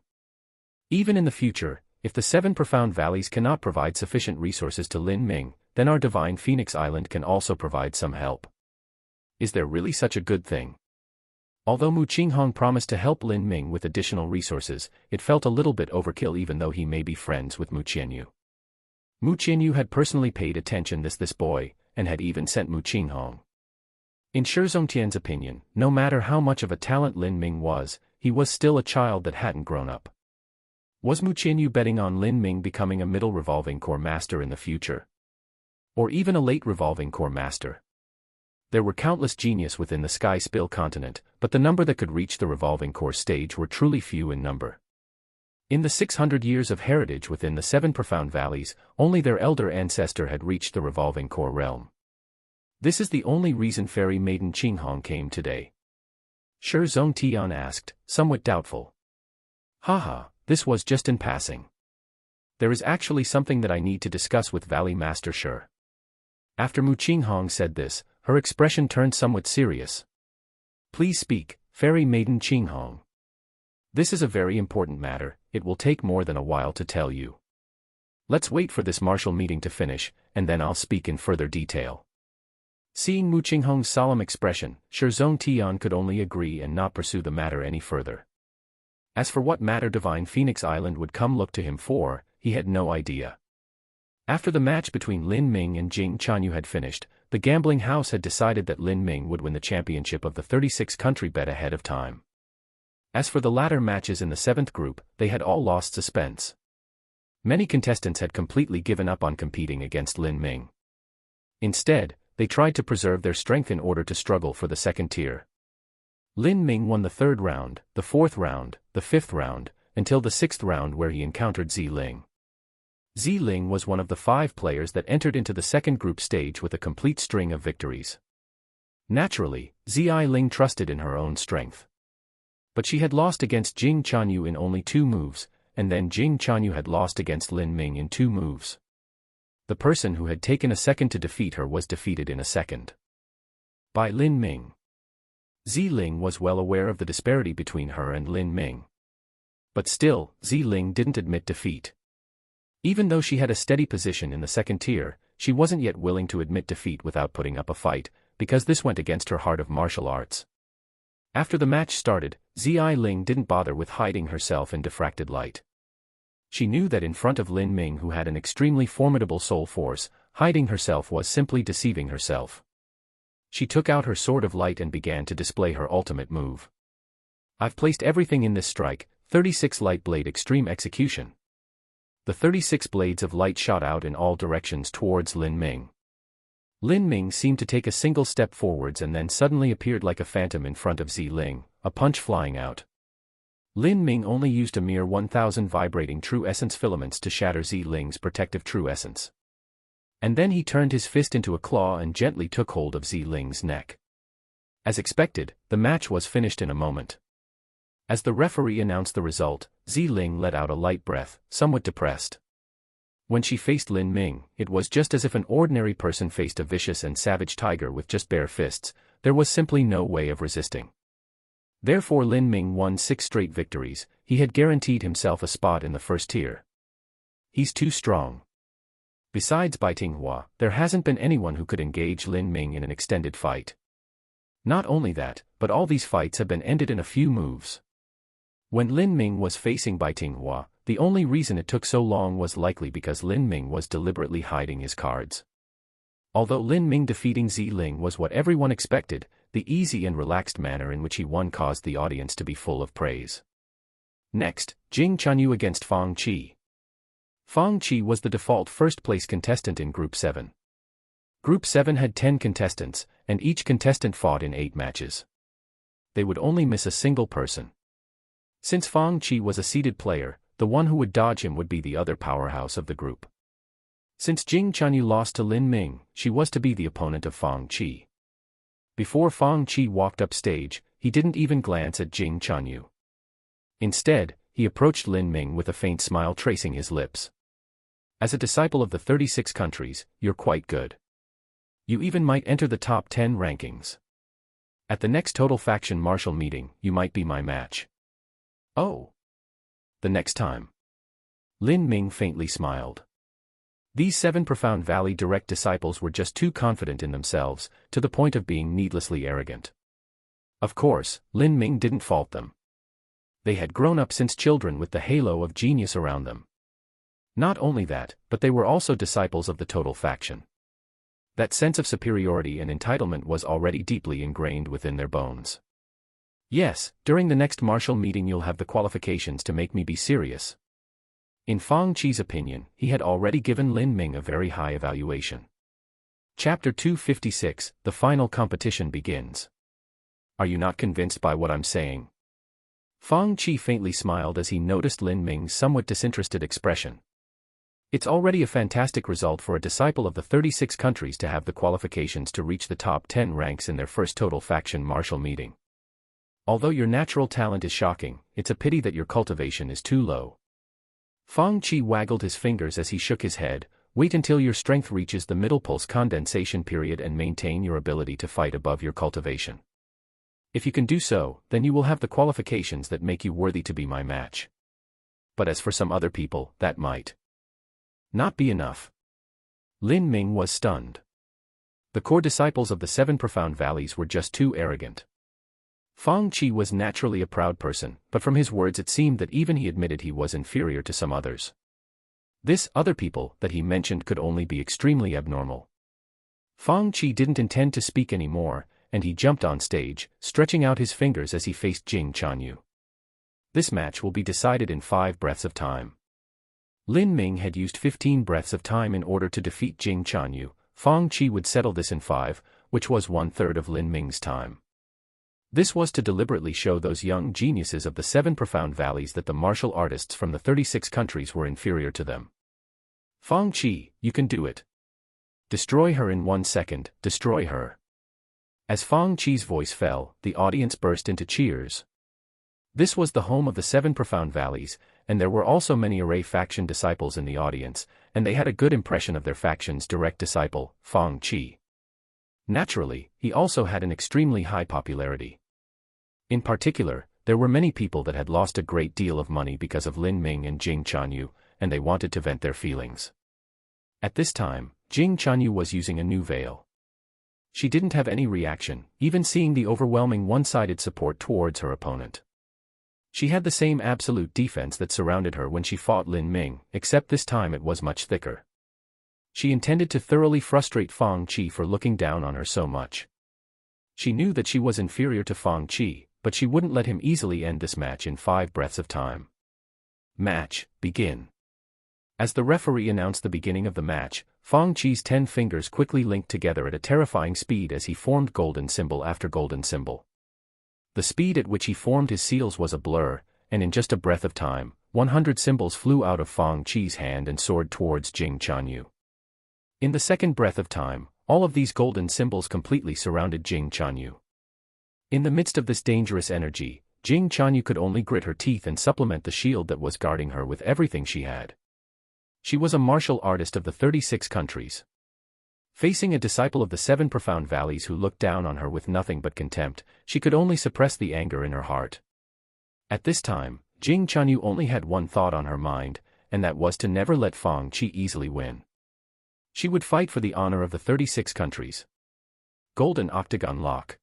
Even in the future, if the 7 profound valleys cannot provide sufficient resources to Lin Ming, then our Divine Phoenix Island can also provide some help. Is there really such a good thing?" Although Mu Qinghong promised to help Lin Ming with additional resources, it felt a little bit overkill even though he may be friends with Mu Qianyu. Mu Qianyu had personally paid attention to this boy, and had even sent Mu Qinghong. In Shizong Tian's opinion, no matter how much of a talent Lin Ming was, he was still a child that hadn't grown up. Was Mu Qianyu betting on Lin Ming becoming a middle revolving core master in the future? Or even a late revolving core master? There were countless genius within the Sky Spill continent, but the number that could reach the revolving core stage were truly few in number. In the 600 years of heritage within the 7 profound valleys, only their elder ancestor had reached the revolving core realm. This is the only reason Fairy Maiden Qinghong came today. Shizong Tian asked, somewhat doubtful. Haha, this was just in passing. There is actually something that I need to discuss with Valley Master Shi. After Mu Qinghong said this, her expression turned somewhat serious. Please speak, Fairy Maiden Qinghong. This is a very important matter, it will take more than a while to tell you. Let's wait for this martial meeting to finish, and then I'll speak in further detail. Seeing Mu Qinghong's solemn expression, Shizong Tian could only agree and not pursue the matter any further. As for what matter Divine Phoenix Island would come look to him for, he had no idea. After the match between Lin Ming and Jing Chanyu had finished, the gambling house had decided that Lin Ming would win the championship of the 36-country bet ahead of time. As for the latter matches in the 7th group, they had all lost suspense. Many contestants had completely given up on competing against Lin Ming. Instead, they tried to preserve their strength in order to struggle for the 2nd tier. Lin Ming won the 3rd round, the 4th round, the 5th round, until the 6th round where he encountered Ziling. Ziling was one of the 5 players that entered into the 2nd group stage with a complete string of victories. Naturally, Ziling trusted in her own strength. But she had lost against Jing Chanyu in only 2 moves, and then Jing Chanyu had lost against Lin Ming in 2 moves. The person who had taken a second to defeat her was defeated in a second. By Lin Ming. Ziling was well aware of the disparity between her and Lin Ming. But still, Ziling didn't admit defeat. Even though she had a steady position in the second tier, she wasn't yet willing to admit defeat without putting up a fight, because this went against her heart of martial arts. After the match started, Ziling didn't bother with hiding herself in diffracted light. She knew that in front of Lin Ming, who had an extremely formidable soul force, hiding herself was simply deceiving herself. She took out her sword of light and began to display her ultimate move. I've placed everything in this strike, 36 light blade extreme execution. The 36 blades of light shot out in all directions towards Lin Ming. Lin Ming seemed to take a single step forwards and then suddenly appeared like a phantom in front of Ziling, a punch flying out. Lin Ming only used a mere 1,000 vibrating true essence filaments to shatter Ziling's protective true essence. And then he turned his fist into a claw and gently took hold of Ziling's neck. As expected, the match was finished in a moment. As the referee announced the result, Ziling let out a light breath, somewhat depressed. When she faced Lin Ming, it was just as if an ordinary person faced a vicious and savage tiger with just bare fists. There was simply no way of resisting. Therefore Lin Ming won 6 straight victories. He had guaranteed himself a spot in the first tier. He's too strong. Besides Bai Tinghua, there hasn't been anyone who could engage Lin Ming in an extended fight. Not only that, but all these fights have been ended in a few moves. When Lin Ming was facing Bai Tinghua, the only reason it took so long was likely because Lin Ming was deliberately hiding his cards. Although Lin Ming defeating Ziling was what everyone expected, the easy and relaxed manner in which he won caused the audience to be full of praise. Next, Jing Chanyu against Fang Qi. Fang Qi was the default first-place contestant in Group 7. Group 7 had 10 contestants, and each contestant fought in 8 matches. They would only miss a single person. Since Fang Qi was a seeded player, the one who would dodge him would be the other powerhouse of the group. Since Jing Chanyu lost to Lin Ming, she was to be the opponent of Fang Qi. Before Fang Qi walked up stage, he didn't even glance at Jing Chanyu. Instead, he approached Lin Ming with a faint smile tracing his lips. As a disciple of the 36 countries, you're quite good. You even might enter the top 10 rankings. At the next Total Faction Martial meeting, you might be my match. Oh. The next time. Lin Ming faintly smiled. These 7 Profound Valley direct disciples were just too confident in themselves, to the point of being needlessly arrogant. Of course, Lin Ming didn't fault them. They had grown up since children with the halo of genius around them. Not only that, but they were also disciples of the Total Faction. That sense of superiority and entitlement was already deeply ingrained within their bones. Yes, during the next martial meeting you'll have the qualifications to make me be serious. In Fang Qi's opinion, he had already given Lin Ming a very high evaluation. Chapter 256, the final competition begins. Are you not convinced by what I'm saying? Fang Qi faintly smiled as he noticed Lin Ming's somewhat disinterested expression. It's already a fantastic result for a disciple of the 36 countries to have the qualifications to reach the top 10 ranks in their first Total Faction martial meeting. Although your natural talent is shocking, it's a pity that your cultivation is too low. Fang Qi waggled his fingers as he shook his head. Wait until your strength reaches the middle pulse condensation period and maintain your ability to fight above your cultivation. If you can do so, then you will have the qualifications that make you worthy to be my match. But as for some other people, that might not be enough. Lin Ming was stunned. The core disciples of the 7 Profound Valleys were just too arrogant. Fang Qi was naturally a proud person, but from his words it seemed that even he admitted he was inferior to some others. This other people that he mentioned could only be extremely abnormal. Fang Qi didn't intend to speak anymore, and he jumped on stage, stretching out his fingers as he faced Jing Chanyu. This match will be decided in 5 breaths of time. Lin Ming had used 15 breaths of time in order to defeat Jing Chanyu. Fang Qi would settle this in 5, which was 1/3 of Lin Ming's time. This was to deliberately show those young geniuses of the 7 Profound Valleys that the martial artists from the 36 countries were inferior to them. Fang Qi, you can do it. Destroy her in 1 second, destroy her. As Fang Qi's voice fell, the audience burst into cheers. This was the home of the 7 profound valleys, and there were also many array faction disciples in the audience, and they had a good impression of their faction's direct disciple, Fang Qi. Naturally, he also had an extremely high popularity. In particular, there were many people that had lost a great deal of money because of Lin Ming and Jing Chanyu, and they wanted to vent their feelings. At this time, Jing Chanyu was using a new veil. She didn't have any reaction, even seeing the overwhelming one-sided support towards her opponent. She had the same absolute defense that surrounded her when she fought Lin Ming, except this time it was much thicker. She intended to thoroughly frustrate Fang Qi for looking down on her so much. She knew that she was inferior to Fang Qi, but she wouldn't let him easily end this match in 5 breaths of time. Match, begin. As the referee announced the beginning of the match, Fang Qi's 10 fingers quickly linked together at a terrifying speed as he formed golden symbol after golden symbol. The speed at which he formed his seals was a blur, and in just a breath of time, 100 symbols flew out of Fang Qi's hand and soared towards Jing Chanyu. In the second breath of time, all of these golden symbols completely surrounded Jing Chanyu. In the midst of this dangerous energy, Jing Chanyu could only grit her teeth and supplement the shield that was guarding her with everything she had. She was a martial artist of the 36 countries. Facing a disciple of the 7 profound valleys who looked down on her with nothing but contempt, she could only suppress the anger in her heart. At this time, Jing Chanyu only had one thought on her mind, and that was to never let Fang Qi easily win. She would fight for the honor of the 36 countries. Golden Octagon Lock.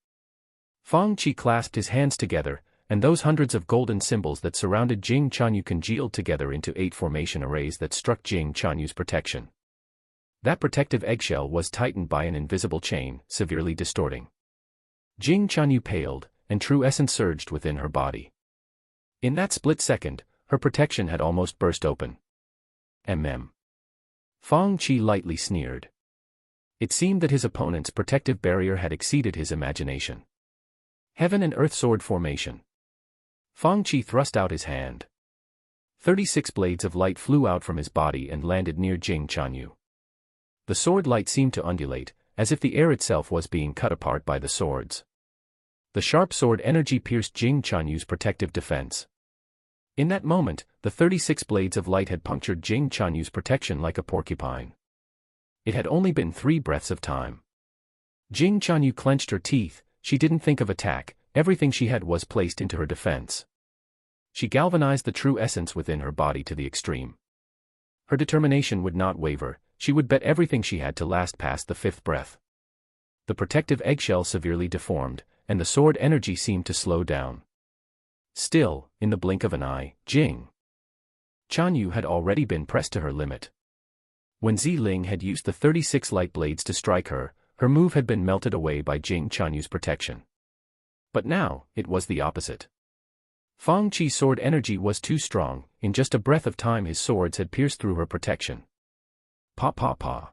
Fang Qi clasped his hands together, and those hundreds of golden symbols that surrounded Jing Chanyu congealed together into 8 formation arrays that struck Jing Chanyu's protection. That protective eggshell was tightened by an invisible chain, severely distorting. Jing Chanyu paled, and true essence surged within her body. In that split second, her protection had almost burst open. Fang Qi lightly sneered. It seemed that his opponent's protective barrier had exceeded his imagination. Heaven and Earth Sword Formation. Fang Qi thrust out his hand. 36 blades of light flew out from his body and landed near Jing Chanyu. The sword light seemed to undulate, as if the air itself was being cut apart by the swords. The sharp sword energy pierced Jing Chanyu's protective defense. In that moment, the 36 blades of light had punctured Jing Chanyu's protection like a porcupine. It had only been 3 breaths of time. Jing Chanyu clenched her teeth. She didn't think of attack, everything she had was placed into her defense. She galvanized the true essence within her body to the extreme. Her determination would not waver, she would bet everything she had to last past the 5th breath. The protective eggshell severely deformed, and the sword energy seemed to slow down. Still, in the blink of an eye, Jing Chanyu had already been pressed to her limit. When Ziling had used the 36 light blades to strike her, her move had been melted away by Jing Chanyu's protection. But now, it was the opposite. Fang Qi's sword energy was too strong, in just a breath of time his swords had pierced through her protection. Pa pa pa.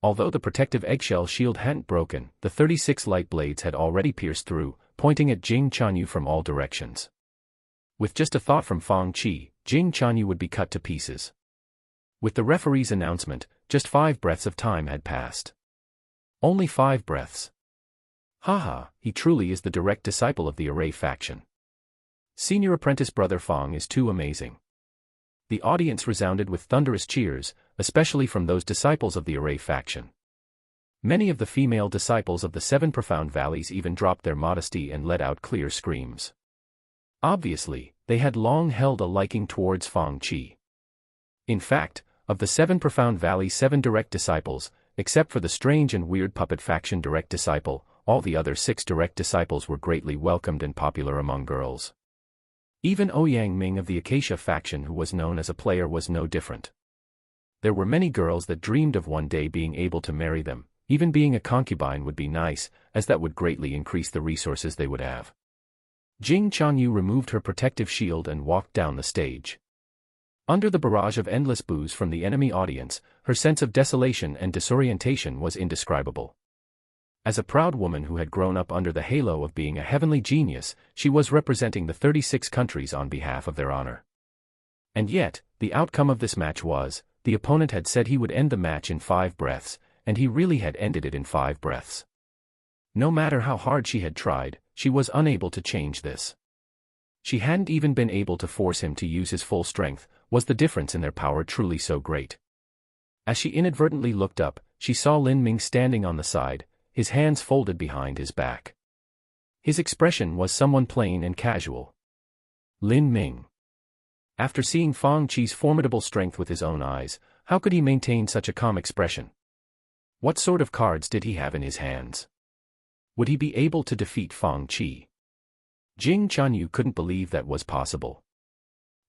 Although the protective eggshell shield hadn't broken, the 36 light blades had already pierced through, pointing at Jing Chanyu from all directions. With just a thought from Fang Qi, Jing Chanyu would be cut to pieces. With the referee's announcement, just 5 breaths of time had passed. Only 5 breaths. Haha, he truly is the direct disciple of the Array faction. Senior apprentice brother Fang is too amazing. The audience resounded with thunderous cheers, especially from those disciples of the Array faction. Many of the female disciples of the 7 profound valleys even dropped their modesty and let out clear screams. Obviously, they had long held a liking towards Fang Qi. In fact, of the 7 profound valleys' 7 direct disciples, except for the strange and weird puppet faction direct disciple, all the other 6 direct disciples were greatly welcomed and popular among girls. Even Ouyang Ming of the Acacia faction, who was known as a player, was no different. There were many girls that dreamed of one day being able to marry them. Even being a concubine would be nice, as that would greatly increase the resources they would have. Jing Chanyu removed her protective shield and walked down the stage. Under the barrage of endless boos from the enemy audience, her sense of desolation and disorientation was indescribable. As a proud woman who had grown up under the halo of being a heavenly genius, she was representing the 36 countries on behalf of their honor. And yet, the outcome of this match was, the opponent had said he would end the match in 5 breaths, and he really had ended it in 5 breaths. No matter how hard she had tried, she was unable to change this. She hadn't even been able to force him to use his full strength. Was the difference in their power truly so great? As she inadvertently looked up, she saw Lin Ming standing on the side, his hands folded behind his back. His expression was someone plain and casual. Lin Ming. After seeing Fang Qi's formidable strength with his own eyes, how could he maintain such a calm expression? What sort of cards did he have in his hands? Would he be able to defeat Fang Qi? Jing Chanyu couldn't believe that was possible.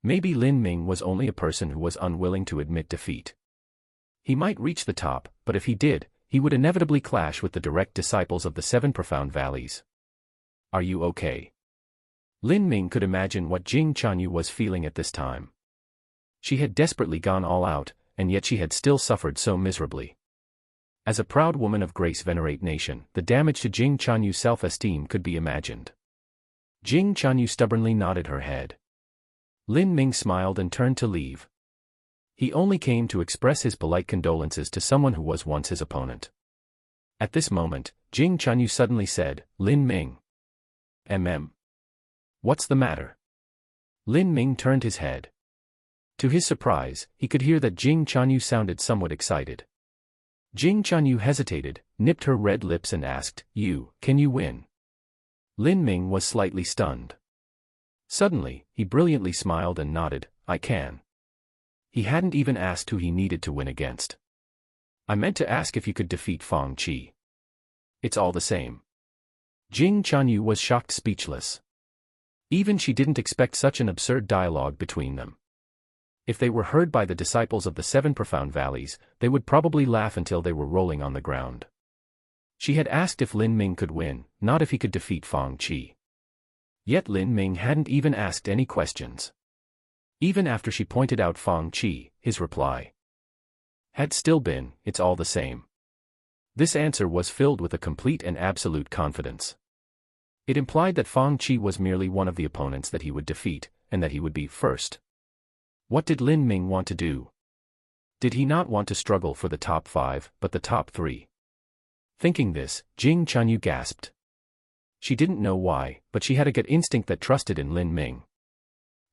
Maybe Lin Ming was only a person who was unwilling to admit defeat. He might reach the top, but if he did, he would inevitably clash with the direct disciples of the 7 profound valleys. Are you okay? Lin Ming could imagine what Jing Chanyu was feeling at this time. She had desperately gone all out, and yet she had still suffered so miserably. As a proud woman of Grace Venerate Nation, the damage to Jing Chanyu's self-esteem could be imagined. Jing Chanyu stubbornly nodded her head. Lin Ming smiled and turned to leave. He only came to express his polite condolences to someone who was once his opponent. At this moment, Jing Chanyu suddenly said, "Lin Ming. What's the matter?" Lin Ming turned his head. To his surprise, he could hear that Jing Chanyu sounded somewhat excited. Jing Chanyu hesitated, nipped her red lips and asked, Can you win?" Lin Ming was slightly stunned. Suddenly, he brilliantly smiled and nodded, "I can." He hadn't even asked who he needed to win against. "I meant to ask if you could defeat Fang Qi." "It's all the same." Jing Chanyu was shocked speechless. Even she didn't expect such an absurd dialogue between them. If they were heard by the disciples of the 7 profound valleys, they would probably laugh until they were rolling on the ground. She had asked if Lin Ming could win, not if he could defeat Fang Qi. Yet Lin Ming hadn't even asked any questions. Even after she pointed out Fang Qi, his reply had still been, "It's all the same." This answer was filled with a complete and absolute confidence. It implied that Fang Qi was merely one of the opponents that he would defeat, and that he would be first. What did Lin Ming want to do? Did he not want to struggle for the top 5, but the top 3? Thinking this, Jing Chanyu gasped. She didn't know why, but she had a gut instinct that trusted in Lin Ming.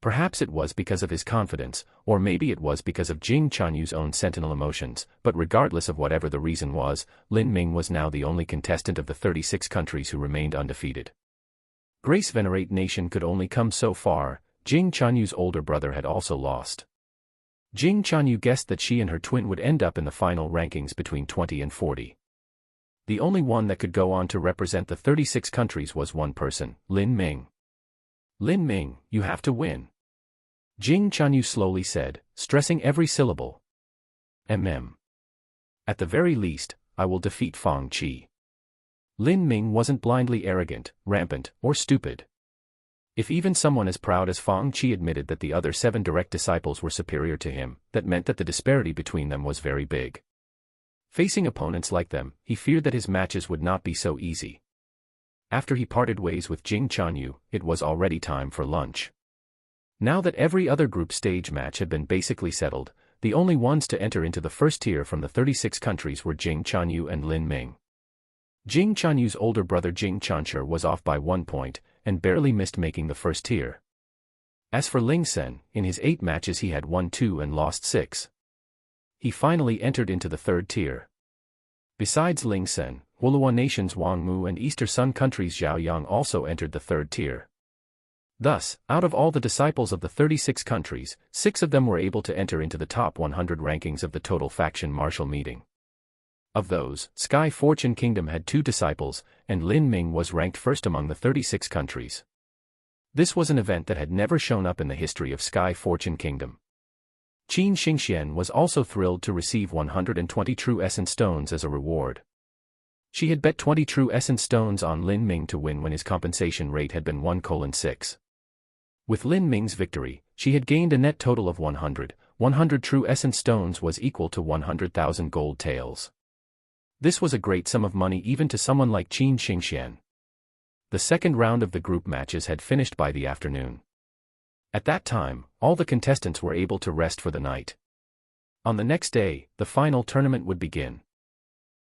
Perhaps it was because of his confidence, or maybe it was because of Jing Chanyu's own sentinel emotions, but regardless of whatever the reason was, Lin Ming was now the only contestant of the 36 countries who remained undefeated. Grace Venerate Nation could only come so far. Jing Chanyu's older brother had also lost. Jing Chanyu guessed that she and her twin would end up in the final rankings between 20 and 40. The only one that could go on to represent the 36 countries was one person, Lin Ming. "Lin Ming, you have to win," Jing Chanyu slowly said, stressing every syllable. At the very least, I will defeat Fang Qi." Lin Ming wasn't blindly arrogant, rampant, or stupid. If even someone as proud as Fang Qi admitted that the other 7 direct disciples were superior to him, that meant that the disparity between them was very big. Facing opponents like them, he feared that his matches would not be so easy. After he parted ways with Jing Chanyu, it was already time for lunch. Now that every other group stage match had been basically settled, the only ones to enter into the first tier from the 36 countries were Jing Chanyu and Lin Ming. Jing Chanyu's older brother Jing Chancher was off by 1 point, and barely missed making the first tier. As for Ling Sen, in his 8 matches he had won 2 and lost 6. He finally entered into the 3rd tier. Besides Ling Sen, Wolua Nation's Wang Mu and Easter Sun Country's Zhao Yang also entered the 3rd tier. Thus, out of all the disciples of the 36 countries, 6 of them were able to enter into the top 100 rankings of the total faction martial meeting. Of those, Sky Fortune Kingdom had 2 disciples, and Lin Ming was ranked first among the 36 countries. This was an event that had never shown up in the history of Sky Fortune Kingdom. Qin Xingxian was also thrilled to receive 120 True Essence Stones as a reward. She had bet 20 True Essence Stones on Lin Ming to win when his compensation rate had been 1:6. With Lin Ming's victory, she had gained a net total of 100. 100 True Essence Stones was equal to 100,000 gold taels. This was a great sum of money even to someone like Qin Xingxian. The second round of the group matches had finished by the afternoon. At that time, all the contestants were able to rest for the night. On the next day, the final tournament would begin.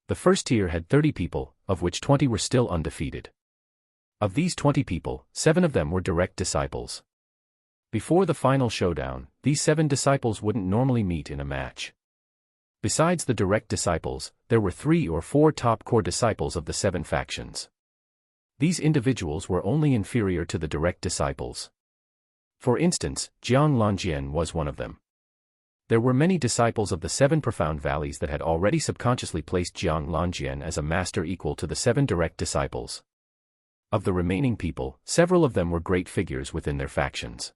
The first tier had 30 people, of which 20 were still undefeated. Of these 20 people, 7 of them were direct disciples. Before the final showdown, these 7 disciples wouldn't normally meet in a match. Besides the direct disciples, there were 3 or 4 top core disciples of the 7 factions. These individuals were only inferior to the direct disciples. For instance, Jiang Lanjian was one of them. There were many disciples of the 7 profound valleys that had already subconsciously placed Jiang Lanjian as a master equal to the 7 direct disciples. Of the remaining people, several of them were great figures within their factions.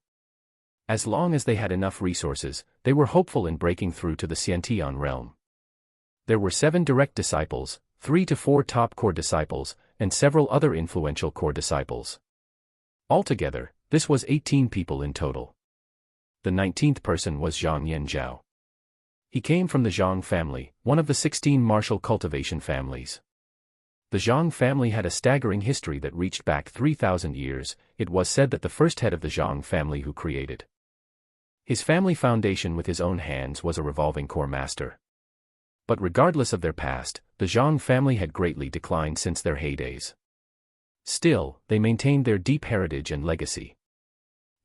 As long as they had enough resources, they were hopeful in breaking through to the Xiantian realm. There were 7 direct disciples, 3 to 4 top core disciples, and several other influential core disciples. Altogether, this was 18 people in total. The 19th person was Zhang Yanzhao. He came from the Zhang family, one of the 16 martial cultivation families. The Zhang family had a staggering history that reached back 3,000 years. It was said that the first head of the Zhang family who created his family foundation with his own hands was a revolving core master. But regardless of their past, the Zhang family had greatly declined since their heydays. Still, they maintained their deep heritage and legacy.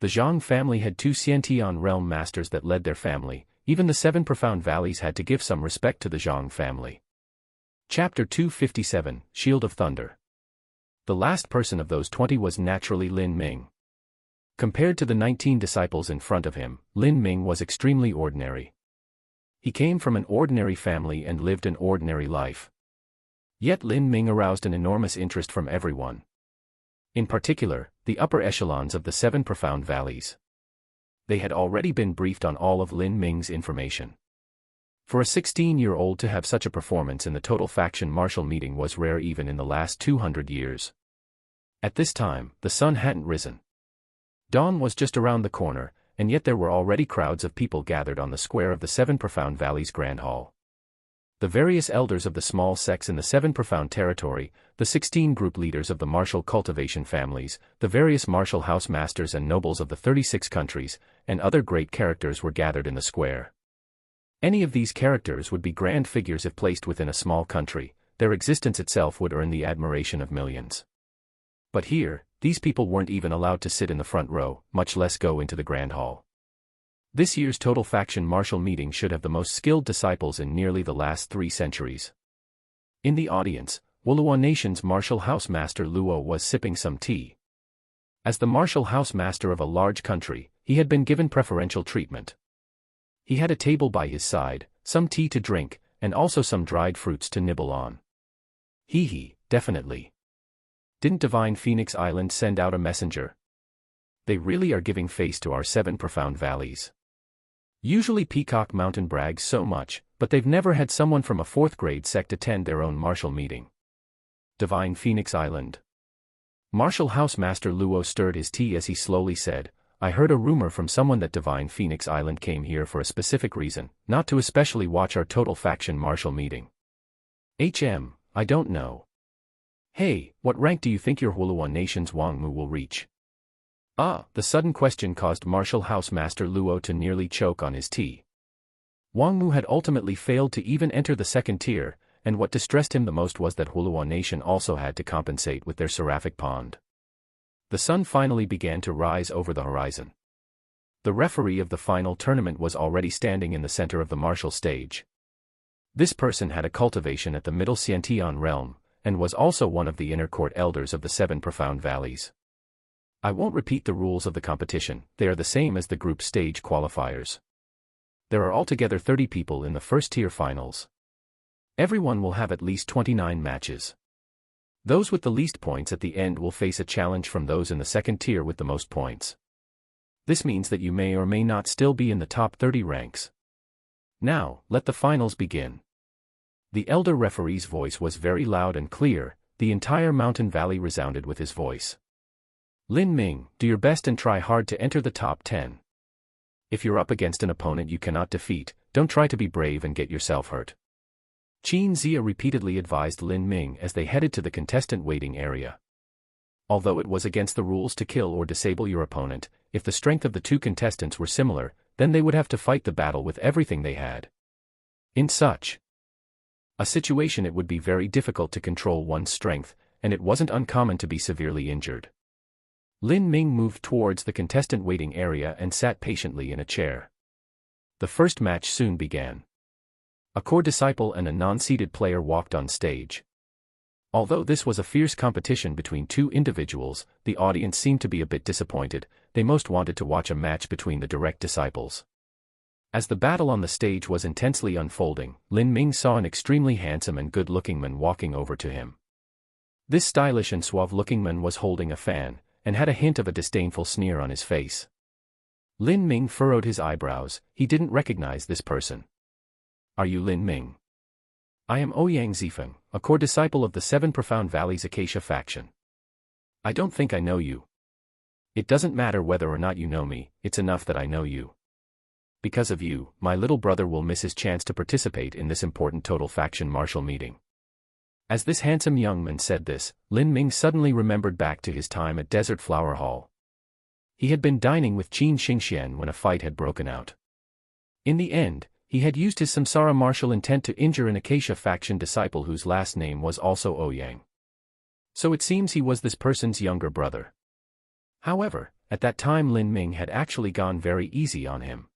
The Zhang family had 2 Xiantian realm masters that led their family. Even the 7 profound valleys had to give some respect to the Zhang family. Chapter 257, Shield of Thunder. The last person of those 20 was naturally Lin Ming. Compared to the 19 disciples in front of him, Lin Ming was extremely ordinary. He came from an ordinary family and lived an ordinary life. Yet Lin Ming aroused an enormous interest from everyone. In particular, the upper echelons of the 7 profound valleys. They had already been briefed on all of Lin Ming's information. For a 16-year-old to have such a performance in the total faction martial meeting was rare even in the last 200 years. At this time, the sun hadn't risen. Dawn was just around the corner, and yet there were already crowds of people gathered on the square of the 7 profound valleys Grand Hall. The various elders of the small sects in the 7 profound territory, the 16 group leaders of the martial cultivation families, the various martial house masters and nobles of the 36 countries, and other great characters were gathered in the square. Any of these characters would be grand figures if placed within a small country. Their existence itself would earn the admiration of millions. But here, these people weren't even allowed to sit in the front row, much less go into the Grand Hall. This year's total faction martial meeting should have the most skilled disciples in nearly the last 3 centuries. In the audience, Wuluan Nation's martial house master Luo was sipping some tea. As the martial house master of a large country, he had been given preferential treatment. He had a table by his side, some tea to drink, and also some dried fruits to nibble on. Definitely. Didn't Divine Phoenix Island send out a messenger? They really are giving face to our 7 profound valleys. Usually Peacock Mountain brags so much, but they've never had someone from a 4th grade sect attend their own martial meeting. Divine Phoenix Island. Martial House Master Luo stirred his tea as he slowly said, I heard a rumor from someone that Divine Phoenix Island came here for a specific reason, not to especially watch our total faction martial meeting. I don't know. Hey, what rank do you think your Wuluan Nation's Wang Mu will reach? The sudden question caused Martial House Master Luo to nearly choke on his tea. Wang Mu had ultimately failed to even enter the 2nd tier, and what distressed him the most was that Wuluan Nation also had to compensate with their seraphic pond. The sun finally began to rise over the horizon. The referee of the final tournament was already standing in the center of the martial stage. This person had a cultivation at the Middle Xiantian realm, and was also one of the inner court elders of the 7 profound valleys. I won't repeat the rules of the competition, they are the same as the group stage qualifiers. There are altogether 30 people in the 1st tier finals. Everyone will have at least 29 matches. Those with the least points at the end will face a challenge from those in the 2nd tier with the most points. This means that you may or may not still be in the top 30 ranks. Now, let the finals begin. The elder referee's voice was very loud and clear, the entire mountain valley resounded with his voice. Lin Ming, do your best and try hard to enter the top 10. If you're up against an opponent you cannot defeat, don't try to be brave and get yourself hurt. Qin Zia repeatedly advised Lin Ming as they headed to the contestant waiting area. Although it was against the rules to kill or disable your opponent, if the strength of the 2 contestants were similar, then they would have to fight the battle with everything they had. In such A situation it would be very difficult to control one's strength, and it wasn't uncommon to be severely injured. Lin Ming moved towards the contestant waiting area and sat patiently in a chair. The first match soon began. A core disciple and a non-seated player walked on stage. Although this was a fierce competition between two individuals, the audience seemed to be a bit disappointed. They most wanted to watch a match between the direct disciples. As the battle on the stage was intensely unfolding, Lin Ming saw an extremely handsome and good-looking man walking over to him. This stylish and suave-looking man was holding a fan, and had a hint of a disdainful sneer on his face. Lin Ming furrowed his eyebrows. He didn't recognize this person. "Are you Lin Ming?" "I am Ouyang Zifeng, a core disciple of the Seven Profound Valleys Acacia faction." "I don't think I know you." "It doesn't matter whether or not you know me, it's enough that I know you. Because of you, my little brother will miss his chance to participate in this important total faction martial meeting." As this handsome young man said this, Lin Ming suddenly remembered back to his time at Desert Flower Hall. He had been dining with Qin Xingxian when a fight had broken out. In the end, he had used his samsara martial intent to injure an Acacia faction disciple whose last name was also Ouyang. So it seems he was this person's younger brother. However, at that time Lin Ming had actually gone very easy on him.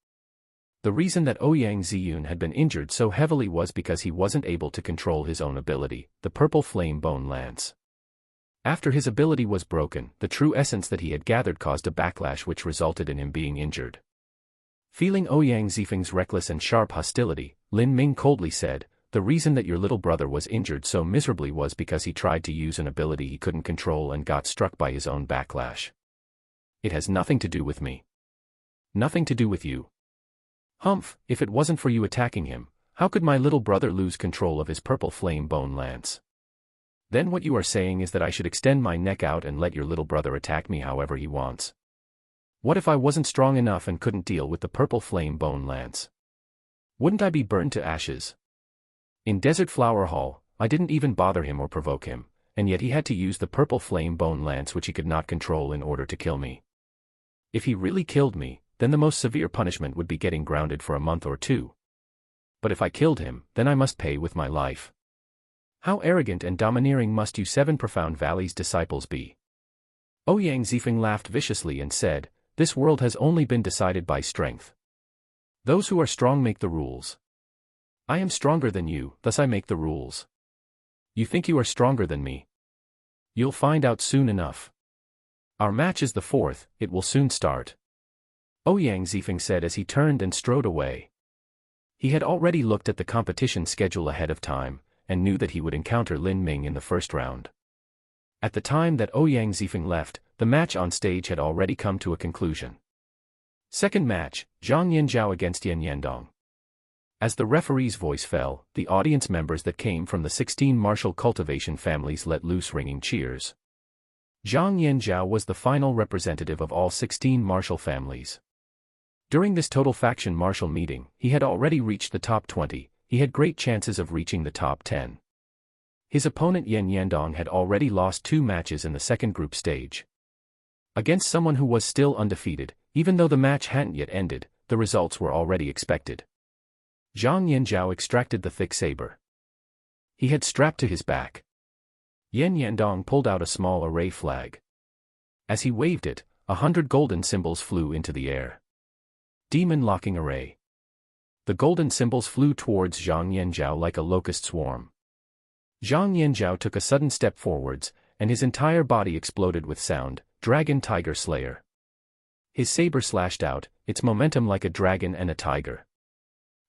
The reason that Ouyang Ziyun had been injured so heavily was because he wasn't able to control his own ability, the Purple Flame Bone Lance. After his ability was broken, the true essence that he had gathered caused a backlash which resulted in him being injured. Feeling Ouyang Zifeng's reckless and sharp hostility, Lin Ming coldly said, "The reason that your little brother was injured so miserably was because he tried to use an ability he couldn't control and got struck by his own backlash. It has nothing to do with me. Nothing to do with you. Humph, if it wasn't for you attacking him, how could my little brother lose control of his Purple Flame Bone Lance? Then what you are saying is that I should extend my neck out and let your little brother attack me however he wants. What if I wasn't strong enough and couldn't deal with the Purple Flame Bone Lance? Wouldn't I be burned to ashes? In Desert Flower Hall, I didn't even bother him or provoke him, and yet he had to use the Purple Flame Bone Lance which he could not control in order to kill me. If he really killed me, then the most severe punishment would be getting grounded for a month or two. But if I killed him, then I must pay with my life. How arrogant and domineering must you Seven Profound Valleys disciples be?" Ouyang Zifeng laughed viciously and said, "This world has only been decided by strength. Those who are strong make the rules. I am stronger than you, thus I make the rules. You think you are stronger than me? You'll find out soon enough. Our match is the fourth, it will soon start." Ouyang Zifeng said as he turned and strode away. He had already looked at the competition schedule ahead of time, and knew that he would encounter Lin Ming in the first round. At the time that Ouyang Zifeng left, the match on stage had already come to a conclusion. Second match, Zhang Yanzhao against Yan Yandong. As the referee's voice fell, the audience members that came from the 16 martial cultivation families let loose ringing cheers. Zhang Yanzhao was the final representative of all 16 martial families. During this total faction martial meeting, he had already reached the top 20, he had great chances of reaching the top 10. His opponent Yan Yandong had already lost 2 matches in the second group stage. Against someone who was still undefeated, even though the match hadn't yet ended, the results were already expected. Zhang Yanzhao extracted the thick saber. He had strapped to his back. Yan Yandong pulled out a small array flag. As he waved it, 100 golden symbols flew into the air. Demon locking array. The golden symbols flew towards Zhang Yanzhao like a locust swarm. Zhang Yanzhao took a sudden step forwards, and his entire body exploded with sound, Dragon Tiger Slayer. His saber slashed out, its momentum like a dragon and a tiger.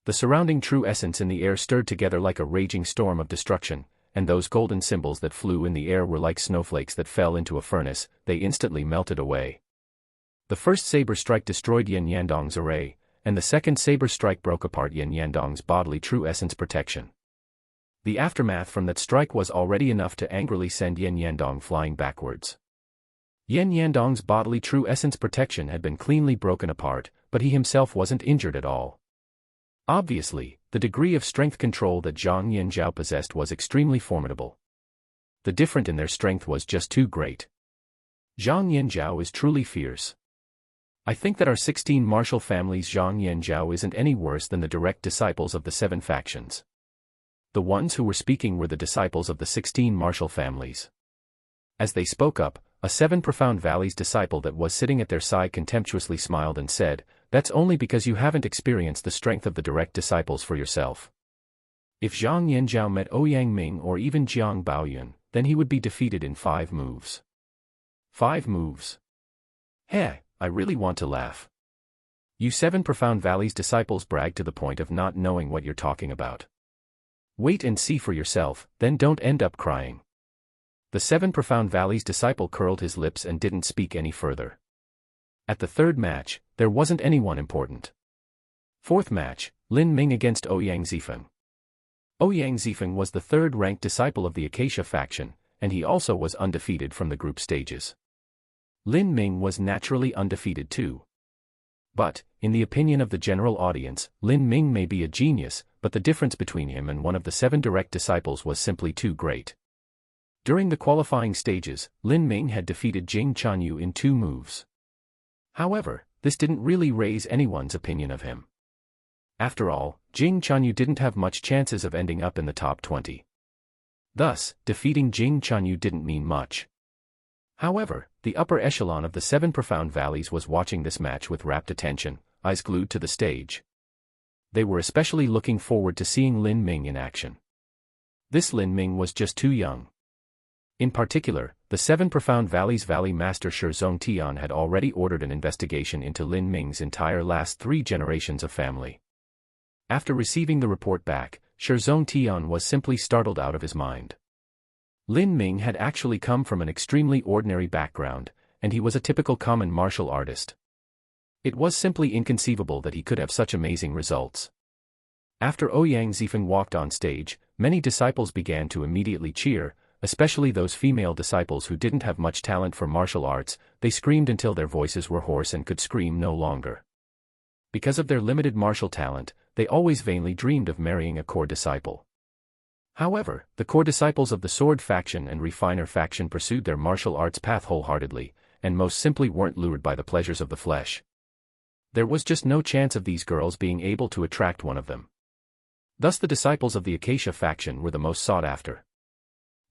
The surrounding true essence in the air stirred together like a raging storm of destruction, and those golden symbols that flew in the air were like snowflakes that fell into a furnace, they instantly melted away. The first saber strike destroyed Yan Yandong's array, and the second saber strike broke apart Yan Yandong's bodily true essence protection. The aftermath from that strike was already enough to angrily send Yan Yandong flying backwards. Yan Yandong's bodily true essence protection had been cleanly broken apart, but he himself wasn't injured at all. Obviously, the degree of strength control that Zhang Yanzhao possessed was extremely formidable. The difference in their strength was just too great. Zhang Yanzhao is truly fierce. I think that our 16 martial families Zhang Yanzhao isn't any worse than the direct disciples of the 7 factions. The ones who were speaking were the disciples of the 16 martial families. As they spoke up, a 7 Profound Valleys disciple that was sitting at their side contemptuously smiled and said, "That's only because you haven't experienced the strength of the direct disciples for yourself. If Zhang Yanzhao met Ouyang Ming or even Jiang Baoyun, then he would be defeated in 5 moves. 5 moves. Heh, I really want to laugh. You 7 Profound Valleys disciples brag to the point of not knowing what you're talking about. Wait and see for yourself, then don't end up crying." The 7 Profound Valleys disciple curled his lips and didn't speak any further. At the 3rd match, there wasn't anyone important. 4th match, Lin Ming against Ouyang Zifeng. Ouyang Zifeng was the 3rd-ranked disciple of the Acacia faction, and he also was undefeated from the group stages. Lin Ming was naturally undefeated too. But, in the opinion of the general audience, Lin Ming may be a genius, but the difference between him and one of the 7 direct disciples was simply too great. During the qualifying stages, Lin Ming had defeated Jing Chanyu in 2 moves. However, this didn't really raise anyone's opinion of him. After all, Jing Chanyu didn't have much chances of ending up in the top 20. Thus, defeating Jing Chanyu didn't mean much. However, the upper echelon of the 7 Profound Valleys was watching this match with rapt attention, eyes glued to the stage. They were especially looking forward to seeing Lin Ming in action. This Lin Ming was just too young. In particular, the 7 Profound Valleys Valley Master Shi Zongtian had already ordered an investigation into Lin Ming's entire last 3 generations of family. After receiving the report back, Shi Zongtian was simply startled out of his mind. Lin Ming had actually come from an extremely ordinary background, and he was a typical common martial artist. It was simply inconceivable that he could have such amazing results. After Ouyang Zifeng walked on stage, many disciples began to immediately cheer, especially those female disciples who didn't have much talent for martial arts. They screamed until their voices were hoarse and could scream no longer. Because of their limited martial talent, they always vainly dreamed of marrying a core disciple. However, the core disciples of the Sword faction and Refiner faction pursued their martial arts path wholeheartedly, and most simply weren't lured by the pleasures of the flesh. There was just no chance of these girls being able to attract one of them. Thus the disciples of the Acacia faction were the most sought after.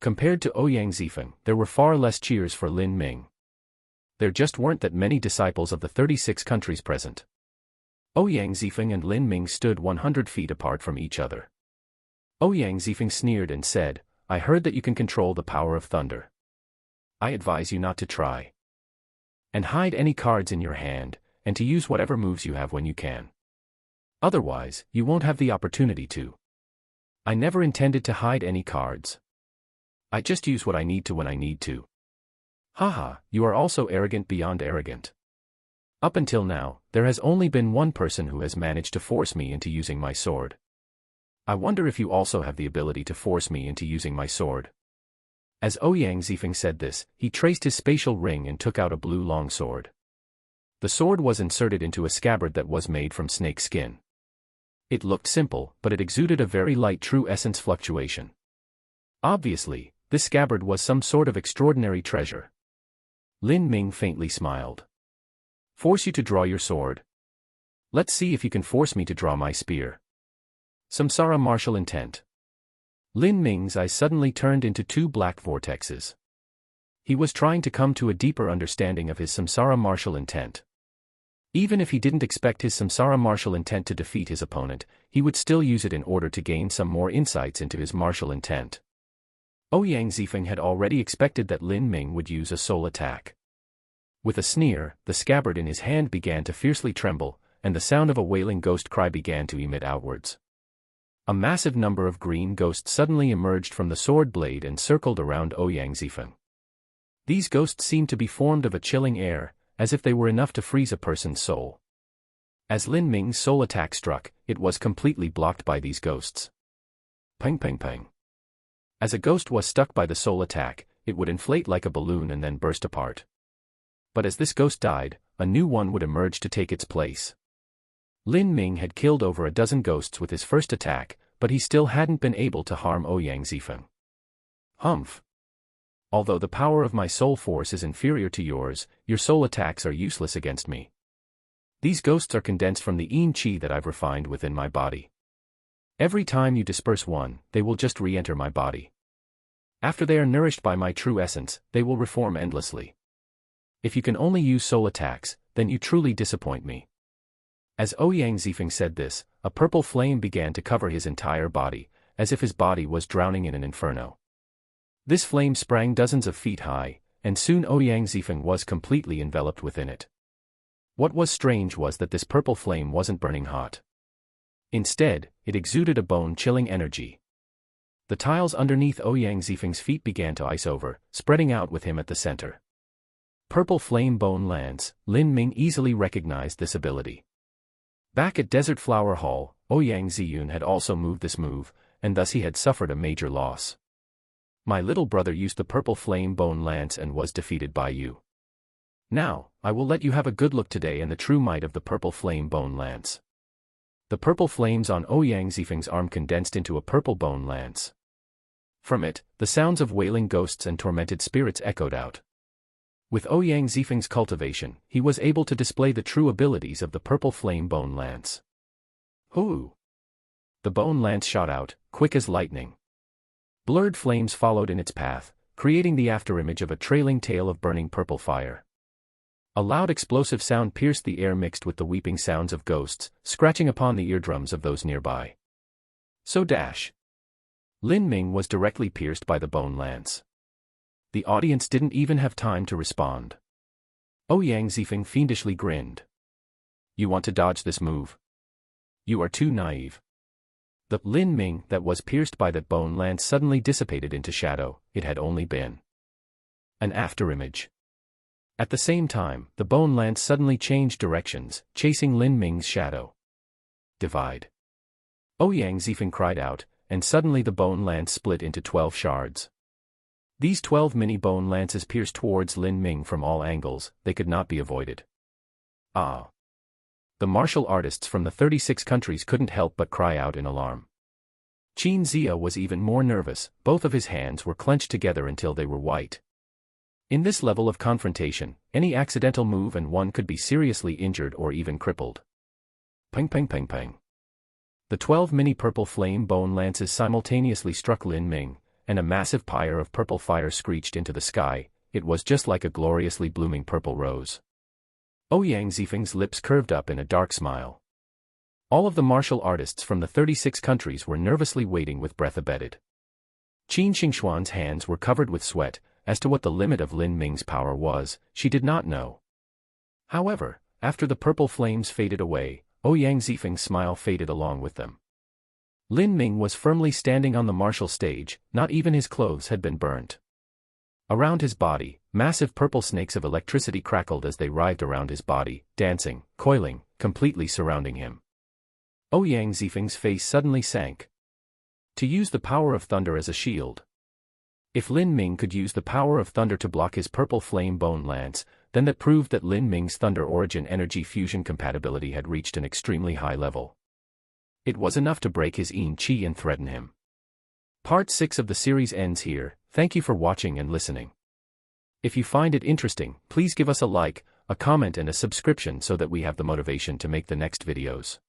Compared to Ouyang Zifeng, there were far less cheers for Lin Ming. There just weren't that many disciples of the 36 countries present. Ouyang Zifeng and Lin Ming stood 100 feet apart from each other. Ouyang Zifeng sneered and said, "I heard that you can control the power of thunder. I advise you not to try. And hide any cards in your hand, and to use whatever moves you have when you can. Otherwise, you won't have the opportunity to. I never intended to hide any cards. I just use what I need to when I need to. Haha, you are also arrogant beyond arrogant. Up until now, there has only been one person who has managed to force me into using my sword. I wonder if you also have the ability to force me into using my sword." As Ouyang Zifeng said this, he traced his spatial ring and took out a blue long sword. The sword was inserted into a scabbard that was made from snake skin. It looked simple, but it exuded a very light true essence fluctuation. Obviously, this scabbard was some sort of extraordinary treasure. Lin Ming faintly smiled. "Force you to draw your sword? Let's see if you can force me to draw my spear." Samsara martial intent. Lin Ming's eyes suddenly turned into 2 black vortexes. He was trying to come to a deeper understanding of his samsara martial intent. Even if he didn't expect his samsara martial intent to defeat his opponent, he would still use it in order to gain some more insights into his martial intent. Ouyang Zifeng had already expected that Lin Ming would use a soul attack. With a sneer, the scabbard in his hand began to fiercely tremble, and the sound of a wailing ghost cry began to emit outwards. A massive number of green ghosts suddenly emerged from the sword blade and circled around Ouyang Zifeng. These ghosts seemed to be formed of a chilling air, as if they were enough to freeze a person's soul. As Lin Ming's soul attack struck, it was completely blocked by these ghosts. Ping ping ping. As a ghost was stuck by the soul attack, it would inflate like a balloon and then burst apart. But as this ghost died, a new one would emerge to take its place. Lin Ming had killed over a dozen ghosts with his first attack, but he still hadn't been able to harm Ouyang Zifeng. Humph. Although the power of my soul force is inferior to yours, your soul attacks are useless against me. These ghosts are condensed from the Yin Qi that I've refined within my body. Every time you disperse one, they will just re-enter my body. After they are nourished by my true essence, they will reform endlessly. If you can only use soul attacks, then you truly disappoint me. As Ouyang Zifeng said this, a purple flame began to cover his entire body, as if his body was drowning in an inferno. This flame sprang dozens of feet high, and soon Ouyang Zifeng was completely enveloped within it. What was strange was that this purple flame wasn't burning hot. Instead, it exuded a bone-chilling energy. The tiles underneath Ouyang Zifeng's feet began to ice over, spreading out with him at the center. Purple flame bone lands. Lin Ming easily recognized this ability. Back at Desert Flower Hall, Ouyang Ziyun had also moved this move, and thus he had suffered a major loss. My little brother used the purple flame bone lance and was defeated by you. Now, I will let you have a good look today in the true might of the purple flame bone lance. The purple flames on Ouyang Zifeng's arm condensed into a purple bone lance. From it, the sounds of wailing ghosts and tormented spirits echoed out. With Ouyang Zifeng's cultivation, he was able to display the true abilities of the purple flame bone lance. Hoo! The bone lance shot out, quick as lightning. Blurred flames followed in its path, creating the afterimage of a trailing tail of burning purple fire. A loud explosive sound pierced the air mixed with the weeping sounds of ghosts, scratching upon the eardrums of those nearby. So dash! Lin Ming was directly pierced by the bone lance. The audience didn't even have time to respond. Ouyang Zifeng fiendishly grinned. You want to dodge this move? You are too naive. The Lin Ming that was pierced by that bone lance suddenly dissipated into shadow. It had only been an afterimage. At the same time, the bone lance suddenly changed directions, chasing Lin Ming's shadow. Divide! Ouyang Zifeng cried out, and suddenly the bone lance split into 12 shards. These 12 mini bone lances pierced towards Lin Ming from all angles. They could not be avoided. Ah! The martial artists from the 36 countries couldn't help but cry out in alarm. Qin Zia was even more nervous. Both of his hands were clenched together until they were white. In this level of confrontation, any accidental move and one could be seriously injured or even crippled. Ping ping ping ping. The 12 mini purple flame bone lances simultaneously struck Lin Ming, and a massive pyre of purple fire screeched into the sky. It was just like a gloriously blooming purple rose. Ouyang Zifeng's lips curved up in a dark smile. All of the martial artists from the 36 countries were nervously waiting with breath abated. Qin Xingxuan's hands were covered with sweat. As to what the limit of Lin Ming's power was, she did not know. However, after the purple flames faded away, Ouyang Zifeng's smile faded along with them. Lin Ming was firmly standing on the martial stage. Not even his clothes had been burnt. Around his body, massive purple snakes of electricity crackled as they writhed around his body, dancing, coiling, completely surrounding him. Ouyang Zifeng's face suddenly sank. To use the power of thunder as a shield. If Lin Ming could use the power of thunder to block his purple flame bone lance, then that proved that Lin Ming's thunder origin energy fusion compatibility had reached an extremely high level. It was enough to break his yin qi and threaten him. Part 6 of the series ends here. Thank you for watching and listening. If you find it interesting, please give us a like, a comment and a subscription so that we have the motivation to make the next videos.